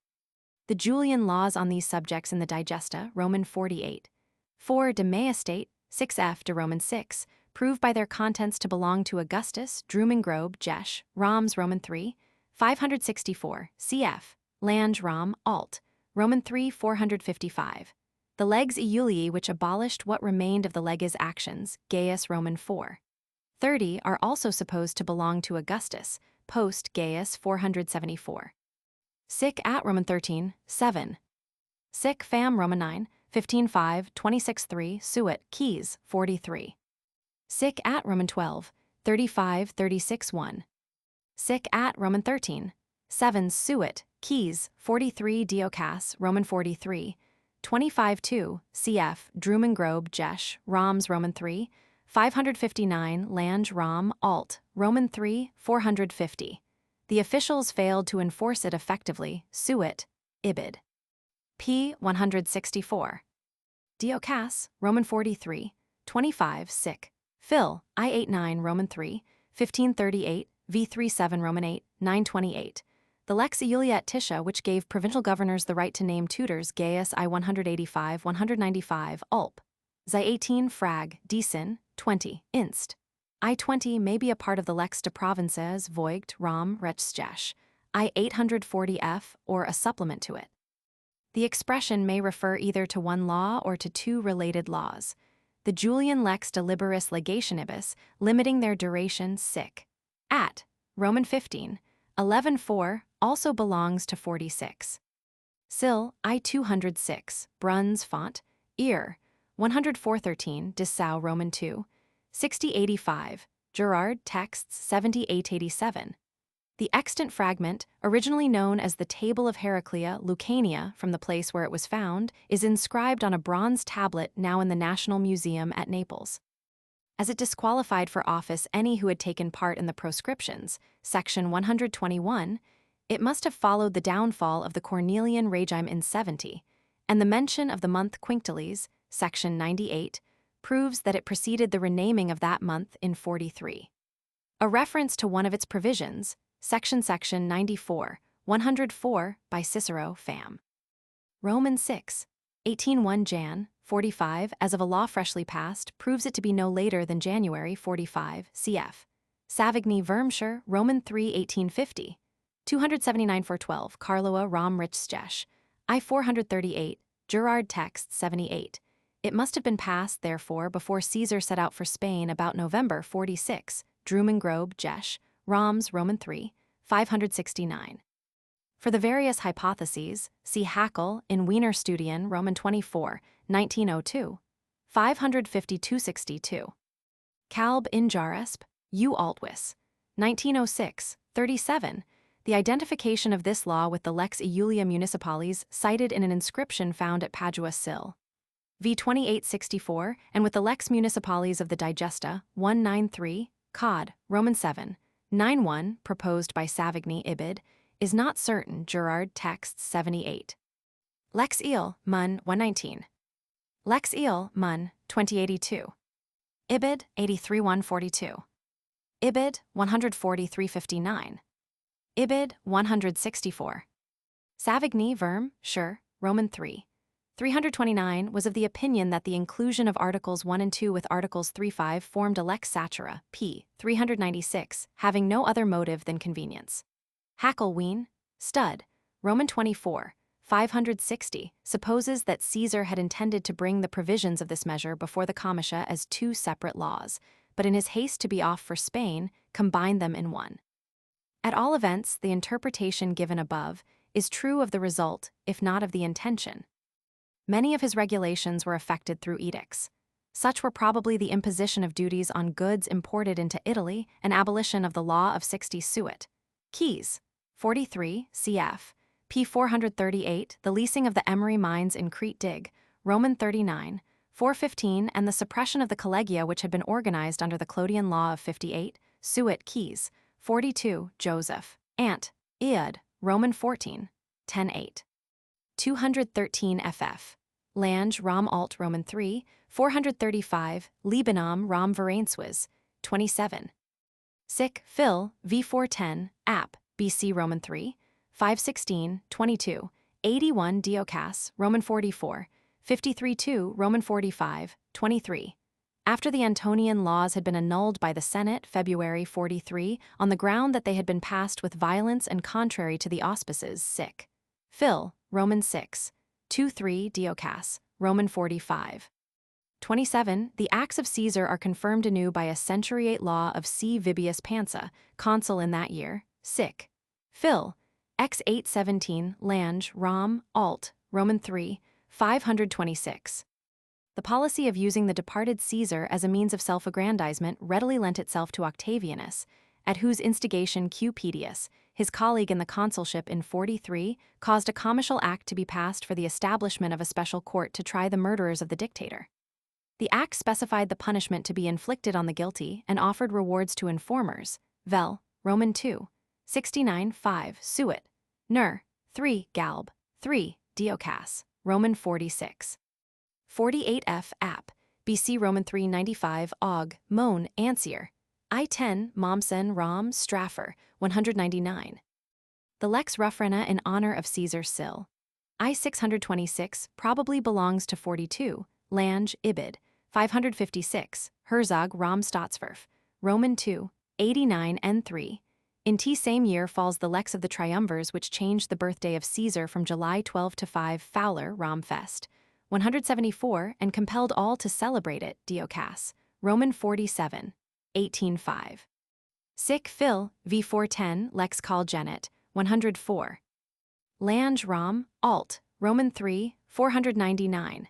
The Julian laws on these subjects in the Digesta, Roman 48. 4 de Mea State, 6f de Roman 6, prove by their contents to belong to Augustus, Drumengrobe, Jesh, Roms Roman 3, 564, cf. Lange Rom, Alt, Roman 3, 455. The legs Iulii which abolished what remained of the leges actions, Gaius Roman 4. 30 are also supposed to belong to Augustus, post Gaius 474. Sic at Roman 13, 7. Sic fam Roman 9, 15, 5, 26, 3, suet, keys, 43. Sic at Roman 12, 35, 36, 1. Sic at Roman 13, 7, suet, keys, 43, diocas, Roman 43, 25, 2, cf, Druman Grobe, Jesh, Roms, Roman 3, 559, Lange, Rom, Alt, Roman 3, 450. The officials failed to enforce it effectively, suet, ibid. P. 164. Diocas, Roman 43, 25, sic. Phil, I-89 Roman 3, 1538, V37 Roman 8, 928. The Lex Iulia Tiscia, which gave provincial governors the right to name tutors, Gaius I-185, 195, Ulp. Xi-18 Frag, Decin, 20, Inst. I-20 may be a part of the Lex de Provinces, Voigt, Rom, Rechtsjash, I-840F, or a supplement to it. The expression may refer either to one law or to two related laws. The Julian Lex de Liberis Legationibus, limiting their duration, sic. At Roman 15, 11.4, also belongs to 46. Sil, I-206, Bruns font, ear, 104.13, Dessau Roman 2, 60.85, Gerard texts 78.87. The extant fragment, originally known as the Table of Heraclea, Lucania, from the place where it was found, is inscribed on a bronze tablet now in the National Museum at Naples. As it disqualified for office any who had taken part in the proscriptions, section 121, it must have followed the downfall of the Cornelian regime in 70, and the mention of the month Quinctilis, section 98, proves that it preceded the renaming of that month in 43. A reference to one of its provisions, section 94, 104, by Cicero, fam. Roman 6, 18:1 Jan. 45, as of a law freshly passed, proves it to be no later than January 45, cf. Savigny Vermshire, Roman 3, 1850. 279 412, Carloa Rom Richstesh, I-438, Gerard text 78. It must have been passed, therefore, before Caesar set out for Spain about November 46, Druman Grobe, Jesh, Roms, Roman 3, 569. For the various hypotheses, see Haeckel in Wiener Studien, Roman 24, 1902, 552-62. Kalb in Jaresp, U. Altwis, 1906, 37. The identification of this law with the Lex Iulia Municipalis cited in an inscription found at Padua Sil. V. 2864, and with the Lex Municipalis of the Digesta, 193, Cod, Roman 7, 91, proposed by Savigny Ibid, is not certain, Gerard texts 78. Lex Eel, Mun, 119. Lex Eel, Mun, 2082. Ibid, 83-142. Ibid, 143-59. Ibid, 164. Savigny Verm, Sure, Roman 3. 329 was of the opinion that the inclusion of Articles 1 and 2 with Articles 3-5 formed a lex satira, p. 396, having no other motive than convenience. Haeckel Wien, Stud, Roman 24, 560, supposes that Caesar had intended to bring the provisions of this measure before the Comitia as two separate laws, but in his haste to be off for Spain, combined them in one. At all events, the interpretation given above is true of the result, if not of the intention. Many of his regulations were effected through edicts. Such were probably the imposition of duties on goods imported into Italy and abolition of the law of 60 suet. Keys, 43, cf. p. 438, the leasing of the emery mines in Crete Dig, Roman 39, 415, and the suppression of the collegia which had been organized under the Clodian law of 58, suet keys, 42, Joseph, Ant, Iad, Roman 14, 10-8. 213 ff. Lange Rom Alt Roman 3, 435, Libanam Rom Verainswiz, 27. Sic, Phil, V410, App, BC Roman 3, 516, 22, 81 Diocas, Roman 44, 53-2, Roman 45, 23. After the Antonian laws had been annulled by the Senate, February 43, on the ground that they had been passed with violence and contrary to the auspices, sic. Phil, Roman 6, 2-3 Diocas, Roman 45. 27. The acts of Caesar are confirmed anew by a centuriate law of C. Vibius Pansa, consul in that year, sic. Phil, X 817, Lange, Rom, Alt, Roman 3, 526. The policy of using the departed Caesar as a means of self-aggrandizement readily lent itself to Octavianus, at whose instigation Cupedius, his colleague in the consulship in 43, caused a comitial act to be passed for the establishment of a special court to try the murderers of the dictator. The act specified the punishment to be inflicted on the guilty and offered rewards to informers, vel, Roman 2, 69, 5, Suet, Ner, 3, Galb, 3, Diocas, Roman 46. 48f App, BC Roman 395 Og, Mon, Ansier, I-10, Mommsen, Rom, Straffer, 199. The Lex Ruffrena in honor of Caesar Sil. I-626 probably belongs to 42, Lange, Ibid, 556, Herzog, Rom Staatsverf, Roman 2, 89 and 3. In T same year falls the Lex of the Triumvirs which changed the birthday of Caesar from July 12 to 5 Fowler, Rom Fest, 174 and compelled all to celebrate it, Diocas, Roman 47, 1805. Sic Phil, v 410, Lex Call Genet, 104. Lange Rom, Alt, Roman 3, 499.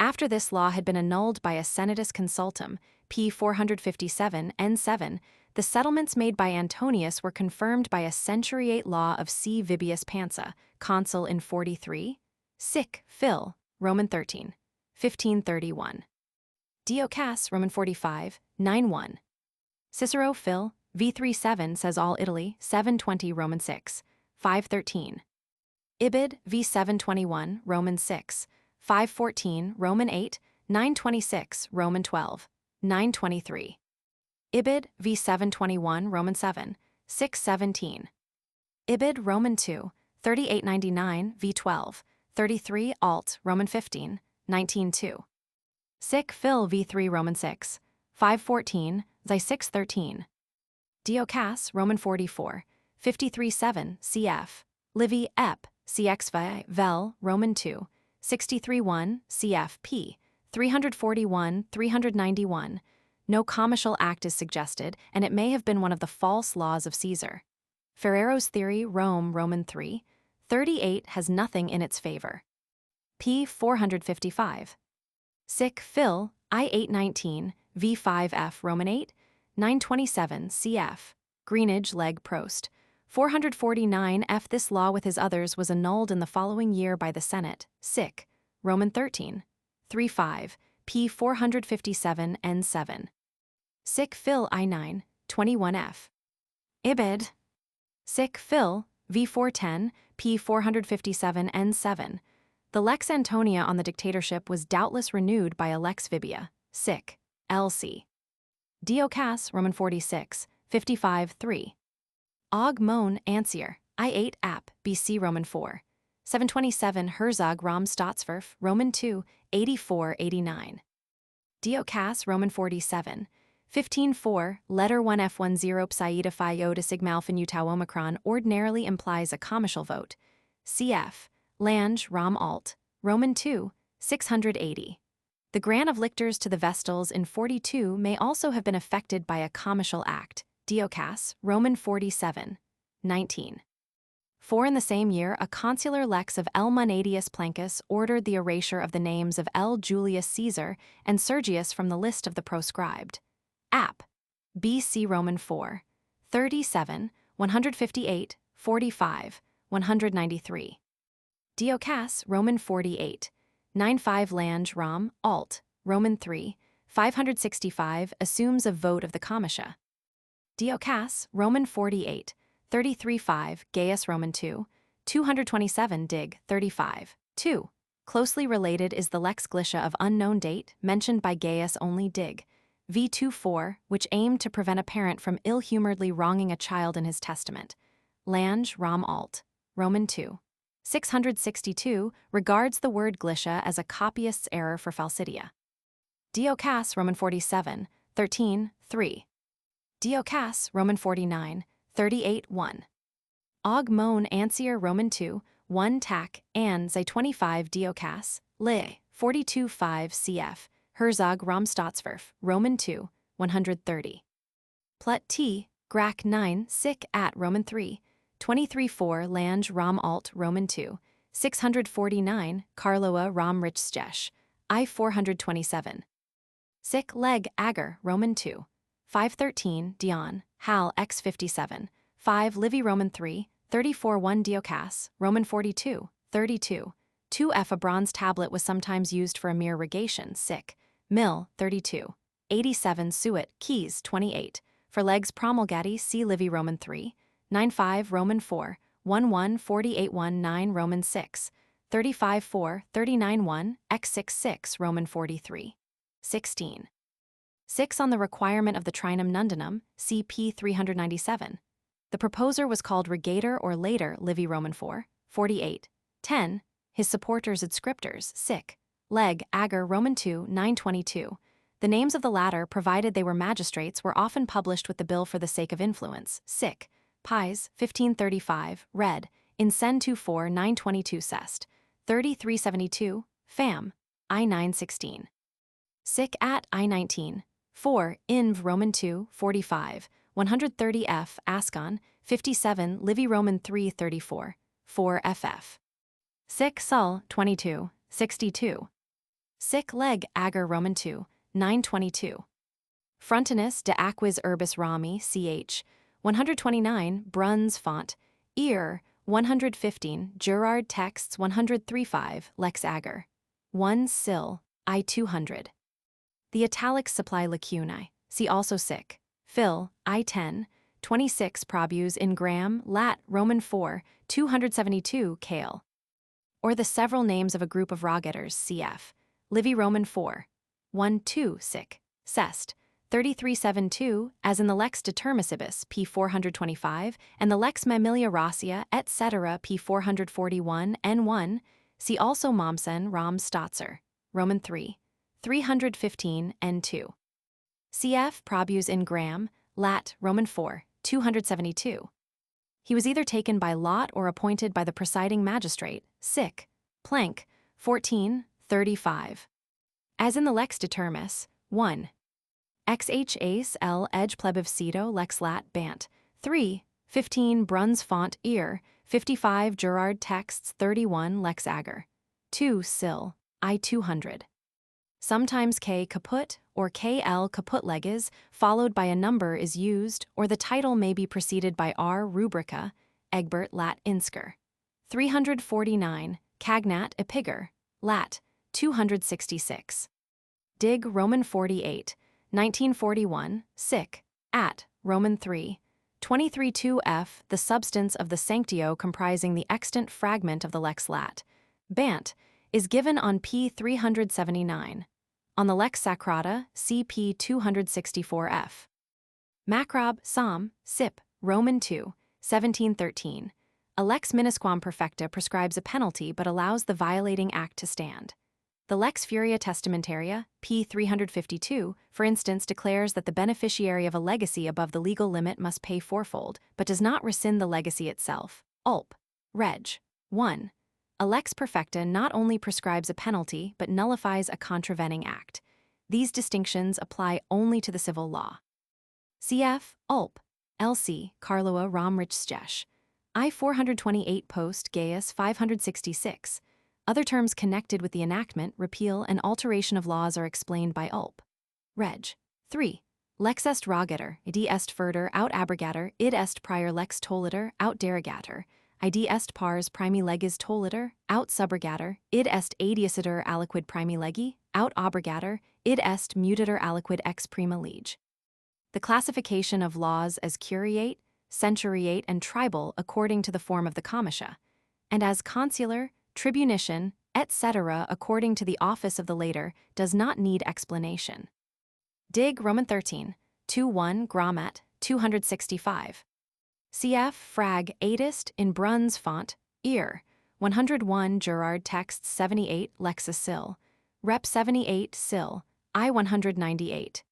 After this law had been annulled by a Senatus Consultum, p. 457, n7, the settlements made by Antonius were confirmed by a centuriate law of C. Vibius Pansa, consul in 43. Sic Phil, Roman 13, 1531. Diocas, Roman 45, 91. Cicero Phil, v37 says all Italy, 720 Roman 6, 513. Ibid, v721, Roman 6, 514, Roman 8, 926, Roman 12, 923. Ibid, v721, Roman 7, 617. Ibid, Roman 2, 3899, v12, 33, Alt, Roman 15, 192. Sic Phil v3 Roman 6, 514, Xi 613. Diocas, Roman 44, 53-7, cf. Livy, Ep, cx vel, Roman 2, 63-1, cf. p. 341, 391. No comitial act is suggested, and it may have been one of the false laws of Caesar. Ferrero's theory, Rome, Roman 3, 38 has nothing in its favor. p. 455. Sic Phil, I 819, v5f Roman 8, 927 cf. Greenidge, Leg Prost, 449 f. This law with his others was annulled in the following year by the Senate, Sic, Roman 13, 35, p. 457 n7. Sic Phil I9, 21 f. Ibid. Sic Phil, v410, p. 457 n7. The Lex Antonia on the dictatorship was doubtless renewed by a Lex Vibia, Sic, LC. Diocas, Roman 46, 55, 3. Og Mon, Ansier, I8 App, BC Roman 4, 727 Herzog, Rom Staatsverf, Roman 2, 84, 89. Diocas, Roman 47, 15-4, letter 1F10 psieta phi iota sigma alpha nu tau omicron ordinarily implies a comitial vote. Cf. Lange, Rom Alt, Roman 2, 680. The grant of lictors to the Vestals in 42 may also have been effected by a comitial act. Diocas, Roman 47, 19. For in the same year, a consular lex of L. Munatius Plancus ordered the erasure of the names of L. Julius Caesar and Sergius from the list of the proscribed. App. BC Roman 4, 37, 158, 45, 193. Diocas, Roman 48, 95 Lange, Rom, Alt, Roman 3, 565 assumes a vote of the comitia. Diocas, Roman 48, 33-5, Gaius Roman 2, 227 Dig. 35, 2. Closely related is the Lex Glycia of unknown date, mentioned by Gaius only Dig. v24, which aimed to prevent a parent from ill-humoredly wronging a child in his testament. Lange, Rom Alt, Roman 2. 662 regards the word Glycia as a copyist's error for Falsidia. Diocas, Roman 47, 13, 3. Diocas, Roman 49, 38, 1. Og Mon Ansier Roman 2, 1 Tac, and Xi 25 Diocas, Li, 42 5 cf. Herzog Rom Staatsverf, Roman 2, 130. Plut T, Grac 9 Sic at Roman 3, 23-4 Lange Rom Alt Roman 2, 649 Carloa Rom Rich Stesh, I 427. Sic Leg Agar Roman 2, 513 Dion, Hal x 57, 5 Livy Roman 3, 34-1 Diocas, Roman 42, 32. 2f A bronze tablet was sometimes used for a mere regation, sic. Mill, 32. 87 Suet, Keys, 28. For legs promulgati, see Livy Roman 3, 95 Roman 4, 11 4819 Roman 6, 35-4, 39-1, x66 Roman 43. 16. 6 On the requirement of the trinum nundinum, CP 397. The proposer was called regator or later Livy Roman 4, 48. 10. His supporters adscriptors, sic. Leg, Agar Roman 2, 922. The names of the latter, provided they were magistrates, were often published with the bill for the sake of influence, sic. Pies, 1535, read, in Sen 24 922 Sest, 3372, Fam. I 916. Sic at I 19. 4. Inv Roman 2, 45, 130 F. Ascon, 57 Livy Roman 3 34, 4 FF. Sic Sul, 22, 62. Sic Leg Agar Roman 2, 922. Frontinus de Aquis Urbis Rami, ch. 129, Bruns Font, Ear, 115, Gerard Texts 135, Lex Agar. 1 Sil, I 200. The italics supply lacunae, see also sic. Phil, I 10, 26 Probus in Gram, Lat, Roman 4, 272 Kale. Or the several names of a group of rogators, cf. Livy Roman 4, 1-2 sic. Sest. 3372, as in the Lex Determissibus, p. 425, and the Lex Mammilia Rossia, etc., p. 441, n1, see also Mommsen, Rom Stotzer, Roman 3, 315, n2. Cf. Probus in Gram, Lat, Roman 4, 272. He was either taken by lot or appointed by the presiding magistrate, sic. Plank, 14, 35. As in the Lex Determis, 1. Xh ace L edge plebiscito lex lat bant, 3, 15 Bruns font ear, 55 Gerard texts 31 lex agar. 2 Sil, I 200. Sometimes K caput or KL caput leges followed by a number is used, or the title may be preceded by R rubrica, Egbert lat insker. 349 Cagnat epiger, lat, 266. Dig Roman 48. 1941, sic. At, Roman 3, 23-2 F. The substance of the sanctio comprising the extant fragment of the lex lat, bant, is given on p. 379. On the lex sacrata, cp. 264 F. Macrob, Psalm, Sip, Roman 2, 1713. A lex minusquam perfecta prescribes a penalty but allows the violating act to stand. The Lex Furia Testamentaria, p. 352, for instance, declares that the beneficiary of a legacy above the legal limit must pay fourfold, but does not rescind the legacy itself. Ulp. Reg. 1. A lex perfecta not only prescribes a penalty but nullifies a contravening act. These distinctions apply only to the civil law. Cf. Ulp. LC. Carloa Romrich Stesh. I 428 Post Gaius 566. Other terms connected with the enactment, repeal, and alteration of laws are explained by Ulp. Reg. 3. Lex est rogator, id est furter aut abrogator, id est prior lex tollitor, aut derogator, id est pars primi legis tollitor, aut subrogator, id est adiucitor aliquid primi legi, aut abrogator, id est mutator aliquid ex prima lege. The classification of laws as curiate, centuriate, and tribal according to the form of the comitia, and as consular, tribunician, etc. according to the office of the later, does not need explanation. Dig Roman 13, 2-1 Grommet, 265. Cf. Frag. Adist in Bruns font, ear, 101 Gerard texts 78 Lexis Sil, Rep 78 Sil, I 198.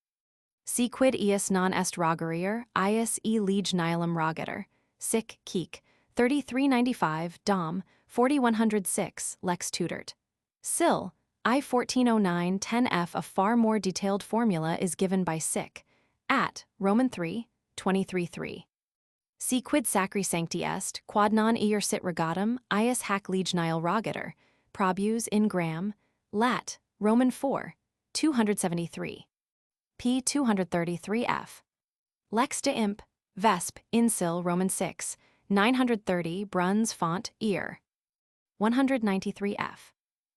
Si quid ius non est rogarier, ius e lege nihilum rogator, sic keek, 3395 Dom, 4106 Lex Tudort. Sil, I 1409 10F. A far more detailed formula is given by sic. At, Roman 3, 23-3. Si quid sacri sancti est, quod non iur sit regatum, ius hac legionile rogator, probus in gram, lat, Roman 4, 273. p. 233f. Lex de imp, vesp, insil, Roman 6, 930, Bruns font, ear. 193f.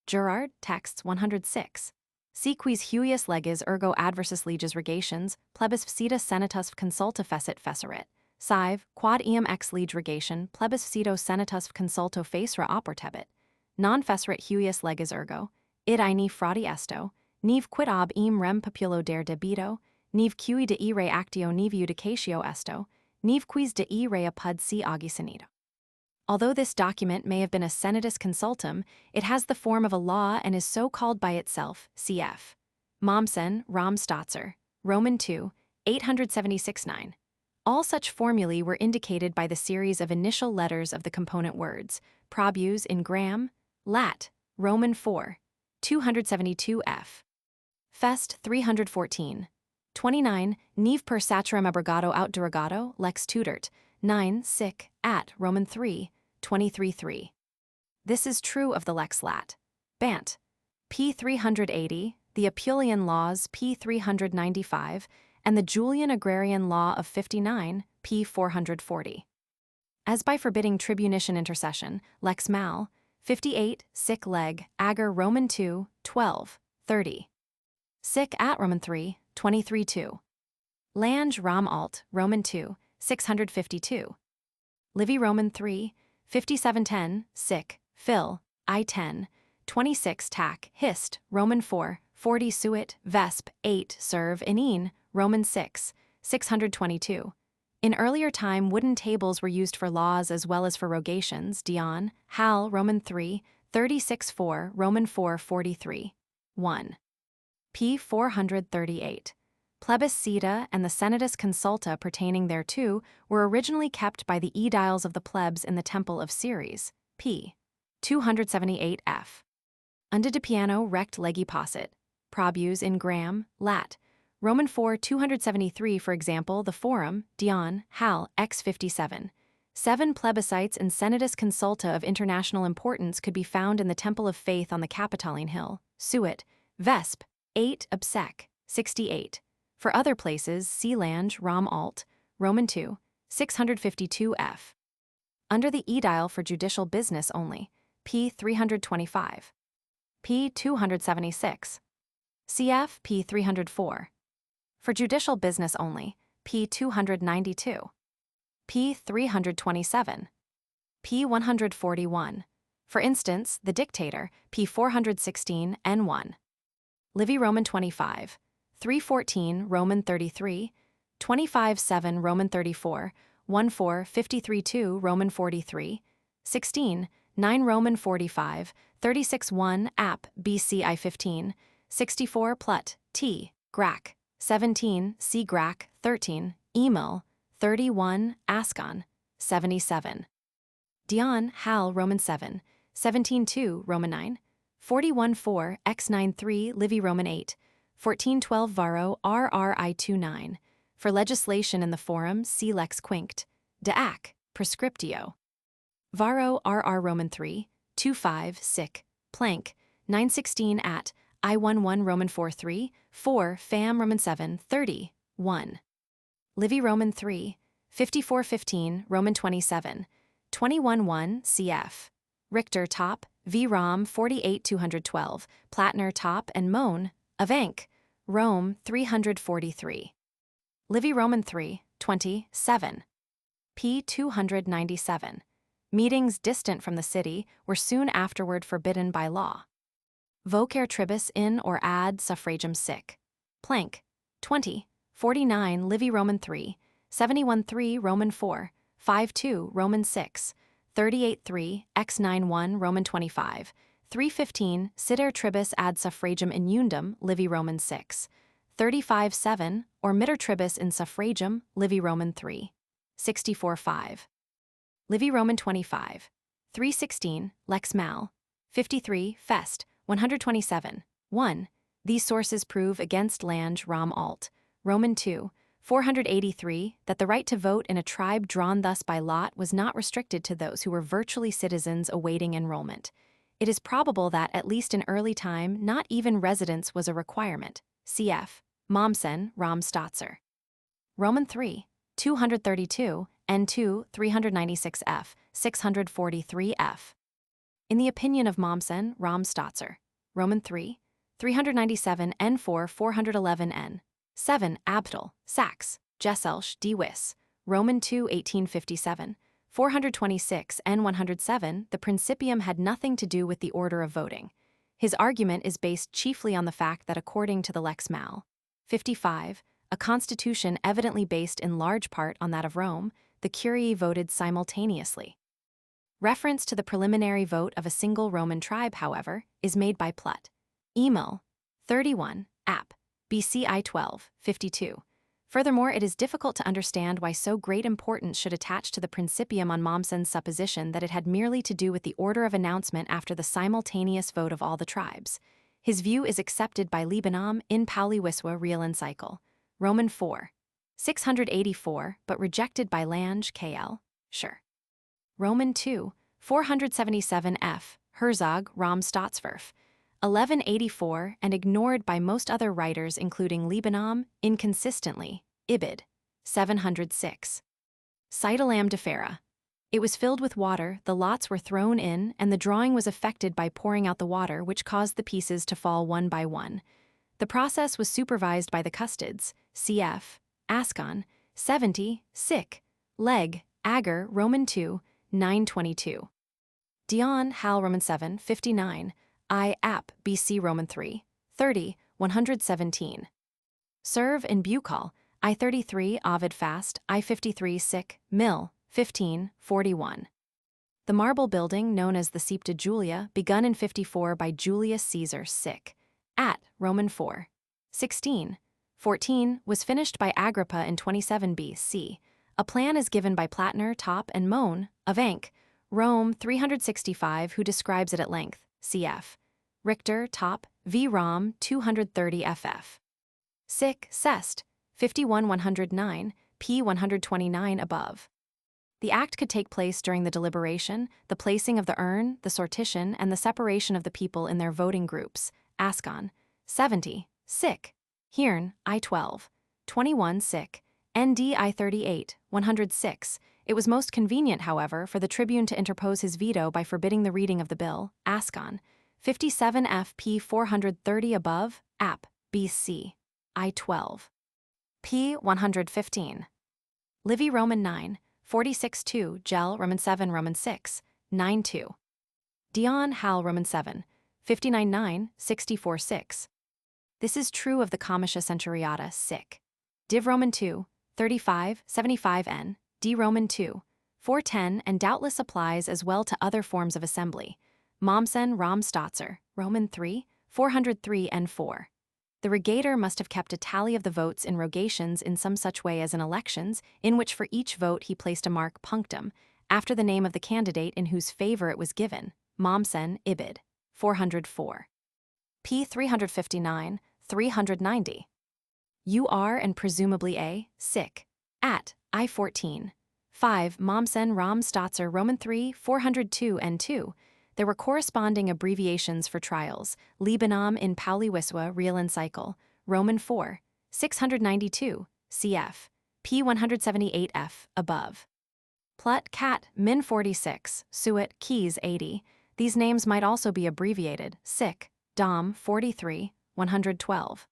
Gerard, texts 106. Si quis huius leges ergo adversus leges rogations, plebis fcita senatus consulta fecit fecerit. Sive, quod eam ex lege rogation, plebis fcito senatus consulto facere oportebit. Non fecerit huius leges ergo, id aini fraude esto, nive quid ob eam rem populo der debito, nive cui de e re actio nive judicatio esto, nive quis de e rea pud si agi senido. Although this document may have been a senatus consultum, it has the form of a law and is so called by itself, cf. Mommsen, Rom Stotzer, Roman 2, 876-9. All such formulae were indicated by the series of initial letters of the component words, probus in gram, lat, Roman 4, 272f. Fest 314. 29, Neve per saturum abrogato aut derogato, lex tutort, 9, sic, at, Roman 3, 23-3. This is true of the lex lat. Bant. p. 380, the Apulian laws p. 395, and the Julian agrarian law of 59, p. 440. As by forbidding tribunician intercession, lex mal, 58, sic leg, ager Roman 2, 12, 30. Sic at Roman 3, 23-2. Lange Rom alt, Roman 2, 652. Livy Roman 3, 5710, sic, Phil, I10, 26 tac, hist, Roman 4, 40 suit, vesp, 8 serve, inine, Roman 6, 622. In earlier time, wooden tables were used for laws as well as for rogations, Dion, Hal, Roman 3, 36-4, Roman 4, 43. 1. p. 438. Plebis Cita and the Senatus Consulta pertaining thereto were originally kept by the aediles of the plebs in the Temple of Ceres, p. 278f. Unde de piano rect legi possit, probus in gram, lat, Roman 4, 273, for example, the Forum, Dion, Hal, x 57. 7 plebiscites and Senatus Consulta of international importance could be found in the Temple of Faith on the Capitoline Hill, Suet, Vesp, 8 obsec, 68. For other places, see Lange, Rom alt, Roman 2, 652f. Under the edile for judicial business only, p. 325. p. 276. Cf. p. 304. For judicial business only, p. 292. p. 327. p. 141. For instance, the dictator, p. 416, n1. Livy Roman 25, 314 Roman 33, 25-7 Roman 34, 14-53-2 Roman 43, 16, 9 Roman 45, 36-1 App BC I-15, 64 Plut, T, Grac, 17 C Grac, 13, Emil, 31 Ascon, 77. Dion, Hal Roman 7, 17-2 Roman 9, 41-4 X93 Livy Roman 8, 1412 Varro RRI 29. For legislation in the Forum, see Lex Quinct, de ac, prescriptio. Varro RR Roman 3, 25 sic, plank, 916 at, I11 Roman 4 3, 4 fam Roman 7, 30, 1. Livy Roman 3, 5415 Roman 27, 21-1 cf. Richter top, V Rom 48 212, Platner top and Moan, Avank, Rome 343. Livy Roman 3, 27. p. 297. Meetings distant from the city were soon afterward forbidden by law. Vocare tribus in or ad suffragem sic. Plank, 20, 49 Livy Roman 3, 71-3 Roman 4, 5-2 Roman 6, 38-3 X91 Roman 25, 315 Sider tribus ad suffragem inundum Livy Roman 6, 35-7 or mitter tribus in suffragem Livy Roman 3, 64-5. Livy Roman 25, 316 Lex Mal, 53 Fest, 127, 1. These sources prove against Lange Rom alt, Roman 2, 483, that the right to vote in a tribe drawn thus by lot was not restricted to those who were virtually citizens awaiting enrollment. It is probable that, at least in early time, not even residence was a requirement. Cf. Mommsen, Rom Stotzer. Roman 3, 232, N2, 396f, 643f. In the opinion of Mommsen, Rom Stotzer. Roman 3, 397, N4, 411n. 7. Abtel, Sachs, Gesellsch, D. Wiss. Roman 2, 1857. 426 N107, the Principium had nothing to do with the order of voting. His argument is based chiefly on the fact that according to the Lex Mal. 55, a constitution evidently based in large part on that of Rome, the curiae voted simultaneously. Reference to the preliminary vote of a single Roman tribe, however, is made by Plut. Emil. 31, App. BC I-12, 52. Furthermore, it is difficult to understand why so great importance should attach to the Principium on Mommsen's supposition that it had merely to do with the order of announcement after the simultaneous vote of all the tribes. His view is accepted by Liebenam in Pauli Wiswa Real Encycle. Roman 4, 684, but rejected by Lange KL. Sure. Roman 2, 477 f. Herzog, Rom Stottswerf. 1184, and ignored by most other writers including Liebenam, inconsistently, Ibid. 706. Cytalam defera. It was filled with water, the lots were thrown in, and the drawing was effected by pouring out the water, which caused the pieces to fall one by one. The process was supervised by the custodes, cf. Ascon, 70, Sick, Leg, Ager, Roman 2, 922. Dion, Hal, Roman 7, 59. I. App. BC Roman 3, 30, 117. Serve in Bucol, I-33 Ovid Fast, I-53 Sick, Mill, 15, 41. The marble building known as the Septa Julia, begun in 54 by Julius Caesar Sick, at Roman 4, 16, 14, was finished by Agrippa in 27 BC. A plan is given by Platner, Top, and Mohn, of Enck, Rome 365, who describes it at length, cf. Richter, Top, v. Rom 230 ff. Sick, Cest, 51 109, p. 129 above. The act could take place during the deliberation, the placing of the urn, the sortition, and the separation of the people in their voting groups. Ascon, 70, Sick, Hiern, I-12, 21 Sick, ND I-38, 106. It was most convenient, however, for the tribune to interpose his veto by forbidding the reading of the bill. Ascon, 57 FP 430 above, App. BC. I-12. P. 115. Livy Roman 9, 46 2, Gel Roman 7 Roman 6, 9 2. Dion Hal Roman 7, 59 9, 64 6. This is true of the Comitia Centuriata Sic. Div Roman 2, 35, 75 N, D Roman 2, 410, and doubtless applies as well to other forms of assembly. Mommsen Rom Stotzer, Roman 3, 403 N4. The rogator must have kept a tally of the votes in rogations in some such way as in elections, in which for each vote he placed a mark punctum, after the name of the candidate in whose favor it was given. Mommsen, Ibid. 404. P. 359, 390. UR and presumably A. Sick. At I-14. 5. Mommsen Rom Stotzer Roman 3, 402 N2. There were corresponding abbreviations for trials. Liebenam in Pauli Wiswa Real Encycle, Roman 4, 692, cf. P 178f, above. Plut Cat Min 46, Suet Keys 80. These names might also be abbreviated. Sick, Dom 43, 112.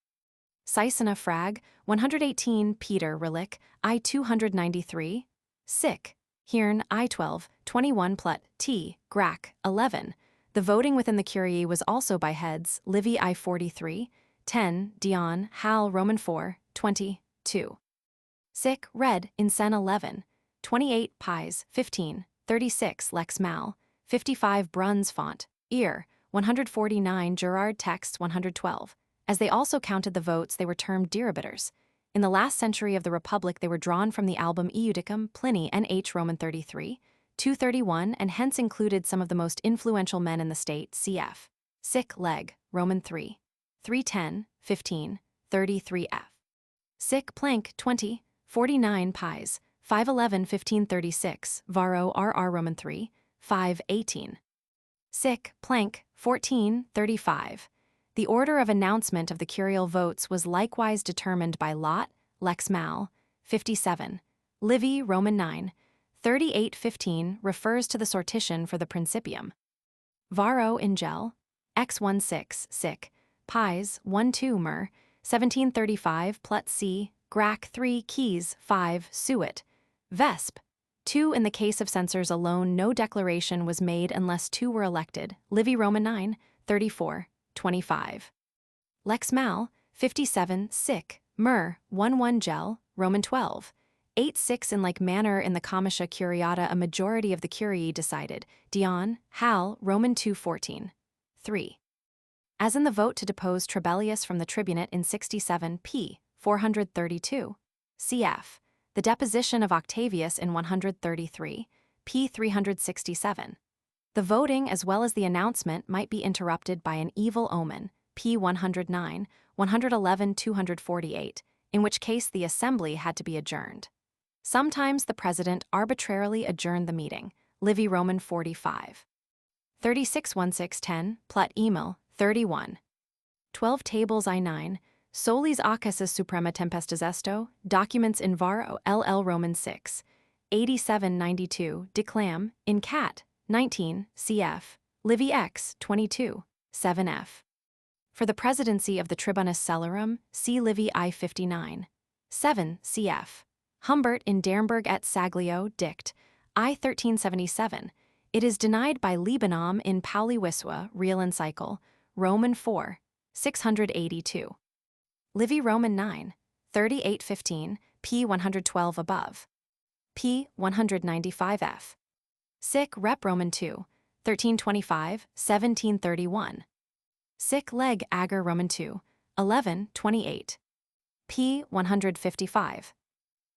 Sisena Frag, 118 Peter Relic, I 293. Sick. Hiern, I-12, 21 Plut, T, Grac, 11. The voting within the curiae was also by heads. Livy I-43, 10, Dion, Hal, Roman 4, 20, 2. Sick, Red, in Sen 11, 28 Pies, 15, 36 Lex Mal, 55 Bruns Font, Ear, 149 Gerard Texts 112. As they also counted the votes, they were termed diribiters. In the last century of the Republic, they were drawn from the album Eudicum, Pliny, N.H. Roman 33, 231, and hence included some of the most influential men in the state, cf. Sick Leg, Roman 3, 310, 15, 33f. Sic plank 20, 49 pies, 511 1536, Varro RR Roman 3, 518. Sic plank 14, 35. The order of announcement of the curial votes was likewise determined by lot, lex mal, 57. Livy Roman 9, 3815 refers to the sortition for the principium. Varro ingel, x16, sic, pies 12 mer, 1735 plut c, grac 3 keys 5 suet, vesp. 2 in the case of censors alone, no declaration was made unless 2 were elected. Livy Roman 9, 34, 25. Lex mal, 57, sic, mer, 11 gel, Roman 12. 8-6 in like manner in the comitia curiata a majority of the curiae decided, Dion, Hal, Roman 2:14. 3. As in the vote to depose Trebellius from the tribunate in 67 p. 432. Cf. The deposition of Octavius in 133 p. 367. The voting as well as the announcement might be interrupted by an evil omen, p. 109, 111 248, in which case the assembly had to be adjourned. Sometimes the president arbitrarily adjourned the meeting, Livy Roman 45. 36:1610, plut emil, 31. 12 tables I9, solis occasus suprema tempestas esto, documents in Varro LL Roman 6, 8792, declam, in cat, 19, cf, Livy X, 22, 7f. For the presidency of the Tribunus Cellarum, see Livy I59, 7, cf. Humbert in Dernburg et Saglio, dict, I 1377, it is denied by Libanum in Pauli Wiswa, Real Encycle, Roman 4, 682. Livy Roman 9, 3815, p. 112 above. p. 195f. Sic Rep Roman 2, 1325, 1731. Sic Leg Ager Roman 2, 1128. p. 155.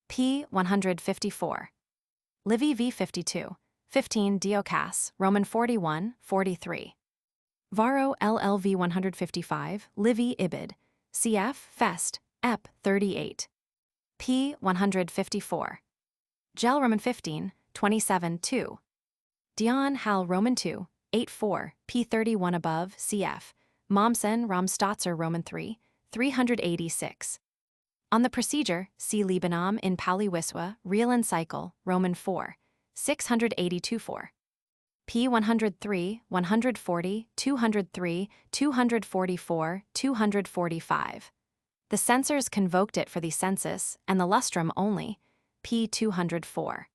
p. 154. Livy v. 52, 15 Diocas, Roman 41, 43. Varro LLV 155, Livy Ibid, cf. Fest, Ep. 38. p. 154. Gel Roman 15, 27 2. Dion Hal Roman 2, 84, p. 31 above, cf. Mommsen Romstotzer Roman 3, 386. On the procedure, see Libanum in Pauli Wiswa, Real Encycle, Roman 4, 682 4. p. 103, 140, 203, 244, 245. The censors convoked it for the census and the lustrum only, p. 204.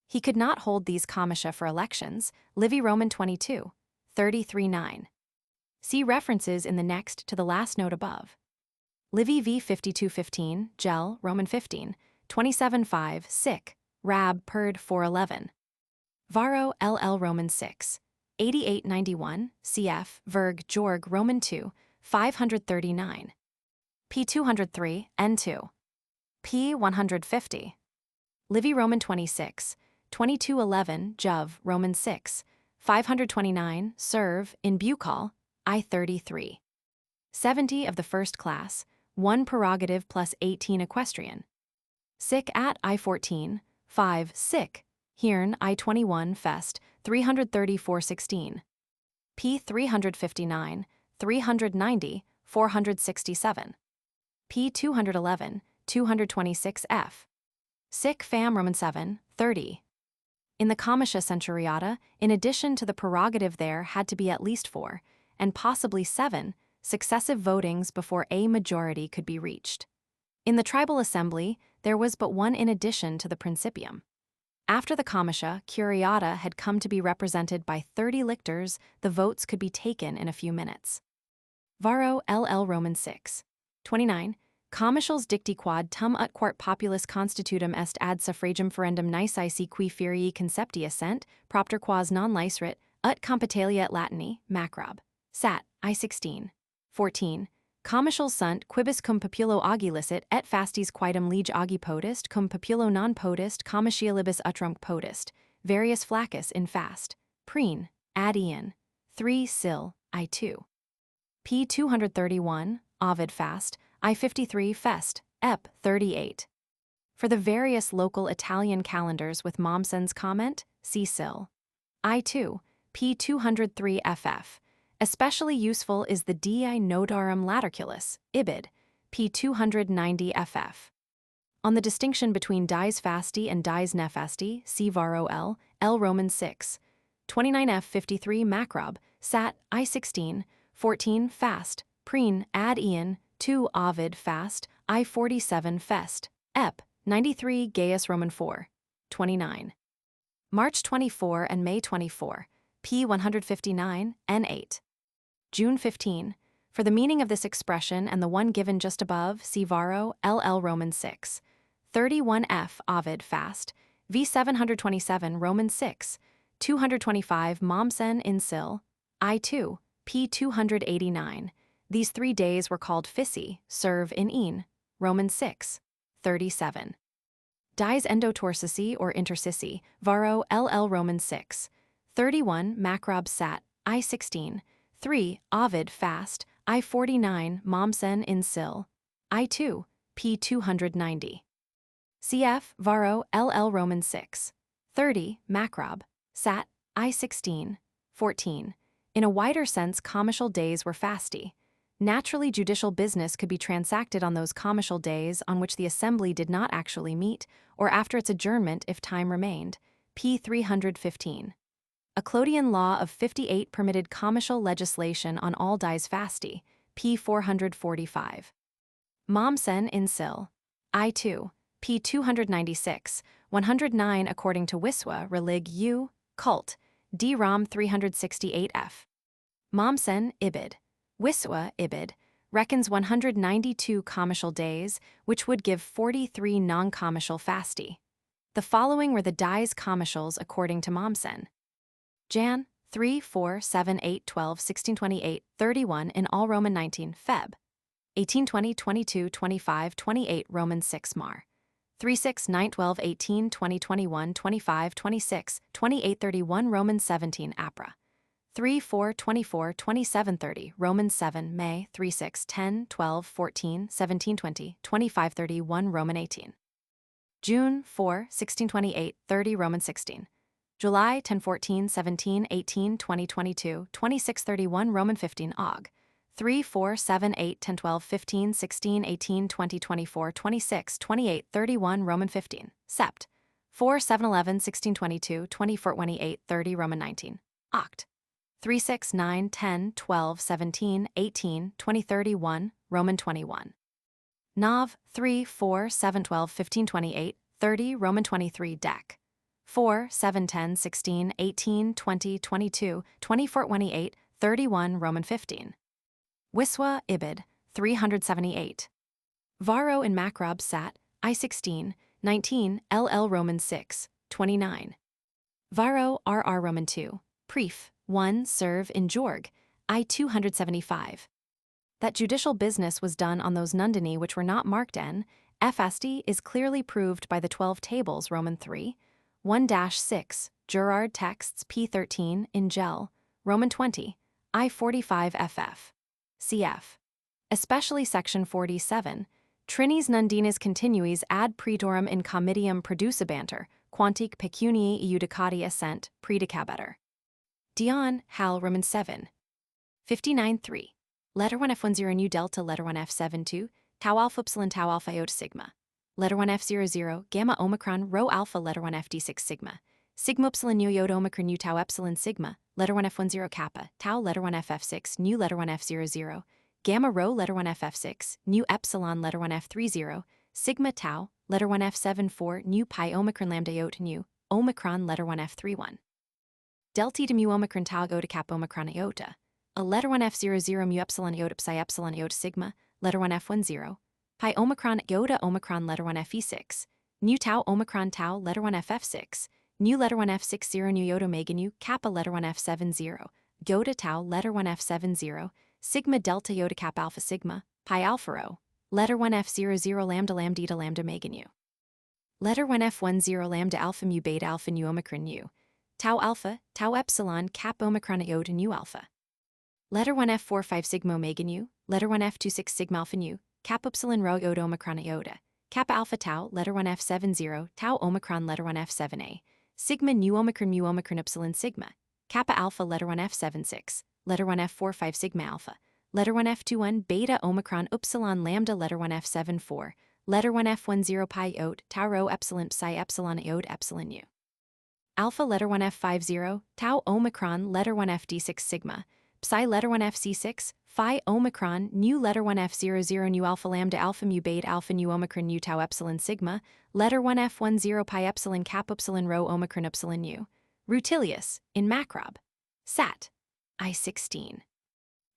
He could not hold these comitia for elections, Livy Roman 22, 33-9. See references in the next to the last note above. Livy v. 5215, Gel, Roman 15, 27-5, sic, Rab. Perd. 411. Varro LL Roman 6, 8891, cf. Verg. Georg Roman 2, 539. p. 203, n2. p. 150. Livy Roman 26, 2211, Jov. Roman 6, 529, serve, in Bucol, I-33. 70 of the first class, 1 prerogative plus 18 equestrian. Sic at I-14, 5, sic, Hiern I-21 Fest, 334-16. p. 359, 390, 467. p. 211, 226f. Sic Fam Roman 7, 30. In the comitia centuriata, in addition to the prerogative there had to be at least 4, and possibly 7, successive votings before a majority could be reached. In the tribal assembly, there was but one in addition to the principium. After the comitia curiata had come to be represented by 30 lictors, the votes could be taken in a few minutes. Varro LL Roman 6, 29. Comitials dicti quad tum ut quart populus constitutum est ad suffragem ferendum nisi qui ferii concepti assent, propter quas non liceret, ut compitalia et latini, macrob. Sat. I-16. 14. Comitials sunt quibus cum populo agi licet et fastis quidem lege agi potest cum populo non potest comitialibus utrumc potest, various flacus in fast. Preen. Ad Ian. 3 Sil. I-2. p. 231, Ovid fast, I-53 fest, Ep. 38. For the various local Italian calendars with Mommsen's comment, see Sil. I2, p. 203 ff. Especially useful is the Dii Notarum Laterculus, Ibid, p. 290 ff. On the distinction between dies fasti and dies nefasti, see Varro L. Roman 6. 29f 53 macrob, sat. I16, 14 fast, preen ad Ian, 2 Ovid fast, I47 fest, ep. 93 Gaius Roman 4. 29. March 24 and May 24, p. 159, n8. June 15. For the meaning of this expression and the one given just above, see Varro L. Roman 6. 31f Ovid fast, v. 727 Roman 6. 225 Mommsen in Sil. I2, p. 289. These 3 days were called Fissi, serve in Een. Roman 6. 37. Dies endotorsici or intersici, Varro L. Roman 6. 31 Macrob sat, I16. 3 Ovid fast, I49 Mommsen in Sil. I2, p. 290. Cf. Varro L. Roman 6. 30 Macrob sat, I16. 14. In a wider sense, comitial days were fasti. Naturally, judicial business could be transacted on those comitial days on which the assembly did not actually meet, or after its adjournment if time remained. p. 315. A Clodian law of 58 permitted comitial legislation on all dies fasti. p. 445. Mommsen in Sil. I2, p. 296, 109 according to Wiswa relig U, cult, D. Rom 368f. Mommsen, Ibid. Wiswa, Ibid, reckons 192 comitial days, which would give 43 non-comitial fasti. The following were the dies comitials according to Mommsen. Jan. 3, 4, 7, 8, 12, 16, 28, 31 in all Roman 19 Feb. 18, 20, 22, 25, 28 Roman 6 Mar. 3, 6, 9, 12, 18, 20, 21, 25, 26, 28, 31 Roman 17 Apra. 3, 4, 24, 27, 30 Roman 7 May. 3, 6, 10, 12, 14, 17, 20, 25, 31 Roman 18. June 4, 16, 28, 30 Roman 16. July 10, 14, 17, 18, 20, 22, 26, 31 Roman 15 Aug. 3, 4, 7, 8, 10, 12, 15, 16, 18, 20, 24, 26, 28, 31 Roman 15 Sept. 4, 7, 11, 16, 22, 24, 28, 30 Roman 19 Oct. 3, 6, 9, 10, 12, 17, 18, 20, 31 Roman 21. Nov. 3, 4, 7, 12, 15, 28, 30 Roman 23 Dec. 4, 7, 10, 16, 18, 20, 22, 24, 28, 31 Roman 15. Wiswa, Ibid, 378. Varro in Macrob sat, I16, 19, LL Roman 6, 29. Varro RR Roman 2, Pref. 1 serve in Jorg, I275. That judicial business was done on those nundini which were not marked N, fasti is clearly proved by the 12 tables Roman 3, 1-6, Gerard texts P13 in Gel, Roman 20, I45 ff. Cf. Especially section 47, Trinis nundinis continuis ad praetorum in comitium producibanter, quantique pecunii iudicati essent, predicabetur. Dion, Hal, Roman 7. 59.3. Letter 1 F10 nu delta letter 1 F72, tau alpha epsilon tau alpha iota sigma. Letter 1 F00, gamma omicron rho alpha letter 1 FD6 sigma. Sigma epsilon nu iota omicron nu tau epsilon sigma, letter 1 F10 kappa, tau letter 1 FF6, nu letter 1 F00, gamma rho letter 1 FF6, nu epsilon letter 1 F30, sigma tau, letter 1 F74, nu pi omicron lambda iota nu, omicron letter 1 F31. Delta to mu omicron tau iota kappa omicron iota. A letter 1 F00 mu epsilon iota psi epsilon iota sigma, letter 1 F10, pi omicron iota omicron letter 1 Fe6, nu tau omicron tau letter 1 FF6, nu letter 1 F60 nu iota omega nu kappa letter 1 F70, iota tau letter 1 F70, sigma delta iota kappa alpha sigma, pi alpha rho, letter 1 F00 lambda lambda eta lambda omega nu. Letter 1 F10 lambda alpha mu beta alpha nu omicron nu, tau alpha, tau epsilon kappa omicron iota nu alpha. Letter 1 F45 sigma omega nu, letter 1 F26 sigma alpha nu, kappa epsilon rho iota omicron iota, kappa alpha tau, letter 1 F70, tau omicron, letter 1 F7a, sigma nu omicron epsilon sigma, kappa alpha, letter 1 F76, letter 1 F45 sigma alpha, letter 1 F21 beta omicron upsilon lambda, letter 1 F74, letter 1 F10 pi iot, tau rho epsilon psi epsilon iot epsilon u. Alpha, letter 1 F50, tau omicron, letter 1 FD6 sigma, psi, letter 1 FC6, phi omicron, nu, letter 1 F00 nu alpha lambda alpha mu beta alpha nu omicron nu tau epsilon sigma, letter 1 F10 pi epsilon kappa epsilon rho omicron epsilon u. Rutilius, in macrob. Sat. I16.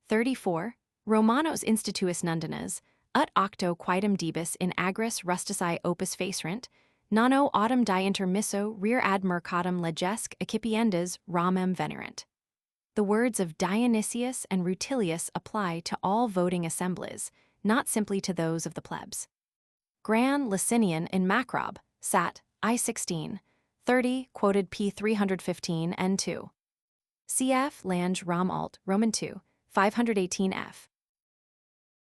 34. Romanos instituis nundinas, ut octo quidem debis in agris rustici opus facerint, nonno autumn die intermisso rear ad mercatum legesque accipiendas ramem venerant. The words of Dionysius and Rutilius apply to all voting assemblies, not simply to those of the plebs. Gran Licinian in Macrob, Sat. I16. 30, quoted p. 315 n2. Cf. Lange Rom alt, Roman 2, 518 f.